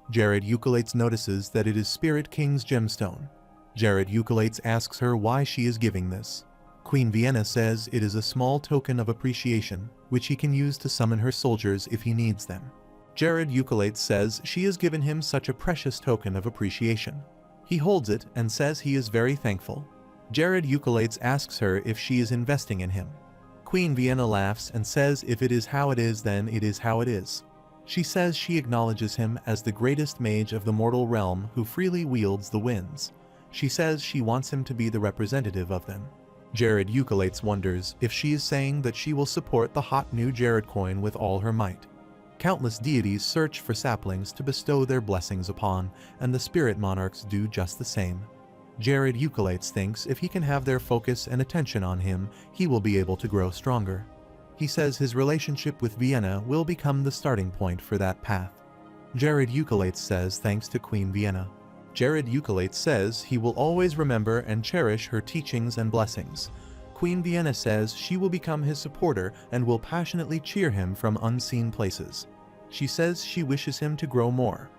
Jared Eucolates notices that it is Spirit King's gemstone. Jared Eucolates asks her why she is giving this. Queen Vienna says it is a small token of appreciation, which he can use to summon her soldiers if he needs them. Jared Eucolates says she has given him such a precious token of appreciation. He holds it and says he is very thankful. Jared Eucolates asks her if she is investing in him. Queen Vienna laughs and says if it is how it is, then it is how it is. She says she acknowledges him as the greatest mage of the mortal realm who freely wields the winds. She says she wants him to be the representative of them. Jared Eucolates wonders if she is saying that she will support the hot new Jared coin with all her might. Countless deities search for saplings to bestow their blessings upon, and the spirit monarchs do just the same. Jared Eucolates thinks if he can have their focus and attention on him, he will be able to grow stronger. He says his relationship with Vienna will become the starting point for that path. Jared Eucolates says thanks to Queen Vienna. Jared Eucolates says he will always remember and cherish her teachings and blessings. Queen Vienna says she will become his supporter and will passionately cheer him from unseen places. She says she wishes him to grow more.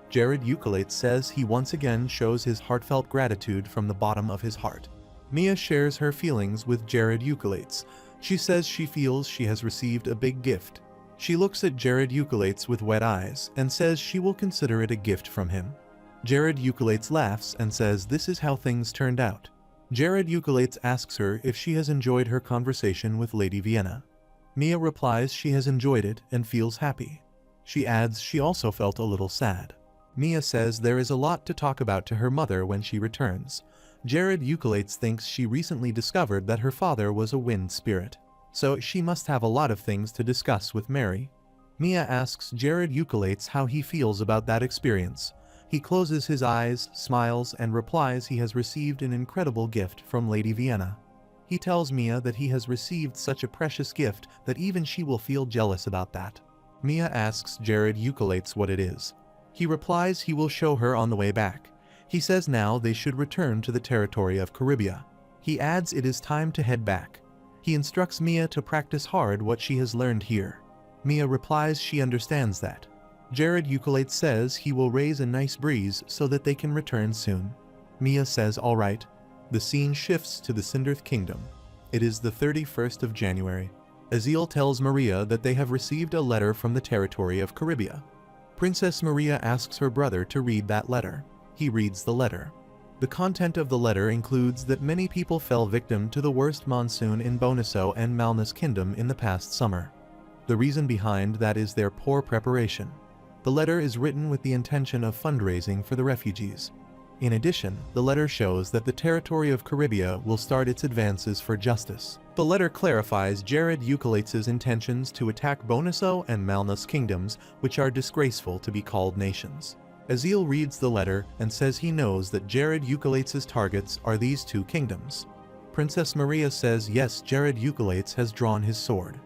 Jared Eucolates says he once again shows his heartfelt gratitude from the bottom of his heart. Mia shares her feelings with Jared Eucolates. She says she feels she has received a big gift. She looks at Jared Eucolates with wet eyes and says she will consider it a gift from him. Jared Eucolates laughs and says this is how things turned out. Jared Eucolates asks her if she has enjoyed her conversation with Lady Vienna. Mia replies she has enjoyed it and feels happy. She adds she also felt a little sad. Mia says there is a lot to talk about to her mother when she returns. Jared Eucolates thinks she recently discovered that her father was a wind spirit, so she must have a lot of things to discuss with Mary. Mia asks Jared Eucolates how he feels about that experience. He closes his eyes, smiles, and replies he has received an incredible gift from Lady Vienna. He tells Mia that he has received such a precious gift that even she will feel jealous about that. Mia asks Jared Eucolates what it is. He replies he will show her on the way back. He says now they should return to the territory of Caribia. He adds it is time to head back. He instructs Mia to practice hard what she has learned here. Mia replies she understands that. Jared Eucolates says he will raise a nice breeze so that they can return soon. Mia says alright. The scene shifts to the Cinderth Kingdom. It is the 31st of January. Azil tells Maria that they have received a letter from the territory of Caribia. Princess Maria asks her brother to read that letter. He reads the letter. The content of the letter includes that many people fell victim to the worst monsoon in Bonaso and Malnus Kingdom in the past summer. The reason behind that is their poor preparation. The letter is written with the intention of fundraising for the refugees. In addition, the letter shows that the territory of Caribia will start its advances for justice. The letter clarifies Jared Eucolates' intentions to attack Bonaso and Malnus kingdoms, which are disgraceful to be called nations. Azil reads the letter and says he knows that Jared Eucolates' targets are these two kingdoms. Princess Maria says yes, Jared Eucolates has drawn his sword.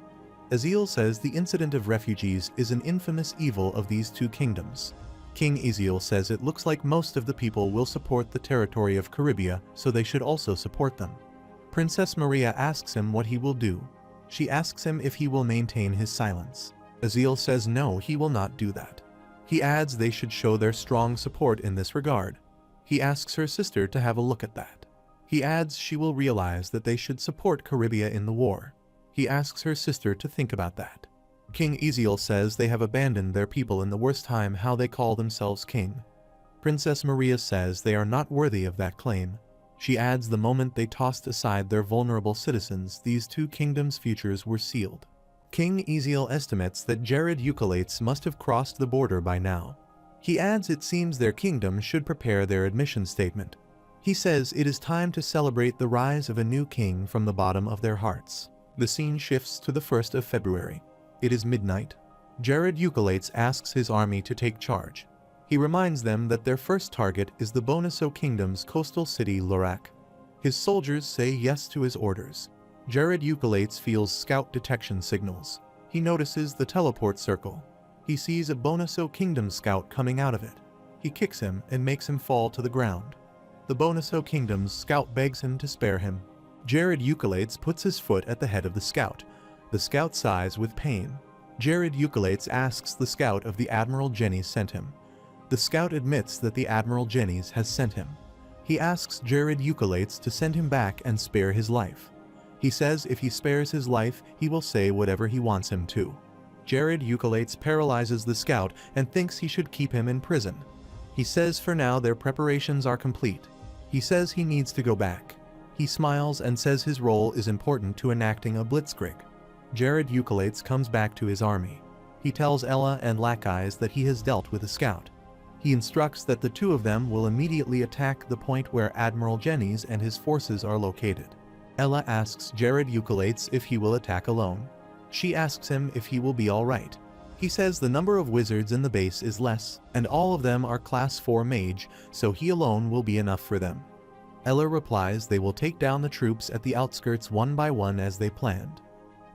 Azil says the incident of refugees is an infamous evil of these two kingdoms. King Eziel says it looks like most of the people will support the territory of Caribia, so they should also support them. Princess Maria asks him what he will do. She asks him if he will maintain his silence. Azil says no, he will not do that. He adds they should show their strong support in this regard. He asks her sister to have a look at that. He adds she will realize that they should support Caribia in the war. He asks her sister to think about that. King Eziel says they have abandoned their people in the worst time how they call themselves king. Princess Maria says they are not worthy of that claim. She adds the moment they tossed aside their vulnerable citizens, these two kingdoms' futures were sealed. King Eziel estimates that Jared Eucolates must have crossed the border by now. He adds it seems their kingdom should prepare their admission statement. He says it is time to celebrate the rise of a new king from the bottom of their hearts. The scene shifts to the 1st of February. It is midnight. Jared Eucolates asks his army to take charge. He reminds them that their first target is the Bonaso Kingdom's coastal city Lorac. His soldiers say yes to his orders. Jared Eucolates feels scout detection signals. He notices the teleport circle. He sees a Bonaso Kingdom scout coming out of it. He kicks him and makes him fall to the ground. The Bonuso Kingdom's scout begs him to spare him. Jared Euculates puts his foot at the head of the scout. The scout sighs with pain. Jared Euculates asks the scout if the Admiral Jennings sent him. The scout admits that the Admiral Jennings has sent him. He asks Jared Euculates to send him back and spare his life. He says if he spares his life, he will say whatever he wants him to. Jared Euculates paralyzes the scout and thinks he should keep him in prison. He says for now their preparations are complete. He says he needs to go back. He smiles and says his role is important to enacting a blitzkrieg. Jared Euculates comes back to his army. He tells Ella and Lackeyes that he has dealt with a scout. He instructs that the two of them will immediately attack the point where Admiral Jennings and his forces are located. Ella asks Jared Euculates if he will attack alone. She asks him if he will be alright. He says the number of wizards in the base is less, and all of them are class 4 mage, so he alone will be enough for them. Ella replies they will take down the troops at the outskirts one by one as they planned.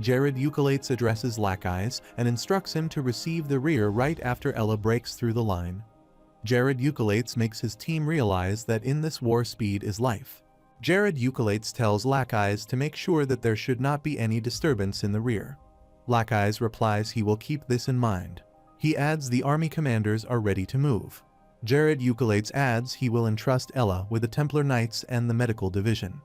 Jared Euculates addresses Lackeyes and instructs him to receive the rear right after Ella breaks through the line. Jared Euculates makes his team realize that in this war speed is life. Jared Euculates tells Lackeyes to make sure that there should not be any disturbance in the rear. Lackeyes replies he will keep this in mind. He adds the army commanders are ready to move. Jared Euculates adds he will entrust Ella with the Templar Knights and the medical division.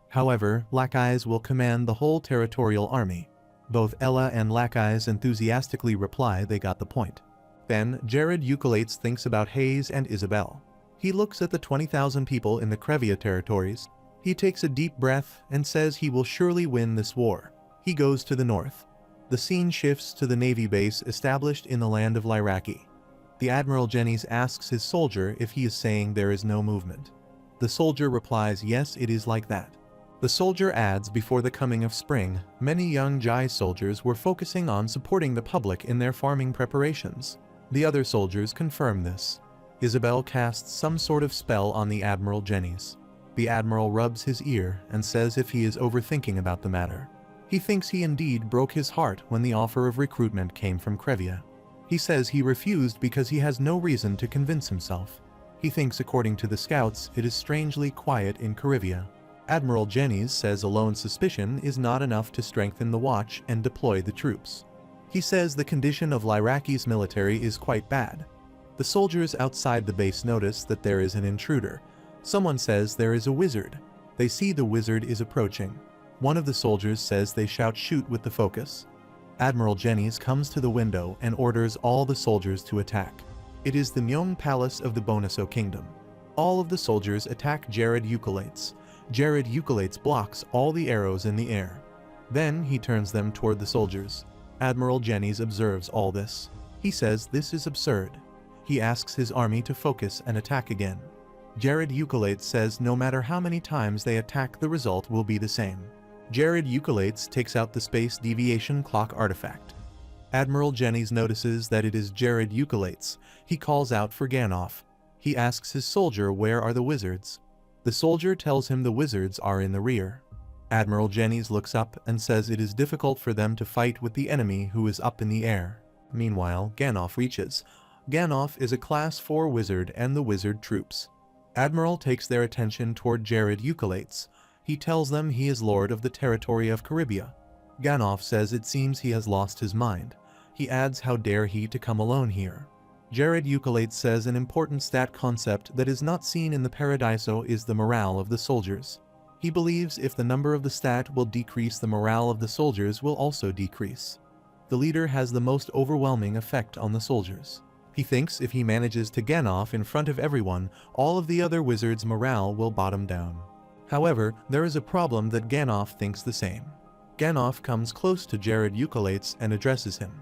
However, Lackeyes will command the whole territorial army. Both Ella and Lackeyes enthusiastically reply they got the point. Then, Jared Euculates thinks about Hayes and Isabel. He looks at the 20,000 people in the Crevia territories. He takes a deep breath and says he will surely win this war. He goes to the north. The scene shifts to the Navy base established in the land of Lyraki. The Admiral Jennings asks his soldier if he is saying there is no movement. The soldier replies yes, it is like that. The soldier adds before the coming of spring, many young Jai soldiers were focusing on supporting the public in their farming preparations. The other soldiers confirm this. Isabel casts some sort of spell on the Admiral Jennings. The Admiral rubs his ear and says if he is overthinking about the matter. He thinks he indeed broke his heart when the offer of recruitment came from Crevia. He says he refused because he has no reason to convince himself. He thinks according to the scouts it is strangely quiet in Crevia. Admiral Jennings says alone suspicion is not enough to strengthen the watch and deploy the troops. He says the condition of Lyraki's military is quite bad. The soldiers outside the base notice that there is an intruder. Someone says there is a wizard. They see the wizard is approaching. One of the soldiers says they shout shoot with the focus. Admiral Jennings comes to the window and orders all the soldiers to attack. It is the Myeong Palace of the Bonuso Kingdom. All of the soldiers attack Jared Euculates. Jared Euculates blocks all the arrows in the air. Then he turns them toward the soldiers. Admiral Jennings observes all this. He says this is absurd. He asks his army to focus and attack again. Jared Euculates says no matter how many times they attack, the result will be the same. Jared Euculates takes out the space deviation clock artifact. Admiral Jennings notices that it is Jared Euculates. He calls out for Ganoff. He asks his soldier where are the wizards. The soldier tells him the wizards are in the rear. Admiral Jennings looks up and says it is difficult for them to fight with the enemy who is up in the air. Meanwhile, Ganoff reaches. Ganoff is a class 4 wizard and the wizard troops. Admiral takes their attention toward Jared Euculates. He tells them he is lord of the territory of Caribia. Ganoff says it seems he has lost his mind. He adds how dare he to come alone here. Jared Euculates says an important stat concept that is not seen in the Paradiso is the morale of the soldiers. He believes if the number of the stat will decrease, the morale of the soldiers will also decrease. The leader has the most overwhelming effect on the soldiers. He thinks if he manages to Ganoff in front of everyone, all of the other wizards' morale will bottom down. However, there is a problem that Ganoff thinks the same. Ganoff comes close to Jared Euculates and addresses him.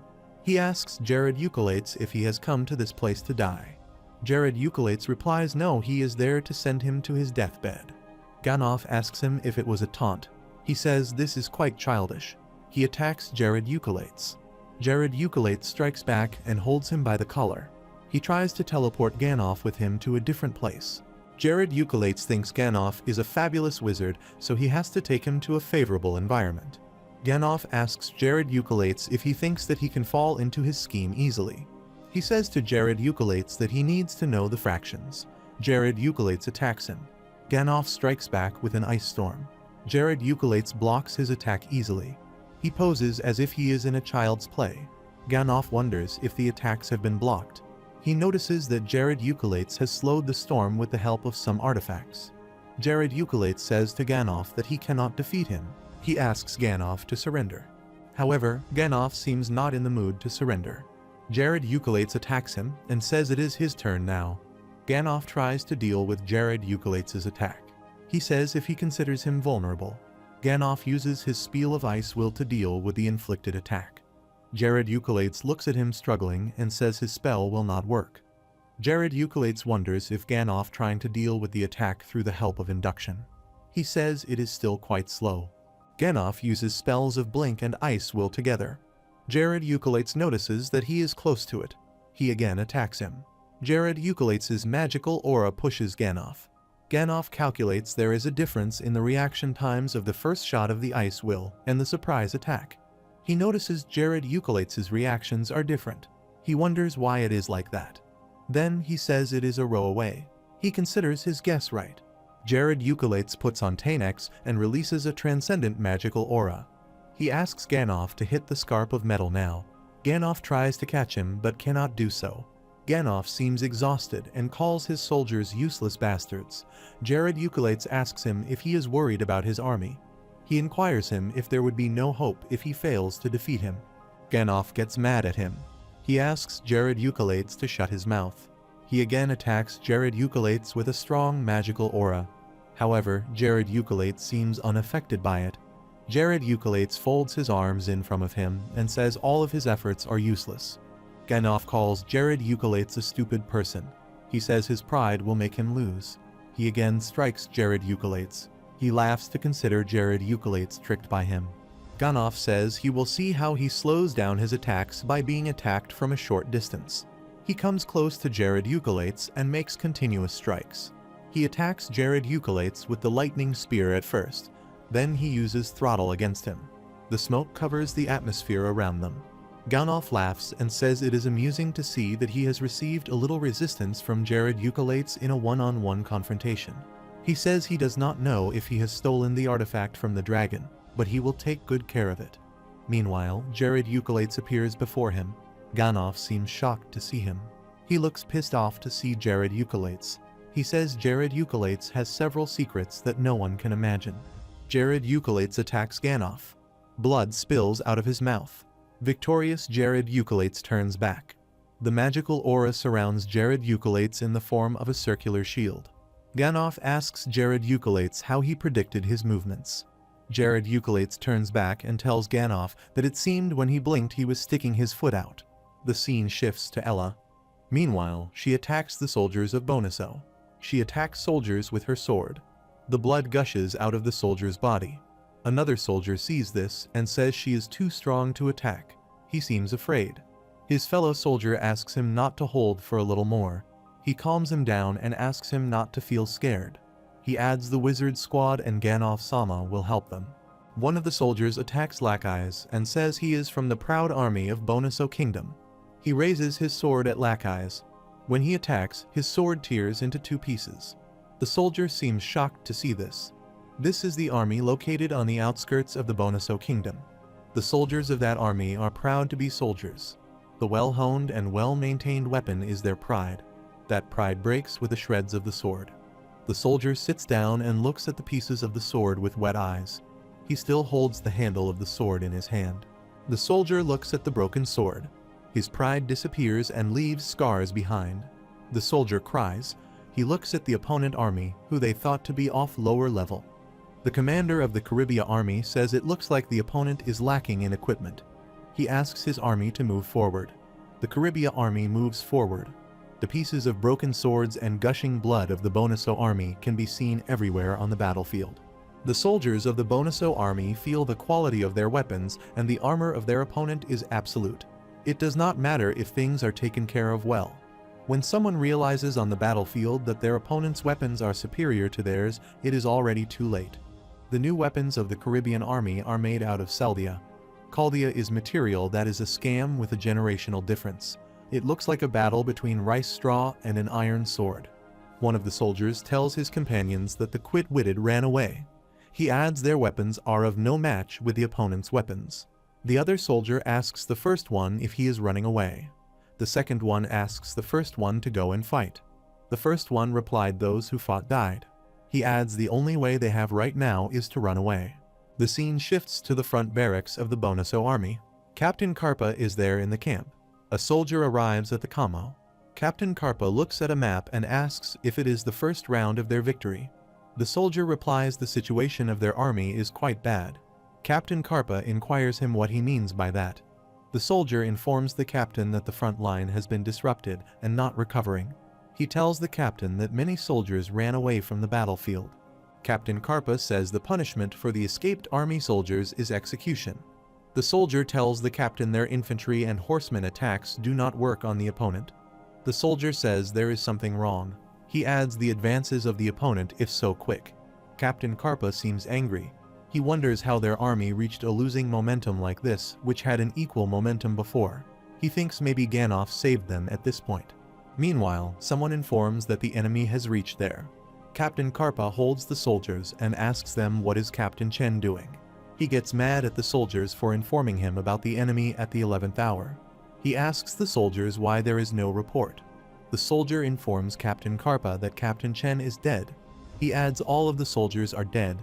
He asks Jared Euculates if he has come to this place to die. Jared Euculates replies no, he is there to send him to his deathbed. Ganoff asks him if it was a taunt. He says this is quite childish. He attacks Jared Euculates. Jared Euculates strikes back and holds him by the collar. He tries to teleport Ganoff with him to a different place. Jared Euculates thinks Ganoff is a fabulous wizard, so he has to take him to a favorable environment. Ganoff asks Jared Euculates if he thinks that he can fall into his scheme easily. He says to Jared Euculates that he needs to know the fractions. Jared Euculates attacks him. Ganoff strikes back with an ice storm. Jared Euculates blocks his attack easily. He poses as if he is in a child's play. Ganoff wonders if the attacks have been blocked. He notices that Jared Euculates has slowed the storm with the help of some artifacts. Jared Euculates says to Ganoff that he cannot defeat him. He asks Ganoff to surrender. However, Ganoff seems not in the mood to surrender. Jared Euculates attacks him and says it is his turn now. Ganoff tries to deal with Jared Euculates' attack. He says if he considers him vulnerable. Ganoff uses his Spiel of Ice will to deal with the inflicted attack. Jared Euculates looks at him struggling and says his spell will not work. Jared Euculates wonders if Ganoff trying to deal with the attack through the help of induction. He says it is still quite slow. Ganoff uses spells of Blink and Ice will together. Jared Euculates notices that he is close to it. He again attacks him. Jared Euculates' magical aura pushes Ganoff. Ganoff calculates there is a difference in the reaction times of the first shot of the Ice will and the surprise attack. He notices Jared Euculates' reactions are different. He wonders why it is like that. Then he says it is a row away. He considers his guess right. Jared Euculates puts on Tanex and releases a transcendent magical aura. He asks Ganoff to hit the scarp of metal now. Ganoff tries to catch him but cannot do so. Ganoff seems exhausted and calls his soldiers useless bastards. Jared Euculates asks him if he is worried about his army. He inquires him if there would be no hope if he fails to defeat him. Ganoff gets mad at him. He asks Jared Euculates to shut his mouth. He again attacks Jared Euculates with a strong magical aura. However, Jared Euculates seems unaffected by it. Jared Euculates folds his arms in front of him and says all of his efforts are useless. Ganoff calls Jared Euculates a stupid person. He says his pride will make him lose. He again strikes Jared Euculates. He laughs to consider Jared Euculates tricked by him. Ganoff says he will see how he slows down his attacks by being attacked from a short distance. He comes close to Jared Euculates and makes continuous strikes. He attacks Jared Euculates with the lightning spear at first. Then he uses throttle against him. The smoke covers the atmosphere around them. Ganoff laughs and says it is amusing to see that he has received a little resistance from Jared Euculates in a one-on-one confrontation. He says he does not know if he has stolen the artifact from the dragon, but he will take good care of it. Meanwhile, Jared Euculates appears before him. Ganoff seems shocked to see him. He looks pissed off to see Jared Euculates. He says Jared Euculates has several secrets that no one can imagine. Jared Euculates attacks Ganoff. Blood spills out of his mouth. Victorious Jared Euculates turns back. The magical aura surrounds Jared Euculates in the form of a circular shield. Ganoff asks Jared Euculates how he predicted his movements. Jared Euculates turns back and tells Ganoff that it seemed when he blinked he was sticking his foot out. The scene shifts to Ella. Meanwhile, she attacks the soldiers of Bonuso. She attacks soldiers with her sword. The blood gushes out of the soldier's body. Another soldier sees this and says she is too strong to attack. He seems afraid. His fellow soldier asks him not to hold for a little more. He calms him down and asks him not to feel scared. He adds the wizard squad and Ganoff Sama will help them. One of the soldiers attacks Lackeyes and says he is from the proud army of Bonuso Kingdom. He raises his sword at Lackeyes. When he attacks, his sword tears into two pieces. The soldier seems shocked to see this. This is the army located on the outskirts of the Bonuso Kingdom. The soldiers of that army are proud to be soldiers. The well-honed and well-maintained weapon is their pride. That pride breaks with the shreds of the sword. The soldier sits down and looks at the pieces of the sword with wet eyes. He still holds the handle of the sword in his hand. The soldier looks at the broken sword. His pride disappears and leaves scars behind. The soldier cries. He looks at the opponent army, who they thought to be off lower level. The commander of the Caribbean army says it looks like the opponent is lacking in equipment. He asks his army to move forward. The Caribbean army moves forward. The pieces of broken swords and gushing blood of the Bonuso army can be seen everywhere on the battlefield. The soldiers of the Bonuso army feel the quality of their weapons and the armor of their opponent is absolute. It does not matter if things are taken care of well. When someone realizes on the battlefield that their opponent's weapons are superior to theirs, it is already too late. The new weapons of the Caribbean army are made out of Saldia. Caldia is material that is a scam with a generational difference. It looks like a battle between rice straw and an iron sword. One of the soldiers tells his companions that the quick-witted ran away. He adds their weapons are of no match with the opponent's weapons. The other soldier asks the first one if he is running away. The second one asks the first one to go and fight. The first one replied those who fought died. He adds the only way they have right now is to run away. The scene shifts to the front barracks of the Bonuso army. Captain Karpa is there in the camp. A soldier arrives at the Como. Captain Karpa looks at a map and asks if it is the first round of their victory. The soldier replies the situation of their army is quite bad. Captain Karpa inquires him what he means by that. The soldier informs the captain that the front line has been disrupted and not recovering. He tells the captain that many soldiers ran away from the battlefield. Captain Karpa says the punishment for the escaped army soldiers is execution. The soldier tells the captain their infantry and horsemen attacks do not work on the opponent. The soldier says there is something wrong. He adds the advances of the opponent if so quick. Captain Karpa seems angry. He wonders how their army reached a losing momentum like this, which had an equal momentum before. He thinks maybe Ganov saved them at this point. Meanwhile, someone informs that the enemy has reached there. Captain Karpa holds the soldiers and asks them what is Captain Chen doing. He gets mad at the soldiers for informing him about the enemy at the 11th hour. He asks the soldiers why there is no report. The soldier informs Captain Karpa that Captain Chen is dead. He adds all of the soldiers are dead.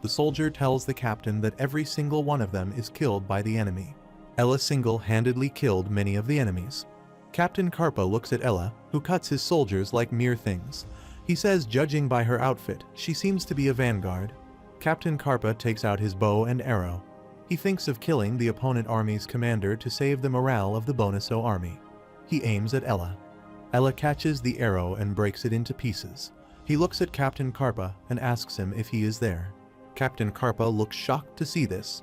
The soldier tells the captain that every single one of them is killed by the enemy. Ella single-handedly killed many of the enemies. Captain Karpa looks at Ella, who cuts his soldiers like mere things. He says judging by her outfit, she seems to be a vanguard. Captain Karpa takes out his bow and arrow. He thinks of killing the opponent army's commander to save the morale of the Bonuso army. He aims at Ella. Ella catches the arrow and breaks it into pieces. He looks at Captain Karpa and asks him if he is there. Captain Karpa looks shocked to see this.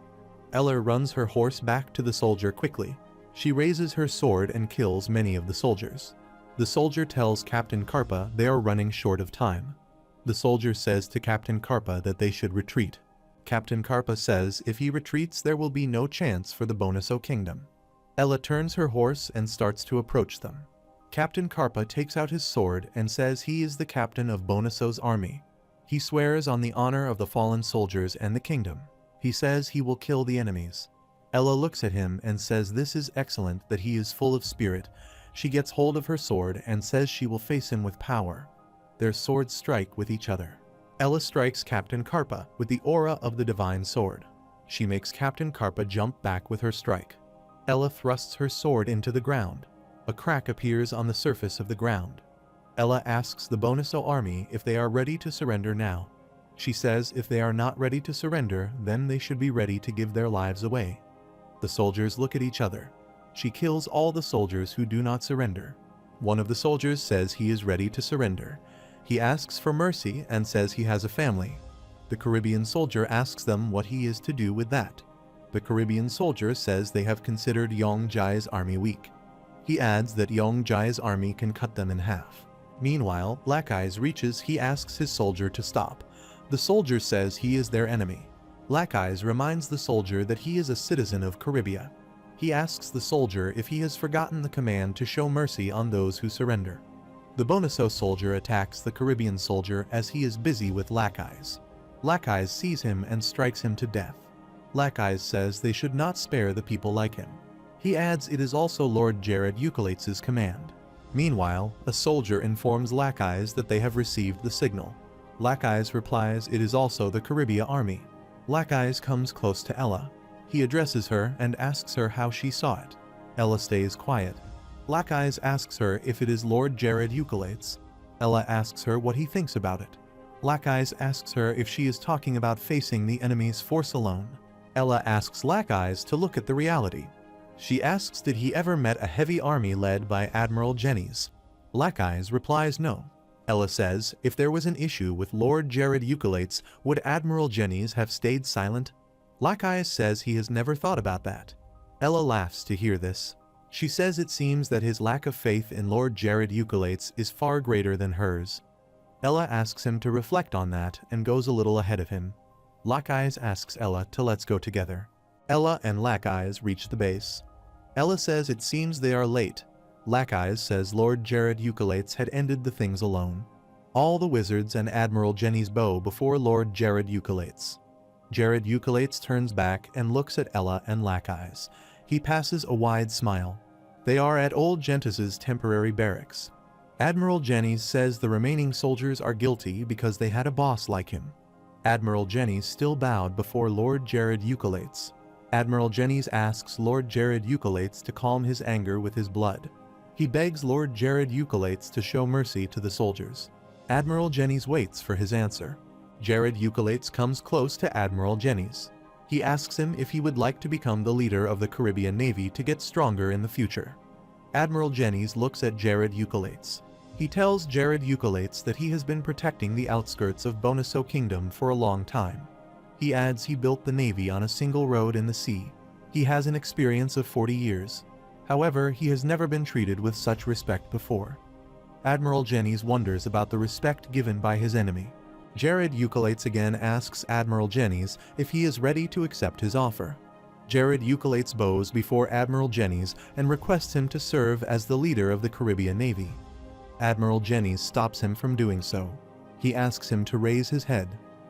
Ella runs her horse back to the soldier quickly. She raises her sword and kills many of the soldiers. The soldier tells Captain Karpa they are running short of time. The soldier says to Captain Karpa that they should retreat. Captain Karpa says if he retreats there will be no chance for the Bonuso kingdom. Ella turns her horse and starts to approach them. Captain Karpa takes out his sword and says he is the captain of Bonuso's army. He swears on the honor of the fallen soldiers and the kingdom. He says he will kill the enemies. Ella looks at him and says this is excellent, that he is full of spirit. She gets hold of her sword and says she will face him with power. Their swords strike with each other. Ella strikes Captain Karpa with the aura of the divine sword. She makes Captain Karpa jump back with her strike. Ella thrusts her sword into the ground. A crack appears on the surface of the ground. Ella asks the Bonuso army if they are ready to surrender now. She says if they are not ready to surrender, then they should be ready to give their lives away. The soldiers look at each other. She kills all the soldiers who do not surrender. One of the soldiers says he is ready to surrender. He asks for mercy and says he has a family. The Caribbean soldier asks them what he is to do with that. The Caribbean soldier says they have considered Yong Jai's army weak. He adds that Yong Jai's army can cut them in half. Meanwhile, Black Eyes reaches. He asks his soldier to stop. The soldier says he is their enemy. Black Eyes reminds the soldier that he is a citizen of Caribia. He asks the soldier if he has forgotten the command to show mercy on those who surrender. The Bonuso soldier attacks the Caribbean soldier as he is busy with Black Eyes. Black Eyes sees him and strikes him to death. Black Eyes says they should not spare the people like him. He adds it is also Lord Jared Eucalyptus' command. Meanwhile, a soldier informs Black Eyes that they have received the signal. Black Eyes replies it is also the Caribia army. Black Eyes comes close to Ella. He addresses her and asks her how she saw it. Ella stays quiet. Black Eyes asks her if it is Lord Jared Eucalyptus. Ella asks her what he thinks about it. Black Eyes asks her if she is talking about facing the enemy's force alone. Ella asks Black Eyes to look at the reality. She asks did he ever met a heavy army led by Admiral Jennings. Black Eyes replies no. Ella says if there was an issue with Lord Jared Eucalyptus, would Admiral Jennings have stayed silent? Black Eyes says he has never thought about that. Ella laughs to hear this. She says it seems that his lack of faith in Lord Jared Eucalyptus is far greater than hers. Ella asks him to reflect on that and goes a little ahead of him. Black Eyes asks Ella to let's go together. Ella and Black Eyes reach the base. Ella says it seems they are late. Lackeyes says Lord Jared Eucolates had ended the things alone. All the wizards and Admiral Jenny's bow before Lord Jared Eucolates. Jared Eucolates turns back and looks at Ella and Lackeyes. He passes a wide smile. They are at old Gentis's temporary barracks. Admiral Jennys says the remaining soldiers are guilty because they had a boss like him. Admiral Jennys still bowed before Lord Jared Eucolates. Admiral Jennys asks Lord Jared Eucolates to calm his anger with his blood. He begs Lord Jared Eucolates to show mercy to the soldiers. Admiral Jennys waits for his answer. Jared Eucolates comes close to Admiral Jennys. He asks him if he would like to become the leader of the Caribbean Navy to get stronger in the future. Admiral Jennys looks at Jared Eucolates. He tells Jared Eucolates that he has been protecting the outskirts of Bonaso Kingdom for a long time. He adds he built the Navy on a single road in the sea. He has an experience of 40 years. However, he has never been treated with such respect before. Admiral Jennys wonders about the respect given by his enemy. Jared Eucolates again asks Admiral Jennys if he is ready to accept his offer. Jared Eucolates bows before Admiral Jennys and requests him to serve as the leader of the Caribbean Navy. Admiral Jennys stops him from doing so. He asks him to raise his head.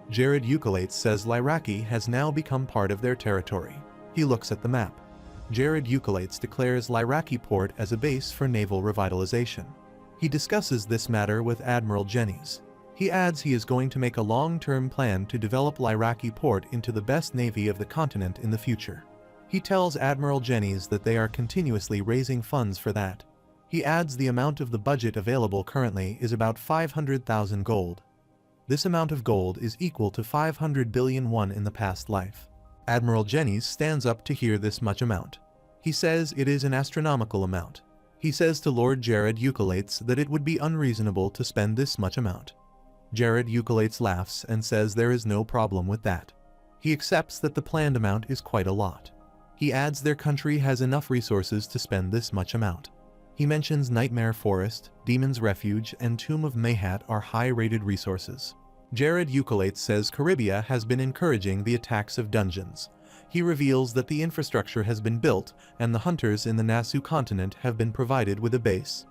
Jared Eucolates says Lyraki has now become part of their territory. He looks at the map. Jared Eucolates declares Lyraki Port as a base for naval revitalization. He discusses this matter with Admiral Jennys. He adds he is going to make a long-term plan to develop Lyraki Port into the best navy of the continent in the future. He tells Admiral Jennys that they are continuously raising funds for that. He adds the amount of the budget available currently is about 500,000 gold. This amount of gold is equal to 500 billion won in the past life. Admiral Jennys stands up to hear this much amount. He says it is an astronomical amount. He says to Lord Jared Eucolates that it would be unreasonable to spend this much amount. Jared Eucolates laughs and says there is no problem with that. He accepts that the planned amount is quite a lot. He adds their country has enough resources to spend this much amount. He mentions Nightmare Forest, Demon's Refuge, and Tomb of Mayhat are high-rated resources. Jared Eucolates says Caribia has been encouraging the attacks of dungeons. He reveals that the infrastructure has been built and the hunters in the Nassau continent have been provided with a base.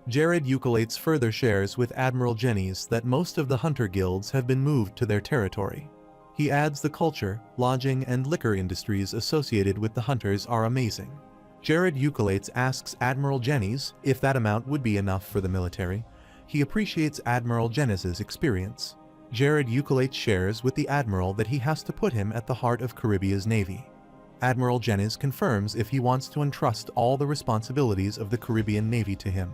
Jared Eucolates further shares with Admiral Jennys that most of the hunter guilds have been moved to their territory. He adds the culture, lodging, and liquor industries associated with the hunters are amazing. Jared Eucolates asks Admiral Jennys if that amount would be enough for the military. He appreciates Admiral Jennys' experience. Jared Eucolates shares with the Admiral that he has to put him at the heart of Caribia's navy. Admiral Jennys confirms if he wants to entrust all the responsibilities of the Caribbean Navy to him.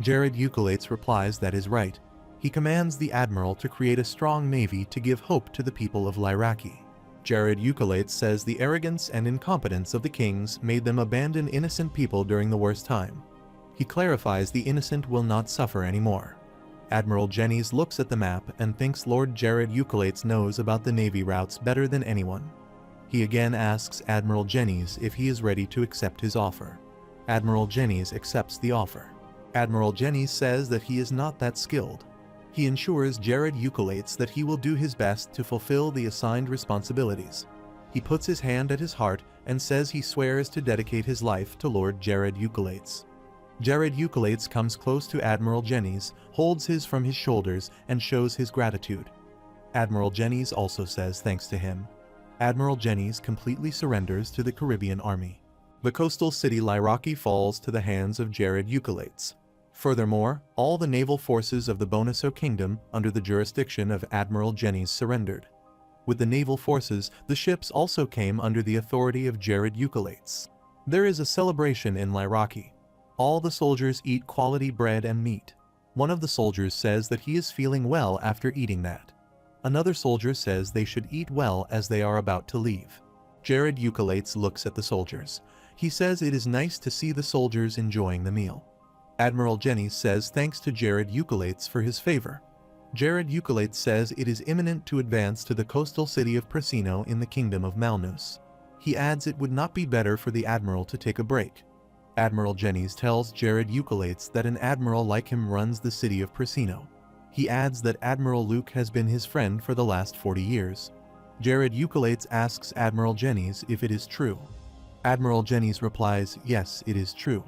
Jared Eucolates replies that is right. He commands the Admiral to create a strong navy to give hope to the people of Lyraki. Jared Eucolates says the arrogance and incompetence of the kings made them abandon innocent people during the worst time. He clarifies the innocent will not suffer anymore. Admiral Jennys looks at the map and thinks Lord Jared Eucolates knows about the navy routes better than anyone. He again asks Admiral Jennys if he is ready to accept his offer. Admiral Jennys accepts the offer. Admiral Jennys says that he is not that skilled. He ensures Jared Eucolates that he will do his best to fulfill the assigned responsibilities. He puts his hand at his heart and says he swears to dedicate his life to Lord Jared Eucolates. Jared Eucolates comes close to Admiral Jennys, holds his from his shoulders, and shows his gratitude. Admiral Jennys also says thanks to him. Admiral Jennys completely surrenders to the Caribbean Army. The coastal city Lyraki falls to the hands of Jared Eucolates. Furthermore, all the naval forces of the Bonaso Kingdom under the jurisdiction of Admiral Jennys surrendered. With the naval forces, the ships also came under the authority of Jared Eucolates. There is a celebration in Lyraki. All the soldiers eat quality bread and meat. One of the soldiers says that he is feeling well after eating that. Another soldier says they should eat well as they are about to leave. Jared Eucolates looks at the soldiers. He says it is nice to see the soldiers enjoying the meal. Admiral Jennys says thanks to Jared Eucolates for his favor. Jared Eucolates says it is imminent to advance to the coastal city of Presino in the kingdom of Malnus. He adds it would not be better for the admiral to take a break. Admiral Jennys tells Jared Eucolates that an admiral like him runs the city of Presino. He adds that Admiral Luke has been his friend for the last 40 years. Jared Eucolates asks Admiral Jennys if it is true. Admiral Jennys replies, yes, it is true.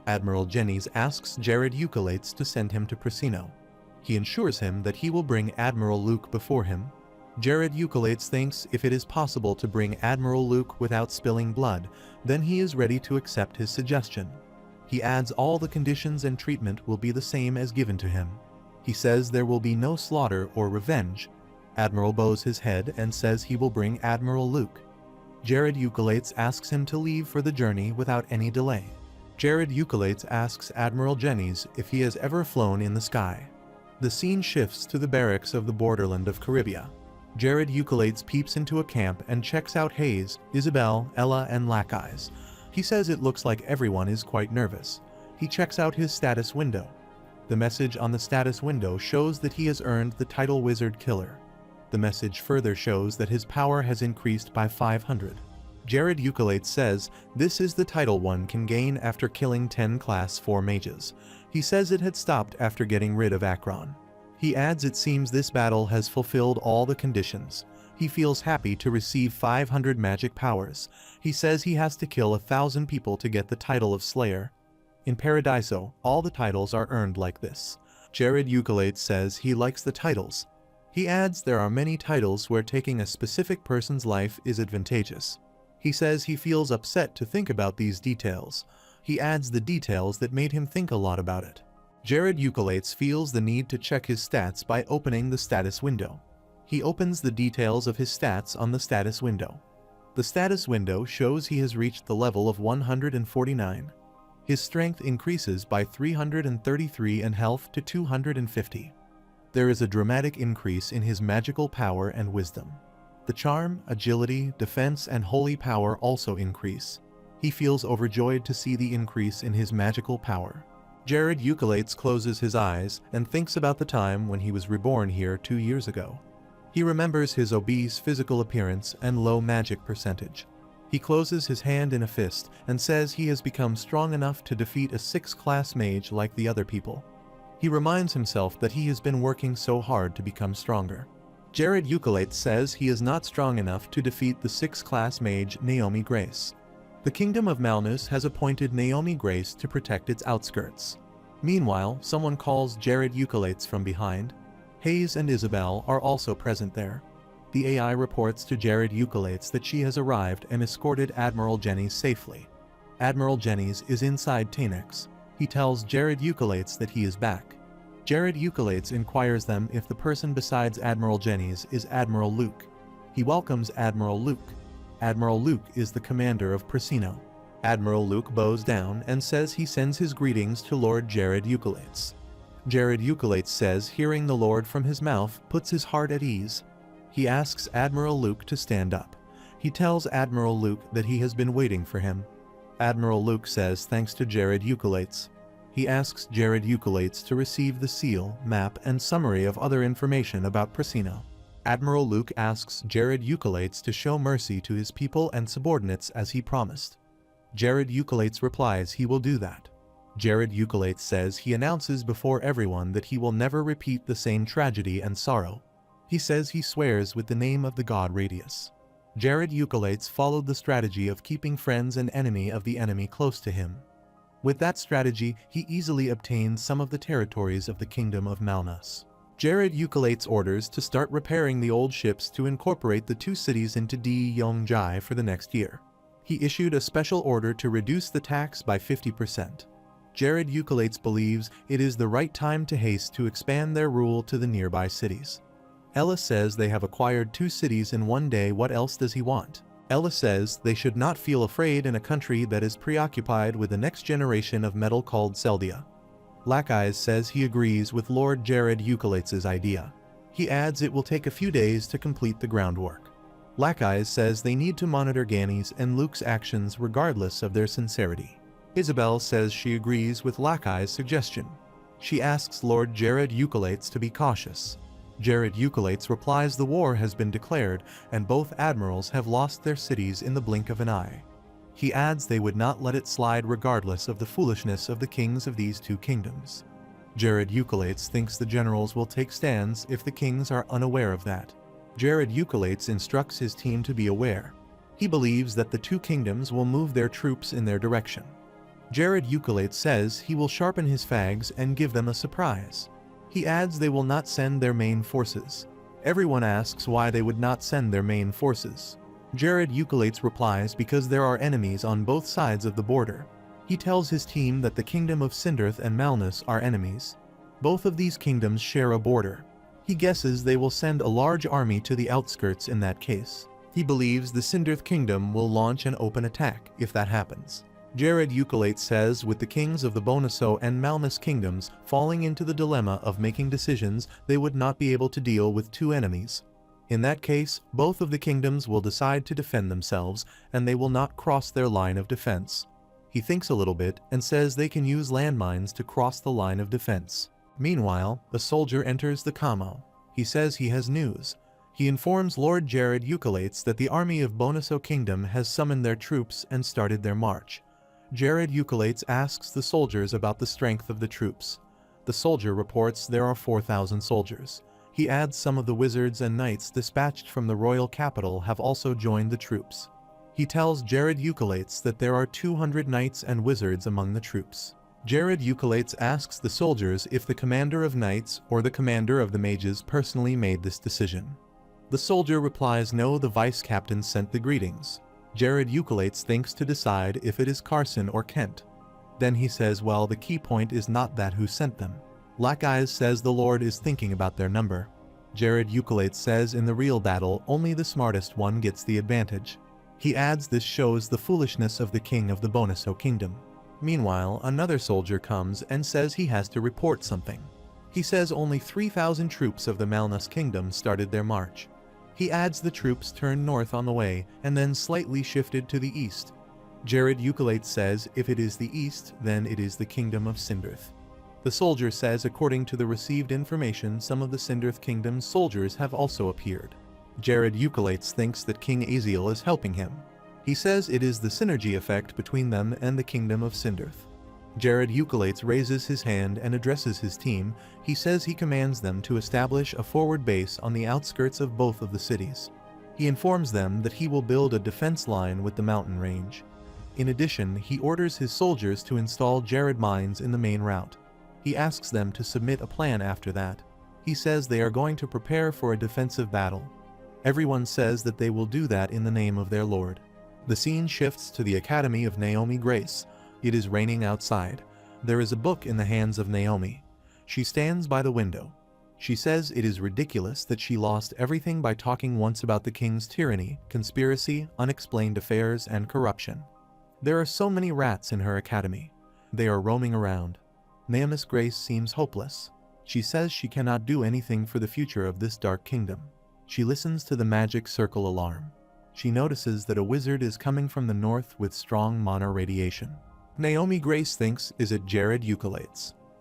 Admiral Jennings asks Jared Eucolates to send him to Prasino. He ensures him that he will bring Admiral Luke before him. Jared Eucolates thinks if it is possible to bring Admiral Luke without spilling blood, then he is ready to accept his suggestion. He adds all the conditions and treatment will be the same as given to him. He says there will be no slaughter or revenge. Admiral bows his head and says he will bring Admiral Luke. Jared Eucolates asks him to leave for the journey without any delay. Jared Eucolates asks Admiral Jennings if he has ever flown in the sky. The scene shifts to the barracks of the borderland of Caribia. Jared Eucolates peeps into a camp and checks out Hayes, Isabel, Ella, and Lackeyes. He says it looks like everyone is quite nervous. He checks out his status window. The message on the status window shows that he has earned the title Wizard Killer. The message further shows that his power has increased by 500. Jared Eucolates says this is the title one can gain after killing 10 Class 4 mages. He says it had stopped after getting rid of Akron. He adds it seems this battle has fulfilled all the conditions. He feels happy to receive 500 magic powers. He says he has to kill 1,000 people to get the title of Slayer. In Paradiso, all the titles are earned like this. Jared Eucolates says he likes the titles. He adds there are many titles where taking a specific person's life is advantageous. He says he feels upset to think about these details. He adds the details that made him think a lot about it. Jared Eucolates feels the need to check his stats by opening the status window. He opens the details of his stats on the status window. The status window shows he has reached the level of 149. His strength increases by 333 and health to 250. There is a dramatic increase in his magical power and wisdom. The charm, agility, defense, and holy power also increase. He feels overjoyed to see the increase in his magical power. Jared Eucolates closes his eyes and thinks about the time when he was reborn here 2 years ago. He remembers his obese physical appearance and low magic percentage. He closes his hand in a fist and says he has become strong enough to defeat a 6th-class mage like the other people. He reminds himself that he has been working so hard to become stronger. Jared Eucolates says he is not strong enough to defeat the 6th-class mage Naomi Grace. The Kingdom of Malnus has appointed Naomi Grace to protect its outskirts. Meanwhile, someone calls Jared Eucolates from behind. Hayes and Isabel are also present there. The AI reports to Jared Eucolates that she has arrived and escorted Admiral Jennings safely. Admiral Jennings is inside Tanex. He tells Jared Eucolates that he is back. Jared Eucolates inquires them if the person besides Admiral Jennings is Admiral Luke. He welcomes Admiral Luke. Admiral Luke is the commander of Prasino. Admiral Luke bows down and says he sends his greetings to Lord Jared Eucolates. Jared Eucolates says hearing the Lord from his mouth puts his heart at ease. He asks Admiral Luke to stand up. He tells Admiral Luke that he has been waiting for him. Admiral Luke says thanks to Jared Eucolates. He asks Jared Eucolates to receive the seal, map, and summary of other information about Prasino. Admiral Luke asks Jared Eucolates to show mercy to his people and subordinates as he promised. Jared Eucolates replies he will do that. Jared Eucolates says he announces before everyone that he will never repeat the same tragedy and sorrow. He says he swears with the name of the god Radius. Jared Eucolates followed the strategy of keeping friends and enemy of the enemy close to him. With that strategy, he easily obtained some of the territories of the Kingdom of Malnus. Jared Eucolates orders to start repairing the old ships to incorporate the 2 cities into Di Yongjai for the next year. He issued a special order to reduce the tax by 50%. Jared Eucolates believes it is the right time to haste to expand their rule to the nearby cities. Ella says they have acquired 2 cities in one day. What else does he want? Ella says they should not feel afraid in a country that is preoccupied with the next generation of metal called Seldia. Lackeyes says he agrees with Lord Jared Eucolates' idea. He adds it will take a few days to complete the groundwork. Lackeyes says they need to monitor Gani's and Luke's actions regardless of their sincerity. Isabel says she agrees with Lackeyes' suggestion. She asks Lord Jared Eucolates to be cautious. Jared Eucolates replies the war has been declared and both admirals have lost their cities in the blink of an eye. He adds they would not let it slide regardless of the foolishness of the kings of these 2 kingdoms. Jared Eucolates thinks the generals will take stands if the kings are unaware of that. Jared Eucolates instructs his team to be aware. He believes that the 2 kingdoms will move their troops in their direction. Jared Euclid says he will sharpen his fags and give them a surprise. He adds they will not send their main forces. Everyone asks why they would not send their main forces. Jared Euclid replies because there are enemies on both sides of the border. He tells his team that the kingdom of Sindarth and Malnus are enemies. Both of these kingdoms share a border. He guesses they will send a large army to the outskirts in that case. He believes the Sindarth kingdom will launch an open attack if that happens. Jared Euclid says with the kings of the Bonoso and Malnus kingdoms falling into the dilemma of making decisions, they would not be able to deal with two enemies. In that case, both of the kingdoms will decide to defend themselves, and they will not cross their line of defense. He thinks a little bit and says they can use landmines to cross the line of defense. Meanwhile, a soldier enters the Kamo. He says he has news. He informs Lord Jared Euclid that the army of Bonoso Kingdom has summoned their troops and started their march. Jared Euclid asks the soldiers about the strength of the troops. The soldier reports there are 4,000 soldiers. He adds some of the wizards and knights dispatched from the royal capital have also joined the troops. He tells Jared Euclid that there are 200 knights and wizards among the troops. Jared Euclid asks the soldiers if the commander of knights or the commander of the mages personally made this decision. The soldier replies no, the vice captain sent the greetings. Jared Euclid thinks to decide if it is Carson or Kent. Then he says well, the key point is not that who sent them. Black Eyes says the Lord is thinking about their number. Jared Euclid says in the real battle only the smartest one gets the advantage. He adds this shows the foolishness of the king of the Bonoso kingdom. Meanwhile, another soldier comes and says he has to report something. He says only 3,000 troops of the Malnus kingdom started their march. He adds the troops turned north on the way and then slightly shifted to the east. Jared Euclid says if it is the east, then it is the kingdom of Sindarth. The soldier says according to the received information, some of the Sindarth kingdom's soldiers have also appeared. Jared Euclid thinks that King Aziel is helping him. He says it is the synergy effect between them and the kingdom of Sindarth. Jared Euclid raises his hand and addresses his team. He says he commands them to establish a forward base on the outskirts of both of the cities. He informs them that he will build a defense line with the mountain range. In addition, he orders his soldiers to install Jared mines in the main route. He asks them to submit a plan after that. He says they are going to prepare for a defensive battle. Everyone says that they will do that in the name of their lord. The scene shifts to the Academy of Naomi Grace. It is raining outside. There is a book in the hands of Naomi. She stands by the window. She says it is ridiculous that she lost everything by talking once about the king's tyranny, conspiracy, unexplained affairs, and corruption. There are so many rats in her academy. They are roaming around. Naomi Grace seems hopeless. She says she cannot do anything for the future of this dark kingdom. She listens to the magic circle alarm. She notices that a wizard is coming from the north with strong mana radiation. Naomi Grace thinks is it Jared Euclid.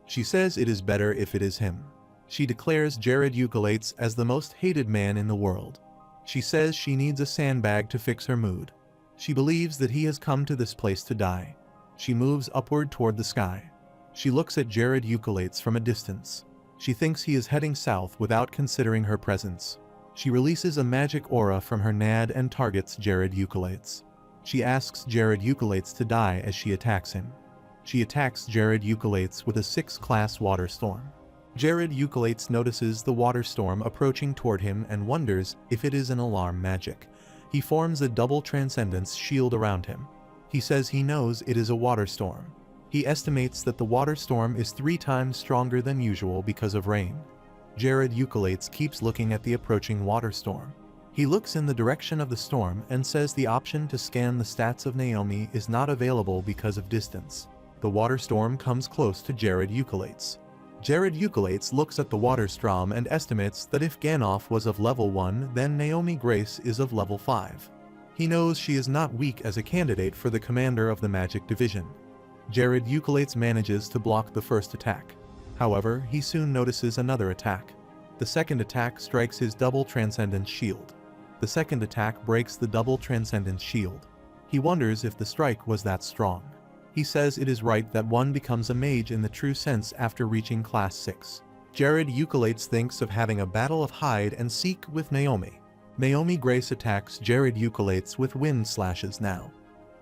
She says it is better if it is him. She declares Jared Euclid as the most hated man in the world. She says she needs a sandbag to fix her mood. She believes that he has come to this place to die. She moves upward toward the sky. She looks at Jared Euclid from a distance. She thinks he is heading south without considering her presence. She releases a magic aura from her NAD and targets Jared Euclid. She asks Jared Euclid to die as she attacks him. She attacks Jared Euclid with a 6-class water storm. Jared Euclid notices the water storm approaching toward him and wonders if it is an alarm magic. He forms a double transcendence shield around him. He says he knows it is a water storm. He estimates that the water storm is 3 times stronger than usual because of rain. Jared Euclid keeps looking at the approaching water storm. He looks in the direction of the storm and says the option to scan the stats of Naomi is not available because of distance. The water storm comes close to Jared Euclid. Jared Euclid looks at the water storm and estimates that if Ganoff was of level 1, then Naomi Grace is of level 5. He knows she is not weak as a candidate for the commander of the magic division. Jared Euclid manages to block the first attack. However, he soon notices another attack. The second attack strikes his double transcendence shield. The second attack breaks the double transcendence shield. He wonders if the strike was that strong. He says it is right that one becomes a mage in the true sense after reaching class 6. Jared Euclid thinks of having a battle of hide and seek with Naomi. Naomi Grace attacks Jared Euclid with wind slashes now.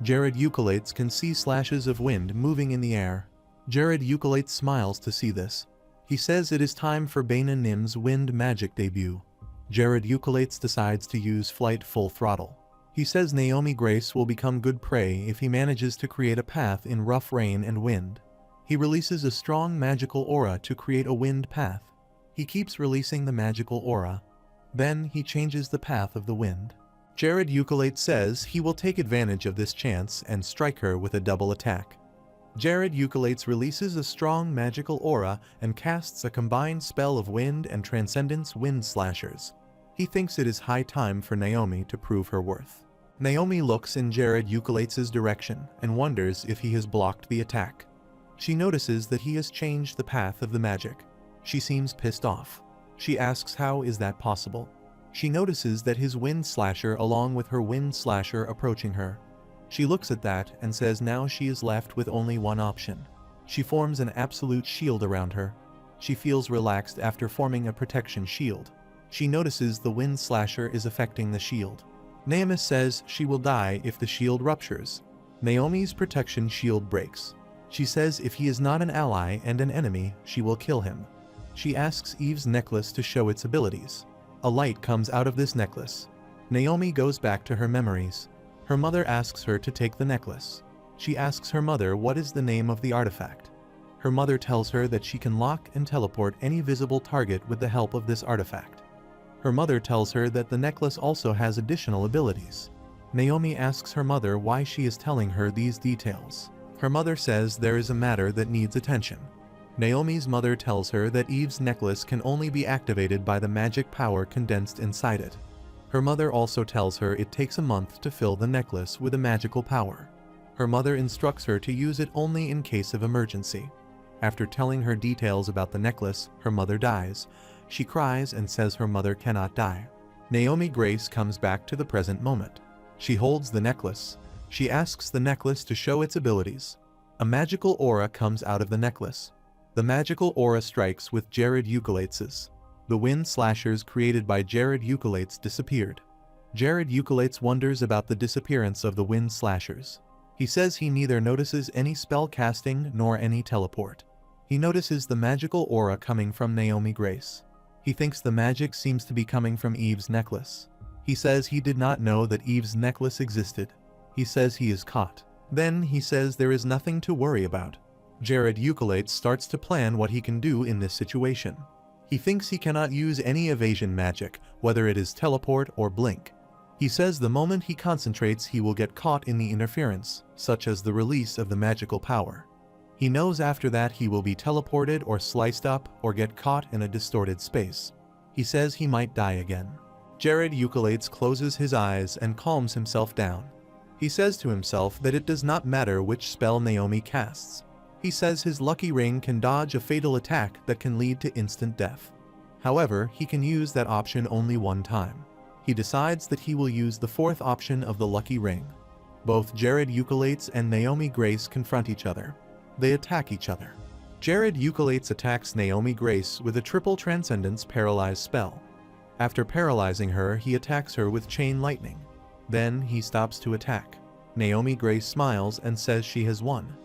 Jared Eucolates can see slashes of wind moving in the air. Jared Eucolates smiles to see this. He says it is time for Baina Nim's wind magic debut. Jared Eucolates decides to use flight full throttle. He says Naomi Grace will become good prey if he manages to create a path in rough rain and wind. He releases a strong magical aura to create a wind path. He keeps releasing the magical aura. Then he changes the path of the wind. Jared Eucolates says he will take advantage of this chance and strike her with a double attack. Jared Eucolates releases a strong magical aura and casts a combined spell of wind and transcendence wind slashers. He thinks it is high time for Naomi to prove her worth. Naomi looks in Jared Eucolates' direction and wonders if he has blocked the attack. She notices that he has changed the path of the magic. She seems pissed off. She asks how is that possible. She notices that his wind slasher along with her wind slasher approaching her. She looks at that and says now she is left with only one option. She forms an absolute shield around her. She feels relaxed after forming a protection shield. She notices the wind slasher is affecting the shield. Naomi says she will die if the shield ruptures. Naomi's protection shield breaks. She says if he is not an ally and an enemy, she will kill him. She asks Eve's necklace to show its abilities. A light comes out of this necklace. Naomi goes back to her memories. Her mother asks her to take the necklace. She asks her mother what is the name of the artifact. Her mother tells her that she can lock and teleport any visible target with the help of this artifact. Her mother tells her that the necklace also has additional abilities. Naomi asks her mother why she is telling her these details. Her mother says there is a matter that needs attention. Naomi's mother tells her that Eve's necklace can only be activated by the magic power condensed inside it. Her mother also tells her it takes a month to fill the necklace with a magical power. Her mother instructs her to use it only in case of emergency. After telling her details about the necklace, her mother dies. She cries and says her mother cannot die. Naomi Grace comes back to the present moment. She holds the necklace. She asks the necklace to show its abilities. A magical aura comes out of the necklace. The magical aura strikes with Jared Eucolates'. The wind slashers created by Jared Eucolates disappeared. Jared Eucolates wonders about the disappearance of the wind slashers. He says he neither notices any spell casting nor any teleport. He notices the magical aura coming from Naomi Grace. He thinks the magic seems to be coming from Eve's necklace. He says he did not know that Eve's necklace existed. He says he is caught. Then he says there is nothing to worry about. Jared Eucolates starts to plan what he can do in this situation. He thinks he cannot use any evasion magic, whether it is teleport or blink. He says the moment he concentrates he will get caught in the interference, such as the release of the magical power. He knows after that he will be teleported or sliced up or get caught in a distorted space. He says he might die again. Jared Eucolates closes his eyes and calms himself down. He says to himself that it does not matter which spell Naomi casts. He says his lucky ring can dodge a fatal attack that can lead to instant death. However, he can use that option only one time. He decides that he will use the fourth option of the lucky ring. Both Jared Eucolates and Naomi Grace confront each other. They attack each other. Jared Eucolates attacks Naomi Grace with a triple transcendence paralyze spell. After paralyzing her, he attacks her with chain lightning. Then he stops to attack. Naomi Grace smiles and says she has won.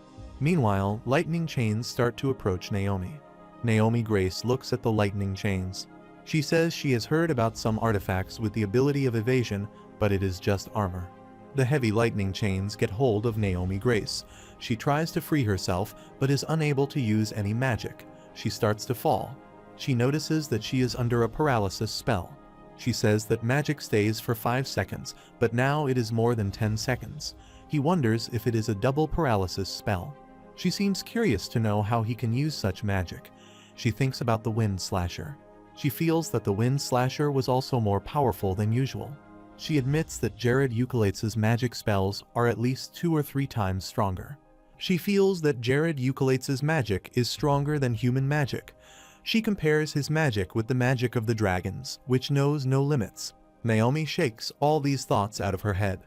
Meanwhile, lightning chains start to approach Naomi. Naomi Grace looks at the lightning chains. She says she has heard about some artifacts with the ability of evasion, but it is just armor. The heavy lightning chains get hold of Naomi Grace. She tries to free herself, but is unable to use any magic. She starts to fall. She notices that she is under a paralysis spell. She says that magic stays for 5 seconds, but now it is more than 10 seconds. He wonders if it is a double paralysis spell. She seems curious to know how he can use such magic. She thinks about the wind slasher. She feels that the wind slasher was also more powerful than usual. She admits that Jared Eucolates' magic spells are at least 2 or 3 times stronger. She feels that Jared Eucolates' magic is stronger than human magic. She compares his magic with the magic of the dragons, which knows no limits. Naomi shakes all these thoughts out of her head.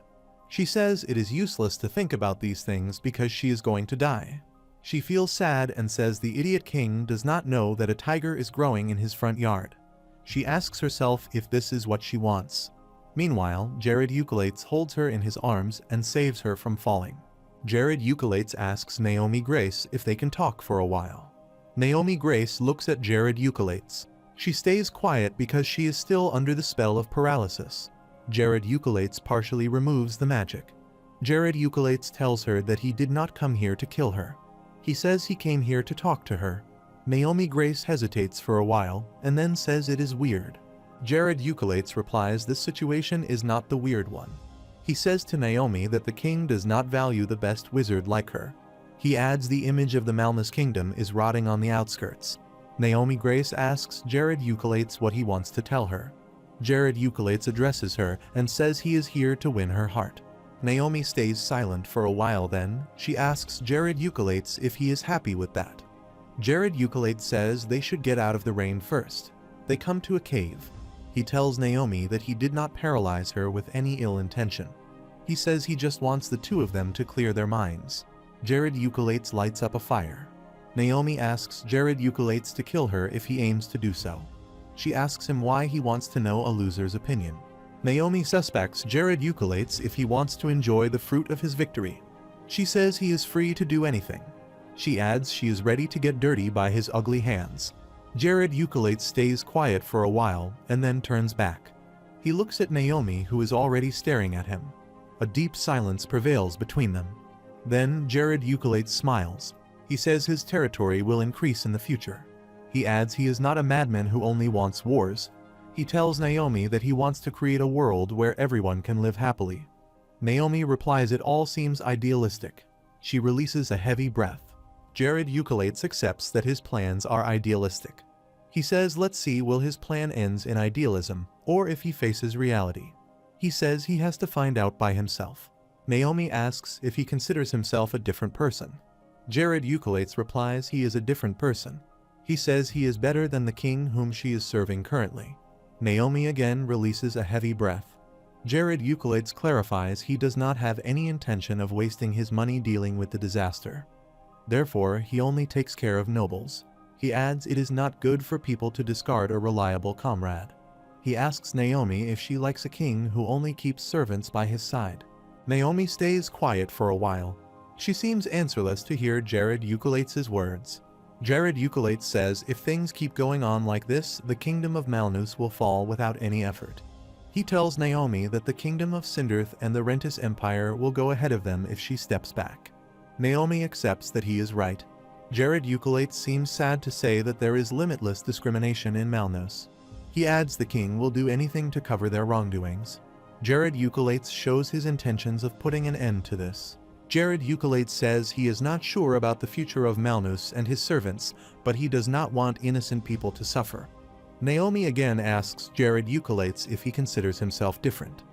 She says it is useless to think about these things because she is going to die. She feels sad and says the idiot king does not know that a tiger is growing in his front yard. She asks herself if this is what she wants. Meanwhile, Jared Eucolates holds her in his arms and saves her from falling. Jared Eucolates asks Naomi Grace if they can talk for a while. Naomi Grace looks at Jared Eucolates. She stays quiet because she is still under the spell of paralysis. Jared Eucolates partially removes the magic. Jared Eucolates tells her that he did not come here to kill her. He says he came here to talk to her. Naomi Grace hesitates for a while and then says it is weird. Jared Eucolates replies this situation is not the weird one. He says to Naomi that the king does not value the best wizard like her. He adds the image of the Malnus kingdom is rotting on the outskirts. Naomi Grace asks Jared Eucolates what he wants to tell her. Jared Eucolates addresses her and says he is here to win her heart. Naomi stays silent for a while, then she asks Jared Eucolates if he is happy with that. Jared Eucolates says they should get out of the rain first. They come to a cave. He tells Naomi that he did not paralyze her with any ill intention. He says he just wants the two of them to clear their minds. Jared Eucolates lights up a fire. Naomi asks Jared Eucolates to kill her if he aims to do so. She asks him why he wants to know a loser's opinion. Naomi suspects Jared Eucolates if he wants to enjoy the fruit of his victory. She says he is free to do anything. She adds she is ready to get dirty by his ugly hands. Jared Eucolates stays quiet for a while and then turns back. He looks at Naomi, who is already staring at him. A deep silence prevails between them. Then Jared Eucolates smiles. He says his territory will increase in the future. He adds he is not a madman who only wants wars. He tells Naomi that he wants to create a world where everyone can live happily. Naomi replies it all seems idealistic. She releases a heavy breath. Jared Eucolates accepts that his plans are idealistic. He says let's see will his plan ends in idealism, or if he faces reality. He says he has to find out by himself. Naomi asks if he considers himself a different person. Jared Eucolates replies he is a different person. He says he is better than the king whom she is serving currently. Naomi again releases a heavy breath. Jared Eucolates clarifies he does not have any intention of wasting his money dealing with the disaster. Therefore, he only takes care of nobles. He adds it is not good for people to discard a reliable comrade. He asks Naomi if she likes a king who only keeps servants by his side. Naomi stays quiet for a while. She seems answerless to hear Jared Eucolates' words. Jared Eucolates says if things keep going on like this, the kingdom of Malnus will fall without any effort. He tells Naomi that the kingdom of Sindarth and the Rentis Empire will go ahead of them if she steps back. Naomi accepts that he is right. Jared Eucolates seems sad to say that there is limitless discrimination in Malnus. He adds the king will do anything to cover their wrongdoings. Jared Eucolates shows his intentions of putting an end to this. Jared Eucolates says he is not sure about the future of Malnus and his servants, but he does not want innocent people to suffer. Naomi again asks Jared Eucolates if he considers himself different.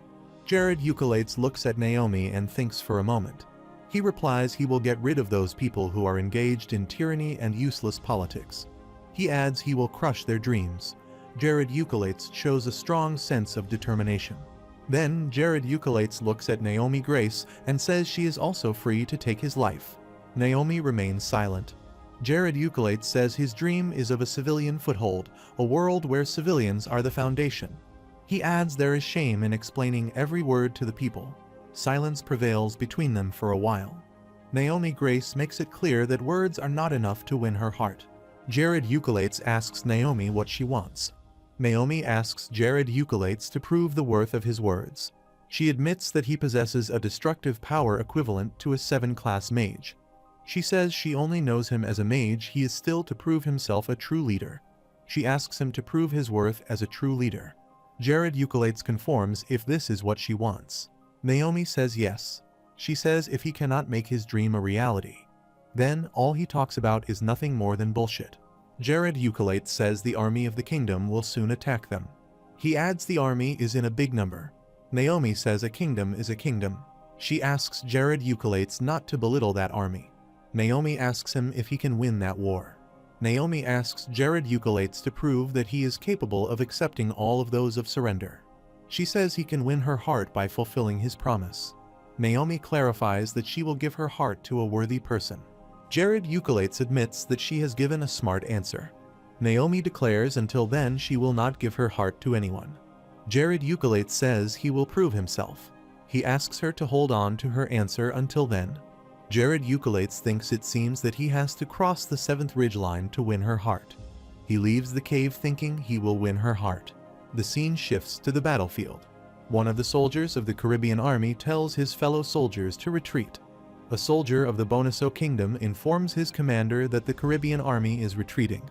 Jared Eucolates looks at Naomi and thinks for a moment. He replies he will get rid of those people who are engaged in tyranny and useless politics. He adds he will crush their dreams. Jared Eucolates shows a strong sense of determination. Then Jared Eucolates looks at Naomi Grace and says she is also free to take his life. Naomi remains silent. Jared Eucolates says his dream is of a civilian foothold, a world where civilians are the foundation. He adds there is shame in explaining every word to the people. Silence prevails between them for a while. Naomi Grace makes it clear that words are not enough to win her heart. Jared Eucolates asks Naomi what she wants. Naomi asks Jared Eucolates to prove the worth of his words. She admits that he possesses a destructive power equivalent to a 7-class mage. She says she only knows him as a mage, he is still to prove himself a true leader. She asks him to prove his worth as a true leader. Jared Eucolates conforms if this is what she wants. Naomi says yes. She says if he cannot make his dream a reality, then all he talks about is nothing more than bullshit. Jared Eucolates says the army of the kingdom will soon attack them. He adds the army is in a big number. Naomi says a kingdom is a kingdom. She asks Jared Eucolates not to belittle that army. Naomi asks him if he can win that war. Naomi asks Jared Eucolates to prove that he is capable of accepting all of those of surrender. She says he can win her heart by fulfilling his promise. Naomi clarifies that she will give her heart to a worthy person. Jared Eucolates admits that she has given a smart answer. Naomi declares until then she will not give her heart to anyone. Jared Euclid says he will prove himself. He asks her to hold on to her answer until then. Jared Euclid thinks it seems that he has to cross the 7th ridgeline to win her heart. He leaves the cave thinking he will win her heart. The scene shifts to the battlefield. One of the soldiers of the Caribbean army tells his fellow soldiers to retreat. A soldier of the Bonaso kingdom informs his commander that the Caribbean army is retreating.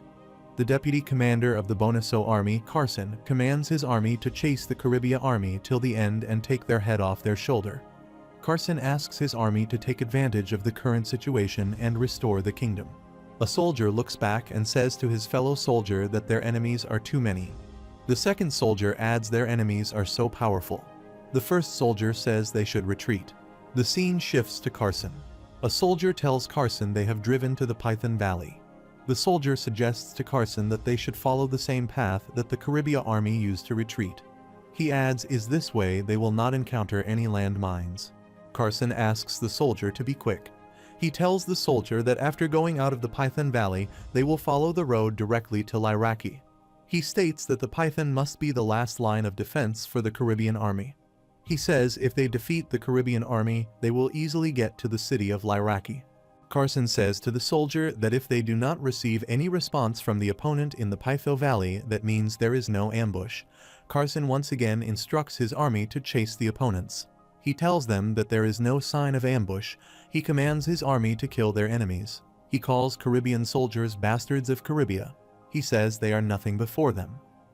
The deputy commander of the Bonaso army, Carson, commands his army to chase the Caribbean army till the end and take their head off their shoulder. Carson asks his army to take advantage of the current situation and restore the kingdom. A soldier looks back and says to his fellow soldier that their enemies are too many. The second soldier adds their enemies are so powerful. The first soldier says they should retreat. The scene shifts to Carson. A soldier tells Carson they have driven to the Python Valley. The soldier suggests to Carson that they should follow the same path that the Caribbean army used to retreat. He adds, "Is this way they will not encounter any land mines." Carson asks the soldier to be quick. He tells the soldier that after going out of the Python Valley, they will follow the road directly to Lyraki. He states that the Python must be the last line of defense for the Caribbean army. He says if they defeat the Caribbean army, they will easily get to the city of Lyraki. Carson says to the soldier that if they do not receive any response from the opponent in the Python Valley, that means there is no ambush. Carson once again instructs his army to chase the opponents. He tells them that there is no sign of ambush. He commands his army to kill their enemies. He calls Caribbean soldiers bastards of Caribbean. He says they are nothing before them.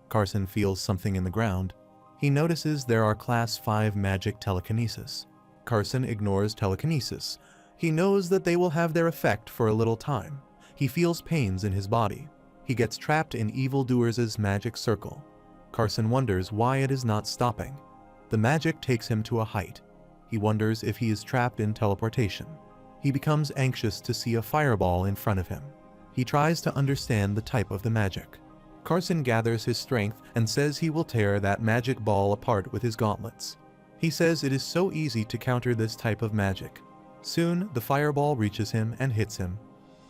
Carson feels something in the ground. He notices there are Class 5 magic telekinesis. Carson ignores telekinesis. He knows that they will have their effect for a little time. He feels pains in his body. He gets trapped in evildoers' magic circle. Carson wonders why it is not stopping. The magic takes him to a height. He wonders if he is trapped in teleportation. He becomes anxious to see a fireball in front of him. He tries to understand the type of the magic. Carson gathers his strength and says he will tear that magic ball apart with his gauntlets. He says it is so easy to counter this type of magic. Soon, the fireball reaches him and hits him.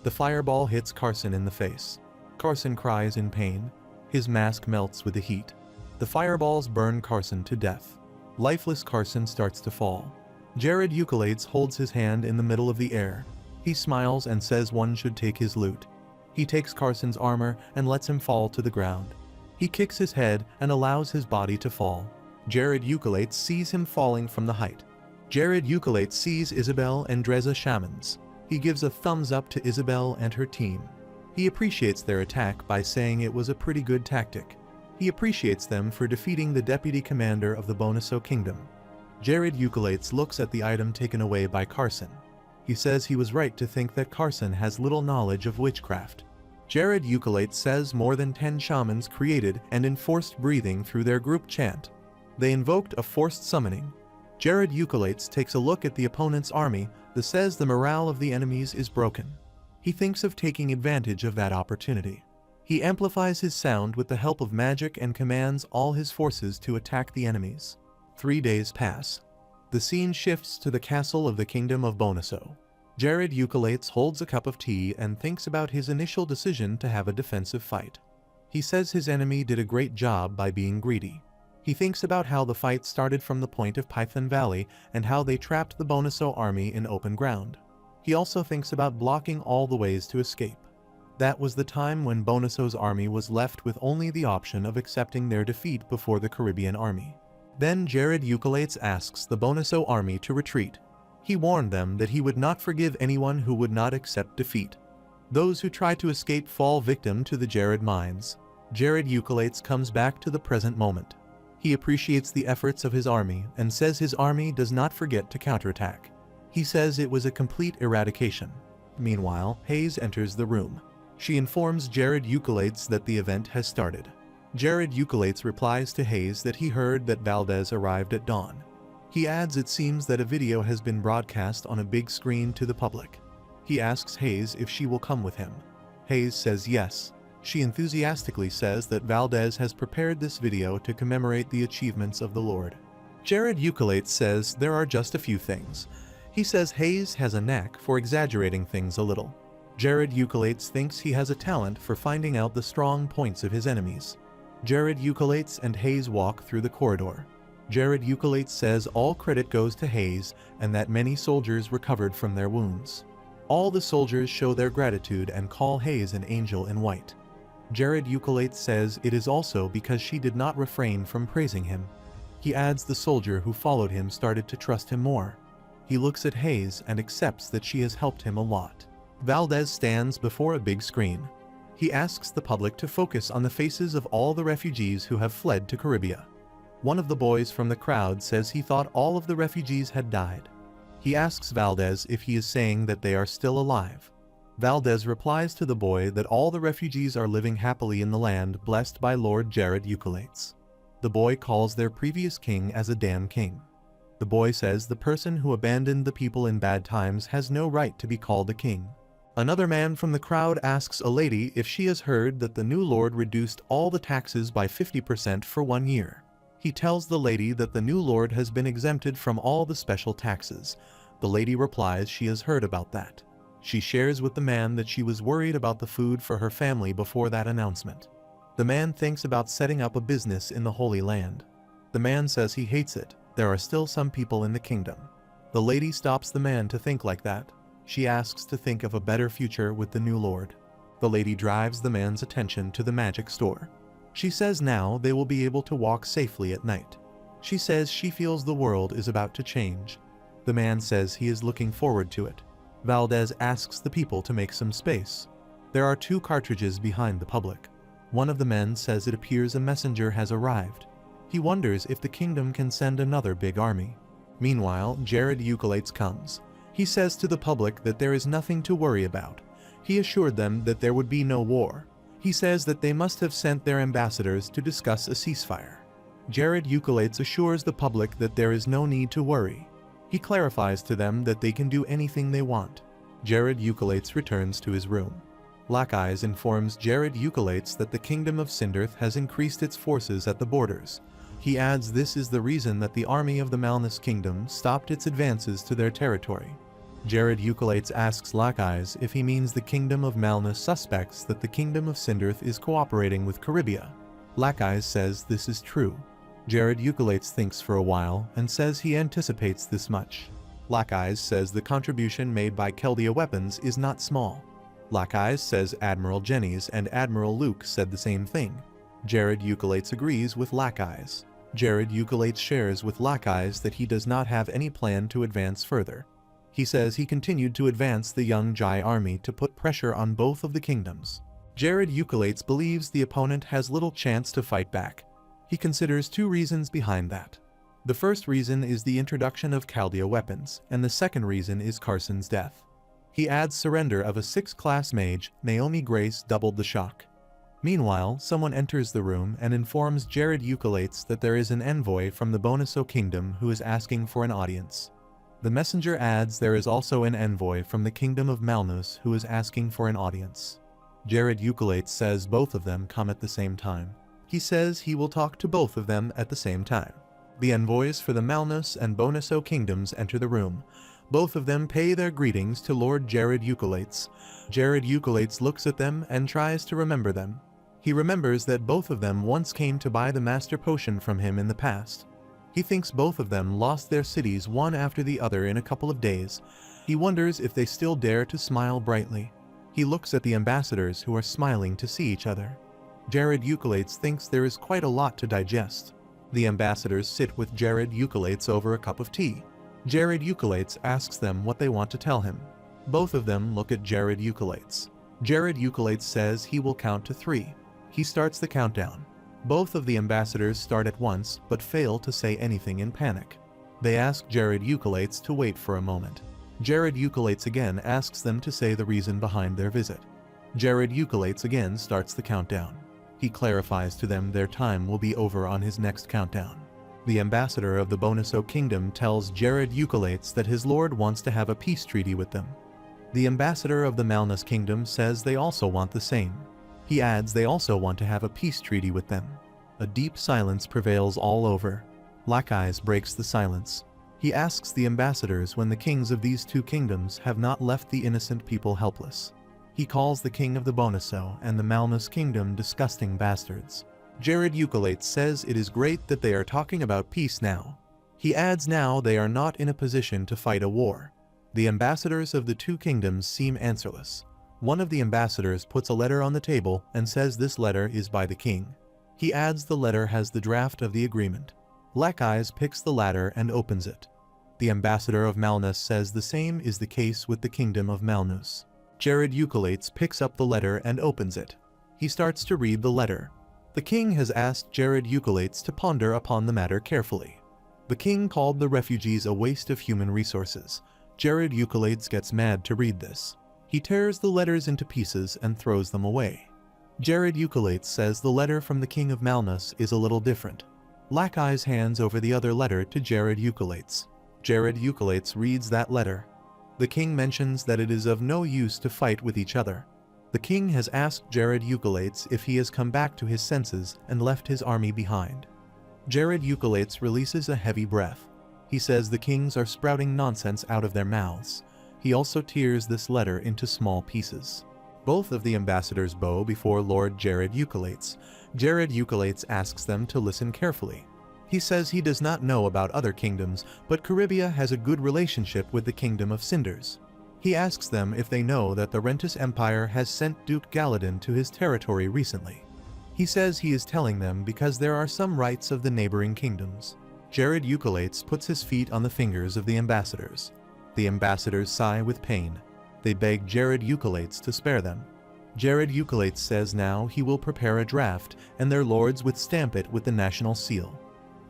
The fireball hits Carson in the face. Carson cries in pain. His mask melts with the heat. The fireballs burn Carson to death. Lifeless Carson starts to fall. Jared Euclid holds his hand in the middle of the air. He smiles and says one should take his loot. He takes Carson's armor and lets him fall to the ground. He kicks his head and allows his body to fall. Jared Euclid sees him falling from the height. Jared Euclid sees Isabel and Dreza shamans. He gives a thumbs up to Isabel and her team. He appreciates their attack by saying it was a pretty good tactic. He appreciates them for defeating the deputy commander of the Bonaso kingdom. Jared Euclid looks at the item taken away by Carson. He says he was right to think that Carson has little knowledge of witchcraft. Jared Euclid says more than 10 shamans created and enforced breathing through their group chant. They invoked a forced summoning. Jared Euclid takes a look at the opponent's army that says the morale of the enemies is broken. He thinks of taking advantage of that opportunity. He amplifies his sound with the help of magic and commands all his forces to attack the enemies. 3 days pass. The scene shifts to the castle of the Kingdom of Bonaso. Jared Euclid holds a cup of tea and thinks about his initial decision to have a defensive fight. He says his enemy did a great job by being greedy. He thinks about how the fight started from the point of Python Valley and how they trapped the Bonaso army in open ground. He also thinks about blocking all the ways to escape. That was the time when Bonaso's army was left with only the option of accepting their defeat before the Caribbean army. Then Jared Euclid asks the Bonaso army to retreat. He warned them that he would not forgive anyone who would not accept defeat. Those who try to escape fall victim to the Jared mines. Jared Euclid comes back to the present moment. He appreciates the efforts of his army and says his army does not forget to counterattack. He says it was a complete eradication. Meanwhile, Hayes enters the room. She informs Jared Euclid that the event has started. Jared Euclid replies to Hayes that he heard that Valdez arrived at dawn. He adds it seems that a video has been broadcast on a big screen to the public. He asks Hayes if she will come with him. Hayes says yes. She enthusiastically says that Valdez has prepared this video to commemorate the achievements of the Lord. Jared Euclid says there are just a few things. He says Hayes has a knack for exaggerating things a little. Jared Euclid thinks he has a talent for finding out the strong points of his enemies. Jared Eucolates and Hayes walk through the corridor. Jared Eucolates says all credit goes to Hayes and that many soldiers recovered from their wounds. All the soldiers show their gratitude and call Hayes an angel in white. Jared Eucolates says it is also because she did not refrain from praising him. He adds the soldier who followed him started to trust him more. He looks at Hayes and accepts that she has helped him a lot. Valdez stands before a big screen. He asks the public to focus on the faces of all the refugees who have fled to Caribbean. One of the boys from the crowd says he thought all of the refugees had died. He asks Valdez if he is saying that they are still alive. Valdez replies to the boy that all the refugees are living happily in the land blessed by Lord Jared Eucolates. The boy calls their previous king as a damn king. The boy says the person who abandoned the people in bad times has no right to be called a king. Another man from the crowd asks a lady if she has heard that the new lord reduced all the taxes by 50% for 1 year. He tells the lady that the new lord has been exempted from all the special taxes. The lady replies she has heard about that. She shares with the man that she was worried about the food for her family before that announcement. The man thinks about setting up a business in the Holy Land. The man says he hates it. There are still some people in the kingdom. The lady stops the man to think like that. She asks to think of a better future with the new lord. The lady drives the man's attention to the magic store. She says now they will be able to walk safely at night. She says she feels the world is about to change. The man says he is looking forward to it. Valdez asks the people to make some space. There are 2 cartridges behind the public. One of the men says it appears a messenger has arrived. He wonders if the kingdom can send another big army. Meanwhile, Jared Eucolates comes. He says to the public that there is nothing to worry about. He assured them that there would be no war. He says that they must have sent their ambassadors to discuss a ceasefire. Jared Eucolates assures the public that there is no need to worry. He clarifies to them that they can do anything they want. Jared Eucolates returns to his room. Lackeyes informs Jared Eucolates that the kingdom of Sindarth has increased its forces at the borders. He adds this is the reason that the army of the Malnus kingdom stopped its advances to their territory. Jared Eucolates asks Lackeyes if he means the kingdom of Malnus suspects that the kingdom of Sindarth is cooperating with Caribbean. Lackeyes says this is true. Jared Eucolates thinks for a while and says he anticipates this much. Lackeyes says the contribution made by Chaldea weapons is not small. Lackeyes says Admiral Jennings and Admiral Luke said the same thing. Jared Eucolates agrees with Lackeyes. Jared Eucolates shares with Lackeyes that he does not have any plan to advance further. He says he continued to advance the young Jai army to put pressure on both of the kingdoms. Jared Eucolates believes the opponent has little chance to fight back. He considers 2 reasons behind that. The first reason is the introduction of Chaldea weapons, and the second reason is Carson's death. He adds surrender of a 6th-class mage, Naomi Grace doubled the shock. Meanwhile, someone enters the room and informs Jared Eucolates that there is an envoy from the Bonuso kingdom who is asking for an audience. The messenger adds there is also an envoy from the kingdom of Malnus who is asking for an audience. Jared Eucolates says both of them come at the same time. He says he will talk to both of them at the same time. The envoys for the Malnus and Bonuso kingdoms enter the room. Both of them pay their greetings to Lord Jared Eucolates. Jared Eucolates looks at them and tries to remember them. He remembers that both of them once came to buy the master potion from him in the past. He thinks both of them lost their cities one after the other in a couple of days. He wonders if they still dare to smile brightly. He looks at the ambassadors who are smiling to see each other. Jared Eucolates thinks there is quite a lot to digest. The ambassadors sit with Jared Eucolates over a cup of tea. Jared Eucolates asks them what they want to tell him. Both of them look at Jared Eucolates. Jared Eucolates says he will count to 3. He starts the countdown. Both of the ambassadors start at once but fail to say anything in panic. They ask Jared Eucolates to wait for a moment. Jared Eucolates again asks them to say the reason behind their visit. Jared Eucolates again starts the countdown. He clarifies to them their time will be over on his next countdown. The ambassador of the Bonuso kingdom tells Jared Eucolates that his lord wants to have a peace treaty with them. The ambassador of the Malnus kingdom says they also want the same. He adds they also want to have a peace treaty with them. A deep silence prevails all over. Lackeyes breaks the silence. He asks the ambassadors when the kings of these 2 kingdoms have not left the innocent people helpless. He calls the king of the Bonuso and the Malnus kingdom disgusting bastards. Jared Eucolates says it is great that they are talking about peace now. He adds now they are not in a position to fight a war. The ambassadors of the two kingdoms seem answerless. One of the ambassadors puts a letter on the table and says this letter is by the king. He adds the letter has the draft of the agreement. Black Eyes picks the latter and opens it. The ambassador of Malnus says the same is the case with the kingdom of Malnus. Jared Eucolates picks up the letter and opens it. He starts to read the letter. The king has asked Jared Eucolates to ponder upon the matter carefully. The king called the refugees a waste of human resources. Jared Eucolates gets mad to read this. He tears the letters into pieces and throws them away. Jared Eucolates says the letter from the king of Malnus is a little different. Black Eyes hands over the other letter to Jared Eucolates. Jared Eucolates reads that letter. The king mentions that it is of no use to fight with each other. The king has asked Jared Eucolates if he has come back to his senses and left his army behind. Jared Eucolates releases a heavy breath. He says the kings are sprouting nonsense out of their mouths. He also tears this letter into small pieces. Both of the ambassadors bow before Lord Jared Eucolates. Jared Eucolates asks them to listen carefully. He says he does not know about other kingdoms, but Caribia has a good relationship with the kingdom of Cinders. He asks them if they know that the Rentis Empire has sent Duke Galadin to his territory recently. He says he is telling them because there are some rights of the neighboring kingdoms. Jared Eucolates puts his feet on the fingers of the ambassadors. The ambassadors sigh with pain. They beg Jared Eucolates to spare them. Jared Eucolates says now he will prepare a draft, and their lords would stamp it with the national seal.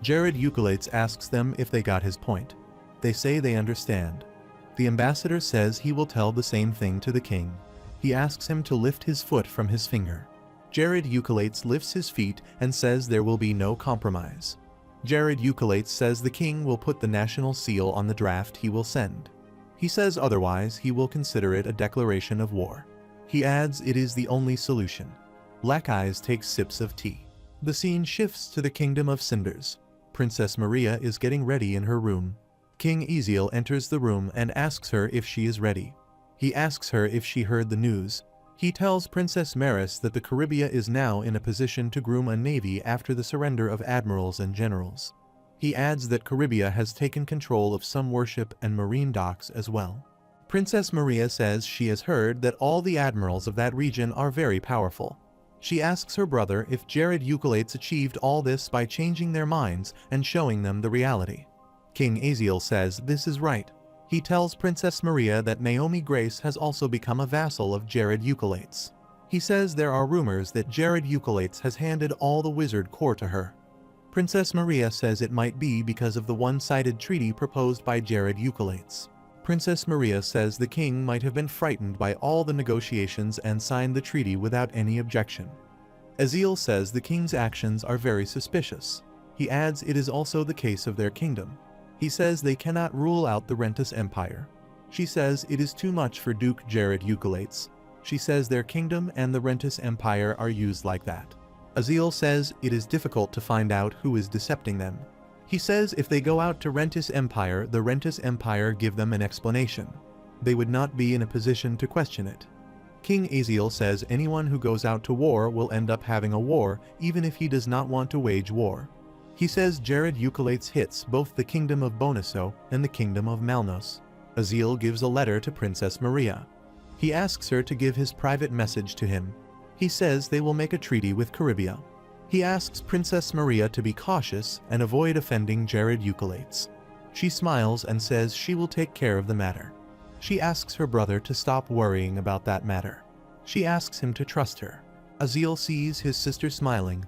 Jared Eucolates asks them if they got his point. They say they understand. The ambassador says he will tell the same thing to the king. He asks him to lift his foot from his finger. Jared Eucolates lifts his feet and says there will be no compromise. Jared Eucolates says the king will put the national seal on the draft he will send. He says otherwise he will consider it a declaration of war. He adds it is the only solution. Black Eyes takes sips of tea. The scene shifts to the kingdom of Cinders. Princess Maria is getting ready in her room. King Eziel enters the room and asks her if she is ready. He asks her if she heard the news. He tells Princess Maris that the Caribia is now in a position to groom a navy after the surrender of admirals and generals. He adds that Caribia has taken control of some warship and marine docks as well. Princess Maria says she has heard that all the admirals of that region are very powerful. She asks her brother if Jared Eucolates achieved all this by changing their minds and showing them the reality. King Eziel says this is right. He tells Princess Maria that Naomi Grace has also become a vassal of Jared Eucolates. He says there are rumors that Jared Eucolates has handed all the wizard core to her. Princess Maria says it might be because of the one-sided treaty proposed by Jared Eucolates. Princess Maria says the king might have been frightened by all the negotiations and signed the treaty without any objection. Eziel says the king's actions are very suspicious. He adds it is also the case of their kingdom. He says they cannot rule out the Rentis Empire. She says it is too much for Duke Jared Eucolates. She says their kingdom and the Rentis Empire are used like that. Eziel says it is difficult to find out who is decepting them. He says if they go out to Rentis Empire, the Rentis Empire give them an explanation. They would not be in a position to question it. King Eziel says anyone who goes out to war will end up having a war, even if he does not want to wage war. He says Jared Eucolates hits both the kingdom of Bonaso and the kingdom of Malnos. Eziel gives a letter to Princess Maria. He asks her to give his private message to him. He says they will make a treaty with Caribia. He asks Princess Maria to be cautious and avoid offending Jared Eucolates. She smiles and says she will take care of the matter. She asks her brother to stop worrying about that matter. She asks him to trust her. Eziel sees his sister smiling.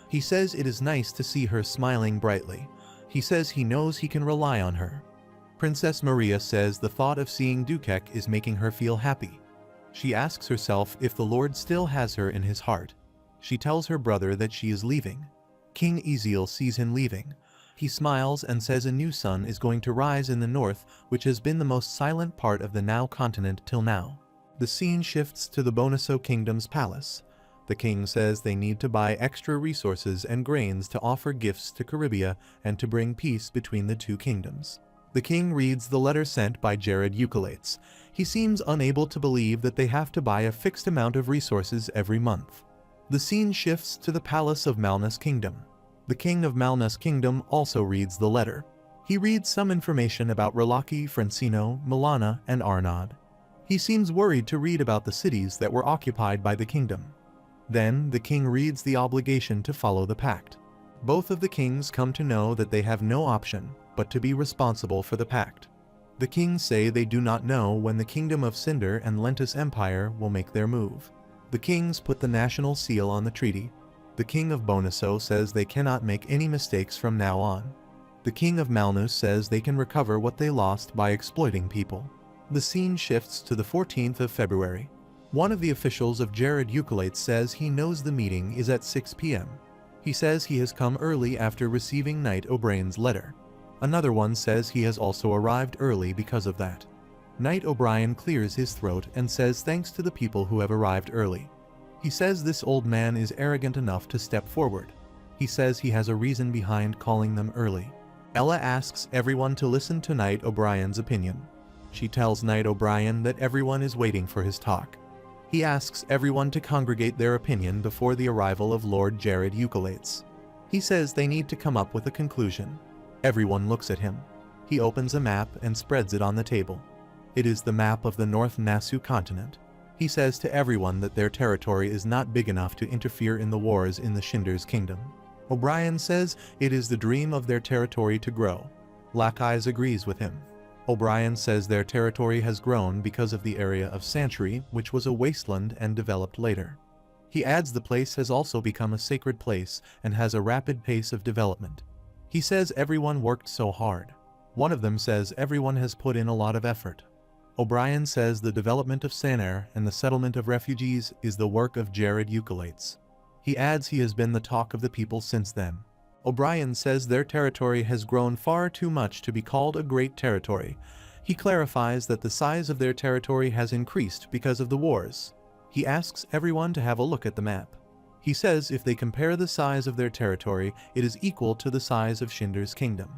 He says it is nice to see her smiling brightly. He says he knows he can rely on her. Princess Maria says the thought of seeing Dukek is making her feel happy. She asks herself if the Lord still has her in his heart. She tells her brother that she is leaving. King Eziel sees him leaving. He smiles and says a new sun is going to rise in the north, which has been the most silent part of the Now continent till now. The scene shifts to the Bonaso Kingdom's palace. The king says they need to buy extra resources and grains to offer gifts to Caribia and to bring peace between the two kingdoms. The king reads the letter sent by Jared Eucolates. He seems unable to believe that they have to buy a fixed amount of resources every month. The scene shifts to the palace of MANHWA's kingdom. The king of MANHWA's kingdom also reads the letter. He reads some information about Relaki, Francino, Milana, and Arnaud. He seems worried to read about the cities that were occupied by the kingdom. Then, the king reads the obligation to follow the pact. Both of the kings come to know that they have no option but to be responsible for the pact. The kings say they do not know when the kingdom of Cinder and Lentus Empire will make their move. The kings put the national seal on the treaty. The king of Bonasso says they cannot make any mistakes from now on. The king of Malnus says they can recover what they lost by exploiting people. The scene shifts to the 14th of February. One of the officials of Jared Eucolates says he knows the meeting is at 6 p.m. He says he has come early after receiving Knight O'Brien's letter. Another one says he has also arrived early because of that. Knight O'Brien clears his throat and says thanks to the people who have arrived early. He says this old man is arrogant enough to step forward. He says he has a reason behind calling them early. Ella asks everyone to listen to Knight O'Brien's opinion. She tells Knight O'Brien that everyone is waiting for his talk. He asks everyone to congregate their opinion before the arrival of Lord Jared Eucolates. He says they need to come up with a conclusion. Everyone looks at him. He opens a map and spreads it on the table. It is the map of the North Nassau continent. He says to everyone that their territory is not big enough to interfere in the wars in the Shinder's kingdom. O'Brien says it is the dream of their territory to grow. Lackeyes agrees with him. O'Brien says their territory has grown because of the area of Santry, which was a wasteland and developed later. He adds the place has also become a sacred place and has a rapid pace of development. He says everyone worked so hard. One of them says everyone has put in a lot of effort. O'Brien says the development of Sanair and the settlement of refugees is the work of Jared Eucolates. He adds he has been the talk of the people since then. O'Brien says their territory has grown far too much to be called a great territory. He clarifies that the size of their territory has increased because of the wars. He asks everyone to have a look at the map. He says if they compare the size of their territory, it is equal to the size of Shinder's kingdom.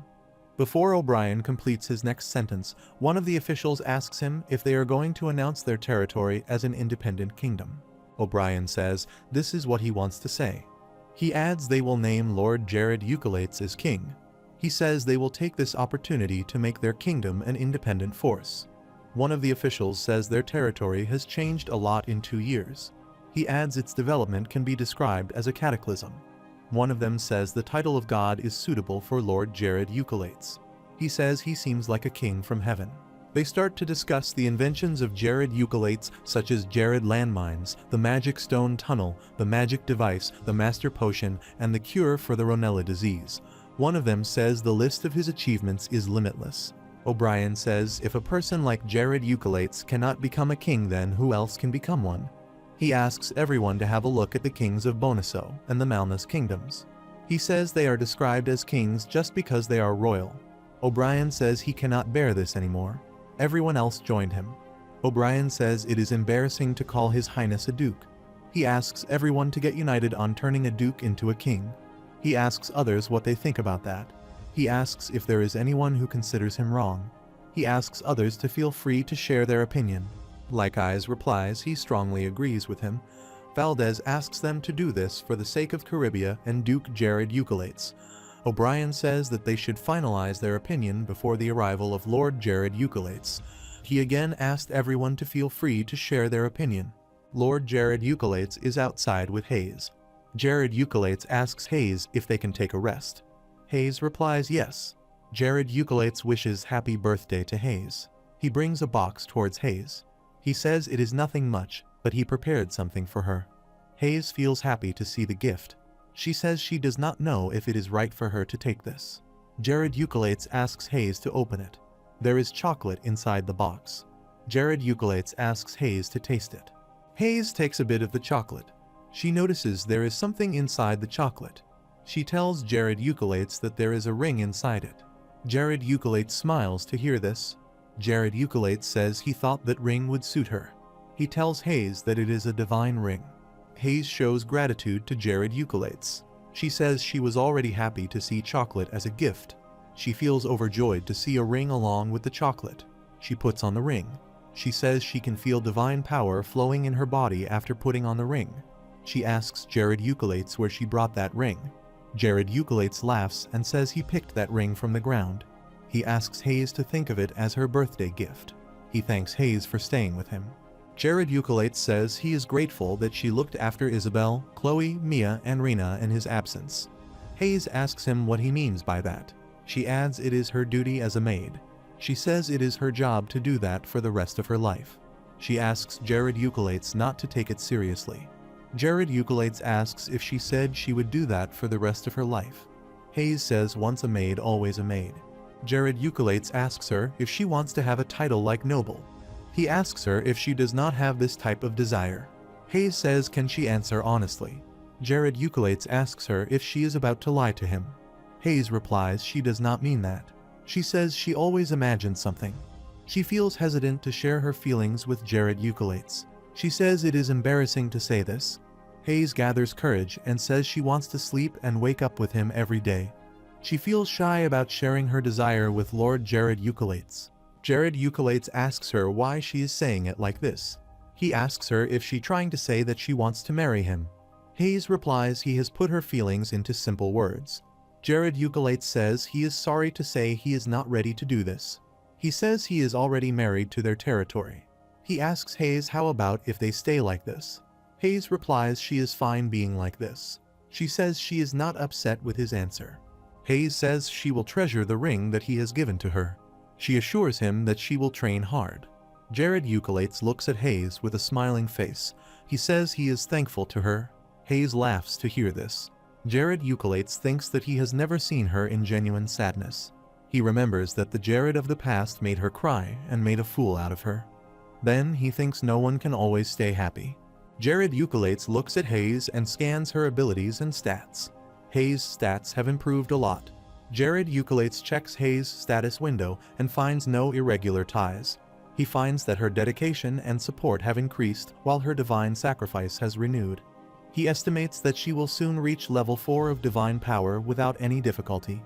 Before O'Brien completes his next sentence, one of the officials asks him if they are going to announce their territory as an independent kingdom. O'Brien says this is what he wants to say. He adds they will name Lord Jared Eucolates as king. He says they will take this opportunity to make their kingdom an independent force. One of the officials says their territory has changed a lot in 2 years. He adds its development can be described as a cataclysm. One of them says the title of God is suitable for Lord Jared Eucolates. He says he seems like a king from heaven. They start to discuss the inventions of Jared Eucolates, such as Jared landmines, the magic stone tunnel, the magic device, the master potion, and the cure for the Ronella disease. One of them says the list of his achievements is limitless. O'Brien says if a person like Jared Eucolates cannot become a king, then who else can become one? He asks everyone to have a look at the kings of Bonasso and the Malnus kingdoms. He says they are described as kings just because they are royal. O'Brien says he cannot bear this anymore. Everyone else joined him. O'Brien says it is embarrassing to call His Highness a duke. He asks everyone to get united on turning a duke into a king. He asks others what they think about that. He asks if there is anyone who considers him wrong. He asks others to feel free to share their opinion. Lackeyes replies he strongly agrees with him. Valdez asks them to do this for the sake of Caribia and Duke Jared Eucolates. O'Brien says that they should finalize their opinion before the arrival of Lord Jared Eucolates. He again asked everyone to feel free to share their opinion. Lord Jared Eucolates is outside with Hayes. Jared Eucolates asks Hayes if they can take a rest. Hayes replies yes. Jared Eucolates wishes happy birthday to Hayes. He brings a box towards Hayes. He says it is nothing much, but he prepared something for her. Hayes feels happy to see the gift. She says she does not know if it is right for her to take this. Jared Eucolates asks Hayes to open it. There is chocolate inside the box. Jared Eucolates asks Hayes to taste it. Hayes takes a bit of the chocolate. She notices there is something inside the chocolate. She tells Jared Eucolates that there is a ring inside it. Jared Eucolates smiles to hear this. Jared Eucolates says he thought that ring would suit her. He tells Hayes that it is a divine ring. Hayes shows gratitude to Jared Eucolates. She says she was already happy to see chocolate as a gift. She feels overjoyed to see a ring along with the chocolate. She puts on the ring. She says she can feel divine power flowing in her body after putting on the ring. She asks Jared Eucolates where she brought that ring. Jared Eucolates laughs and says he picked that ring from the ground. He asks Hayes to think of it as her birthday gift. He thanks Hayes for staying with him. Jared Eucolates says he is grateful that she looked after Isabel, Chloe, Mia, and Rena in his absence. Hayes asks him what he means by that. She adds it is her duty as a maid. She says it is her job to do that for the rest of her life. She asks Jared Eucolates not to take it seriously. Jared Eucolates asks if she said she would do that for the rest of her life. Hayes says once a maid, always a maid. Jared Eucolates asks her if she wants to have a title like noble. He asks her if she does not have this type of desire. Hayes says can she answer honestly. Jared Eucolates asks her if she is about to lie to him. Hayes replies she does not mean that. She says she always imagines something. She feels hesitant to share her feelings with Jared Eucolates. She says it is embarrassing to say this. Hayes gathers courage and says she wants to sleep and wake up with him every day. She feels shy about sharing her desire with Lord Jared Eucolates. Jared Eucolates asks her why she is saying it like this. He asks her if she trying to say that she wants to marry him. Hayes replies he has put her feelings into simple words. Jared Eucolates says he is sorry to say he is not ready to do this. He says he is already married to their territory. He asks Hayes how about if they stay like this. Hayes replies she is fine being like this. She says she is not upset with his answer. Hayes says she will treasure the ring that he has given to her. She assures him that she will train hard. Jared Eucolates looks at Hayes with a smiling face. He says he is thankful to her. Hayes laughs to hear this. Jared Eucolates thinks that he has never seen her in genuine sadness. He remembers that the Jared of the past made her cry and made a fool out of her. Then he thinks no one can always stay happy. Jared Eucolates looks at Hayes and scans her abilities and stats. Hayes' stats have improved a lot. Jared Eucolates checks Hayes' status window and finds no irregular ties. He finds that her dedication and support have increased while her divine sacrifice has renewed. He estimates that she will soon reach level 4 of divine power without any difficulty.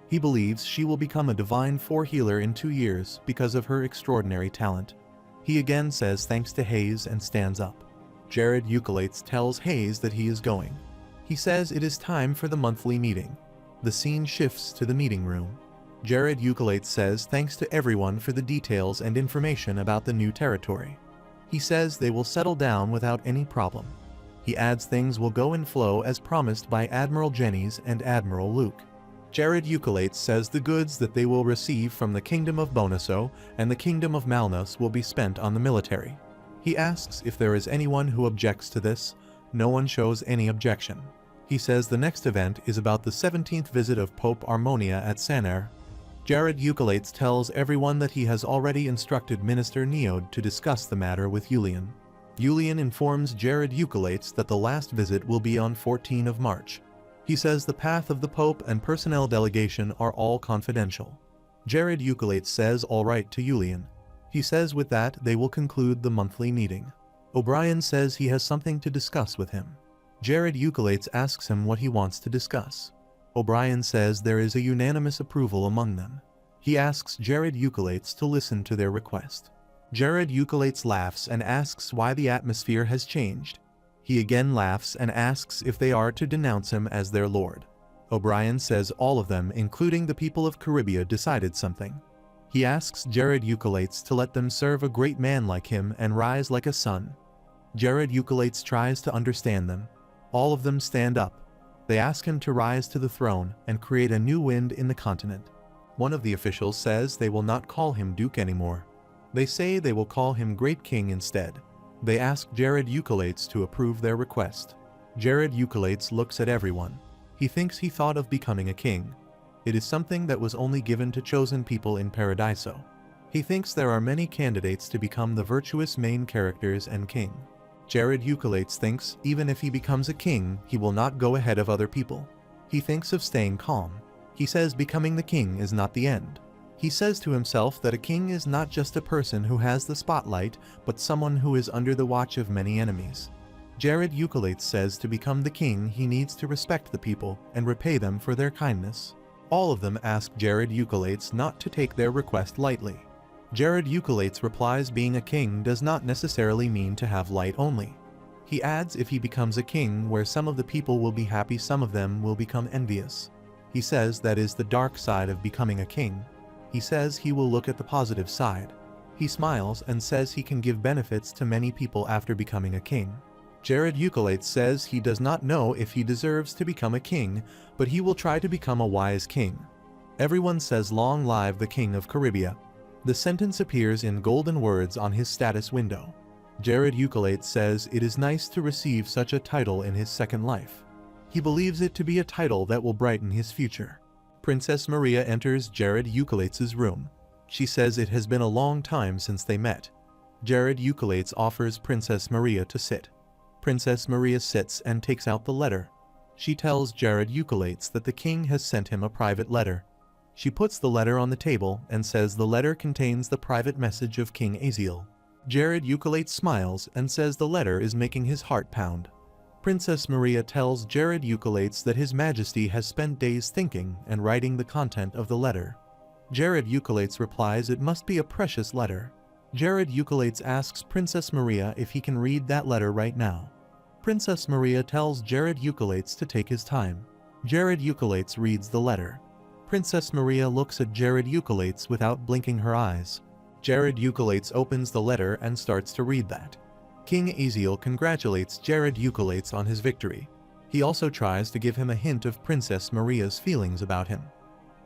He believes she will become a divine 4 healer in 2 years because of her extraordinary talent. He again says thanks to Hayes and stands up. Jared Eucolates tells Hayes that he is going. He says it is time for the monthly meeting. The scene shifts to the meeting room. Jared Eucolates says thanks to everyone for the details and information about the new territory. He says they will settle down without any problem. He adds things will go in flow as promised by Admiral Jennings and Admiral Luke. Jared Eucolates says the goods that they will receive from the Kingdom of Bonaso and the Kingdom of Malnus will be spent on the military. He asks if there is anyone who objects to this. No one shows any objection. He says the next event is about the 17th visit of Pope Armonia at Sanair. Jared Eucolates tells everyone that he has already instructed Minister Neode to discuss the matter with Julian. Julian informs Jared Eucolates that the last visit will be on 14 of March. He says the path of the Pope and personnel delegation are all confidential. Jared Eucolates says all right to Julian. He says with that they will conclude the monthly meeting. O'Brien says he has something to discuss with him. Jared Eucolates asks him what he wants to discuss. O'Brien says there is a unanimous approval among them. He asks Jared Eucolates to listen to their request. Jared Eucolates laughs and asks why the atmosphere has changed. He again laughs and asks if they are to denounce him as their lord. O'Brien says all of them, including the people of Caribia, decided something. He asks Jared Eucolates to let them serve a great man like him and rise like a sun. Jared Eucolates tries to understand them. All of them stand up. They ask him to rise to the throne and create a new wind in the continent. One of the officials says they will not call him Duke anymore. They say they will call him Great King instead. They ask Jared Eucolates to approve their request. Jared Eucolates looks at everyone. He thinks he thought of becoming a king. It is something that was only given to chosen people in Paradiso. He thinks there are many candidates to become the virtuous main characters and king. Jared Eucolates thinks even if he becomes a king, he will not go ahead of other people. He thinks of staying calm. He says becoming the king is not the end. He says to himself that a king is not just a person who has the spotlight, but someone who is under the watch of many enemies. Jared Eucolates says to become the king he needs to respect the people and repay them for their kindness. All of them ask Jared Eucolates not to take their request lightly. Jared Eucolates replies being a king does not necessarily mean to have light only. He adds if he becomes a king where some of the people will be happy, some of them will become envious. He says that is the dark side of becoming a king. He says he will look at the positive side. He smiles and says he can give benefits to many people after becoming a king. Jared Eucolates says he does not know if he deserves to become a king, but he will try to become a wise king. Everyone says long live the king of Caribia. The sentence appears in golden words on his status window. Jared Eucolates says it is nice to receive such a title in his second life. He believes it to be a title that will brighten his future. Princess Maria enters Jared Eucolates' room. She says it has been a long time since they met. Jared Eucolates offers Princess Maria to sit. Princess Maria sits and takes out the letter. She tells Jared Eucolates that the king has sent him a private letter. She puts the letter on the table and says the letter contains the private message of King Aziel. Jared Eucolates smiles and says the letter is making his heart pound. Princess Maria tells Jared Eucolates that His Majesty has spent days thinking and writing the content of the letter. Jared Eucolates replies it must be a precious letter. Jared Eucolates asks Princess Maria if he can read that letter right now. Princess Maria tells Jared Eucolates to take his time. Jared Eucolates reads the letter. Princess Maria looks at Jared Eucolates without blinking her eyes. Jared Eucolates opens the letter and starts to read that. King Aziel congratulates Jared Eucolates on his victory. He also tries to give him a hint of Princess Maria's feelings about him.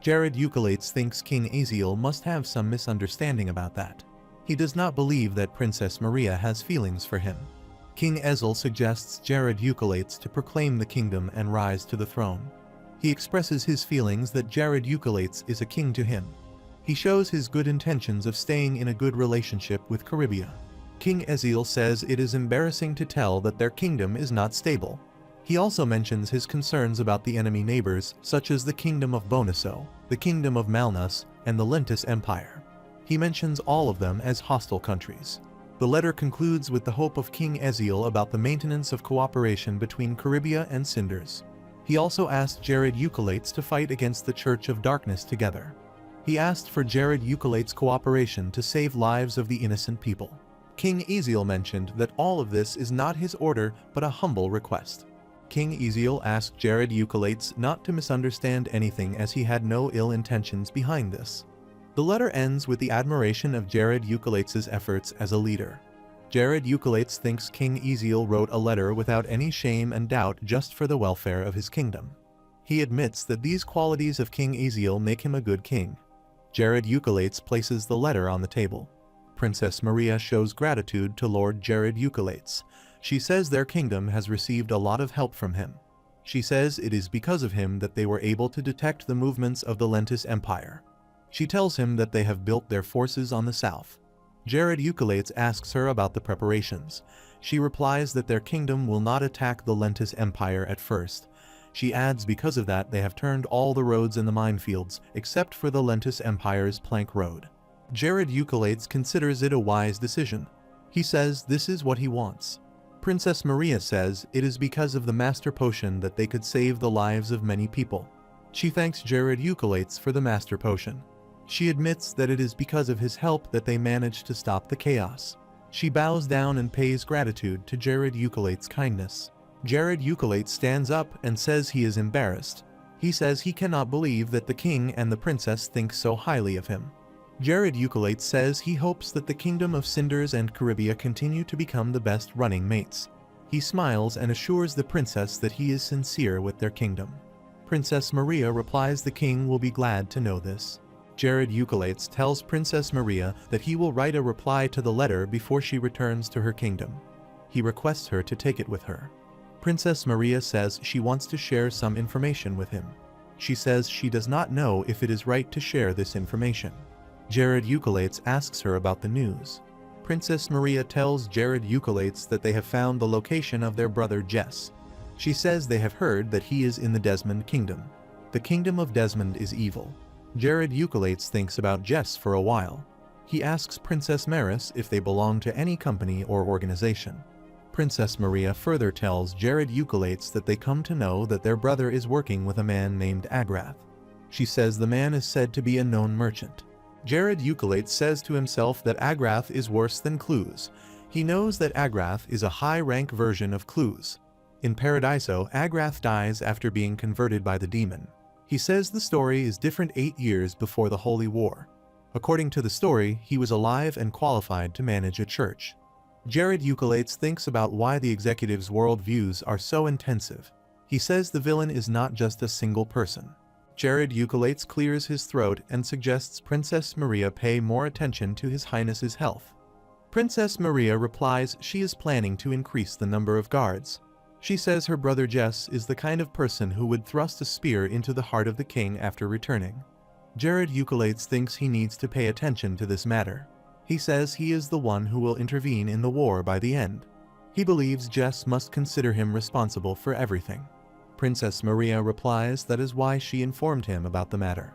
Jared Eucolates thinks King Aziel must have some misunderstanding about that. He does not believe that Princess Maria has feelings for him. King Aziel suggests Jared Eucolates to proclaim the kingdom and rise to the throne. He expresses his feelings that Jared Eucolates is a king to him. He shows his good intentions of staying in a good relationship with Caribia. King Aziel says it is embarrassing to tell that their kingdom is not stable. He also mentions his concerns about the enemy neighbors, such as the kingdom of Bonaso, the kingdom of Malnus, and the Lentis Empire. He mentions all of them as hostile countries. The letter concludes with the hope of King Aziel about the maintenance of cooperation between Caribia and Cinders. He also asked Jared Eucolates to fight against the Church of Darkness together. He asked for Jared Eucolates' cooperation to save lives of the innocent people. King Aziel mentioned that all of this is not his order but a humble request. King Aziel asked Jared Eucolates not to misunderstand anything as he had no ill intentions behind this. The letter ends with the admiration of Jared Eucolates' efforts as a leader. Jared Eucolates thinks King Aziel wrote a letter without any shame and doubt just for the welfare of his kingdom. He admits that these qualities of King Aziel make him a good king. Jared Eucolates places the letter on the table. Princess Maria shows gratitude to Lord Jared Eucolates. She says their kingdom has received a lot of help from him. She says it is because of him that they were able to detect the movements of the Lentis Empire. She tells him that they have built their forces on the south. Jared Eucolates asks her about the preparations. She replies that their kingdom will not attack the Lentis Empire at first. She adds because of that they have turned all the roads in the minefields except for the Lentis Empire's plank road. Jared Eucolates considers it a wise decision. He says this is what he wants. Princess Maria says it is because of the master potion that they could save the lives of many people. She thanks Jared Eucolates for the master potion. She admits that it is because of his help that they managed to stop the chaos. She bows down and pays gratitude to Jared Eucolates' kindness. Jared Eucolates stands up and says he is embarrassed. He says he cannot believe that the king and the princess think so highly of him. Jared Eucolates says he hopes that the kingdom of Cinders and Caribia continue to become the best running mates. He smiles and assures the princess that he is sincere with their kingdom. Princess Maria replies the king will be glad to know this. Jared Eucolates tells Princess Maria that he will write a reply to the letter before she returns to her kingdom. He requests her to take it with her. Princess Maria says she wants to share some information with him. She says she does not know if it is right to share this information. Jared Eucolates asks her about the news. Princess Maria tells Jared Eucolates that they have found the location of their brother Jess. She says they have heard that he is in the Desmond Kingdom. The Kingdom of Desmond is evil. Jared Eucolates thinks about Jess for a while. He asks Princess Maris if they belong to any company or organization. Princess Maria further tells Jared Eucolates that they come to know that their brother is working with a man named Agrath. She says the man is said to be a known merchant. Jared Eucolates says to himself that Agrath is worse than Clues. He knows that Agrath is a high-rank version of Clues. In Paradiso, Agrath dies after being converted by the demon. He says the story is different 8 years before the Holy War. According to the story, he was alive and qualified to manage a church. Jared Eucolates thinks about why the executive's worldviews are so intensive. He says the villain is not just a single person. Jared Eucolates clears his throat and suggests Princess Maria pay more attention to His Highness's health. Princess Maria replies she is planning to increase the number of guards. She says her brother Jess is the kind of person who would thrust a spear into the heart of the king after returning. Jared Eucolates thinks he needs to pay attention to this matter. He says he is the one who will intervene in the war by the end. He believes Jess must consider him responsible for everything. Princess Maria replies that is why she informed him about the matter.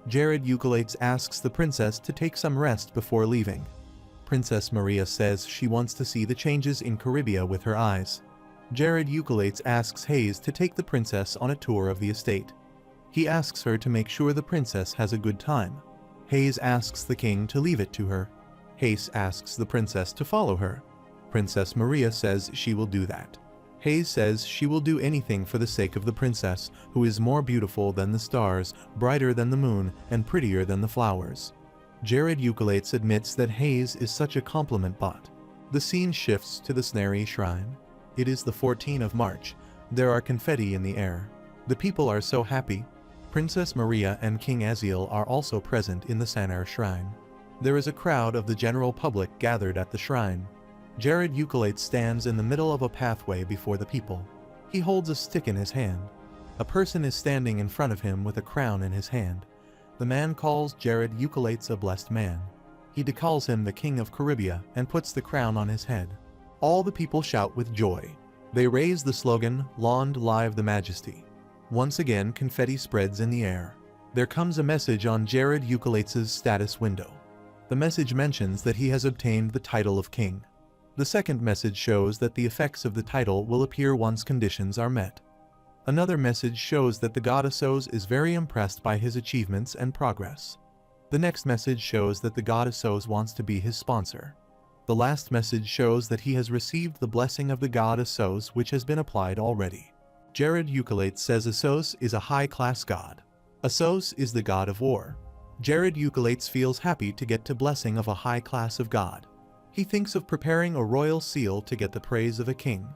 Jared Eucolates asks the princess to take some rest before leaving. Princess Maria says she wants to see the changes in Caribia with her eyes. Jared Eucolates asks Hayes to take the princess on a tour of the estate. He asks her to make sure the princess has a good time. Hayes asks the king to leave it to her. Hayes asks the princess to follow her. Princess Maria says she will do that. Hayes says she will do anything for the sake of the princess, who is more beautiful than the stars, brighter than the moon, and prettier than the flowers. Jared Eucolates admits that Hayes is such a compliment bot. The scene shifts to the Snary Shrine. It is the 14th of March. There are confetti in the air. The people are so happy. Princess Maria and King Aziel are also present in the Sanar Shrine. There is a crowd of the general public gathered at the shrine. Jared Eucolates stands in the middle of a pathway before the people. He holds a stick in his hand. A person is standing in front of him with a crown in his hand. The man calls Jared Eucolates a blessed man. He decalls him the King of Caribia and puts the crown on his head. All the people shout with joy. They raise the slogan, "Long live the Majesty." Once again, confetti spreads in the air. There comes a message on Jared Eucolates' status window. The message mentions that he has obtained the title of king. The second message shows that the effects of the title will appear once conditions are met. Another message shows that the god Assos is very impressed by his achievements and progress. The next message shows that the god Assos wants to be his sponsor. The last message shows that he has received the blessing of the god Assos, which has been applied already. Jared Eucolates says Assos is a high-class god. Assos is the god of war. Jared Eucolates feels happy to get to blessing of a high class of god. He thinks of preparing a royal seal to get the praise of a king.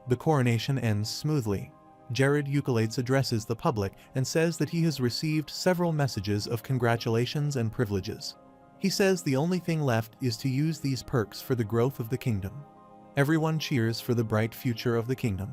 The coronation ends smoothly. Jared Eucolates addresses the public and says that he has received several messages of congratulations and privileges. He says the only thing left is to use these perks for the growth of the kingdom. Everyone cheers for the bright future of the kingdom.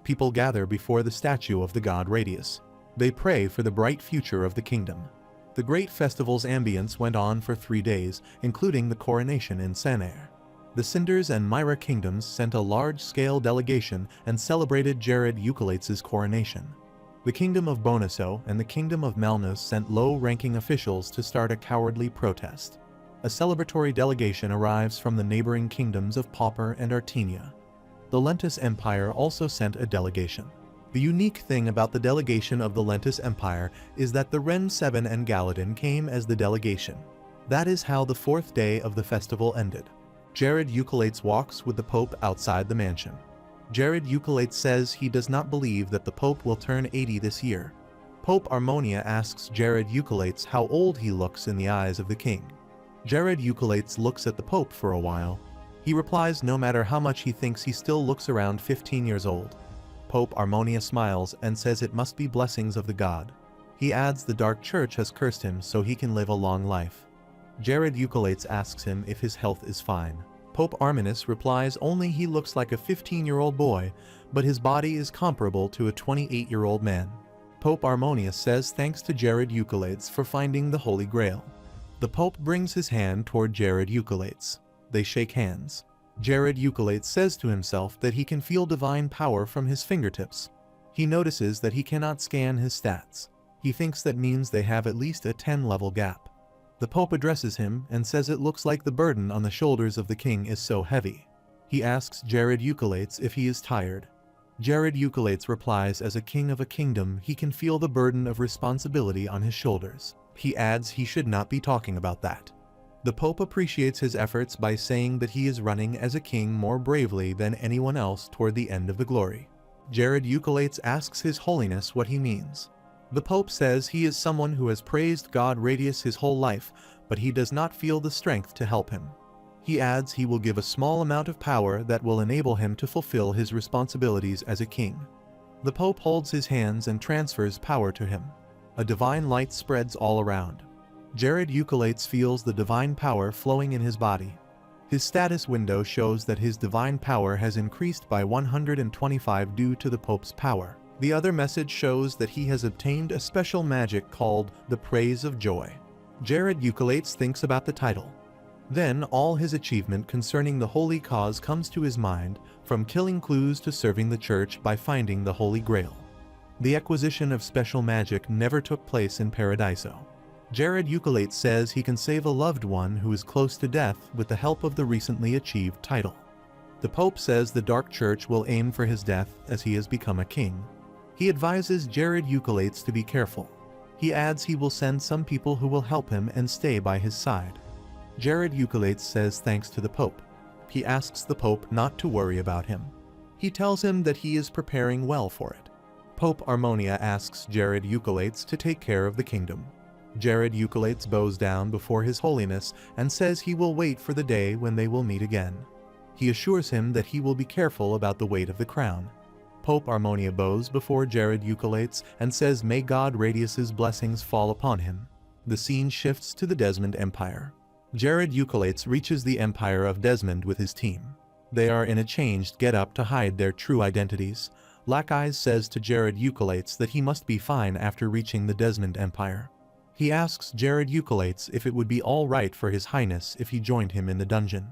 People gather before the statue of the god Radius. They pray for the bright future of the kingdom. The great festival's ambience went on for 3 days, including the coronation in Sanar. The Cinders and Myra kingdoms sent a large-scale delegation and celebrated Jared Eucolates' coronation. The Kingdom of Bonaso and the Kingdom of Malnos sent low-ranking officials to start a cowardly protest. A celebratory delegation arrives from the neighboring kingdoms of Pauper and Artenia. The Lentus Empire also sent a delegation. The unique thing about the delegation of the Lentus Empire is that the Ren 7 and Galadin came as the delegation. That is how the 4th day of the festival ended. Jared Eucolates walks with the Pope outside the mansion. Jared Eucolates says he does not believe that the Pope will turn 80 this year. Pope Armonia asks Jared Eucolates how old he looks in the eyes of the king. Jared Eucolates looks at the Pope for a while. He replies no matter how much he thinks he still looks around 15 years old. Pope Armonia smiles and says it must be blessings of the god. He adds the Dark Church has cursed him so he can live a long life. Jared Eucolates asks him if his health is fine. Pope Arminus replies only he looks like a 15-year-old boy, but his body is comparable to a 28-year-old man. Pope Armonius says thanks to Jared Eucolates for finding the Holy Grail. The Pope brings his hand toward Jared Eucolates. They shake hands. Jared Eucolates says to himself that he can feel divine power from his fingertips. He notices that he cannot scan his stats. He thinks that means they have at least a 10-level gap. The Pope addresses him and says it looks like the burden on the shoulders of the king is so heavy. He asks Jared Eucolates if he is tired. Jared Eucolates replies as a king of a kingdom he can feel the burden of responsibility on his shoulders. He adds he should not be talking about that. The Pope appreciates his efforts by saying that he is running as a king more bravely than anyone else toward the end of the glory. Jared Eucolates asks His Holiness what he means. The Pope says he is someone who has praised God Radius his whole life, but he does not feel the strength to help him. He adds he will give a small amount of power that will enable him to fulfill his responsibilities as a king. The Pope holds his hands and transfers power to him. A divine light spreads all around. Jared Eucolates feels the divine power flowing in his body. His status window shows that his divine power has increased by 125 due to the Pope's power. The other message shows that he has obtained a special magic called the Praise of Joy. Jared Eucolates thinks about the title. Then all his achievement concerning the holy cause comes to his mind, from killing clues to serving the church by finding the Holy Grail. The acquisition of special magic never took place in Paradiso. Jared Eucolates says he can save a loved one who is close to death with the help of the recently achieved title. The Pope says the Dark Church will aim for his death as he has become a king. He advises Jared Eucolates to be careful. He adds he will send some people who will help him and stay by his side. Jared Eucolates says thanks to the Pope. He asks the Pope not to worry about him. He tells him that he is preparing well for it. Pope Armonia asks Jared Eucolates to take care of the kingdom. Jared Eucolates bows down before His Holiness and says he will wait for the day when they will meet again. He assures him that he will be careful about the weight of the crown. Pope Armonia bows before Jared Eucolates and says may God Radius's blessings fall upon him. The scene shifts to the Desmond Empire. Jared Eucolates reaches the Empire of Desmond with his team. They are in a changed get-up to hide their true identities. Lackeyes says to Jared Eucolates that he must be fine after reaching the Desmond Empire. He asks Jared Eucolates if it would be all right for His Highness if he joined him in the dungeon.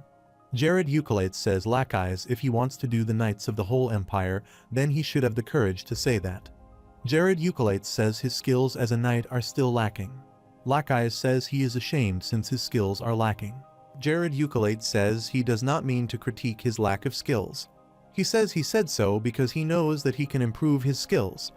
Jared Eucolates says Lackeyes if he wants to do the Knights of the whole Empire, then he should have the courage to say that. Jared Eucolates says his skills as a knight are still lacking. Lackeyes says he is ashamed since his skills are lacking. Jared Eucolates says he does not mean to critique his lack of skills. He says he said so because he knows that he can improve his skills.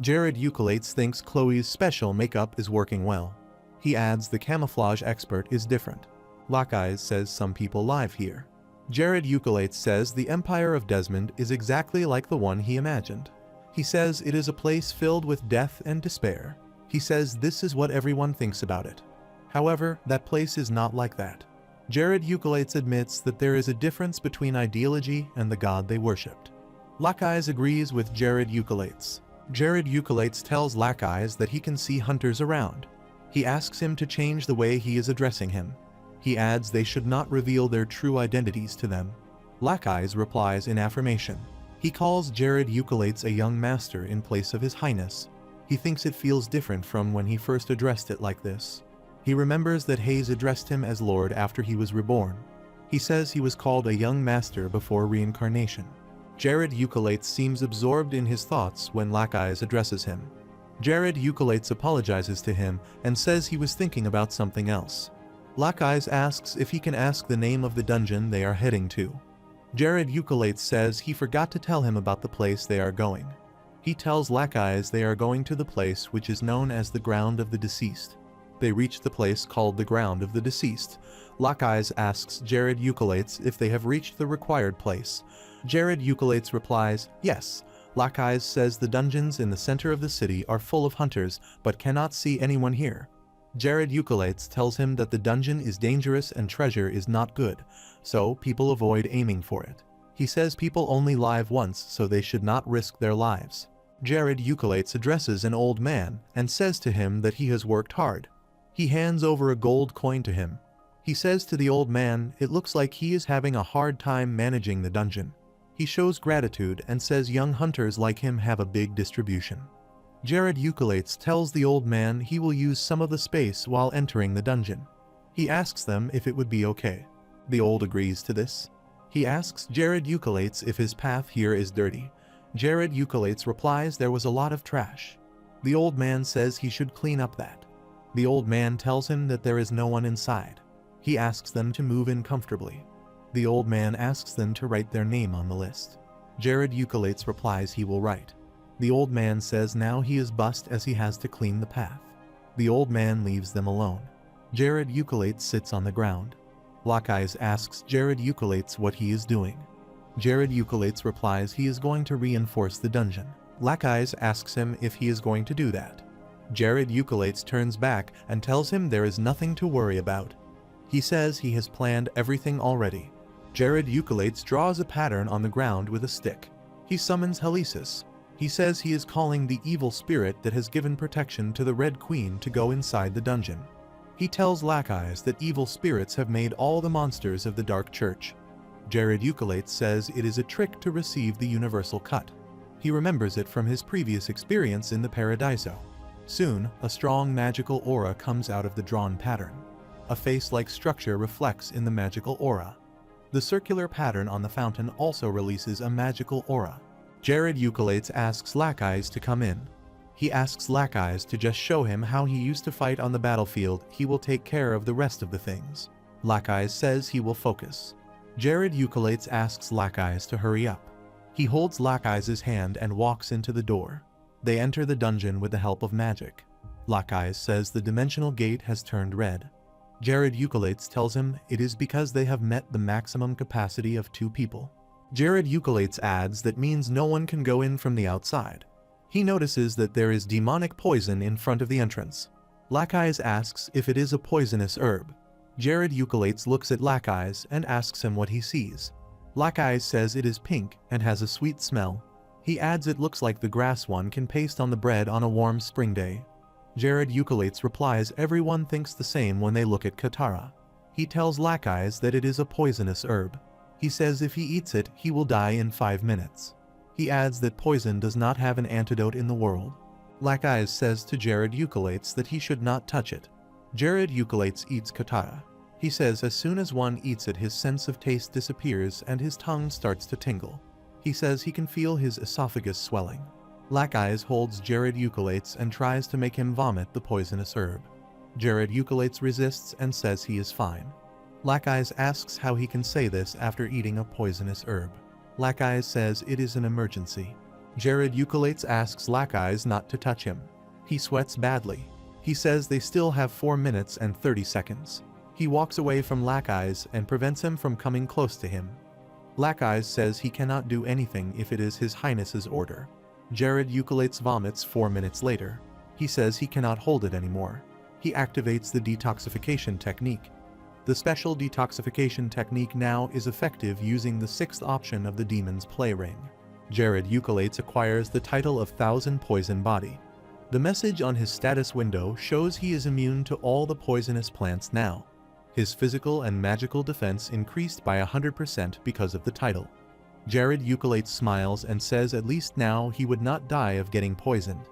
Jared Eucolates thinks Chloe's special makeup is working well. He adds the camouflage expert is different. Lackeyes says some people live here. Jared Eucolates says the Empire of Desmond is exactly like the one he imagined. He says it is a place filled with death and despair. He says this is what everyone thinks about it. However, that place is not like that. Jared Eucolates admits that there is a difference between ideology and the god they worshipped. Lackeyes agrees with Jared Eucolates. Jared Eucolates tells Lackeyes that he can see hunters around. He asks him to change the way he is addressing him. He adds they should not reveal their true identities to them. Lackeyes replies in affirmation. He calls Jared Eucolates a young master in place of His Highness. He thinks it feels different from when he first addressed it like this. He remembers that Hayes addressed him as Lord after he was reborn. He says he was called a young master before reincarnation. Jared Eucolates seems absorbed in his thoughts when Lackeyes addresses him. Jared Eucolates apologizes to him and says he was thinking about something else. Lackeyes asks if he can ask the name of the dungeon they are heading to. Jared Eucolates says he forgot to tell him about the place they are going. He tells Lackeyes they are going to the place which is known as the Ground of the Deceased. They reach the place called the Ground of the Deceased. Lackeyes asks Jared Eucolates if they have reached the required place. Jared Eucolates replies, yes. Lackeyes says the dungeons in the center of the city are full of hunters, but cannot see anyone here. Jared Eucolates tells him that the dungeon is dangerous and treasure is not good, so people avoid aiming for it. He says people only live once, so they should not risk their lives. Jared Eucolates addresses an old man and says to him that he has worked hard. He hands over a gold coin to him. He says to the old man it looks like he is having a hard time managing the dungeon. He shows gratitude and says young hunters like him have a big distribution. Jared Eucolates tells the old man he will use some of the space while entering the dungeon. He asks them if it would be okay. The old agrees to this. He asks Jared Eucolates if his path here is dirty. Jared Eucolates replies there was a lot of trash. The old man says he should clean up that. The old man tells him that there is no one inside. He asks them to move in comfortably. The old man asks them to write their name on the list. Jared Eucolates replies he will write. The old man says now he is bust as he has to clean the path. The old man leaves them alone. Jared Eucalates sits on the ground. Lackeyes asks Jared Eucalates what he is doing. Jared Eucalates replies he is going to reinforce the dungeon. Lackeyes asks him if he is going to do that. Jared Eucalates turns back and tells him there is nothing to worry about. He says he has planned everything already. Jared Eucalates draws a pattern on the ground with a stick. He summons Helesis. He says he is calling the evil spirit that has given protection to the Red Queen to go inside the dungeon. He tells Lackeyes that evil spirits have made all the monsters of the Dark Church. Jared Eucalates says it is a trick to receive the universal cut. He remembers it from his previous experience in the Paradiso. Soon, a strong magical aura comes out of the drawn pattern. A face-like structure reflects in the magical aura. The circular pattern on the fountain also releases a magical aura. Jared Eucalates asks Lackeyes to come in. He asks Lackeyes to just show him how he used to fight on the battlefield. He will take care of the rest of the things. Lackeyes says he will focus. Jared Eucalates asks Lackeyes to hurry up. He holds Lackeyes' hand and walks into the door. They enter the dungeon with the help of magic. Lackeyes says the dimensional gate has turned red. Jared Eucalates tells him it is because they have met the maximum capacity of 2 people. Jared Eucalates adds that means no one can go in from the outside. He notices that there is demonic poison in front of the entrance. Lackeyes asks if it is a poisonous herb. Jared Eucalates looks at Lackeyes and asks him what he sees. Lackeyes says it is pink and has a sweet smell. He adds it looks like the grass one can paste on the bread on a warm spring day. Jared Eucalates replies everyone thinks the same when they look at Katara. He tells Lackeyes that it is a poisonous herb. He says if he eats it, he will die in 5 minutes. He adds that poison does not have an antidote in the world. Lackeyes says to Jared Eucalates that he should not touch it. Jared Eucalates eats Katara. He says as soon as one eats it his sense of taste disappears and his tongue starts to tingle. He says he can feel his esophagus swelling. Lackeyes holds Jared Eucalates and tries to make him vomit the poisonous herb. Jared Eucalates resists and says he is fine. Lackeyes asks how he can say this after eating a poisonous herb. Lackeyes says it is an emergency. Jared Eucalates asks Lackeyes not to touch him. He sweats badly. He says they still have 4 minutes and 30 seconds. He walks away from Lackeyes and prevents him from coming close to him. Lackeyes says he cannot do anything if it is His Highness's order. Jared Eucalates vomits 4 minutes later. He says he cannot hold it anymore. He activates the detoxification technique. The special detoxification technique now is effective using the 6th option of the demon's play ring. Jared Eucalates acquires the title of Thousand Poison Body. The message on his status window shows he is immune to all the poisonous plants now. His physical and magical defense increased by 100% because of the title. Jared Eucalates smiles and says at least now he would not die of getting poisoned.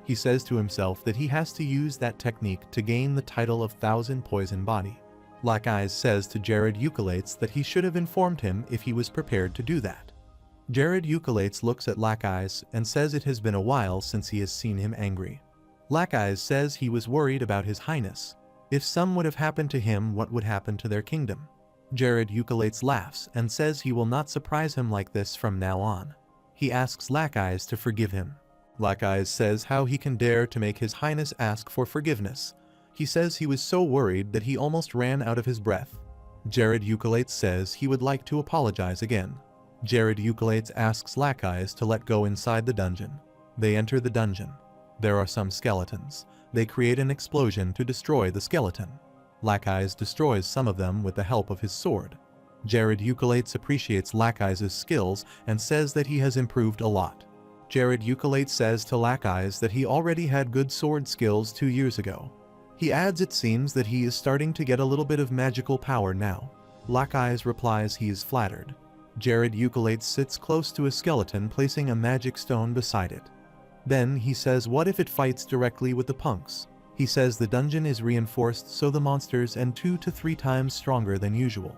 He says to himself that he has to use that technique to gain the title of Thousand Poison Body. Lackeyes says to Jared Eucalates that he should have informed him if he was prepared to do that. Jared Eucalates looks at Lackeyes and says it has been a while since he has seen him angry. Lackeyes says he was worried about His Highness. If some would have happened to him, what would happen to their kingdom? Jared Eucalates laughs and says he will not surprise him like this from now on. He asks Lackeyes to forgive him. Lackeyes says how he can dare to make His Highness ask for forgiveness. He says he was so worried that he almost ran out of his breath. Jared Eucalates says he would like to apologize again. Jared Eucalates asks Lackeyes to let go inside the dungeon. They enter the dungeon. There are some skeletons. They create an explosion to destroy the skeleton. Lackeyes destroys some of them with the help of his sword. Jared Eucalates appreciates Lackeyes' skills and says that he has improved a lot. Jared Eucalates says to Lackeyes that he already had good sword skills 2 years ago. He adds it seems that he is starting to get a little bit of magical power now. Lackeyes replies he is flattered. Jared Eucalates sits close to a skeleton placing a magic stone beside it. Then he says what if it fights directly with the punks? He says the dungeon is reinforced so the monsters and 2 to 3 times stronger than usual.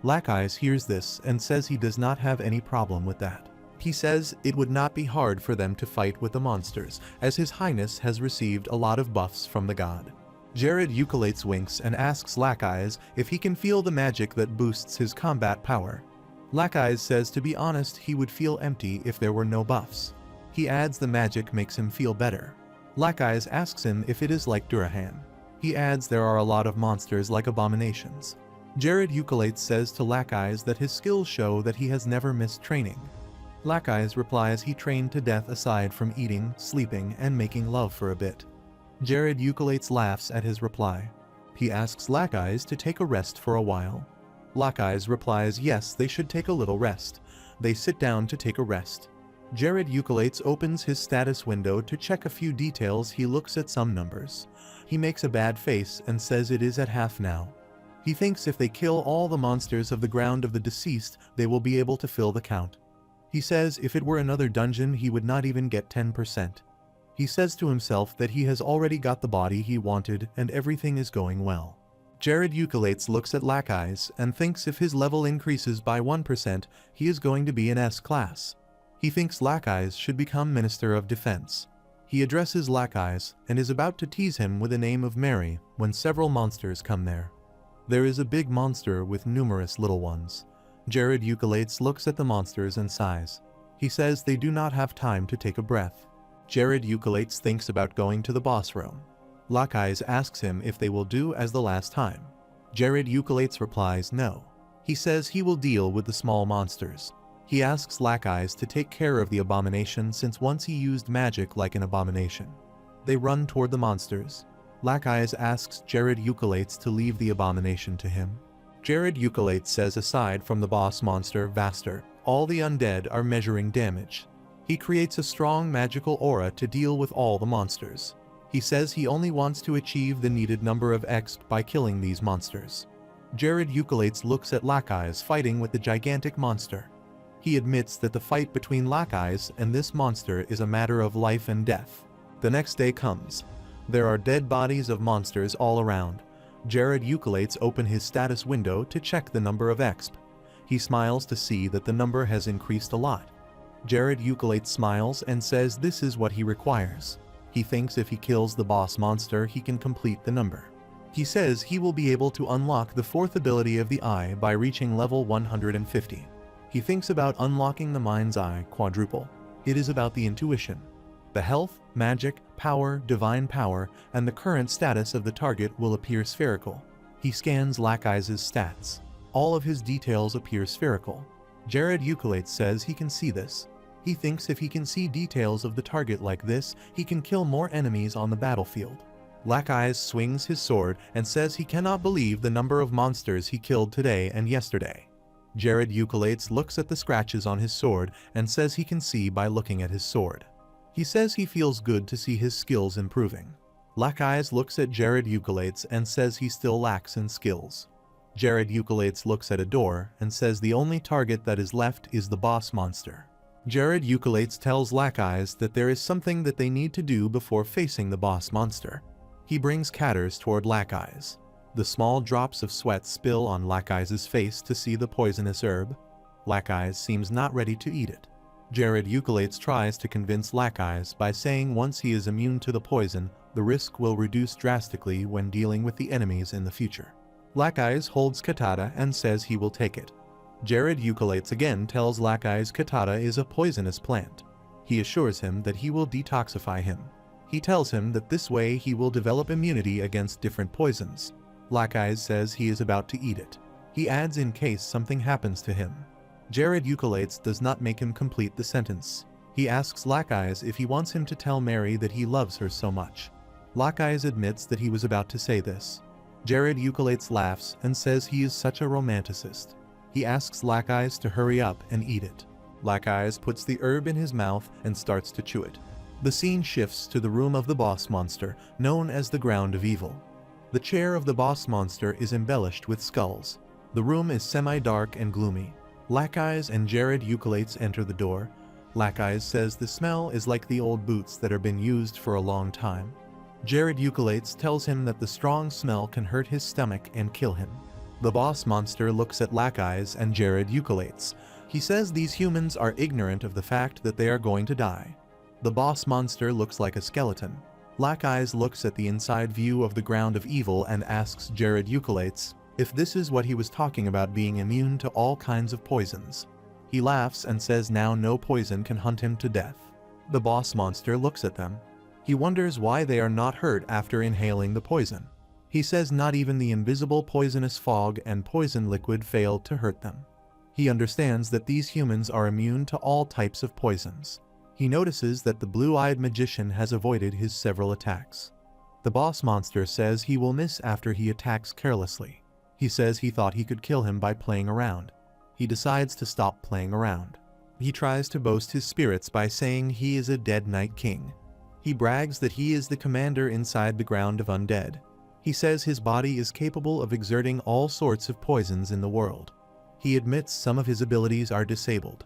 Lackeyes hears this and says he does not have any problem with that. He says it would not be hard for them to fight with the monsters, as His Highness has received a lot of buffs from the god. Jared Eucalates winks and asks Lackeyes if he can feel the magic that boosts his combat power. Lackeyes says to be honest he would feel empty if there were no buffs. He adds the magic makes him feel better. Lackeyes asks him if it is like Durahan. He He adds there are a lot of monsters like abominations. Jared Eucalates says to Lackeyes that his skills show that he has never missed training. Lackeyes replies he trained to death aside from eating, sleeping, and making love for a bit. Jared Eucalates laughs at his reply. He asks Lackeyes to take a rest for a while. Lackeyes replies yes, they should take a little rest. They sit down to take a rest. Jared Eucalates opens his status window to check a few details. He looks at some numbers. He makes a bad face and says it is at half now. He thinks if they kill all the monsters of the ground of the deceased, they will be able to fill the count. He says if it were another dungeon he would not even get 10%. He says to himself that he has already got the body he wanted and everything is going well. Jared Eucalates looks at Lackeyes and thinks if his level increases by 1%, he is going to be an S class. He thinks Lackeyes should become Minister of Defense. He addresses Lackeyes and is about to tease him with the name of Mary when several monsters come there. There is a big monster with numerous little ones. Jared Eucalates looks at the monsters and sighs. He says they do not have time to take a breath. Jared Eucalates thinks about going to the boss room. Lackeyes asks him if they will do as the last time. Jared Eucalates replies no. He says he will deal with the small monsters. He asks Lackeyes to take care of the abomination since once he used magic like an abomination. They run toward the monsters. Lackeyes asks Jared Eucalates to leave the abomination to him. Jared Eucalates says aside from the boss monster Vaster, all the undead are measuring damage. He creates a strong magical aura to deal with all the monsters. He says he only wants to achieve the needed number of XP by killing these monsters. Jared Eucalates looks at Lackeyes fighting with the gigantic monster. He admits that the fight between Lackeyes and this monster is a matter of life and death. The next day comes. There are dead bodies of monsters all around. Jared Eucalates opens his status window to check the number of XP. He smiles to see that the number has increased a lot. Jared Eucalates smiles and says this is what he requires. He thinks if he kills the boss monster he can complete the number. He says he will be able to unlock the fourth ability of the eye by reaching level 150. He thinks about unlocking the mind's eye quadruple. It is about the intuition. The health, magic, power, divine power, and the current status of the target will appear spherical. He scans Lackeyes' stats. All of his details appear spherical. Jared Eucalates says he can see this. He thinks if he can see details of the target like this, he can kill more enemies on the battlefield. Lackeyes swings his sword and says he cannot believe the number of monsters he killed today and yesterday. Jared Eucalates looks at the scratches on his sword and says he can see by looking at his sword. He says he feels good to see his skills improving. Lackeyes looks at Jared Eucalates and says he still lacks in skills. Jared Eucalates looks at a door and says the only target that is left is the boss monster. Jared Eucalates tells Lackeyes that there is something that they need to do before facing the boss monster. He brings Catters toward Lackeyes. The small drops of sweat spill on Lackeyes' face to see the poisonous herb. Lackeyes seems not ready to eat it. Jared Eucalates tries to convince Lackeyes by saying once he is immune to the poison, the risk will reduce drastically when dealing with the enemies in the future. Lackeyes holds Katata and says he will take it. Jared Eucalates again tells Lackeyes Katata is a poisonous plant. He assures him that he will detoxify him. He tells him that this way he will develop immunity against different poisons. Lackeyes says he is about to eat it. He adds in case something happens to him. Jared Eucalates does not make him complete the sentence. He asks Lackeyes if he wants him to tell Mary that he loves her so much. Lackeyes admits that he was about to say this. Jared Eucalates laughs and says he is such a romanticist. He asks Lackeyes to hurry up and eat it. Lackeyes puts the herb in his mouth and starts to chew it. The scene shifts to the room of the boss monster, known as the Ground of Evil. The chair of the boss monster is embellished with skulls. The room is semi-dark and gloomy. Lackeyes and Jared Eucalates enter the door. Lackeyes says the smell is like the old boots that have been used for a long time. Jared Eucalates tells him that the strong smell can hurt his stomach and kill him. The boss monster looks at Lackeyes and Jared Eucalates. He says these humans are ignorant of the fact that they are going to die. The boss monster looks like a skeleton. Lackeyes looks at the inside view of the Ground of Evil and asks Jared Eucalates if this is what he was talking about being immune to all kinds of poisons. He laughs and says now no poison can hunt him to death. The boss monster looks at them. He wonders why they are not hurt after inhaling the poison. He says not even the invisible poisonous fog and poison liquid failed to hurt them. He understands that these humans are immune to all types of poisons. He notices that the blue-eyed magician has avoided his several attacks. The boss monster says he will miss after he attacks carelessly. He says he thought he could kill him by playing around. He decides to stop playing around. He tries to boast his spirits by saying he is a dead Night King. He brags that he is the commander inside the ground of undead. He says his body is capable of exerting all sorts of poisons in the world. He admits some of his abilities are disabled.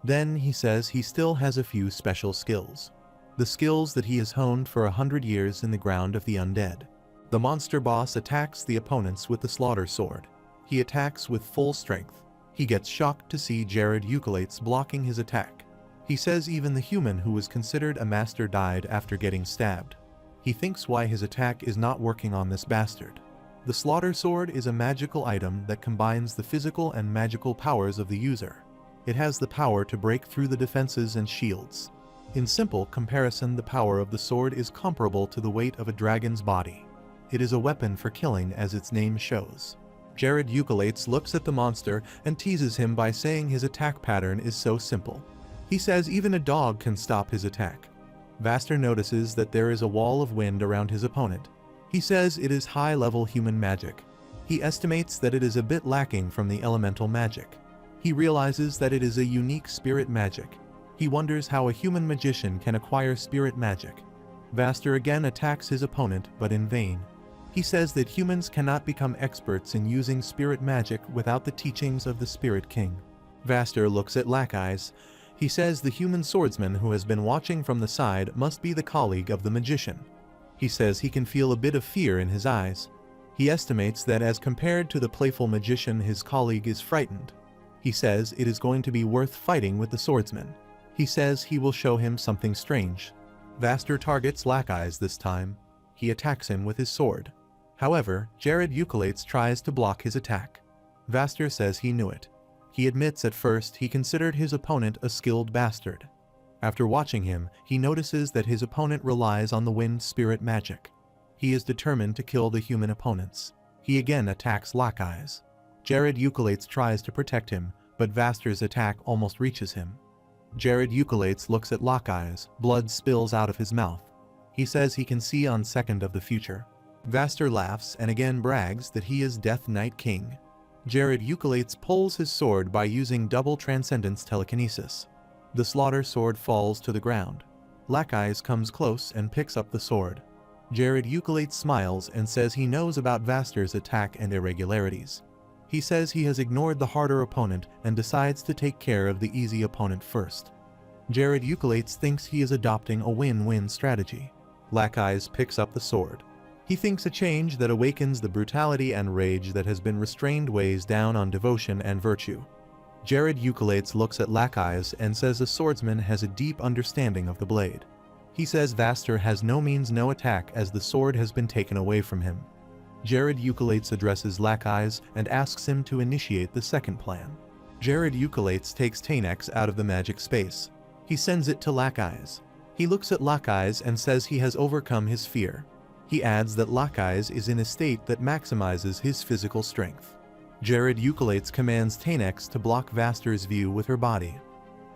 Then he says he still has a few special skills. The skills that he has honed for 100 years in the ground of the undead. The monster boss attacks the opponents with the slaughter sword. He attacks with full strength. He gets shocked to see Jared Eucolates blocking his attack. He says even the human who was considered a master died after getting stabbed. He thinks why his attack is not working on this bastard. The slaughter sword is a magical item that combines the physical and magical powers of the user. It has the power to break through the defenses and shields. In simple comparison, the power of the sword is comparable to the weight of a dragon's body. It is a weapon for killing, as its name shows. Jared Eucolates looks at the monster and teases him by saying his attack pattern is so simple. He says even a dog can stop his attack. Vaster notices that there is a wall of wind around his opponent. He says it is high-level human magic. He estimates that it is a bit lacking from the elemental magic. He realizes that it is a unique spirit magic. He wonders how a human magician can acquire spirit magic. Vaster again attacks his opponent, but in vain. He says that humans cannot become experts in using spirit magic without the teachings of the Spirit King. Vaster looks at Lackeyes. He says the human swordsman who has been watching from the side must be the colleague of the magician. He says he can feel a bit of fear in his eyes. He estimates that as compared to the playful magician, his colleague is frightened. He says it is going to be worth fighting with the swordsman. He says he will show him something strange. Vaster targets Lackeyes this time. He attacks him with his sword. However, Jared Eucolates tries to block his attack. Vaster says he knew it. He admits at first he considered his opponent a skilled bastard. After watching him, he notices that his opponent relies on the wind spirit magic. He is determined to kill the human opponents. He again attacks Lackeyes. Jared Eucolates tries to protect him, but Vaster's attack almost reaches him. Jared Eucolates looks at Lackeyes. Blood spills out of his mouth. He says he can see on second of the future. Vaster laughs and again brags that he is Death Knight King. Jared Eucolates pulls his sword by using double transcendence telekinesis. The slaughter sword falls to the ground. Lackeyes comes close and picks up the sword. Jared Eucolates smiles and says he knows about Vaster's attack and irregularities. He says he has ignored the harder opponent and decides to take care of the easy opponent first. Jared Eucolates thinks he is adopting a win-win strategy. Lackeyes picks up the sword. He thinks a change that awakens the brutality and rage that has been restrained weighs down on devotion and virtue. Jared Eucolates looks at Lackeyes and says the swordsman has a deep understanding of the blade. He says Vaster has no means no attack as the sword has been taken away from him. Jared Eucolates addresses Lackeyes and asks him to initiate the second plan. Jared Eucolates takes Tanex out of the magic space. He sends it to Lackeyes. He looks at Lackeyes and says he has overcome his fear. He adds that Lackeyes is in a state that maximizes his physical strength. Jared Eucolates commands Tanex to block Vaster's view with her body.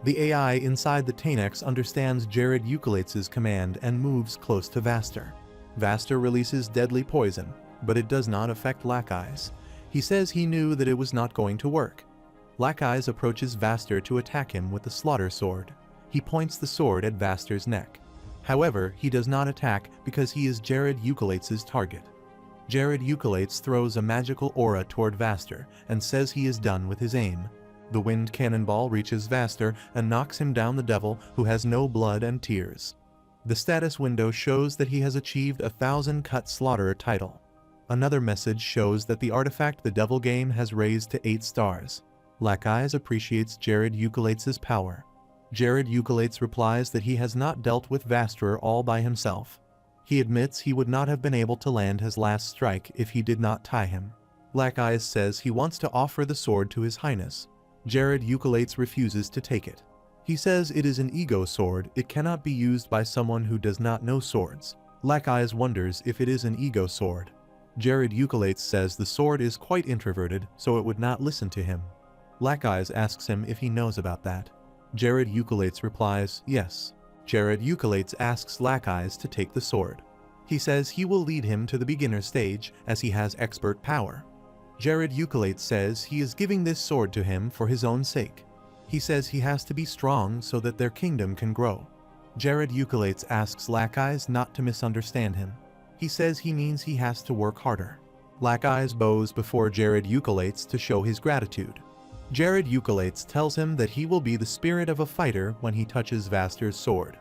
The AI inside the Tanex understands Jared Eucolates' command and moves close to Vaster. Vaster releases deadly poison, but it does not affect Lackeyes. He says he knew that it was not going to work. Lackeyes approaches Vaster to attack him with the slaughter sword. He points the sword at Vaster's neck. However, he does not attack because he is Jared Eucolates' target. Jared Eucolates throws a magical aura toward Vaster and says he is done with his aim. The wind cannonball reaches Vaster and knocks him down the devil who has no blood and tears. The status window shows that he has achieved a 1000-cut slaughterer title. Another message shows that the artifact the devil game has raised to 8 stars. Lackeyes appreciates Jared Eucolates' power. Jared Eucolates replies that he has not dealt with Vaster all by himself. He admits he would not have been able to land his last strike if he did not tie him. Lackeyes says he wants to offer the sword to His Highness. Jared Eucolates refuses to take it. He says it is an ego sword, it cannot be used by someone who does not know swords. Lackeyes wonders if it is an ego sword. Jared Eucalates says the sword is quite introverted, so it would not listen to him. Black Eyes asks him if he knows about that. Jared Eucalates replies, yes. Jared Eucalates asks Black Eyes to take the sword. He says he will lead him to the beginner stage as he has expert power. Jared Eucalates says he is giving this sword to him for his own sake. He says he has to be strong so that their kingdom can grow. Jared Eucalates asks Black Eyes not to misunderstand him. He says he means he has to work harder. Black Eyes bows before Jared Eucalates to show his gratitude. Jared Eucalates tells him that he will be the spirit of a fighter when he touches Vaster's sword.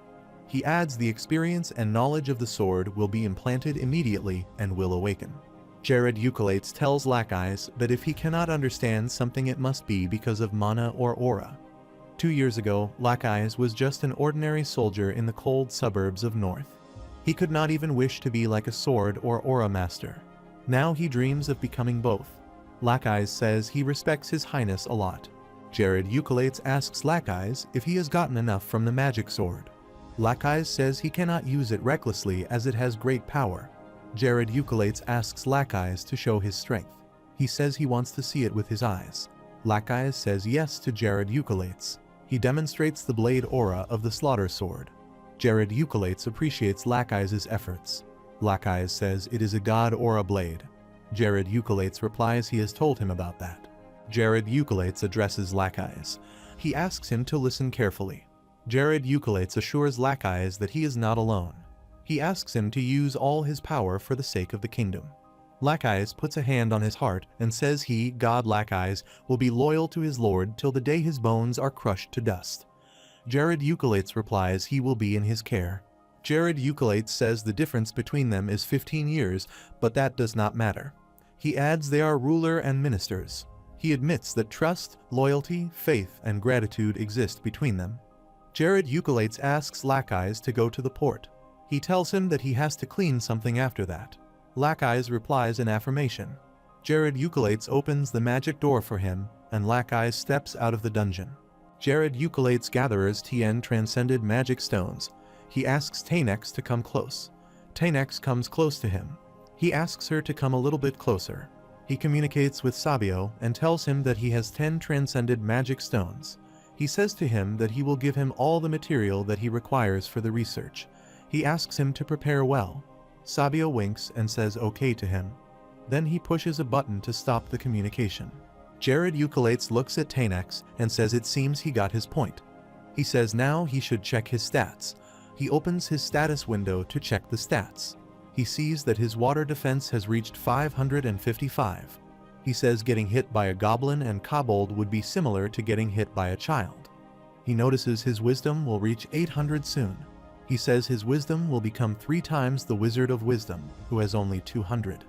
He adds the experience and knowledge of the sword will be implanted immediately and will awaken. Jared Eucalates tells Black Eyes that if he cannot understand something it must be because of mana or aura. 2 years ago, Black Eyes was just an ordinary soldier in the cold suburbs of North. He could not even wish to be like a sword or aura master. Now he dreams of becoming both. Black Eyes says he respects His Highness a lot. Jared Eucalates asks Black Eyes if he has gotten enough from the magic sword. Black Eyes says he cannot use it recklessly as it has great power. Jared Eucalates asks Black Eyes to show his strength. He says he wants to see it with his eyes. Black Eyes says yes to Jared Eucalates. He demonstrates the blade aura of the slaughter sword. Jared Eucalates appreciates Black Eyes' efforts. Black Eyes says it is a god aura blade. Jared Eucalates replies he has told him about that. Jared Eucalates addresses Black Eyes. He asks him to listen carefully. Jared Eucalates assures Black Eyes that he is not alone. He asks him to use all his power for the sake of the kingdom. Black Eyes puts a hand on his heart and says he, God Black Eyes, will be loyal to his lord till the day his bones are crushed to dust. Jared Eucalates replies he will be in his care. Jared Eucalates says the difference between them is 15 years, but that does not matter. He adds they are ruler and ministers. He admits that trust, loyalty, faith, and gratitude exist between them. Jared Eucalates asks Black Eyes to go to the port. He tells him that he has to clean something after that. Black Eyes replies in affirmation. Jared Eucalates opens the magic door for him, and Black Eyes steps out of the dungeon. Jared Eucalates gathers TN transcended magic stones. He asks Tanex to come close. Tanex comes close to him. He asks her to come a little bit closer. He communicates with Sabio and tells him that he has 10 transcended magic stones. He says to him that he will give him all the material that he requires for the research. He asks him to prepare well. Sabio winks and says okay to him. Then he pushes a button to stop the communication. Jared Eucalates looks at Tanex and says it seems he got his point. He says now he should check his stats. He opens his status window to check the stats. He sees that his water defense has reached 555. He says getting hit by a goblin and kobold would be similar to getting hit by a child. He notices his wisdom will reach 800 soon. He says his wisdom will become 3 times the Wizard of Wisdom, who has only 200.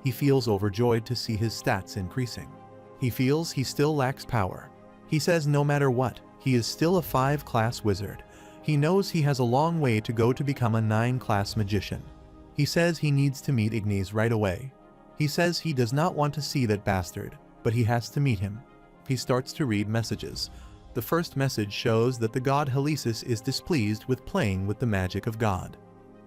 He feels overjoyed to see his stats increasing. He feels he still lacks power. He says no matter what, he is still a 5-class wizard. He knows he has a long way to go to become a 9-class magician. He says he needs to meet Ignis right away. He says he does not want to see that bastard, but he has to meet him. He starts to read messages. The first message shows that the god Helices is displeased with playing with the magic of God.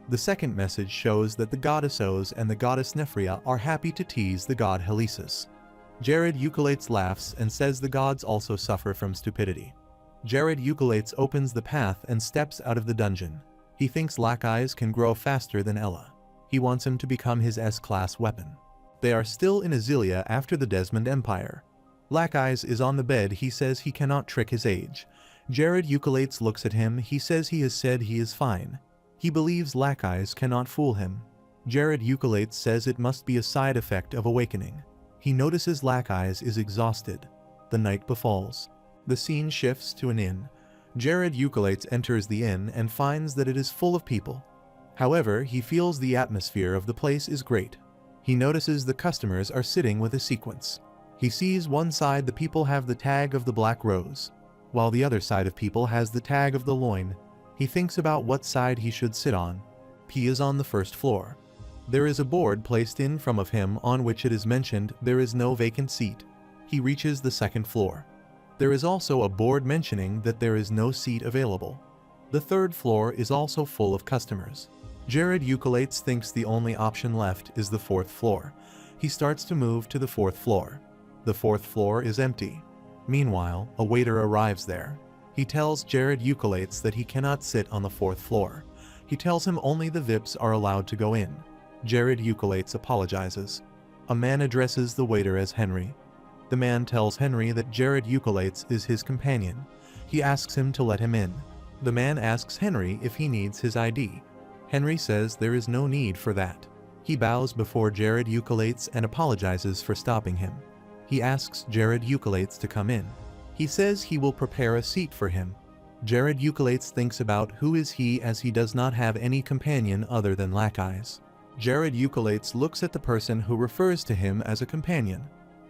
The second message shows that the goddess Oz and the goddess Nephria are happy to tease the god Helices. Jared Eucalates laughs and says the gods also suffer from stupidity. Jared Eucalates opens the path and steps out of the dungeon. He thinks Black Eyes can grow faster than Ella. He wants him to become his S-class weapon. They are still in Azilia after the Desmond Empire. Black Eyes is on the bed. He says he cannot trick his age. Jared Eucalates looks at him. He says he has said he is fine. He believes Black Eyes cannot fool him. Jared Eucalates says it must be a side effect of awakening. He notices Black Eyes is exhausted. The night befalls. The scene shifts to an inn. Jared Eucalates enters the inn and finds that it is full of people. However, he feels the atmosphere of the place is great. He notices the customers are sitting with a sequence. He sees one side the people have the tag of the Black Rose, while the other side of people has the tag of the Loin. He thinks about what side he should sit on. He is on the first floor. There is a board placed in front of him on which it is mentioned there is no vacant seat. He reaches the second floor. There is also a board mentioning that there is no seat available. The third floor is also full of customers. Jared Eucolates thinks the only option left is the 4th floor. He starts to move to the 4th floor. The 4th floor is empty. Meanwhile, a waiter arrives there. He tells Jared Eucolates that he cannot sit on the 4th floor. He tells him only the VIPs are allowed to go in. Jared Eucolates apologizes. A man addresses the waiter as Henry. The man tells Henry that Jared Eucolates is his companion. He asks him to let him in. The man asks Henry if he needs his ID. Henry says there is no need for that. He bows before Jared Eucolates and apologizes for stopping him. He asks Jared Eucolates to come in. He says he will prepare a seat for him. Jared Eucolates thinks about who is he, as he does not have any companion other than lackeys. Jared Eucolates looks at the person who refers to him as a companion.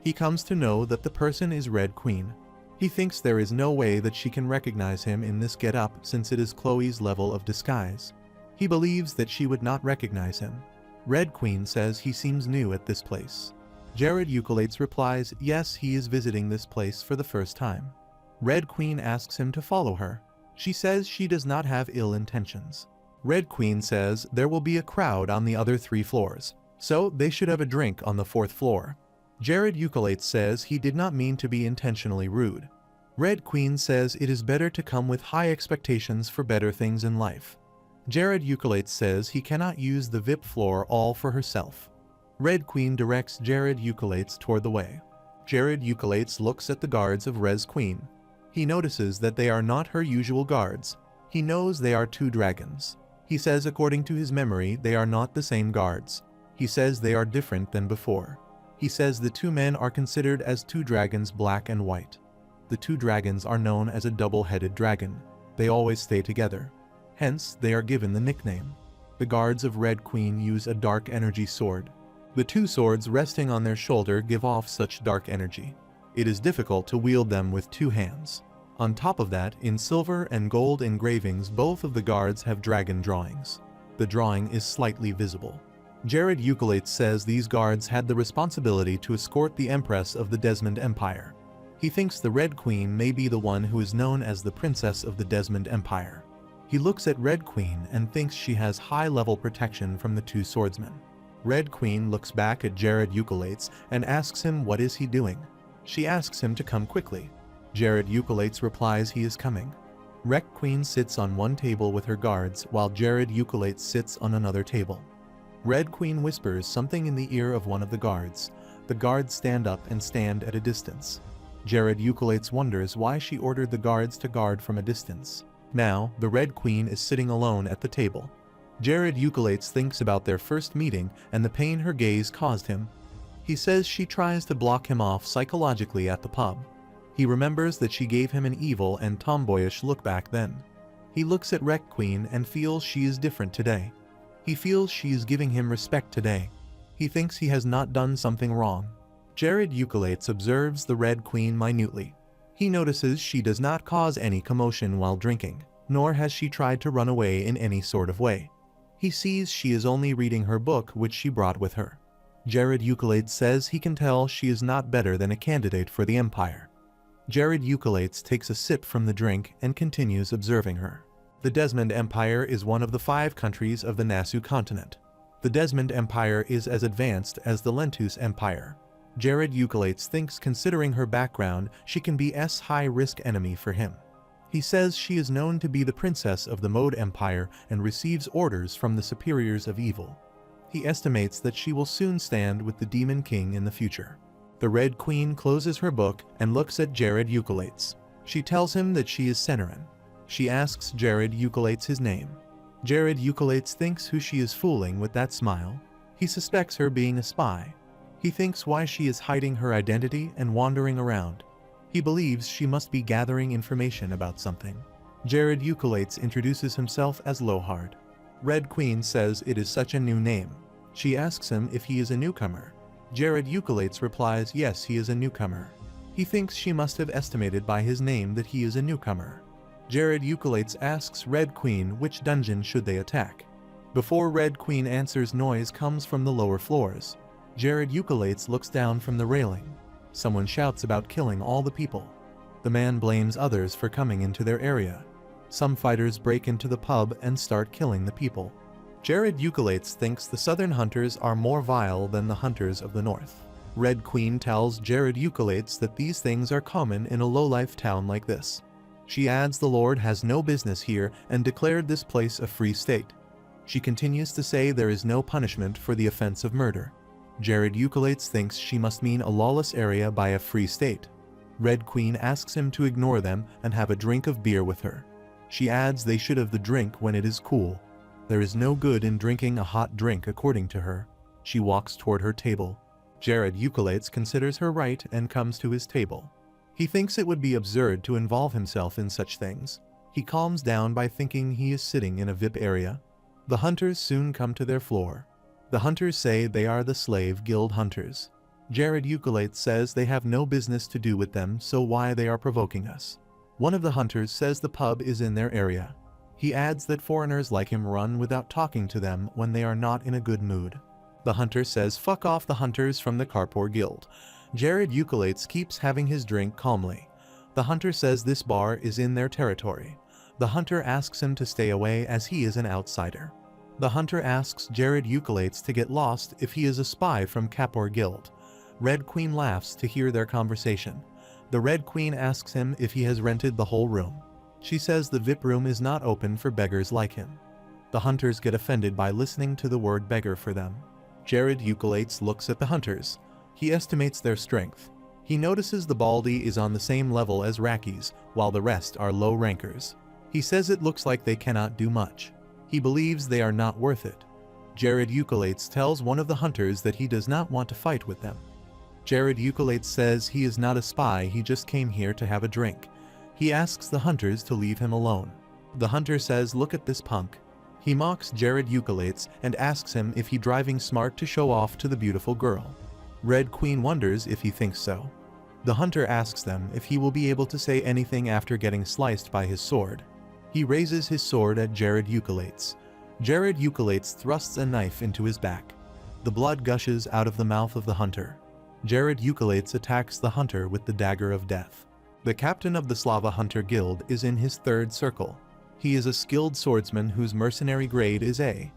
He comes to know that the person is Red Queen. He thinks there is no way that she can recognize him in this get-up, since it is Chloe's level of disguise. He believes that she would not recognize him. Red Queen says he seems new at this place. Jared Eucolates replies yes, he is visiting this place for the first time. Red Queen asks him to follow her. She says she does not have ill intentions. Red Queen says there will be a crowd on the other 3 floors, so they should have a drink on the 4th floor. Jared Eucolates says he did not mean to be intentionally rude. Red Queen says it is better to come with high expectations for better things in life. Jared Eucolates says he cannot use the VIP floor all for herself. Red Queen directs Jared Eucolates toward the way. Jared Eucolates looks at the guards of Red Queen. He notices that they are not her usual guards. He knows they are 2 dragons. He says according to his memory they are not the same guards. He says they are different than before. He says the 2 men are considered as 2 dragons, black and white. The 2 dragons are known as a double-headed dragon. They always stay together. Hence, they are given the nickname. The guards of Red Queen use a dark energy sword. The 2 swords resting on their shoulder give off such dark energy. It is difficult to wield them with 2 hands. On top of that, in silver and gold engravings, both of the guards have dragon drawings. The drawing is slightly visible. Jared Eucolates says these guards had the responsibility to escort the Empress of the Desmond Empire. He thinks the Red Queen may be the one who is known as the Princess of the Desmond Empire. He looks at Red Queen and thinks she has high-level protection from the 2 swordsmen. Red Queen looks back at Jared Eucolates and asks him what is he doing. She asks him to come quickly. Jared Eucolates replies he is coming. Red Queen sits on one table with her guards while Jared Eucolates sits on another table. Red Queen whispers something in the ear of one of the guards. The guards stand up and stand at a distance. Jared Eucolates wonders why she ordered the guards to guard from a distance. Now, the Red Queen is sitting alone at the table. Jared Eucolates thinks about their first meeting and the pain her gaze caused him. He says she tries to block him off psychologically at the pub. He remembers that she gave him an evil and tomboyish look back then. He looks at Red Queen and feels she is different today. He feels she is giving him respect today. He thinks he has not done something wrong. Jared Eucolates observes the Red Queen minutely. He notices she does not cause any commotion while drinking, nor has she tried to run away in any sort of way. He sees she is only reading her book which she brought with her. Jared Eucolates says he can tell she is not better than a candidate for the Empire. Jared Eucolates takes a sip from the drink and continues observing her. The Desmond Empire is one of the 5 countries of the Nasu continent. The Desmond Empire is as advanced as the Lentus Empire. Jared Eucolates thinks considering her background, she can be a high-risk enemy for him. He says she is known to be the princess of the Mode Empire and receives orders from the superiors of evil. He estimates that she will soon stand with the Demon King in the future. The Red Queen closes her book and looks at Jared Eucolates. She tells him that she is Senerin. She asks Jared Eucolates his name. Jared Eucolates thinks who she is fooling with that smile. He suspects her being a spy. He thinks why she is hiding her identity and wandering around. He believes she must be gathering information about something. Jared Eucolates introduces himself as Lohard. Red Queen says it is such a new name. She asks him if he is a newcomer. Jared Eucolates replies yes, he is a newcomer. He thinks she must have estimated by his name that he is a newcomer. Jared Eucolates asks Red Queen which dungeon should they attack. Before Red Queen answers, noise comes from the lower floors. Jared Eucolates looks down from the railing. Someone shouts about killing all the people. The man blames others for coming into their area. Some fighters break into the pub and start killing the people. Jared Eucalates thinks the southern hunters are more vile than the hunters of the north. Red Queen tells Jared Eucalates that these things are common in a low-life town like this. She adds the Lord has no business here and declared this place a free state. She continues to say there is no punishment for the offense of murder. Jared Eucalates thinks she must mean a lawless area by a free state. Red Queen asks him to ignore them and have a drink of beer with her. She adds they should have the drink when it is cool. There is no good in drinking a hot drink according to her. She walks toward her table. Jared Eucalates considers her right and comes to his table. He thinks it would be absurd to involve himself in such things. He calms down by thinking he is sitting in a VIP area. The hunters soon come to their floor. The hunters say they are the slave guild hunters. Jared Eucalates says they have no business to do with them, so why they are provoking us. One of the hunters says the pub is in their area. He adds that foreigners like him run without talking to them when they are not in a good mood. The hunter says fuck off the hunters from the Carpor Guild. Jared Eucalates keeps having his drink calmly. The hunter says this bar is in their territory. The hunter asks him to stay away as he is an outsider. The hunter asks Jared Eucalates to get lost if he is a spy from Carpor Guild. Red Queen laughs to hear their conversation. The Red Queen asks him if he has rented the whole room. She says the VIP room is not open for beggars like him. The hunters get offended by listening to the word beggar for them. Jared Eucalates looks at the hunters. He estimates their strength. He notices the Baldy is on the same level as Rackies, while the rest are low rankers. He says it looks like they cannot do much. He believes they are not worth it. Jared Eucalates tells one of the hunters that he does not want to fight with them. Jared Eucalates says he is not a spy, he just came here to have a drink. He asks the hunters to leave him alone. The hunter says look at this punk. He mocks Jared Eucalates and asks him if he driving smart to show off to the beautiful girl. Red Queen wonders if he thinks so. The hunter asks them if he will be able to say anything after getting sliced by his sword. He raises his sword at Jared Eucalates. Jared Eucalates thrusts a knife into his back. The blood gushes out of the mouth of the hunter. Jared Eucalates attacks the hunter with the dagger of death. The captain of the Slava Hunter Guild is in his third circle. He is a skilled swordsman whose mercenary grade is A.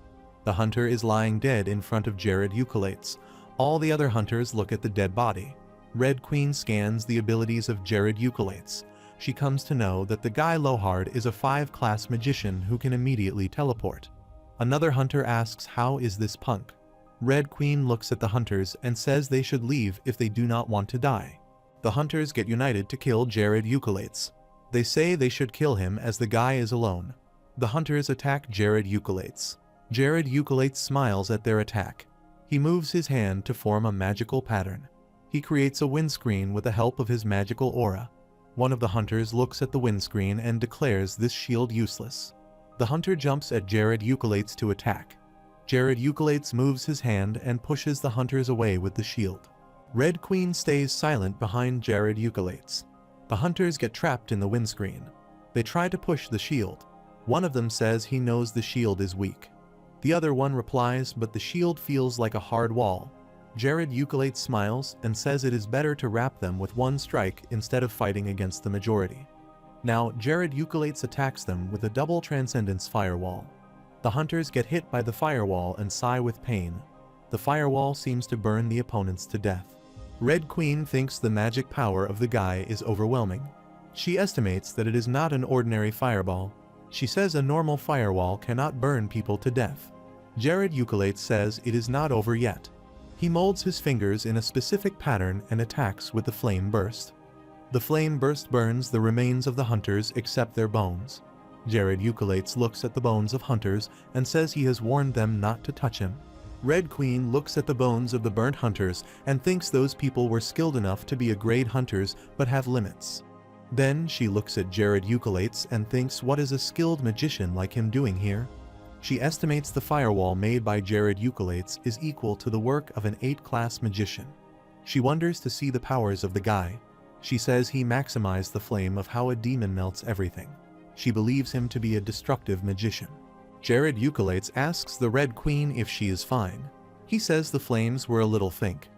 The hunter is lying dead in front of Jared Eucalates. All the other hunters look at the dead body. Red Queen scans the abilities of Jared Eucalates. She comes to know that the guy Lohard is a 5-class magician who can immediately teleport. Another hunter asks how is this punk? Red Queen looks at the hunters and says they should leave if they do not want to die. The hunters get united to kill Jared Eucalates. They say they should kill him as the guy is alone. The hunters attack Jared Eucalates. Jared Eucalates smiles at their attack. He moves his hand to form a magical pattern. He creates a windscreen with the help of his magical aura. One of the hunters looks at the windscreen and declares this shield useless. The hunter jumps at Jared Eucalates to attack. Jared Eucalates moves his hand and pushes the hunters away with the shield. Red Queen stays silent behind Jared Eucalates. The hunters get trapped in the windscreen. They try to push the shield. One of them says he knows the shield is weak. The other one replies, but the shield feels like a hard wall. Jared Eucalates smiles and says it is better to wrap them with one strike instead of fighting against the majority. Now, Jared Eucalates attacks them with a double transcendence firewall. The hunters get hit by the firewall and sigh with pain. The firewall seems to burn the opponents to death. Red Queen thinks the magic power of the guy is overwhelming. She estimates that it is not an ordinary fireball. She says a normal firewall cannot burn people to death. Jared Eucalates says it is not over yet. He molds his fingers in a specific pattern and attacks with the flame burst. The flame burst burns the remains of the hunters except their bones. Jared Eucalates looks at the bones of hunters and says he has warned them not to touch him. Red Queen looks at the bones of the burnt hunters and thinks those people were skilled enough to be a grade hunters but have limits. Then she looks at Jared Eucalates and thinks what is a skilled magician like him doing here? She estimates the firewall made by Jared Eucalates is equal to the work of an 8-class magician. She wonders to see the powers of the guy. She says he maximized the flame of how a demon melts everything. She believes him to be a destructive magician. Jared Eucalates asks the Red Queen if she is fine. He says the flames were a little think.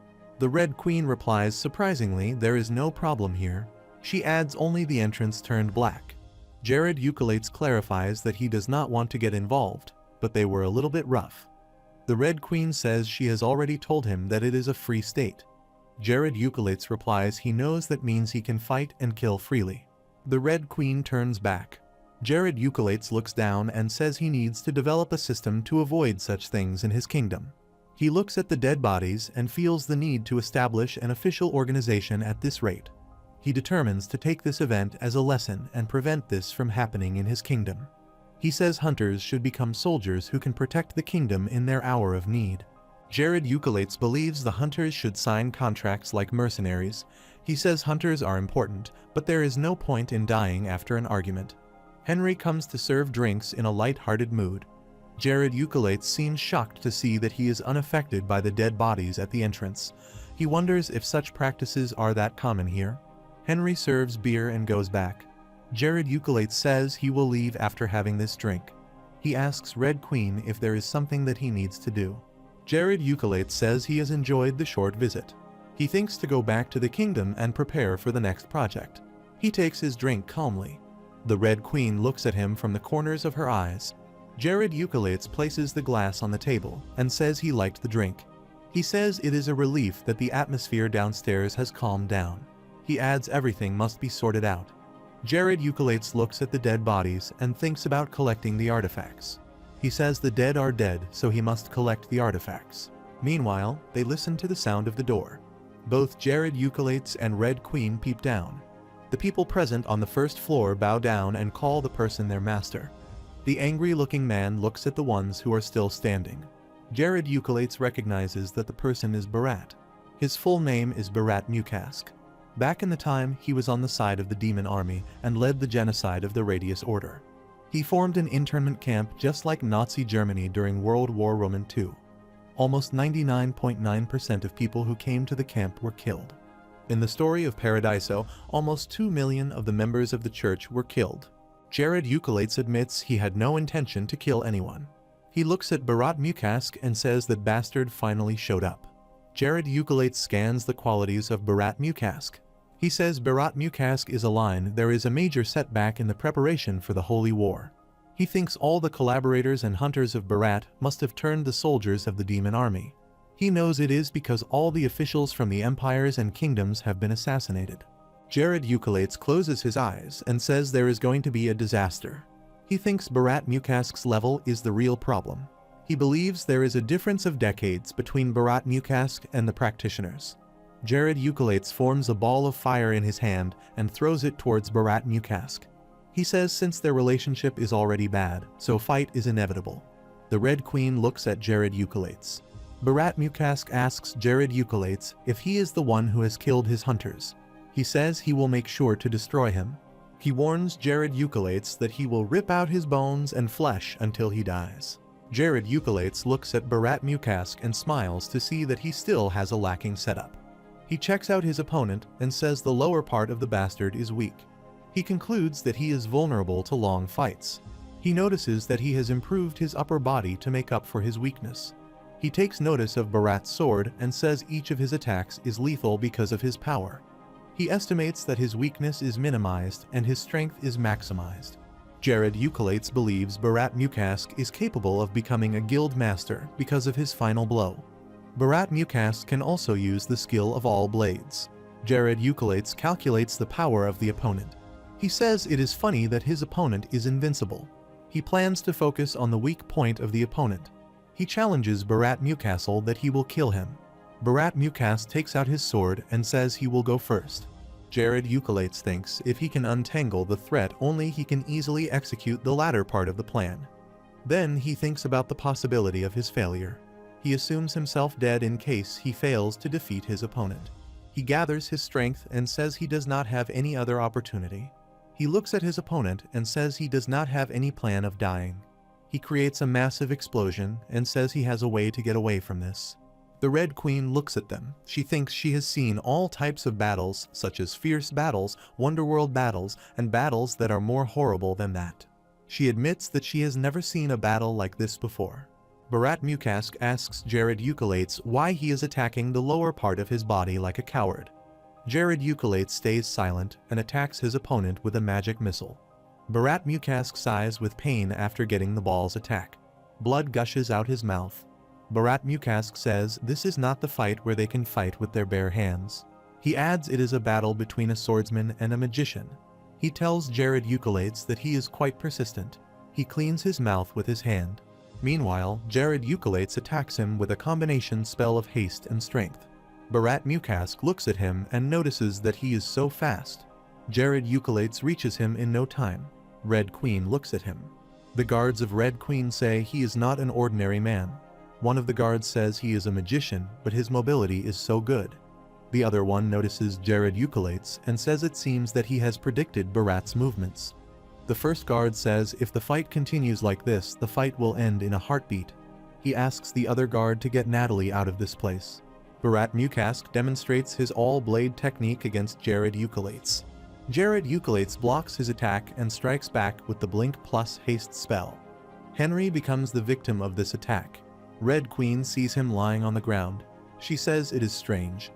The Red Queen replies surprisingly there is no problem here. She adds only the entrance turned black. Jared Eucalates clarifies that he does not want to get involved. but they were a little bit rough. The Red Queen says she has already told him that it is a free state. Jared Euclides replies he knows that means he can fight and kill freely. The Red Queen turns back. Jared Euclides looks down and says he needs to develop a system to avoid such things in his kingdom. He looks at the dead bodies and feels the need to establish an official organization at this rate. He determines to take this event as a lesson and prevent this from happening in his kingdom. He says hunters should become soldiers who can protect the kingdom in their hour of need. Jared Euclides believes the hunters should sign contracts like mercenaries. He says hunters are important, but there is no point in dying after an argument. Henry comes to serve drinks in a light-hearted mood. Jared Euclides seems shocked to see that he is unaffected by the dead bodies at the entrance. He wonders if such practices are that common here. Henry serves beer and goes back. Jared Euclides says he will leave after having this drink. He asks Red Queen if there is something that he needs to do. Jared Euclides says he has enjoyed the short visit. He thinks to go back to the kingdom and prepare for the next project. He takes his drink calmly. The Red Queen looks at him from the corners of her eyes. Jared Euclides places the glass on the table and says he liked the drink. He says it is a relief that the atmosphere downstairs has calmed down. He adds everything must be sorted out. Jared Euclides looks at the dead bodies and thinks about collecting the artifacts. He says the dead are dead, so he must collect the artifacts. Meanwhile, they listen to the sound of the door. Both Jared Euclides and Red Queen peep down. The people present on the first floor bow down and call the person their master. The angry-looking man looks at the ones who are still standing. Jared Euclides recognizes that the person is Barat. His full name is Barat Mukask. Back in the time, he was on the side of the demon army and led the genocide of the Radius Order. He formed an internment camp just like Nazi Germany during World War II. Almost 99.9% of people who came to the camp were killed. In the story of Paradiso, almost 2 million of the members of the church were killed. Jared Euclides admits he had no intention to kill anyone. He looks at Barat Mukask and says that bastard finally showed up. Jared Euclides scans the qualities of Barat Mukask. He says Barat Mukask is a line. There is a major setback in the preparation for the Holy War. He thinks all the collaborators and hunters of Barat must have turned the soldiers of the demon army. He knows it is because all the officials from the empires and kingdoms have been assassinated. Jared Euclides closes his eyes and says there is going to be a disaster. He thinks Barat Mukask's level is the real problem. He believes there is a difference of decades between Barat Mukask and the practitioners. Jared Euclides forms a ball of fire in his hand and throws it towards Barat Mukask. He says since their relationship is already bad, so fight is inevitable. The Red Queen looks at Jared Euclides. Barat Mukask asks Jared Euclides if he is the one who has killed his hunters. He says he will make sure to destroy him. He warns Jared Euclides that he will rip out his bones and flesh until he dies. Jared Euclides looks at Barat Mukask and smiles to see that he still has a lacking setup. He checks out his opponent and says the lower part of the bastard is weak. He concludes that he is vulnerable to long fights. He notices that he has improved his upper body to make up for his weakness. He takes notice of Barat's sword and says each of his attacks is lethal because of his power. He estimates that his weakness is minimized and his strength is maximized. Jared Euclides believes Barat Mukask is capable of becoming a guild master because of his final blow. Barat Mukask can also use the skill of all blades. Jared Euclides calculates the power of the opponent. He says it is funny that his opponent is invincible. He plans to focus on the weak point of the opponent. He challenges Barat Mukask that he will kill him. Barat Mukask takes out his sword and says he will go first. Jared Euclides thinks if he can untangle the threat only he can easily execute the latter part of the plan. Then he thinks about the possibility of his failure. He assumes himself dead in case he fails to defeat his opponent. He gathers his strength and says he does not have any other opportunity. He looks at his opponent and says he does not have any plan of dying. He creates a massive explosion and says he has a way to get away from this. The Red Queen looks at them. She thinks she has seen all types of battles, such as fierce battles, wonderworld battles, and battles that are more horrible than that. She admits that she has never seen a battle like this before. Barat Mukask asks Jared Euclides why he is attacking the lower part of his body like a coward. Jared Euclides stays silent and attacks his opponent with a magic missile. Barat Mukask sighs with pain after getting the ball's attack. Blood gushes out his mouth. Barat Mukask says this is not the fight where they can fight with their bare hands. He adds it is a battle between a swordsman and a magician. He tells Jared Euculates that he is quite persistent. He cleans his mouth with his hand. Meanwhile, Jared Euculates attacks him with a combination spell of haste and strength. Barat Mukask looks at him and notices that he is so fast. Jared Euculates reaches him in no time. Red Queen looks at him. The guards of Red Queen say he is not an ordinary man. One of the guards says he is a magician, but his mobility is so good. The other one notices Jared Euculates and says it seems that he has predicted Barat's movements. The first guard says if the fight continues like this, the fight will end in a heartbeat. He asks the other guard to get Natalie out of this place. Barat Mukask demonstrates his all-blade technique against Jared Euculates. Jared Euculates blocks his attack and strikes back with the Blink plus Haste spell. Henry becomes the victim of this attack. Red Queen sees him lying on the ground. She says it is strange.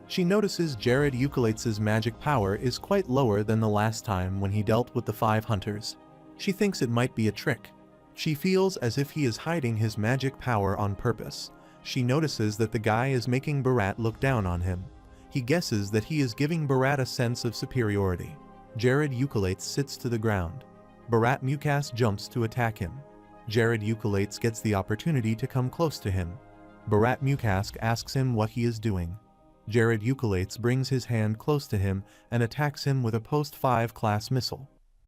She notices Jared Euculates' magic power is quite lower than the last time when he dealt with the 5 hunters. She thinks it might be a trick. She feels as if he is hiding his magic power on purpose. She notices that the guy is making Barat look down on him. He guesses that he is giving Barat a sense of superiority. Jared Euculates sits to the ground. Barat Mukask jumps to attack him. Jared Euculates gets the opportunity to come close to him. Barat Mukask asks him what he is doing. Jared Euculates brings his hand close to him and attacks him with a post-5 class missile.